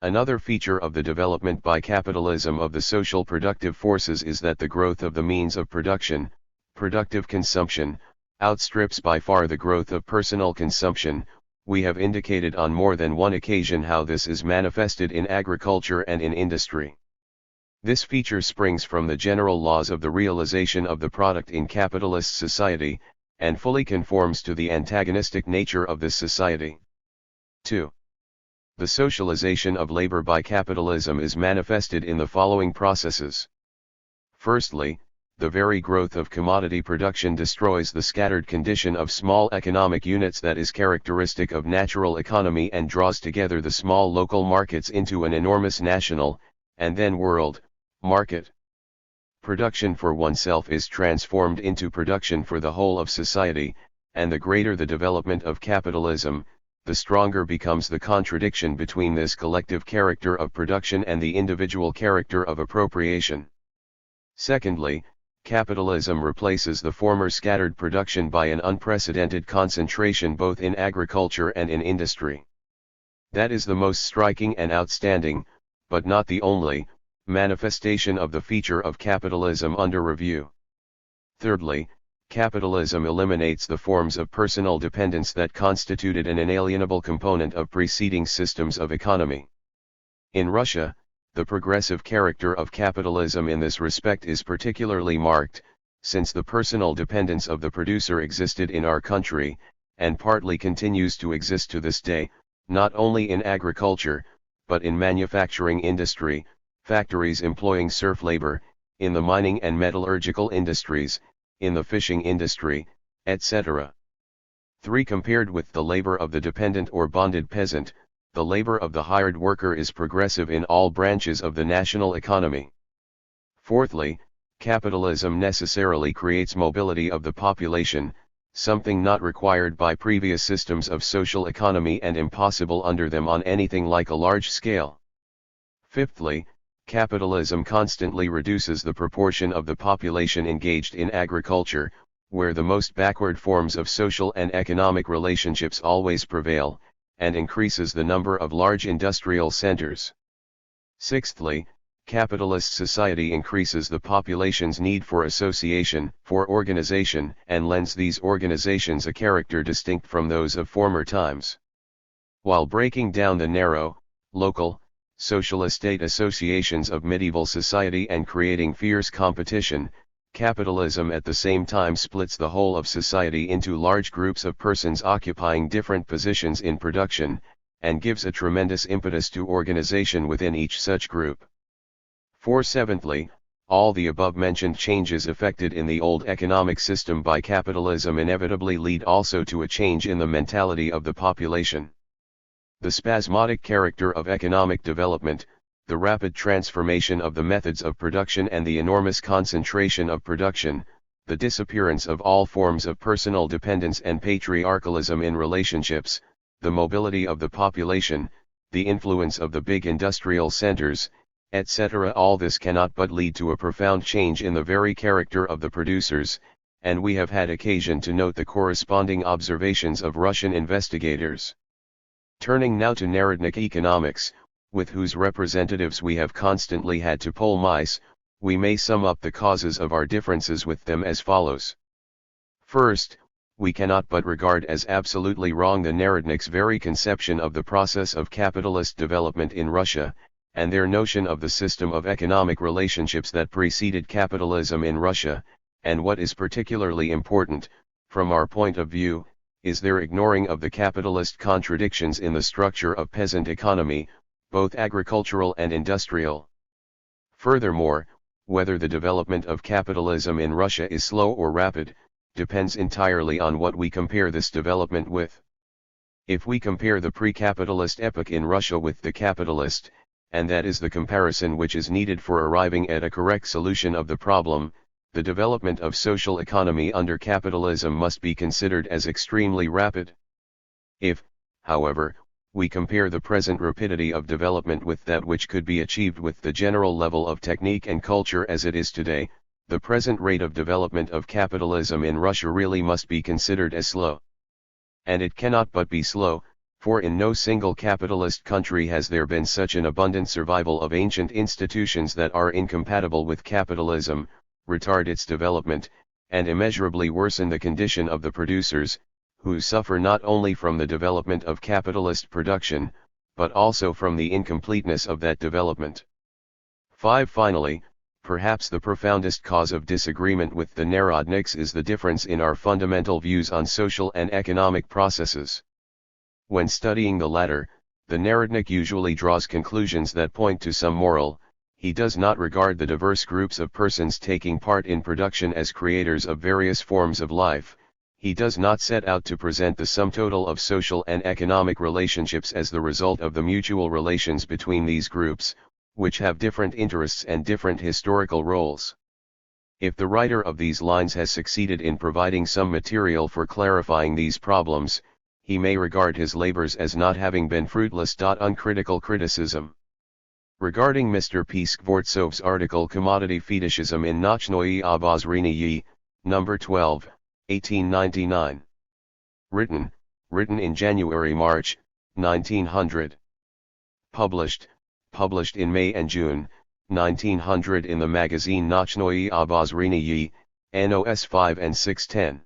Another feature of the development by capitalism of the social productive forces is that the growth of the means of production, productive consumption, outstrips by far the growth of personal consumption. We have indicated on more than one occasion how this is manifested in agriculture and in industry. This feature springs from the general laws of the realization of the product in capitalist society, and fully conforms to the antagonistic nature of this society. 2. The socialization of labor by capitalism is manifested in the following processes. Firstly, the very growth of commodity production destroys the scattered condition of small economic units that is characteristic of natural economy and draws together the small local markets into an enormous national, and then world, market. Production for oneself is transformed into production for the whole of society, and the greater the development of capitalism, the stronger becomes the contradiction between this collective character of production and the individual character of appropriation. Secondly, capitalism replaces the former scattered production by an unprecedented concentration both in agriculture and in industry. That is the most striking and outstanding, but not the only, manifestation of the feature of capitalism under review. Thirdly, capitalism eliminates the forms of personal dependence that constituted an inalienable component of preceding systems of economy. In Russia, the progressive character of capitalism in this respect is particularly marked, since the personal dependence of the producer existed in our country, and partly continues to exist to this day, not only in agriculture, but in manufacturing industry, factories employing serf labor, in the mining and metallurgical industries, in the fishing industry, etc. 3. Compared with the labor of the dependent or bonded peasant, the labor of the hired worker is progressive in all branches of the national economy. Fourthly, capitalism necessarily creates mobility of the population, something not required by previous systems of social economy and impossible under them on anything like a large scale. Fifthly, capitalism constantly reduces the proportion of the population engaged in agriculture, where the most backward forms of social and economic relationships always prevail, and increases the number of large industrial centers. Sixthly, capitalist society increases the population's need for association, for organization, and lends these organizations a character distinct from those of former times. While breaking down the narrow, local, socialist state associations of medieval society and creating fierce competition, capitalism at the same time splits the whole of society into large groups of persons occupying different positions in production, and gives a tremendous impetus to organization within each such group. 4. Seventhly, all the above-mentioned changes effected in the old economic system by capitalism inevitably lead also to a change in the mentality of the population. The spasmodic character of economic development, the rapid transformation of the methods of production and the enormous concentration of production, the disappearance of all forms of personal dependence and patriarchalism in relationships, the mobility of the population, the influence of the big industrial centers, etc. All this cannot but lead to a profound change in the very character of the producers, and we have had occasion to note the corresponding observations of Russian investigators. Turning now to Narodnik economics, with whose representatives we have constantly had to polemise, we may sum up the causes of our differences with them as follows. First, we cannot but regard as absolutely wrong the Narodniks' very conception of the process of capitalist development in Russia, and their notion of the system of economic relationships that preceded capitalism in Russia, and what is particularly important, from our point of view, is their ignoring of the capitalist contradictions in the structure of peasant economy, both agricultural and industrial. Furthermore, whether the development of capitalism in Russia is slow or rapid, depends entirely on what we compare this development with. If we compare the pre-capitalist epoch in Russia with the capitalist, and that is the comparison which is needed for arriving at a correct solution of the problem, the development of social economy under capitalism must be considered as extremely rapid. If, however, we compare the present rapidity of development with that which could be achieved with the general level of technique and culture as it is today, the present rate of development of capitalism in Russia really must be considered as slow. And it cannot but be slow, for in no single capitalist country has there been such an abundant survival of ancient institutions that are incompatible with capitalism, retard its development, and immeasurably worsen the condition of the producers, who suffer not only from the development of capitalist production, but also from the incompleteness of that development. 5. Finally, perhaps the profoundest cause of disagreement with the Narodniks is the difference in our fundamental views on social and economic processes. When studying the latter, the Narodnik usually draws conclusions that point to some moral. He does not regard the diverse groups of persons taking part in production as creators of various forms of life. He does not set out to present the sum total of social and economic relationships as the result of the mutual relations between these groups, which have different interests and different historical roles. If the writer of these lines has succeeded in providing some material for clarifying these problems, he may regard his labors as not having been fruitless. Uncritical criticism. Regarding Mr. P. Skvortsov's article Commodity Fetishism in Nochnoye Obozrenie, No. 12, 1899. Written in January-March, 1900. Published in May and June, 1900 in the magazine Nochnoye Obozrenie, NOS 5 and 610.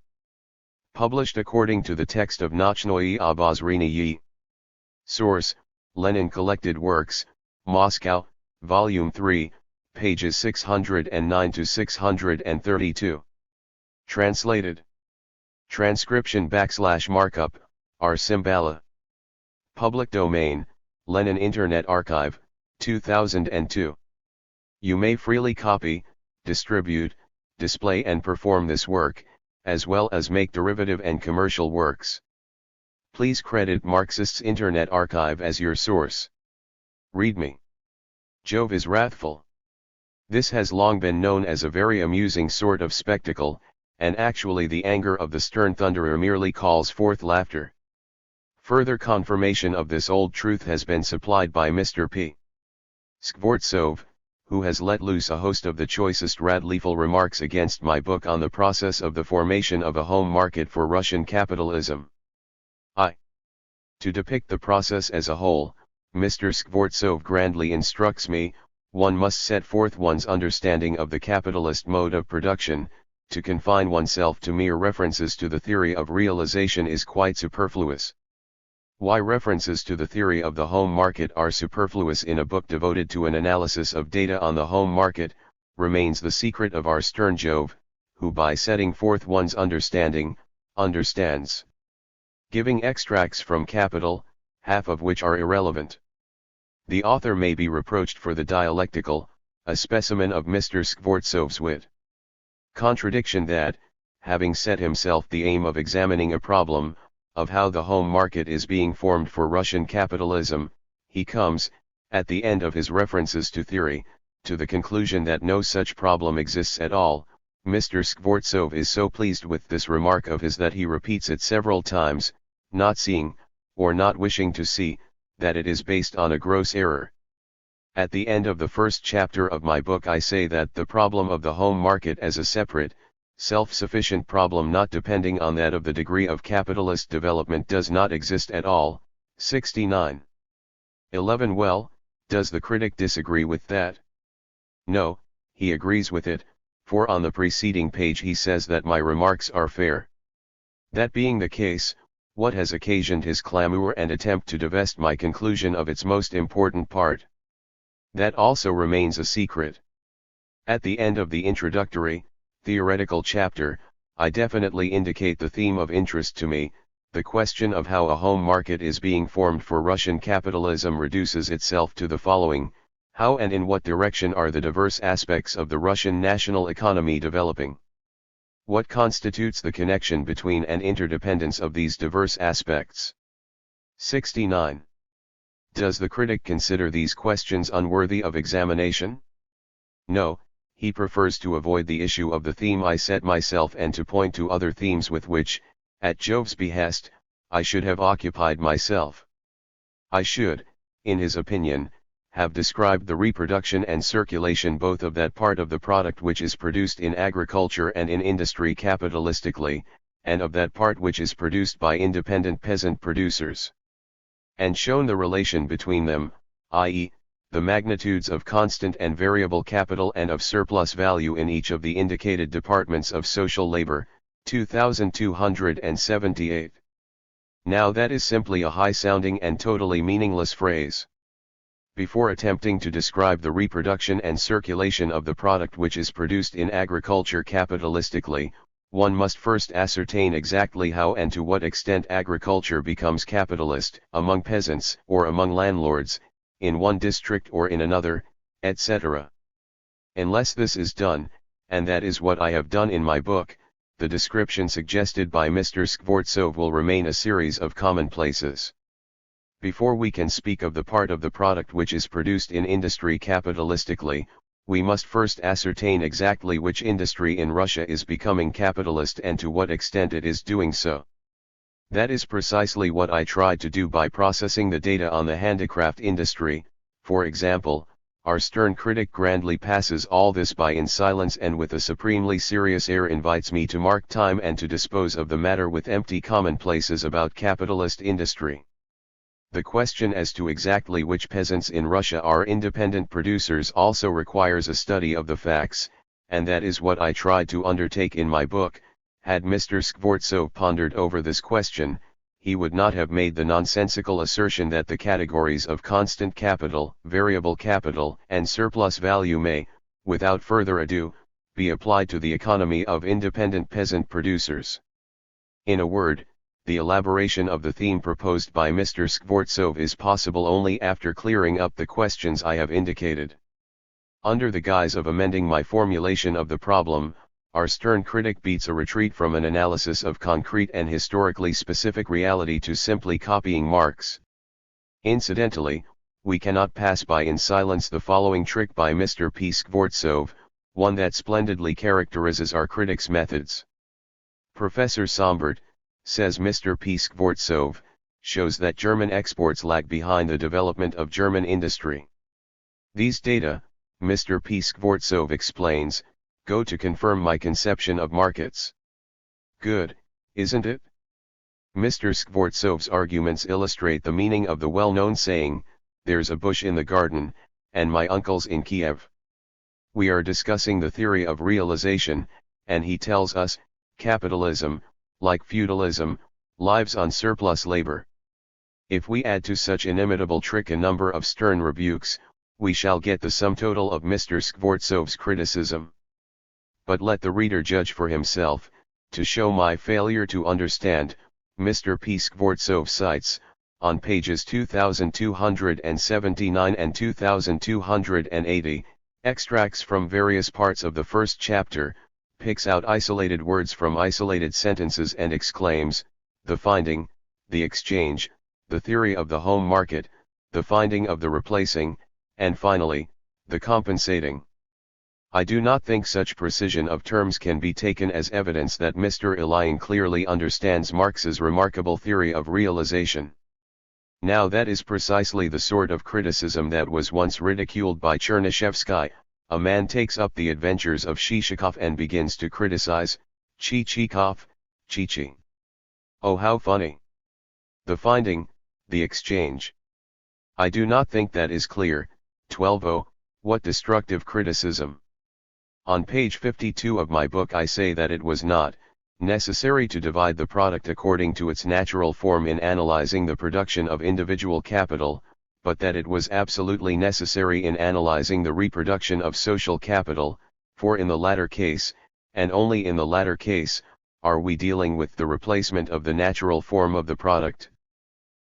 Published according to the text of Nochnoye Obozrenie. Source, Lenin Collected Works, Moscow, Volume 3, pages 609 to 632. Translated. Transcription / markup, R. Simbala. Public domain, Lenin Internet Archive, 2002. You may freely copy, distribute, display and perform this work, as well as make derivative and commercial works. Please credit Marxist's Internet Archive as your source. README. Jove is wrathful. This has long been known as a very amusing sort of spectacle, and actually the anger of the stern thunderer merely calls forth laughter. Further confirmation of this old truth has been supplied by Mr. P. Skvortsov, who has let loose a host of the choicest radleful remarks against my book on the process of the formation of a home market for Russian capitalism. To depict the process as a whole, Mr. Skvortsov grandly instructs me, one must set forth one's understanding of the capitalist mode of production. To confine oneself to mere references to the theory of realization is quite superfluous. Why references to the theory of the home market are superfluous in a book devoted to an analysis of data on the home market, remains the secret of our stern Jove, who by setting forth one's understanding, understands. Giving extracts from Capital, half of which are irrelevant. The author may be reproached for the dialectical, a specimen of Mr. Skvortsov's wit. Contradiction that, having set himself the aim of examining a problem, of how the home market is being formed for Russian capitalism, he comes, at the end of his references to theory, to the conclusion that no such problem exists at all. Mr. Skvortsov is so pleased with this remark of his that he repeats it several times, not seeing, or not wishing to see, that it is based on a gross error. At the end of the first chapter of my book I say that the problem of the home market as a separate, self-sufficient problem not depending on that of the degree of capitalist development does not exist at all. 69. 11. Well, does the critic disagree with that? No, he agrees with it, for on the preceding page he says that my remarks are fair. That being the case, what has occasioned his clamor and attempt to divest my conclusion of its most important part? That also remains a secret. At the end of the introductory, theoretical chapter, I definitely indicate the theme of interest to me, the question of how a home market is being formed for Russian capitalism reduces itself to the following: how and in what direction are the diverse aspects of the Russian national economy developing? What constitutes the connection between and interdependence of these diverse aspects? 69. Does the critic consider these questions unworthy of examination? No, he prefers to avoid the issue of the theme I set myself and to point to other themes with which, at Jove's behest, I should have occupied myself. I should, in his opinion, have described the reproduction and circulation both of that part of the product which is produced in agriculture and in industry capitalistically, and of that part which is produced by independent peasant producers. And shown the relation between them, i.e., the magnitudes of constant and variable capital and of surplus value in each of the indicated departments of social labor, 2278. Now that is simply a high-sounding and totally meaningless phrase. Before attempting to describe the reproduction and circulation of the product which is produced in agriculture capitalistically, one must first ascertain exactly how and to what extent agriculture becomes capitalist, among peasants or among landlords, in one district or in another, etc. Unless this is done, and that is what I have done in my book, the description suggested by Mr. Skvortsov will remain a series of commonplaces. Before we can speak of the part of the product which is produced in industry capitalistically, we must first ascertain exactly which industry in Russia is becoming capitalist and to what extent it is doing so. That is precisely what I tried to do by processing the data on the handicraft industry. For example, our stern critic grandly passes all this by in silence and with a supremely serious air invites me to mark time and to dispose of the matter with empty commonplaces about capitalist industry. The question as to exactly which peasants in Russia are independent producers also requires a study of the facts, and that is what I tried to undertake in my book. Had Mr. Skvortsov pondered over this question, he would not have made the nonsensical assertion that the categories of constant capital, variable capital, and surplus value may, without further ado, be applied to the economy of independent peasant producers. In a word, the elaboration of the theme proposed by Mr. Skvortsov is possible only after clearing up the questions I have indicated. Under the guise of amending my formulation of the problem, our stern critic beats a retreat from an analysis of concrete and historically specific reality to simply copying Marx. Incidentally, we cannot pass by in silence the following trick by Mr. P. Skvortsov, one that splendidly characterizes our critic's methods. Professor Sombart, says Mr. P. Skvortsov, shows that German exports lag behind the development of German industry. These data, Mr. P. Skvortsov explains, go to confirm my conception of markets. Good, isn't it? Mr. Skvortsov's arguments illustrate the meaning of the well-known saying, "There's a bush in the garden, and my uncle's in Kiev." We are discussing the theory of realization, and he tells us, capitalism, like feudalism, lives on surplus labor. If we add to such inimitable trick a number of stern rebukes, we shall get the sum total of Mr. Skvortsov's criticism. But let the reader judge for himself. To show my failure to understand, Mr. P. Skvortsov cites, on pages 2279 and 2280, extracts from various parts of the first chapter, picks out isolated words from isolated sentences and exclaims, the finding, the exchange, the theory of the home market, the finding of the replacing, and finally, the compensating. I do not think such precision of terms can be taken as evidence that Mr. Ilyin clearly understands Marx's remarkable theory of realization. Now that is precisely the sort of criticism that was once ridiculed by Chernyshevsky. A man takes up the adventures of Shishikov and begins to criticize, Chichikov, Chichi. Oh, how funny! The finding, the exchange. I do not think that is clear. 12. What destructive criticism! On page 52 of my book I say that it was not necessary to divide the product according to its natural form in analyzing the production of individual capital, but that it was absolutely necessary in analyzing the reproduction of social capital, for in the latter case, and only in the latter case, are we dealing with the replacement of the natural form of the product?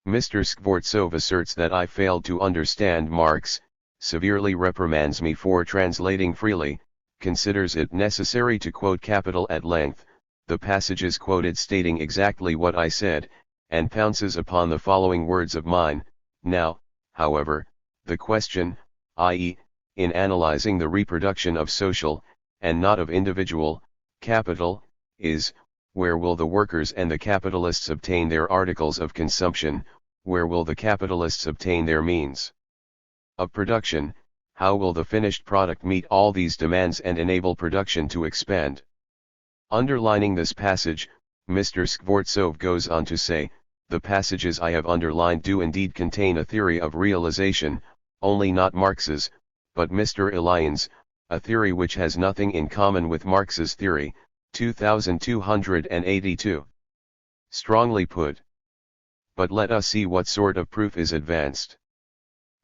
Mr. Skvortsov asserts that I failed to understand Marx, severely reprimands me for translating freely, considers it necessary to quote Capital at length, the passages quoted stating exactly what I said, and pounces upon the following words of mine. Now, however, the question, i.e., in analyzing the reproduction of social, and not of individual, capital, is, where will the workers and the capitalists obtain their articles of consumption, where will the capitalists obtain their means of production, how will the finished product meet all these demands and enable production to expand? Underlining this passage, Mr. Skvortsov goes on to say, the passages I have underlined do indeed contain a theory of realization, only not Marx's, but Mr. Ilin's, a theory which has nothing in common with Marx's theory, 2282. Strongly put. But let us see what sort of proof is advanced.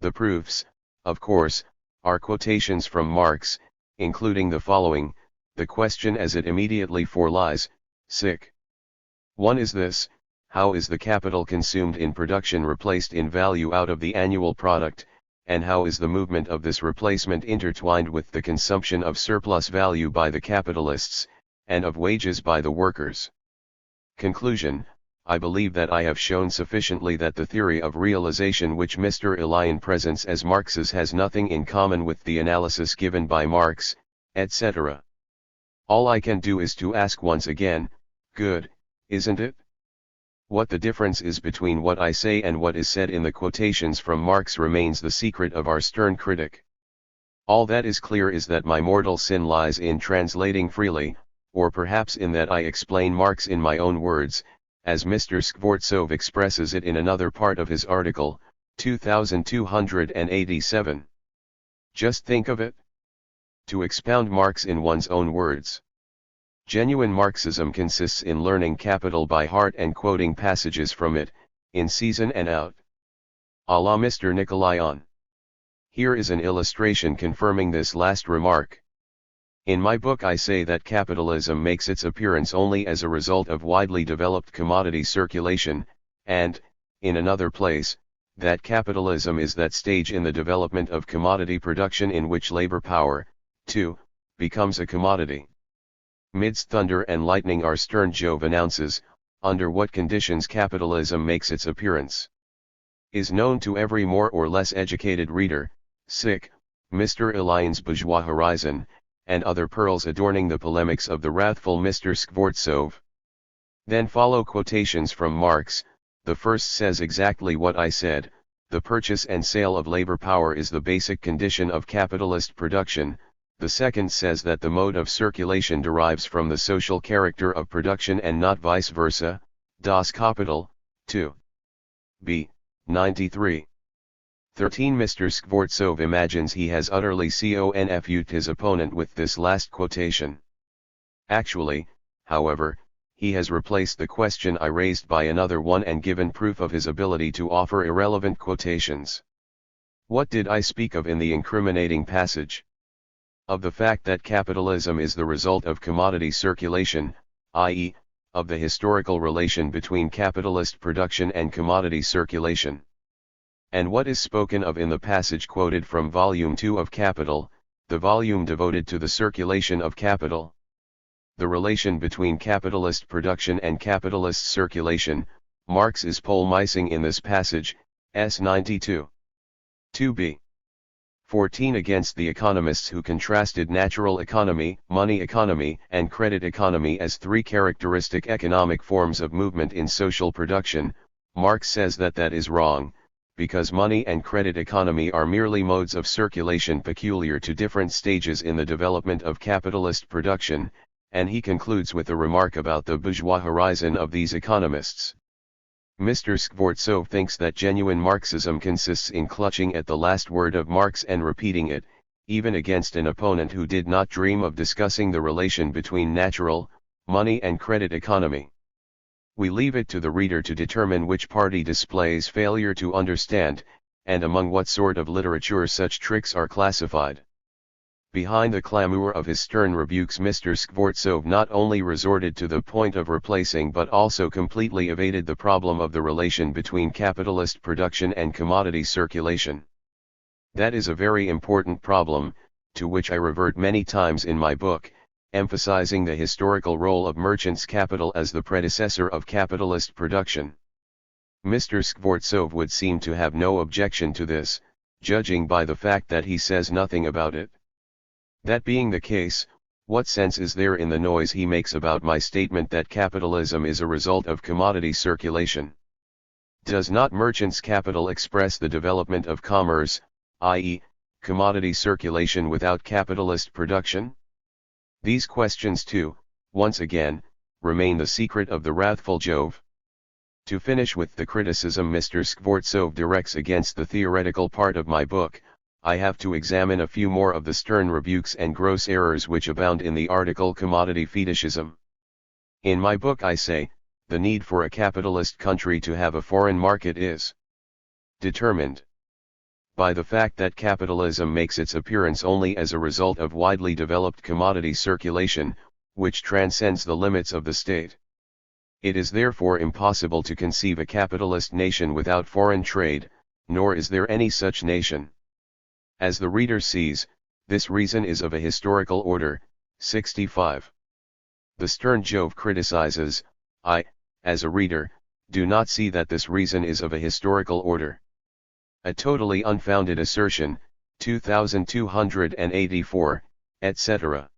The proofs, of course, are quotations from Marx, including the following, the question as it immediately forelies, sic. 1 is this, how is the capital consumed in production replaced in value out of the annual product, and how is the movement of this replacement intertwined with the consumption of surplus value by the capitalists, and of wages by the workers? Conclusion, I believe that I have shown sufficiently that the theory of realization which Mr. Ilyin presents as Marx's has nothing in common with the analysis given by Marx, etc. All I can do is to ask once again, good, isn't it? What the difference is between what I say and what is said in the quotations from Marx remains the secret of our stern critic. All that is clear is that my mortal sin lies in translating freely, or perhaps in that I explain Marx in my own words, as Mr. Skvortsov expresses it in another part of his article, 2287. Just think of it. To expound Marx in one's own words. Genuine Marxism consists in learning Capital by heart and quoting passages from it, in season and out. A la Mr. Nikolayan. Here is an illustration confirming this last remark. In my book I say that capitalism makes its appearance only as a result of widely developed commodity circulation, and, in another place, that capitalism is that stage in the development of commodity production in which labor power, too, becomes a commodity. Midst thunder and lightning our stern Jove announces, under what conditions capitalism makes its appearance. Is known to every more or less educated reader, sic, Mr. Ilyin's bourgeois horizon, and other pearls adorning the polemics of the wrathful Mr. Skvortsov. Then follow quotations from Marx. The first says exactly what I said, the purchase and sale of labor power is the basic condition of capitalist production. The second says that the mode of circulation derives from the social character of production and not vice versa, Das Kapital, 2. B. 93. 13. Mr. Skvortsov imagines he has utterly confused his opponent with this last quotation. Actually, however, he has replaced the question I raised by another one and given proof of his ability to offer irrelevant quotations. What did I speak of in the incriminating passage? Of the fact that capitalism is the result of commodity circulation, i.e., of the historical relation between capitalist production and commodity circulation. And what is spoken of in the passage quoted from Volume 2 of Capital, the volume devoted to the circulation of capital? The relation between capitalist production and capitalist circulation, Marx is polemizing in this passage, s. 92. 2b. 14 against the economists who contrasted natural economy, money economy, and credit economy as three characteristic economic forms of movement in social production. Marx says that that is wrong, because money and credit economy are merely modes of circulation peculiar to different stages in the development of capitalist production, and he concludes with a remark about the bourgeois horizon of these economists. Mr. Skvortsov thinks that genuine Marxism consists in clutching at the last word of Marx and repeating it, even against an opponent who did not dream of discussing the relation between natural, money and credit economy. We leave it to the reader to determine which party displays failure to understand, and among what sort of literature such tricks are classified. Behind the clamour of his stern rebukes, Mr. Skvortsov not only resorted to the point of replacing but also completely evaded the problem of the relation between capitalist production and commodity circulation. That is a very important problem, to which I revert many times in my book, emphasizing the historical role of merchants' capital as the predecessor of capitalist production. Mr. Skvortsov would seem to have no objection to this, judging by the fact that he says nothing about it. That being the case, what sense is there in the noise he makes about my statement that capitalism is a result of commodity circulation? Does not merchants' capital express the development of commerce, i.e., commodity circulation without capitalist production? These questions too, once again, remain the secret of the wrathful Jove. To finish with the criticism Mr. Skvortsov directs against the theoretical part of my book, I have to examine a few more of the stern rebukes and gross errors which abound in the article Commodity Fetishism. In my book I say, the need for a capitalist country to have a foreign market is determined by the fact that capitalism makes its appearance only as a result of widely developed commodity circulation, which transcends the limits of the state. It is therefore impossible to conceive a capitalist nation without foreign trade, nor is there any such nation. As the reader sees, this reason is of a historical order. 65. The stern Jove criticizes, I, as a reader, do not see that this reason is of a historical order. A totally unfounded assertion, 2284, etc.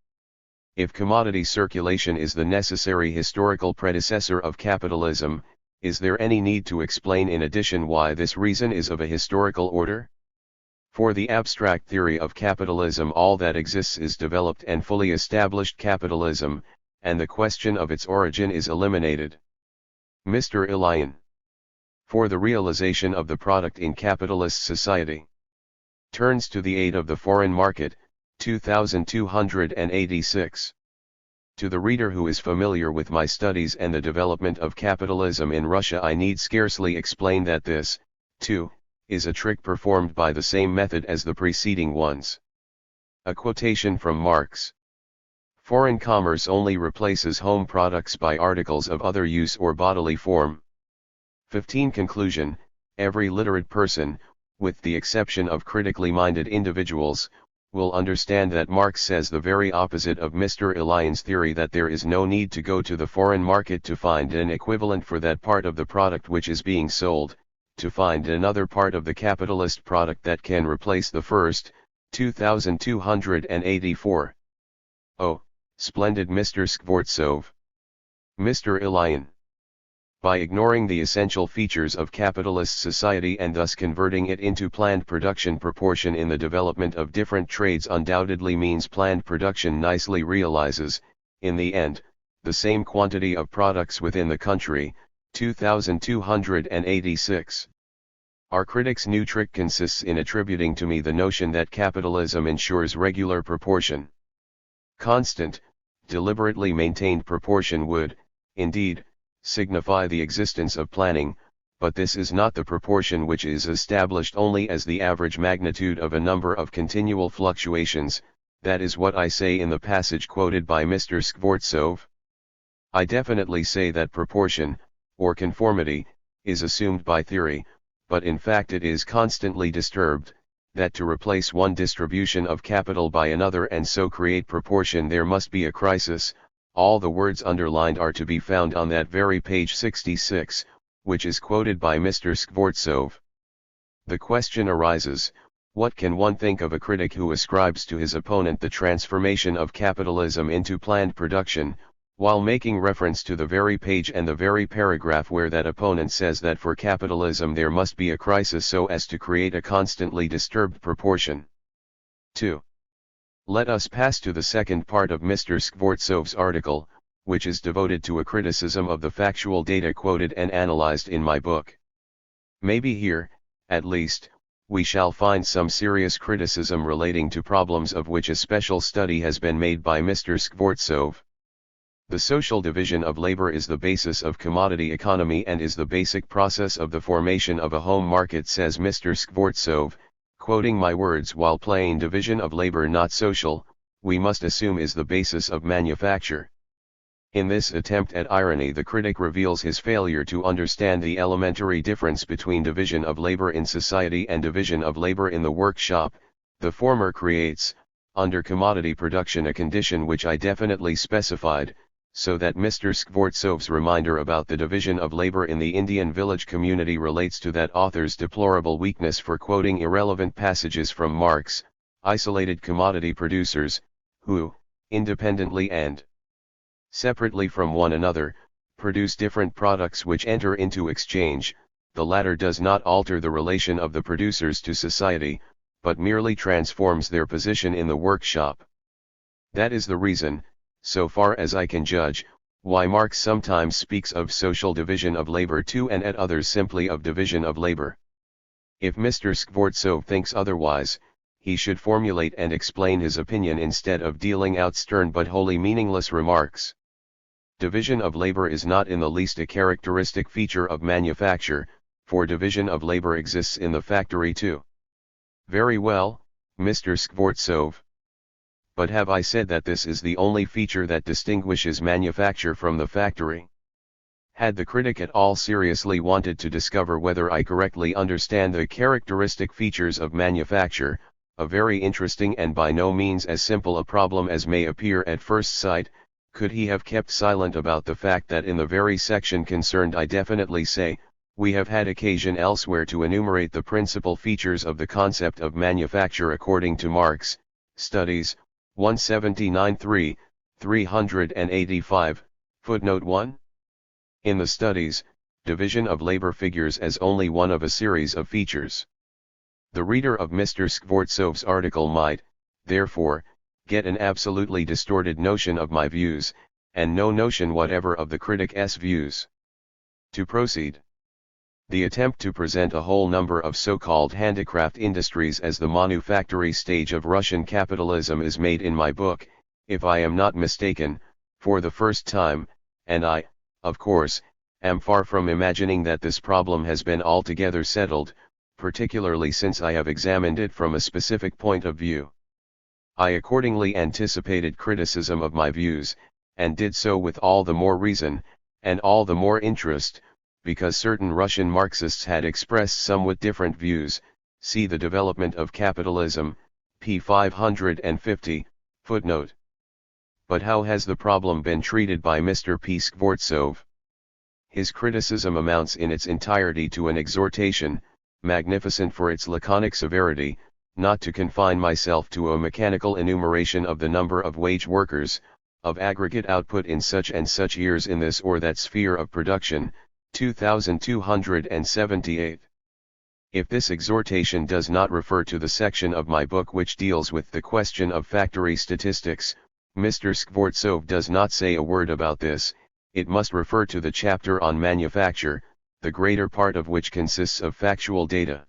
If commodity circulation is the necessary historical predecessor of capitalism, is there any need to explain in addition why this reason is of a historical order? For the abstract theory of capitalism, all that exists is developed and fully established capitalism, and the question of its origin is eliminated. Mr. I Lenin. For the realization of the product in capitalist society, turns to the aid of the foreign market, 2286. To the reader who is familiar with my studies and the development of capitalism in Russia, I need scarcely explain that this, too, is a trick performed by the same method as the preceding ones. A quotation from Marx. Foreign commerce only replaces home products by articles of other use or bodily form. 15. Conclusion. Every literate person, with the exception of critically minded individuals, will understand that Marx says the very opposite of Mr. I Lenin's theory, that there is no need to go to the foreign market to find an equivalent for that part of the product which is being sold, to find another part of the capitalist product that can replace the first. 2284. Oh, splendid Mr. Skvortsov! Mr. I Lenin. By ignoring the essential features of capitalist society and thus converting it into planned production, proportion in the development of different trades undoubtedly means planned production nicely realizes, in the end, the same quantity of products within the country. 2286. Our critic's new trick consists in attributing to me the notion that capitalism ensures regular proportion. Constant, deliberately maintained proportion would, indeed, signify the existence of planning, but this is not the proportion which is established only as the average magnitude of a number of continual fluctuations. That is what I say in the passage quoted by Mr. Skvortsov. I definitely say that proportion, or conformity, is assumed by theory, but in fact it is constantly disturbed, that to replace one distribution of capital by another and so create proportion there must be a crisis. All the words underlined are to be found on that very page 66, which is quoted by Mr. Skvortsov. The question arises, what can one think of a critic who ascribes to his opponent the transformation of capitalism into planned production, while making reference to the very page and the very paragraph where that opponent says that for capitalism there must be a crisis so as to create a constantly disturbed proportion? 2. Let us pass to the second part of Mr. Skvortsov's article, which is devoted to a criticism of the factual data quoted and analyzed in my book. Maybe here, at least, we shall find some serious criticism relating to problems of which a special study has been made by Mr. Skvortsov. The social division of labor is the basis of commodity economy and is the basic process of the formation of a home market, says Mr. Skvortsov, quoting my words while playing division of labor not social, we must assume is the basis of manufacture. In this attempt at irony, the critic reveals his failure to understand the elementary difference between division of labor in society and division of labor in the workshop. The former creates, under commodity production, a condition which I definitely specified, so that Mr. Skvortsov's reminder about the division of labor in the Indian village community relates to that author's deplorable weakness for quoting irrelevant passages from Marx, isolated commodity producers, who, independently and separately from one another, produce different products which enter into exchange. The latter does not alter the relation of the producers to society, but merely transforms their position in the workshop. That is the reason, so far as I can judge, why Marx sometimes speaks of social division of labor too, and at others simply of division of labor. If Mr. Skvortsov thinks otherwise, he should formulate and explain his opinion instead of dealing out stern but wholly meaningless remarks. Division of labor is not in the least a characteristic feature of manufacture, for division of labor exists in the factory too. Very well, Mr. Skvortsov. But have I said that this is the only feature that distinguishes manufacture from the factory? Had the critic at all seriously wanted to discover whether I correctly understand the characteristic features of manufacture, a very interesting and by no means as simple a problem as may appear at first sight, could he have kept silent about the fact that in the very section concerned I definitely say, we have had occasion elsewhere to enumerate the principal features of the concept of manufacture according to Marx, Studies, 179-3, 385, footnote 1? In the Studies, division of labor figures as only one of a series of features. The reader of Mr. Skvortsov's article might, therefore, get an absolutely distorted notion of my views, and no notion whatever of the critic's views. To proceed. The attempt to present a whole number of so-called handicraft industries as the manufactory stage of Russian capitalism is made in my book, if I am not mistaken, for the first time, and I, of course, am far from imagining that this problem has been altogether settled, particularly since I have examined it from a specific point of view. I accordingly anticipated criticism of my views, and did so with all the more reason, and all the more interest, because certain Russian Marxists had expressed somewhat different views. See The Development of Capitalism, p. 550, footnote. But how has the problem been treated by Mr. P. Skvortsov? His criticism amounts in its entirety to an exhortation, magnificent for its laconic severity, not to confine myself to a mechanical enumeration of the number of wage workers, of aggregate output in such and such years in this or that sphere of production, 2278. If this exhortation does not refer to the section of my book which deals with the question of factory statistics, Mr. Skvortsov does not say a word about this. It must refer to the chapter on manufacture, the greater part of which consists of factual data.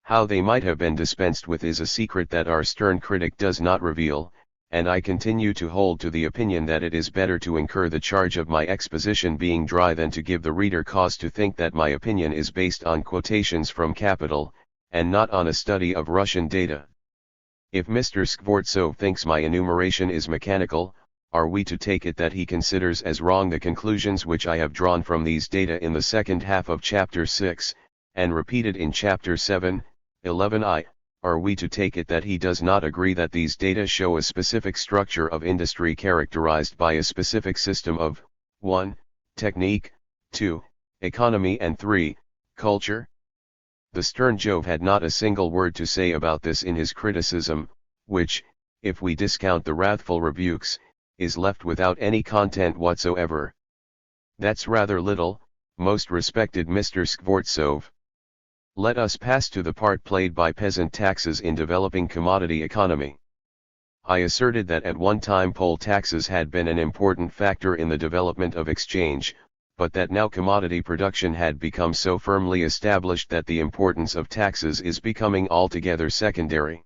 How they might have been dispensed with is a secret that our stern critic does not reveal, and I continue to hold to the opinion that it is better to incur the charge of my exposition being dry than to give the reader cause to think that my opinion is based on quotations from Capital, and not on a study of Russian data. If Mr. Skvortsov thinks my enumeration is mechanical, are we to take it that he considers as wrong the conclusions which I have drawn from these data in the second half of Chapter 6, and repeated in Chapter 7, 11I, are we to take it that he does not agree that these data show a specific structure of industry characterized by a specific system of 1. Technique, 2. Economy, and 3. Culture? The stern Jove had not a single word to say about this in his criticism, which, if we discount the wrathful rebukes, is left without any content whatsoever. That's rather little, most respected Mr. Skvortsov. Let us pass to the part played by peasant taxes in developing commodity economy. I asserted that at one time poll taxes had been an important factor in the development of exchange, but that now commodity production had become so firmly established that the importance of taxes is becoming altogether secondary.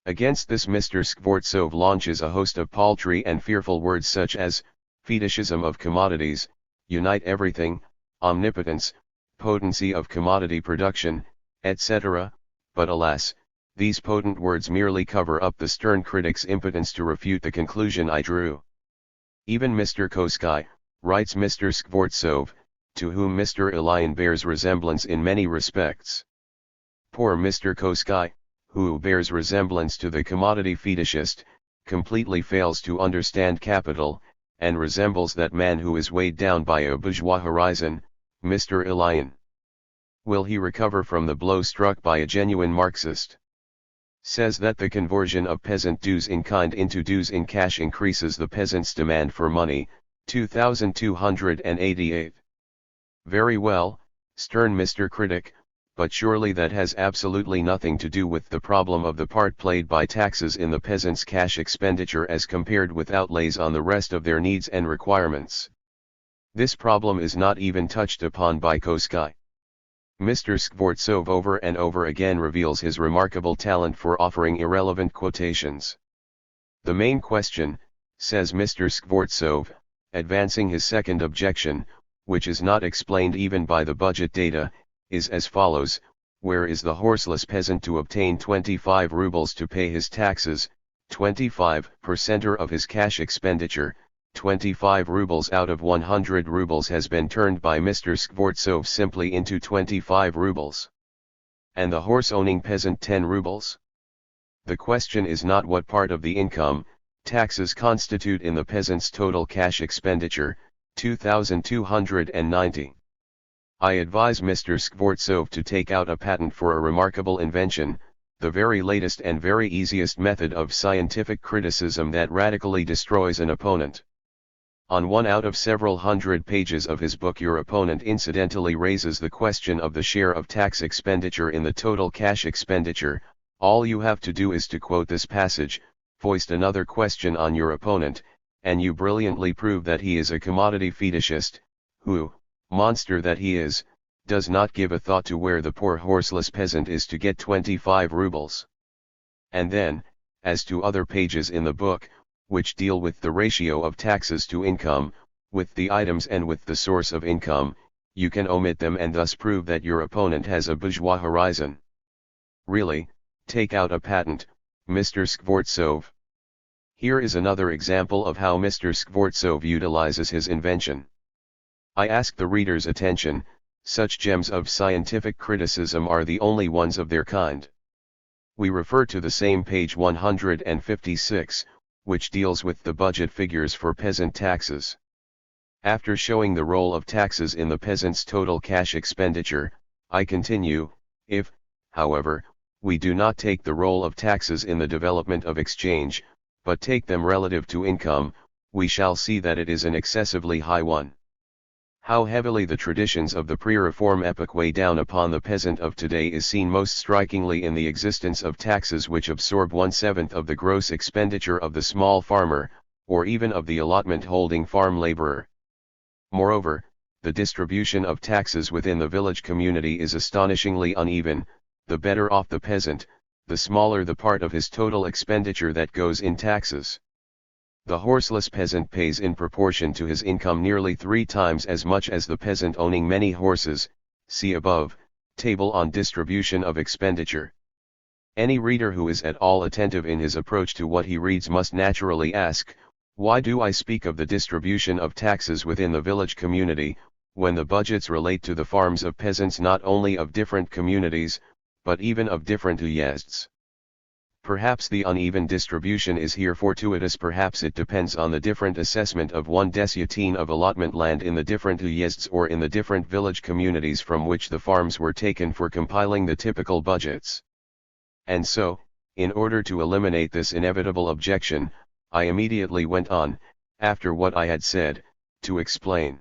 Against this Mr. Skvortsov launches a host of paltry and fearful words such as, fetishism of commodities, unite everything, omnipotence, potency of commodity production, etc., but alas, These potent words merely cover up the stern critic's impotence to refute the conclusion I drew. Even Mr. Kosky, writes Mr. Skvortsov, to whom Mr. Ilyin bears resemblance in many respects. Poor Mr. Kosky, who bears resemblance to the commodity fetishist, completely fails to understand capital, and resembles that man who is weighed down by a bourgeois horizon, Mr. Ilyin. Will he recover from the blow struck by a genuine Marxist? Says that the conversion of peasant dues in kind into dues in cash increases the peasant's demand for money, 2288. Very well, stern Mr. Critic, but surely that has absolutely nothing to do with the problem of the part played by taxes in the peasant's cash expenditure as compared with outlays on the rest of their needs and requirements. This problem is not even touched upon by Kosky. Mr. Skvortsov over and over again reveals his remarkable talent for offering irrelevant quotations. The main question, says Mr. Skvortsov, advancing his second objection, which is not explained even by the budget data, is as follows: where is the horseless peasant to obtain 25 rubles to pay his taxes, 25% of his cash expenditure? 25 rubles out of 100 rubles has been turned by Mr. Skvortsov simply into 25 rubles. And the horse-owning peasant 10 rubles? The question is not what part of the income, taxes constitute in the peasant's total cash expenditure, 2290. I advise Mr. Skvortsov to take out a patent for a remarkable invention, the very latest and very easiest method of scientific criticism that radically destroys an opponent. On one out of several hundred pages of his book, your opponent incidentally raises the question of the share of tax expenditure in the total cash expenditure. All you have to do is to quote this passage, foist another question on your opponent, and you brilliantly prove that he is a commodity fetishist, who, monster that he is, does not give a thought to where the poor horseless peasant is to get 25 rubles. And then, as to other pages in the book, which deal with the ratio of taxes to income, with the items and with the source of income, you can omit them and thus prove that your opponent has a bourgeois horizon. Really, take out a patent, Mr. Skvortsov. Here is another example of how Mr. Skvortsov utilizes his invention. I ask the reader's attention, such gems of scientific criticism are the only ones of their kind. We refer to the same page 156, which deals with the budget figures for peasant taxes. After showing the role of taxes in the peasant's total cash expenditure, I continue, if, however, we do not take the role of taxes in the development of exchange, but take them relative to income, we shall see that it is an excessively high one. How heavily the traditions of the pre-reform epoch weigh down upon the peasant of today is seen most strikingly in the existence of taxes which absorb 1/7 of the gross expenditure of the small farmer, or even of the allotment-holding farm laborer. Moreover, the distribution of taxes within the village community is astonishingly uneven. The better off the peasant, the smaller the part of his total expenditure that goes in taxes. The horseless peasant pays in proportion to his income nearly 3 times as much as the peasant owning many horses. See above, table on distribution of expenditure. Any reader who is at all attentive in his approach to what he reads must naturally ask, why do I speak of the distribution of taxes within the village community, when the budgets relate to the farms of peasants not only of different communities, but even of different uyezds? Perhaps the uneven distribution is here fortuitous, perhaps it depends on the different assessment of 1 desiatin of allotment land in the different uyezds or in the different village communities from which the farms were taken for compiling the typical budgets. And so, in order to eliminate this inevitable objection, I immediately went on, after what I had said, to explain.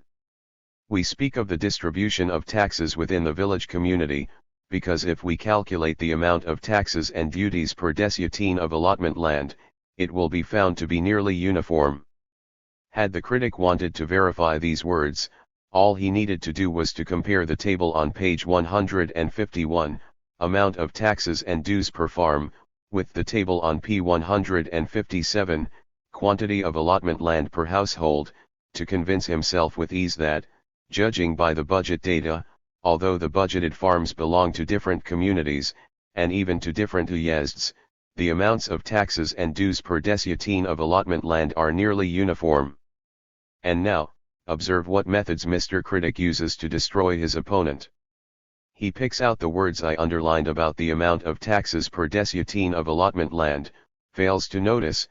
We speak of the distribution of taxes within the village community, because if we calculate the amount of taxes and duties per desiatin of allotment land, it will be found to be nearly uniform. Had the critic wanted to verify these words, all he needed to do was to compare the table on page 151, amount of taxes and dues per farm, with the table on p. 157, quantity of allotment land per household, to convince himself with ease that, judging by the budget data, although the budgeted farms belong to different communities, and even to different uyezds, the amounts of taxes and dues per desyatine of allotment land are nearly uniform. And now, observe what methods Mr. Critic uses to destroy his opponent. He picks out the words I underlined about the amount of taxes per desyatine of allotment land, fails to notice,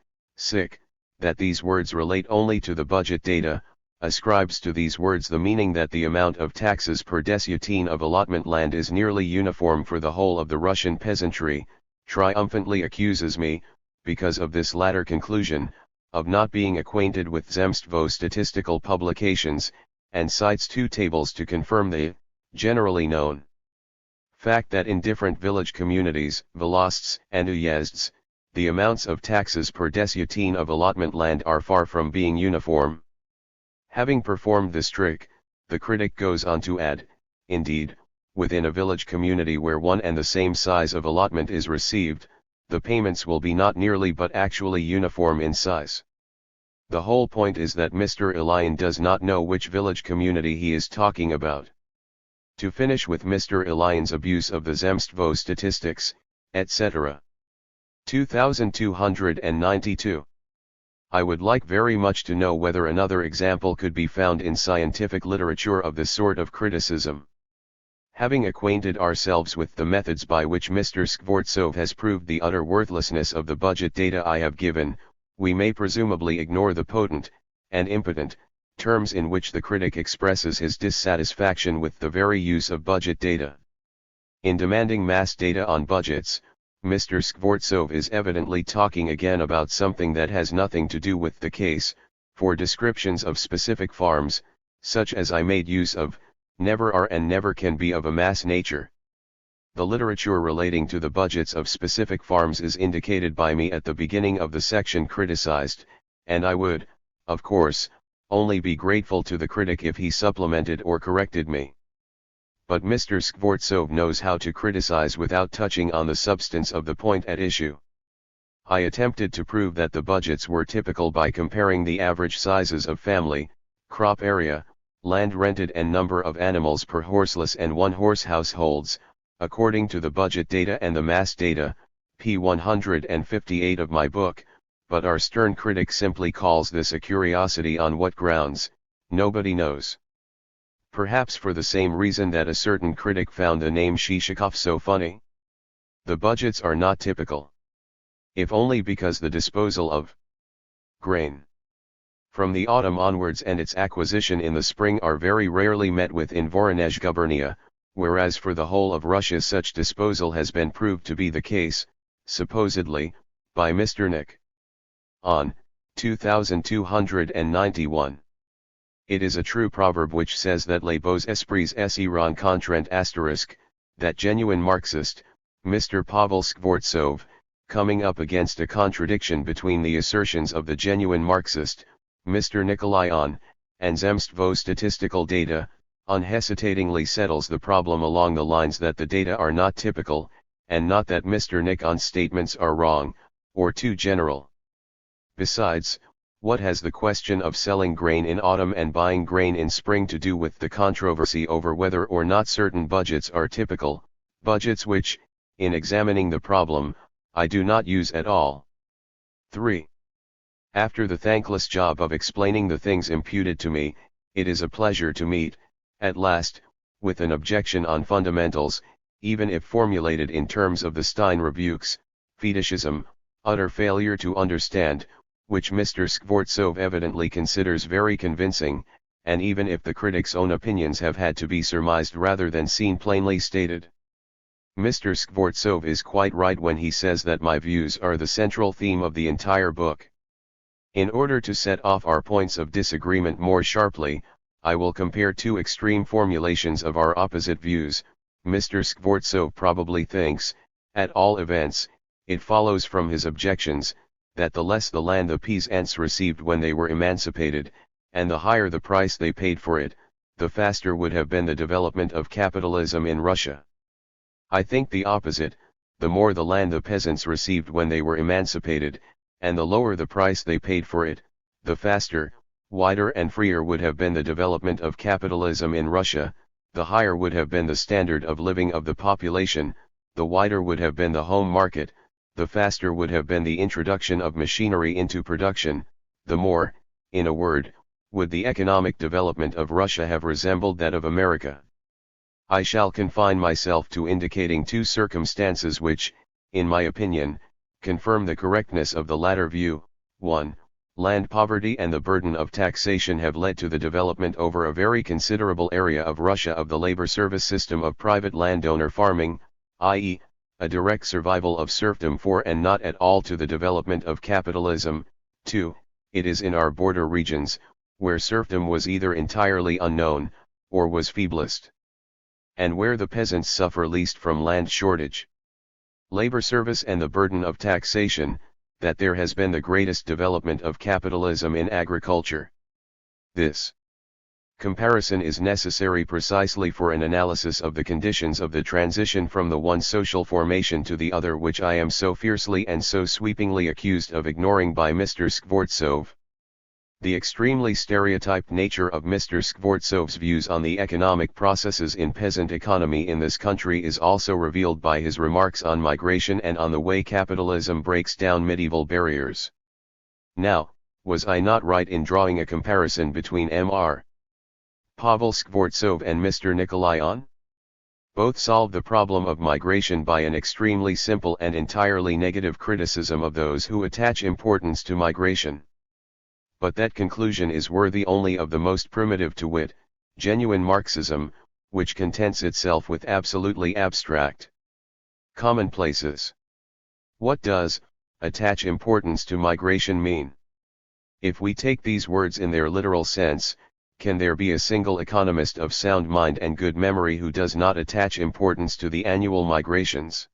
that these words relate only to the budget data, ascribes to these words the meaning that the amount of taxes per desyatine of allotment land is nearly uniform for the whole of the Russian peasantry, triumphantly accuses me, because of this latter conclusion, of not being acquainted with Zemstvo statistical publications, and cites two tables to confirm the generally known fact that in different village communities, volosts and uyezds, the amounts of taxes per desyatine of allotment land are far from being uniform. Having performed this trick, the critic goes on to add, indeed, within a village community where one and the same size of allotment is received, the payments will be not nearly but actually uniform in size. The whole point is that Mr. Lenin does not know which village community he is talking about. To finish with Mr. Lenin's abuse of the Zemstvo statistics, etc. 2292. I would like very much to know whether another example could be found in scientific literature of this sort of criticism. Having acquainted ourselves with the methods by which Mr. Skvortsov has proved the utter worthlessness of the budget data I have given, we may presumably ignore the potent, and impotent, terms in which the critic expresses his dissatisfaction with the very use of budget data. In demanding mass data on budgets, Mr. Skvortsov is evidently talking again about something that has nothing to do with the case, for descriptions of specific farms, such as I made use of, never are and never can be of a mass nature. The literature relating to the budgets of specific farms is indicated by me at the beginning of the section criticized, and I would, of course, only be grateful to the critic if he supplemented or corrected me. But Mr. Skvortsov knows how to criticize without touching on the substance of the point at issue. I attempted to prove that the budgets were typical by comparing the average sizes of family, crop area, land rented and number of animals per horseless and one-horse households, according to the budget data and the mass data, p. 158 of my book, but our stern critic simply calls this a curiosity. On what grounds, nobody knows. Perhaps for the same reason that a certain critic found the name Shishakov so funny. The budgets are not typical. If only because the disposal of grain from the autumn onwards and its acquisition in the spring are very rarely met with in Voronezh gubernia, whereas for the whole of Russia such disposal has been proved to be the case, supposedly, by Mr. Nick. On 2291. It is a true proverb which says that les beaux esprits s'y rencontrent *, that genuine Marxist, Mr. Pavel Skvortsov, coming up against a contradiction between the assertions of the genuine Marxist, Mr. Nikolai On, and Zemstvo statistical data, unhesitatingly settles the problem along the lines that the data are not typical, and not that Mr. Nick On's statements are wrong, or too general. Besides, what has the question of selling grain in autumn and buying grain in spring to do with the controversy over whether or not certain budgets are typical, budgets which, in examining the problem, I do not use at all? 3. After the thankless job of explaining the things imputed to me, it is a pleasure to meet, at last, with an objection on fundamentals, even if formulated in terms of the Stein rebukes, fetishism, utter failure to understand, which Mr. Skvortsov evidently considers very convincing, and even if the critic's own opinions have had to be surmised rather than seen plainly stated. Mr. Skvortsov is quite right when he says that my views are the central theme of the entire book. In order to set off our points of disagreement more sharply, I will compare two extreme formulations of our opposite views. Mr. Skvortsov probably thinks, at all events, it follows from his objections, that the less the land the peasants received when they were emancipated, and the higher the price they paid for it, the faster would have been the development of capitalism in Russia. I think the opposite: the more the land the peasants received when they were emancipated, and the lower the price they paid for it, the faster, wider and freer would have been the development of capitalism in Russia, the higher would have been the standard of living of the population, the wider would have been the home market, the faster would have been the introduction of machinery into production, the more, in a word, would the economic development of Russia have resembled that of America. I shall confine myself to indicating two circumstances which, in my opinion, confirm the correctness of the latter view. 1. Land poverty and the burden of taxation have led to the development over a very considerable area of Russia of the labor service system of private landowner farming, i.e., a direct survival of serfdom for and not at all to the development of capitalism. 2. It is in our border regions, where serfdom was either entirely unknown, or was feeblest, and where the peasants suffer least from land shortage, labor service and the burden of taxation, that there has been the greatest development of capitalism in agriculture. This comparison is necessary precisely for an analysis of the conditions of the transition from the one social formation to the other, which I am so fiercely and so sweepingly accused of ignoring by Mr. Skvortsov. The extremely stereotyped nature of Mr. Skvortsov's views on the economic processes in peasant economy in this country is also revealed by his remarks on migration and on the way capitalism breaks down medieval barriers. Now, was I not right in drawing a comparison between Mr. Pavel Skvortsov and Mr. Nikolayan? Both solve the problem of migration by an extremely simple and entirely negative criticism of those who attach importance to migration. But that conclusion is worthy only of the most primitive, to wit, genuine Marxism, which contents itself with absolutely abstract commonplaces. What does attach importance to migration mean? If we take these words in their literal sense, can there be a single economist of sound mind and good memory who does not attach importance to the annual migrations?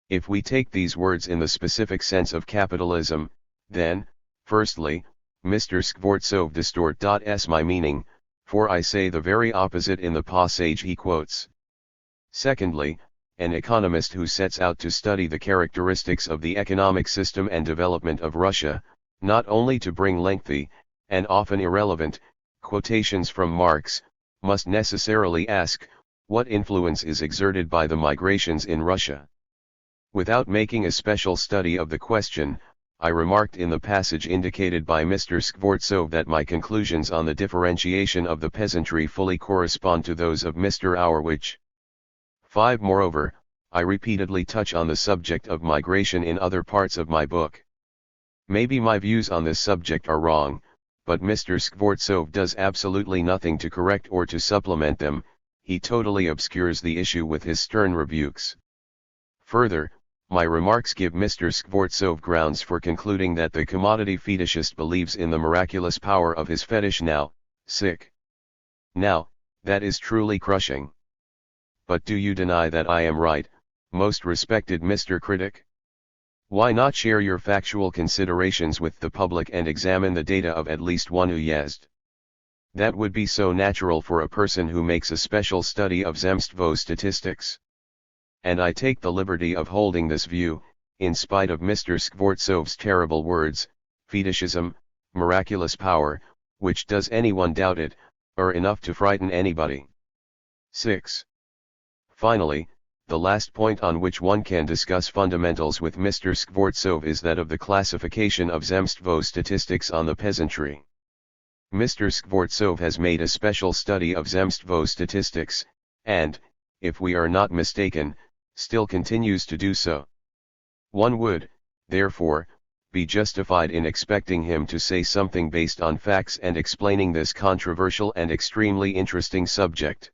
If we take these words in the specific sense of capitalism, then, firstly, Mr. Skvortsov distorts my meaning, for I say the very opposite in the passage he quotes. Secondly, an economist who sets out to study the characteristics of the economic system and development of Russia, not only to bring lengthy, and often irrelevant, quotations from Marx, must necessarily ask, what influence is exerted by the migrations in Russia? Without making a special study of the question, I remarked in the passage indicated by Mr. Skvortsov that my conclusions on the differentiation of the peasantry fully correspond to those of Mr. Auerwich. 5. Moreover, I repeatedly touch on the subject of migration in other parts of my book. Maybe my views on this subject are wrong, but Mr. Skvortsov does absolutely nothing to correct or to supplement them. He totally obscures the issue with his stern rebukes. Further, my remarks give Mr. Skvortsov grounds for concluding that the commodity fetishist believes in the miraculous power of his fetish now. Now, that is truly crushing. But do you deny that I am right, most respected Mr. Critic? Why not share your factual considerations with the public and examine the data of at least one uyezd? That would be so natural for a person who makes a special study of Zemstvo statistics. And I take the liberty of holding this view, in spite of Mr. Skvortsov's terrible words, fetishism, miraculous power, which does anyone doubt it, are enough to frighten anybody. 6. Finally, the last point on which one can discuss fundamentals with Mr. Skvortsov is that of the classification of Zemstvo statistics on the peasantry. Mr. Skvortsov has made a special study of Zemstvo statistics, and, if we are not mistaken, still continues to do so. One would, therefore, be justified in expecting him to say something based on facts and explaining this controversial and extremely interesting subject.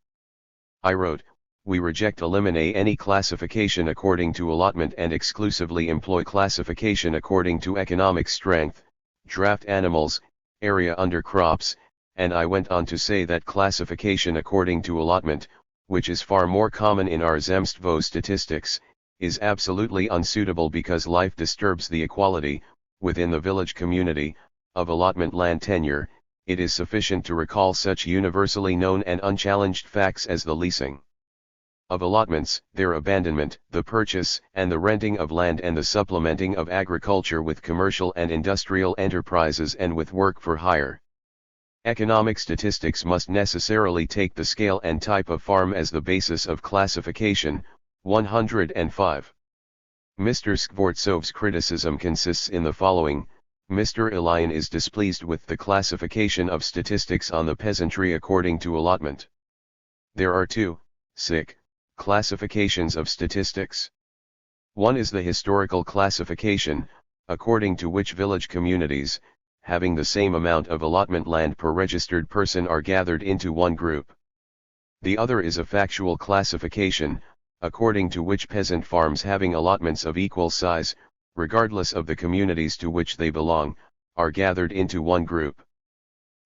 I wrote, we eliminate any classification according to allotment and exclusively employ classification according to economic strength, draft animals, area under crops, and I went on to say that classification according to allotment, which is far more common in our Zemstvo statistics, is absolutely unsuitable because life disturbs the equality, within the village community, of allotment land tenure. It is sufficient to recall such universally known and unchallenged facts as the leasing of allotments, their abandonment, the purchase and the renting of land and the supplementing of agriculture with commercial and industrial enterprises and with work for hire. Economic statistics must necessarily take the scale and type of farm as the basis of classification, 105. Mr. Skvortsov's criticism consists in the following. Mr. Lenin is displeased with the classification of statistics on the peasantry according to allotment. There are two classifications of statistics. One is the historical classification, according to which village communities, having the same amount of allotment land per registered person, are gathered into one group. The other is a factual classification, according to which peasant farms having allotments of equal size, regardless of the communities to which they belong, are gathered into one group.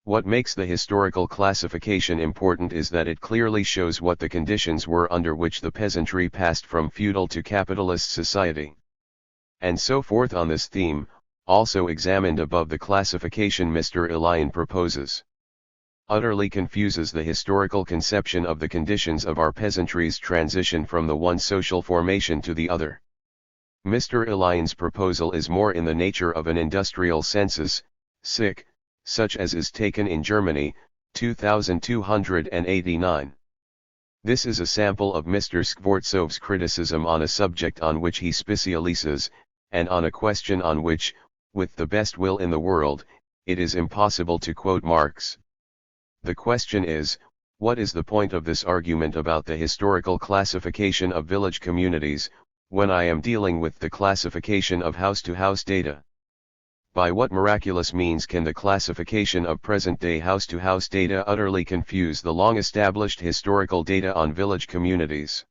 What makes the historical classification important is that it clearly shows what the conditions were under which the peasantry passed from feudal to capitalist society. And so forth on this theme, also examined above. The classification Mr. Lenin proposes utterly confuses the historical conception of the conditions of our peasantry's transition from the one social formation to the other. Mr. Lenin's proposal is more in the nature of an industrial census, such as is taken in Germany, 2289. This is a sample of Mr. Skvortsov's criticism on a subject on which he specializes, and on a question on which, with the best will in the world, it is impossible to quote Marx. The question is, what is the point of this argument about the historical classification of village communities, when I am dealing with the classification of house-to-house data? By what miraculous means can the classification of present-day house-to-house data utterly confuse the long-established historical data on village communities?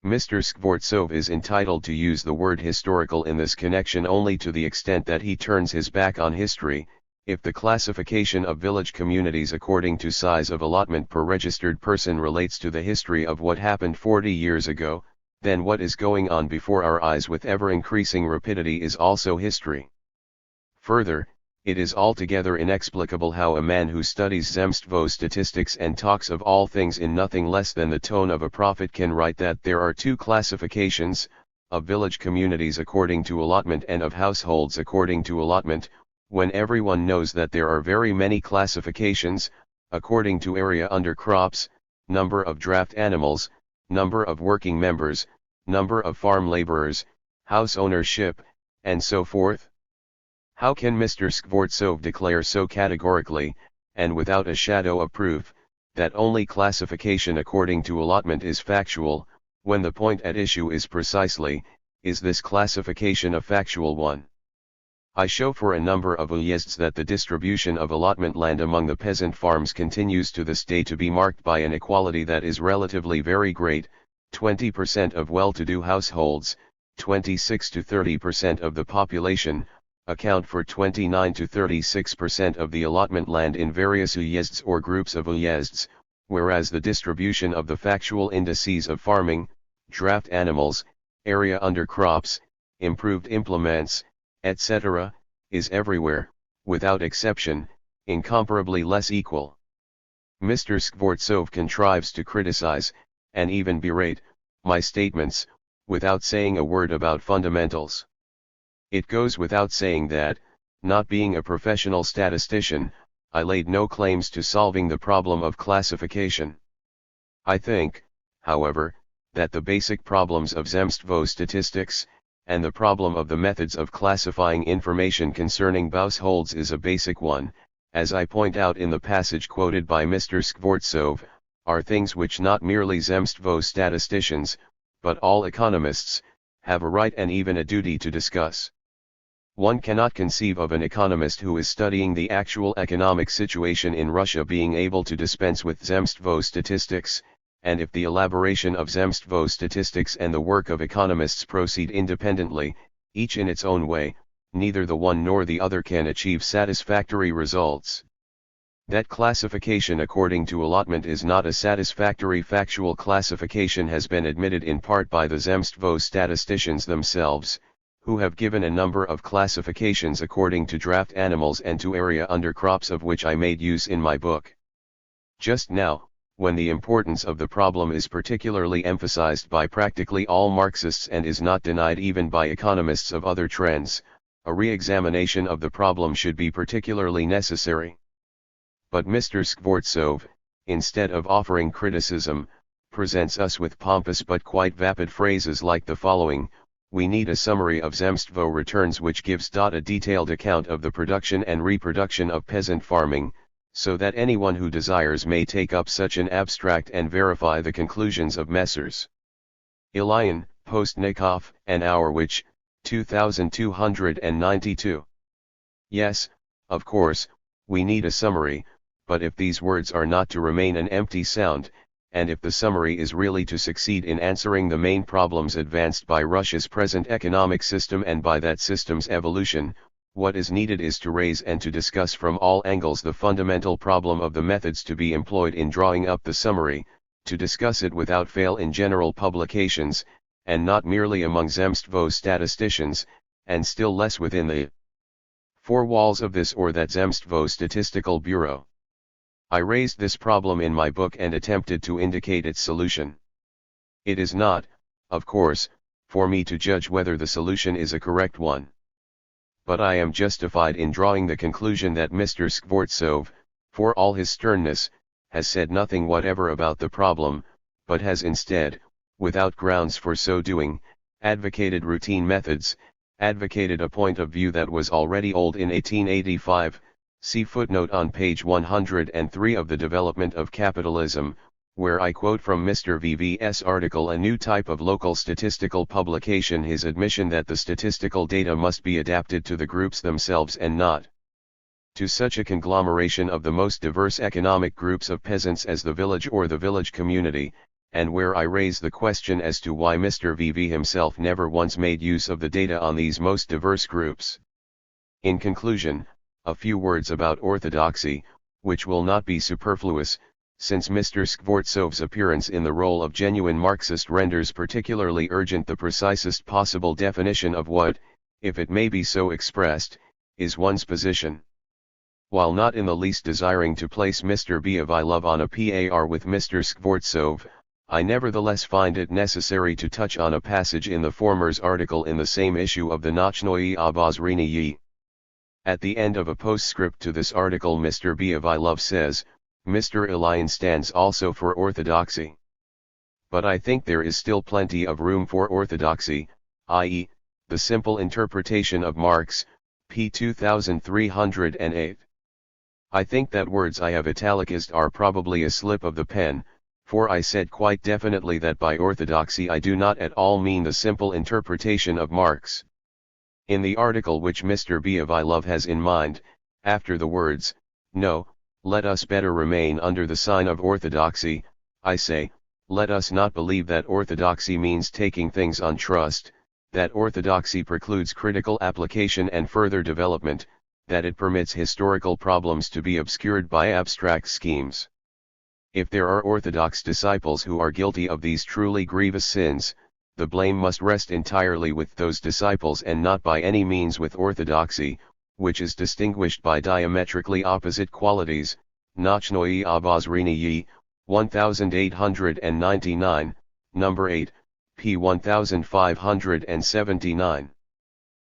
Mr. Skvortsov is entitled to use the word historical in this connection only to the extent that he turns his back on history. If the classification of village communities according to size of allotment per registered person relates to the history of what happened 40 years ago, then what is going on before our eyes with ever-increasing rapidity is also history. Further, it is altogether inexplicable how a man who studies Zemstvo statistics and talks of all things in nothing less than the tone of a prophet can write that there are two classifications, of village communities according to allotment and of households according to allotment, when everyone knows that there are very many classifications, according to area under crops, number of draft animals, number of working members, number of farm laborers, house ownership, and so forth. How can Mr. Skvortsov declare so categorically, and without a shadow of proof, that only classification according to allotment is factual, when the point at issue is precisely, is this classification a factual one? I show for a number of uyezds that the distribution of allotment land among the peasant farms continues to this day to be marked by an inequality that is relatively very great. 20% of well-to-do households, 26 to 30% of the population, account for 29 to 36% of the allotment land in various uyezds or groups of uyezds, whereas the distribution of the factual indices of farming, draft animals, area under crops, improved implements, etc., is everywhere, without exception, incomparably less equal. Mr. Skvortsov contrives to criticize, and even berate, my statements, without saying a word about fundamentals. It goes without saying that, not being a professional statistician, I laid no claims to solving the problem of classification. I think, however, that the basic problems of Zemstvo statistics, and the problem of the methods of classifying information concerning households is a basic one, as I point out in the passage quoted by Mr. Skvortsov, are things which not merely Zemstvo statisticians, but all economists, have a right and even a duty to discuss. One cannot conceive of an economist who is studying the actual economic situation in Russia being able to dispense with Zemstvo statistics, and if the elaboration of Zemstvo statistics and the work of economists proceed independently, each in its own way, neither the one nor the other can achieve satisfactory results. That classification according to allotment is not a satisfactory factual classification has been admitted in part by the Zemstvo statisticians themselves, who have given a number of classifications according to draft animals and to area under crops of which I made use in my book. Just now, when the importance of the problem is particularly emphasized by practically all Marxists and is not denied even by economists of other trends, a re-examination of the problem should be particularly necessary. But Mr. Skvortsov, instead of offering criticism, presents us with pompous but quite vapid phrases like the following: we need a summary of Zemstvo returns which gives a detailed account of the production and reproduction of peasant farming, so that anyone who desires may take up such an abstract and verify the conclusions of Messrs. Ilyin, Postnikov, and Hourwich, 2292. Yes, of course, we need a summary, but if these words are not to remain an empty sound, and if the summary is really to succeed in answering the main problems advanced by Russia's present economic system and by that system's evolution, what is needed is to raise and to discuss from all angles the fundamental problem of the methods to be employed in drawing up the summary, to discuss it without fail in general publications, and not merely among Zemstvo's statisticians, and still less within the four walls of this or that Zemstvo statistical bureau. I raised this problem in my book and attempted to indicate its solution. It is not, of course, for me to judge whether the solution is a correct one. But I am justified in drawing the conclusion that Mr. Skvortsov, for all his sternness, has said nothing whatever about the problem, but has instead, without grounds for so doing, advocated routine methods, advocated a point of view that was already old in 1885, see footnote on page 103 of The Development of Capitalism, where I quote from Mr. VV's article A New Type of Local Statistical Publication his admission that the statistical data must be adapted to the groups themselves and not to such a conglomeration of the most diverse economic groups of peasants as the village or the village community, and where I raise the question as to why Mr. VV himself never once made use of the data on these most diverse groups. In conclusion, a few words about orthodoxy, which will not be superfluous, since Mr. Skvortsov's appearance in the role of genuine Marxist renders particularly urgent the precisest possible definition of what, if it may be so expressed, is one's position. While not in the least desiring to place Mr. Biavilov on a par with Mr. Skvortsov, I nevertheless find it necessary to touch on a passage in the former's article in the same issue of the Nochnoye Obozrenie. At the end of a postscript to this article Mr. Biavilov says, Mr. Ilyin stands also for orthodoxy. But I think there is still plenty of room for orthodoxy, i.e., the simple interpretation of Marx, p. 2308. I think that words I have italicized are probably a slip of the pen, for I said quite definitely that by orthodoxy I do not at all mean the simple interpretation of Marx. In the article which Mr. Biavilov has in mind, after the words, "No, let us better remain under the sign of orthodoxy," I say, let us not believe that orthodoxy means taking things on trust, that orthodoxy precludes critical application and further development, that it permits historical problems to be obscured by abstract schemes. If there are orthodox disciples who are guilty of these truly grievous sins, the blame must rest entirely with those disciples and not by any means with orthodoxy, which is distinguished by diametrically opposite qualities. Nochnoye Obozrenie, 1899, number 8, p. 1579.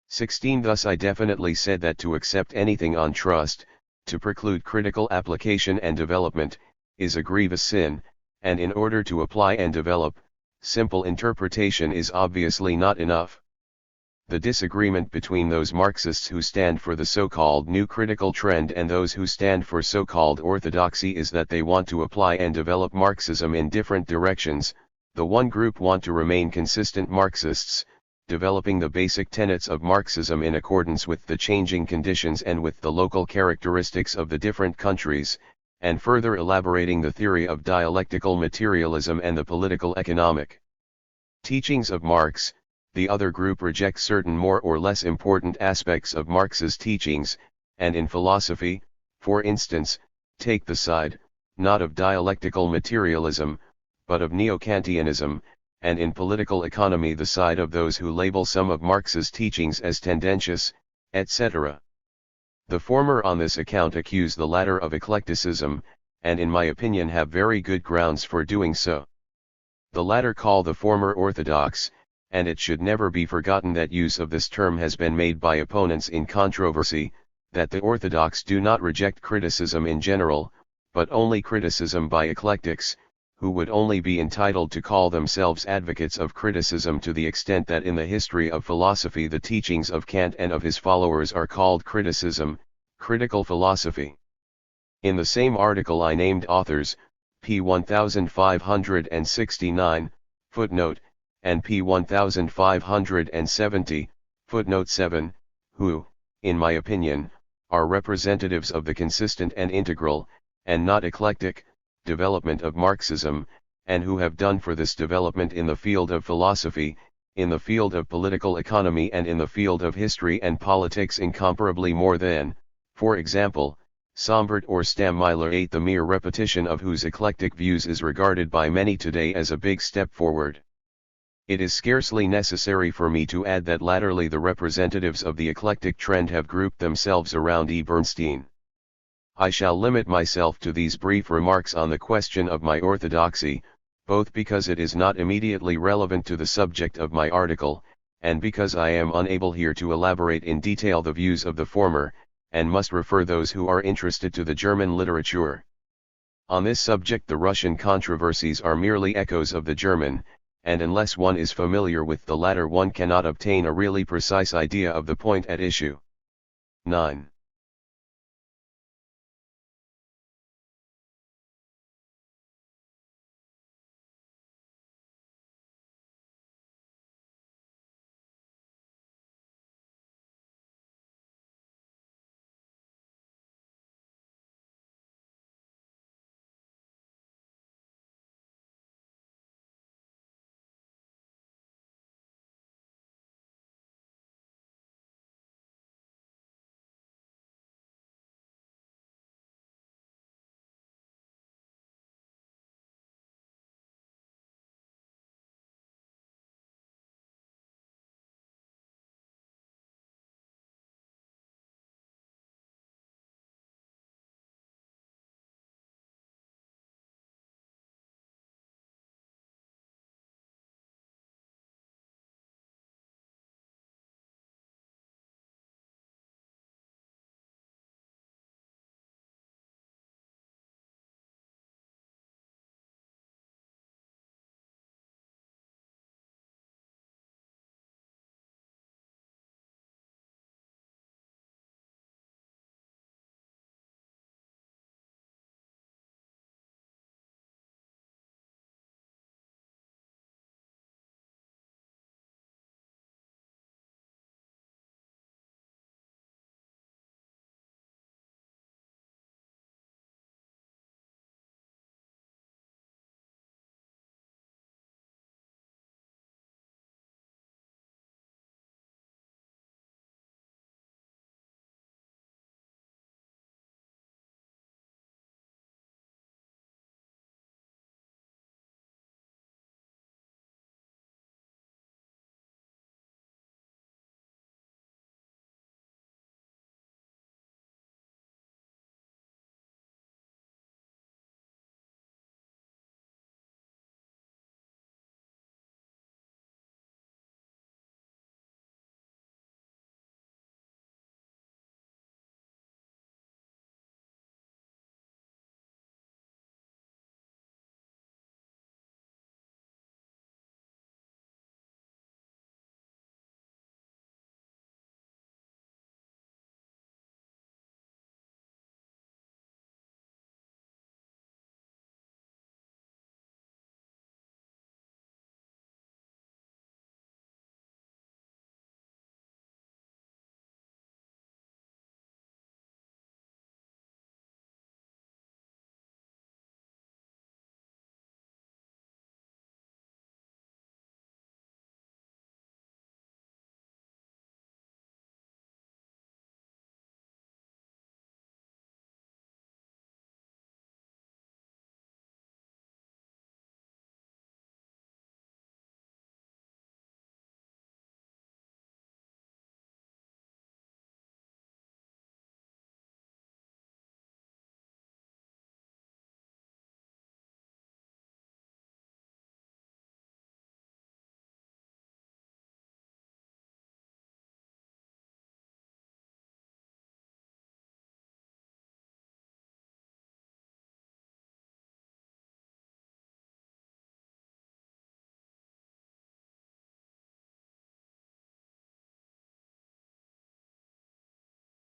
16 Thus I definitely said that to accept anything on trust, to preclude critical application and development, is a grievous sin, and in order to apply and develop, simple interpretation is obviously not enough. The disagreement between those Marxists who stand for the so-called new critical trend and those who stand for so-called orthodoxy is that they want to apply and develop Marxism in different directions. The one group want to remain consistent Marxists, developing the basic tenets of Marxism in accordance with the changing conditions and with the local characteristics of the different countries, and further elaborating the theory of dialectical materialism and the political economic teachings of Marx. The other group rejects certain more or less important aspects of Marx's teachings, and in philosophy, for instance, take the side, not of dialectical materialism, but of neo-Kantianism, and in political economy the side of those who label some of Marx's teachings as tendentious, etc. The former on this account accuse the latter of eclecticism, and in my opinion have very good grounds for doing so. The latter call the former orthodox, and it should never be forgotten that use of this term has been made by opponents in controversy, that the orthodox do not reject criticism in general, but only criticism by eclectics, who would only be entitled to call themselves advocates of criticism to the extent that in the history of philosophy the teachings of Kant and of his followers are called criticism, critical philosophy. In the same article I named authors, p. 1569, footnote, and p. 1570, footnote 7, who, in my opinion, are representatives of the consistent and integral, and not eclectic, development of Marxism, and who have done for this development in the field of philosophy, in the field of political economy and in the field of history and politics incomparably more than, for example, Sombart or Stammeiler ate, the mere repetition of whose eclectic views is regarded by many today as a big step forward. It is scarcely necessary for me to add that latterly the representatives of the eclectic trend have grouped themselves around E. Bernstein. I shall limit myself to these brief remarks on the question of my orthodoxy, both because it is not immediately relevant to the subject of my article, and because I am unable here to elaborate in detail the views of the former, and must refer those who are interested to the German literature. On this subject the Russian controversies are merely echoes of the German, and unless one is familiar with the latter one cannot obtain a really precise idea of the point at issue. 9.